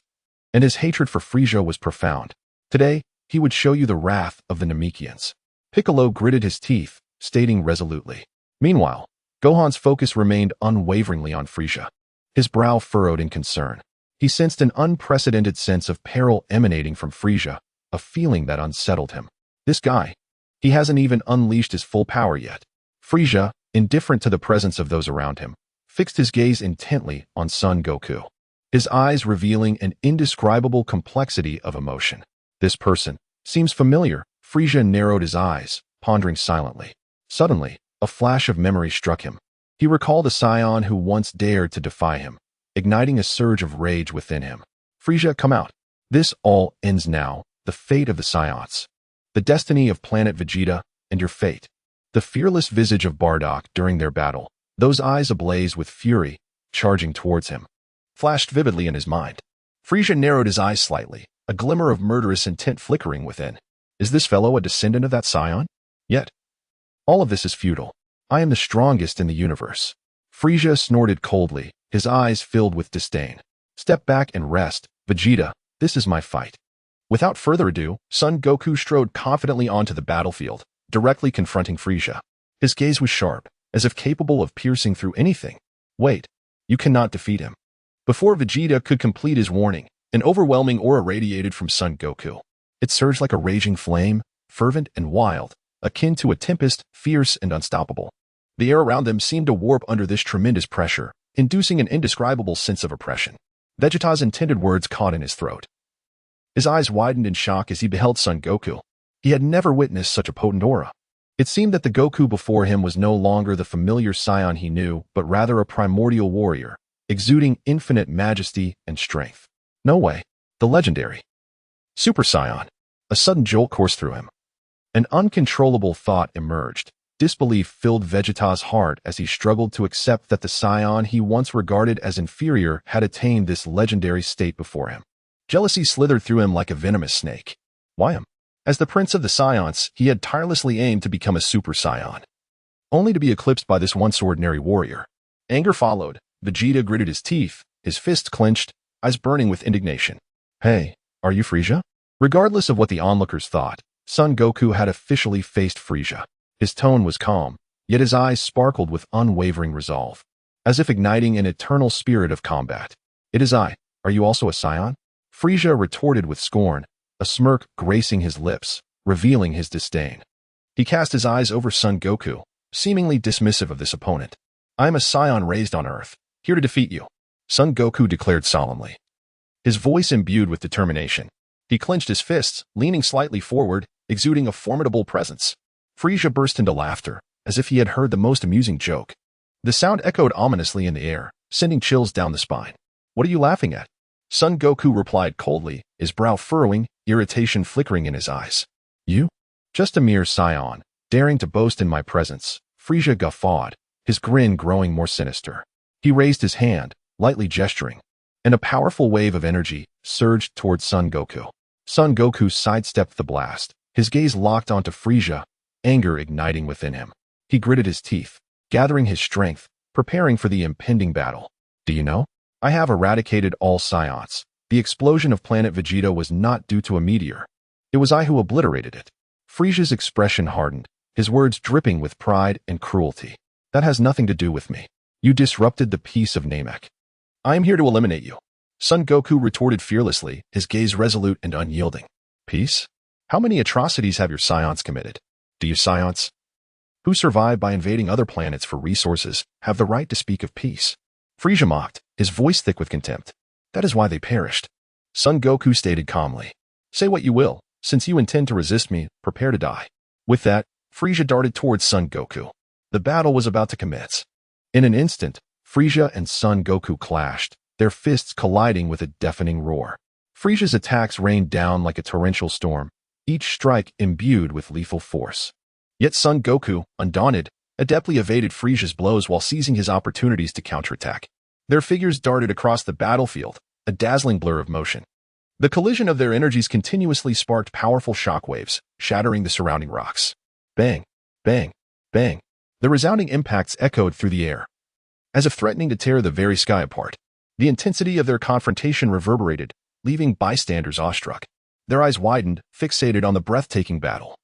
A: and his hatred for Frisia was profound. Today, he would show you the wrath of the Namekians. Piccolo gritted his teeth, stating resolutely. Meanwhile, Gohan's focus remained unwaveringly on Frisia. His brow furrowed in concern. He sensed an unprecedented sense of peril emanating from Frisia, a feeling that unsettled him. This guy, He hasn't even unleashed his full power yet. Frieza, indifferent to the presence of those around him, fixed his gaze intently on Son Goku, his eyes revealing an indescribable complexity of emotion. This person seems familiar. Frieza narrowed his eyes, pondering silently. Suddenly, a flash of memory struck him. He recalled a scion who once dared to defy him, igniting a surge of rage within him. Frieza, come out. This all ends now, the fate of the scions, the destiny of planet Vegeta, and your fate. The fearless visage of Bardock during their battle, those eyes ablaze with fury, charging towards him, flashed vividly in his mind. Frieza narrowed his eyes slightly, a glimmer of murderous intent flickering within. Is this fellow a descendant of that scion? Yet, all of this is futile. I am the strongest in the universe. Frieza snorted coldly, his eyes filled with disdain. Step back and rest, Vegeta. This is my fight. Without further ado, Son Goku strode confidently onto the battlefield, directly confronting Frieza. His gaze was sharp, as if capable of piercing through anything. Wait, you cannot defeat him. Before Vegeta could complete his warning, an overwhelming aura radiated from Son Goku. It surged like a raging flame, fervent and wild, akin to a tempest, fierce and unstoppable. The air around them seemed to warp under this tremendous pressure, inducing an indescribable sense of oppression. Vegeta's intended words caught in his throat. His eyes widened in shock as he beheld Son Goku. He had never witnessed such a potent aura. It seemed that the Goku before him was no longer the familiar scion he knew, but rather a primordial warrior, exuding infinite majesty and strength. No way. The legendary Super Saiyan. A sudden jolt coursed through him. An uncontrollable thought emerged. Disbelief filled Vegeta's heart as he struggled to accept that the scion he once regarded as inferior had attained this legendary state before him. Jealousy slithered through him like a venomous snake. Why him? As the prince of the scions, he had tirelessly aimed to become a Super Saiyan, only to be eclipsed by this once ordinary warrior. Anger followed. Vegeta gritted his teeth, his fists clenched, eyes burning with indignation. Hey, are you Frieza? Regardless of what the onlookers thought, Son Goku had officially faced Frieza. His tone was calm, yet his eyes sparkled with unwavering resolve, as if igniting an eternal spirit of combat. It is I. Are you also a scion? Frieza retorted with scorn, a smirk gracing his lips, revealing his disdain. He cast his eyes over Son Goku, seemingly dismissive of this opponent. I am a scion raised on Earth, here to defeat you, Son Goku declared solemnly, his voice imbued with determination. He clenched his fists, leaning slightly forward, exuding a formidable presence. Frieza burst into laughter, as if he had heard the most amusing joke. The sound echoed ominously in the air, sending chills down the spine. What are you laughing at? Son Goku replied coldly, his brow furrowing, irritation flickering in his eyes. You? Just a mere scion, daring to boast in my presence. Frieza guffawed, his grin growing more sinister. He raised his hand, lightly gesturing, and a powerful wave of energy surged towards Son Goku. Son Goku sidestepped the blast, his gaze locked onto Frieza, anger igniting within him. He gritted his teeth, gathering his strength, preparing for the impending battle. Do you know? I have eradicated all scions. The explosion of planet Vegeta was not due to a meteor. It was I who obliterated it. Frieza's expression hardened, his words dripping with pride and cruelty. That has nothing to do with me. You disrupted the peace of Namek. I am here to eliminate you. Son Goku retorted fearlessly, his gaze resolute and unyielding. Peace? How many atrocities have your scions committed? Do you scions, who survive by invading other planets for resources, have the right to speak of peace? Frieza mocked, his voice thick with contempt. That is why they perished. Son Goku stated calmly. Say what you will. Since you intend to resist me, prepare to die. With that, Frieza darted towards Son Goku. The battle was about to commence. In an instant, Frieza and Son Goku clashed, their fists colliding with a deafening roar. Frieza's attacks rained down like a torrential storm, each strike imbued with lethal force. Yet Son Goku, undaunted, adeptly evaded Frieza's blows while seizing his opportunities to counterattack. Their figures darted across the battlefield, a dazzling blur of motion. The collision of their energies continuously sparked powerful shockwaves, shattering the surrounding rocks. Bang, bang, bang. The resounding impacts echoed through the air, as if threatening to tear the very sky apart. The intensity of their confrontation reverberated, leaving bystanders awestruck. Their eyes widened, fixated on the breathtaking battle,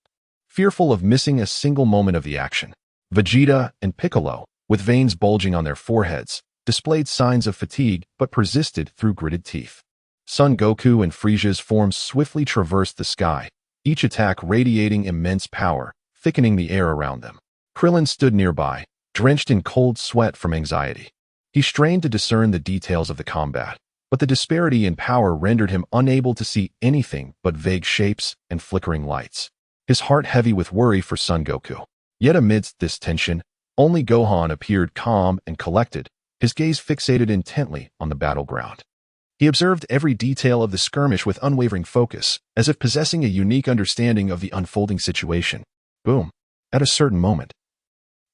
A: fearful of missing a single moment of the action. Vegeta and Piccolo, with veins bulging on their foreheads, displayed signs of fatigue but persisted through gritted teeth. Son Goku and Frieza's forms swiftly traversed the sky, each attack radiating immense power, thickening the air around them. Krillin stood nearby, drenched in cold sweat from anxiety. He strained to discern the details of the combat, but the disparity in power rendered him unable to see anything but vague shapes and flickering lights. His heart heavy with worry for Son Goku. Yet amidst this tension, only Gohan appeared calm and collected, his gaze fixated intently on the battleground. He observed every detail of the skirmish with unwavering focus, as if possessing a unique understanding of the unfolding situation. Boom. At a certain moment,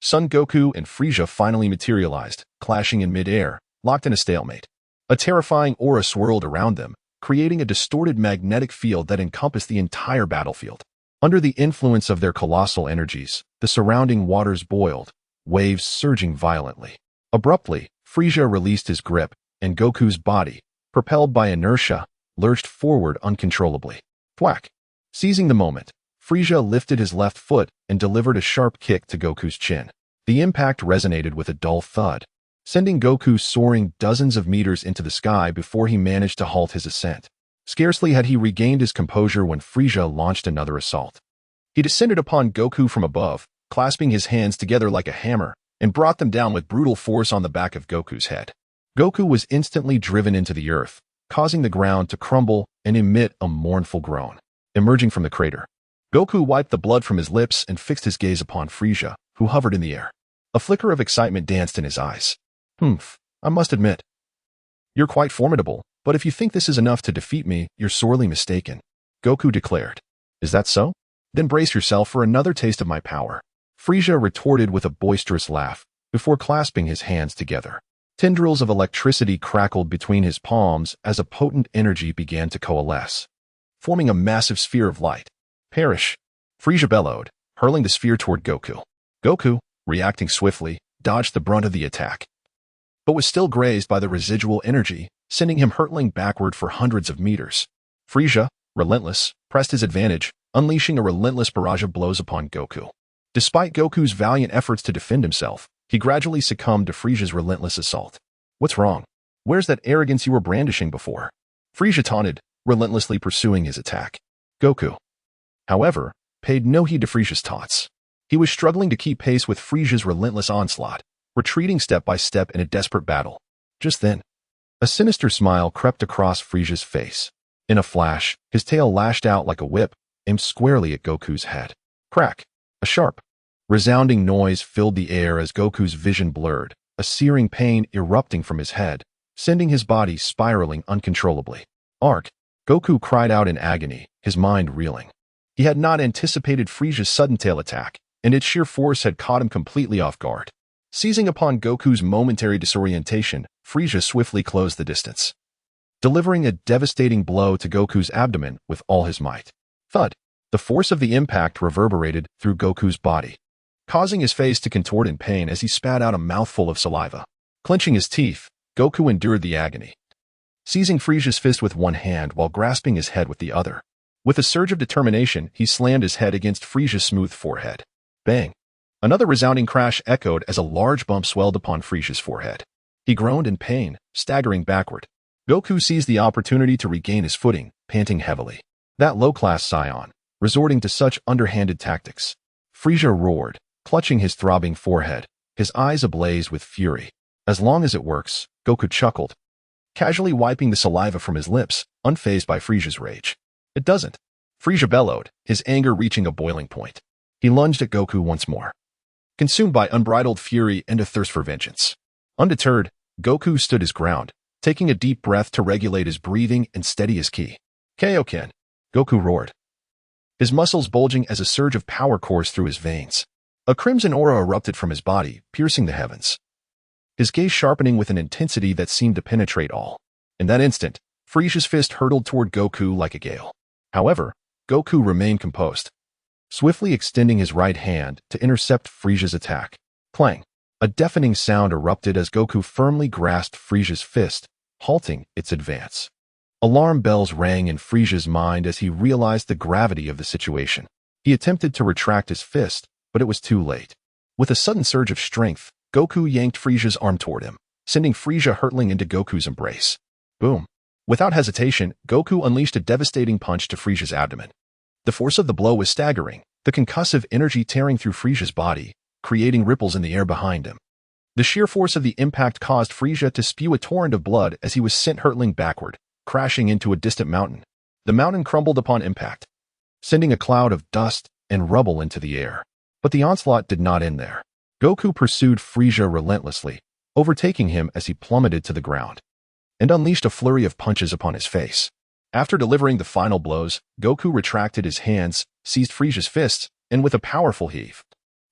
A: Son Goku and Frieza finally materialized, clashing in mid-air, locked in a stalemate. A terrifying aura swirled around them, creating a distorted magnetic field that encompassed the entire battlefield. Under the influence of their colossal energies, the surrounding waters boiled, waves surging violently. Abruptly, Frieza released his grip, and Goku's body, propelled by inertia, lurched forward uncontrollably. Thwack! Seizing the moment, Frieza lifted his left foot and delivered a sharp kick to Goku's chin. The impact resonated with a dull thud, sending Goku soaring dozens of meters into the sky before he managed to halt his ascent. Scarcely had he regained his composure when Frieza launched another assault. He descended upon Goku from above, clasping his hands together like a hammer, and brought them down with brutal force on the back of Goku's head. Goku was instantly driven into the earth, causing the ground to crumble and emit a mournful groan. Emerging from the crater, Goku wiped the blood from his lips and fixed his gaze upon Frieza, who hovered in the air. A flicker of excitement danced in his eyes. I must admit, you're quite formidable, but if you think this is enough to defeat me, you're sorely mistaken, Goku declared. Is that so? Then brace yourself for another taste of my power. Frieza retorted with a boisterous laugh, before clasping his hands together. Tendrils of electricity crackled between his palms as a potent energy began to coalesce, forming a massive sphere of light. Perish! Frieza bellowed, hurling the sphere toward Goku. Goku, reacting swiftly, dodged the brunt of the attack, but was still grazed by the residual energy, sending him hurtling backward for hundreds of meters. Frieza, relentless, pressed his advantage, unleashing a relentless barrage of blows upon Goku. Despite Goku's valiant efforts to defend himself, he gradually succumbed to Frieza's relentless assault. What's wrong? Where's that arrogance you were brandishing before? Frieza taunted, relentlessly pursuing his attack. Goku, however, paid no heed to Frieza's taunts. He was struggling to keep pace with Frieza's relentless onslaught, retreating step by step in a desperate battle. Just then, a sinister smile crept across Frieza's face. In a flash, his tail lashed out like a whip, aimed squarely at Goku's head. Crack! A sharp, resounding noise filled the air as Goku's vision blurred, a searing pain erupting from his head, sending his body spiraling uncontrollably. Ark! Goku cried out in agony, his mind reeling. He had not anticipated Frieza's sudden tail attack, and its sheer force had caught him completely off guard. Seizing upon Goku's momentary disorientation, Frieza swiftly closed the distance, delivering a devastating blow to Goku's abdomen with all his might. Thud! The force of the impact reverberated through Goku's body, causing his face to contort in pain as he spat out a mouthful of saliva. Clenching his teeth, Goku endured the agony, seizing Frieza's fist with one hand while grasping his head with the other. With a surge of determination, he slammed his head against Frieza's smooth forehead. Bang! Another resounding crash echoed as a large bump swelled upon Frieza's forehead. He groaned in pain, staggering backward. Goku seized the opportunity to regain his footing, panting heavily. That low-class scion, resorting to such underhanded tactics. Frieza roared, clutching his throbbing forehead, his eyes ablaze with fury. As long as it works, Goku chuckled, casually wiping the saliva from his lips, unfazed by Frieza's rage. It doesn't. Frieza bellowed, his anger reaching a boiling point. He lunged at Goku once more, consumed by unbridled fury and a thirst for vengeance. Undeterred, Goku stood his ground, taking a deep breath to regulate his breathing and steady his ki. Kaioken! Goku roared, his muscles bulging as a surge of power coursed through his veins. A crimson aura erupted from his body, piercing the heavens, his gaze sharpening with an intensity that seemed to penetrate all. In that instant, Frieza's fist hurtled toward Goku like a gale. However, Goku remained composed, swiftly extending his right hand to intercept Frieza's attack. Clang! A deafening sound erupted as Goku firmly grasped Frieza's fist, halting its advance. Alarm bells rang in Frieza's mind as he realized the gravity of the situation. He attempted to retract his fist, but it was too late. With a sudden surge of strength, Goku yanked Frieza's arm toward him, sending Frieza hurtling into Goku's embrace. Boom! Without hesitation, Goku unleashed a devastating punch to Frieza's abdomen. The force of the blow was staggering, the concussive energy tearing through Frisia's body, creating ripples in the air behind him. The sheer force of the impact caused Frisia to spew a torrent of blood as he was sent hurtling backward, crashing into a distant mountain. The mountain crumbled upon impact, sending a cloud of dust and rubble into the air. But the onslaught did not end there. Goku pursued Frisia relentlessly, overtaking him as he plummeted to the ground, and unleashed a flurry of punches upon his face. After delivering the final blows, Goku retracted his hands, seized Frisia's fists, and with a powerful heave,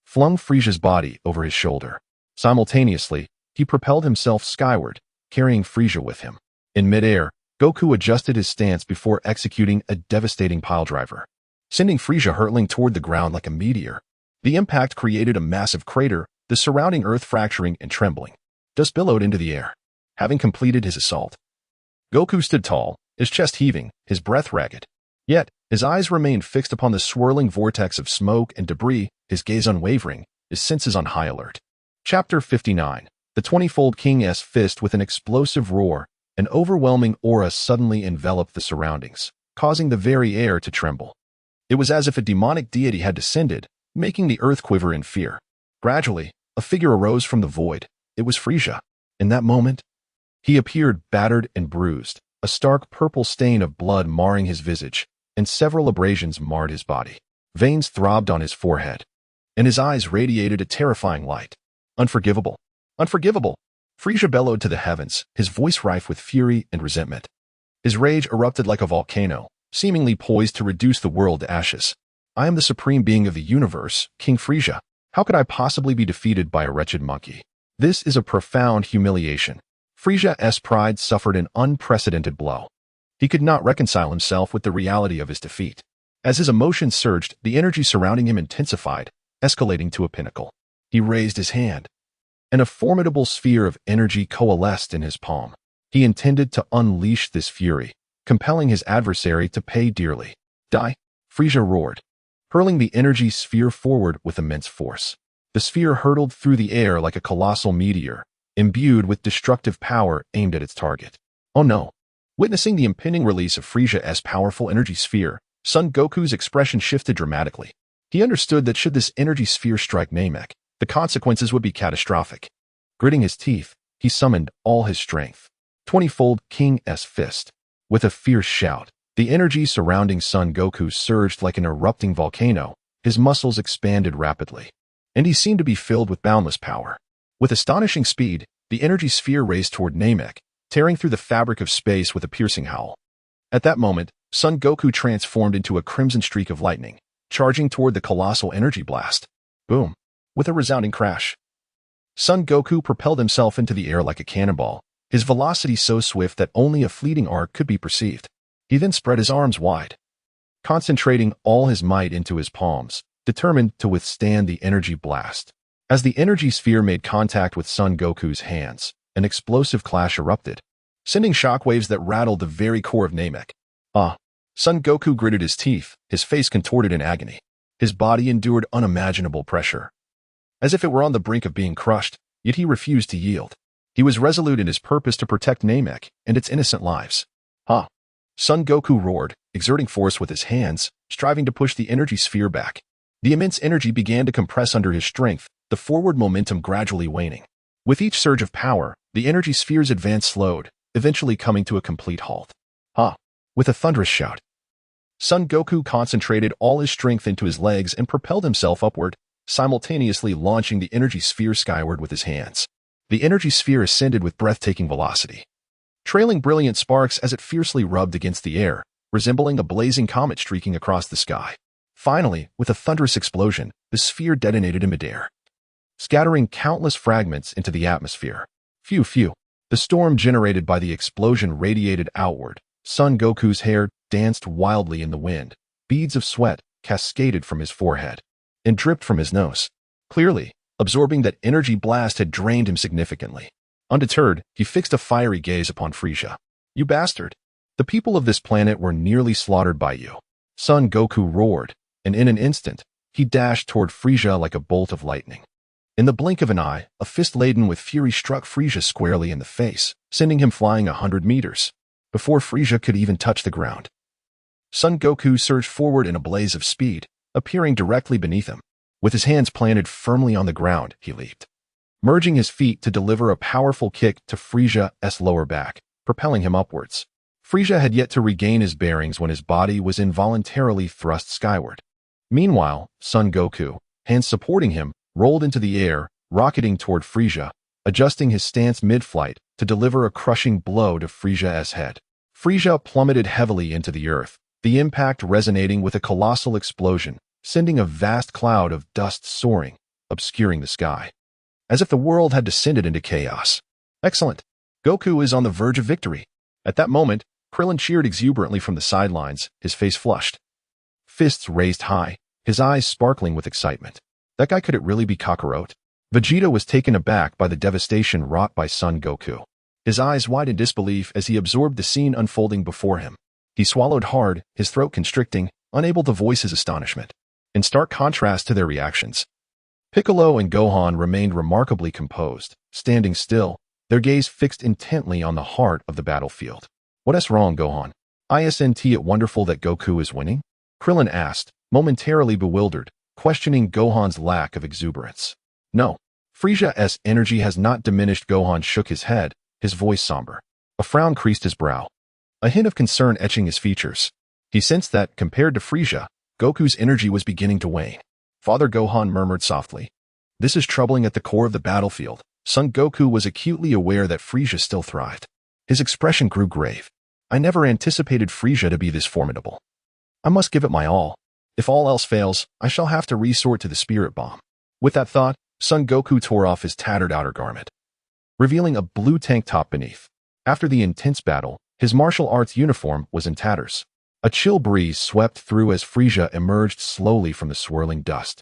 A: flung Frisia's body over his shoulder. Simultaneously, he propelled himself skyward, carrying Frisia with him. In midair, Goku adjusted his stance before executing a devastating piledriver, sending Frisia hurtling toward the ground like a meteor. The impact created a massive crater, the surrounding earth fracturing and trembling. Dust billowed into the air. Having completed his assault, Goku stood tall, his chest heaving, his breath ragged. Yet, his eyes remained fixed upon the swirling vortex of smoke and debris, his gaze unwavering, his senses on high alert. Chapter 59. The 20-fold King's fist. With an explosive roar, an overwhelming aura suddenly enveloped the surroundings, causing the very air to tremble. It was as if a demonic deity had descended, making the earth quiver in fear. Gradually, a figure arose from the void. It was Frisia. In that moment, he appeared battered and bruised, a stark purple stain of blood marring his visage, and several abrasions marred his body. Veins throbbed on his forehead, and his eyes radiated a terrifying light. Unforgivable! Unforgivable! Frisia bellowed to the heavens, his voice rife with fury and resentment. His rage erupted like a volcano, seemingly poised to reduce the world to ashes. I am the supreme being of the universe, King Frisia. How could I possibly be defeated by a wretched monkey? This is a profound humiliation. Frisia's pride suffered an unprecedented blow. He could not reconcile himself with the reality of his defeat. As his emotions surged, the energy surrounding him intensified, escalating to a pinnacle. He raised his hand, and a formidable sphere of energy coalesced in his palm. He intended to unleash this fury, compelling his adversary to pay dearly. Die! Frisia roared, hurling the energy sphere forward with immense force. The sphere hurtled through the air like a colossal meteor, imbued with destructive power aimed at its target. Oh no! Witnessing the impending release of Frisia's powerful energy sphere, Son Goku's expression shifted dramatically. He understood that should this energy sphere strike Namek, the consequences would be catastrophic. Gritting his teeth, he summoned all his strength. 20-fold King's fist. With a fierce shout, the energy surrounding Son Goku surged like an erupting volcano. His muscles expanded rapidly, and he seemed to be filled with boundless power. With astonishing speed, the energy sphere raced toward Namek, tearing through the fabric of space with a piercing howl. At that moment, Son Goku transformed into a crimson streak of lightning, charging toward the colossal energy blast. Boom! With a resounding crash, Son Goku propelled himself into the air like a cannonball, his velocity so swift that only a fleeting arc could be perceived. He then spread his arms wide, concentrating all his might into his palms, determined to withstand the energy blast. As the energy sphere made contact with Son Goku's hands, an explosive clash erupted, sending shockwaves that rattled the very core of Namek. Son Goku gritted his teeth, his face contorted in agony. His body endured unimaginable pressure, as if it were on the brink of being crushed, yet he refused to yield. He was resolute in his purpose to protect Namek and its innocent lives. Son Goku roared, exerting force with his hands, striving to push the energy sphere back. The immense energy began to compress under his strength, the forward momentum gradually waning. With each surge of power, the energy sphere's advance slowed, eventually coming to a complete halt. With a thunderous shout, Son Goku concentrated all his strength into his legs and propelled himself upward, simultaneously launching the energy sphere skyward with his hands. The energy sphere ascended with breathtaking velocity, trailing brilliant sparks as it fiercely rubbed against the air, resembling a blazing comet streaking across the sky. Finally, with a thunderous explosion, the sphere detonated in midair, scattering countless fragments into the atmosphere. Phew. The storm generated by the explosion radiated outward. Son Goku's hair danced wildly in the wind. Beads of sweat cascaded from his forehead and dripped from his nose. Clearly, absorbing that energy blast had drained him significantly. Undeterred, he fixed a fiery gaze upon Frisia. You bastard! The people of this planet were nearly slaughtered by you. Son Goku roared, and in an instant, he dashed toward Frisia like a bolt of lightning. In the blink of an eye, a fist laden with fury struck Frisia squarely in the face, sending him flying 100 meters. Before Frisia could even touch the ground, Son Goku surged forward in a blaze of speed, appearing directly beneath him. With his hands planted firmly on the ground, he leaped, merging his feet to deliver a powerful kick to Frisia's lower back, propelling him upwards. Frisia had yet to regain his bearings when his body was involuntarily thrust skyward. Meanwhile, Son Goku, hands supporting him, rolled into the air, rocketing toward Frisia, adjusting his stance mid-flight to deliver a crushing blow to Frisia's head. Frisia plummeted heavily into the earth, the impact resonating with a colossal explosion, sending a vast cloud of dust soaring, obscuring the sky. As if the world had descended into chaos. Excellent. Goku is on the verge of victory. At that moment, Krillin cheered exuberantly from the sidelines, his face flushed. Fists raised high, his eyes sparkling with excitement. That guy, could it really be Kakarot? Vegeta was taken aback by the devastation wrought by Son Goku. His eyes wide in disbelief as he absorbed the scene unfolding before him. He swallowed hard, his throat constricting, unable to voice his astonishment. In stark contrast to their reactions, Piccolo and Gohan remained remarkably composed, standing still, their gaze fixed intently on the heart of the battlefield. What's wrong, Gohan? Isn't it wonderful that Goku is winning? Krillin asked, momentarily bewildered, questioning Gohan's lack of exuberance. No. Frisia's energy has not diminished. Gohan shook his head, his voice somber. A frown creased his brow, a hint of concern etching his features. He sensed that, compared to Frisia, Goku's energy was beginning to wane. Father, Gohan murmured softly. This is troubling. At the core of the battlefield, Son Goku was acutely aware that Frisia still thrived. His expression grew grave. I never anticipated Frisia to be this formidable. I must give it my all. If all else fails, I shall have to resort to the spirit bomb. With that thought, Son Goku tore off his tattered outer garment, revealing a blue tank top beneath. After the intense battle, his martial arts uniform was in tatters. A chill breeze swept through as Frisia emerged slowly from the swirling dust.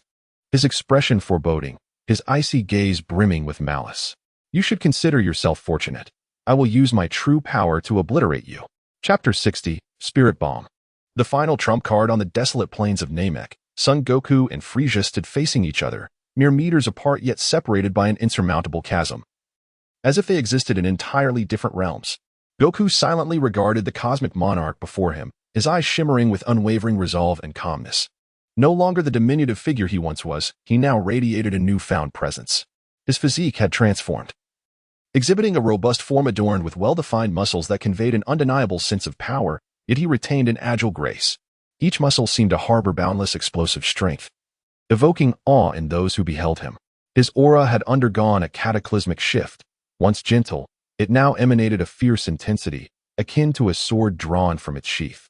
A: His expression foreboding, his icy gaze brimming with malice. You should consider yourself fortunate. I will use my true power to obliterate you. Chapter 60, Spirit Bomb. The final trump card. On the desolate plains of Namek, Son Goku and Frisia stood facing each other, mere meters apart yet separated by an insurmountable chasm. As if they existed in entirely different realms. Goku silently regarded the cosmic monarch before him, his eyes shimmering with unwavering resolve and calmness. No longer the diminutive figure he once was, he now radiated a newfound presence. His physique had transformed, exhibiting a robust form adorned with well-defined muscles that conveyed an undeniable sense of power, yet he retained an agile grace. Each muscle seemed to harbor boundless explosive strength, evoking awe in those who beheld him. His aura had undergone a cataclysmic shift. Once gentle, it now emanated a fierce intensity, akin to a sword drawn from its sheath,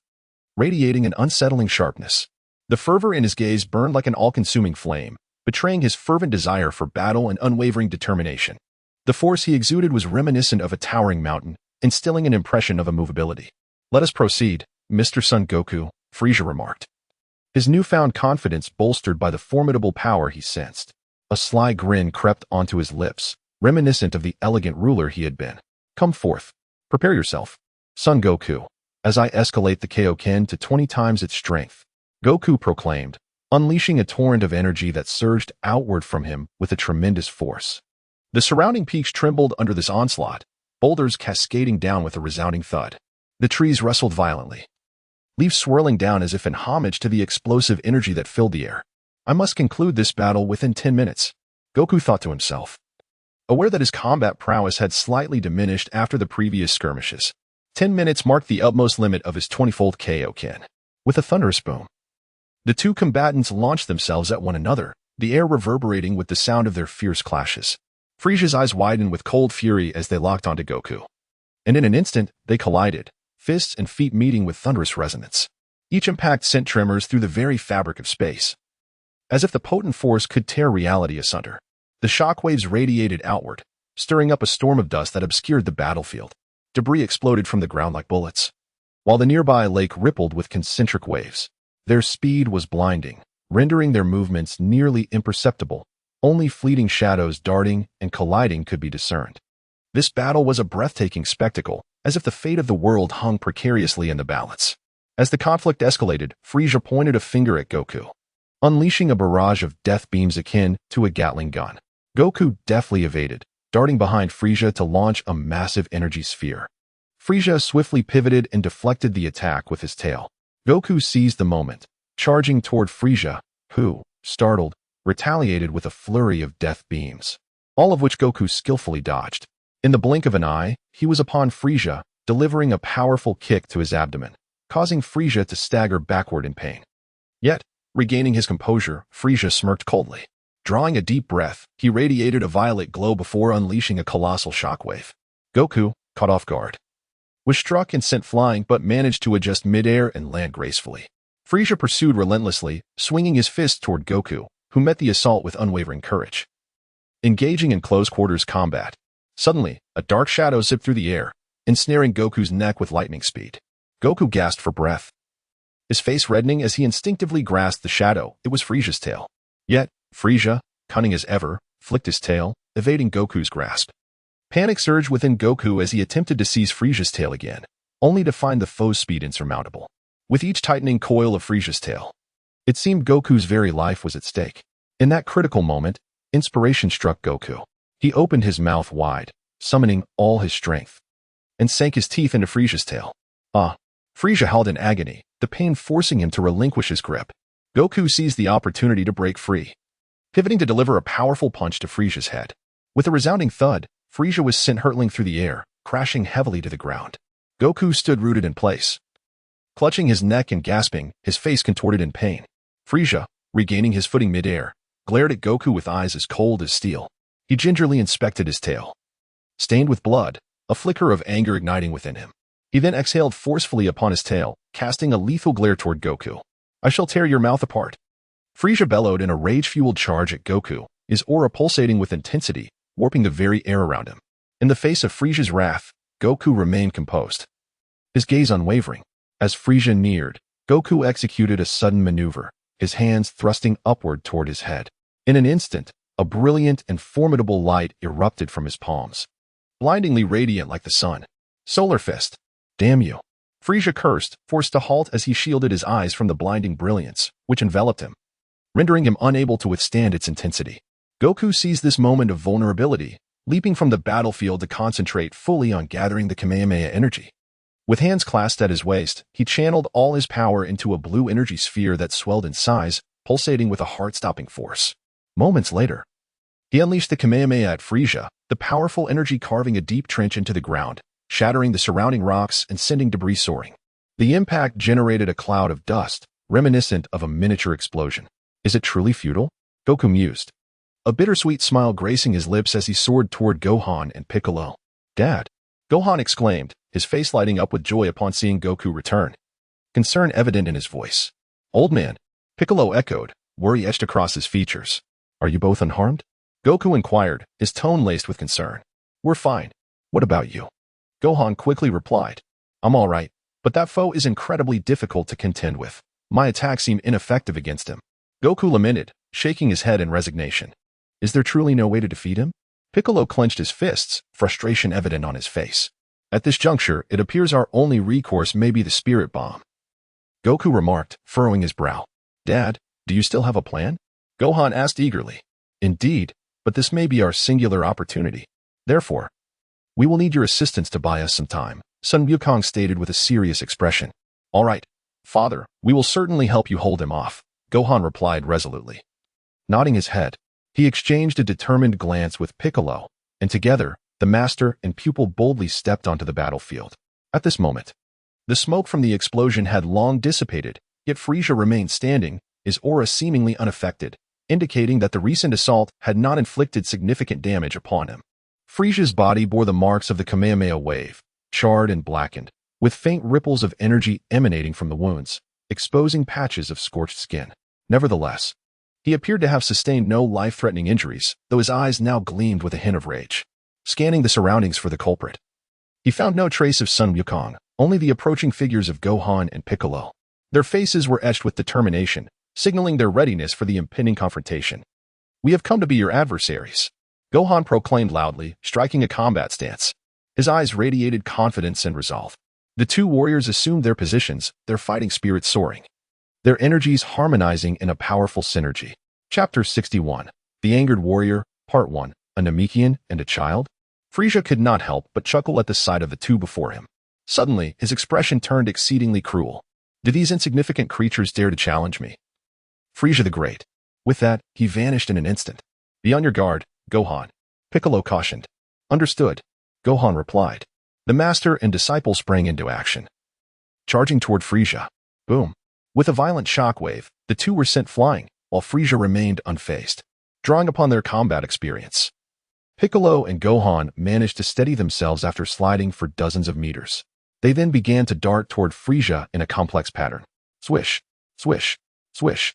A: radiating an unsettling sharpness. The fervor in his gaze burned like an all-consuming flame, betraying his fervent desire for battle and unwavering determination. The force he exuded was reminiscent of a towering mountain, instilling an impression of immovability. Let us proceed, Mr. Son Goku, Frisia remarked, his newfound confidence bolstered by the formidable power he sensed. A sly grin crept onto his lips, reminiscent of the elegant ruler he had been. Come forth. Prepare yourself, Son Goku, as I escalate the Kaioken to 20 times its strength. Goku proclaimed, unleashing a torrent of energy that surged outward from him with a tremendous force. The surrounding peaks trembled under this onslaught, boulders cascading down with a resounding thud. The trees rustled violently, leaves swirling down as if in homage to the explosive energy that filled the air. I must conclude this battle within 10 minutes, Goku thought to himself, aware that his combat prowess had slightly diminished after the previous skirmishes. 10 minutes marked the utmost limit of his 20-fold Kaioken. With a thunderous boom, the two combatants launched themselves at one another, the air reverberating with the sound of their fierce clashes. Frisia's eyes widened with cold fury as they locked onto Goku. And in an instant, they collided, fists and feet meeting with thunderous resonance. Each impact sent tremors through the very fabric of space, as if the potent force could tear reality asunder. The shockwaves radiated outward, stirring up a storm of dust that obscured the battlefield. Debris exploded from the ground like bullets, while the nearby lake rippled with concentric waves. Their speed was blinding, rendering their movements nearly imperceptible. Only fleeting shadows darting and colliding could be discerned. This battle was a breathtaking spectacle, as if the fate of the world hung precariously in the balance. As the conflict escalated, Frisia pointed a finger at Goku, unleashing a barrage of death beams akin to a Gatling gun. Goku deftly evaded, darting behind Frisia to launch a massive energy sphere. Frisia swiftly pivoted and deflected the attack with his tail. Goku seized the moment, charging toward Frisia, who, startled, retaliated with a flurry of death beams, all of which Goku skillfully dodged. In the blink of an eye, he was upon Frieza, delivering a powerful kick to his abdomen, causing Frieza to stagger backward in pain. Yet, regaining his composure, Frieza smirked coldly. Drawing a deep breath, he radiated a violet glow before unleashing a colossal shockwave. Goku, caught off guard, was struck and sent flying but managed to adjust midair and land gracefully. Frieza pursued relentlessly, swinging his fist toward Goku, who met the assault with unwavering courage. Engaging in close-quarters combat, suddenly, a dark shadow zipped through the air, ensnaring Goku's neck with lightning speed. Goku gasped for breath, his face reddening as he instinctively grasped the shadow. It was Frieza's tail. Yet, Frieza, cunning as ever, flicked his tail, evading Goku's grasp. Panic surged within Goku as he attempted to seize Frieza's tail again, only to find the foe's speed insurmountable. With each tightening coil of Frieza's tail, it seemed Goku's very life was at stake. In that critical moment, inspiration struck Goku. He opened his mouth wide, summoning all his strength, and sank his teeth into Frieza's tail. Frieza howled in agony, the pain forcing him to relinquish his grip. Goku seized the opportunity to break free, pivoting to deliver a powerful punch to Frieza's head. With a resounding thud, Frieza was sent hurtling through the air, crashing heavily to the ground. Goku stood rooted in place, clutching his neck and gasping, his face contorted in pain. Frieza, regaining his footing midair, glared at Goku with eyes as cold as steel. He gingerly inspected his tail, stained with blood, a flicker of anger igniting within him. He then exhaled forcefully upon his tail, casting a lethal glare toward Goku. "I shall tear your mouth apart." Frieza bellowed in a rage-fueled charge at Goku, his aura pulsating with intensity, warping the very air around him. In the face of Frieza's wrath, Goku remained composed, his gaze unwavering. As Frieza neared, Goku executed a sudden maneuver, his hands thrusting upward toward his head. In an instant, a brilliant and formidable light erupted from his palms, blindingly radiant like the sun. Solar Fist. "Damn you!" Frieza cursed, forced to halt as he shielded his eyes from the blinding brilliance, which enveloped him, rendering him unable to withstand its intensity. Goku seized this moment of vulnerability, leaping from the battlefield to concentrate fully on gathering the Kamehameha energy. With hands clasped at his waist, he channeled all his power into a blue energy sphere that swelled in size, pulsating with a heart-stopping force. Moments later, he unleashed the Kamehameha at Frieza, the powerful energy carving a deep trench into the ground, shattering the surrounding rocks and sending debris soaring. The impact generated a cloud of dust, reminiscent of a miniature explosion. "Is it truly futile?" Goku mused, a bittersweet smile gracing his lips as he soared toward Gohan and Piccolo. "Dad!" Gohan exclaimed, his face lighting up with joy upon seeing Goku return, concern evident in his voice. "Old man," Piccolo echoed, worry etched across his features. "Are you both unharmed?" Goku inquired, his tone laced with concern. "We're fine. What about you?" Gohan quickly replied, "I'm all right, but that foe is incredibly difficult to contend with. My attacks seem ineffective against him." Goku lamented, shaking his head in resignation. "Is there truly no way to defeat him?" Piccolo clenched his fists, frustration evident on his face. "At this juncture, it appears our only recourse may be the spirit bomb," Goku remarked, furrowing his brow. "Dad, do you still have a plan?" Gohan asked eagerly. "Indeed, but this may be our singular opportunity. Therefore, we will need your assistance to buy us some time," son Wukong stated with a serious expression. "All right, father, we will certainly help you hold him off," Gohan replied resolutely. Nodding his head, he exchanged a determined glance with Piccolo, and together, the master and pupil boldly stepped onto the battlefield. At this moment, the smoke from the explosion had long dissipated, yet Frieza remained standing, his aura seemingly unaffected, indicating that the recent assault had not inflicted significant damage upon him. Frieza's body bore the marks of the Kamehameha wave, charred and blackened, with faint ripples of energy emanating from the wounds, exposing patches of scorched skin. Nevertheless, he appeared to have sustained no life-threatening injuries, though his eyes now gleamed with a hint of rage. Scanning the surroundings for the culprit, he found no trace of Son Wukong, only the approaching figures of Gohan and Piccolo. Their faces were etched with determination, signaling their readiness for the impending confrontation. "We have come to be your adversaries," Gohan proclaimed loudly, striking a combat stance. His eyes radiated confidence and resolve. The two warriors assumed their positions, their fighting spirits soaring, their energies harmonizing in a powerful synergy. Chapter 61. The Angered Warrior, Part 1. A Namekian and a Child? Frieza could not help but chuckle at the sight of the two before him. Suddenly, his expression turned exceedingly cruel. "Do these insignificant creatures dare to challenge me?" Frisia the Great. With that, he vanished in an instant. Be on your guard, Gohan, Piccolo cautioned. Understood, Gohan replied. The master and disciple sprang into action, charging toward Frisia. Boom. With a violent shockwave, the two were sent flying, while Frisia remained unfazed, drawing upon their combat experience. Piccolo and Gohan managed to steady themselves after sliding for dozens of meters. They then began to dart toward Frisia in a complex pattern. Swish, swish, swish.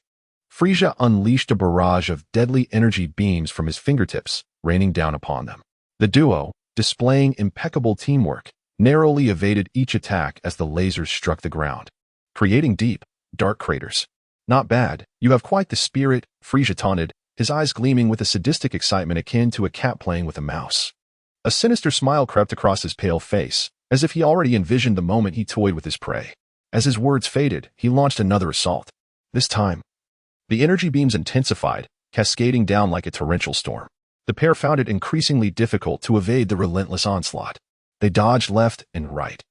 A: Frisia unleashed a barrage of deadly energy beams from his fingertips, raining down upon them. The duo, displaying impeccable teamwork, narrowly evaded each attack as the lasers struck the ground, creating deep, dark craters. Not bad, you have quite the spirit, Frisia taunted, his eyes gleaming with a sadistic excitement akin to a cat playing with a mouse. A sinister smile crept across his pale face, as if he already envisioned the moment he toyed with his prey. As his words faded, he launched another assault. This time, the energy beams intensified, cascading down like a torrential storm. The pair found it increasingly difficult to evade the relentless onslaught. They dodged left and right,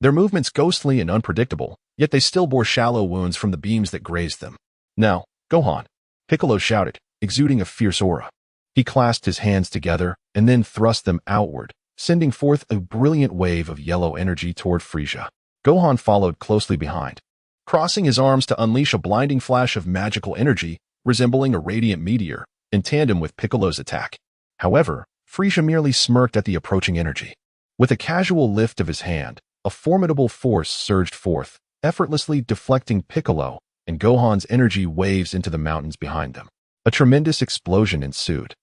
A: their movements ghostly and unpredictable, yet they still bore shallow wounds from the beams that grazed them. Now, Gohan, Piccolo shouted, exuding a fierce aura. He clasped his hands together and then thrust them outward, sending forth a brilliant wave of yellow energy toward Frisia. Gohan followed closely behind, crossing his arms to unleash a blinding flash of magical energy resembling a radiant meteor, in tandem with Piccolo's attack. However, Frisia merely smirked at the approaching energy. With a casual lift of his hand, a formidable force surged forth, effortlessly deflecting Piccolo and Gohan's energy waves into the mountains behind them. A tremendous explosion ensued.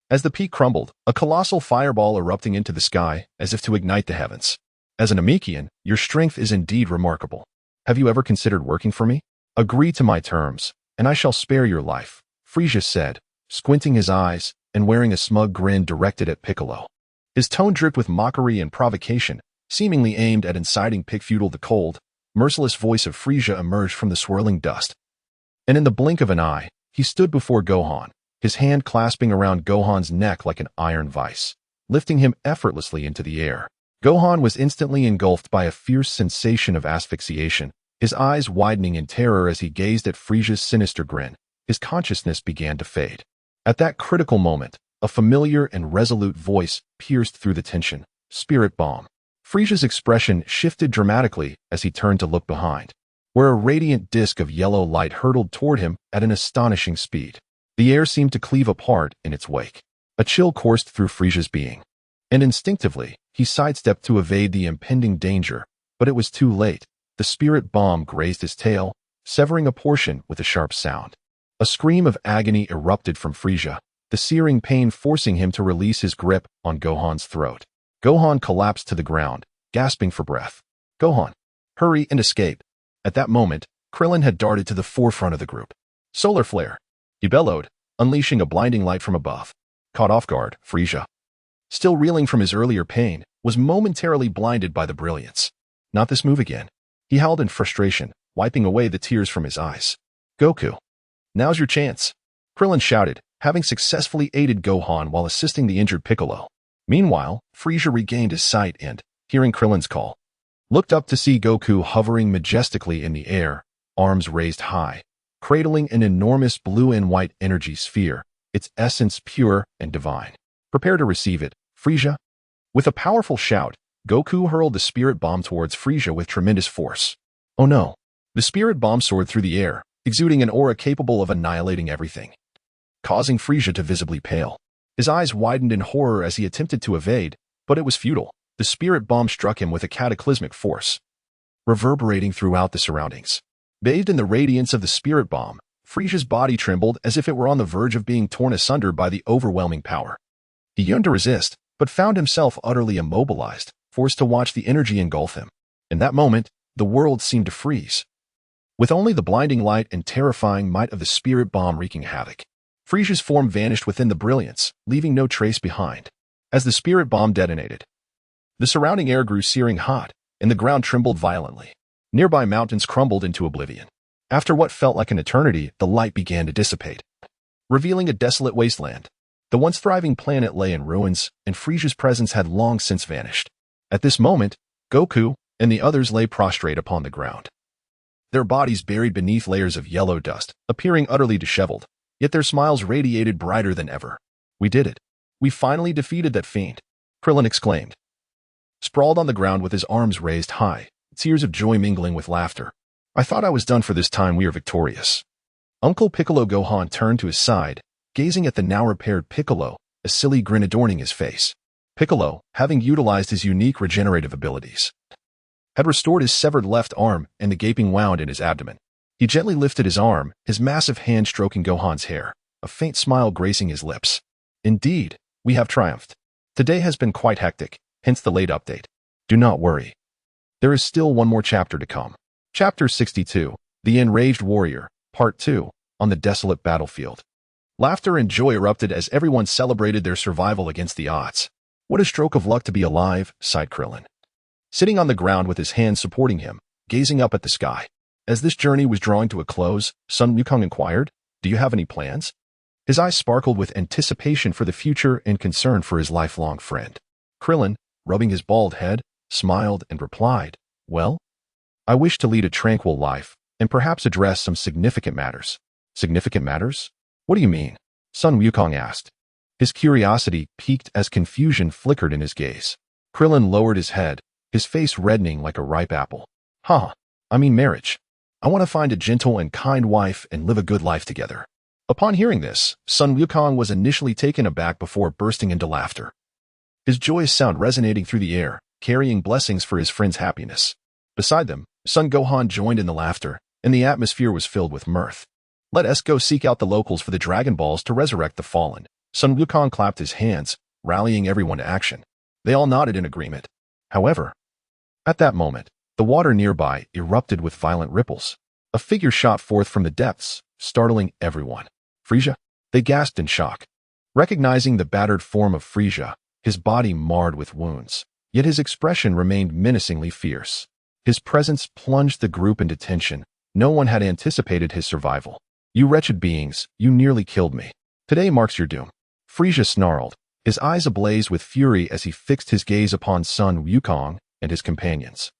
A: As the peak crumbled, a colossal fireball erupting into the sky as if to ignite the heavens. As an Namekian, your strength is indeed remarkable. Have you ever considered working for me? Agree to my terms, and I shall spare your life, Frisia said, squinting his eyes and wearing a smug grin directed at Piccolo. His tone dripped with mockery and provocation, seemingly aimed at inciting Pic-Feudal. The cold, merciless voice of Frisia emerged from the swirling dust. And in the blink of an eye, he stood before Gohan, his hand clasping around Gohan's neck like an iron vice, lifting him effortlessly into the air. Gohan was instantly engulfed by a fierce sensation of asphyxiation, his eyes widening in terror as he gazed at Frisia's sinister grin. His consciousness began to fade. At that critical moment, a familiar and resolute voice pierced through the tension. Spirit bomb. Frisia's expression shifted dramatically as he turned to look behind, where a radiant disk of yellow light hurtled toward him at an astonishing speed. The air seemed to cleave apart in its wake. A chill coursed through Frisia's being, and instinctively, he sidestepped to evade the impending danger, but it was too late. The spirit bomb grazed his tail, severing a portion with a sharp sound. A scream of agony erupted from Frisia, the searing pain forcing him to release his grip on Gohan's throat. Gohan collapsed to the ground, gasping for breath. Gohan, hurry and escape. At that moment, Krillin had darted to the forefront of the group. Solar flare, he bellowed, unleashing a blinding light from above. Caught off guard, Frisia, still reeling from his earlier pain, was momentarily blinded by the brilliance. Not this move again. He howled in frustration, wiping away the tears from his eyes. Goku, now's your chance, Krillin shouted, having successfully aided Gohan while assisting the injured Piccolo. Meanwhile, Frisia regained his sight and, hearing Krillin's call, looked up to see Goku hovering majestically in the air, arms raised high, cradling an enormous blue and white energy sphere, its essence pure and divine. Prepare to receive it, Frisia. With a powerful shout, Goku hurled the spirit bomb towards Frisia with tremendous force. Oh no! The spirit bomb soared through the air, exuding an aura capable of annihilating everything, causing Frisia to visibly pale. His eyes widened in horror as he attempted to evade, but it was futile. The spirit bomb struck him with a cataclysmic force, reverberating throughout the surroundings. Bathed in the radiance of the spirit bomb, Frisia's body trembled as if it were on the verge of being torn asunder by the overwhelming power. He yearned to resist, but found himself utterly immobilized, forced to watch the energy engulf him. In that moment, the world seemed to freeze, with only the blinding light and terrifying might of the spirit bomb wreaking havoc. Frisia's form vanished within the brilliance, leaving no trace behind. As the spirit bomb detonated, the surrounding air grew searing hot, and the ground trembled violently. Nearby mountains crumbled into oblivion. After what felt like an eternity, the light began to dissipate, revealing a desolate wasteland. The once thriving planet lay in ruins, and Frisia's presence had long since vanished. At this moment, Goku and the others lay prostrate upon the ground, their bodies buried beneath layers of yellow dust, appearing utterly disheveled, yet their smiles radiated brighter than ever. "We did it. We finally defeated that fiend," Krillin exclaimed. Sprawled on the ground with his arms raised high, tears of joy mingling with laughter. "I thought I was done for this time. We are victorious." Uncle Piccolo Gohan turned to his side, gazing at the now-repaired Piccolo, a silly grin adorning his face. Piccolo, having utilized his unique regenerative abilities, had restored his severed left arm and the gaping wound in his abdomen. He gently lifted his arm, his massive hand stroking Gohan's hair, a faint smile gracing his lips. "Indeed, we have triumphed. Today has been quite hectic, hence the late update. Do not worry. There is still one more chapter to come." Chapter 62, The Enraged Warrior, Part 2, on the desolate battlefield. Laughter and joy erupted as everyone celebrated their survival against the odds. "What a stroke of luck to be alive," sighed Krillin. Sitting on the ground with his hands supporting him, gazing up at the sky. As this journey was drawing to a close, Sun Wukong inquired, "Do you have any plans?" His eyes sparkled with anticipation for the future and concern for his lifelong friend. Krillin, rubbing his bald head, smiled and replied, "Well, I wish to lead a tranquil life and perhaps address some significant matters." "Significant matters? What do you mean?" Sun Wukong asked. His curiosity piqued as confusion flickered in his gaze. Krillin lowered his head, his face reddening like a ripe apple. I mean marriage. I want to find a gentle and kind wife and live a good life together." Upon hearing this, Sun Wukong was initially taken aback before bursting into laughter. His joyous sound resonating through the air, carrying blessings for his friend's happiness. Beside them, Son Gohan joined in the laughter, and the atmosphere was filled with mirth. "Let us go seek out the locals for the Dragon Balls to resurrect the fallen." Sun Wukong clapped his hands, rallying everyone to action. They all nodded in agreement. However, at that moment, the water nearby erupted with violent ripples. A figure shot forth from the depths, startling everyone. "Frieza?" They gasped in shock. Recognizing the battered form of Frieza, his body marred with wounds, yet his expression remained menacingly fierce. His presence plunged the group into tension. No one had anticipated his survival. "You wretched beings, you nearly killed me. Today marks your doom." Frieza snarled, his eyes ablaze with fury as he fixed his gaze upon Sun Wukong and his companions.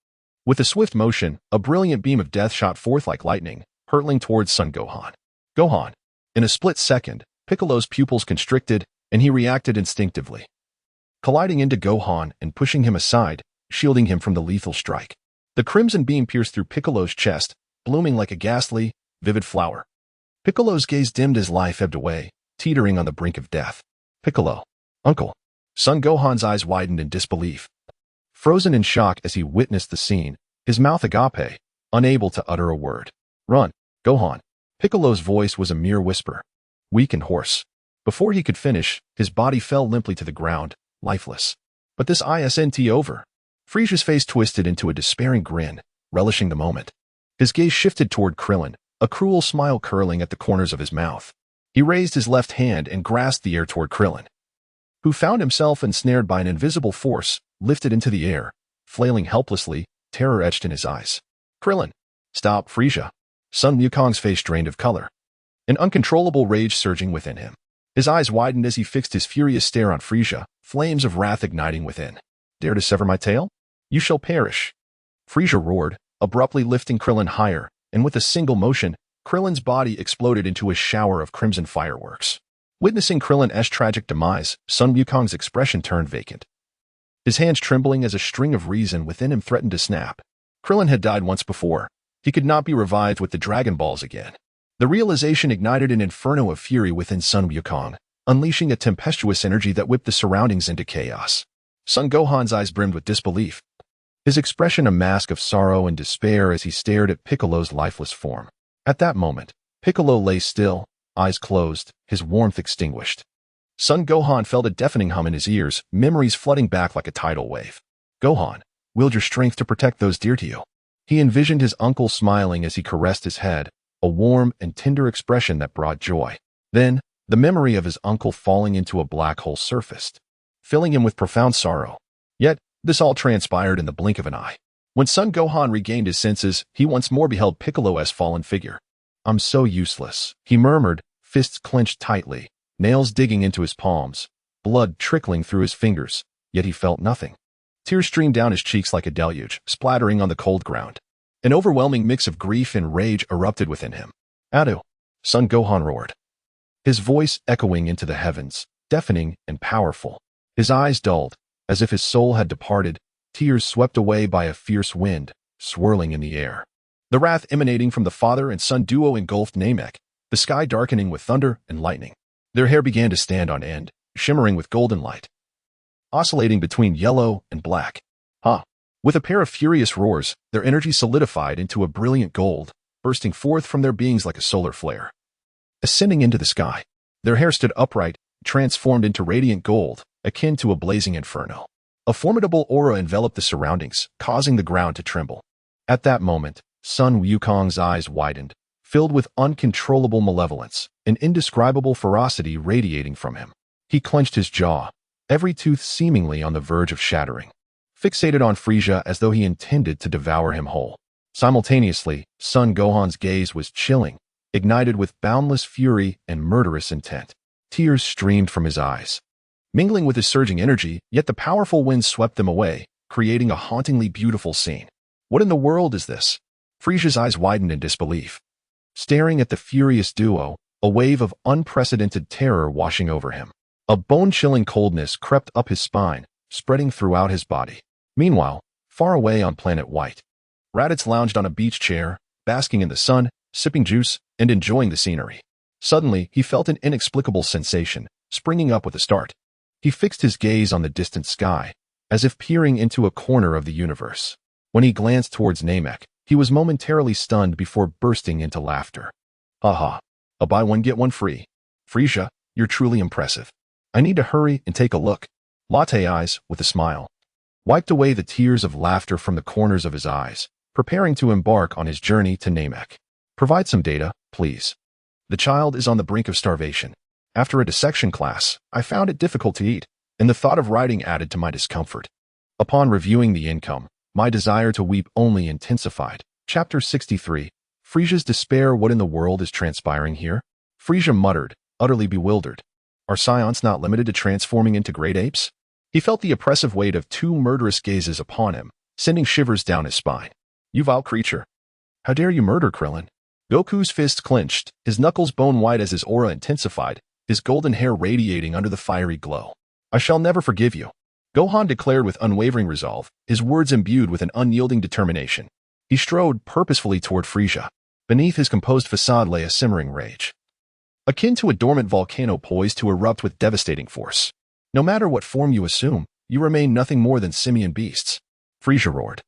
A: With a swift motion, a brilliant beam of death shot forth like lightning, hurtling towards Son Gohan. Gohan. In a split second, Piccolo's pupils constricted, and he reacted instinctively, colliding into Gohan and pushing him aside, shielding him from the lethal strike. The crimson beam pierced through Piccolo's chest, blooming like a ghastly, vivid flower. Piccolo's gaze dimmed as life ebbed away, teetering on the brink of death. "Piccolo, Uncle." Son Gohan's eyes widened in disbelief. Frozen in shock as he witnessed the scene, his mouth agape, unable to utter a word. "Run, Gohan." Piccolo's voice was a mere whisper, weak and hoarse. Before he could finish, his body fell limply to the ground, lifeless. "But this isn't over." Frieza's face twisted into a despairing grin, relishing the moment. His gaze shifted toward Krillin, a cruel smile curling at the corners of his mouth. He raised his left hand and grasped the air toward Krillin, who found himself ensnared by an invisible force, lifted into the air, flailing helplessly, terror etched in his eyes. "Krillin, stop, Frieza." Sun Wukong's face drained of color, an uncontrollable rage surging within him. His eyes widened as he fixed his furious stare on Frieza, flames of wrath igniting within. "Dare to sever my tail? You shall perish." Frieza roared, abruptly lifting Krillin higher, and with a single motion, Krillin's body exploded into a shower of crimson fireworks. Witnessing Krillin's tragic demise, Sun Wukong's expression turned vacant, his hands trembling as a string of reason within him threatened to snap. Krillin had died once before. He could not be revived with the Dragon Balls again. The realization ignited an inferno of fury within Sun Wukong, unleashing a tempestuous energy that whipped the surroundings into chaos. Son Gohan's eyes brimmed with disbelief, his expression a mask of sorrow and despair as he stared at Piccolo's lifeless form. At that moment, Piccolo lay still, eyes closed, his warmth extinguished. Son Gohan felt a deafening hum in his ears, memories flooding back like a tidal wave. "Gohan, wield your strength to protect those dear to you." He envisioned his uncle smiling as he caressed his head, a warm and tender expression that brought joy. Then, the memory of his uncle falling into a black hole surfaced, filling him with profound sorrow. Yet, this all transpired in the blink of an eye. When Son Gohan regained his senses, he once more beheld Piccolo's fallen figure. "I'm so useless," he murmured, fists clenched tightly, nails digging into his palms, blood trickling through his fingers, yet he felt nothing. Tears streamed down his cheeks like a deluge, splattering on the cold ground. An overwhelming mix of grief and rage erupted within him. "Adu!" Son Gohan roared, his voice echoing into the heavens, deafening and powerful. His eyes dulled, as if his soul had departed, tears swept away by a fierce wind, swirling in the air. The wrath emanating from the father and son duo engulfed Namek, the sky darkening with thunder and lightning. Their hair began to stand on end, shimmering with golden light, oscillating between yellow and black. With a pair of furious roars, their energy solidified into a brilliant gold, bursting forth from their beings like a solar flare. Ascending into the sky, their hair stood upright, transformed into radiant gold, akin to a blazing inferno. A formidable aura enveloped the surroundings, causing the ground to tremble. At that moment, Son Wukong's eyes widened, filled with uncontrollable malevolence, an indescribable ferocity radiating from him. He clenched his jaw, every tooth seemingly on the verge of shattering, fixated on Frieza as though he intended to devour him whole. Simultaneously, Son Gohan's gaze was chilling, ignited with boundless fury and murderous intent. Tears streamed from his eyes, mingling with his surging energy, yet the powerful wind swept them away, creating a hauntingly beautiful scene. What in the world is this? Frieza's eyes widened in disbelief. Staring at the furious duo, a wave of unprecedented terror washing over him. A bone-chilling coldness crept up his spine, spreading throughout his body. Meanwhile, far away on planet White, Raditz lounged on a beach chair, basking in the sun, sipping juice, and enjoying the scenery. Suddenly, he felt an inexplicable sensation, springing up with a start. He fixed his gaze on the distant sky, as if peering into a corner of the universe. When he glanced towards Namek, he was momentarily stunned before bursting into laughter. "Ha! A buy one get one free. Frieza, you're truly impressive. I need to hurry and take a look." Latte Eyes, with a smile, wiped away the tears of laughter from the corners of his eyes, preparing to embark on his journey to Namek. "Provide some data, please. The child is on the brink of starvation. After a dissection class, I found it difficult to eat, and the thought of writing added to my discomfort. Upon reviewing the income, my desire to weep only intensified." Chapter 63. Frieza's despair. What in the world is transpiring here? Frieza muttered, utterly bewildered. Are scions not limited to transforming into great apes? He felt the oppressive weight of two murderous gazes upon him, sending shivers down his spine. "You vile creature! How dare you murder Krillin?" Goku's fists clenched, his knuckles bone-white as his aura intensified, his golden hair radiating under the fiery glow. "I shall never forgive you," Gohan declared with unwavering resolve, his words imbued with an unyielding determination. He strode purposefully toward Frieza. Beneath his composed facade lay a simmering rage, akin to a dormant volcano poised to erupt with devastating force. "No matter what form you assume, you remain nothing more than simian beasts," Frieza roared,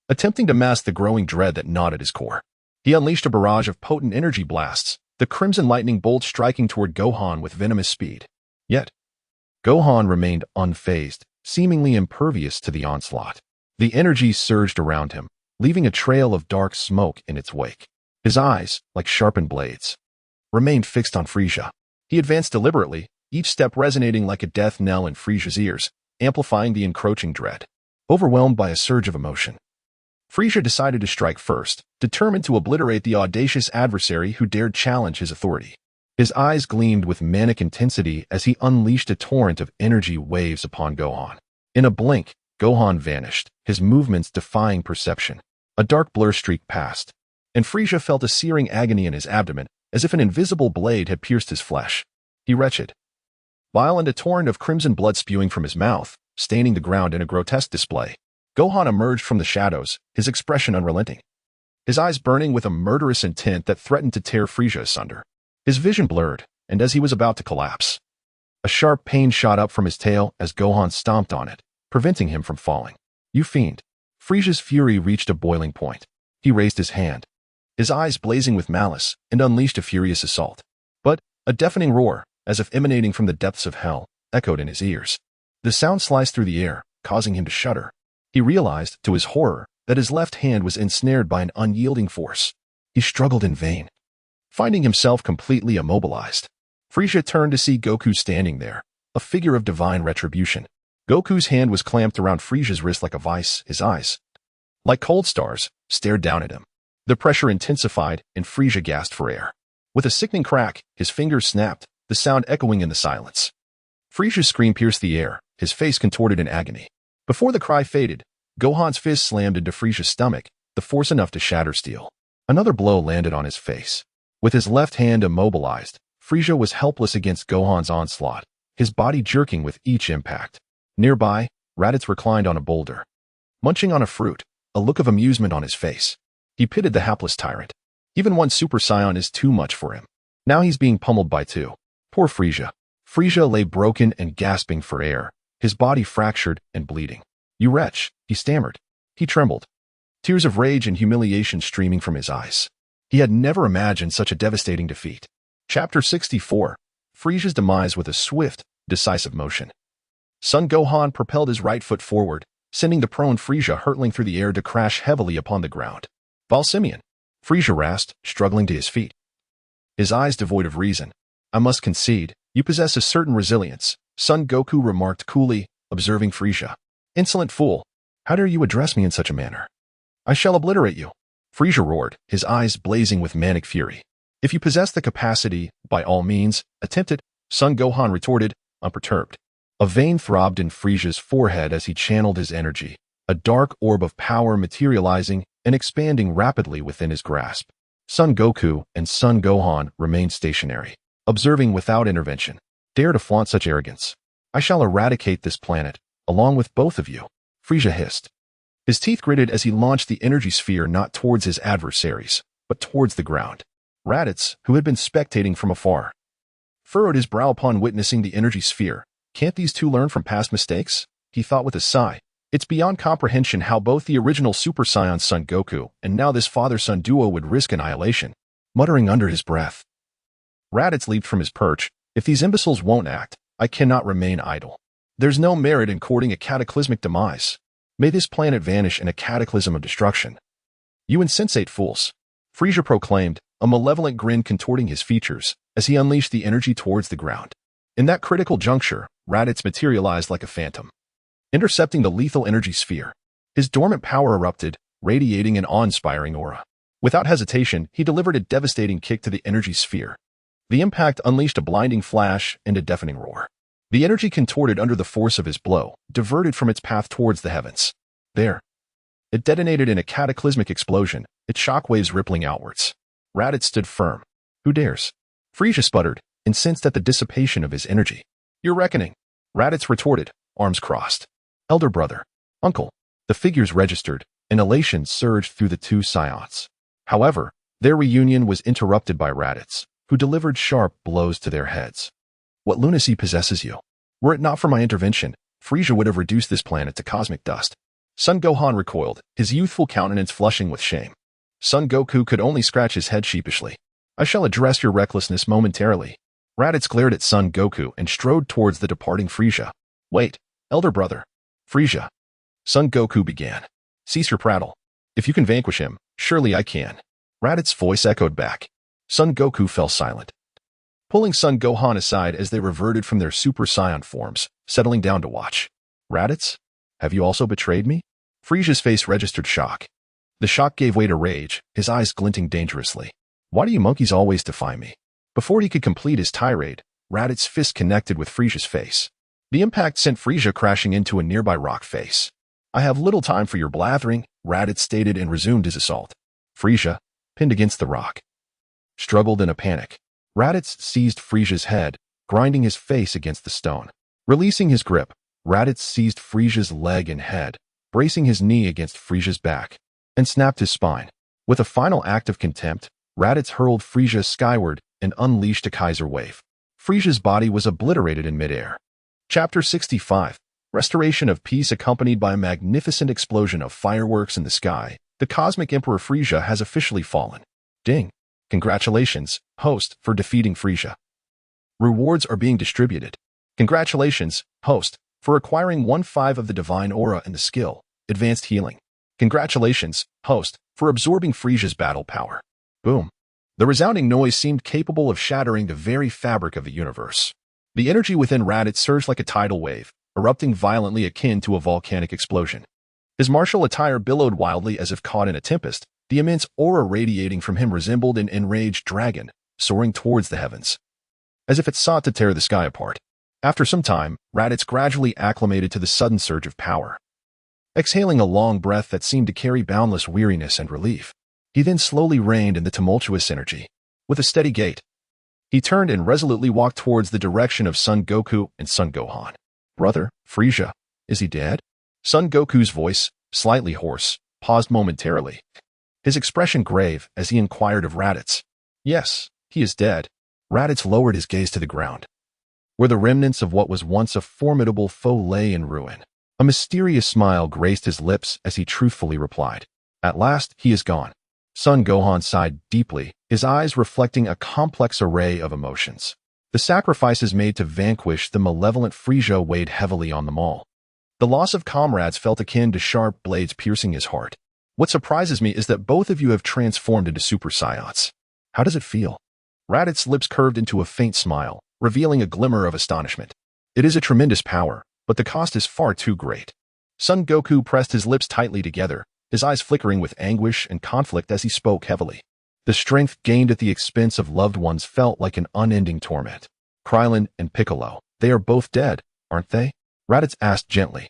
A: attempting to mask the growing dread that gnawed at his core. He unleashed a barrage of potent energy blasts, the crimson lightning bolt striking toward Gohan with venomous speed. Yet, Gohan remained unfazed, seemingly impervious to the onslaught. The energy surged around him, leaving a trail of dark smoke in its wake. His eyes, like sharpened blades, remained fixed on Frieza. He advanced deliberately, each step resonating like a death knell in Frieza's ears, amplifying the encroaching dread. Overwhelmed by a surge of emotion, Frieza decided to strike first, determined to obliterate the audacious adversary who dared challenge his authority. His eyes gleamed with manic intensity as he unleashed a torrent of energy waves upon Gohan. In a blink, Gohan vanished, his movements defying perception. A dark blur streaked past, and Frieza felt a searing agony in his abdomen, as if an invisible blade had pierced his flesh. He retched, while a torrent of crimson blood spewing from his mouth, staining the ground in a grotesque display. Gohan emerged from the shadows, his expression unrelenting, his eyes burning with a murderous intent that threatened to tear Frieza asunder. His vision blurred, and as he was about to collapse, a sharp pain shot up from his tail as Gohan stomped on it, preventing him from falling. "You fiend!" Frieza's fury reached a boiling point. He raised his hand, his eyes blazing with malice, and unleashed a furious assault. But a deafening roar, as if emanating from the depths of hell, echoed in his ears. The sound sliced through the air, causing him to shudder. He realized, to his horror, that his left hand was ensnared by an unyielding force. He struggled in vain, finding himself completely immobilized. Frieza turned to see Goku standing there, a figure of divine retribution. Goku's hand was clamped around Frieza's wrist like a vice. His eyes, like cold stars, stared down at him. The pressure intensified, and Frieza gasped for air. With a sickening crack, his fingers snapped, the sound echoing in the silence. Frieza's scream pierced the air, his face contorted in agony. Before the cry faded, Gohan's fist slammed into Frieza's stomach, the force enough to shatter steel. Another blow landed on his face. With his left hand immobilized, Frieza was helpless against Gohan's onslaught, his body jerking with each impact. Nearby, Raditz reclined on a boulder, munching on a fruit, a look of amusement on his face. He pitied the hapless tyrant. Even one Super Saiyan is too much for him. Now he's being pummeled by two. Poor Frieza. Frieza lay broken and gasping for air, his body fractured and bleeding. "You wretch," he stammered. He trembled, tears of rage and humiliation streaming from his eyes. He had never imagined such a devastating defeat. Chapter 64. Frieza's demise with a swift, decisive motion. Son Gohan propelled his right foot forward, sending the prone Frieza hurtling through the air to crash heavily upon the ground. "Valsimian," Frieza rasped, struggling to his feet. His eyes devoid of reason. "I must concede, you possess a certain resilience," Son Goku remarked coolly, observing Frieza. "Insolent fool, how dare you address me in such a manner? I shall obliterate you," Frieza roared, his eyes blazing with manic fury. "If you possess the capacity, by all means, attempt it," Son Gohan retorted, unperturbed. A vein throbbed in Frieza's forehead as he channeled his energy, a dark orb of power materializing and expanding rapidly within his grasp. Son Goku and Son Gohan remained stationary, observing without intervention. "Dare to flaunt such arrogance. I shall eradicate this planet, along with both of you," Frieza hissed. His teeth gritted as he launched the energy sphere not towards his adversaries, but towards the ground. Raditz, who had been spectating from afar, furrowed his brow upon witnessing the energy sphere. "Can't these two learn from past mistakes?" he thought with a sigh. It's beyond comprehension how both the original Super Saiyan Son Goku and now this father-son duo would risk annihilation. Muttering under his breath, Raditz leaped from his perch. "If these imbeciles won't act, I cannot remain idle. There's no merit in courting a cataclysmic demise. May this planet vanish in a cataclysm of destruction." "You insensate fools," Frieza proclaimed, a malevolent grin contorting his features as he unleashed the energy towards the ground. In that critical juncture, Raditz materialized like a phantom, intercepting the lethal energy sphere. His dormant power erupted, radiating an awe-inspiring aura. Without hesitation, he delivered a devastating kick to the energy sphere. The impact unleashed a blinding flash and a deafening roar. The energy contorted under the force of his blow, diverted from its path towards the heavens. There, it detonated in a cataclysmic explosion, its shockwaves rippling outwards. Raditz stood firm. "Who dares?" Frieza sputtered, incensed at the dissipation of his energy. "Your reckoning," Raditz retorted, arms crossed. "Elder brother, uncle." The figures registered, and elation surged through the two Saiyans. However, their reunion was interrupted by Raditz, who delivered sharp blows to their heads. "What lunacy possesses you? Were it not for my intervention, Frieza would have reduced this planet to cosmic dust." Son Gohan recoiled, his youthful countenance flushing with shame. Son Goku could only scratch his head sheepishly. "I shall address your recklessness momentarily." Raditz glared at Son Goku and strode towards the departing Frieza. "Wait, elder brother." "Frieza," Son Goku began. "Cease your prattle. If you can vanquish him, surely I can." Raditz's voice echoed back. Son Goku fell silent, pulling Son Gohan aside as they reverted from their Super Saiyan forms, settling down to watch. "Raditz, have you also betrayed me?" Frieza's face registered shock. The shock gave way to rage, his eyes glinting dangerously. "Why do you monkeys always defy me?" Before he could complete his tirade, Raditz's fist connected with Frieza's face. The impact sent Frieza crashing into a nearby rock face. "I have little time for your blathering," Raditz stated and resumed his assault. Frieza, pinned against the rock, struggled in a panic. Raditz seized Frieza's head, grinding his face against the stone. Releasing his grip, Raditz seized Frieza's leg and head, bracing his knee against Frieza's back, and snapped his spine. With a final act of contempt, Raditz hurled Frieza skyward and unleashed a Kaiser wave. Frieza's body was obliterated in midair. Chapter 65. Restoration of peace accompanied by a magnificent explosion of fireworks in the sky. The Cosmic Emperor Frieza has officially fallen. Ding. Congratulations, host, for defeating Frieza. Rewards are being distributed. Congratulations, host, for acquiring 1/5 of the Divine Aura and the skill, Advanced Healing. Congratulations, host, for absorbing Frieza's battle power. Boom. The resounding noise seemed capable of shattering the very fabric of the universe. The energy within Raditz surged like a tidal wave, erupting violently akin to a volcanic explosion. His martial attire billowed wildly as if caught in a tempest. The immense aura radiating from him resembled an enraged dragon, soaring towards the heavens, as if it sought to tear the sky apart. After some time, Raditz gradually acclimated to the sudden surge of power. exhaling a long breath that seemed to carry boundless weariness and relief. He then slowly reined in the tumultuous energy. With a steady gait, he turned and resolutely walked towards the direction of Son Goku and Son Gohan. "Brother, Frieza, is he dead?" Son Goku's voice, slightly hoarse, paused momentarily, his expression grave as he inquired of Raditz. "Yes, he is dead." Raditz lowered his gaze to the ground, where the remnants of what was once a formidable foe lay in ruin. A mysterious smile graced his lips as he truthfully replied, "At last, he is gone." Son Gohan sighed deeply, his eyes reflecting a complex array of emotions. The sacrifices made to vanquish the malevolent Frieza weighed heavily on them all. The loss of comrades felt akin to sharp blades piercing his heart. "What surprises me is that both of you have transformed into Super Saiyans. How does it feel?" Raditz's lips curved into a faint smile, revealing a glimmer of astonishment. "It is a tremendous power, but the cost is far too great." Son Goku pressed his lips tightly together, his eyes flickering with anguish and conflict as he spoke heavily. The strength gained at the expense of loved ones felt like an unending torment. "Krillin and Piccolo, they are both dead, aren't they?" Raditz asked gently.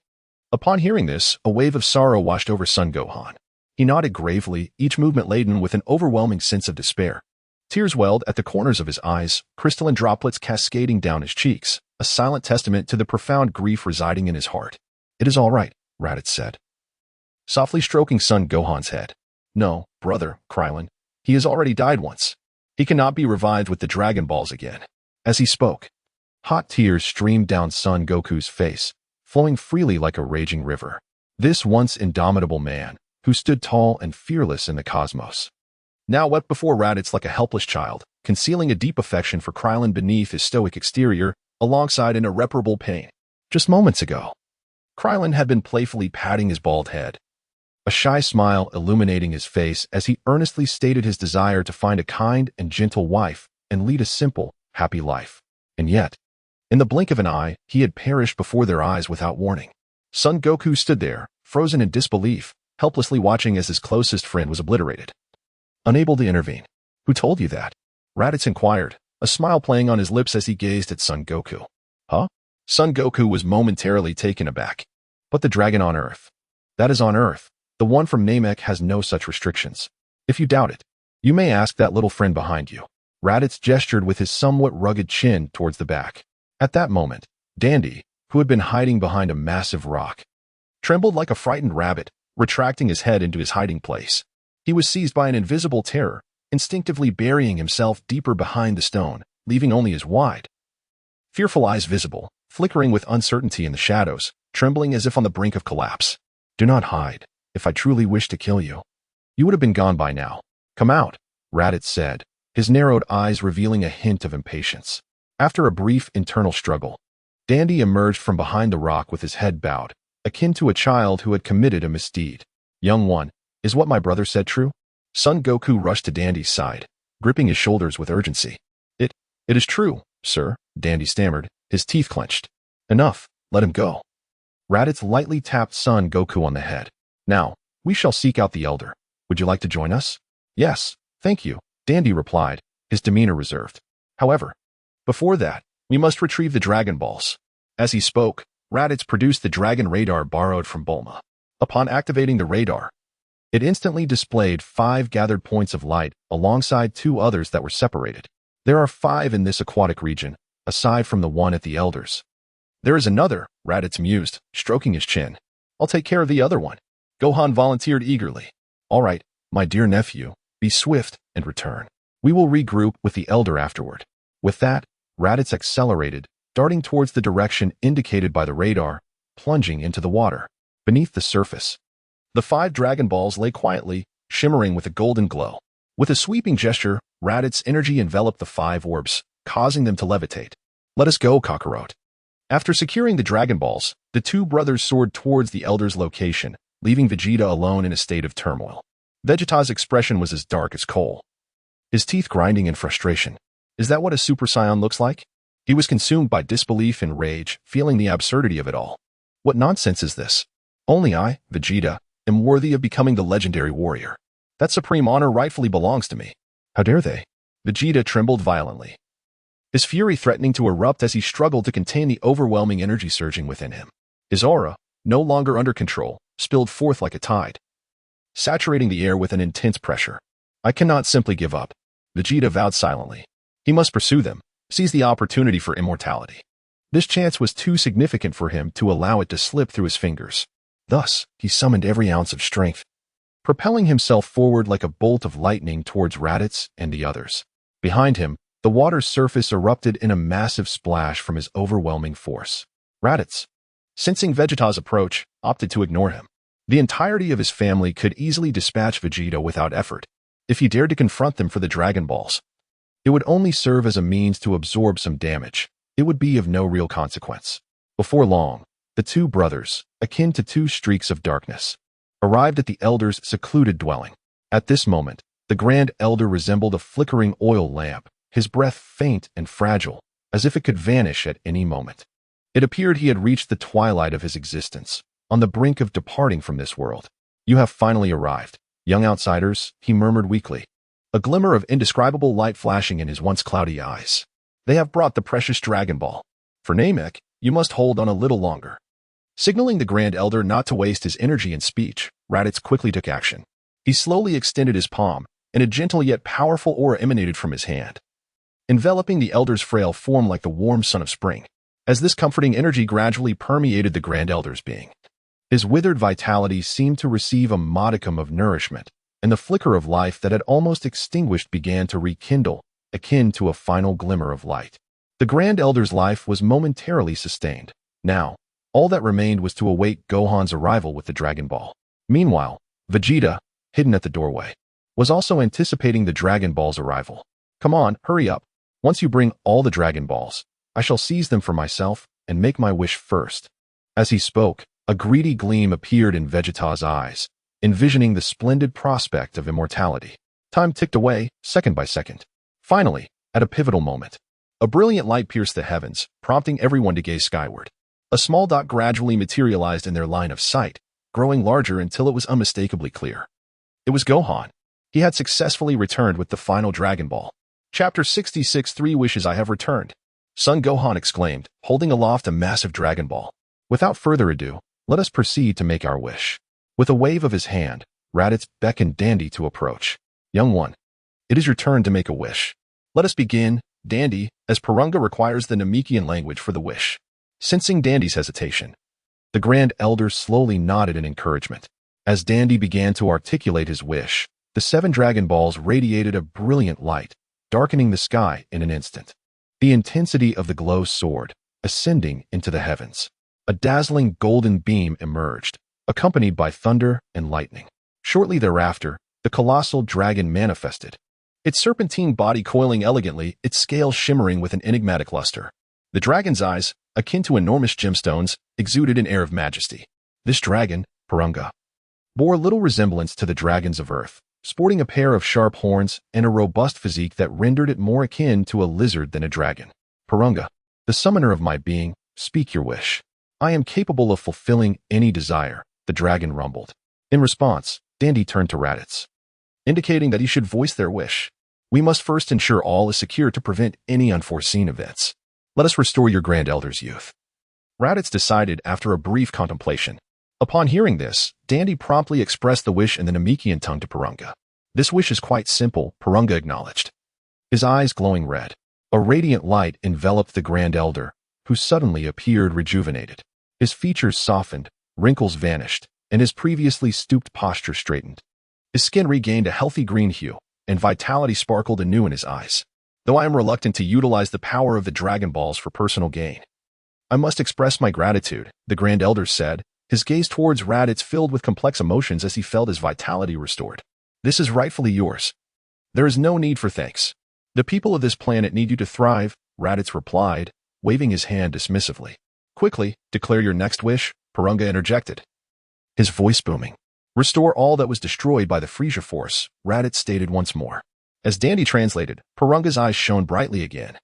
A: Upon hearing this, a wave of sorrow washed over Son Gohan. He nodded gravely, each movement laden with an overwhelming sense of despair. Tears welled at the corners of his eyes, crystalline droplets cascading down his cheeks, a silent testament to the profound grief residing in his heart. "It is all right," Raditz said, softly stroking Son Gohan's head. "No, brother, Krillin. He has already died once. He cannot be revived with the Dragon Balls again." As he spoke, hot tears streamed down Son Goku's face, flowing freely like a raging river. This once indomitable man, who stood tall and fearless in the cosmos, now wept before Raditz like a helpless child, concealing a deep affection for Krillin beneath his stoic exterior, alongside an irreparable pain. Just moments ago, Krillin had been playfully patting his bald head, a shy smile illuminating his face as he earnestly stated his desire to find a kind and gentle wife and lead a simple, happy life. And yet, in the blink of an eye, he had perished before their eyes without warning. Son Goku stood there, frozen in disbelief, helplessly watching as his closest friend was obliterated. Unable to intervene. "Who told you that?" Raditz inquired, a smile playing on his lips as he gazed at Son Goku. "Huh?" Son Goku was momentarily taken aback. "But the dragon on Earth. That is on Earth. The one from Namek has no such restrictions. If you doubt it, you may ask that little friend behind you." Raditz gestured with his somewhat rugged chin towards the back. At that moment, Dandy, who had been hiding behind a massive rock, trembled like a frightened rabbit, retracting his head into his hiding place. He was seized by an invisible terror, instinctively burying himself deeper behind the stone, leaving only his wide, fearful eyes visible, flickering with uncertainty in the shadows, trembling as if on the brink of collapse. "Do not hide. If I truly wished to kill you, you would have been gone by now. Come out," Raditz said, his narrowed eyes revealing a hint of impatience. After a brief internal struggle, Dandy emerged from behind the rock with his head bowed, akin to a child who had committed a misdeed. "Young one, is what my brother said true?" Son Goku rushed to Dandy's side, gripping his shoulders with urgency. It is true, sir," Dandy stammered, his teeth clenched. "Enough, let him go." Raditz lightly tapped Son Goku on the head. "Now, we shall seek out the Elder. Would you like to join us?" "Yes, thank you," Dandy replied, his demeanor reserved. "However, before that, we must retrieve the Dragon Balls." As he spoke, Raditz produced the Dragon Radar borrowed from Bulma. Upon activating the radar, it instantly displayed 5 gathered points of light alongside 2 others that were separated. "There are 5 in this aquatic region, aside from the one at the Elders." "There is another," Raditz mused, stroking his chin. "I'll take care of the other one." Gohan volunteered eagerly. "All right, my dear nephew, be swift and return. We will regroup with the Elder afterward." With that, Raditz accelerated, darting towards the direction indicated by the radar, plunging into the water. Beneath the surface, the 5 Dragon Balls lay quietly, shimmering with a golden glow. With a sweeping gesture, Raditz's energy enveloped the 5 orbs, causing them to levitate. "Let us go, Kakarot." After securing the Dragon Balls, the 2 brothers soared towards the Elder's location, leaving Vegeta alone in a state of turmoil. Vegeta's expression was as dark as coal, his teeth grinding in frustration. Is that what a Super Saiyan looks like? He was consumed by disbelief and rage, feeling the absurdity of it all. What nonsense is this? Only I, Vegeta, am worthy of becoming the legendary warrior. That supreme honor rightfully belongs to me. How dare they? Vegeta trembled violently, his fury threatening to erupt as he struggled to contain the overwhelming energy surging within him. His aura, no longer under control, spilled forth like a tide, saturating the air with an intense pressure. I cannot simply give up, Vegeta vowed silently. He must pursue them, seize the opportunity for immortality. This chance was too significant for him to allow it to slip through his fingers. Thus, he summoned every ounce of strength, propelling himself forward like a bolt of lightning towards Raditz and the others. Behind him, the water's surface erupted in a massive splash from his overwhelming force. Raditz, sensing Vegeta's approach, opted to ignore him. The entirety of his family could easily dispatch Vegeta without effort. If he dared to confront them for the Dragon Balls, it would only serve as a means to absorb some damage. It would be of no real consequence. Before long, the two brothers, akin to two streaks of darkness, arrived at the Elder's secluded dwelling. At this moment, the Grand Elder resembled a flickering oil lamp, his breath faint and fragile, as if it could vanish at any moment. It appeared he had reached the twilight of his existence, on the brink of departing from this world. You have finally arrived, young outsiders, he murmured weakly, a glimmer of indescribable light flashing in his once cloudy eyes. They have brought the precious Dragon Ball. For Namek, you must hold on a little longer. Signaling the Grand Elder not to waste his energy in speech, Raditz quickly took action. He slowly extended his palm, and a gentle yet powerful aura emanated from his hand, enveloping the Elder's frail form like the warm sun of spring. As this comforting energy gradually permeated the Grand Elder's being, his withered vitality seemed to receive a modicum of nourishment, and the flicker of life that had almost extinguished began to rekindle, akin to a final glimmer of light. The Grand Elder's life was momentarily sustained. Now, all that remained was to await Gohan's arrival with the Dragon Ball. Meanwhile, Vegeta, hidden at the doorway, was also anticipating the Dragon Ball's arrival. Come on, hurry up. Once you bring all the Dragon Balls, I shall seize them for myself and make my wish first. As he spoke, a greedy gleam appeared in Vegeta's eyes, envisioning the splendid prospect of immortality. Time ticked away, second by second. Finally, at a pivotal moment, a brilliant light pierced the heavens, prompting everyone to gaze skyward. A small dot gradually materialized in their line of sight, growing larger until it was unmistakably clear. It was Gohan. He had successfully returned with the final Dragon Ball. Chapter 66 3 Wishes I have returned. Son Gohan exclaimed, holding aloft a massive Dragon Ball. Without further ado, let us proceed to make our wish. With a wave of his hand, Raditz beckoned Dandy to approach. Young one, it is your turn to make a wish. Let us begin, Dandy, as Purunga requires the Namekian language for the wish. Sensing Dandy's hesitation, the Grand Elder slowly nodded in encouragement. As Dandy began to articulate his wish, the 7 Dragon Balls radiated a brilliant light, darkening the sky in an instant. The intensity of the glow soared, ascending into the heavens. A dazzling golden beam emerged, accompanied by thunder and lightning. Shortly thereafter, the colossal dragon manifested, its serpentine body coiling elegantly, its scales shimmering with an enigmatic luster. The dragon's eyes, akin to enormous gemstones, exuded an air of majesty. This dragon, Purunga, bore little resemblance to the dragons of Earth, sporting a pair of sharp horns and a robust physique that rendered it more akin to a lizard than a dragon. Purunga, the summoner of my being, speak your wish. I am capable of fulfilling any desire, the dragon rumbled. In response, Dandy turned to Raditz, indicating that he should voice their wish. We must first ensure all is secure to prevent any unforeseen events. Let us restore your Grand Elder's youth. Raditz decided after a brief contemplation. Upon hearing this, Dandy promptly expressed the wish in the Namekian tongue to Purunga. This wish is quite simple, Purunga acknowledged, his eyes glowing red. A radiant light enveloped the Grand Elder, who suddenly appeared rejuvenated. His features softened, wrinkles vanished, and his previously stooped posture straightened. His skin regained a healthy green hue, and vitality sparkled anew in his eyes. Though I am reluctant to utilize the power of the Dragon Balls for personal gain, I must express my gratitude, the Grand Elder said, his gaze towards Raditz filled with complex emotions as he felt his vitality restored. This is rightfully yours. There is no need for thanks. The people of this planet need you to thrive, Raditz replied, waving his hand dismissively. Quickly, declare your next wish, Purunga interjected, his voice booming. Restore all that was destroyed by the Frieza Force, Raditz stated once more. As Dandy translated, Purunga's eyes shone brightly again,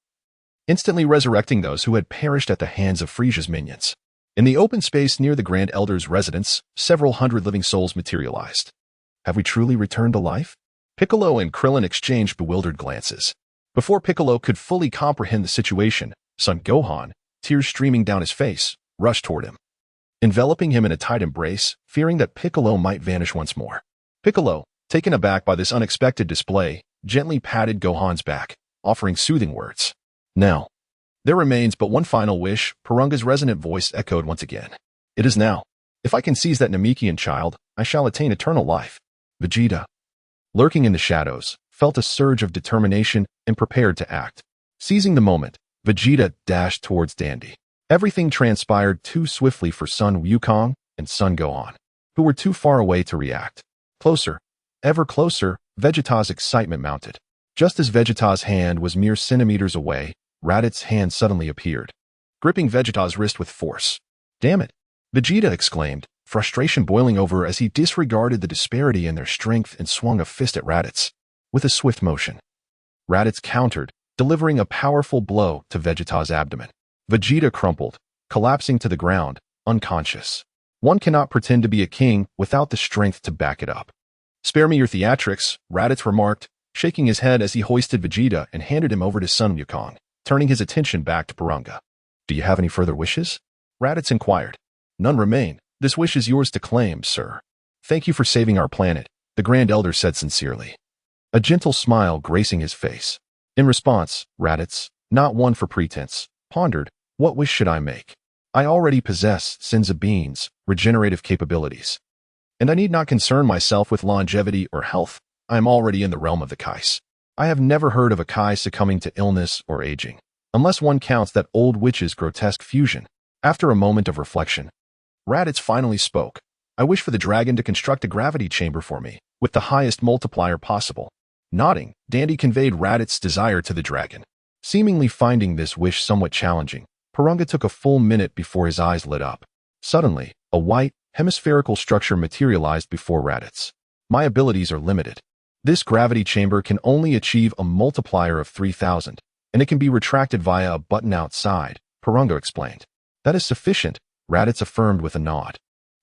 A: instantly resurrecting those who had perished at the hands of Frieza's minions. In the open space near the Grand Elder's residence, several hundred living souls materialized. Have we truly returned to life? Piccolo and Krillin exchanged bewildered glances. Before Piccolo could fully comprehend the situation, son Gohan, tears streaming down his face, rushed toward him. enveloping him in a tight embrace, fearing that Piccolo might vanish once more. Piccolo, taken aback by this unexpected display, gently patted Gohan's back, offering soothing words. Now, there remains but one final wish, Porunga's resonant voice echoed once again. It is now. If I can seize that Namekian child, I shall attain eternal life. Vegeta, lurking in the shadows, felt a surge of determination and prepared to act. Seizing the moment, Vegeta dashed towards Dandy. Everything transpired too swiftly for Son Wukong and Son Gohan, who were too far away to react. Closer, ever closer, Vegeta's excitement mounted. Just as Vegeta's hand was mere centimeters away, Raditz's hand suddenly appeared, gripping Vegeta's wrist with force. Damn it! Vegeta exclaimed, frustration boiling over as he disregarded the disparity in their strength and swung a fist at Raditz. With a swift motion, Raditz countered, delivering a powerful blow to Vegeta's abdomen. Vegeta crumpled, collapsing to the ground, unconscious. One cannot pretend to be a king without the strength to back it up. Spare me your theatrics, Raditz remarked, shaking his head as he hoisted Vegeta and handed him over to Son Wukong, turning his attention back to Porunga. Do you have any further wishes? Raditz inquired. None remain. This wish is yours to claim, sir. Thank you for saving our planet, the Grand Elder said sincerely, a gentle smile gracing his face. In response, Raditz, not one for pretense, pondered, what wish should I make? I already possess Senza Bean's regenerative capabilities, and I need not concern myself with longevity or health. I am already in the realm of the Kais. I have never heard of a Kai succumbing to illness or aging, unless one counts that old witch's grotesque fusion. After a moment of reflection, Raditz finally spoke. I wish for the dragon to construct a gravity chamber for me, with the highest multiplier possible. Nodding, Dandy conveyed Raditz's desire to the dragon. Seemingly finding this wish somewhat challenging, Porunga took a full minute before his eyes lit up. Suddenly, a white, hemispherical structure materialized before Raditz. My abilities are limited. This gravity chamber can only achieve a multiplier of 3,000, and it can be retracted via a button outside, Porunga explained. That is sufficient, Raditz affirmed with a nod.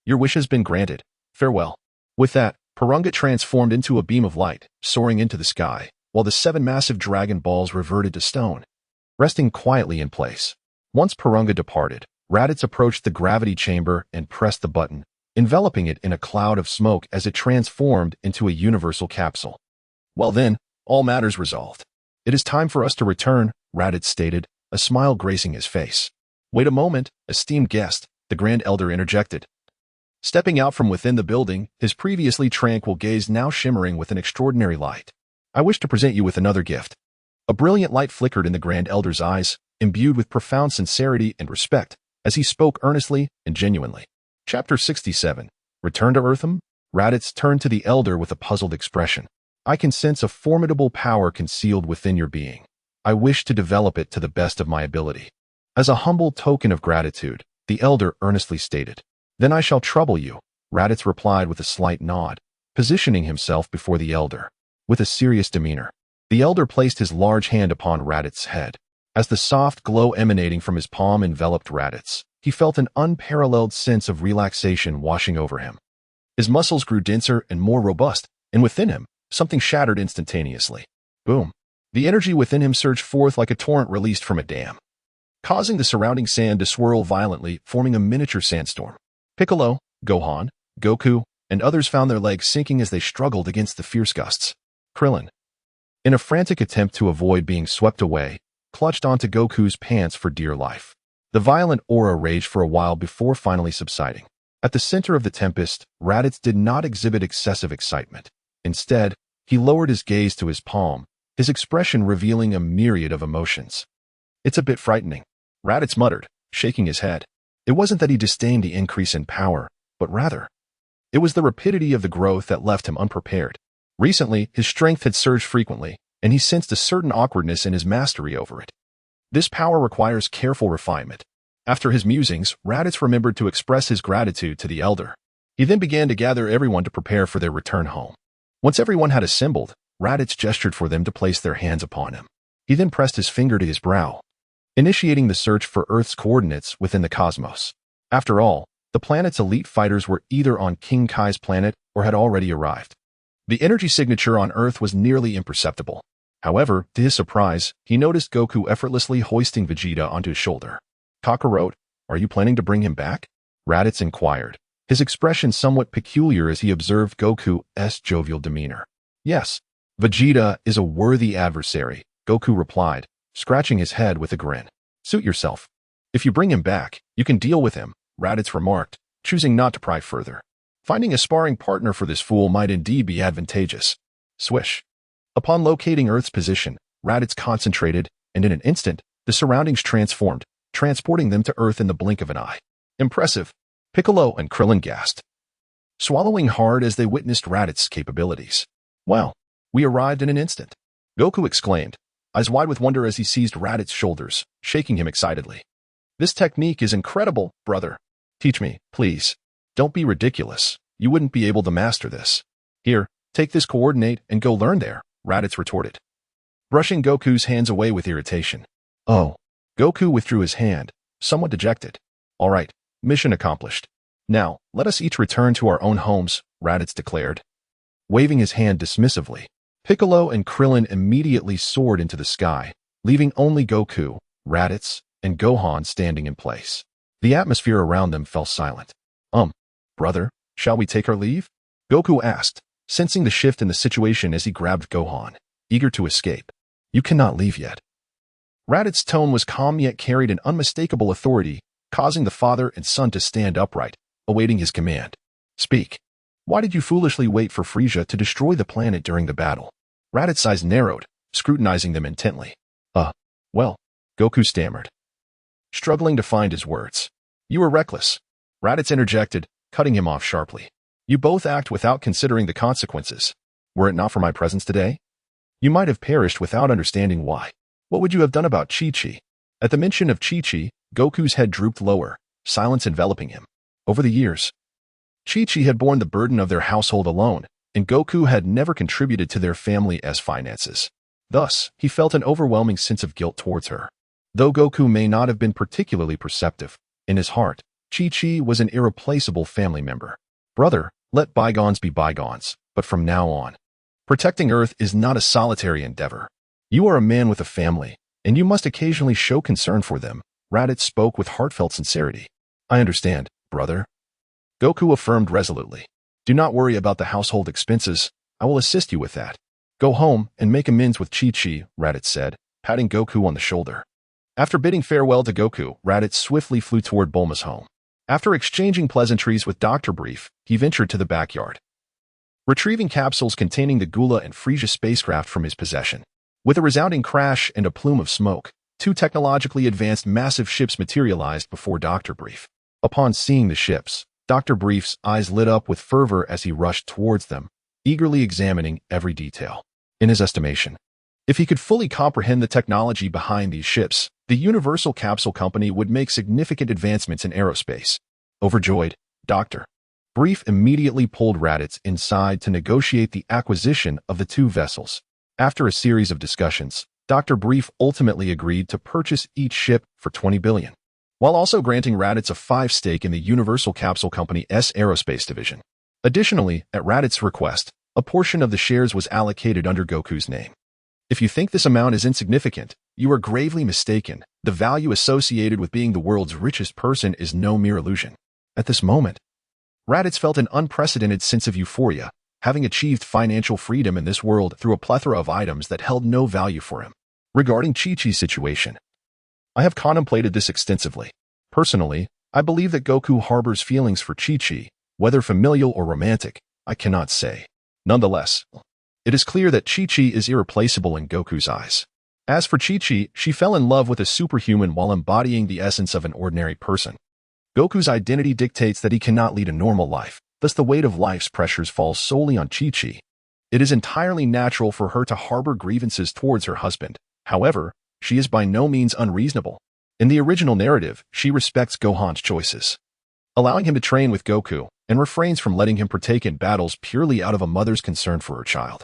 A: Your wish has been granted. Farewell. With that, Porunga transformed into a beam of light, soaring into the sky, while the 7 massive dragon balls reverted to stone, resting quietly in place. Once Porunga departed, Raditz approached the gravity chamber and pressed the button, enveloping it in a cloud of smoke as it transformed into a universal capsule. Well then, all matters resolved. It is time for us to return, Raditz stated, a smile gracing his face. Wait a moment, esteemed guest, the Grand Elder interjected. Stepping out from within the building, his previously tranquil gaze now shimmering with an extraordinary light. I wish to present you with another gift. A brilliant light flickered in the Grand Elder's eyes, imbued with profound sincerity and respect, as he spoke earnestly and genuinely. Chapter 67. Return to Eartham? Raditz turned to the Elder with a puzzled expression. I can sense a formidable power concealed within your being. I wish to develop it to the best of my ability. As a humble token of gratitude, the Elder earnestly stated. Then I shall trouble you, Raditz replied with a slight nod, positioning himself before the Elder. With a serious demeanor, the Elder placed his large hand upon Raditz's head. As the soft glow emanating from his palm enveloped Raditz, he felt an unparalleled sense of relaxation washing over him. His muscles grew denser and more robust, and within him, something shattered instantaneously. Boom! The energy within him surged forth like a torrent released from a dam, causing the surrounding sand to swirl violently, forming a miniature sandstorm. Piccolo, Gohan, Goku, and others found their legs sinking as they struggled against the fierce gusts. Krillin, in a frantic attempt to avoid being swept away, clutched onto Goku's pants for dear life. The violent aura raged for a while before finally subsiding. At the center of the tempest, Raditz did not exhibit excessive excitement. Instead, he lowered his gaze to his palm, his expression revealing a myriad of emotions. It's a bit frightening, Raditz muttered, shaking his head. It wasn't that he disdained the increase in power, but rather, it was the rapidity of the growth that left him unprepared. Recently, his strength had surged frequently, and he sensed a certain awkwardness in his mastery over it. This power requires careful refinement. After his musings, Raditz remembered to express his gratitude to the Elder. He then began to gather everyone to prepare for their return home. Once everyone had assembled, Raditz gestured for them to place their hands upon him. He then pressed his finger to his brow, initiating the search for Earth's coordinates within the cosmos. After all, the planet's elite fighters were either on King Kai's planet or had already arrived. The energy signature on Earth was nearly imperceptible. However, to his surprise, he noticed Goku effortlessly hoisting Vegeta onto his shoulder. Kakarot, are you planning to bring him back? Raditz inquired, his expression somewhat peculiar as he observed Goku's jovial demeanor. Yes, Vegeta is a worthy adversary, Goku replied, scratching his head with a grin. Suit yourself. If you bring him back, you can deal with him, Raditz remarked, choosing not to pry further. Finding a sparring partner for this fool might indeed be advantageous. Swish. Upon locating Earth's position, Raditz concentrated, and in an instant, the surroundings transformed, transporting them to Earth in the blink of an eye. Impressive. Piccolo and Krillin gasped, swallowing hard as they witnessed Raditz's capabilities. Well, we arrived in an instant, Goku exclaimed, eyes wide with wonder as he seized Raditz's shoulders, shaking him excitedly. This technique is incredible, brother. Teach me, please. Don't be ridiculous. You wouldn't be able to master this. Here, take this coordinate and go learn there, Raditz retorted, brushing Goku's hands away with irritation. Oh. Goku withdrew his hand, somewhat dejected. All right, mission accomplished. Now, let us each return to our own homes, Raditz declared, waving his hand dismissively. Piccolo and Krillin immediately soared into the sky, leaving only Goku, Raditz, and Gohan standing in place. The atmosphere around them fell silent. Brother, shall we take our leave? Goku asked, sensing the shift in the situation as he grabbed Gohan, eager to escape. You cannot leave yet. Raditz's tone was calm yet carried an unmistakable authority, causing the father and son to stand upright, awaiting his command. Speak. Why did you foolishly wait for Frieza to destroy the planet during the battle? Raditz's eyes narrowed, scrutinizing them intently. Well, Goku stammered, struggling to find his words. You were reckless. Raditz interjected, cutting him off sharply. You both act without considering the consequences. Were it not for my presence today, you might have perished without understanding why. What would you have done about Chi-Chi? At the mention of Chi-Chi, Goku's head drooped lower, silence enveloping him. Over the years, Chi-Chi had borne the burden of their household alone, and Goku had never contributed to their family's finances. Thus, he felt an overwhelming sense of guilt towards her. Though Goku may not have been particularly perceptive, in his heart, Chi-Chi was an irreplaceable family member. Brother, let bygones be bygones, but from now on, protecting Earth is not a solitary endeavor. You are a man with a family, and you must occasionally show concern for them, Raditz spoke with heartfelt sincerity. I understand, brother. Goku affirmed resolutely. Do not worry about the household expenses, I will assist you with that. Go home and make amends with Chi-Chi, Raditz said, patting Goku on the shoulder. After bidding farewell to Goku, Raditz swiftly flew toward Bulma's home. After exchanging pleasantries with Dr. Brief, he ventured to the backyard, retrieving capsules containing the Gula and Frieza spacecraft from his possession. With a resounding crash and a plume of smoke, two technologically advanced massive ships materialized before Dr. Brief. Upon seeing the ships, Dr. Brief's eyes lit up with fervor as he rushed towards them, eagerly examining every detail. In his estimation, if he could fully comprehend the technology behind these ships, the Universal Capsule Company would make significant advancements in aerospace. Overjoyed, Dr. Brief immediately pulled Raditz inside to negotiate the acquisition of the two vessels. After a series of discussions, Dr. Brief ultimately agreed to purchase each ship for 20 billion, while also granting Raditz a 5% stake in the Universal Capsule Company's aerospace division. Additionally, at Raditz's request, a portion of the shares was allocated under Goku's name. If you think this amount is insignificant, you are gravely mistaken. The value associated with being the world's richest person is no mere illusion. At this moment, Raditz felt an unprecedented sense of euphoria, having achieved financial freedom in this world through a plethora of items that held no value for him. Regarding Chi-Chi's situation, I have contemplated this extensively. Personally, I believe that Goku harbors feelings for Chi-Chi, whether familial or romantic, I cannot say. Nonetheless, it is clear that Chi-Chi is irreplaceable in Goku's eyes. As for Chi-Chi, she fell in love with a superhuman while embodying the essence of an ordinary person. Goku's identity dictates that he cannot lead a normal life, thus the weight of life's pressures falls solely on Chi-Chi. It is entirely natural for her to harbor grievances towards her husband. However, she is by no means unreasonable. In the original narrative, she respects Gohan's choices, allowing him to train with Goku, and refrains from letting him partake in battles purely out of a mother's concern for her child.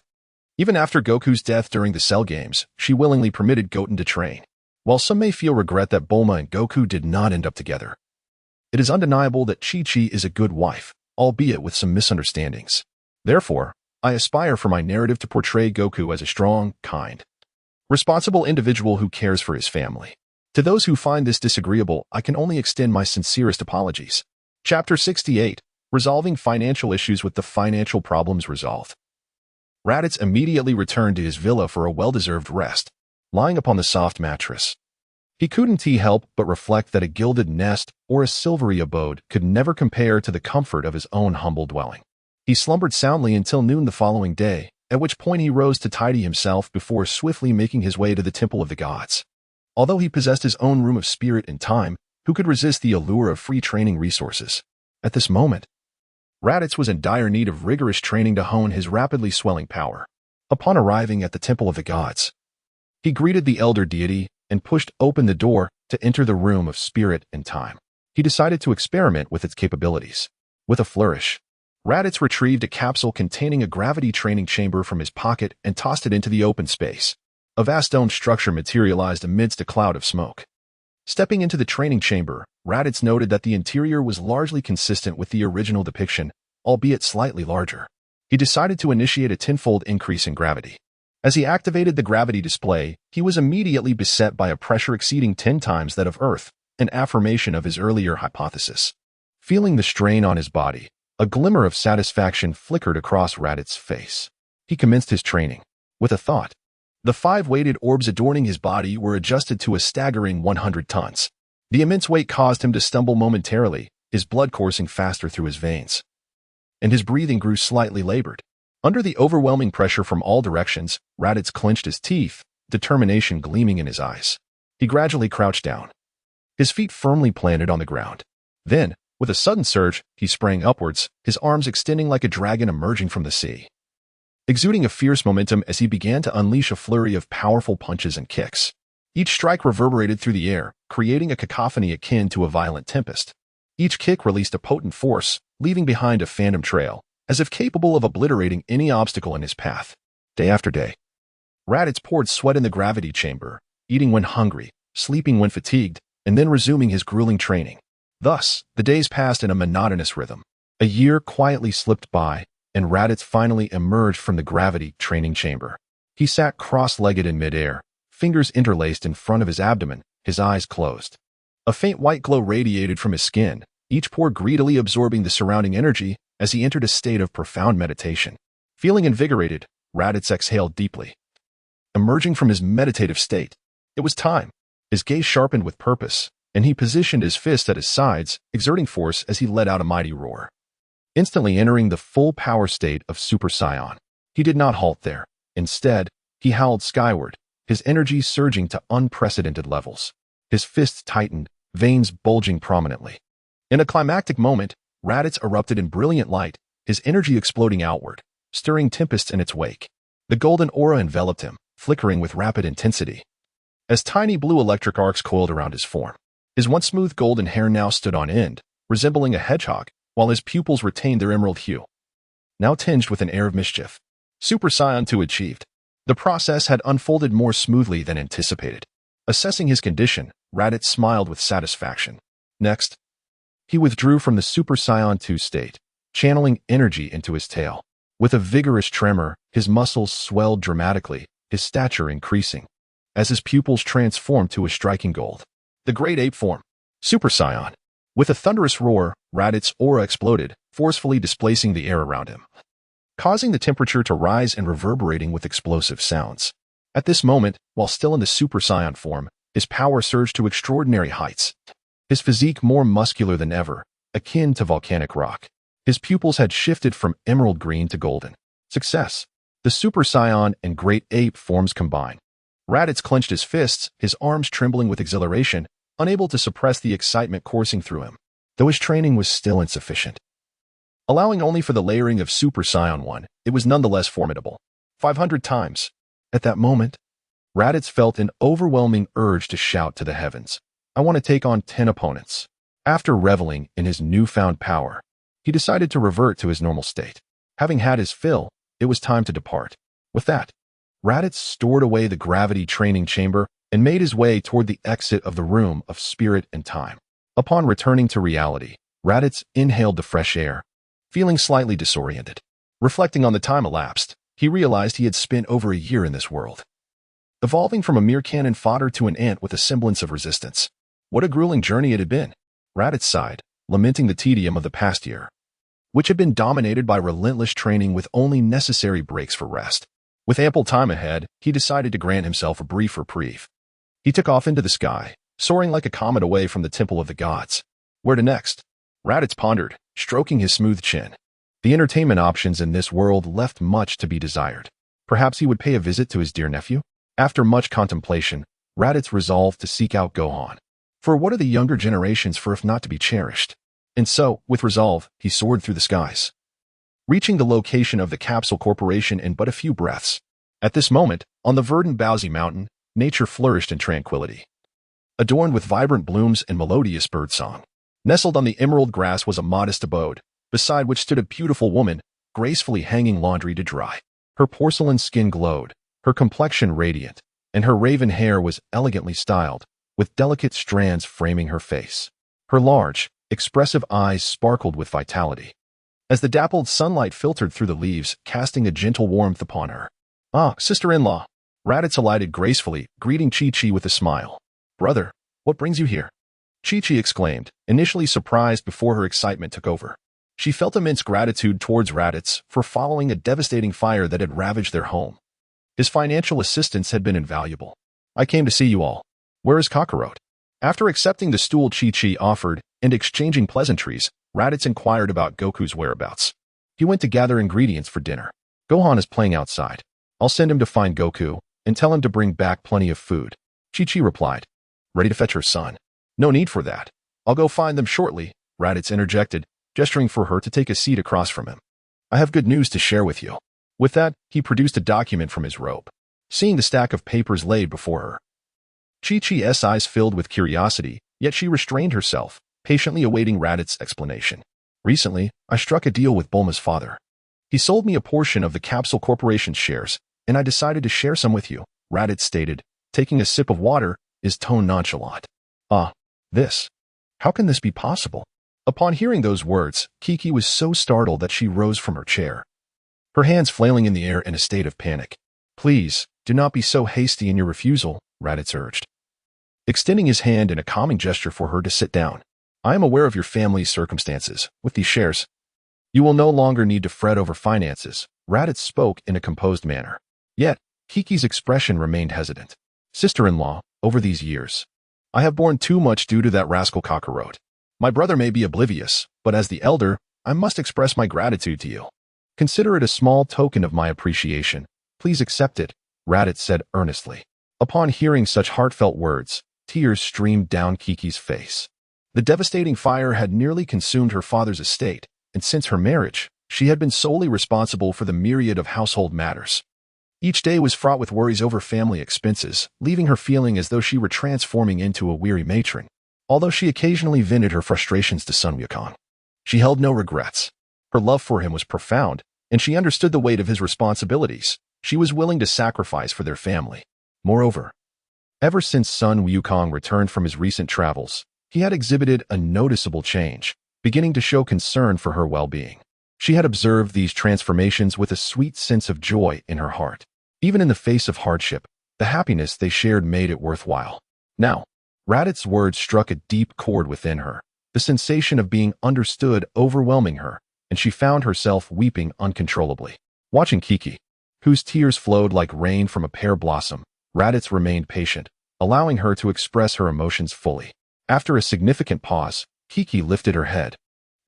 A: Even after Goku's death during the Cell Games, she willingly permitted Goten to train. While some may feel regret that Bulma and Goku did not end up together, it is undeniable that Chi-Chi is a good wife, albeit with some misunderstandings. Therefore, I aspire for my narrative to portray Goku as a strong, kind, responsible individual who cares for his family. To those who find this disagreeable, I can only extend my sincerest apologies. Chapter 68. Resolving financial issues with the financial problems resolved. Raditz immediately returned to his villa for a well-deserved rest, lying upon the soft mattress. He couldn't help but reflect that a gilded nest or a silvery abode could never compare to the comfort of his own humble dwelling. He slumbered soundly until noon the following day, at which point he rose to tidy himself before swiftly making his way to the Temple of the Gods. Although he possessed his own room of spirit and time, who could resist the allure of free training resources? At this moment, Raditz was in dire need of rigorous training to hone his rapidly swelling power. Upon arriving at the Temple of the Gods, he greeted the elder deity and pushed open the door to enter the room of spirit and time. He decided to experiment with its capabilities. With a flourish, Raditz retrieved a capsule containing a gravity training chamber from his pocket and tossed it into the open space. A vast dome structure materialized amidst a cloud of smoke. Stepping into the training chamber, Raditz noted that the interior was largely consistent with the original depiction, albeit slightly larger. He decided to initiate a tenfold increase in gravity. As he activated the gravity display, he was immediately beset by a pressure exceeding 10 times that of Earth, an affirmation of his earlier hypothesis. Feeling the strain on his body, a glimmer of satisfaction flickered across Raditz's face. He commenced his training with a thought. The 5 weighted orbs adorning his body were adjusted to a staggering 100 tons. The immense weight caused him to stumble momentarily, his blood coursing faster through his veins, and his breathing grew slightly labored. Under the overwhelming pressure from all directions, Raditz clenched his teeth, determination gleaming in his eyes. He gradually crouched down, his feet firmly planted on the ground. Then, with a sudden surge, he sprang upwards, his arms extending like a dragon emerging from the sea, exuding a fierce momentum as he began to unleash a flurry of powerful punches and kicks. Each strike reverberated through the air, creating a cacophony akin to a violent tempest. Each kick released a potent force, leaving behind a phantom trail, as if capable of obliterating any obstacle in his path. Day after day, Raditz poured sweat in the gravity chamber, eating when hungry, sleeping when fatigued, and then resuming his grueling training. Thus, the days passed in a monotonous rhythm. A year quietly slipped by, and Raditz finally emerged from the gravity training chamber. He sat cross-legged in midair, fingers interlaced in front of his abdomen, his eyes closed. A faint white glow radiated from his skin, each pore greedily absorbing the surrounding energy as he entered a state of profound meditation. Feeling invigorated, Raditz exhaled deeply. Emerging from his meditative state, it was time. His gaze sharpened with purpose, and he positioned his fists at his sides, exerting force as he let out a mighty roar, instantly entering the full power state of Super Saiyan. He did not halt there. Instead, he howled skyward, his energy surging to unprecedented levels. His fists tightened, veins bulging prominently. In a climactic moment, Raditz erupted in brilliant light, his energy exploding outward, stirring tempests in its wake. The golden aura enveloped him, flickering with rapid intensity, as tiny blue electric arcs coiled around his form. His once smooth golden hair now stood on end, resembling a hedgehog, while his pupils retained their emerald hue, now tinged with an air of mischief. Super Saiyan 2 achieved. The process had unfolded more smoothly than anticipated. Assessing his condition, Raditz smiled with satisfaction. Next, he withdrew from the Super Saiyan 2 state, channeling energy into his tail. With a vigorous tremor, his muscles swelled dramatically, his stature increasing, as his pupils transformed to a striking gold. The Great Ape form. Super Saiyan. With a thunderous roar, Raditz's aura exploded, forcefully displacing the air around him, causing the temperature to rise and reverberating with explosive sounds. At this moment, while still in the Super Saiyan form, his power surged to extraordinary heights. His physique more muscular than ever, akin to volcanic rock. His pupils had shifted from emerald green to golden. Success. The Super Saiyan and Great Ape forms combined. Raditz clenched his fists, his arms trembling with exhilaration, unable to suppress the excitement coursing through him, though his training was still insufficient. Allowing only for the layering of Super Saiyan 1, it was nonetheless formidable. 500 times. At that moment, Raditz felt an overwhelming urge to shout to the heavens, "I want to take on 10 opponents." After reveling in his newfound power, he decided to revert to his normal state. Having had his fill, it was time to depart. With that, Raditz stored away the gravity training chamber and made his way toward the exit of the room of spirit and time. Upon returning to reality, Raditz inhaled the fresh air, feeling slightly disoriented. Reflecting on the time elapsed, he realized he had spent over a year in this world, evolving from a mere cannon fodder to an ant with a semblance of resistance. What a grueling journey it had been. Raditz sighed, lamenting the tedium of the past year, which had been dominated by relentless training with only necessary breaks for rest. With ample time ahead, he decided to grant himself a brief reprieve. He took off into the sky, soaring like a comet away from the temple of the gods. Where to next? Raditz pondered, stroking his smooth chin. The entertainment options in this world left much to be desired. Perhaps he would pay a visit to his dear nephew? After much contemplation, Raditz resolved to seek out Gohan. For what are the younger generations for if not to be cherished? And so, with resolve, he soared through the skies, reaching the location of the Capsule Corporation in but a few breaths. At this moment, on the verdant Bowsy Mountain, nature flourished in tranquility, adorned with vibrant blooms and melodious birdsong. Nestled on the emerald grass was a modest abode, beside which stood a beautiful woman, gracefully hanging laundry to dry. Her porcelain skin glowed, her complexion radiant, and her raven hair was elegantly styled, with delicate strands framing her face. Her large, expressive eyes sparkled with vitality, as the dappled sunlight filtered through the leaves, casting a gentle warmth upon her. "Ah, sister-in-law." Raditz alighted gracefully, greeting Chi-Chi with a smile. "Brother, what brings you here?" Chi-Chi exclaimed, initially surprised before her excitement took over. She felt immense gratitude towards Raditz for following a devastating fire that had ravaged their home. His financial assistance had been invaluable. "I came to see you all. Where is Kakarot?" After accepting the stool Chi-Chi offered and exchanging pleasantries, Raditz inquired about Goku's whereabouts. "He went to gather ingredients for dinner. Gohan is playing outside. I'll send him to find Goku and tell him to bring back plenty of food." Chi-Chi replied, ready to fetch her son. "No need for that. I'll go find them shortly," Raditz interjected, gesturing for her to take a seat across from him. "I have good news to share with you." With that, he produced a document from his robe. Seeing the stack of papers laid before her, Chi-Chi's eyes filled with curiosity, yet she restrained herself, patiently awaiting Raditz's explanation. "Recently, I struck a deal with Bulma's father. He sold me a portion of the Capsule Corporation's shares, and I decided to share some with you," Raditz stated, taking a sip of water, his tone nonchalant. "Ah, this. How can this be possible?" Upon hearing those words, Kiki was so startled that she rose from her chair, her hands flailing in the air in a state of panic. "Please, do not be so hasty in your refusal," Raditz urged, extending his hand in a calming gesture for her to sit down. "I am aware of your family's circumstances. With these shares, you will no longer need to fret over finances," Raditz spoke in a composed manner. Yet, Kiki's expression remained hesitant. "Sister-in-law, over these years, I have borne too much due to that rascal Kakarot. My brother may be oblivious, but as the elder, I must express my gratitude to you. Consider it a small token of my appreciation. Please accept it," Raditz said earnestly. Upon hearing such heartfelt words, tears streamed down Kiki's face. The devastating fire had nearly consumed her father's estate, and since her marriage, she had been solely responsible for the myriad of household matters. Each day was fraught with worries over family expenses, leaving her feeling as though she were transforming into a weary matron. Although she occasionally vented her frustrations to Sun Wukong, she held no regrets. Her love for him was profound, and she understood the weight of his responsibilities. She was willing to sacrifice for their family. Moreover, ever since Sun Wukong returned from his recent travels, he had exhibited a noticeable change, beginning to show concern for her well-being. She had observed these transformations with a sweet sense of joy in her heart. Even in the face of hardship, the happiness they shared made it worthwhile. Now, Raditz's words struck a deep chord within her, the sensation of being understood overwhelming her, and she found herself weeping uncontrollably. Watching Kiki, whose tears flowed like rain from a pear blossom, Raditz remained patient, allowing her to express her emotions fully. After a significant pause, Kiki lifted her head.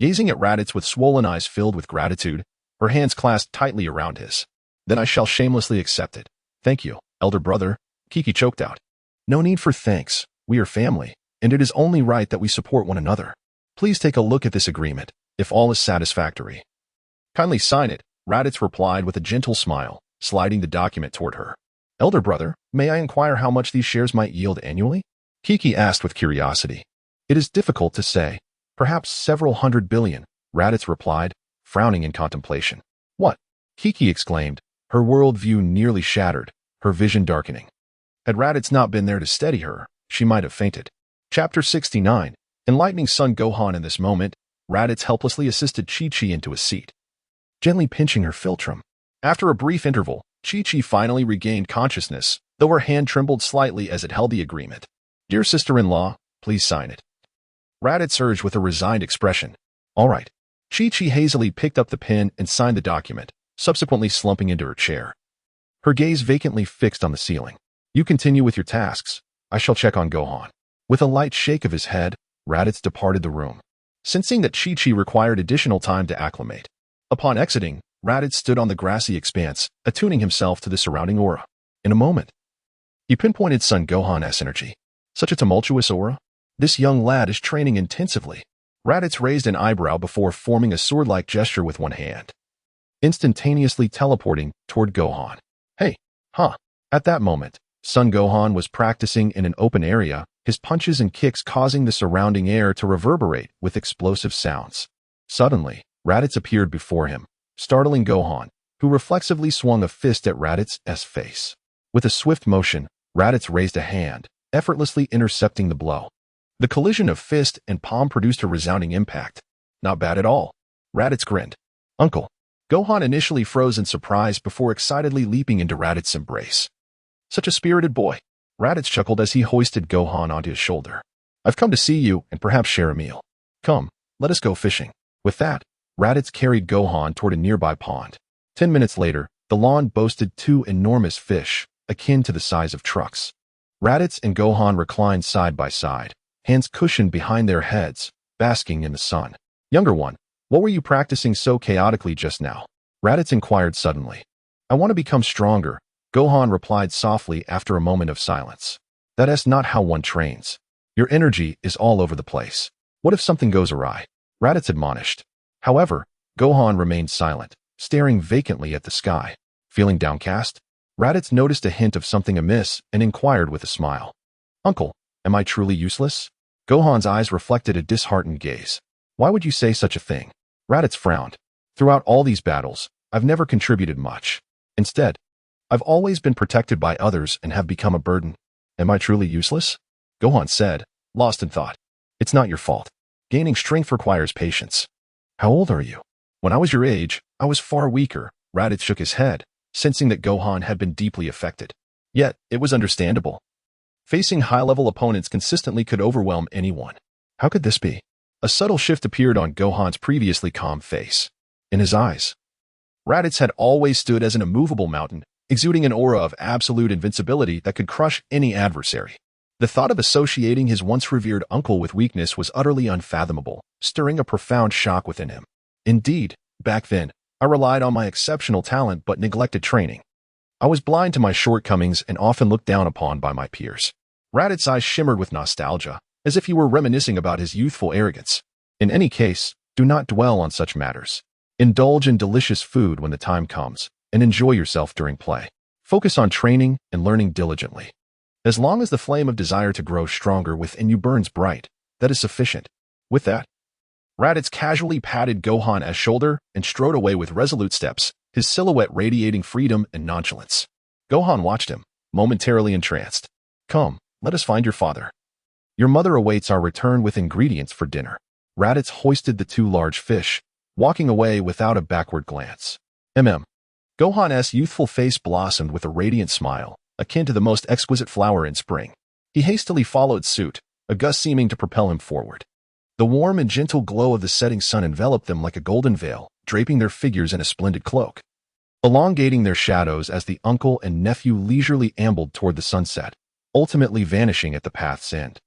A: Gazing at Raditz with swollen eyes filled with gratitude, her hands clasped tightly around his. "Then I shall shamelessly accept it. Thank you, elder brother," Kiki choked out. "No need for thanks. We are family, and it is only right that we support one another. Please take a look at this agreement, if all is satisfactory." "Kindly sign it," Raditz replied with a gentle smile, sliding the document toward her. "Elder brother, may I inquire how much these shares might yield annually?" Kiki asked with curiosity. "It is difficult to say. Perhaps several hundred billion," Raditz replied, frowning in contemplation. "What?" Kiki exclaimed, her worldview nearly shattered, her vision darkening. Had Raditz not been there to steady her, she might have fainted. Chapter 69. Enlightening Son Gohan. In this moment, Raditz helplessly assisted Chi-Chi into a seat, gently pinching her philtrum. After a brief interval, Chi-Chi finally regained consciousness, though her hand trembled slightly as it held the agreement. "Dear sister-in-law, please sign it." Raditz urged with a resigned expression. All right. Chi-Chi hazily picked up the pen and signed the document, subsequently slumping into her chair. Her gaze vacantly fixed on the ceiling. You continue with your tasks. I shall check on Gohan. With a light shake of his head, Raditz departed the room, sensing that Chi-Chi required additional time to acclimate. Upon exiting, Raditz stood on the grassy expanse, attuning himself to the surrounding aura. In a moment, he pinpointed Son Gohan's energy. Such a tumultuous aura? This young lad is training intensively. Raditz raised an eyebrow before forming a sword-like gesture with one hand, instantaneously teleporting toward Gohan. Hey, huh. At that moment, Son Gohan was practicing in an open area, his punches and kicks causing the surrounding air to reverberate with explosive sounds. Suddenly, Raditz appeared before him, startling Gohan, who reflexively swung a fist at Raditz's face. With a swift motion, Raditz raised a hand, effortlessly intercepting the blow. The collision of fist and palm produced a resounding impact. Not bad at all. Raditz grinned. Uncle. Gohan initially froze in surprise before excitedly leaping into Raditz's embrace. Such a spirited boy. Raditz chuckled as he hoisted Gohan onto his shoulder. I've come to see you and perhaps share a meal. Come, let us go fishing. With that, Raditz carried Gohan toward a nearby pond. 10 minutes later, the lawn boasted 2 enormous fish, akin to the size of trucks. Raditz and Gohan reclined side by side, hands cushioned behind their heads, basking in the sun. Younger one, what were you practicing so chaotically just now? Raditz inquired suddenly. I want to become stronger, Gohan replied softly after a moment of silence. That's not how one trains. Your energy is all over the place. What if something goes awry? Raditz admonished. However, Gohan remained silent, staring vacantly at the sky. Feeling downcast? Raditz noticed a hint of something amiss and inquired with a smile. Uncle, am I truly useless? Gohan's eyes reflected a disheartened gaze. Why would you say such a thing? Raditz frowned. Throughout all these battles, I've never contributed much. Instead, I've always been protected by others and have become a burden. Am I truly useless? Gohan said, lost in thought. It's not your fault. Gaining strength requires patience. How old are you? When I was your age, I was far weaker. Raditz shook his head, sensing that Gohan had been deeply affected. Yet, it was understandable. Facing high-level opponents consistently could overwhelm anyone. How could this be? A subtle shift appeared on Gohan's previously calm face. In his eyes, Raditz had always stood as an immovable mountain, exuding an aura of absolute invincibility that could crush any adversary. The thought of associating his once revered uncle with weakness was utterly unfathomable, stirring a profound shock within him. Indeed, back then, I relied on my exceptional talent but neglected training. I was blind to my shortcomings and often looked down upon by my peers. Raditz's eyes shimmered with nostalgia, as if he were reminiscing about his youthful arrogance. In any case, do not dwell on such matters. Indulge in delicious food when the time comes, and enjoy yourself during play. Focus on training and learning diligently. As long as the flame of desire to grow stronger within you burns bright, that is sufficient. With that, Raditz casually patted Gohan's shoulder and strode away with resolute steps, his silhouette radiating freedom and nonchalance. Gohan watched him, momentarily entranced. Come, let us find your father. Your mother awaits our return with ingredients for dinner. Raditz hoisted the 2 large fish, walking away without a backward glance. Gohan's youthful face blossomed with a radiant smile, akin to the most exquisite flower in spring. He hastily followed suit, a gust seeming to propel him forward. The warm and gentle glow of the setting sun enveloped them like a golden veil, draping their figures in a splendid cloak, elongating their shadows as the uncle and nephew leisurely ambled toward the sunset, ultimately vanishing at the path's end.